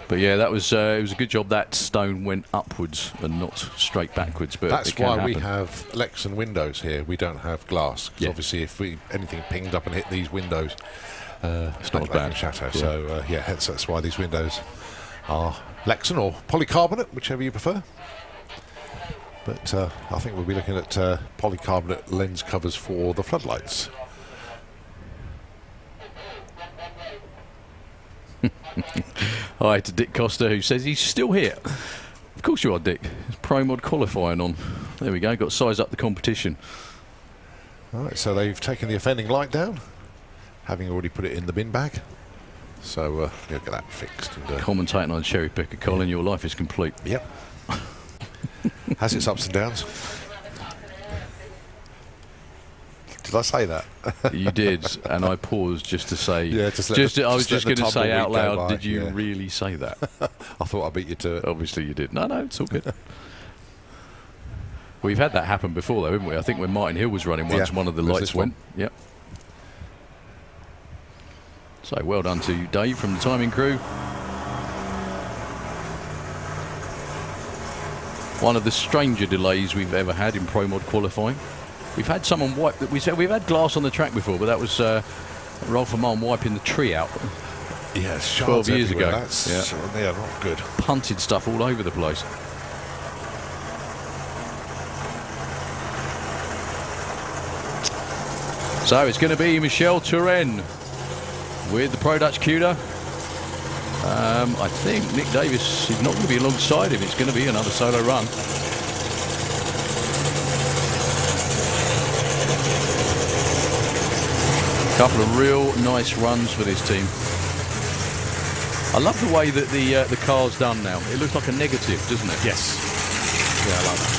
But yeah, that was it was a good job that stone went upwards and not straight backwards. But That's it can why we happen. have Lexan windows here. We don't have glass. 'Cause Yeah. obviously, if anything pinged up and hit these windows, It's not as they bad. can shatter. Yeah. So yeah, that's why these windows are Lexan or polycarbonate, whichever you prefer. But I think we'll be looking at polycarbonate lens covers for the floodlights. Hi to Dick Costa, who says he's still here. Of course you are, Dick. It's Pro Mod qualifying on. There we go. Got to size up the competition. All right, so they've taken the offending light down, having already put it in the bin bag. So we'll get that fixed. And, Commentating on Cherry Picker, Colin, your life is complete. yep. Has its ups and downs. Did I say that? You did, and I paused just to say. Yeah, I was just going to say out loud. By, Did you yeah. really say that? I thought I beat you to it. Obviously you did. No, it's all good. We've had that happen before, though, haven't we? I think when Martin Hill was running once, Yeah, one of the it was lights this one. went. Yep. So well done to Dave from the timing crew. One of the stranger delays we've ever had in Pro Mod qualifying. We've had someone wipe. We've had glass on the track before, but that was Rolf Amon wiping the tree out. Yeah, 12 years ago. That's yeah, not good. Punted stuff all over the place. So it's going to be Michel Turenne with the Pro Dutch Cuda. I think Nick Davis is not going to be alongside him. It's going to be another solo run. Couple of real nice runs for this team. I love the way that the car's done now. It looks like a negative, doesn't it? Yes. Yeah, I like that.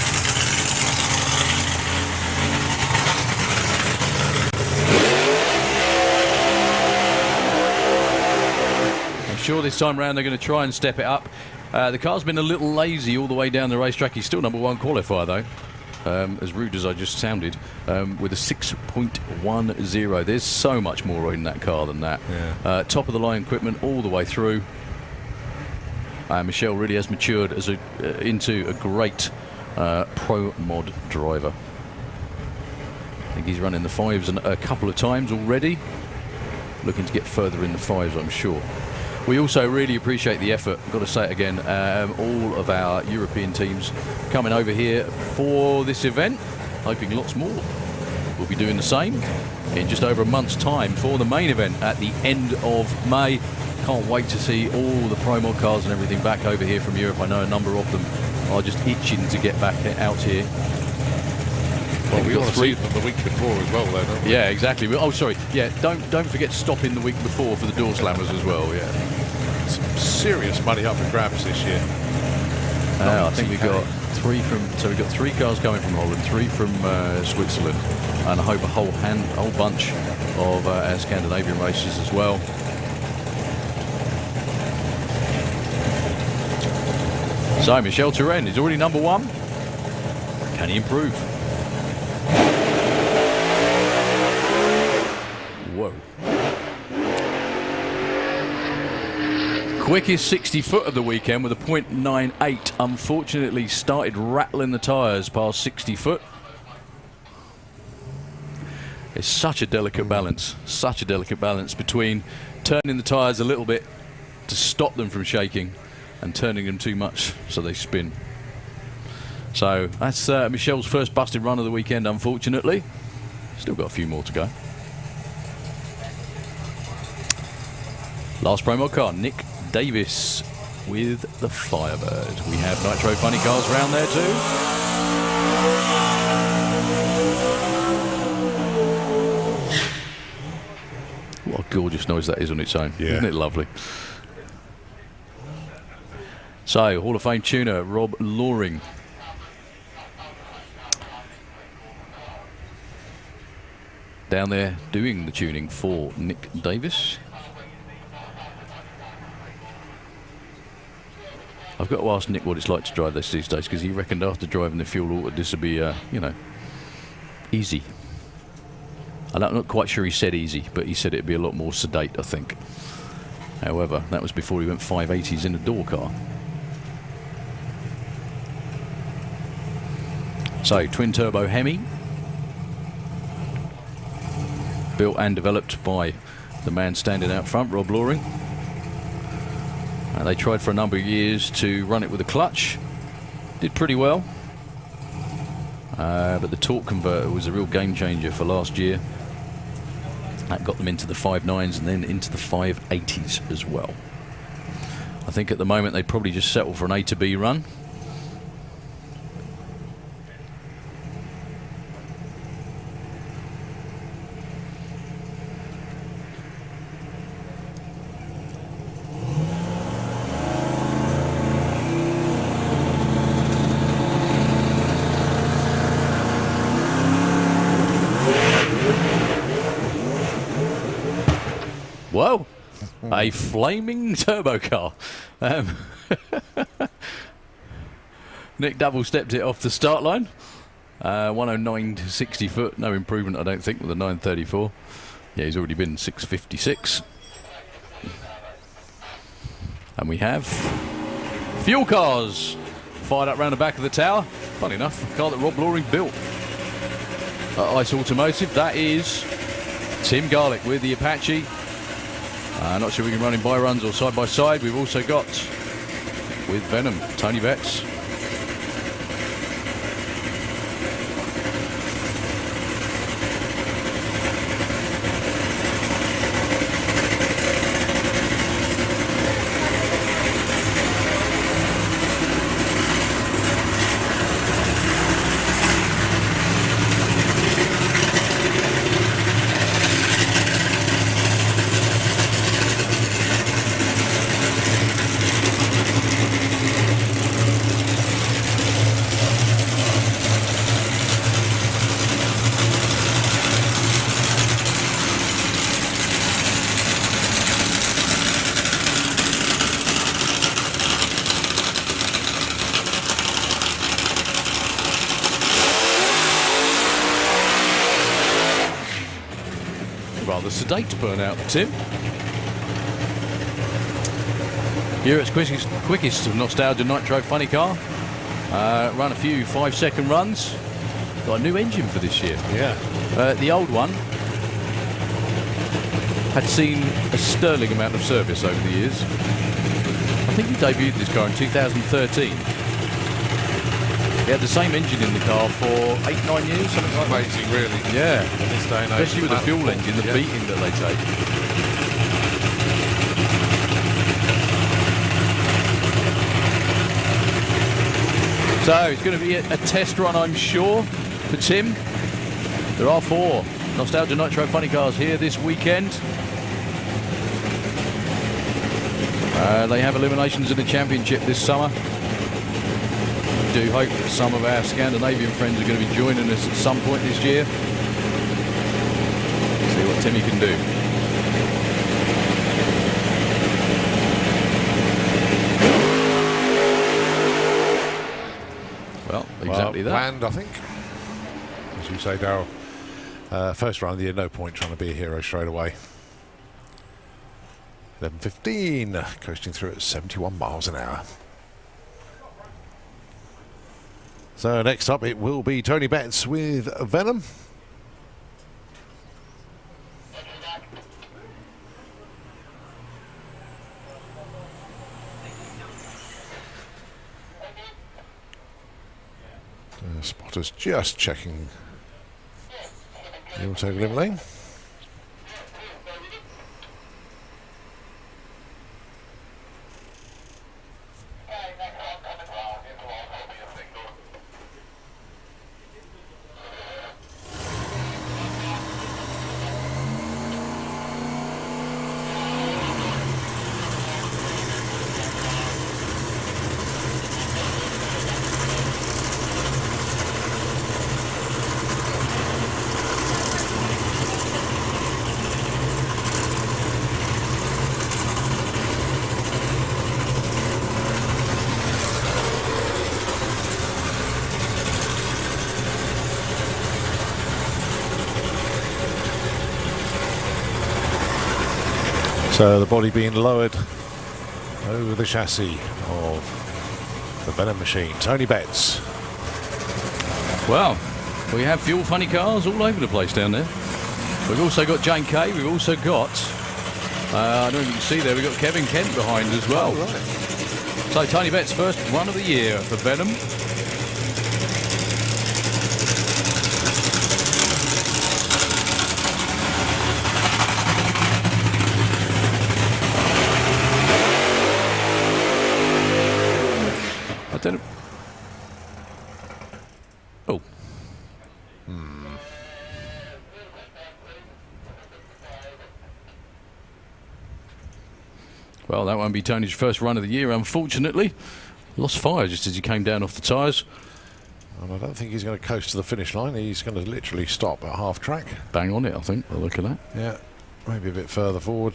I'm sure this time round they're going to try and step it up. The car's been a little lazy all the way down the racetrack. He's still number one qualifier though. As rude as I just sounded, with a 6.10. There's so much more in that car than that. Yeah. Top of the line equipment all the way through. Michel really has matured as into a great Pro Mod driver. I think he's running the fives a couple of times already. Looking to get further in the fives, I'm sure. We also really appreciate the effort, got to say it again, all of our European teams coming over here for this event, hoping lots more will be doing the same in just over a month's time for the main event at the end of May. Can't wait to see all the Pro Mod cars and everything back over here from Europe. I know a number of them are just itching to get back out here. Well, we got want to three- see them the week before as well, though, don't we? Yeah, exactly. Oh, sorry. Yeah, don't forget to stop in the week before for the door slammers as well. Yeah. Some serious money up for grabs this year. I think we got three from. So we got 3 cars coming from Holland, 3 from Switzerland, and I hope a whole bunch of our Scandinavian races as well. So Michel Turenne is already number 1. Can he improve? Whoa. Quickest 60-foot of the weekend with a .98. Unfortunately, started rattling the tyres past 60 foot. It's such a delicate balance between turning the tyres a little bit to stop them from shaking and turning them too much so they spin. So that's Michel's first busted run of the weekend, unfortunately. Still got a few more to go. Last Pro Mod car, Nick Davis with the Firebird. We have Nitro Funny cars around there too. What a gorgeous noise that is on its own. Yeah. Isn't it lovely? So, Hall of Fame tuner Rob Loring. Down there doing the tuning for Nick Davis. I've got to ask Nick what it's like to drive this these days, because he reckoned after driving the fuel auto this would be, you know, easy. I'm not quite sure he said easy, but he said it'd be a lot more sedate, I think. However, that was before he went 580s in a door car. So, twin-turbo Hemi. Built and developed by the man standing out front, Rob Loring. They tried for a number of years to run it with a clutch. Did pretty well. But the torque converter was a real game changer for last year. That got them into the 5.9s and then into the 5.80s as well. I think at the moment they'd probably just settle for an A to B run. Whoa, a flaming turbo car. Nick double stepped it off the start line. 109 to 60 foot, no improvement I don't think with a 934. Yeah, he's already been 656. And we have fuel cars fired up round the back of the tower. Funny enough, a car that Rob Loring built at Ice Automotive. That is Tim Garlick with the Apache. Not sure we can run in by runs or side by side. We've also got, with Venom, Tony Betts. Rather sedate burnout for Tim. Europe's quickest Nostalgia Nitro funny car. Run a few 5-second runs. Got a new engine for this year. Yeah. The old one had seen a sterling amount of service over the years. I think he debuted this car in 2013. He had the same engine in the car for 8-9 years, something like that. Amazing, really. Yeah. In this day and age. Especially with the fuel engine, the beating that they take. So it's going to be a test run, I'm sure, for Tim. There are 4 Nostalgia Nitro funny cars here this weekend. They have eliminations in the championship this summer. Do hope that some of our Scandinavian friends are going to be joining us at some point this year. See what Timmy can do. Well, exactly that. Planned, I think. As you say, Daryl. First round of the year, no point trying to be a hero straight away. 11:15, coasting through at 71 miles an hour. So next up it will be Tony Betts with Venom. Spotters just checking the auto glim lane. So the body being lowered over the chassis of the Venom machine. Tony Betts. Well, we have fuel funny cars all over the place down there. We've also got Jane Kay. We've also got, I don't know if you can see there, we've got Kevin Kent behind as well. Oh, right. So Tony Betts' first run of the year for Venom. I don't know. Oh. Well, that won't be Tony's first run of the year, unfortunately. Lost fire just as he came down off the tyres. And I don't think he's going to coast to the finish line. He's going to literally stop at half track. Bang on it, I think, by the look of that. Yeah, maybe a bit further forward.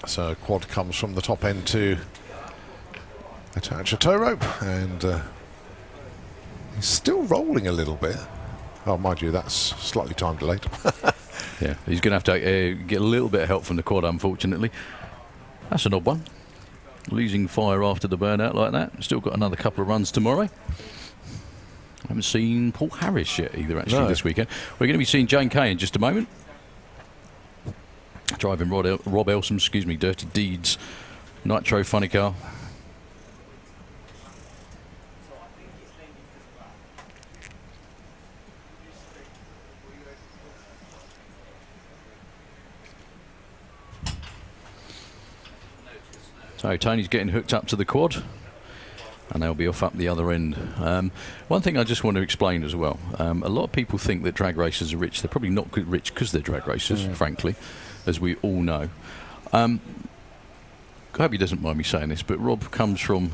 So quad comes from the top end to attach a tow rope, and he's still rolling a little bit. Oh, mind you, that's slightly time delayed. Yeah, he's going to have to get a little bit of help from the quad, unfortunately. That's an odd one. Losing fire after the burnout like that. Still got another couple of runs tomorrow. I haven't seen Paul Harris yet either, actually, this weekend. We're going to be seeing Jane Kay in just a moment. Driving Rob Elsom, Dirty Deeds Nitro funny car. So Tony's getting hooked up to the quad, and they'll be off up the other end. One thing I just want to explain as well, a lot of people think that drag racers are rich. They're probably not rich because they're drag racers, frankly, as we all know. I hope he doesn't mind me saying this, but Rob comes from,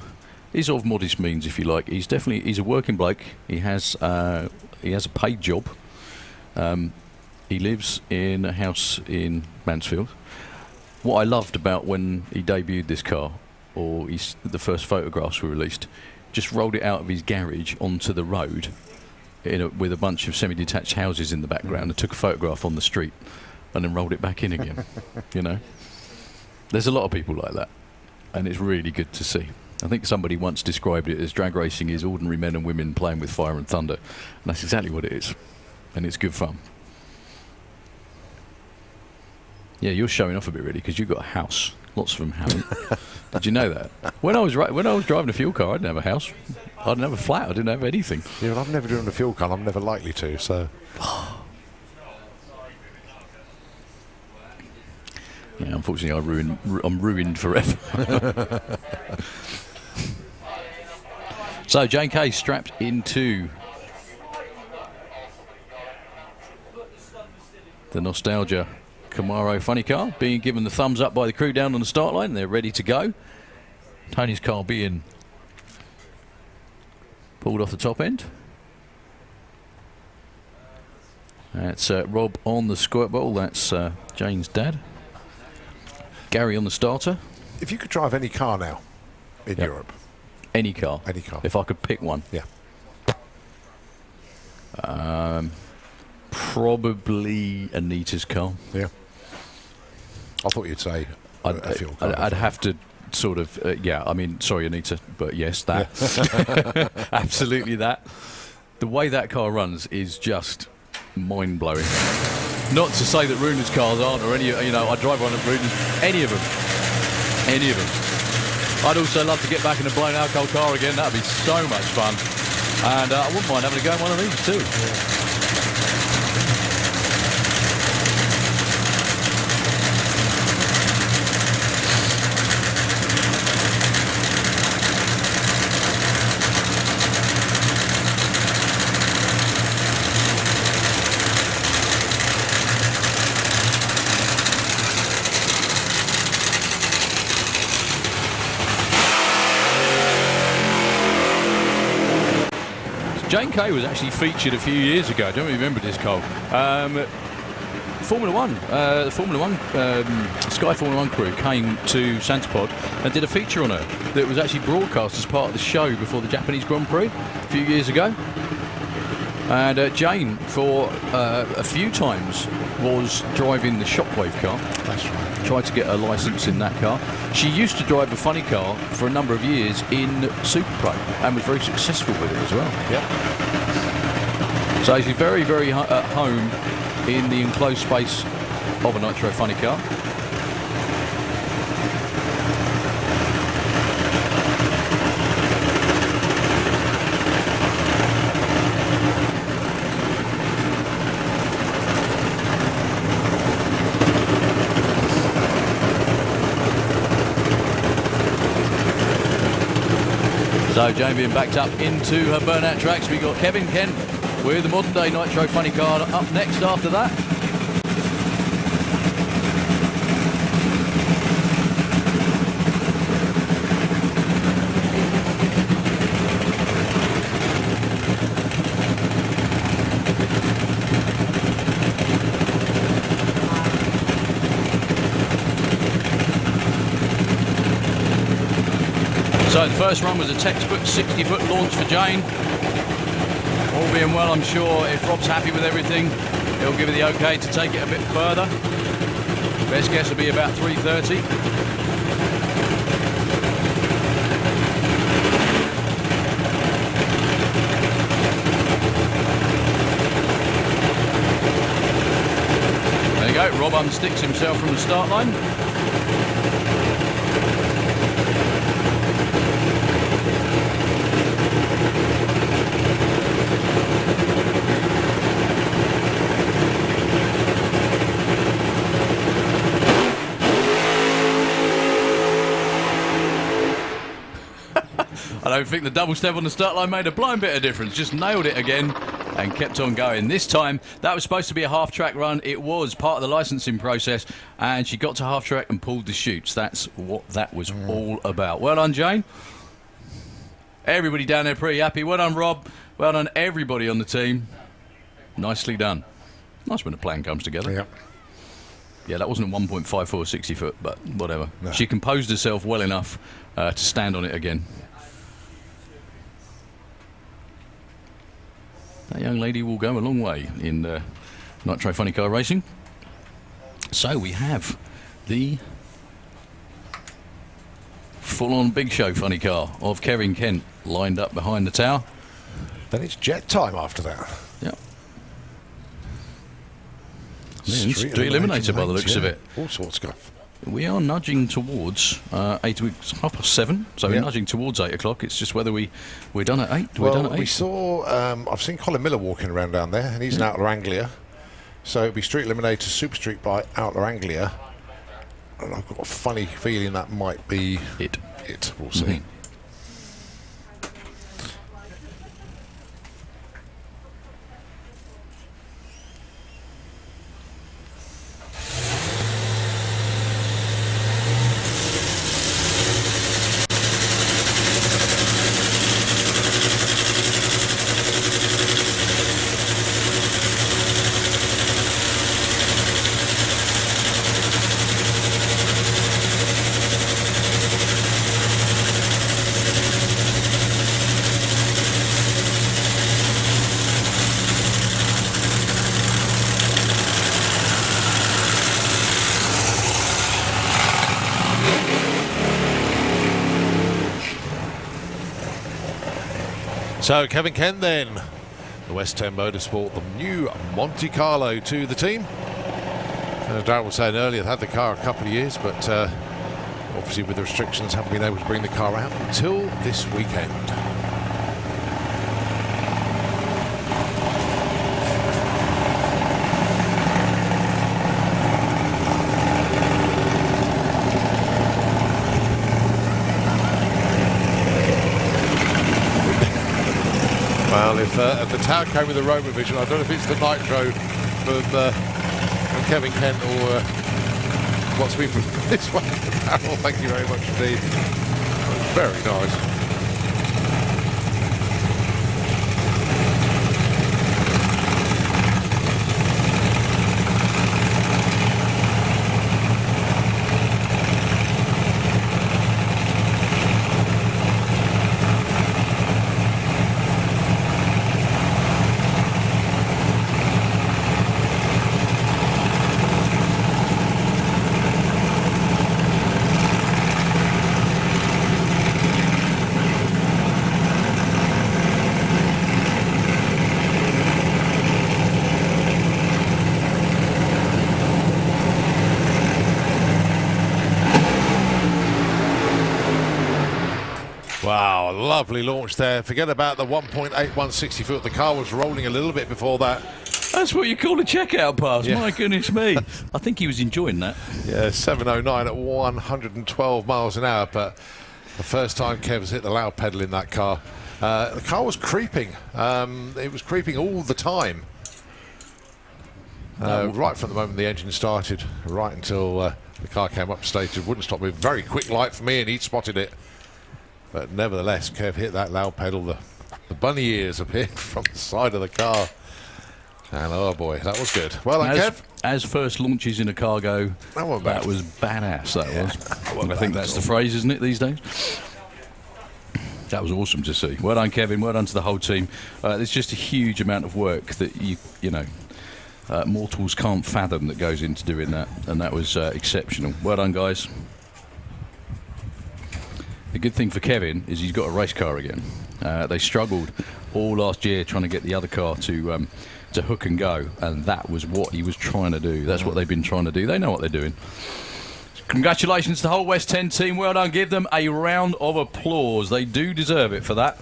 he's of modest means, if you like. He's a working bloke. He has a paid job. He lives in a house in Mansfield. What I loved about when he debuted this car, or the first photographs were released, just rolled it out of his garage onto the road with a bunch of semi-detached houses in the background and took a photograph on the street and then rolled it back in again. You know, there's a lot of people like that, and it's really good to see. I think somebody once described it as drag racing is ordinary men and women playing with fire and thunder, and that's exactly what it is, and it's good fun. Yeah, you're showing off a bit, really, because you've got a house. Lots of them haven't. Did you know that? When I was driving a fuel car, I didn't have a house. I didn't have a flat. I didn't have anything. Yeah, well, I've never driven a fuel car. I'm never likely to. So. Yeah, unfortunately, I'm ruined forever. So Jane Kay strapped into the Nostalgia Camaro funny car, being given the thumbs up by the crew down on the start line. They're ready to go. Tony's car being pulled off the top end. That's Rob on the squirt bottle. That's Jane's dad. Gary on the starter. If you could drive any car now in Europe. Any car. Any car. If I could pick one. Yeah. Probably Anita's car. Yeah. I thought you'd say a fuel car. I'd have to sort of, I mean, sorry, Anita, but yes, that. Absolutely that. The way that car runs is just mind-blowing. Not to say that Runa's cars aren't, or any, I drive one of Runa's, any of them. Any of them. I'd also love to get back in a blown alcohol car again. That'd be so much fun. And I wouldn't mind having a go in one of these too. Yeah. Jane Kay was actually featured a few years ago. I don't remember this, Cole. Formula One, the Formula One, Sky Formula One crew came to Santopod and did a feature on her that was actually broadcast as part of the show before the Japanese Grand Prix a few years ago. And Jane, for a few times, was driving the Shockwave car. That's right. Tried to get her licence in that car. She used to drive a funny car for a number of years in Super Pro and was very successful with it as well. Yeah. So she's very, very at home in the enclosed space of a Nitro funny car. So Jane being backed up into her burnout tracks. We got Kevin Kent with the modern day Nitro funny car up next after that. So the first run was a textbook 60-foot launch for Jane. All being well, I'm sure if Rob's happy with everything, he'll give it the okay to take it a bit further. Best guess will be about 330. There you go, Rob unsticks himself from the start line. I don't think the double step on the start line made a blind bit of difference. Just nailed it again and kept on going. This time, that was supposed to be a half-track run. It was part of the licensing process, and she got to half-track and pulled the chutes. That's what that was all about. Well done, Jane. Everybody down there pretty happy. Well done, Rob. Well done, everybody on the team. Nicely done. Nice when a plan comes together. Yeah. Yeah, that wasn't a 1.54 60 foot, but whatever. No. She composed herself well enough to stand on it again. That young lady will go a long way in Nitro Funny Car Racing. So we have the full-on big show funny car of Kevin Kent lined up behind the tower. Then it's jet time after that. Yep. Street Eliminator by the looks of it. All sorts of stuff. We are nudging towards 7:30, so we're nudging towards 8 o'clock. It's just whether we're done at 8. We're done at 8. We saw, I've seen Colin Miller walking around down there, and he's an Outlaw Anglia. So it'll be Street Eliminator Super Street by Outlaw Anglia. And I've got a funny feeling that might be it. We'll see. Mm-hmm. So Kevin Kent then, the West End Motorsport, the new Monte Carlo to the team. As Darryl was saying earlier, had the car a couple of years, but obviously with the restrictions haven't been able to bring the car out until this weekend. Well, if the tower came with a Roma Vision, I don't know if it's the Nitro from Kevin Kent or what's been this way. Darryl, thank you very much indeed. Very nice. lovely launch there. Forget about the 1.8160 foot. The car was rolling a little bit before that. That's what you call a checkout pass. Yeah. My goodness me. I think he was enjoying that. Yeah, 709 at 112 miles an hour, but the first time Kev's hit the loud pedal in that car. The car was creeping. It was creeping all the time. Right from the moment the engine started, right until the car came up stage. It wouldn't stop moving. Very quick light for me, and he'd spotted it. But nevertheless, Kev hit that loud pedal. The bunny ears appeared from the side of the car. And oh boy, that was good. Well done, Kev. As first launches in a cargo, That wasn't bad. that was badass, that Yeah, was. that wasn't I think bad that's at the all. phrase, isn't it, these days? That was awesome to see. Well done, Kevin. Well done to the whole team. There's just a huge amount of work that you know, mortals can't fathom that goes into doing that, and that was exceptional. Well done, guys. The good thing for Kevin is he's got a race car again. They struggled all last year trying to get the other car to hook and go, and that was what he was trying to do. That's what they've been trying to do. They know what they're doing. Congratulations to the whole West 10 team. Well done. Give them a round of applause. They do deserve it for that.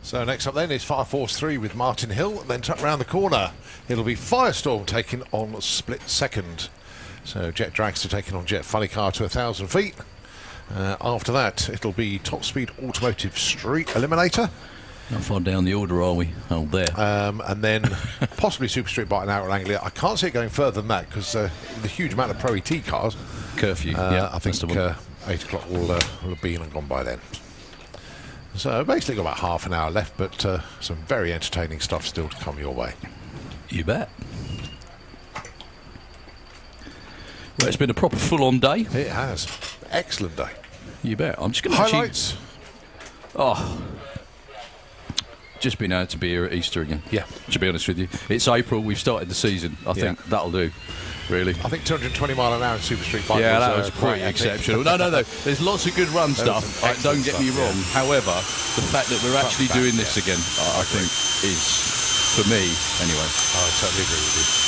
So next up then is Fire Force 3 with Martin Hill. Then tucked round the corner, it'll be Firestorm taking on split second. So Jet Dragster taking on Jet Funny Car to 1,000 feet. After that, it'll be Top Speed Automotive Street Eliminator. How far down the order are we? Oh, there. And then possibly Super Street Bike and Outer Anglia. I can't see it going further than that because the huge amount of Pro ET cars. Curfew. Yeah, I think that's the one. 8 o'clock will have been and gone by then. So basically got about half an hour left, but some very entertaining stuff still to come your way. You bet. Well, it's been a proper full-on day. It has. Excellent day. You bet. I'm just going to Highlights? Just been able to be here at Easter again. Yeah. To be honest with you. It's April, we've started the season. I think that'll do, really. I think 220 mile an hour in Super Street Bike Yeah, that was was pretty quite epic. exceptional. No. There's lots of good run There was stuff. some Don't excellent get me stuff, wrong. yeah. However, the fact that we're actually back, doing this yeah. again, I think, is, for me, anyway. I totally agree with you.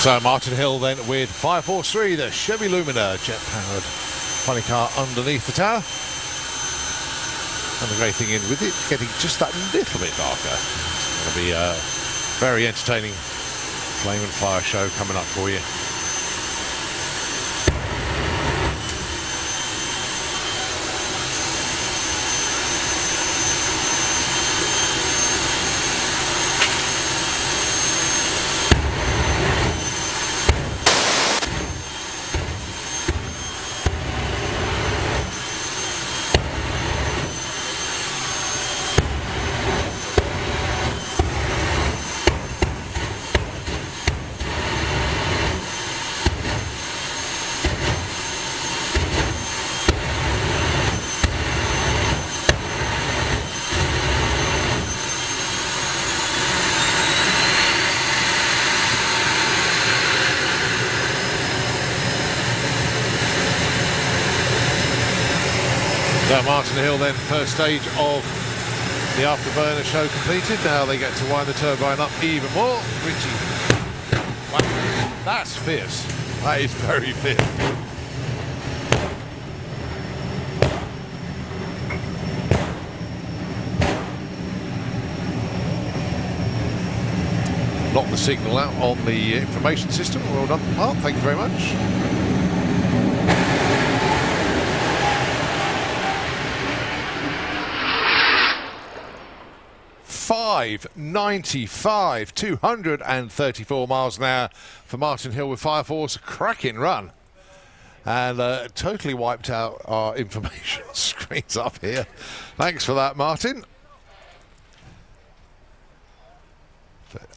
So Martin Hill then with 543, the Chevy Lumina jet-powered funny car underneath the tower. And the great thing in with it, getting just that little bit darker. It's going to be a very entertaining flame and fire show coming up for you. So Martin Hill then, first stage of the afterburner show completed. Now they get to wind the turbine up even more. Richie, wow, that's fierce. That is very fierce. Lock the signal out on the information system. Well done, Mark. Thank you very much. 5:95, 234 miles an hour for Martin Hill with Fire Force. Cracking run. And totally wiped out our information screens up here. Thanks for that, Martin.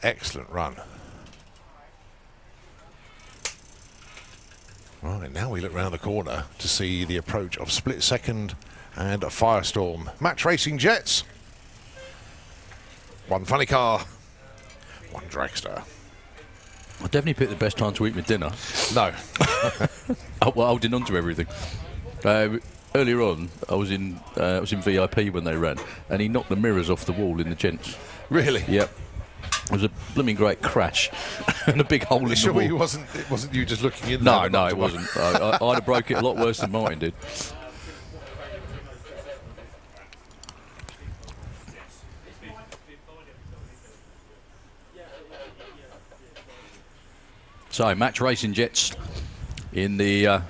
Excellent run. Right, now we look round the corner to see the approach of Split Second and a Firestorm. Match Racing Jets. One funny car, one dragster. I definitely picked the best time to eat my dinner. No. Holding on to everything. Earlier on, I was in VIP when they ran, and he knocked the mirrors off the wall in the gents. Really? Yep. It was a blooming great crash and a big hole in the wall. It wasn't you just looking in No, there? no, it wasn't. I'd have broke it a lot worse than Martin did. So, Match Racing Jets in the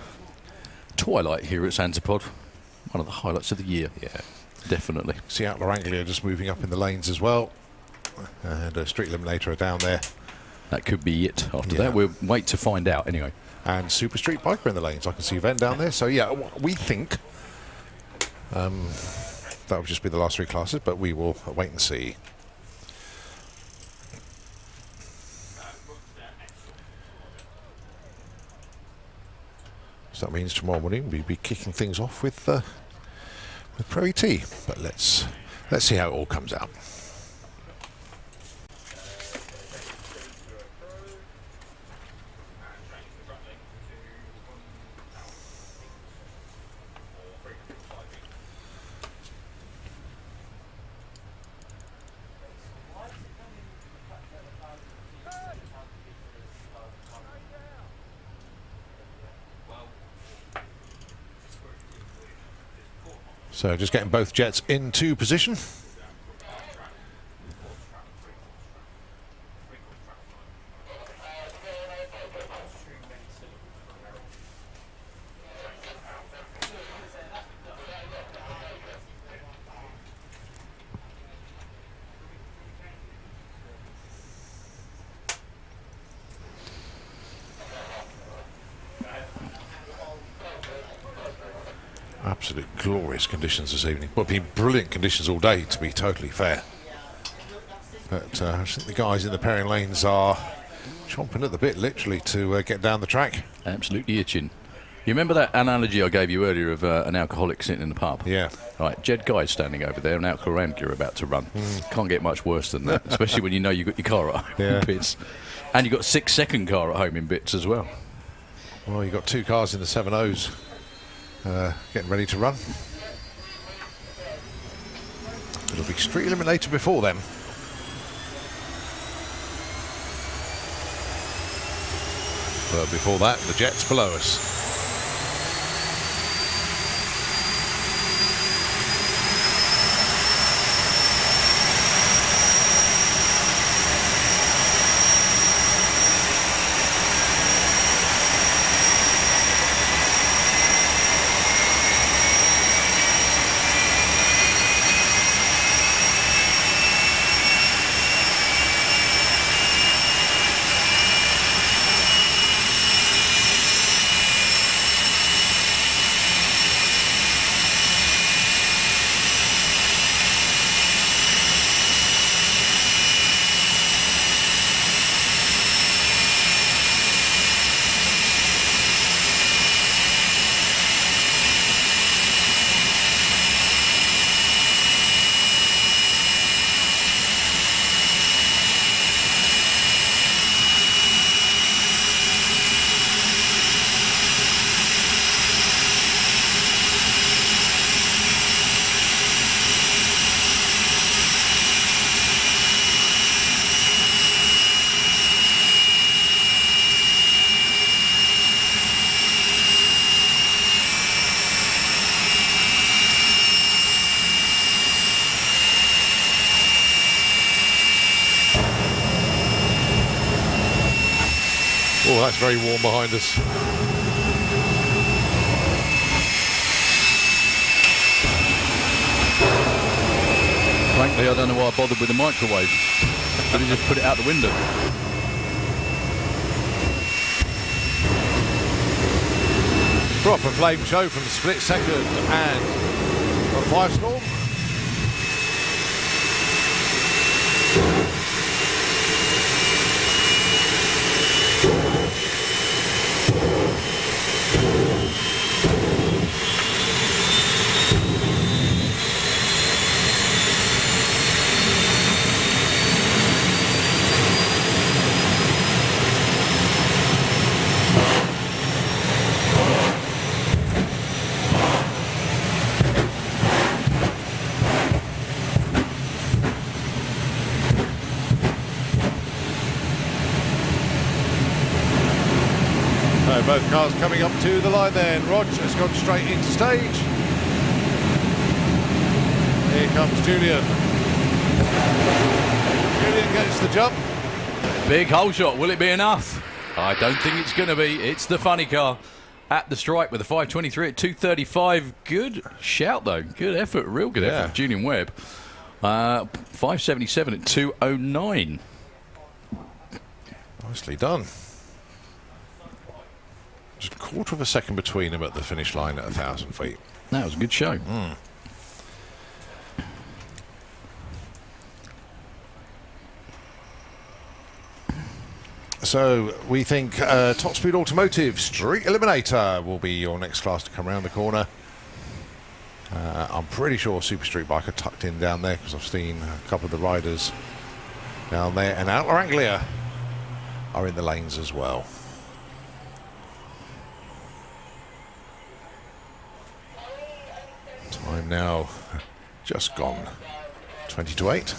twilight here at Santipod. One of the highlights of the year. Yeah. Definitely. See Outlaw Anglia just moving up in the lanes as well. And a Street Eliminator are down there. That could be it after Yeah. that. We'll wait to find out anyway. And Super Street Biker in the lanes. I can see Ven down there. So, yeah, we think that will just be the last three classes, but we will wait and see. So that means tomorrow morning we'll be kicking things off with Pro ET. But let's see how it all comes out. So just getting both jets into position. Absolute glorious conditions this evening. Well, been brilliant conditions all day, to be totally fair. But I think the guys in the pairing lanes are chomping at the bit, literally, to get down the track. Absolutely itching. You remember that analogy I gave you earlier of an alcoholic sitting in the pub? Yeah. Right, Jed Guy's standing over there, and Outlaw Anglia are about to run. Can't get much worse than that, especially when you know you've got your car at home Yeah. in bits. And you've got a 6-second car at home in bits as well. Well, you've got two cars in the 7.0s getting ready to run. It'll be Street Eliminator before them. But before that, the Jets below us. Oh, that's very warm behind us. Frankly, I don't know why I bothered with the microwave. But he just put it out the window. Proper flame show from Split Second and from Firestorm. Both cars coming up to the line then. Rog has gone straight into stage. Here comes Julian. Julian gets the jump. Big hole shot. Will it be enough? I don't think it's going to be. It's the funny car at the stripe with a 523 at 235. Good shout, though. Good effort. Real good effort. Julian Webb. 577 at 209. Nicely done. Just a quarter of a second between them at the finish line at 1,000 feet. That was a good show. So we think Top Speed Automotive Street Eliminator will be your next class to come around the corner. I'm pretty sure Super Street Bike are tucked in down there because I've seen a couple of the riders down there. And Outlaw Anglia are in the lanes as well. Time now just gone 20 to 8.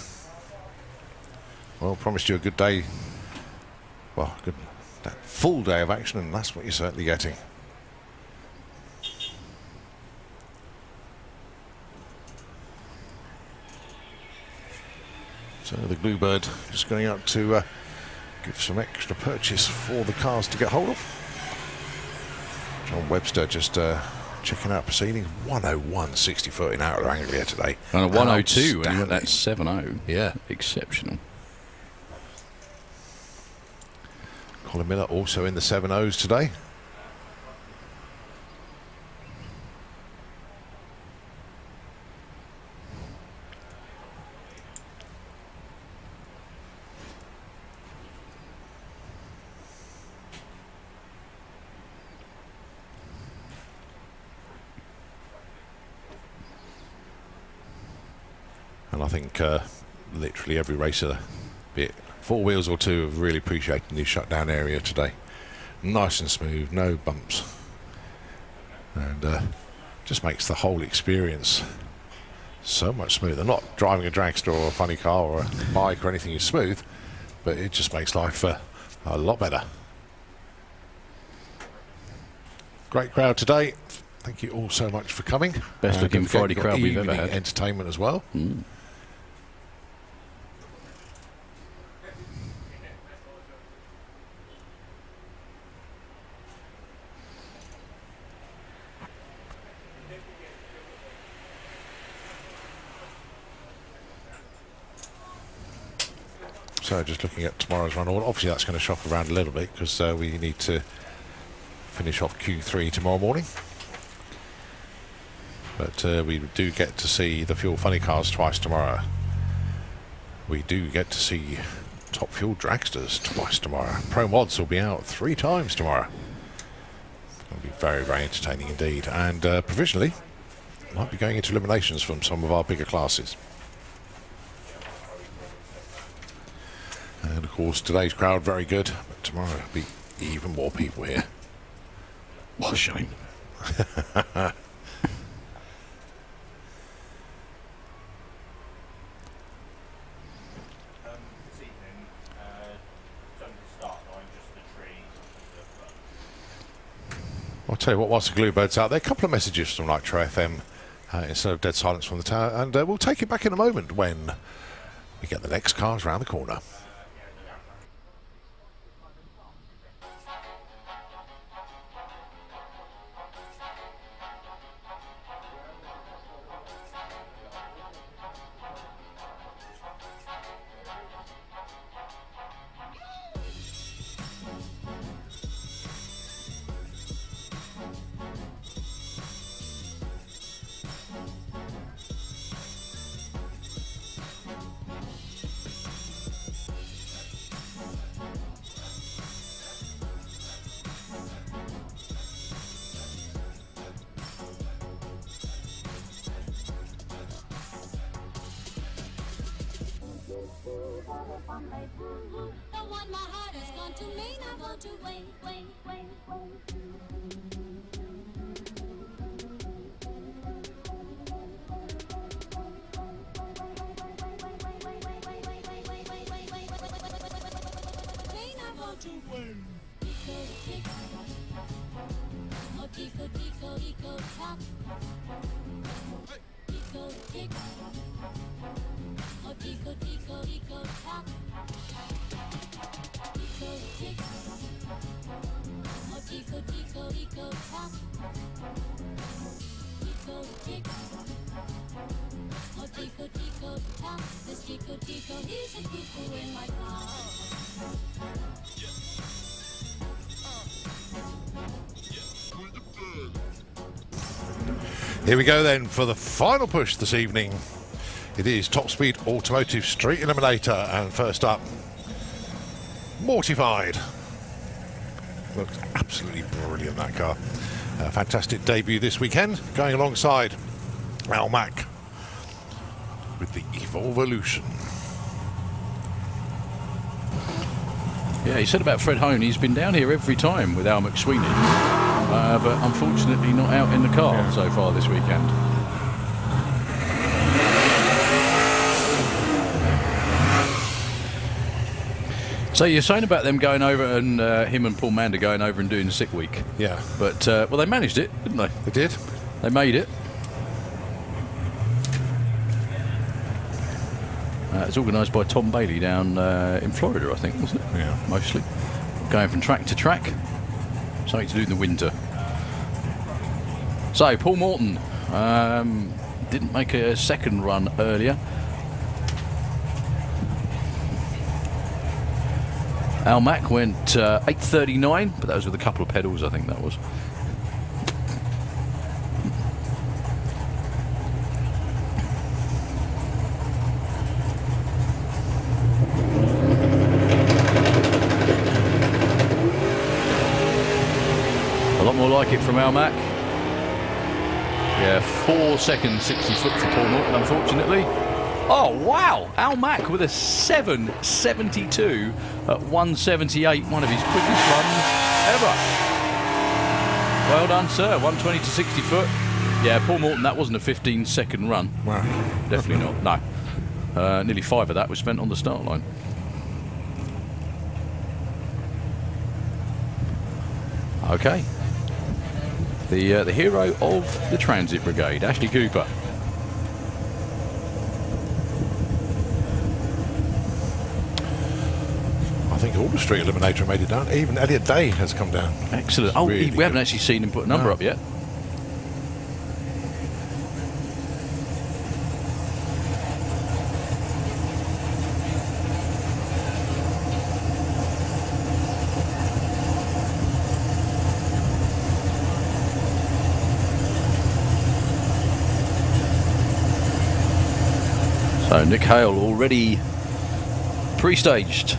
Well, promised you a good day. Well, good full day of action, and that's what you're certainly getting. So the Bluebird just going out to give some extra purchase for the cars to get hold of. John Webster just checking out proceedings. 101.60 in Outlaw Anglia today. And a 102, and that's 7.0. Yeah. Exceptional. Colin Miller also in the 7.0s today. And I think literally every racer, be it four wheels or two, have really appreciated the shutdown area today. Nice and smooth, no bumps. And just makes the whole experience so much smoother. Not driving a dragster or a funny car or a bike or anything is smooth, but it just makes life a lot better. Great crowd today. Thank you all so much for coming. Best looking Friday got crowd we've ever evening had. Entertainment as well. So just looking at tomorrow's run order, obviously that's going to shop around a little bit because we need to finish off Q3 tomorrow morning. But we do get to see the Fuel Funny cars twice tomorrow. We do get to see Top Fuel Dragsters twice tomorrow. Pro Mods will be out 3 times tomorrow. It'll be very, very entertaining indeed. And provisionally, might be going into eliminations from some of our bigger classes. And of course, today's crowd very good, but tomorrow will be even more people here. What a shame. I'll tell you what, whilst the Bluebird's out there, a couple of messages from Nitro FM instead of dead silence from the tower, and we'll take it back in a moment when we get the next cars round the corner. one my heart has gone to mean I want to wait. This Tico Tico, he's a cuckoo in my car. Here we go then for the final push this evening. It is Top Speed Automotive Street Eliminator, and first up, Mortified. Looks absolutely brilliant, that car. A fantastic debut this weekend, going alongside Al Mack with the Evolvolution. Yeah, he said about Fred Hone, he's been down here every time with Al McSweeney, but unfortunately not out in the car so far this weekend. So you're saying about them going over and him and Paul Mander going over and doing the sick week. Yeah. But, well, they managed it, didn't they? They did. They made it. It's organised by Tom Bailey down in Florida, I think, wasn't it? Yeah. Mostly. Going from track to track. Something to do in the winter. So, Paul Morton didn't make a second run earlier. Al Mack went 8:39, but that was with a couple of pedals, I think that was. A lot more like it from Al Mack. Yeah, 4 seconds, 60 foot for Paul Morton, unfortunately. Oh, wow! Al Mack with a 7.72 at 178, one of his quickest runs ever. Well done, sir. 120 to 60 foot. Yeah, Paul Morton, that wasn't a 15-second run. Wow. Definitely not, no. Nearly 5 of that was spent on the start line. Okay. The hero of the Transit Brigade, Ashley Cooper. I think all the Street Eliminator made it down. Even Elliot Day has come down. Excellent. It's Oh, really we haven't good. actually seen him put a number up yet. So Nick Hale already pre-staged.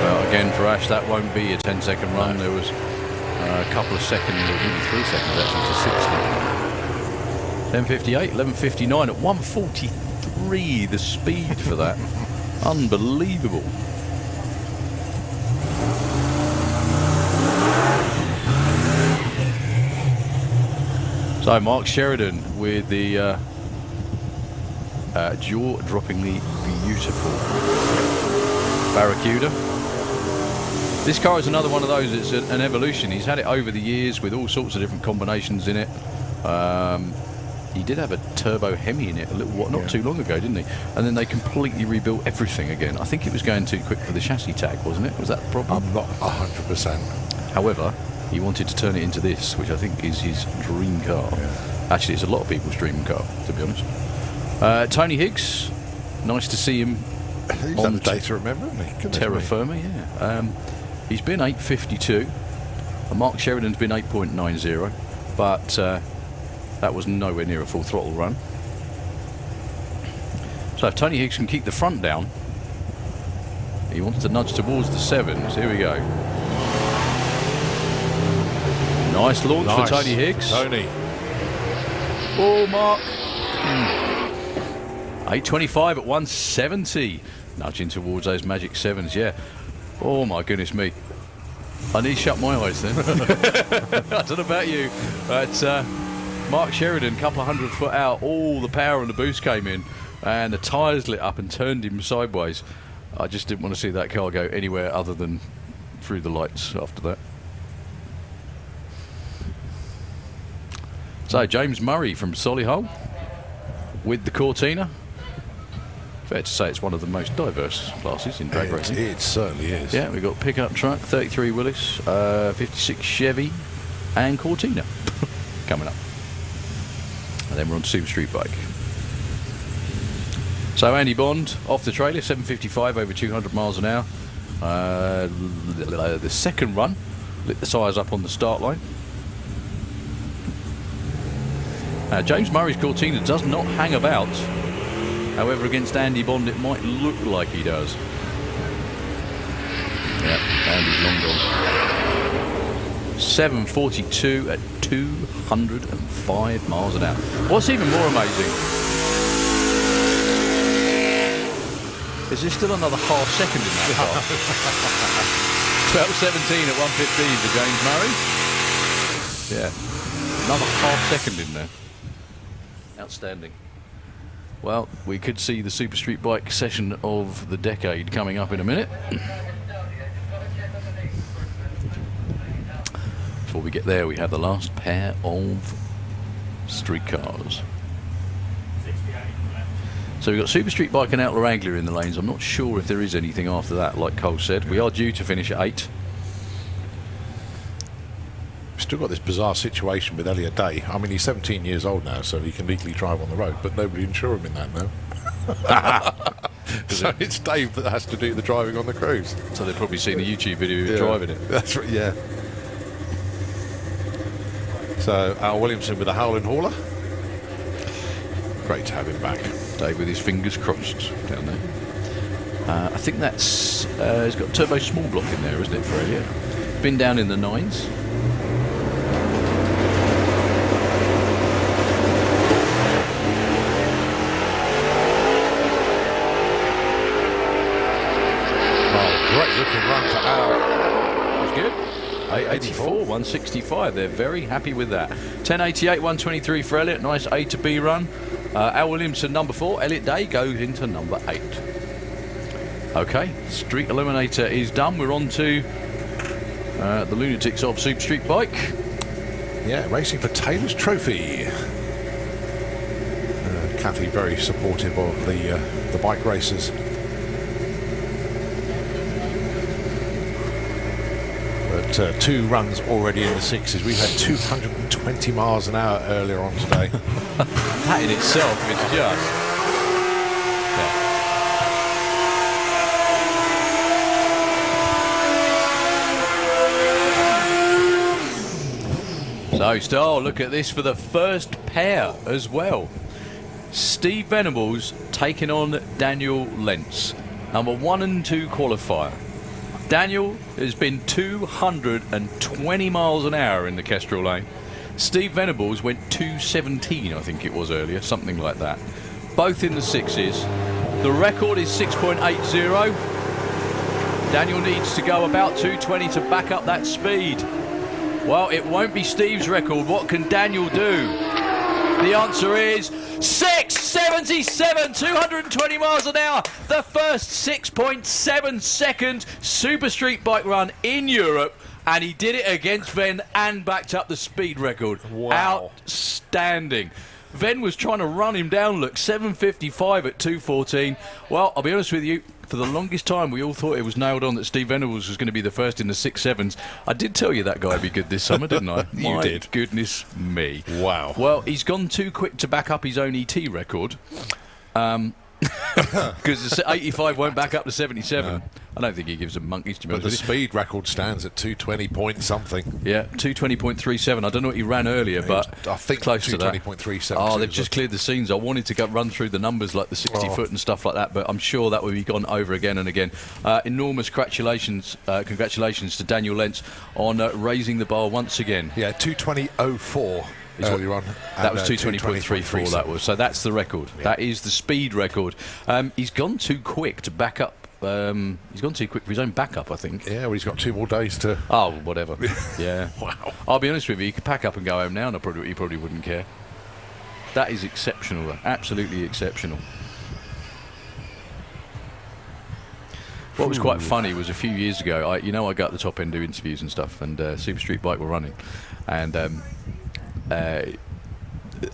Well, again for Ash, that won't be a 10-second run. There was a couple of seconds, or maybe 3 seconds actually, to 60. 10:58, 11:59 at 1:43. The speed for that, unbelievable. So Mark Sheridan with the jaw-droppingly beautiful Barracuda. This car is another one of those. It's an evolution. He's had it over the years with all sorts of different combinations in it. He did have a turbo Hemi in it not too long ago, didn't he? And then they completely rebuilt everything again. I think it was going too quick for the chassis tag, wasn't it? Was that the problem? I'm not 100%. However, he wanted to turn it into this, which I think is his dream car. Yeah. Actually, it's a lot of people's dream car, to be honest. Tony Higgs, nice to see him He's on had the data, remember? Terra Firma, yeah. He's been 8:52. Mark Sheridan's been 8.90, but that was nowhere near a full throttle run. So if Tony Higgs can keep the front down, he wants to nudge towards the 7s. Here we go. Nice launch for Tony Higgs. Tony. Oh, Mark. 8.25 at 170. Nudging towards those magic 7s, yeah. Oh, my goodness me. I need to shut my eyes then. I don't know about you, but Mark Sheridan, couple of 100 foot out, all the power and the boost came in, and the tyres lit up and turned him sideways. I just didn't want to see that car go anywhere other than through the lights after that. So James Murray from Solihull with the Cortina. Fair to say it's one of the most diverse classes in drag racing. It certainly is. Yeah, we've got pickup truck, 33 Willis, 56 Chevy, and Cortina coming up. And then we're on Super Street Bike. So Andy Bond off the trailer, 7.55 over 200 miles an hour. The second run lit the tyres up on the start line. James Murray's Cortina does not hang about. However, against Andy Bond, it might look like he does. Yeah, Andy's long gone. 7.42 at 205 miles an hour. What's even more amazing is there's still another half second in that car. 12.17 at 1:15 for James Murray. Yeah, another half second in there. Outstanding. Well, we could see the Super Street Bike session of the decade coming up in a minute. Before we get there, we have the last pair of street cars. So we've got Super Street Bike and Outlaw Anglia in the lanes. I'm not sure if there is anything after that, like Cole said. We are due to finish at 8. Still got this bizarre situation with Elliot Day. I mean, he's 17 years old now, so he can legally drive on the road, but nobody insure him in that now. So it's Dave that has to do the driving on the cruise. So they've probably seen a YouTube video of him driving it. That's right, yeah. So Al Williamson with the Howlin' Hauler. Great to have him back. Dave with his fingers crossed down there. I think that's he's got a turbo small block in there, isn't it, for Elliot? Been down in the 9s. Great looking run for Al. That was good. 884, 165. They're very happy with that. 1088, 123 for Elliot. Nice A to B run. Al Williamson, number 4. Elliot Day goes into number 8. Okay, Street Eliminator is done. We're on to the Lunatics of Super Street Bike. Yeah, racing for Taylor's Trophy. Kathy very supportive of the bike racers. But 2 runs already in the 6s. We've had 220 miles an hour earlier on today. That in itself is just... Yeah. So, Stahl, look at this for the first pair as well. Steve Venables taking on Daniel Lentz, number 1 and 2 qualifier. Daniel has been 220 miles an hour in the Kestrel lane. Steve Venables went 217, I think it was earlier, something like that. Both in the 6s. The record is 6.80. Daniel needs to go about 220 to back up that speed. Well, it won't be Steve's record. What can Daniel do? The answer is 6.77, 220 miles an hour. The first 6.7 second Super Street Bike run in Europe. And he did it against Ven and backed up the speed record. Wow. Outstanding. Ven was trying to run him down, look, 7.55 at 2.14. Well, I'll be honest with you, for the longest time we all thought it was nailed on that Steve Venables was going to be the first in the 6.7s. I did tell you that guy would be good this summer, didn't I? You did. Goodness me. Wow. Well, he's gone too quick to back up his own ET record. Because the 85 won't back up to 77. No. I don't think he gives a monkey's to me. But the speed record stands at 220 point something. Yeah, 220.37. I don't know what he ran earlier, but I think close to that. 220.37. Oh, they've just cleared the scenes. I wanted to run through the numbers like the 60 foot and stuff like that, but I'm sure that will be gone over again and again. Enormous congratulations to Daniel Lentz on raising the bar once again. Yeah, 220.04 earlier on. That was 2:20.34. That was. So that's the record. Yeah. That is the speed record. He's gone too quick to back up. He's gone too quick for his own backup, I think. Yeah, well, he's got 2 more days to... Oh, whatever. Yeah. Wow. I'll be honest with you. He could pack up and go home now, and he probably wouldn't care. That is exceptional. Absolutely exceptional. What was quite funny was a few years ago, I go at the top end, do interviews and stuff, and Super Street Bike were running. And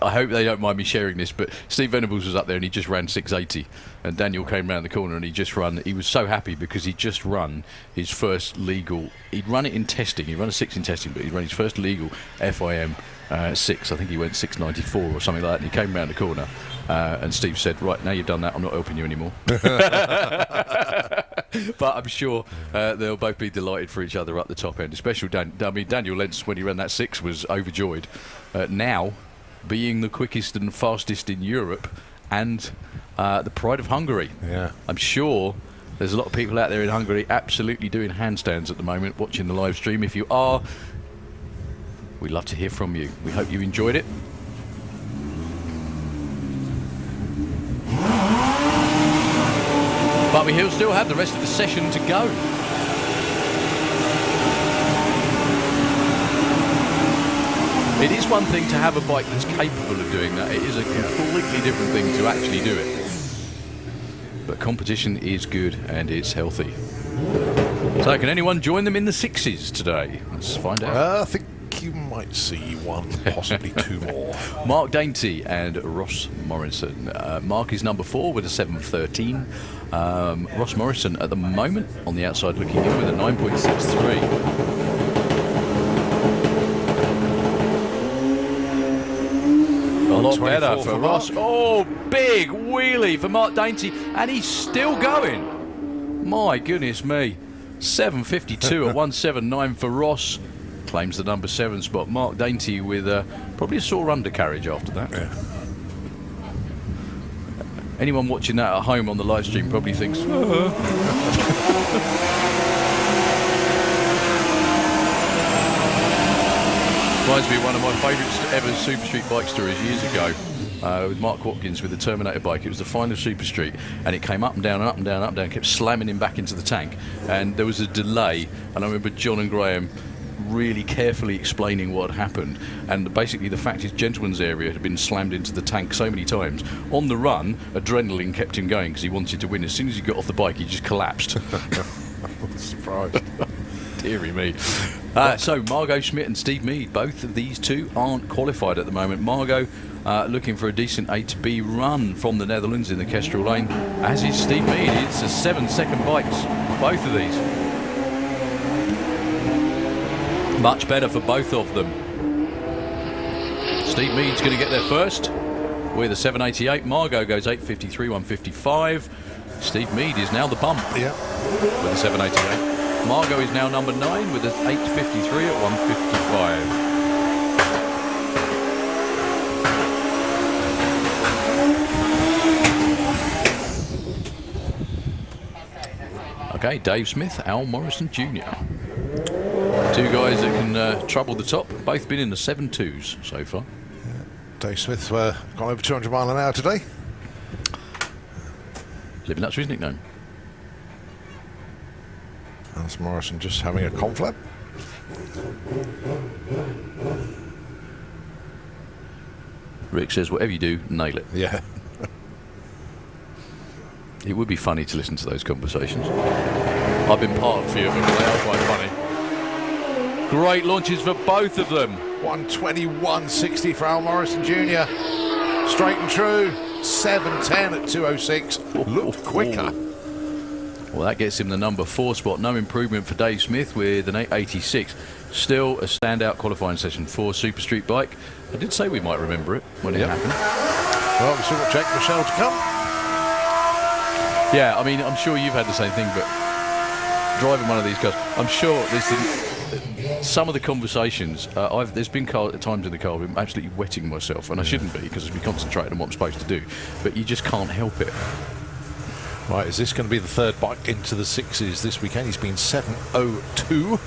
I hope they don't mind me sharing this, but Steve Venables was up there and he just ran 680. And Daniel came round the corner and he was so happy because he'd just run his first legal, he'd run it in testing, he'd run a 6 in testing, but he'd run his first legal FIM 6. I think he went 694 or something like that, and he came round the corner and Steve said, right, now you've done that, I'm not helping you anymore. But I'm sure they'll both be delighted for each other at the top end, especially Daniel Lentz, when he ran that 6, was overjoyed. Now, being the quickest and fastest in Europe and the pride of Hungary. Yeah. I'm sure there's a lot of people out there in Hungary absolutely doing handstands at the moment, watching the live stream. If you are, we'd love to hear from you. We hope you enjoyed it. But we still have the rest of the session to go. It is one thing to have a bike that's capable of doing that. It is a completely different thing to actually do it. But competition is good and it's healthy. So can anyone join them in the 6s today? Let's find out. I think you might see 1, possibly 2 more. Mark Dainty and Ross Morrison. Mark is number 4 with a 7:13. Ross Morrison at the moment on the outside looking in with a 9.63. A lot better for Ross. Oh, big wheelie for Mark Dainty, and he's still going. My goodness me. 7:52 at 1:79 for Ross. Claims the number 7 spot. Mark Dainty with probably a sore undercarriage after that. Yeah. Anyone watching that at home on the live stream probably thinks, Reminds me of one of my favourite ever Super Street bike stories years ago with Mark Watkins with the Terminator bike. It was the final Super Street and it came up and down and up and down and up and down, kept slamming him back into the tank, and there was a delay, and I remember John and Graham really carefully explaining what had happened, and basically the fact his gentleman's area had been slammed into the tank so many times. On the run, adrenaline kept him going because he wanted to win. As soon as he got off the bike, he just collapsed. Surprised. Deary me. So Margot Schmidt and Steve Mead, both of these two aren't qualified at the moment. Margot looking for a decent A to B run from the Netherlands in the Kestrel Lane, as is Steve Mead. It's a 7-second bikes, both of these. Much better for both of them. Steve Mead's going to get there first with a 7:88. Margot goes 8:53, 1:55. Steve Mead is now the bump with a 7:88. Margot is now number 9 with an 8:53 at 1:55. Okay, Dave Smith, Al Morrison Jr. Two guys that can trouble the top. Both been in the 7.2s so far. Yeah. Dave Smith gone over 200 mile an hour today. Living up to his nickname. Alice Morrison just having a conflab. Rick says, whatever you do, nail it. Yeah. It would be funny to listen to those conversations. I've been part of a few of them, but they are quite funny. Great launches for both of them. 1:21.60 for Al Morrison Jr. Straight and true. 7:10 at 2:06. Looked quicker. Well, that gets him the number 4 spot. No improvement for Dave Smith with an 8:86. Still a standout qualifying session for Super Street Bike. I did say we might remember it when it happened. Well, we've still got Jake Michelle to come. Yeah, I mean, I'm sure you've had the same thing, but driving one of these cars, I'm sure some of the conversations, there's been times in the car where I'm absolutely wetting myself, and I shouldn't be because I'd be concentrating on what I'm supposed to do, but you just can't help it. Right, is this going to be the third bike into the 6s this weekend? He's been 7:02.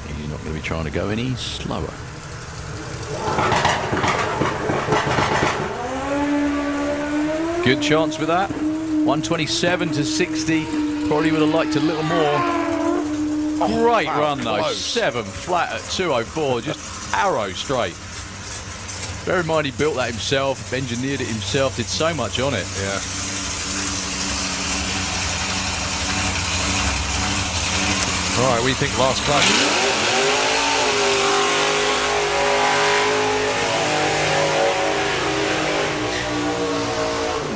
He's not going to be trying to go any slower. Good chance with that. 127 to 60. Probably would have liked a little more. Great run though. Close. 7 flat at 204. Just arrow straight. Bear in mind he built that himself, engineered it himself, did so much on it. Yeah. All right, we think last clash.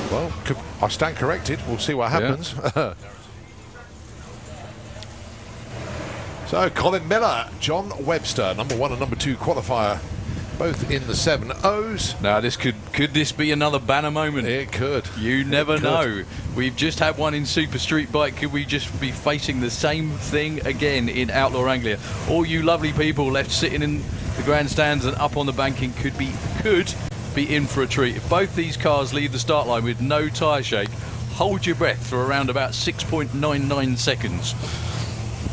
Well, I stand corrected. We'll see what happens. Yeah. So, Colin Miller, John Webster, number 1 and number 2 qualifier, both in the 7.0s. Now, could this be another banner moment? It could. You never know. We've just had one in Super Street Bike. Could we just be facing the same thing again in Outlaw Anglia? All you lovely people left sitting in the grandstands and up on the banking could be in for a treat. If both these cars leave the start line with no tyre shake, hold your breath for around about 6.99 seconds.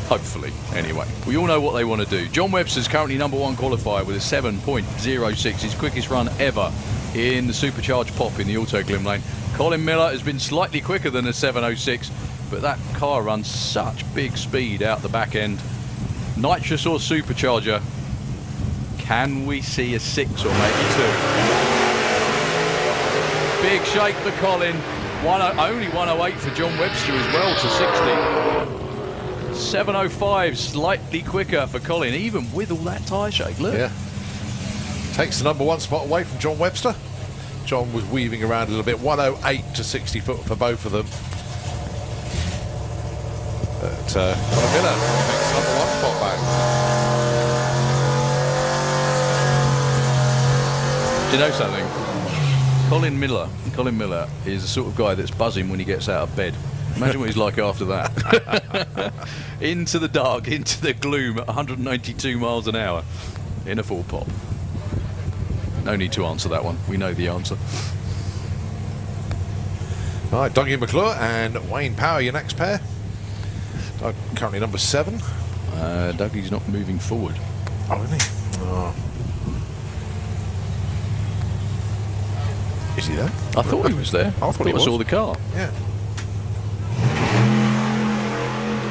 Hopefully, anyway. We all know what they want to do. John Webster's currently number 1 qualifier with a 7.06, his quickest run ever in the supercharged pop in the Auto Glim lane. Colin Miller has been slightly quicker than a 7.06, but that car runs such big speed out the back end. Nitrous or supercharger? Can we see a 6 or maybe 2? Big shake for Colin. Only 108 for John Webster as well to 60. 7.05, slightly quicker for Colin, even with all that tyre shake. Look. Yeah. Takes the number 1 spot away from John Webster. John was weaving around a little bit. 108 to 60 foot for both of them. But Colin Miller takes the number 1 spot back. Do you know something? Colin Miller is the sort of guy that's buzzing when he gets out of bed. Imagine what he's like after that. Into the dark, into the gloom at 192 miles an hour in a full pop. No need to answer that one. We know the answer. All right, Dougie McClure and Wayne Power, your next pair. Currently number 7. Dougie's not moving forward. Oh, isn't he? Oh. Is he there? I thought he was there. I thought he was. I saw the car. Yeah.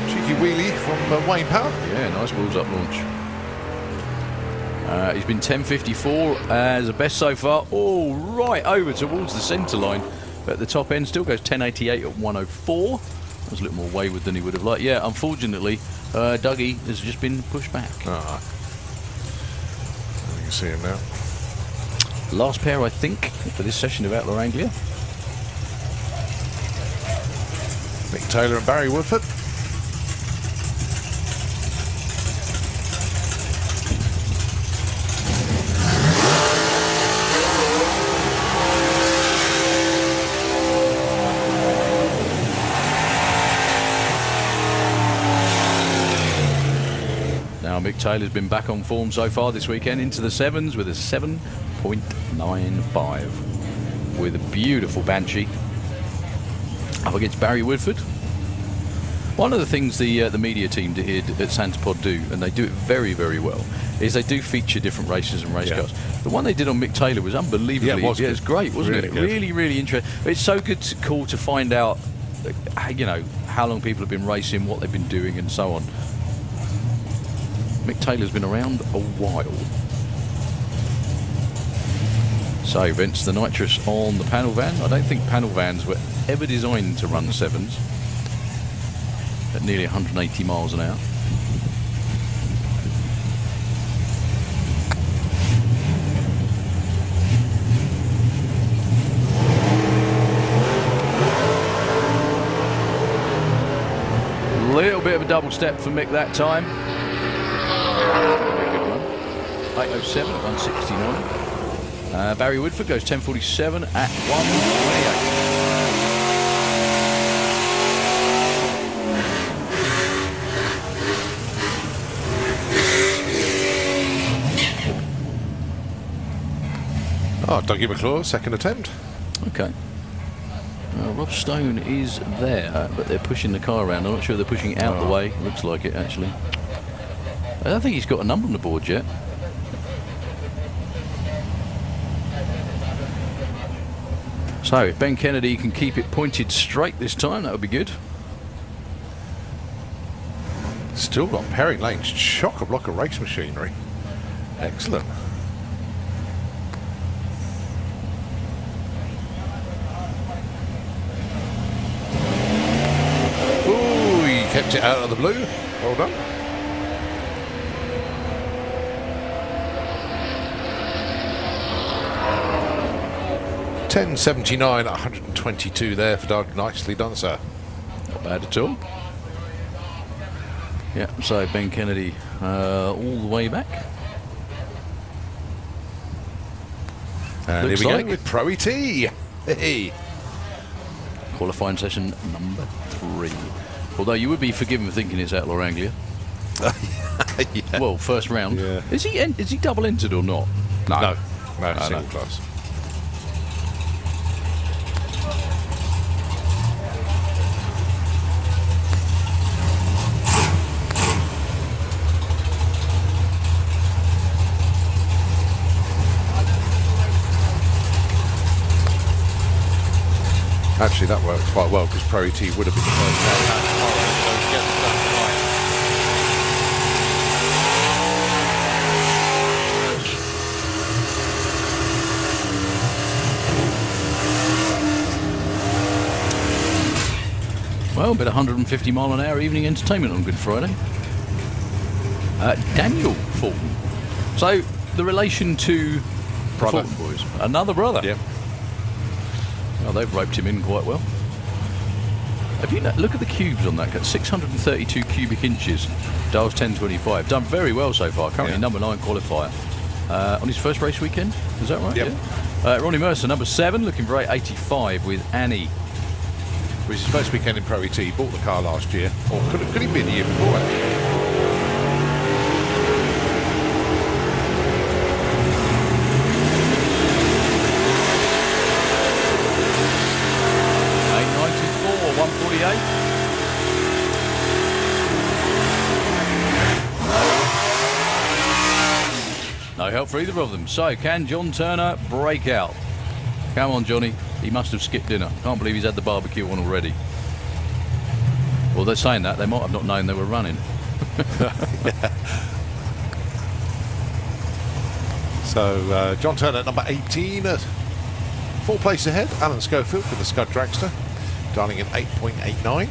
Cheeky wheelie from Wayne Power. Yeah, nice wheels up launch. He's been 10.54 as a best so far. All right over towards the centre line. But at the top end still goes 10.88 at 104. That was a little more wayward than he would have liked. Yeah, unfortunately, Dougie has just been pushed back. You can see him now. Last pair, I think, for this session of Outlaw Anglia. Mick Taylor and Barry Woodford. Now Mick Taylor's been back on form so far this weekend into the 7s with a 7.95 with a beautiful Banshee up against Barry Woodford. One of the things the media team did at Santapod do, and they do it very, very well, is they do feature different races and race cars. The one they did on Mick Taylor was unbelievably, it was great, wasn't it? Really, really interesting. It's so cool to find out, you know, how long people have been racing, what they've been doing, and so on. Mick Taylor's been around a while. So, vents the nitrous on the panel van. I don't think panel vans were ever designed to run 7s at nearly 180 miles an hour. Little bit of a double step for Mick that time. Good run. 8.07 at 169. Barry Woodford goes 10.47 at 128. Oh, Dougie McClure, second attempt. Okay. Rob Stone is there, but they're pushing the car around. I'm not sure they're pushing it out the way. Looks like it, actually. I don't think he's got a number on the board yet. So if Ben Kennedy can keep it pointed straight this time, that would be good. Still got Perry Lane's chock-a-block of race machinery. Excellent. Ooh, he kept it out of the blue. Well done. $10.79 at 122 there for Doug. Nicely done, sir. Not bad at all. Yeah, so Ben Kennedy all the way back. And Looks here we like go with Pro ET. Hey. Qualifying session number 3. Although you would be forgiven for thinking it's Outlaw Anglia. Yeah. Well, first round. Yeah. Is he double entered or not? No, No, single no. class. Actually, that worked quite well because Pro ET would have been the first round out tomorrow, so he gets the done right. Well, a bit of 150 mile an hour evening entertainment on Good Friday. Daniel Fulton. So, the relation to the Brother. Fulton boys. Another brother. Yep. Well, they've roped him in quite well. Have you look at the cubes on that? 632 cubic inches. Dale's 1025. Done very well so far. Currently Yeah. number 9 qualifier. On his first race weekend. Is that right? Yep. Yeah. Ronnie Mercer, number 7, looking for 885 with Annie. It was his first weekend in Pro ET. He bought the car last year, or could he be the year before? Actually? No help for either of them. So, can John Turner break out? Come on, Johnny. He must have skipped dinner. Can't believe he's had the barbecue on already. Well, they're saying that. They might have not known they were running. So, John Turner, number 18, 4 places ahead. Alan Schofield with the Scud Dragster, dialing in 8.89.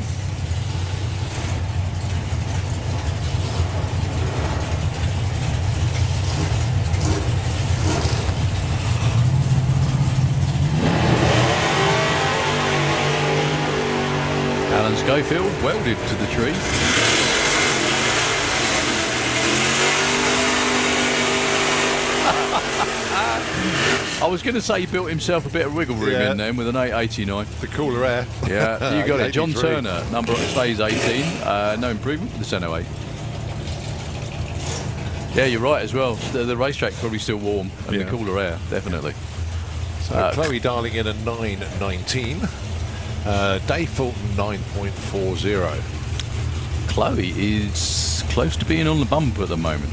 Alan Schofield welded to the tree. I was going to say he built himself a bit of wiggle room in then with an 889. The cooler air. Yeah, you got it. John 83. Turner, number stays 18. No improvement with the Seno 8. Yeah, you're right as well. The racetrack's probably still warm and the cooler air, definitely. So Chloe dialing in a 9.19. Dave Fulton 9.40. Chloe is close to being on the bump at the moment.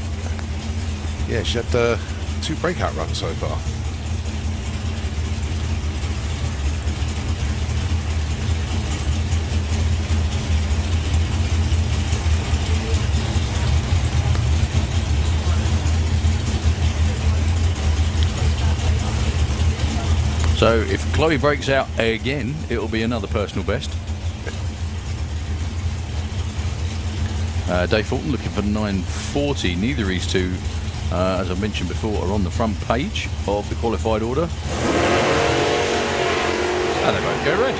Yeah, she had 2 breakout runs so far. So if Chloe breaks out again, it'll be another personal best. Dave Fulton looking for 940. Neither of these two, as I mentioned before, are on the front page of the qualified order. And they both go red.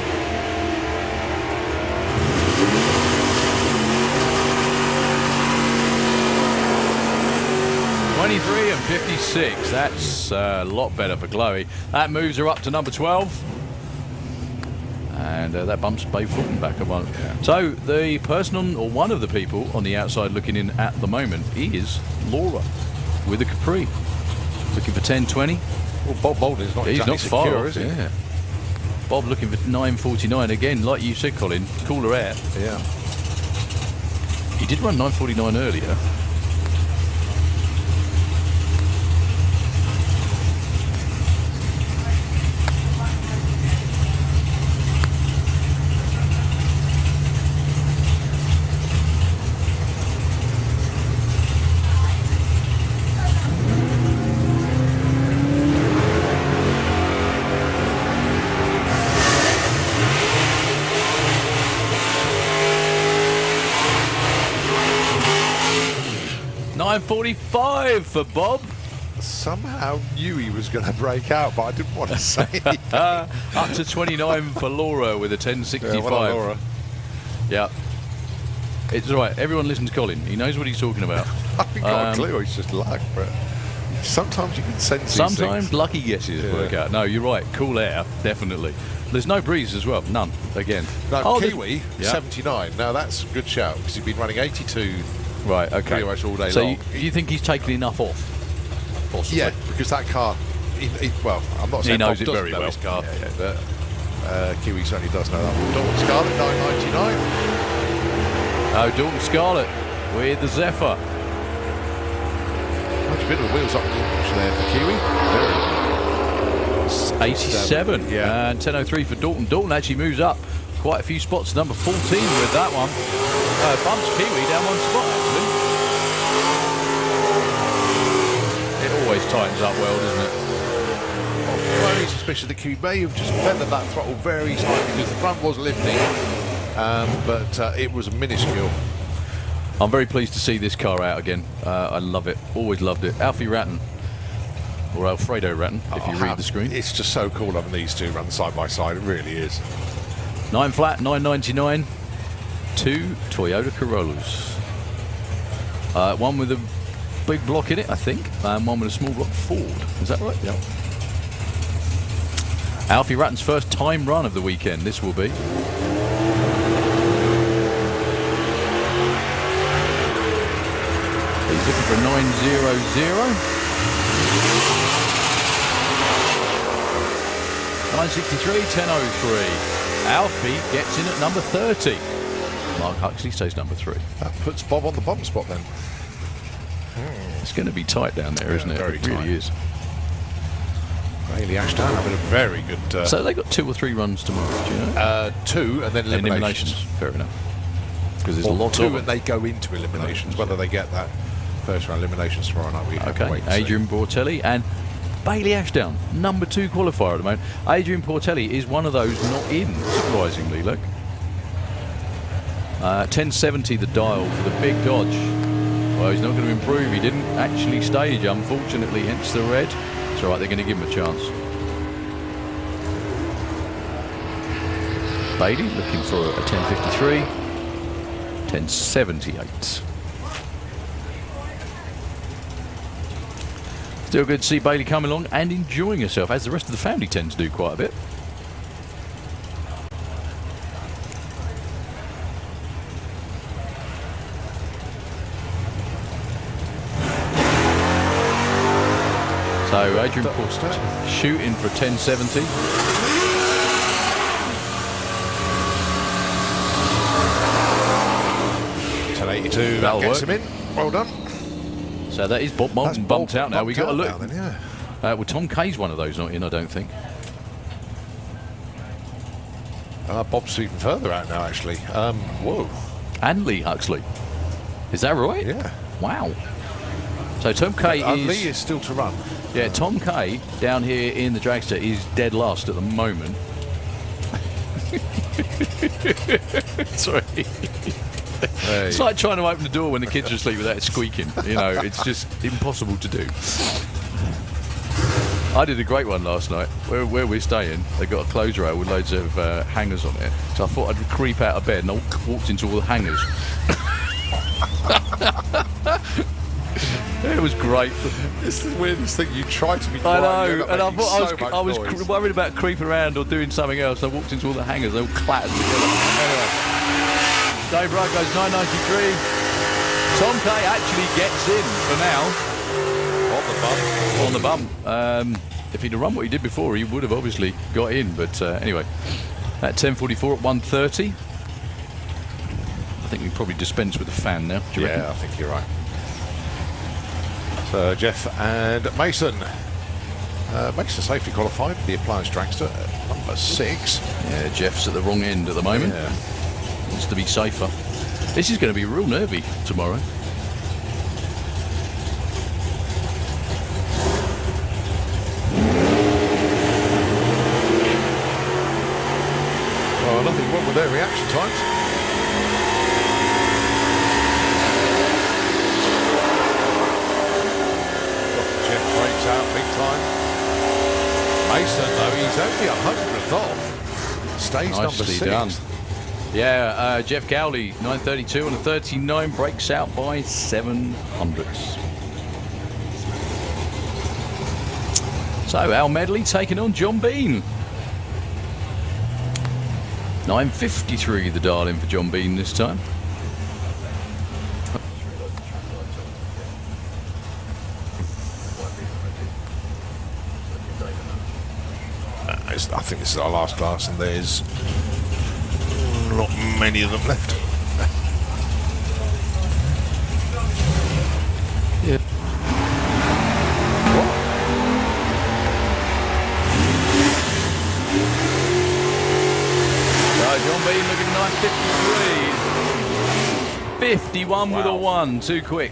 $23 and $56. That's a lot better for Chloe. That moves her up to number 12. And that bumps Dave Fulton back a one. Yeah. So the person on, or one of the people on the outside looking in at the moment is Laura with a Capri. Looking for 1020. Well, Bob Bolden's not He's exactly not far secure, off, is he? yeah. Bob looking for 949 again, like you said, Colin. Cooler air. Yeah. He did run 949 earlier. 29.45 for Bob. Somehow knew he was going to break out, but I didn't want to say anything. Up to 29 for Laura with a 10.65. Yeah, well done, Laura. Yeah. It's all right. Everyone listens to Colin. He knows what he's talking about. I haven't got a clue. It's just luck, but sometimes you can sense these Sometimes things. lucky guesses work out. No, you're right. Cool air, definitely. There's no breeze as well. None. Again. No, there's- Kiwi, Yeah. 79. Now that's a good shout because he's been running 82 Right, okay. pretty much all day So long. do you think he's taken enough off? Possibly. Yeah, because that car, well, I'm not saying knows Bob it doesn't very know well. his car, Yeah, but Kiwi certainly does know that one. Dalton Scarlett, 9.99. Oh, Dalton Scarlett with the Zephyr. Much bit of the wheels up the launch there for Kiwi. Very 87. Yeah. And 10.03 for Dalton. Dalton actually moves up quite a few spots to number 14 with that one. Bumps Kiwi down one spot, actually. It always tightens up well, doesn't it? very suspicious that Kiwi may have just feathered that throttle very slightly because the front was lifting, but it was minuscule. I'm very pleased to see this car out again. I love it. Always loved it. Alfie Ratton, or Alfredo Ratton, if you read the screen. It's just so cool having these two run side by side. It really is. 9 flat, 9.99. 2 Toyota Corollas. One with a big block in it, I think, and one with a small block Ford. Is that right? Yeah. Alfie Ratton's first time run of the weekend, this will be. He's looking for a 9.00. 9.63, 10.03. Alfie gets in at number 30. Mark Huxley stays number 3. That puts Bob on the bottom spot then. It's going to be tight down there, isn't it? very It really tight. is. Haley Ashdown having a very good... So they got 2 or 3 runs tomorrow, do you know? 2 and then eliminations. Fair enough. Because there's a Or lot 2 of and them. they go into eliminations. Whether they get that first round eliminations tomorrow night, we have to Okay, wait and see. Adrian Portelli and Bailey Ashdown, number 2 qualifier at the moment. Adrian Portelli is one of those not in, surprisingly, look. 1070 the dial for the big Dodge. Well, he's not going to improve. He didn't actually stage, unfortunately, hence the red. It's all right, they're going to give him a chance. Bailey looking for a 1053. 1078. Still good to see Bailey coming along and enjoying herself, as the rest of the family tend to do quite a bit. So Adrian Porter shooting for a 1070. 1082, That'll that gets work. him in. Well done. So that is Bob Moulton Bob bumped out now. We bumped got to out look. now then, yeah. Well, Tom Kay's one of those not in, I don't think. Bob's even further out now, actually. Whoa. And Lee Huxley. Is that right? Yeah. Wow. So Tom Kay is... Lee is still to run. Yeah, Tom Kay down here in the dragster is dead last at the moment. Sorry. Hey. It's like trying to open the door when the kids are asleep without it squeaking. You know, it's just impossible to do. I did a great one last night. Where we're staying, they got a clothes rail with loads of hangers on it. So I thought I'd creep out of bed and I walked into all the hangers. It was great. It's the weirdest thing. You try to be I quiet. know, and I thought I was noise. worried about creeping around or doing something else. I walked into all the hangers, they all clattered together. Anyway, Dave Wright goes 993. Tom Kay actually gets in for now. On the bump. If he'd have run what he did before, he would have obviously got in. But anyway, at 10:44 at 1:30. I think we probably dispense with the fan now. Do you reckon? Yeah, I think you're right. So Jeff and Mason. Mason safety qualified, the appliance dragster at number 6. Yeah, Jeff's at the wrong end at the moment. Yeah. Wants to be safer. This is going to be real nervy tomorrow. Well, nothing wrong with their reaction times. He's only 100th off. Stays number Nicely 6. done. Yeah, Jeff Gowley, 932 and a 39, breaks out by 700ths. So Al Medley taking on John Bean. 953 the dial-in for John Bean this time. I think this is our last class, and there's not many of them left. Yeah. John Bean looking at 953. 51 with a 1, too quick.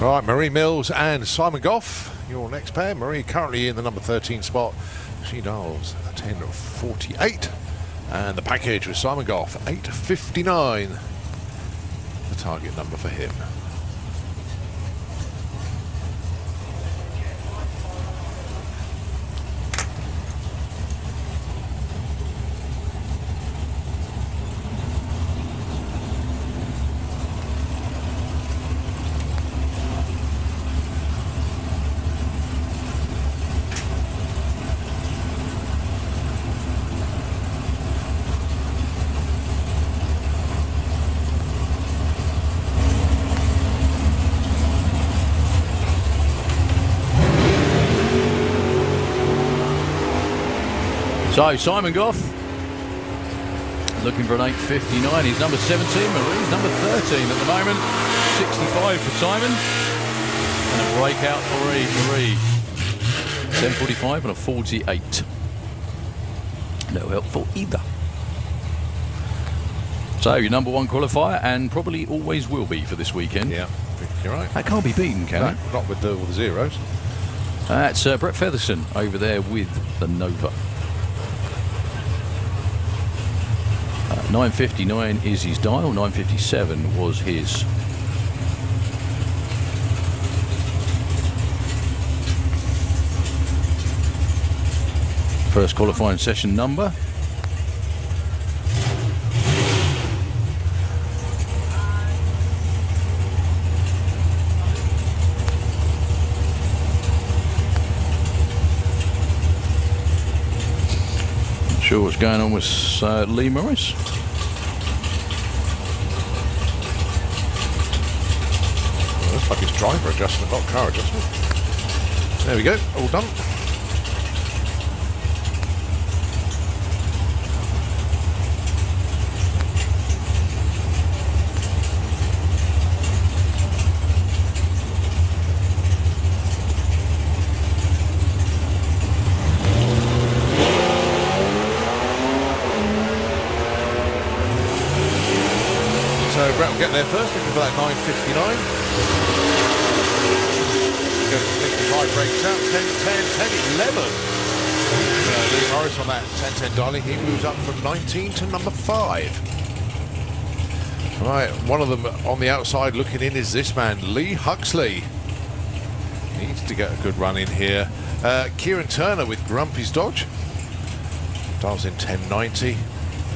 All right, Marie Mills and Simon Goff, your next pair. Marie currently in the number 13 spot. She dials a 10.48. And the package with Simon Goff, 8.59. The target number for him. So Simon Goff looking for an 8.59. He's number 17. Marie's number 13 at the moment. 65 for Simon. And a breakout for Marie. 10.45 and a 48. No help for either. So your number 1 qualifier, and probably always will be for this weekend. Yeah, I think you're right. That can't be beaten, can it? Not with all the zeros. That's Brett Featherson over there with the Nova. 959 is his dial, 957 was his. First qualifying session number. Not sure what's going on with Lee Morris. Looks like it's driver adjustment, not car adjustment. There we go, all done. So Brett will get there first, looking for that 9.59. Goes to 55, breaks out, 10, 10, 10, 11. Lee Morris on that 10-10 dialing, he moves up from 19 to number 5. Right, one of them on the outside looking in is this man, Lee Huxley. Needs to get a good run in here. Kieran Turner with Grumpy's Dodge. Dials in 1090.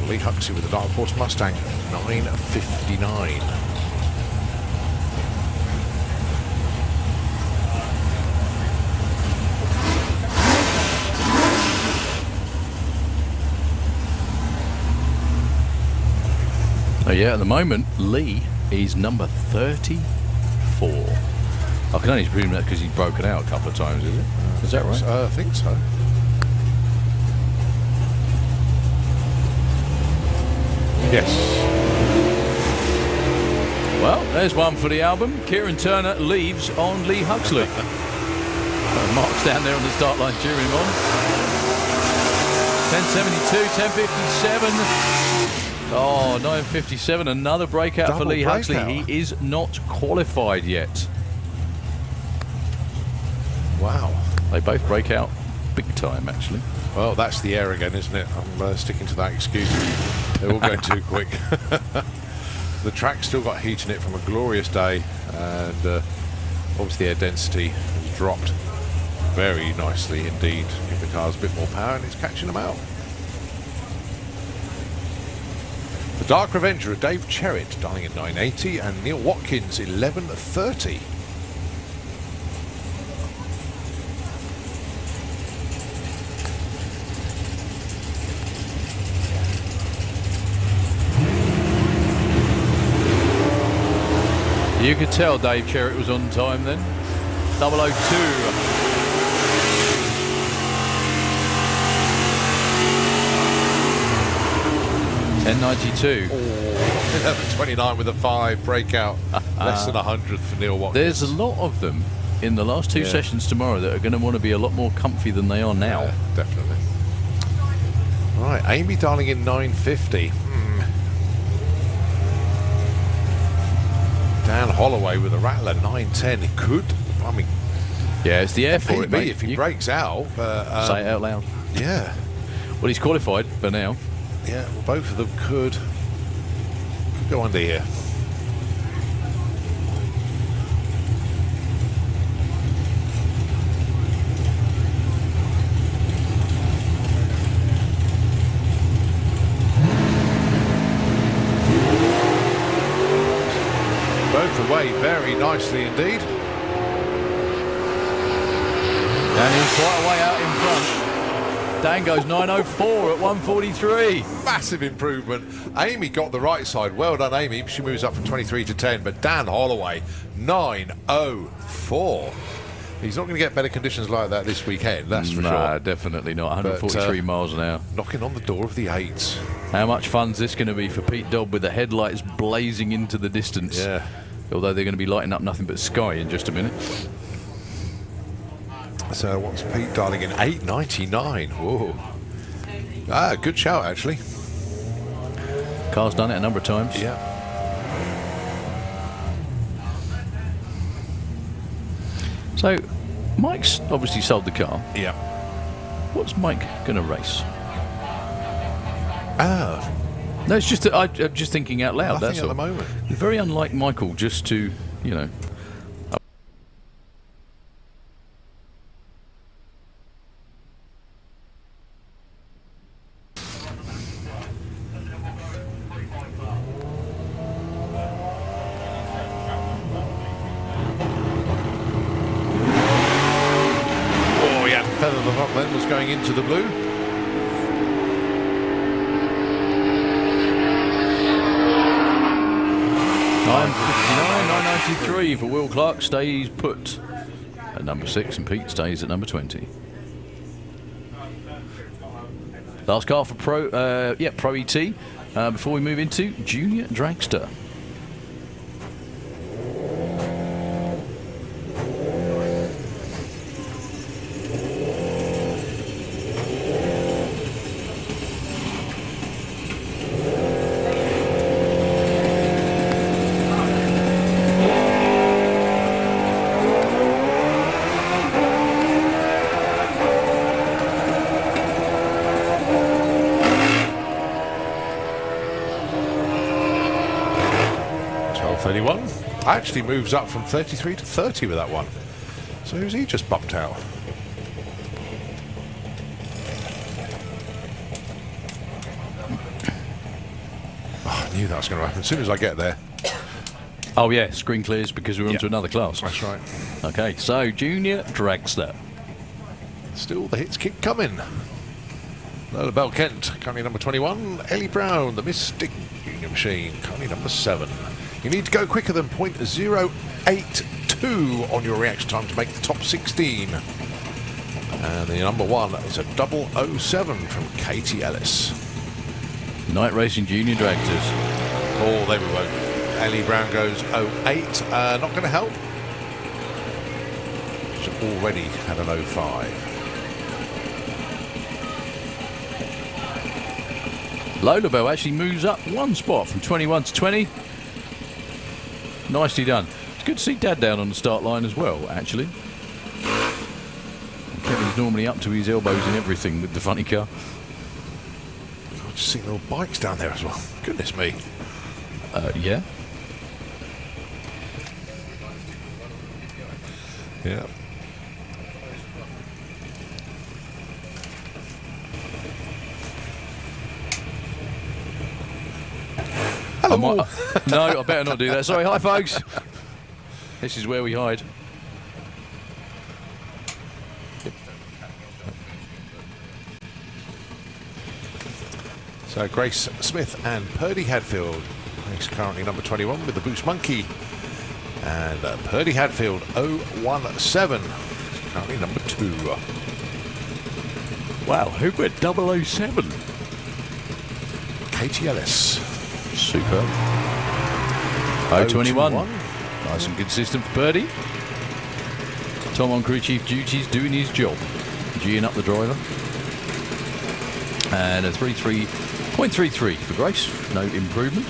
Lee Huxley with the Dark Horse Mustang, 9.59. Oh yeah, at the moment, Lee is number 34. I can only presume that because he's broken out a couple of times, is it? Is that right? I think so. Yes. Well, there's one for the album. Kieran Turner leaves on Lee Huxley. Mark's down there on the start line cheering him on. 10.72, 10.57. Oh, 9.57, another breakout Double for Lee Huxley. breakout. He is not qualified yet. Wow. They both break out big time, actually. Well, that's the air again, isn't it? I'm sticking to that excuse. They're all going too quick. The track's still got heat in it from a glorious day, and obviously air density has dropped very nicely indeed. Give the cars a bit more power, and it's catching them out. The Dark Revenger, Dave Cherritt, dialing in 980, and Neil Watkins, 1130. You could tell Dave Cherritt was on time then. 002. 10.92. 11.29 with a 5 breakout. Less than 100th for Neil Watkins. There's a lot of them in the last two sessions tomorrow that are going to want to be a lot more comfy than they are now. Yeah, definitely. Right, Amy dialing in 950. Dan Holloway with a rattler 910. It could, I mean, yeah, it's the air for could it, be mate. if he breaks out. But, say it out loud. Yeah. Well, he's qualified for now. Yeah, well, both of them could go under here. Both away very nicely indeed. Danny's quite a way out in front. Dan goes 9.04 at 1:43. Massive improvement. Amy got the right side. Well done, Amy. She moves up from 23 to 10. But Dan Holloway, 9.04. He's not going to get better conditions like that this weekend, that's for Nah, sure. definitely not. 143 miles an hour. Knocking on the door of the 8s. How much fun's this going to be for Pete Dobb with the headlights blazing into the distance? Yeah. Although they're going to be lighting up nothing but sky in just a minute. So what's Pete dialing in? 8.99. Whoa. Ah, good shout, actually. Car's done it a number of times. Yeah. So, Mike's obviously sold the car. Yeah. What's Mike going to race? Ah. No, it's just that I'm just thinking out loud. Nothing That's at all. the moment. Very unlike Michael, just to, you know. Oh, he hadn't feathered them up then, was going into the blue. $9.59, $9.93 for Will Clark, stays put at number 6, and Pete stays at number 20. Last car for Pro ET before we move into Junior Dragster. Actually moves up from 33 to 30 with that one. So who's he just bumped out? Oh, I knew that was going to happen as soon as I get there. Oh yeah, screen clears because we're on to another class. That's right. Okay, so Junior Dragster. Still the hits keep coming. Lola Bell Kent, currently number 21. Ellie Brown, the Mystic Junior Machine, currently number 7. You need to go quicker than .082 on your reaction time to make the top 16. And the number 1 is a 007 from Katie Ellis. Night Racing Junior Dragsters. Oh, there we go. Ellie Brown goes 08. Not going to help. She's already had an 05. Lola Bell actually moves up one spot from 21 to 20. Nicely done. It's good to see Dad down on the start line as well, actually. And Kevin He's normally up to his elbows in everything with the funny car. I've just seen little bikes down there as well. Goodness me. Yeah. Yeah. Hello. No, I better not do that. Sorry, hi folks. This is where we hide. So Grace Smith and Purdy Hadfield. Grace currently number 21 with the Boost Monkey. And Purdy Hadfield 017. Currently number 2. Wow, who went 007? Katie Ellis. Super. 021. Nice and consistent for Purdy. Tom on crew chief duties, doing his job. G'ing up the driver. And a 33.33 for Grace. No improvement.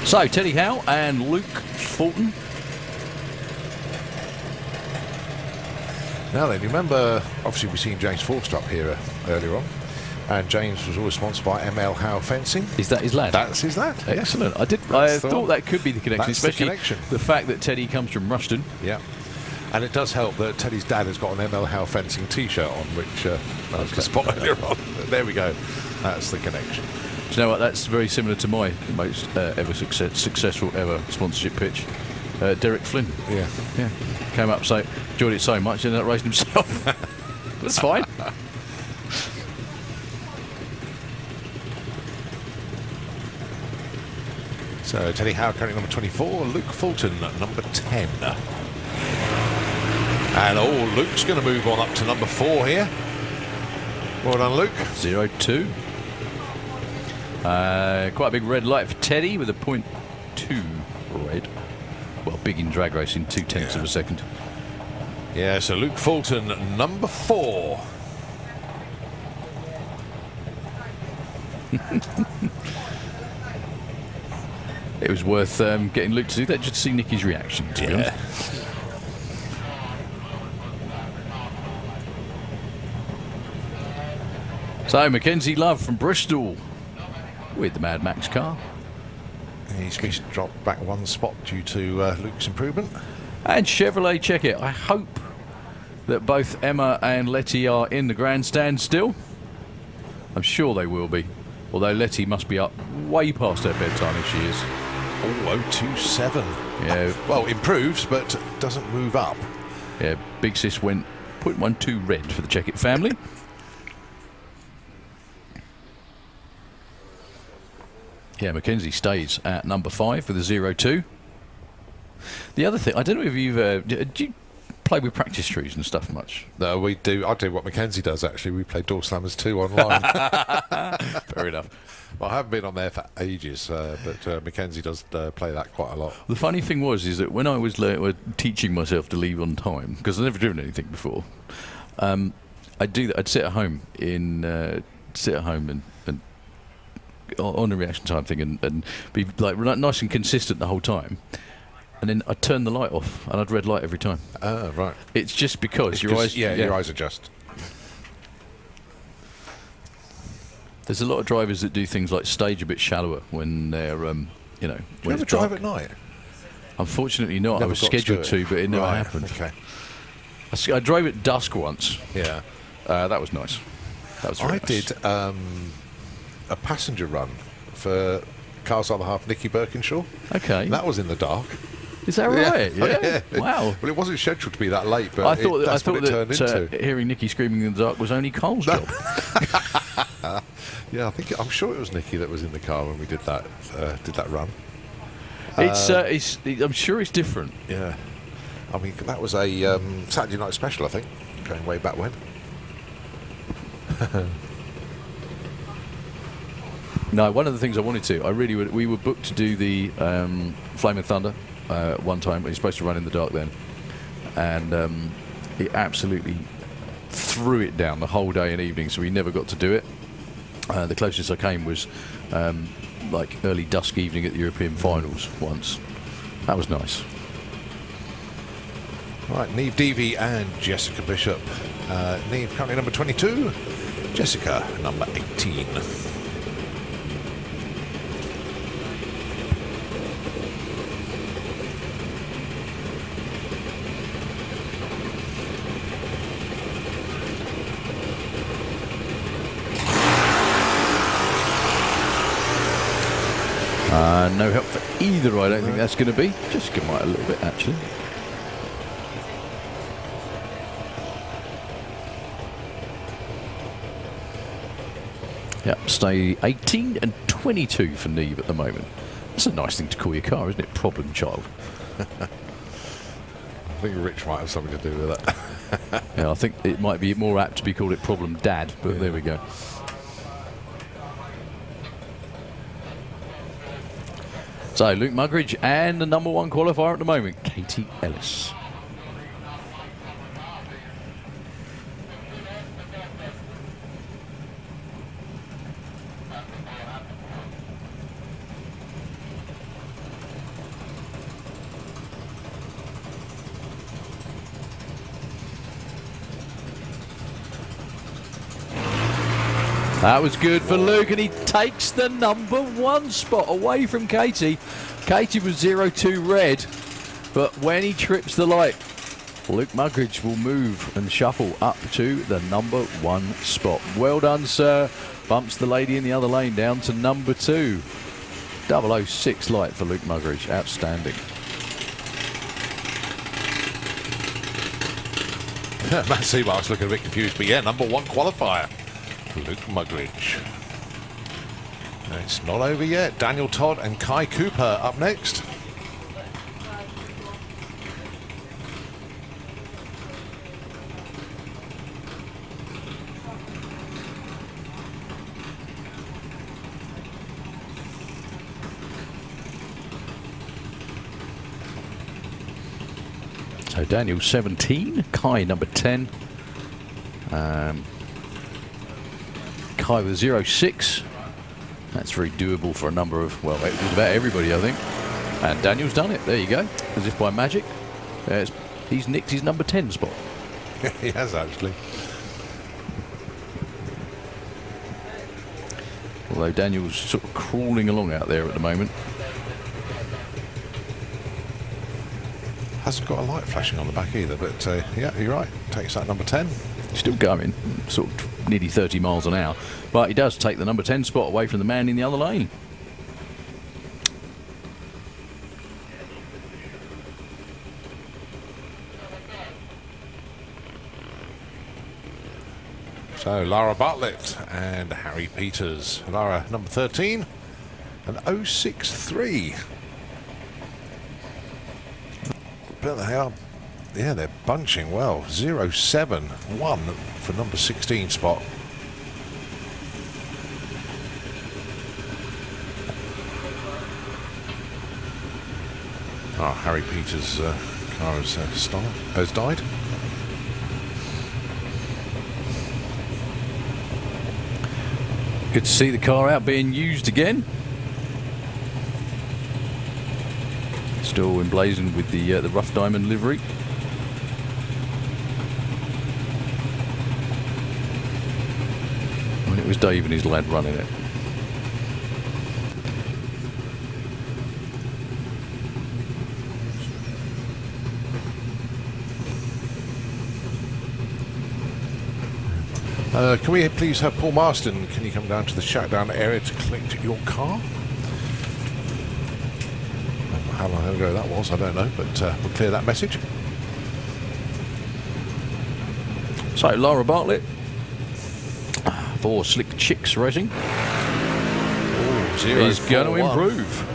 So, Teddy Howe and Luke Fulton. Now then, you remember, obviously we've seen James Forster up here earlier on. And James was always sponsored by ML Howe Fencing. Is that his lad? That's his lad. Excellent. Yes. I thought that could be the connection, That's especially the connection. the fact that Teddy comes from Rushton. Yeah. And it does help that Teddy's dad has got an ML Howe Fencing T-shirt on, which I was just spot earlier on. There we go. That's the connection. Do you know what? That's very similar to my most ever successful ever sponsorship pitch. Derek Flynn. Yeah. Yeah. Came up, enjoyed it so much, ended up raising himself. That's fine. So Teddy Howe currently number 24, Luke Fulton number 10. And Luke's going to move on up to number 4 here. Well done, Luke. 0-2. Quite a big red light for Teddy with a 0.2 red. Well, big in drag racing, 0.2 of a second. Yeah, so Luke Fulton number 4. It was worth getting Luke to do that just to see Nicky's reaction, to be honest. So, Mackenzie Love from Bristol with the Mad Max car. He's been dropped back 1 spot due to Luke's improvement. And Chevrolet, check it. I hope that both Emma and Letty are in the grandstand still. I'm sure they will be. Although Letty must be up way past her bedtime if she is. Oh, 027. Yeah. Well, improves, but doesn't move up. Yeah, Big Sis went 0.12 red for the Check It family. Yeah, Mackenzie stays at number 5 with a 0-2. The other thing, I don't know if you've... do you play with practice trees and stuff much? No, we do. I do what Mackenzie does, actually. We play Door Slammers 2 online. Fair enough. Well, I haven't been on there for ages, but Mackenzie does play that quite a lot. The funny thing is that when I was teaching myself to leave on time, because I've never driven anything before, I'd do that. I'd sit at home and on a reaction time thing and be like nice and consistent the whole time, and then I'd turn the light off and I'd red light every time. Oh, right. It's just because your eyes... Yeah, your eyes adjust. There's a lot of drivers that do things like stage a bit shallower when they're, when Do you it's ever drive dark. at night? Unfortunately not. I Never was got to scheduled do it. to, but it never Right, happened. Okay. I drove at dusk once. Yeah. That was nice. That was very I nice. did a passenger run for Cars Other Half, Nicky Birkinshaw. Okay. That was in the dark. Is that right? Yeah. Yeah. Wow. Well, it wasn't scheduled to be that late, but I thought that's what it turned that into. hearing Nicky screaming in the dark was only Cole's job. Yeah, I'm sure it was Nicky that was in the car when we did that run. I'm sure it's different. Yeah. I mean, that was a Saturday night special, I think, going way back when. No, one of the things I wanted to, we were booked to do the Flame and Thunder one time. We were supposed to run in the dark then, and it absolutely threw it down the whole day and evening, so we never got to do it. The closest I came was like early dusk evening at the European Finals once. That was nice. Right, Neve Deevy and Jessica Bishop. Neve currently number 22, Jessica number 18. No help for either, I don't think that's going to be. Jessica might a little bit, actually. Yep, stay 18 and 22 for Neve at the moment. That's a nice thing to call your car, isn't it? Problem child. I think Rich might have something to do with that. Yeah, I think it might be more apt to be called it Problem Dad, but there we go. So, Luke Muggeridge and the number 1 qualifier at the moment, Katie Ellis. That was good for Luke, and he takes the number 1 spot away from Katie. Katie was 0-2 red, but when he trips the light, Luke Muggeridge will move and shuffle up to the number 1 spot. Well done, sir. Bumps the lady in the other lane down to number 2. 006 light for Luke Muggeridge. Outstanding. Matt Seamark's looking a bit confused, but yeah, number 1 qualifier. Luke Muggeridge. It's not over yet. Daniel Todd and Kai Cooper up next. So Daniel 17, Kai number 10. Kai with 0-6. That's very doable for a number of, well, just about everybody, I think. And Daniel's done it. There you go. As if by magic. He's nicked his number 10 spot. He has, actually. Although Daniel's sort of crawling along out there at the moment. Hasn't got a light flashing on the back either, but yeah, you're right. Takes that number 10. Still going, sort of nearly 30 miles an hour. But he does take the number 10 spot away from the man in the other lane. So Lara Bartlett and Harry Peters. Lara number 13 and 063. But they are, yeah, they're bunching well. 071 for number 16 spot. Oh, Harry Peters' car has died. Good to see the car out being used again. Still emblazoned with the rough diamond livery. When it was Dave and his lad running it. Can we please have Paul Marston? Can you come down to the shakedown area to collect your car? How long ago that was, I don't know, but we'll clear that message. So, Lara Bartlett for Slick Chicks Racing is going to improve.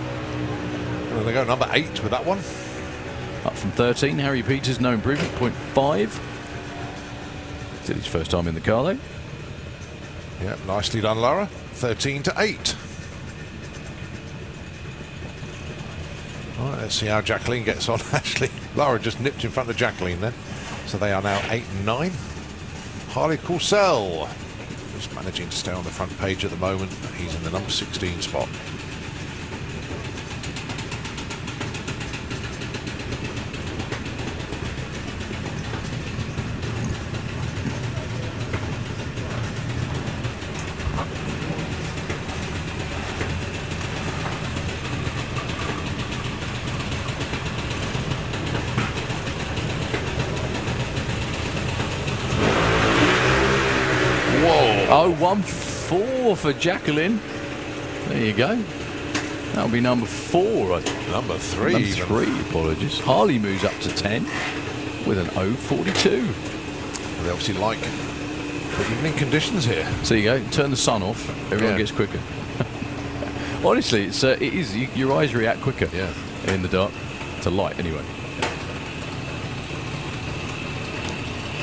Well, they go number 8 with that one. Up from 13, Harry Peters, no improvement, 0.5. Still his first time in the car, though. Yeah, nicely done, Lara. 13 to 8. All right, let's see how Jacqueline gets on. Actually, Lara just nipped in front of Jacqueline then. So they are now 8 and 9. Harley Coursell is managing to stay on the front page at the moment. He's in the number 16 spot. 0-1-4 for Jacqueline. There you go. That'll be number 4, I think. Number 3. Number even. 3, apologies. Harley moves up to 10 with an 0-42. They obviously like the evening conditions here. So you go, turn the sun off, everyone Yeah. gets quicker. Honestly, it is. Your eyes react quicker in the dark to light, anyway.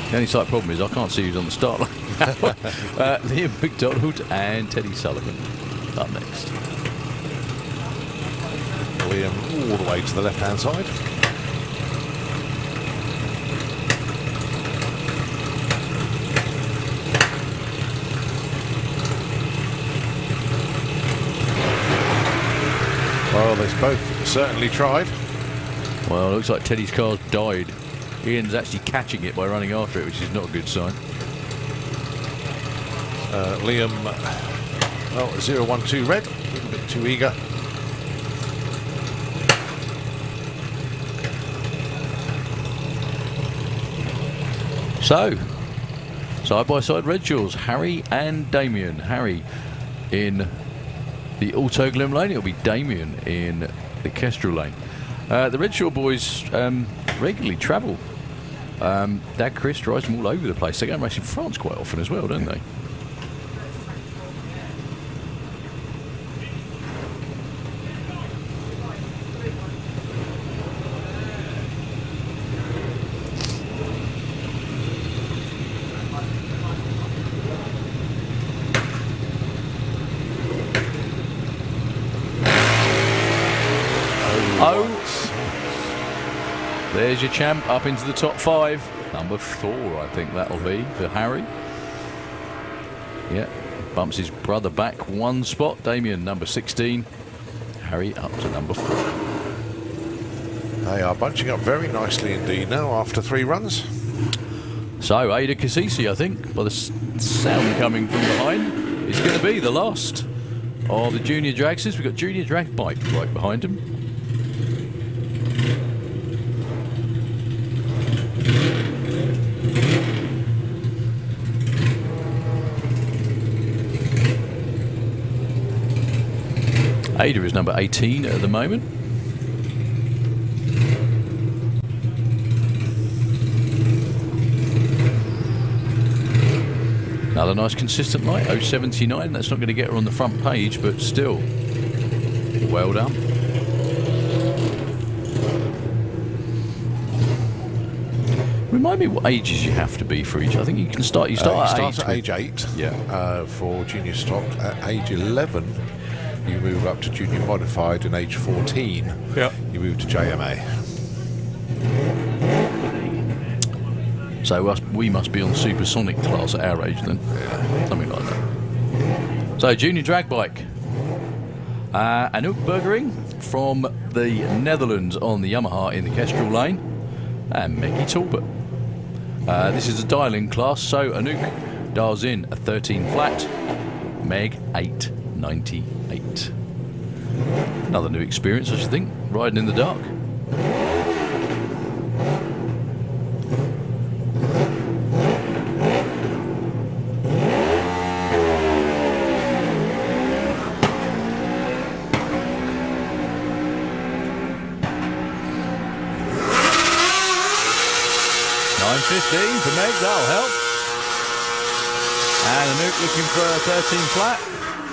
The only slight problem is I can't see who's on the start line. Liam McDonald and Teddy Sullivan up next. Liam all the way to the left-hand side. Well, they've both certainly tried. Well, it looks like Teddy's car's died. Ian's actually catching it by running after it, which is not a good sign. Liam, 0-1-2 red, a little bit too eager. So, side-by-side red shawls, Harry and Damien. Harry in the Autoglym lane, it'll be Damien in the Kestrel lane. The Redshaw boys regularly travel. Dad Chris drives them all over the place. They go and race in France quite often as well, don't they? There's your champ up into the top 5. Number 4, I think that'll be for Harry. Yeah, bumps his brother back 1 spot. Damien, number 16. Harry up to number 4. They are bunching up very nicely indeed now after 3 runs. So Ada Cassisi, I think, by the sound coming from behind, is going to be the last of the junior dragsters. We've got Junior Drag Bike right behind him. Ada is number 18 at the moment. Another nice consistent light, 079. That's not going to get her on the front page, but still, well done. Remind me what ages you have to be for each. I think you can start. You start at age 8. Yeah. For junior stock, at age 11, you move up to junior modified, and age 14, you move to JMA. So we must be on supersonic class at our age then. Yeah. Something like that. So junior drag bike. Anouk Bergering from the Netherlands on the Yamaha in the Kestrel lane. And Meggie Talbot. This is a dial-in class, so Anouk dials in a 13 flat. Meg 898. Another new experience, I should think, riding in the dark. $9.15 for Meg, that'll help. And Anouk looking for a 13 flat.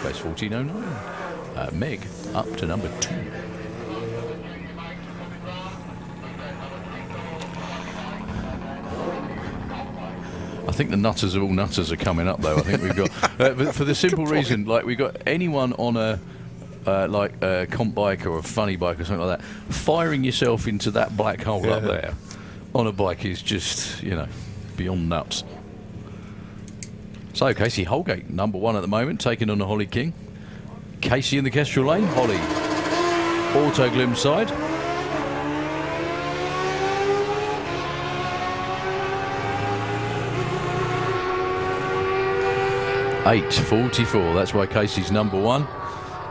Best 14.09. Meg up to number 2. I think the nutters of all nutters are coming up though. I think we've got for the simple reason, like we've got anyone on a like a comp bike or a funny bike or something like that, firing yourself into that black hole up there on a bike is just, you know, beyond nuts. So Casey Holgate, number 1 at the moment, taking on the Holly King. Casey in the Kestrel lane, Holly Autoglym side. $8.44, that's why Casey's number 1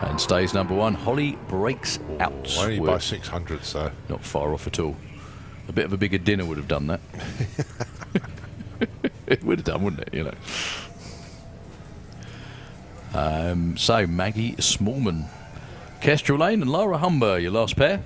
and stays number 1. Holly breaks out. Only by 600, so not far off at all. A bit of a bigger dinner would have done that. It would have done, wouldn't it, you know? So Maggie Smallman, Kestrel Lane and Lara Humber, your last pair.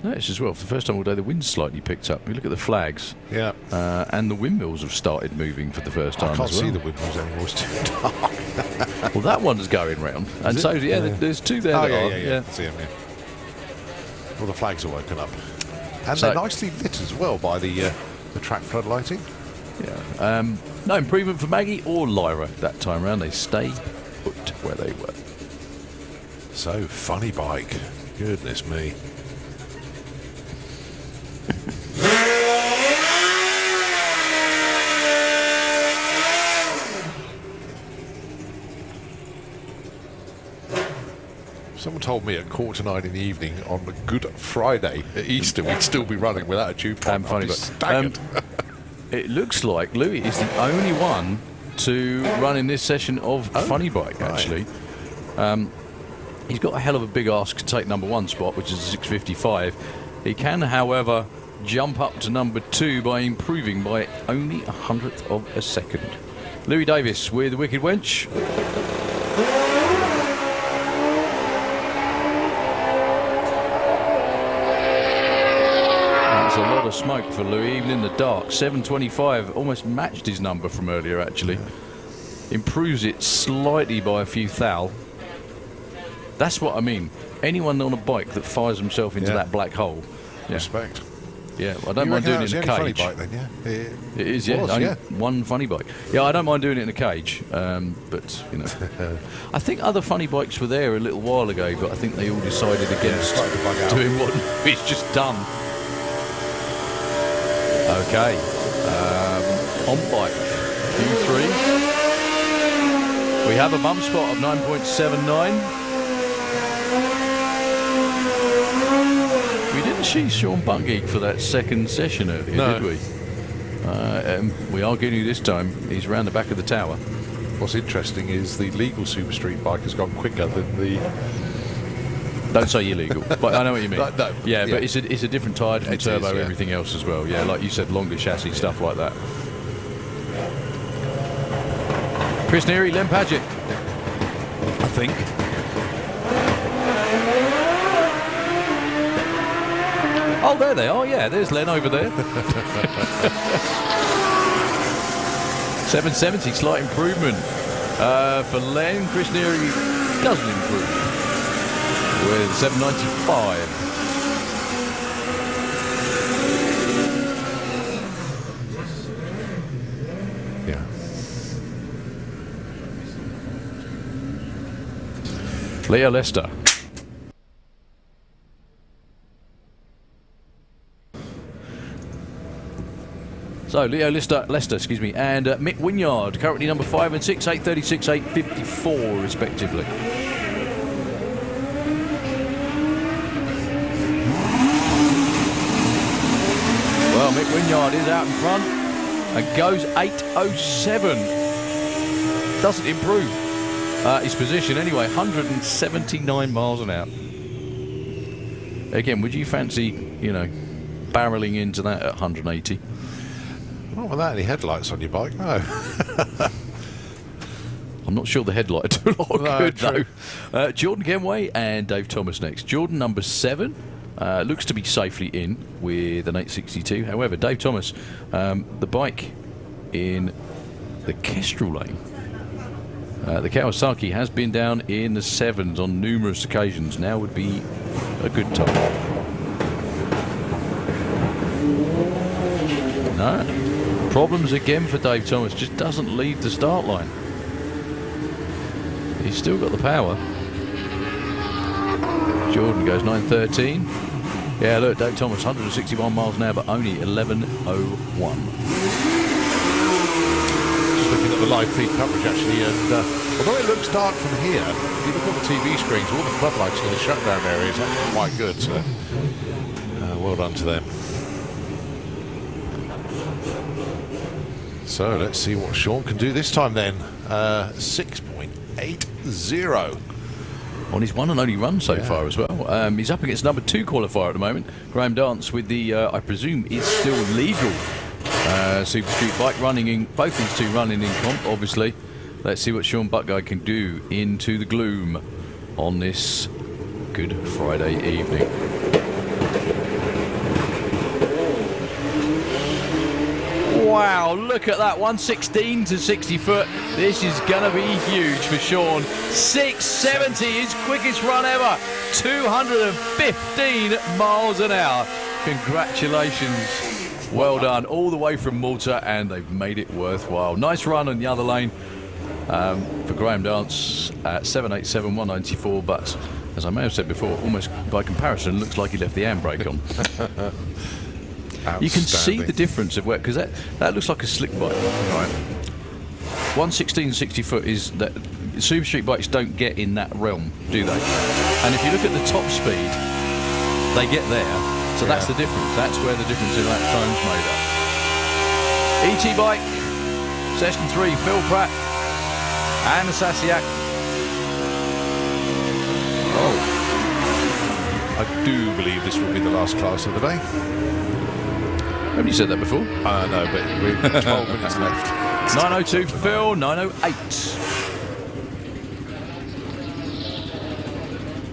Notice as well, for the first time all day, the wind's slightly picked up. You look at the flags. Yeah. And the windmills have started moving for the first time I can't as well. see the windmills anymore. It's too dark. Well, that one's going round. And Is so, it? yeah, Yeah. there's two there Oh, that yeah, are. yeah. See them, yeah. All the flags are woken up. And So- they're nicely lit as well by the track flood lighting. Yeah. No improvement for Maggie or Lyra that time round. They stay put where they were. So, funny bike. Goodness me. Someone told me at 8:45 in the evening on a Good Friday at Easter we'd still be running without a tube pump. And funny I'm bike. staggered. It looks like Louis is the only one to run in this session of Funny Bike, right. actually. He's got a hell of a big ask to take number one spot, which is a 6:55. He can, however, jump up to number two by improving by only 100th of a second. Louis Davis with the Wicked Wench. That's a lot of smoke for Louis, even in the dark. 7:25, almost matched his number from earlier, actually. Improves it slightly by a few thou. That's what I mean. Anyone on a bike that fires himself into Yeah. that black hole. Yeah, Respect. yeah. I don't You mind reckon doing that was it in the a only cage. funny bike then, yeah? It is, yeah. was, Only yeah. one funny bike. Yeah, I don't mind doing it in a cage, but you know, I think other funny bikes were there a little while ago, but I think they all decided against strike the bug out. doing what it's just done. Okay, on bike Q3. We have a bump spot of 9.79. We didn't see Sean Buttgeek for that second session earlier, No. did we? We are getting you this time. He's around the back of the tower. What's interesting is the legal Super Street bike has gone quicker than the... Don't say illegal, but I know what you mean. No, yeah, yeah. but it's a different tyre, different It is, turbo, yeah. everything else as well. Yeah, like you said, longer chassis, stuff like that. Chris Neary, Len Padgett, I think. Oh, there they are. Yeah, there's Len over there. 770, slight improvement for Len. Chris Neary doesn't improve with 795. Yeah. Leo Lester. So Leo Lester, excuse me, and Mick Wynyard, currently number 5 and 6, 836, 854 respectively. Well, Mick Wynyard is out in front and goes 807. Doesn't improve his position anyway, 179 miles an hour. Again, would you fancy, you know, barreling into that at 180? Not without any headlights on your bike, no. I'm not sure the headlight do a lot of No, good, true. though. Jordan Kenway and Dave Thomas next. Jordan, number 7, looks to be safely in with an 862. However, Dave Thomas, the bike in the Kestrel Lane, the Kawasaki has been down in the 7s on numerous occasions. Now would be a good time. No. Problems again for Dave Thomas. Just doesn't leave the start line. He's still got the power. Jordan goes 9.13. Yeah, look, Dave Thomas, 161 miles an hour, but only 11.01. Just looking at the live feed coverage, actually, and although it looks dark from here, if you look on the TV screens, all the floodlights in the shutdown area is actually quite good, so well done to them. So let's see what Sean can do this time then. 6.80 on his one and only run so far as well. He's up against number 2 qualifier at the moment, Graham Dance, with the, I presume, is still legal Super Street Bike running in, both these two running in comp, obviously. Let's see what Sean Buckguy can do into the gloom on this Good Friday evening. Wow, look at that, 116 to 60 foot. This is gonna be huge for Sean. 670, his quickest run ever. 215 miles an hour. Congratulations. Well done, all the way from Malta, and they've made it worthwhile. Nice run on the other lane for Graham Dance at 787, 194, but as I may have said before, almost by comparison, looks like he left the handbrake on. You can see the difference of where, because that looks like a slick bike. Right. 116 60 foot is that Super Street bikes don't get in that realm, do they? And if you look at the top speed, they get there. So that's the difference. That's where the difference in lap time's made up. ET bike, session 3, Phil Pratt and Sasiak. Oh, I do believe this will be the last class of the day. Haven't you said that before? No, but we've got 12 minutes left. 902 Phil, 908.